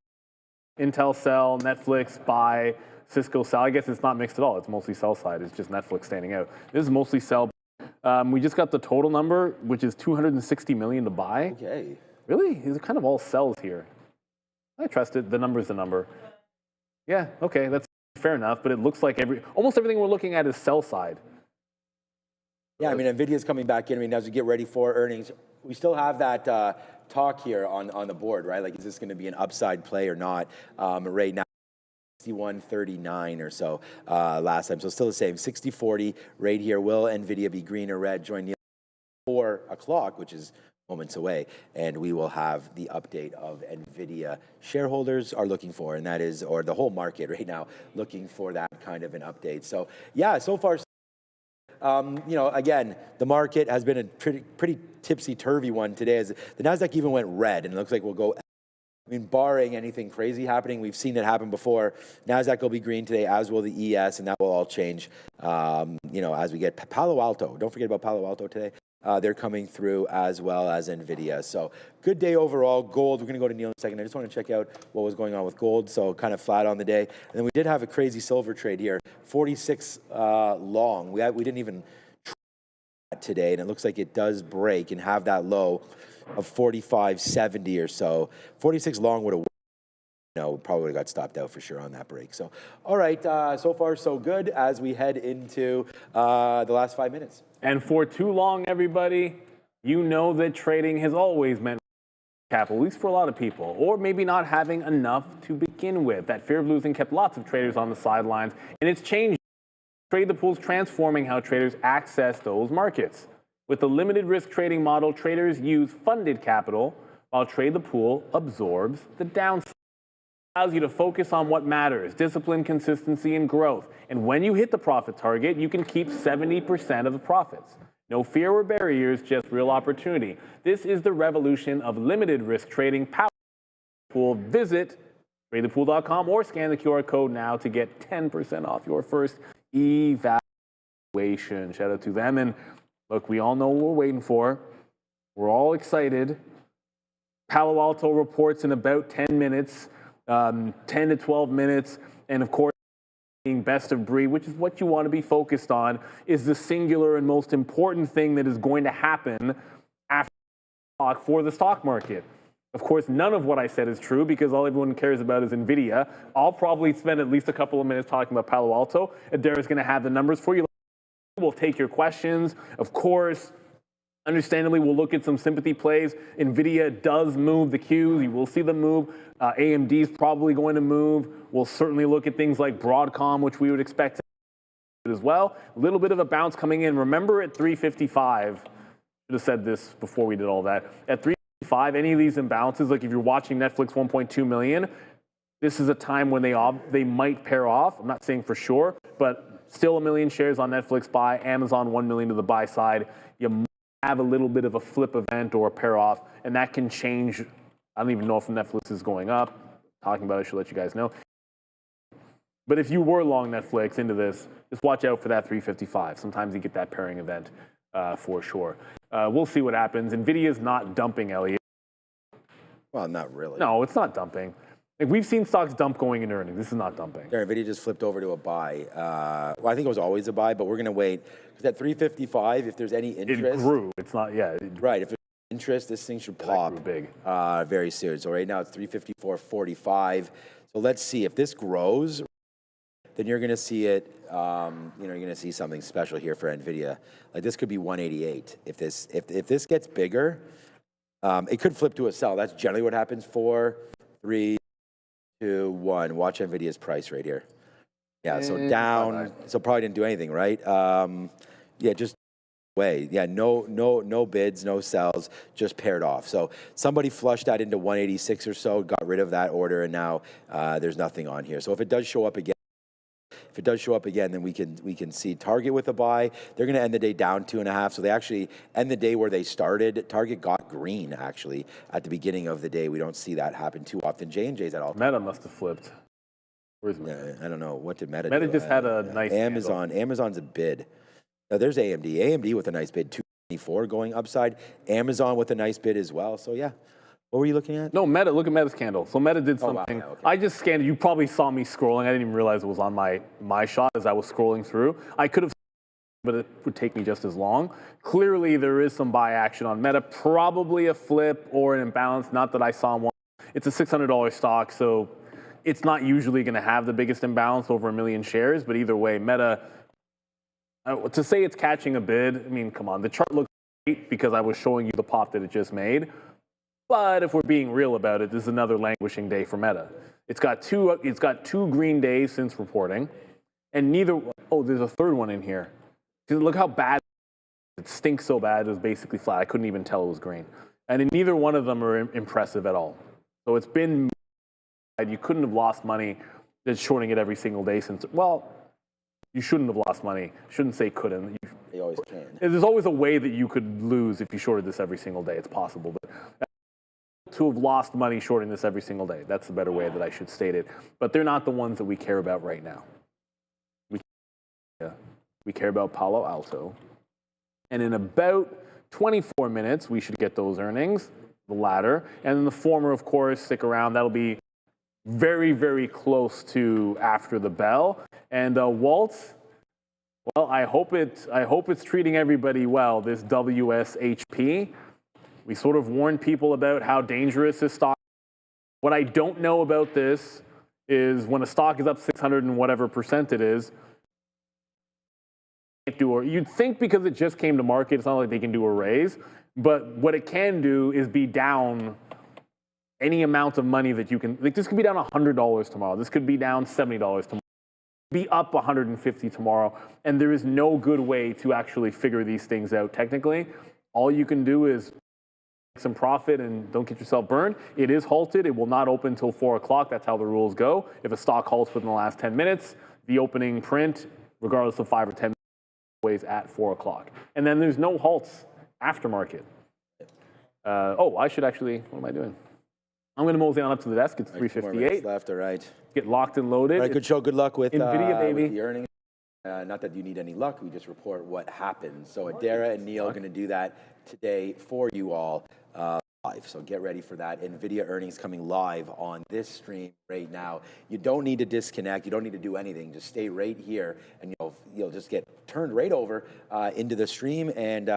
Intel sell, Netflix buy, Cisco sell. I guess it's not mixed at all. It's mostly sell side. It's just Netflix standing out. This is mostly sell. We just got the total number, which is 260 million to buy. Okay. Really? These are kind of all sells here. I trust it. The number's the number. Yeah, okay, that's fair enough. But it looks like almost everything we're looking at is sell side. Yeah, I mean, Nvidia's coming back in. I mean, as we get ready for earnings, we still have that talk here on the board, right? Like, is this going to be an upside play or not? Right now, 61.39 or so last time. So still the same, 60.40 right here. Will Nvidia be green or red? Join Neil at 4 o'clock, which is moments away, and we will have the update of Nvidia shareholders are looking for, and that is, or the whole market right now looking for that kind of an update. So yeah, so far, you know, again, the market has been a pretty tipsy-turvy one today, as the Nasdaq even went red, and it looks like we'll go. I mean, barring anything crazy happening, we've seen it happen before. Nasdaq will be green today, as will the ES, and that will all change, you know, as we get Palo Alto. Don't forget about Palo Alto today. They're coming through, as well as Nvidia. So good day overall. Gold, we're going to go to Neil in a second. I just want to check out what was going on with gold. So kind of flat on the day. And then we did have a crazy silver trade here, 46 long. We didn't even try that today, and it looks like it does break and have that low of 45.70 or so. 46 long would have, no, probably would have got stopped out for sure on that break. So, all right, so far so good as we head into the last 5 minutes. And for too long, everybody, you know that trading has always meant capital, at least for a lot of people, or maybe not having enough to begin with. That fear of losing kept lots of traders on the sidelines, and it's changed. Trade the Pool's transforming how traders access those markets. With the limited risk trading model, traders use funded capital, while Trade the Pool absorbs the downside. Allows you to focus on what matters, discipline, consistency, and growth. And when you hit the profit target, you can keep 70% of the profits. No fear or barriers, just real opportunity. This is the revolution of limited risk trading. Power Pool. Visit tradethepool.com or scan the QR code now to get 10% off your first evaluation. Shout out to them. And look, we all know what we're waiting for. We're all excited. Palo Alto reports in about 10 minutes. 10 to 12 minutes, and of course, being best of breed, which is what you want to be focused on, is the singular and most important thing that is going to happen after for the stock market. Of course, none of what I said is true because all everyone cares about is Nvidia. I'll probably spend at least a couple of minutes talking about Palo Alto. Adara's going to have the numbers for you. We'll take your questions. Of course, understandably, we'll look at some sympathy plays. Nvidia does move the cues. You will see them move. AMD is probably going to move. We'll certainly look at things like Broadcom, which we would expect as well. A little bit of a bounce coming in. Remember at 355, should have said this before we did all that. At 355, any of these imbalances, like if you're watching Netflix 1.2 million, this is a time when they might pair off. I'm not saying for sure, but still 1 million shares on Netflix buy, Amazon 1 million to the buy side. You have a little bit of a flip event or a pair off, and that can change. I don't even know if Netflix is going up. Talking about it, I should let you guys know. But if you were long Netflix into this, just watch out for that 355. Sometimes you get that pairing event for sure. We'll see what happens. Nvidia's not dumping, Elliot. Well, not really. No, it's not dumping. Like, we've seen stocks dump going into earnings. This is not dumping. There, Nvidia just flipped over to a buy. Well, I think it was always a buy, but we're going to wait. Because at 355, if there's any interest. It grew. It's not, yeah. Right. If there's interest, this thing should pop big. Very soon. So right now it's 354.45. So let's see. If this grows, then you're going to see it, you know, you're going to see something special here for Nvidia. Like this could be 188. If this gets bigger, it could flip to a sell. That's generally what happens. 4, 3, 2, 1. Watch Nvidia's price right here. Yeah, so down. So probably didn't do anything, right? Yeah, just way. Yeah, no bids, no sells, just paired off. So somebody flushed that into 186 or so, got rid of that order, and now there's nothing on here. So if it does show up again, then we can see Target with a buy. They're going to end the day down 2.5. So they actually end the day where they started. Target got green actually at the beginning of the day. We don't see that happen too often. J&J's at all. Meta must have flipped. Where's Meta? I don't know. What did Meta do? Meta just had a nice Amazon. handle. Amazon's a bid. Now there's AMD. AMD with a nice bid, 224 going upside. Amazon with a nice bid as well. So yeah, What were you looking at? No, Meta. Look at Meta's candle. So Meta did something. Wow, okay. I just scanned it. You probably saw me scrolling. I didn't even realize it was on my shot as I was scrolling through. I could have, but it would take me just as long. Clearly, there is some buy action on Meta. Probably a flip or an imbalance. Not that I saw one. It's a $600 stock, so it's not usually going to have the biggest imbalance over 1 million shares. But either way, Meta, to say it's catching a bid, I mean, come on. The chart looks great because I was showing you the pop that it just made. But if we're being real about it, this is another languishing day for Meta. It's got two green days since reporting, and neither. Oh, there's a third one in here. Look how bad it stinks. So bad it was basically flat. I couldn't even tell it was green, and neither one of them are impressive at all. So it's been. You couldn't have lost money just shorting it every single day since. Well, you shouldn't have lost money. Shouldn't say couldn't. You always can. There's always a way that you could lose if you shorted this every single day. It's possible, but. To have lost money shorting this every single day. That's the better way that I should state it. But they're not the ones that we care about right now. We care about Palo Alto. And in about 24 minutes, we should get those earnings, the latter. And then the former, of course, stick around. That'll be very, very close to after the bell. And Walt, well, I hope it's treating everybody well, this WSHP. We sort of warned people about how dangerous this stock is. What I don't know about this is when a stock is up 600 and whatever percent it is, you'd think because it just came to market, it's not like they can do a raise, but what it can do is be down any amount of money that you can, like this could be down $100 tomorrow. This could be down $70 tomorrow. Be up 150 tomorrow. And there is no good way to actually figure these things out technically. All you can do is some profit and don't get yourself burned. It is halted. It will not open until 4 o'clock. That's how the rules go. If a stock halts within the last 10 minutes, the opening print, regardless of 5 or 10 minutes, is at 4 o'clock. And then there's no halts after market. I should actually, what am I doing? I'm going to mosey on up to the desk. It's 3:58. Left or right? Get locked and loaded. All right, good show. Good luck with Nvidia, baby. With the earnings. Not that you need any luck. We just report what happened. So Adara and Neil are going to do that today for you all live. So get ready for that. Nvidia earnings coming live on this stream right now. You don't need to disconnect. You don't need to do anything. Just stay right here, and you'll just get turned right over into the stream. And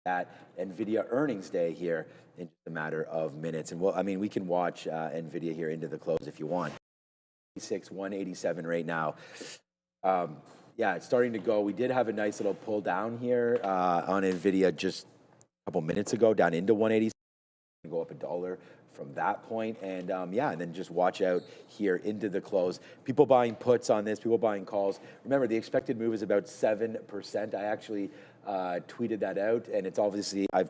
that Nvidia earnings day here in just a matter of minutes. And we can watch Nvidia here into the close if you want. 186, 187 right now. It's starting to go. We did have a nice little pull down here on Nvidia just a couple minutes ago, down into 180. Go up $1 from that point, and and then just watch out here into the close. People buying puts on this, people buying calls. Remember, the expected move is about 7%. I actually tweeted that out, and it's obviously I've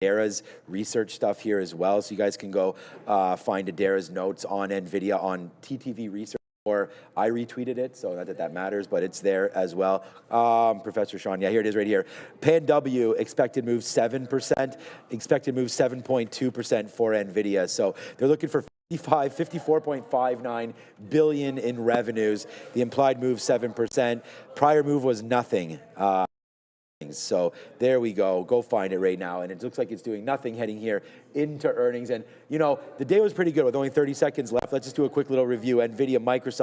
Adara's research stuff here as well, so you guys can go find Adara's notes on Nvidia on TTV research. Or I retweeted it, so not that that matters, but it's there as well. Professor Sean, here it is right here. Pan W, expected move 7%, expected move 7.2% for Nvidia. So they're looking for 54.59 billion in revenues. The implied move 7%. Prior move was nothing. So there we go. Go find it right now. And it looks like it's doing nothing heading here into earnings. And, the day was pretty good with only 30 seconds left. Let's just do a quick little review. Nvidia, Microsoft,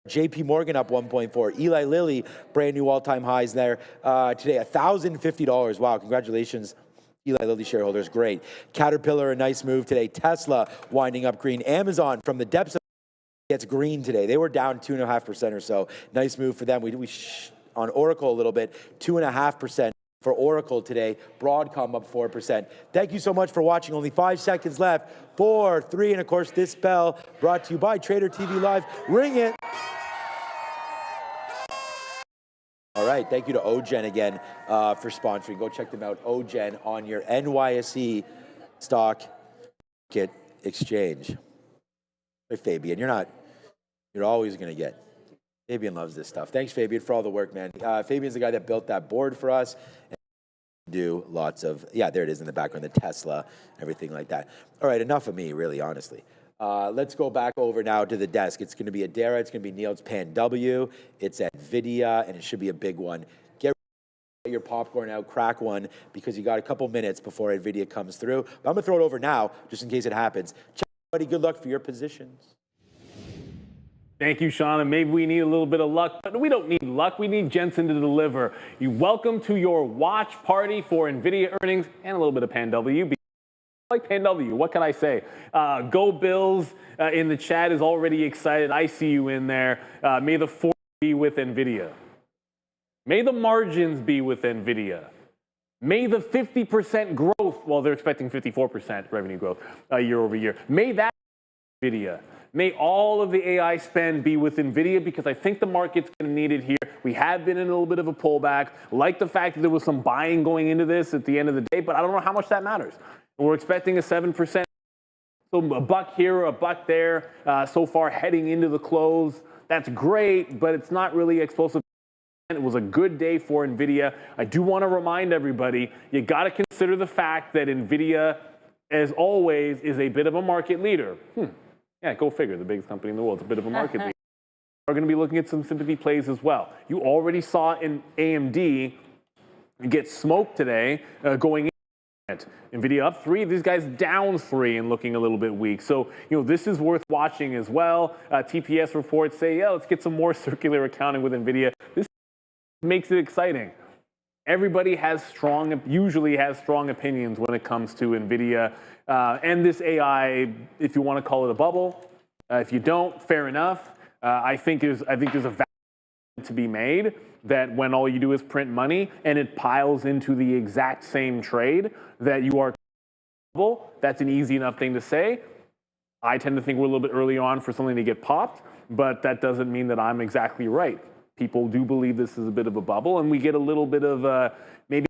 JP Morgan up 1.4. Eli Lilly, brand new all-time highs there today, $1,050. Wow, congratulations, Eli Lilly shareholders. Great. Caterpillar, a nice move today. Tesla winding up green. Amazon from the depths of gets green today. They were down 2.5% or so. Nice move for them. We on Oracle a little bit, 2.5% for Oracle today. Broadcom up 4%. Thank you so much for watching. Only 5 seconds left. 4, 3, and of course this bell brought to you by Trader TV Live. Ring it. All right, thank you to Ogen again for sponsoring. Go check them out, Ogen, on your NYSE stock market exchange. Hey, Fabian, you're always going to get. Fabian loves this stuff. Thanks, Fabian, for all the work, man. Fabian's the guy that built that board for us. And do lots of, there it is in the background, the Tesla, everything like that. All right, enough of me, really, honestly. Let's go back over now to the desk. It's going to be Adara, it's going to be Neil's Pan W, it's Nvidia, and it should be a big one. Get your popcorn out, crack one, because you got a couple minutes before Nvidia comes through. But I'm going to throw it over now, just in case it happens. Buddy, good luck for your positions. Thank you, Sean. And maybe we need a little bit of luck, but we don't need luck. We need Jensen to deliver. You welcome to your watch party for Nvidia earnings and a little bit of PanW. Like PanW, what can I say? Go Bills in the chat is already excited. I see you in there. May the force be with Nvidia. May the margins be with Nvidia. May the 50% growth, well, they're expecting 54% revenue growth year over year. May that be Nvidia. May all of the AI spend be with Nvidia, because I think the market's going to need it here. We have been in a little bit of a pullback. Like the fact that there was some buying going into this at the end of the day, but I don't know how much that matters. We're expecting a 7%, so a buck here or a buck there so far heading into the close. That's great, but it's not really explosive. It was a good day for Nvidia. I do want to remind everybody, you got to consider the fact that Nvidia, as always, is a bit of a market leader. Yeah, go figure. The biggest company in the world is a bit of a market leader. We're going to be looking at some sympathy plays as well. You already saw in AMD get smoked today going in. Nvidia up 3, these guys down 3 and looking a little bit weak. So, this is worth watching as well. TPS reports say, yeah, let's get some more circular accounting with Nvidia. This makes it exciting. Everybody usually has strong opinions when it comes to Nvidia and this AI. If you want to call it a bubble, if you don't, fair enough. I think there's a value to be made that when all you do is print money and it piles into the exact same trade that you are bubble, that's an easy enough thing to say. I tend to think we're a little bit early on for something to get popped, but that doesn't mean that I'm exactly right. People do believe this is a bit of a bubble, and we get a little bit of maybe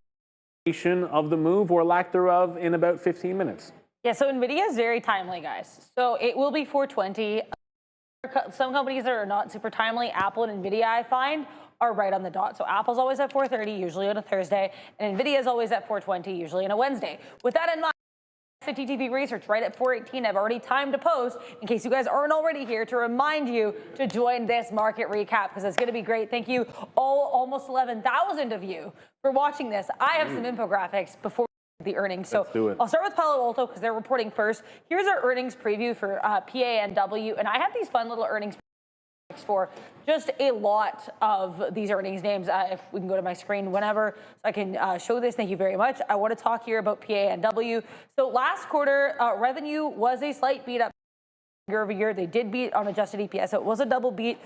of the move or lack thereof in about 15 minutes. Yeah, so Nvidia is very timely, guys. So it will be 420. Some companies that are not super timely, Apple and Nvidia, I find, are right on the dot. So Apple's always at 4:30, usually on a Thursday, and Nvidia is always at 4:20, usually on a Wednesday. With that in mind, TTV research right at 4:18. I've already timed a post in case you guys aren't already here to remind you to join this market recap, because it's going to be great. Thank you all, almost 11,000 of you for watching this. I have some infographics before the earnings. So I'll start with Palo Alto because they're reporting first. Here's our earnings preview for PANW, and I have these fun little earnings for just a lot of these earnings names. If we can go to my screen whenever, so I can show this. Thank you very much. I want to talk here about PANW. So last quarter, revenue was a slight beat up year over year. They did beat on adjusted EPS, so it was a double beat.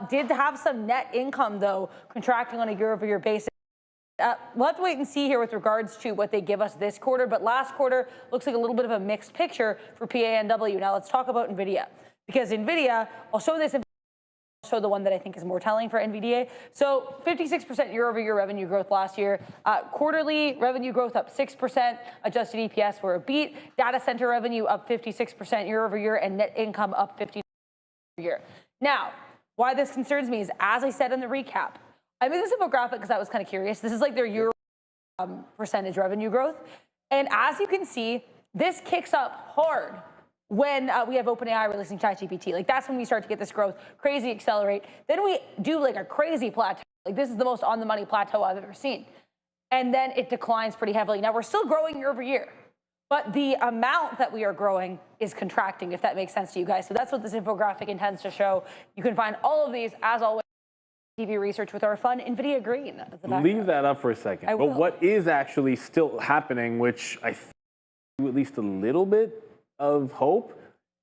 Did have some net income, though, contracting on a year over year basis. We'll have to wait and see here with regards to what they give us this quarter, but last quarter looks like a little bit of a mixed picture for PANW. Now let's talk about Nvidia, because Nvidia, I'll show this. Show the one that I think is more telling for NVDA. So 56% year-over-year revenue growth last year. Quarterly revenue growth up 6%. Adjusted EPS were a beat. Data center revenue up 56% year-over-year, and net income up 50% year-over-year. Now, why this concerns me is, as I said in the recap, I made this infographic because I was kind of curious. This is like their year percentage revenue growth. And as you can see, this kicks up hard when we have OpenAI releasing ChatGPT. Like, that's when we start to get this growth, crazy accelerate. Then we do like a crazy plateau. Like, this is the most on the money plateau I've ever seen. And then it declines pretty heavily. Now, we're still growing year over year, but the amount that we are growing is contracting, if that makes sense to you guys. So that's what this infographic intends to show. You can find all of these, as always, TV research with our fun Nvidia green. Leave that up for a second. But what is actually still happening, which I think at least a little bit of hope,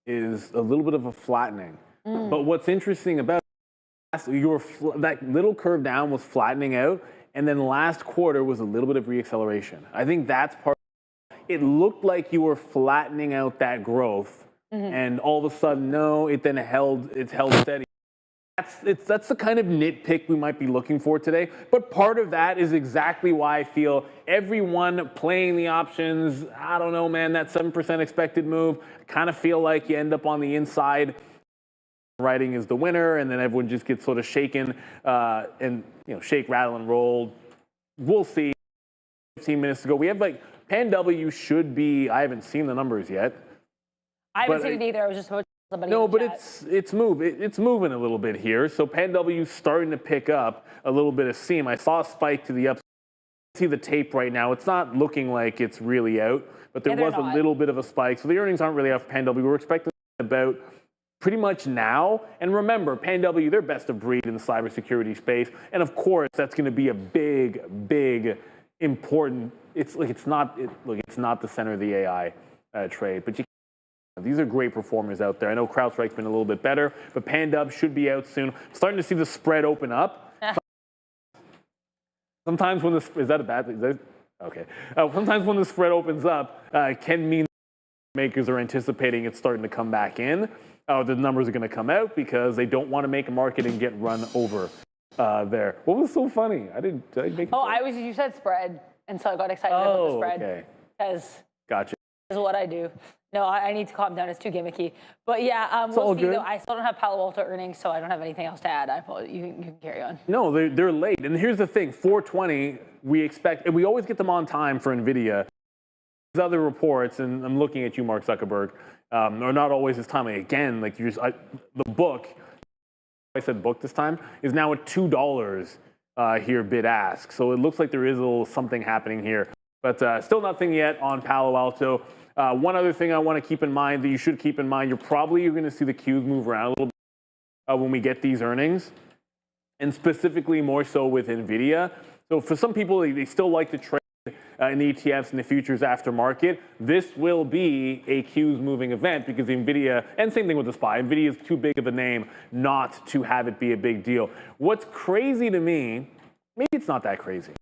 is a little bit of a flattening. But what's interesting about that little curve down was flattening out, and then last quarter was a little bit of reacceleration. I think that's part. It looked like you were flattening out that growth, and all of a sudden, no, it then held steady. That's the kind of nitpick we might be looking for today. But part of that is exactly why I feel everyone playing the options, I don't know, man, that 7% expected move, I kind of feel like you end up on the inside. Writing is the winner, and then everyone just gets sort of shaken and, shake, rattle, and roll. We'll see. 15 minutes to go. We have PanW should be, I haven't seen the numbers yet. I haven't seen it either. I was just about somebody. No, but it's moving a little bit here. So PanW starting to pick up a little bit of steam. I saw a spike to the upside see the tape right now. It's not looking like it's really out, but there was a little bit of a spike. So the earnings aren't really out for PanW. We were expecting about pretty much now. And remember, PanW, they're best of breed in the cybersecurity space. And of course, that's going to be a big, important. It's not the center of the AI trade, but these are great performers out there. I know CrowdStrike's been a little bit better, but PanW should be out soon. Starting to see the spread open up. Sometimes when is that a bad thing? Okay. Sometimes when the spread opens up, can mean makers are anticipating it's starting to come back in. The numbers are going to come out because they don't want to make a market and get run over there. What was so funny? Did I make it? You said spread, and so I got excited about the spread. Okay. Because gotcha. This is what I do. No, I need to calm down. It's too gimmicky. But yeah, we'll see. Though. I still don't have Palo Alto earnings, so I don't have anything else to add. You can carry on. No, they're late. And here's the thing: 420, we expect, and we always get them on time for Nvidia. There's other reports, and I'm looking at you, Mark Zuckerberg, are not always this timely. Again, like the book, I said book this time, is now at $2 here bid ask. So it looks like there is a little something happening here, but still nothing yet on Palo Alto. One other thing I want to keep in mind that you should keep in mind, you're going to see the Qs move around a little bit when we get these earnings, and specifically more so with Nvidia. So for some people, they still like to trade in the ETFs and the futures aftermarket. This will be a Qs moving event because Nvidia, and same thing with the SPY, Nvidia is too big of a name not to have it be a big deal. What's crazy to me, maybe it's not that crazy,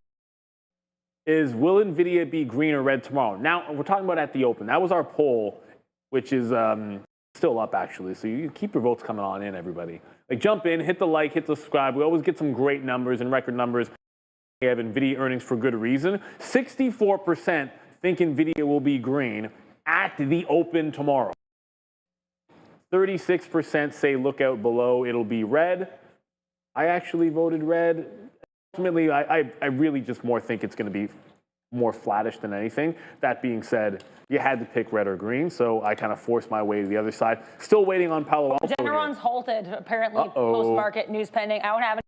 is will Nvidia be green or red tomorrow? Now, we're talking about at the open. That was our poll, which is still up, actually. So you keep your votes coming on in, everybody. Like, jump in, hit the like, hit the subscribe. We always get some great numbers and record numbers. We have Nvidia earnings for good reason. 64% think Nvidia will be green at the open tomorrow. 36% say look out below, it'll be red. I actually voted red. Ultimately, I really just think it's going to be more flattish than anything. That being said, you had to pick red or green, so I kind of forced my way to the other side. Still waiting on Palo Alto. Regeneron's halted, apparently, post-market news pending. I don't have any.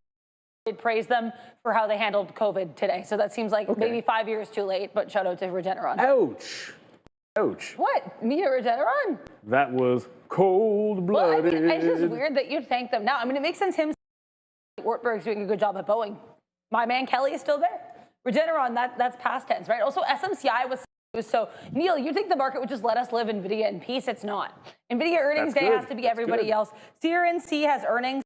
Did praise them for how they handled COVID today. So that seems like maybe 5 years too late, but shout out to Regeneron. Ouch. Ouch. What? Me or Regeneron? That was cold-blooded. Well, I mean, it's just weird that you'd thank them now. I mean, it makes sense him. Wartburg's doing a good job at Boeing. My man Kelly is still there. Regeneron, that's past tense, right? Also, SMCI was so. Neil, you think the market would just let us live Nvidia in peace? It's not. Nvidia earnings day has to be everybody else. CRNC has earnings.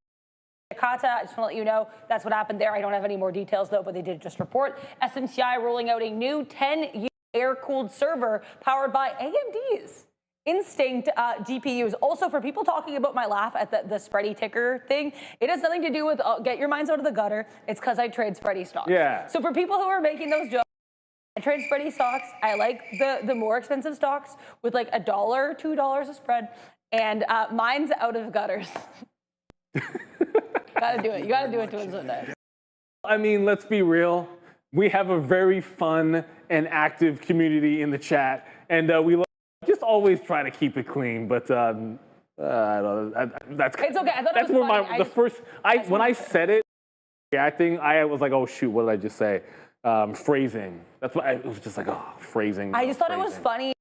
Kata, I just want to let you know that's what happened there. I don't have any more details, though, but they did just report. SMCI rolling out a new 10-year air-cooled server powered by AMD's Instinct GPUs. Also, for people talking about my laugh at the spready ticker thing, it has nothing to do with get your minds out of the gutter. It's because I trade spready stocks. Yeah. So for people who are making those jokes, I trade spready stocks. I like the more expensive stocks with like $1, $2 a spread, and mine's out of gutters. Gotta do it. You gotta do it to us someday. I mean, let's be real. We have a very fun and active community in the chat, and we just always try to keep it clean. But I don't know. That's it's okay. I thought that's it was where funny. when I said it, reacting, I was like, oh shoot, what did I just say? Phrasing. That's what it was just like, oh, phrasing. I just thought it was funny.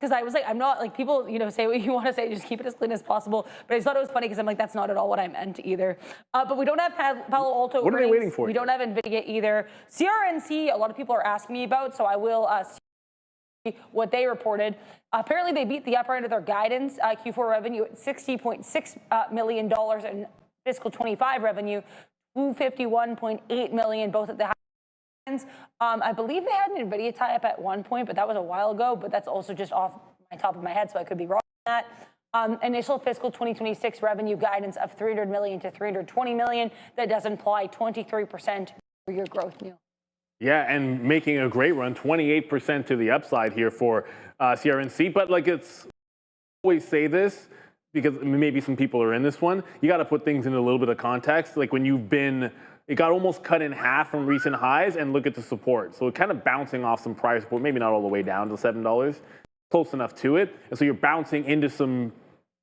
Because I was like, I'm not, like, people, say what you want to say, just keep it as clean as possible. But I just thought it was funny because I'm like, that's not at all what I meant either. But we don't have Palo Alto. What are they waiting for? We don't have Nvidia either. CRNC, a lot of people are asking me about, so I will see what they reported. Apparently, they beat the upper end of their guidance. Q4 revenue at $60.6 million in fiscal 25 revenue, $251.8 million, both at the high. I believe they had an Nvidia tie-up at one point, but that was a while ago. But that's also just off my top of my head, so I could be wrong on that. Initial fiscal 2026 revenue guidance of $300 million to $320 million. That does imply 23% for your growth, Neil. Yeah, and making a great run, 28% to the upside here for CRNC. But like, it's always say this because maybe some people are in this one. You got to put things in a little bit of context. Like when you've been. It got almost cut in half from recent highs, and look at the support. So kind of bouncing off some prior support, maybe not all the way down to $7, close enough to it. And so you're bouncing into some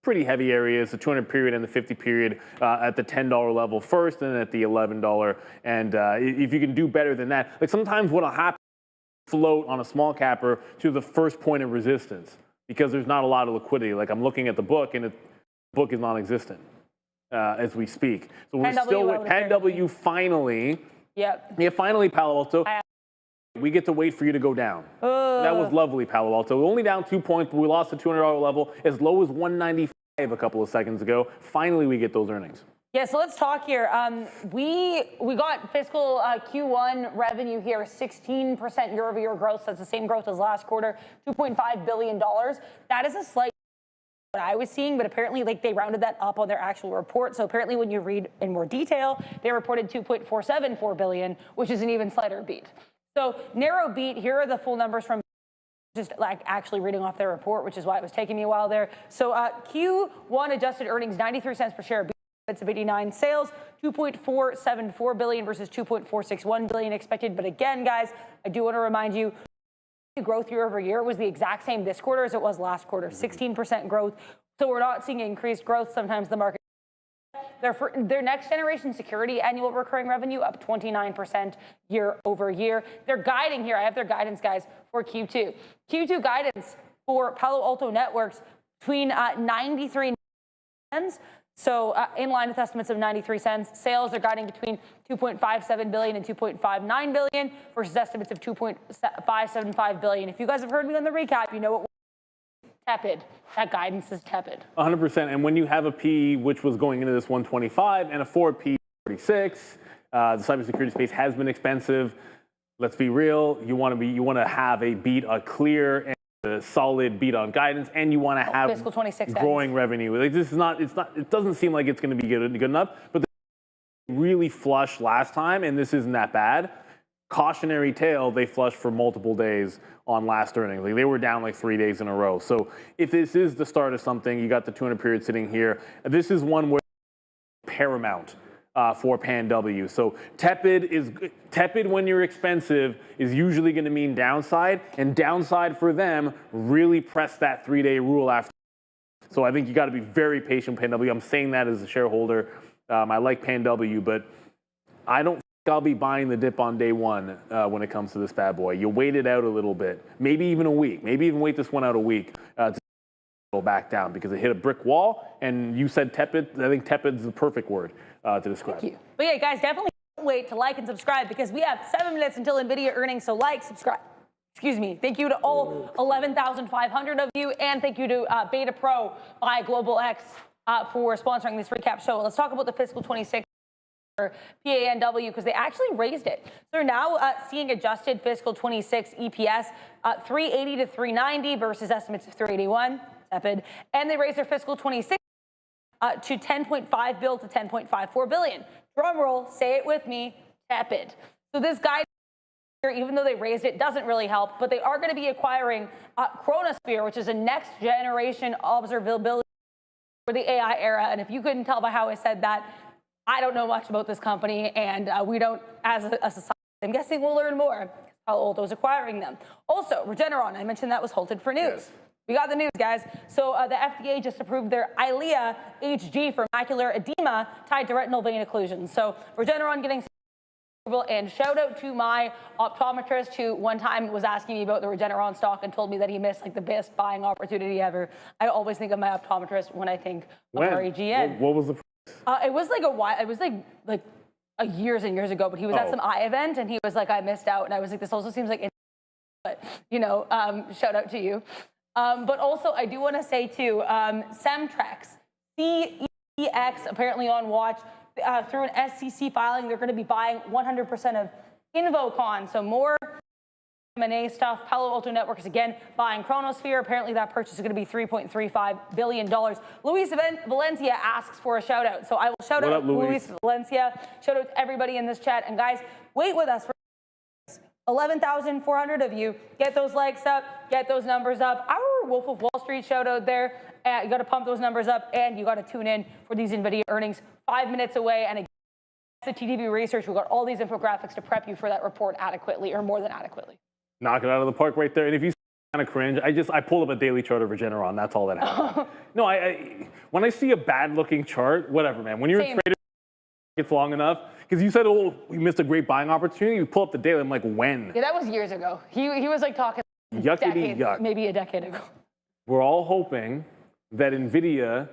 pretty heavy areas, the 200 period and the 50 period at the $10 level first, and then at the $11. And if you can do better than that, like sometimes what'll happen, float on a small capper to the first point of resistance because there's not a lot of liquidity. Like I'm looking at the book, and the book is non-existent as we speak. So we're still with PanW finally. Yep. Yeah, finally, Palo Alto. We get to wait for you to go down. That was lovely, Palo Alto. We're only down 2 points, but we lost the $200 level as low as 195 a couple of seconds ago. Finally, we get those earnings. Yeah, so let's talk here. We got fiscal Q1 revenue here, 16% year-over-year growth. So that's the same growth as last quarter, $2.5 billion. That is a slight what I was seeing, but apparently like they rounded that up on their actual report. So apparently when you read in more detail, they reported $2.474 billion, which is an even slighter beat. So narrow beat, here are the full numbers from just like actually reading off their report, which is why it was taking me a while there. So Q1 adjusted earnings, 93 cents per share. It's of 89 sales, 2.474 billion versus 2.461 billion expected. But again, guys, I do want to remind you, the growth year over year was the exact same this quarter as it was last quarter, 16% growth. So we're not seeing increased growth. Sometimes the market. Their next generation security annual recurring revenue up 29% year over year. They're guiding here. I have their guidance, guys, for Q2. Q2 guidance for Palo Alto Networks between 93 cents. So in line with estimates of 93 cents. Sales are guiding between 2.57 billion and 2.59 billion versus estimates of 2.575 billion. If you guys have heard me on the recap, you know what. Tepid. That guidance is tepid. 100%. And when you have a P, which was going into this 125, and a forward P 46, the cybersecurity space has been expensive. Let's be real. You want to have a beat, a clear and a solid beat on guidance, and you want to have fiscal 26 growing revenue. Like this is not. It's not. It doesn't seem like it's going to be good enough. But they really flushed last time, and this isn't that bad. Cautionary tale, they flushed for multiple days on last earnings. Like they were down like 3 days in a row. So if this is the start of something, you got the 200 period sitting here. This is one where paramount for PanW. So tepid when you're expensive is usually going to mean downside, and downside for them really press that 3-day rule after. So I think you got to be very patient with PanW. I'm saying that as a shareholder. I like PanW, but I don't. I'll be buying the dip on day one when it comes to this bad boy. You wait it out a little bit, maybe even a week, maybe even wait this one out a week to go back down because it hit a brick wall. And you said tepid. I think tepid is the perfect word to describe. Thank you. But yeah, guys, definitely don't wait to like and subscribe because we have 7 minutes until Nvidia earnings. So like, subscribe. Excuse me. Thank you to all 11,500 of you, and thank you to Beta Pro by Global X for sponsoring this recap show. Let's talk about the fiscal 26. PANW because they actually raised it. So they're now seeing adjusted fiscal 26 EPS 380 to 390 versus estimates of 381. Tepid. And they raised their fiscal 26 to 10.5 bill to 10.54 billion. Drum roll, say it with me, tepid. So this guide here, even though they raised it, doesn't really help, but they are going to be acquiring Chronosphere, which is a next generation observability for the AI era. And if you couldn't tell by how I said that, I don't know much about this company, and we don't, as a society, I'm guessing we'll learn more. Palo Alto's acquiring them. Also, Regeneron, I mentioned that was halted for news. Yes. We got the news, guys. So the FDA just approved their EYLEA HG for macular edema tied to retinal vein occlusion. So Regeneron getting approval, and shout out to my optometrist who one time was asking me about the Regeneron stock and told me that he missed like the best buying opportunity ever. I always think of my optometrist when I think of REGN. What was the it was like a while. It was like years and years ago. But he was at some eye event, and he was like, "I missed out." And I was like, "This also seems like," but you know, shout out to you. But also, I do want to say too, Semtrex, CEX apparently on watch through an SEC filing. They're going to be buying 100% of Invocon, so more M&A stuff. Palo Alto Networks again buying Chronosphere. Apparently that purchase is going to be $3.35 billion. Luis Valencia asks for a shout out. So I will shout out Luis Valencia. Shout out to everybody in this chat. And guys, wait with us for 11,400 of you. Get those likes up, get those numbers up. Our Wolf of Wall Street shout out there. You got to pump those numbers up, and you got to tune in for these Nvidia earnings 5 minutes away. And again, the TDB research, we've got all these infographics to prep you for that report adequately, or more than adequately. Knock it out of the park right there. And if you kind of cringe. I pulled up a daily chart of Regeneron. That's all that happened. No, when I see a bad-looking chart, whatever, man. When you're a trader, it's long enough. Because you said, oh, we missed a great buying opportunity. You pull up the daily. I'm like, when? Yeah, that was years ago. He was like talking Yuckity yuck. Maybe a decade ago. We're all hoping that Nvidia,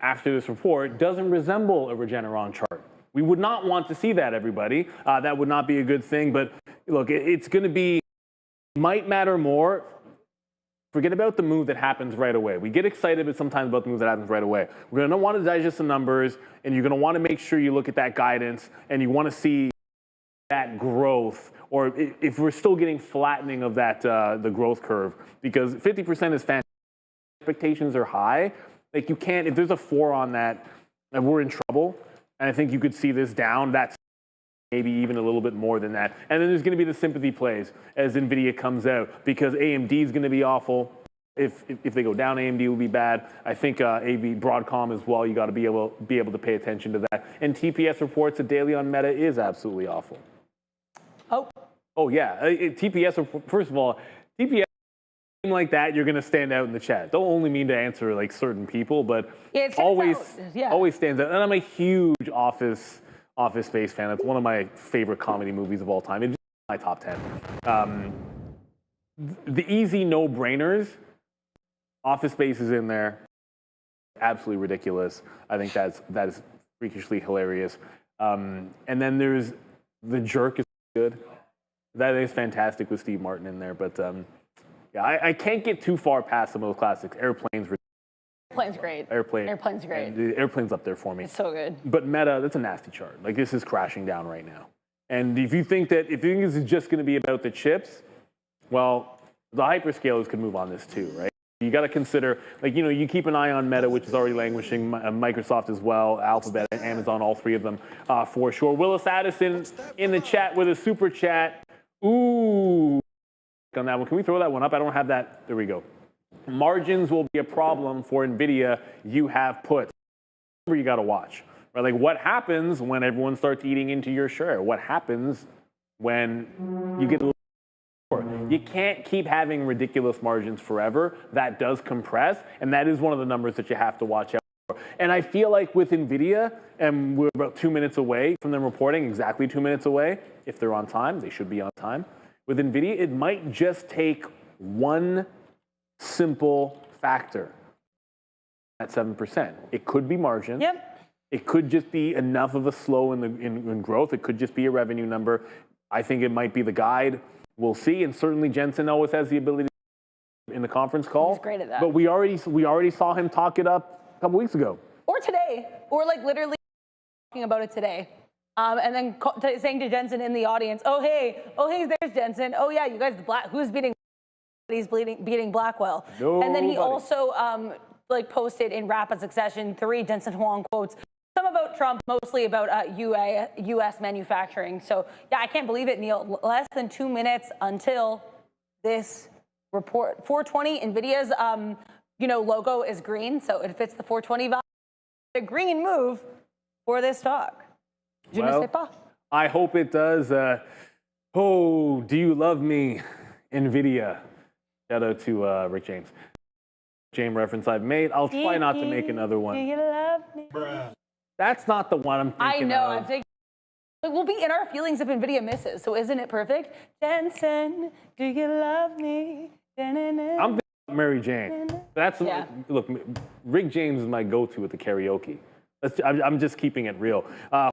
after this report, doesn't resemble a Regeneron chart. We would not want to see that, everybody. That would not be a good thing. But look, it's going to be, might matter more. Forget about the move that happens right away. We get excited sometimes about the move that happens right away. We're going to want to digest the numbers, and you're going to want to make sure you look at that guidance, and you want to see that growth, or if we're still getting flattening of that the growth curve, because 50% is fantastic. Expectations are high. Like you can't, if there's a 4 on that, and we're in trouble. And I think you could see this down. That's maybe even a little bit more than that. And then there's going to be the sympathy plays as Nvidia comes out, because AMD is going to be awful. If they go down, AMD will be bad. I think AV Broadcom as well. You got to be able to pay attention to that. And TPS reports that daily on Meta is absolutely awful. Oh yeah. TPS. First of all, TPS like that, you're going to stand out in the chat. Don't only mean to answer like certain people, but always stands out. And I'm a huge Office Space fan. It's one of my favorite comedy movies of all time. It's my top 10. The easy no-brainers, Office Space is in there. Absolutely ridiculous. I think that is freakishly hilarious. And then there's The Jerk is good. That is fantastic with Steve Martin in there, but yeah, I can't get too far past some of those classics. Airplane's great. Airplane's great. The Airplane's up there for me. It's so good. But Meta, that's a nasty chart. Like this is crashing down right now. And if you think this is just going to be about the chips, well, the hyperscalers could move on this too, right? You got to consider, like, you keep an eye on Meta, which is already languishing, Microsoft as well, Alphabet, and Amazon, all three of them for sure. Willis Addison in the chat with a super chat. Ooh. On that one. Can we throw that one up? I don't have that. There we go. Margins will be a problem for Nvidia. You have puts. You got to watch. Right? Like what happens when everyone starts eating into your share? What happens when you get a little more? You can't keep having ridiculous margins forever. That does compress, and that is one of the numbers that you have to watch out for. And I feel like with Nvidia, and we're about 2 minutes away from them reporting, exactly 2 minutes away. If they're on time, they should be on time. With Nvidia, it might just take one simple factor at 7%. It could be margin. Yep. It could just be enough of a slow in growth. It could just be a revenue number. I think it might be the guide. We'll see. And certainly Jensen always has the ability in the conference call. He's great at that. But we already saw him talk it up a couple weeks ago. Or today. Or like literally talking about it today. And then saying to Jensen in the audience, oh hey, there's Jensen. Oh yeah, you guys, who's beating? He's beating Blackwell. Nobody. And then he also posted in rapid succession 3 Jensen Huang quotes. Some about Trump, mostly about U.S. manufacturing. So yeah, I can't believe it, Neil. Less than 2 minutes until this report. 420, Nvidia's logo is green, so it fits the 420 value. A green move for this stock. Je ne sais pas. I hope it does. Oh, do you love me, Nvidia? Shout out to Rick James. James reference I've made. I'll try not to make another one. Do you love me? That's not the one I'm thinking I know. of. I'm thinking. We'll be in our feelings if Nvidia misses. So isn't it perfect? Jensen, do you love me? I'm thinking of Mary Jane. Look, Rick James is my go-to with the karaoke. I'm just keeping it real. A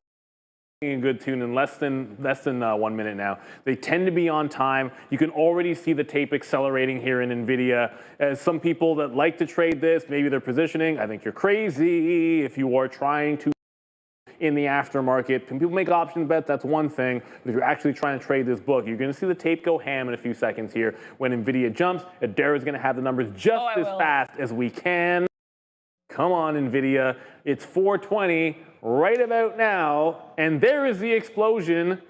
good tune in less than 1 minute now. They tend to be on time. You can already see the tape accelerating here in Nvidia. As some people that like to trade this, maybe they're positioning. I think you're crazy if you are trying to in the aftermarket. Can people make option bets? That's one thing. But if you're actually trying to trade this book, you're going to see the tape go ham in a few seconds here. When Nvidia jumps, Adair is going to have the numbers just as fast as we can. Come on, Nvidia. It's 420 right about now, and there is the explosion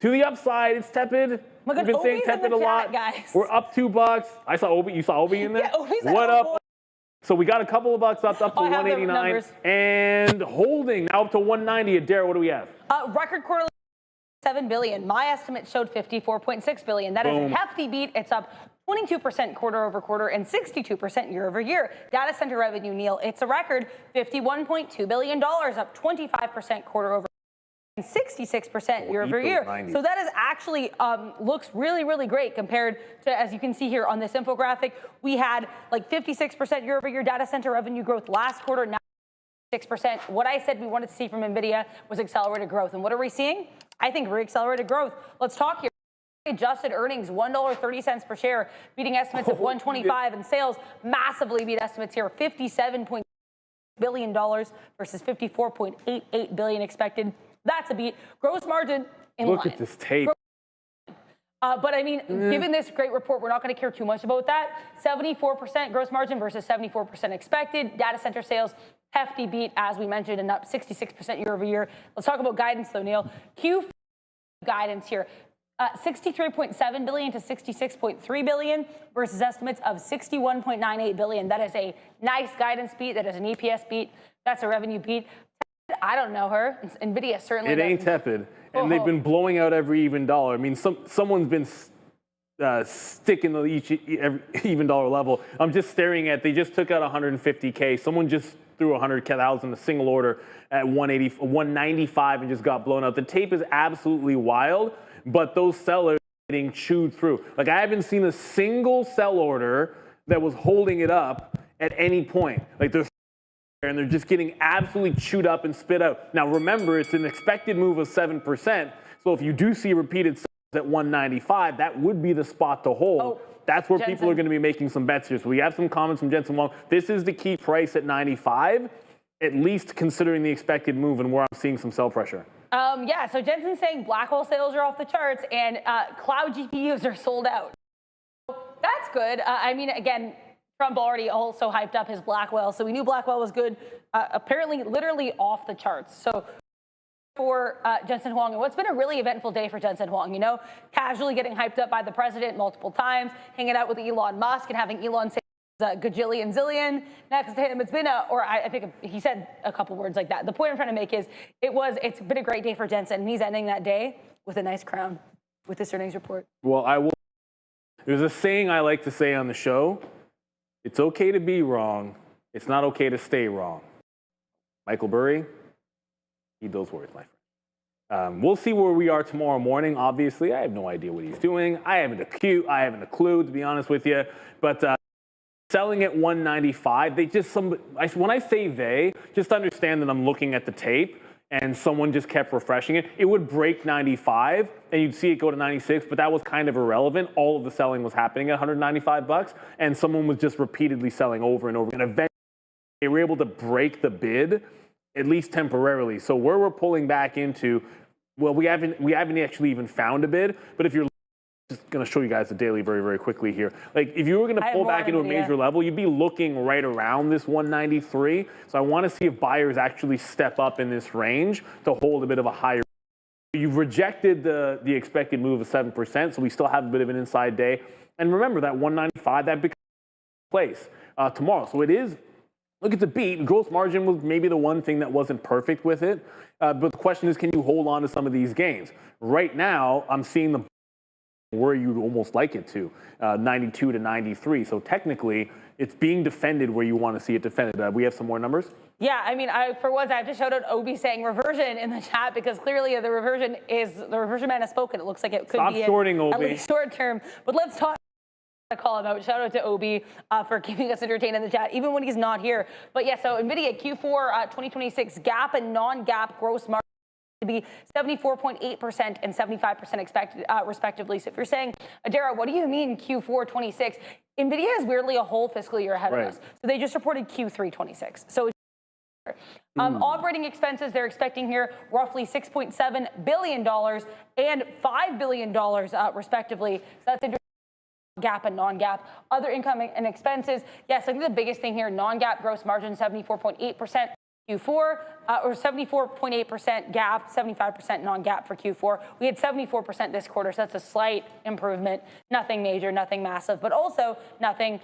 to the upside. It's tepid. We've been saying tepid a lot. Guys. We're up $2. I saw Obi. You saw Obi in there? Yeah, Obi's what up? So we got a couple of bucks up to 189 and holding now up to 190. Adair, what do we have? Record quarterly $7 billion. My estimate showed $54.6 billion. That is a hefty beat. It's up 22% quarter over quarter and 62% year over year. Data center revenue, Neil, it's a record $51.2 billion, up 25% quarter over and 66% year over year. So that is actually looks really, really great compared to, as you can see here on this infographic, we had like 56% year over year data center revenue growth last quarter, now 6%. What I said we wanted to see from Nvidia was accelerated growth. And what are we seeing? I think re-accelerated growth. Let's talk here. Adjusted earnings, $1.30 per share, beating estimates of $1.25, and sales massively beat estimates here, $57.6 billion versus $54.88 billion expected. That's a beat. Gross margin in line. Look at this tape. But I mean, given this great report, we're not going to care too much about that. 74% gross margin versus 74% expected. Data center sales, hefty beat, as we mentioned, and up 66% year over year. Let's talk about guidance, though, Neil. Q4 guidance here. 63.7 billion to 66.3 billion versus estimates of 61.98 billion. That is a nice guidance beat. That is an EPS beat. That's a revenue beat. I don't know her. Nvidia certainly It ain't tepid. And they've been blowing out every even dollar. I mean, someone's been sticking to every even dollar level. I'm just staring at, they just took out 150K. Someone just threw 100,000 a single order at 195 and just got blown out. The tape is absolutely wild, but those sellers are getting chewed through. Like, I haven't seen a single sell order that was holding it up at any point. Like, there's and they're just getting absolutely chewed up and spit out. Now, remember, it's an expected move of 7%. So if you do see repeated sells at 195, that would be the spot to hold. That's where people are going to be making some bets here. So we have some comments from Jensen Wong. This is the key price at 95, at least considering the expected move and where I'm seeing some sell pressure. Yeah, so Jensen's saying Blackwell sales are off the charts and cloud GPUs are sold out. That's good. I mean, again, Trump already also hyped up his Blackwell, so we knew Blackwell was good. Apparently, literally off the charts. So for Jensen Huang, and what's been a really eventful day for Jensen Huang, you know, casually getting hyped up by the president multiple times, hanging out with Elon Musk and having Elon say gajillion zillion next to him. It's been I think he said a couple words like that. The point I'm trying to make is it's been a great day for Jensen, and he's ending that day with a nice crown with this earnings report. Well, there's a saying I like to say on the show. It's okay to be wrong. It's not okay to stay wrong. Michael Burry, heed those words, my friend. We'll see where we are tomorrow morning. Obviously, I have no idea what he's doing. I haven't a clue, to be honest with you. But selling at 195, when I say they, just understand that I'm looking at the tape and someone just kept refreshing it. It would break 95 and you'd see it go to 96, but that was kind of irrelevant. All of the selling was happening at $195 and someone was just repeatedly selling over and over. And eventually they were able to break the bid, at least temporarily. So where we're pulling back into, well, we haven't actually even found a bid, but if you're just going to show you guys the daily very, very quickly here. Like, if you were going to pull back into a major level, you'd be looking right around this 193. So I want to see if buyers actually step up in this range to hold a bit of a higher. You've rejected the expected move of 7%, so we still have a bit of an inside day. And remember that 195, that becomes place tomorrow. So it is, look at the beat. Gross margin was maybe the one thing that wasn't perfect with it. But the question is, can you hold on to some of these gains? Right now, I'm seeing the where you'd almost like it to, 92 to 93. So technically, it's being defended where you want to see it defended. We have some more numbers? Yeah, I mean, for once, I have to shout out Obi saying reversion in the chat because clearly the reversion man has spoken. It looks like it could be shorting, Obi. At least short term. But let's talk. I call him out. Shout out to Obi for keeping us entertained in the chat, even when he's not here. But yeah, so Nvidia Q4 2026 GAAP and non-GAAP gross margin to be 74.8% and 75% expected, respectively. So if you're saying, Adara, what do you mean Q4 26? Nvidia is weirdly a whole fiscal year ahead of us. So they just reported Q3 26. So operating expenses, they're expecting here roughly $6.7 billion and $5 billion, respectively. So that's interesting. GAAP and non-GAAP. Other income and expenses, yes, I think the biggest thing here, non-GAAP gross margin 74.8%. Q4, or 74.8% GAAP, 75% non-GAAP for Q4. We had 74% this quarter, so that's a slight improvement. Nothing major, nothing massive, but also nothing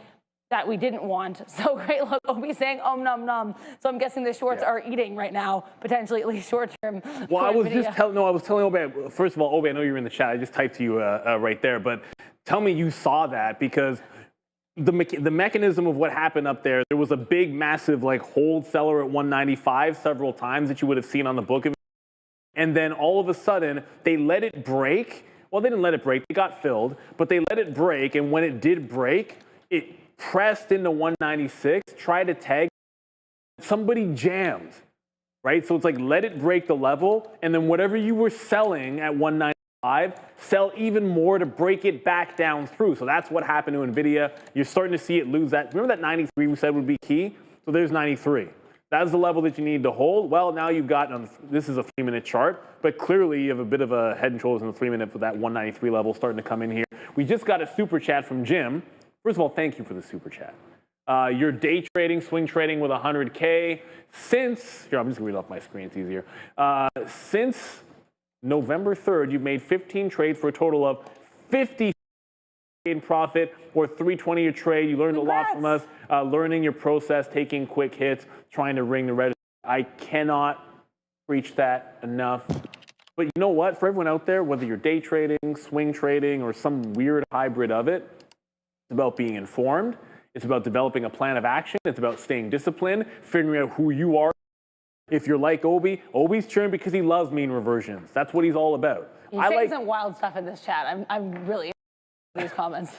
that we didn't want. So great look, Obi's saying nom nom. So I'm guessing the shorts are eating right now, potentially at least short term. Well, I was telling Obi, first of all, Obi, I know you're in the chat. I just typed to you right there, but tell me you saw that, because the mechanism of what happened up there, there was a big, massive like hold seller at 195 several times that you would have seen on the book of it. And then all of a sudden they let it break. Well, they didn't let it break, they got filled, but they let it break. And when it did break, it pressed into 196, tried to tag, somebody jammed, right? So it's like, let it break the level, and then whatever you were selling at 195, sell even more to break it back down through. So that's what happened to Nvidia. You're starting to see it lose that. Remember that 93 we said would be key? So there's 93. That's the level that you need to hold. Well, now you've got, this is a 3-minute chart, but clearly you have a bit of a head and shoulders in the 3-minute with that 193 level starting to come in here. We just got a super chat from Jim. First of all, thank you for the super chat. You're day trading, swing trading with 100K since, here, I'm just gonna read off my screen, it's easier. Since November 3rd, you've made 15 trades for a total of 50 in profit, or 320 a trade. You learned a lot from us, learning your process, taking quick hits, trying to ring the red. I cannot preach that enough. But you know what? For everyone out there, whether you're day trading, swing trading, or some weird hybrid of it, it's about being informed. It's about developing a plan of action. It's about staying disciplined, figuring out who you are. If you're like Obi, Obi's cheering because he loves mean reversions. That's what he's all about. He's saying some wild stuff in this chat. I'm really these comments.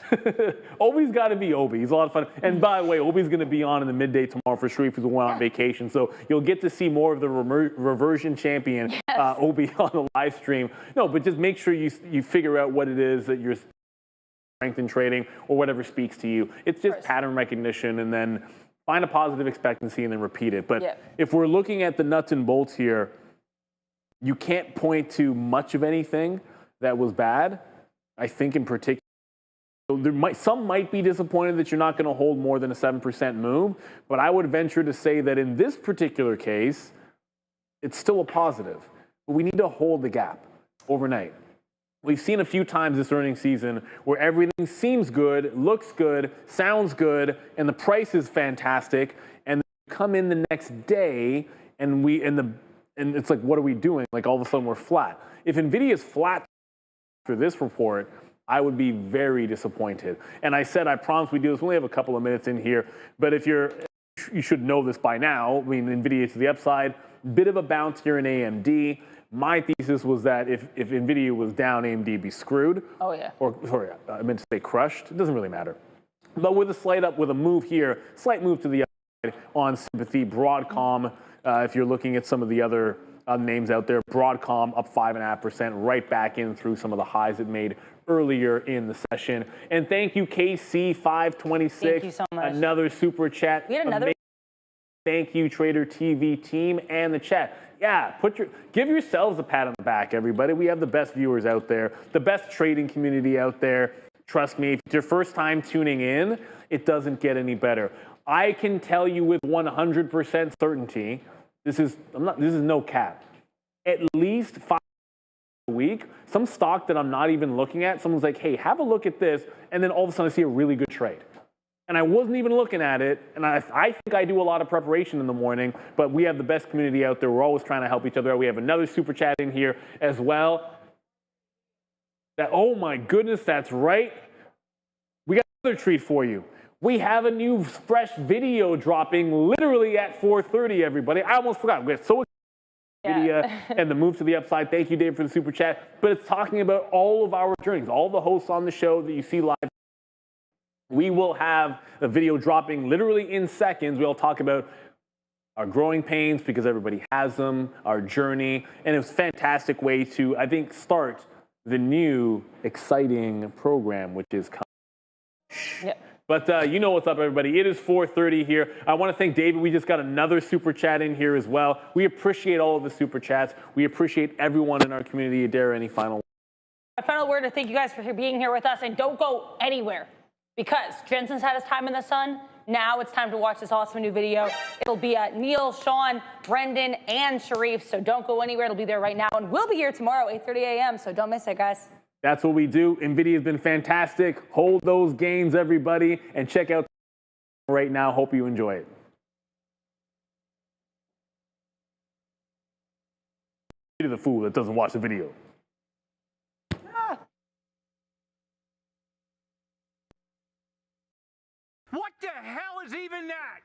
Obi's got to be Obi. He's a lot of fun. And by the way, Obi's going to be on in the midday tomorrow for Sharif, who's going on vacation. So you'll get to see more of the reversion champion, Obi, on the live stream. No, but just make sure you figure out what it is that you're strength in trading, or whatever speaks to you. It's just pattern recognition, and then find a positive expectancy and then repeat it. But if we're looking at the nuts and bolts here, you can't point to much of anything that was bad. I think in particular, so some might be disappointed that you're not going to hold more than a 7% move, but I would venture to say that in this particular case, it's still a positive. But we need to hold the gap overnight. We've seen a few times this earnings season where everything seems good, looks good, sounds good, and the price is fantastic, and then we come in the next day and it's like, what are we doing? Like, all of a sudden we're flat. If Nvidia is flat after this report, I would be very disappointed. And I said, I promise we do this. We only have a couple of minutes in here, but you should know this by now. I mean, Nvidia to the upside, bit of a bounce here in AMD. My thesis was that if Nvidia was down, AMD would be screwed. Oh yeah. Or sorry, I meant to say crushed. It doesn't really matter. But with a move here, slight move to the upside on sympathy. Broadcom, if you're looking at some of the other names out there, Broadcom up 5.5%, right back in through some of the highs it made earlier in the session. And thank you, KC526. Thank you so much. Another super chat. We had another. Thank you, Trader TV team and the chat. Yeah, give yourselves a pat on the back, everybody. We have the best viewers out there, the best trading community out there. Trust me, if it's your first time tuning in, it doesn't get any better. I can tell you with 100% certainty, this is no cap. At least 5 a week, some stock that I'm not even looking at, someone's like, hey, have a look at this, and then all of a sudden I see a really good trade. And I wasn't even looking at it, and I think I do a lot of preparation in the morning, but we have the best community out there. We're always trying to help each other out. We have another super chat in here as well. Oh my goodness, that's right. We got another treat for you. We have a new fresh video dropping literally at 4:30, everybody. I almost forgot. We're so excited and the move to the upside. Thank you, Dave, for the super chat. But it's talking about all of our journeys, all the hosts on the show that you see live. We will have a video dropping literally in seconds. We'll talk about our growing pains because everybody has them, our journey, and it's a fantastic way to, I think, start the new exciting program, which is coming. Yep. But you know what's up, everybody. It is 4:30 here. I want to thank David. We just got another super chat in here as well. We appreciate all of the super chats. We appreciate everyone in our community. Adair, any final words? My final word to thank you guys for being here with us, and don't go anywhere. Because Jensen's had his time in the sun. Now it's time to watch this awesome new video. It'll be Neil, Sean, Brendan, and Sharif. So don't go anywhere. It'll be there right now. And we'll be here tomorrow, 8:30 a.m. So don't miss it, guys. That's what we do. Nvidia has been fantastic. Hold those gains, everybody, and check out right now. Hope you enjoy it. To the fool that doesn't watch the video. What the hell is even that?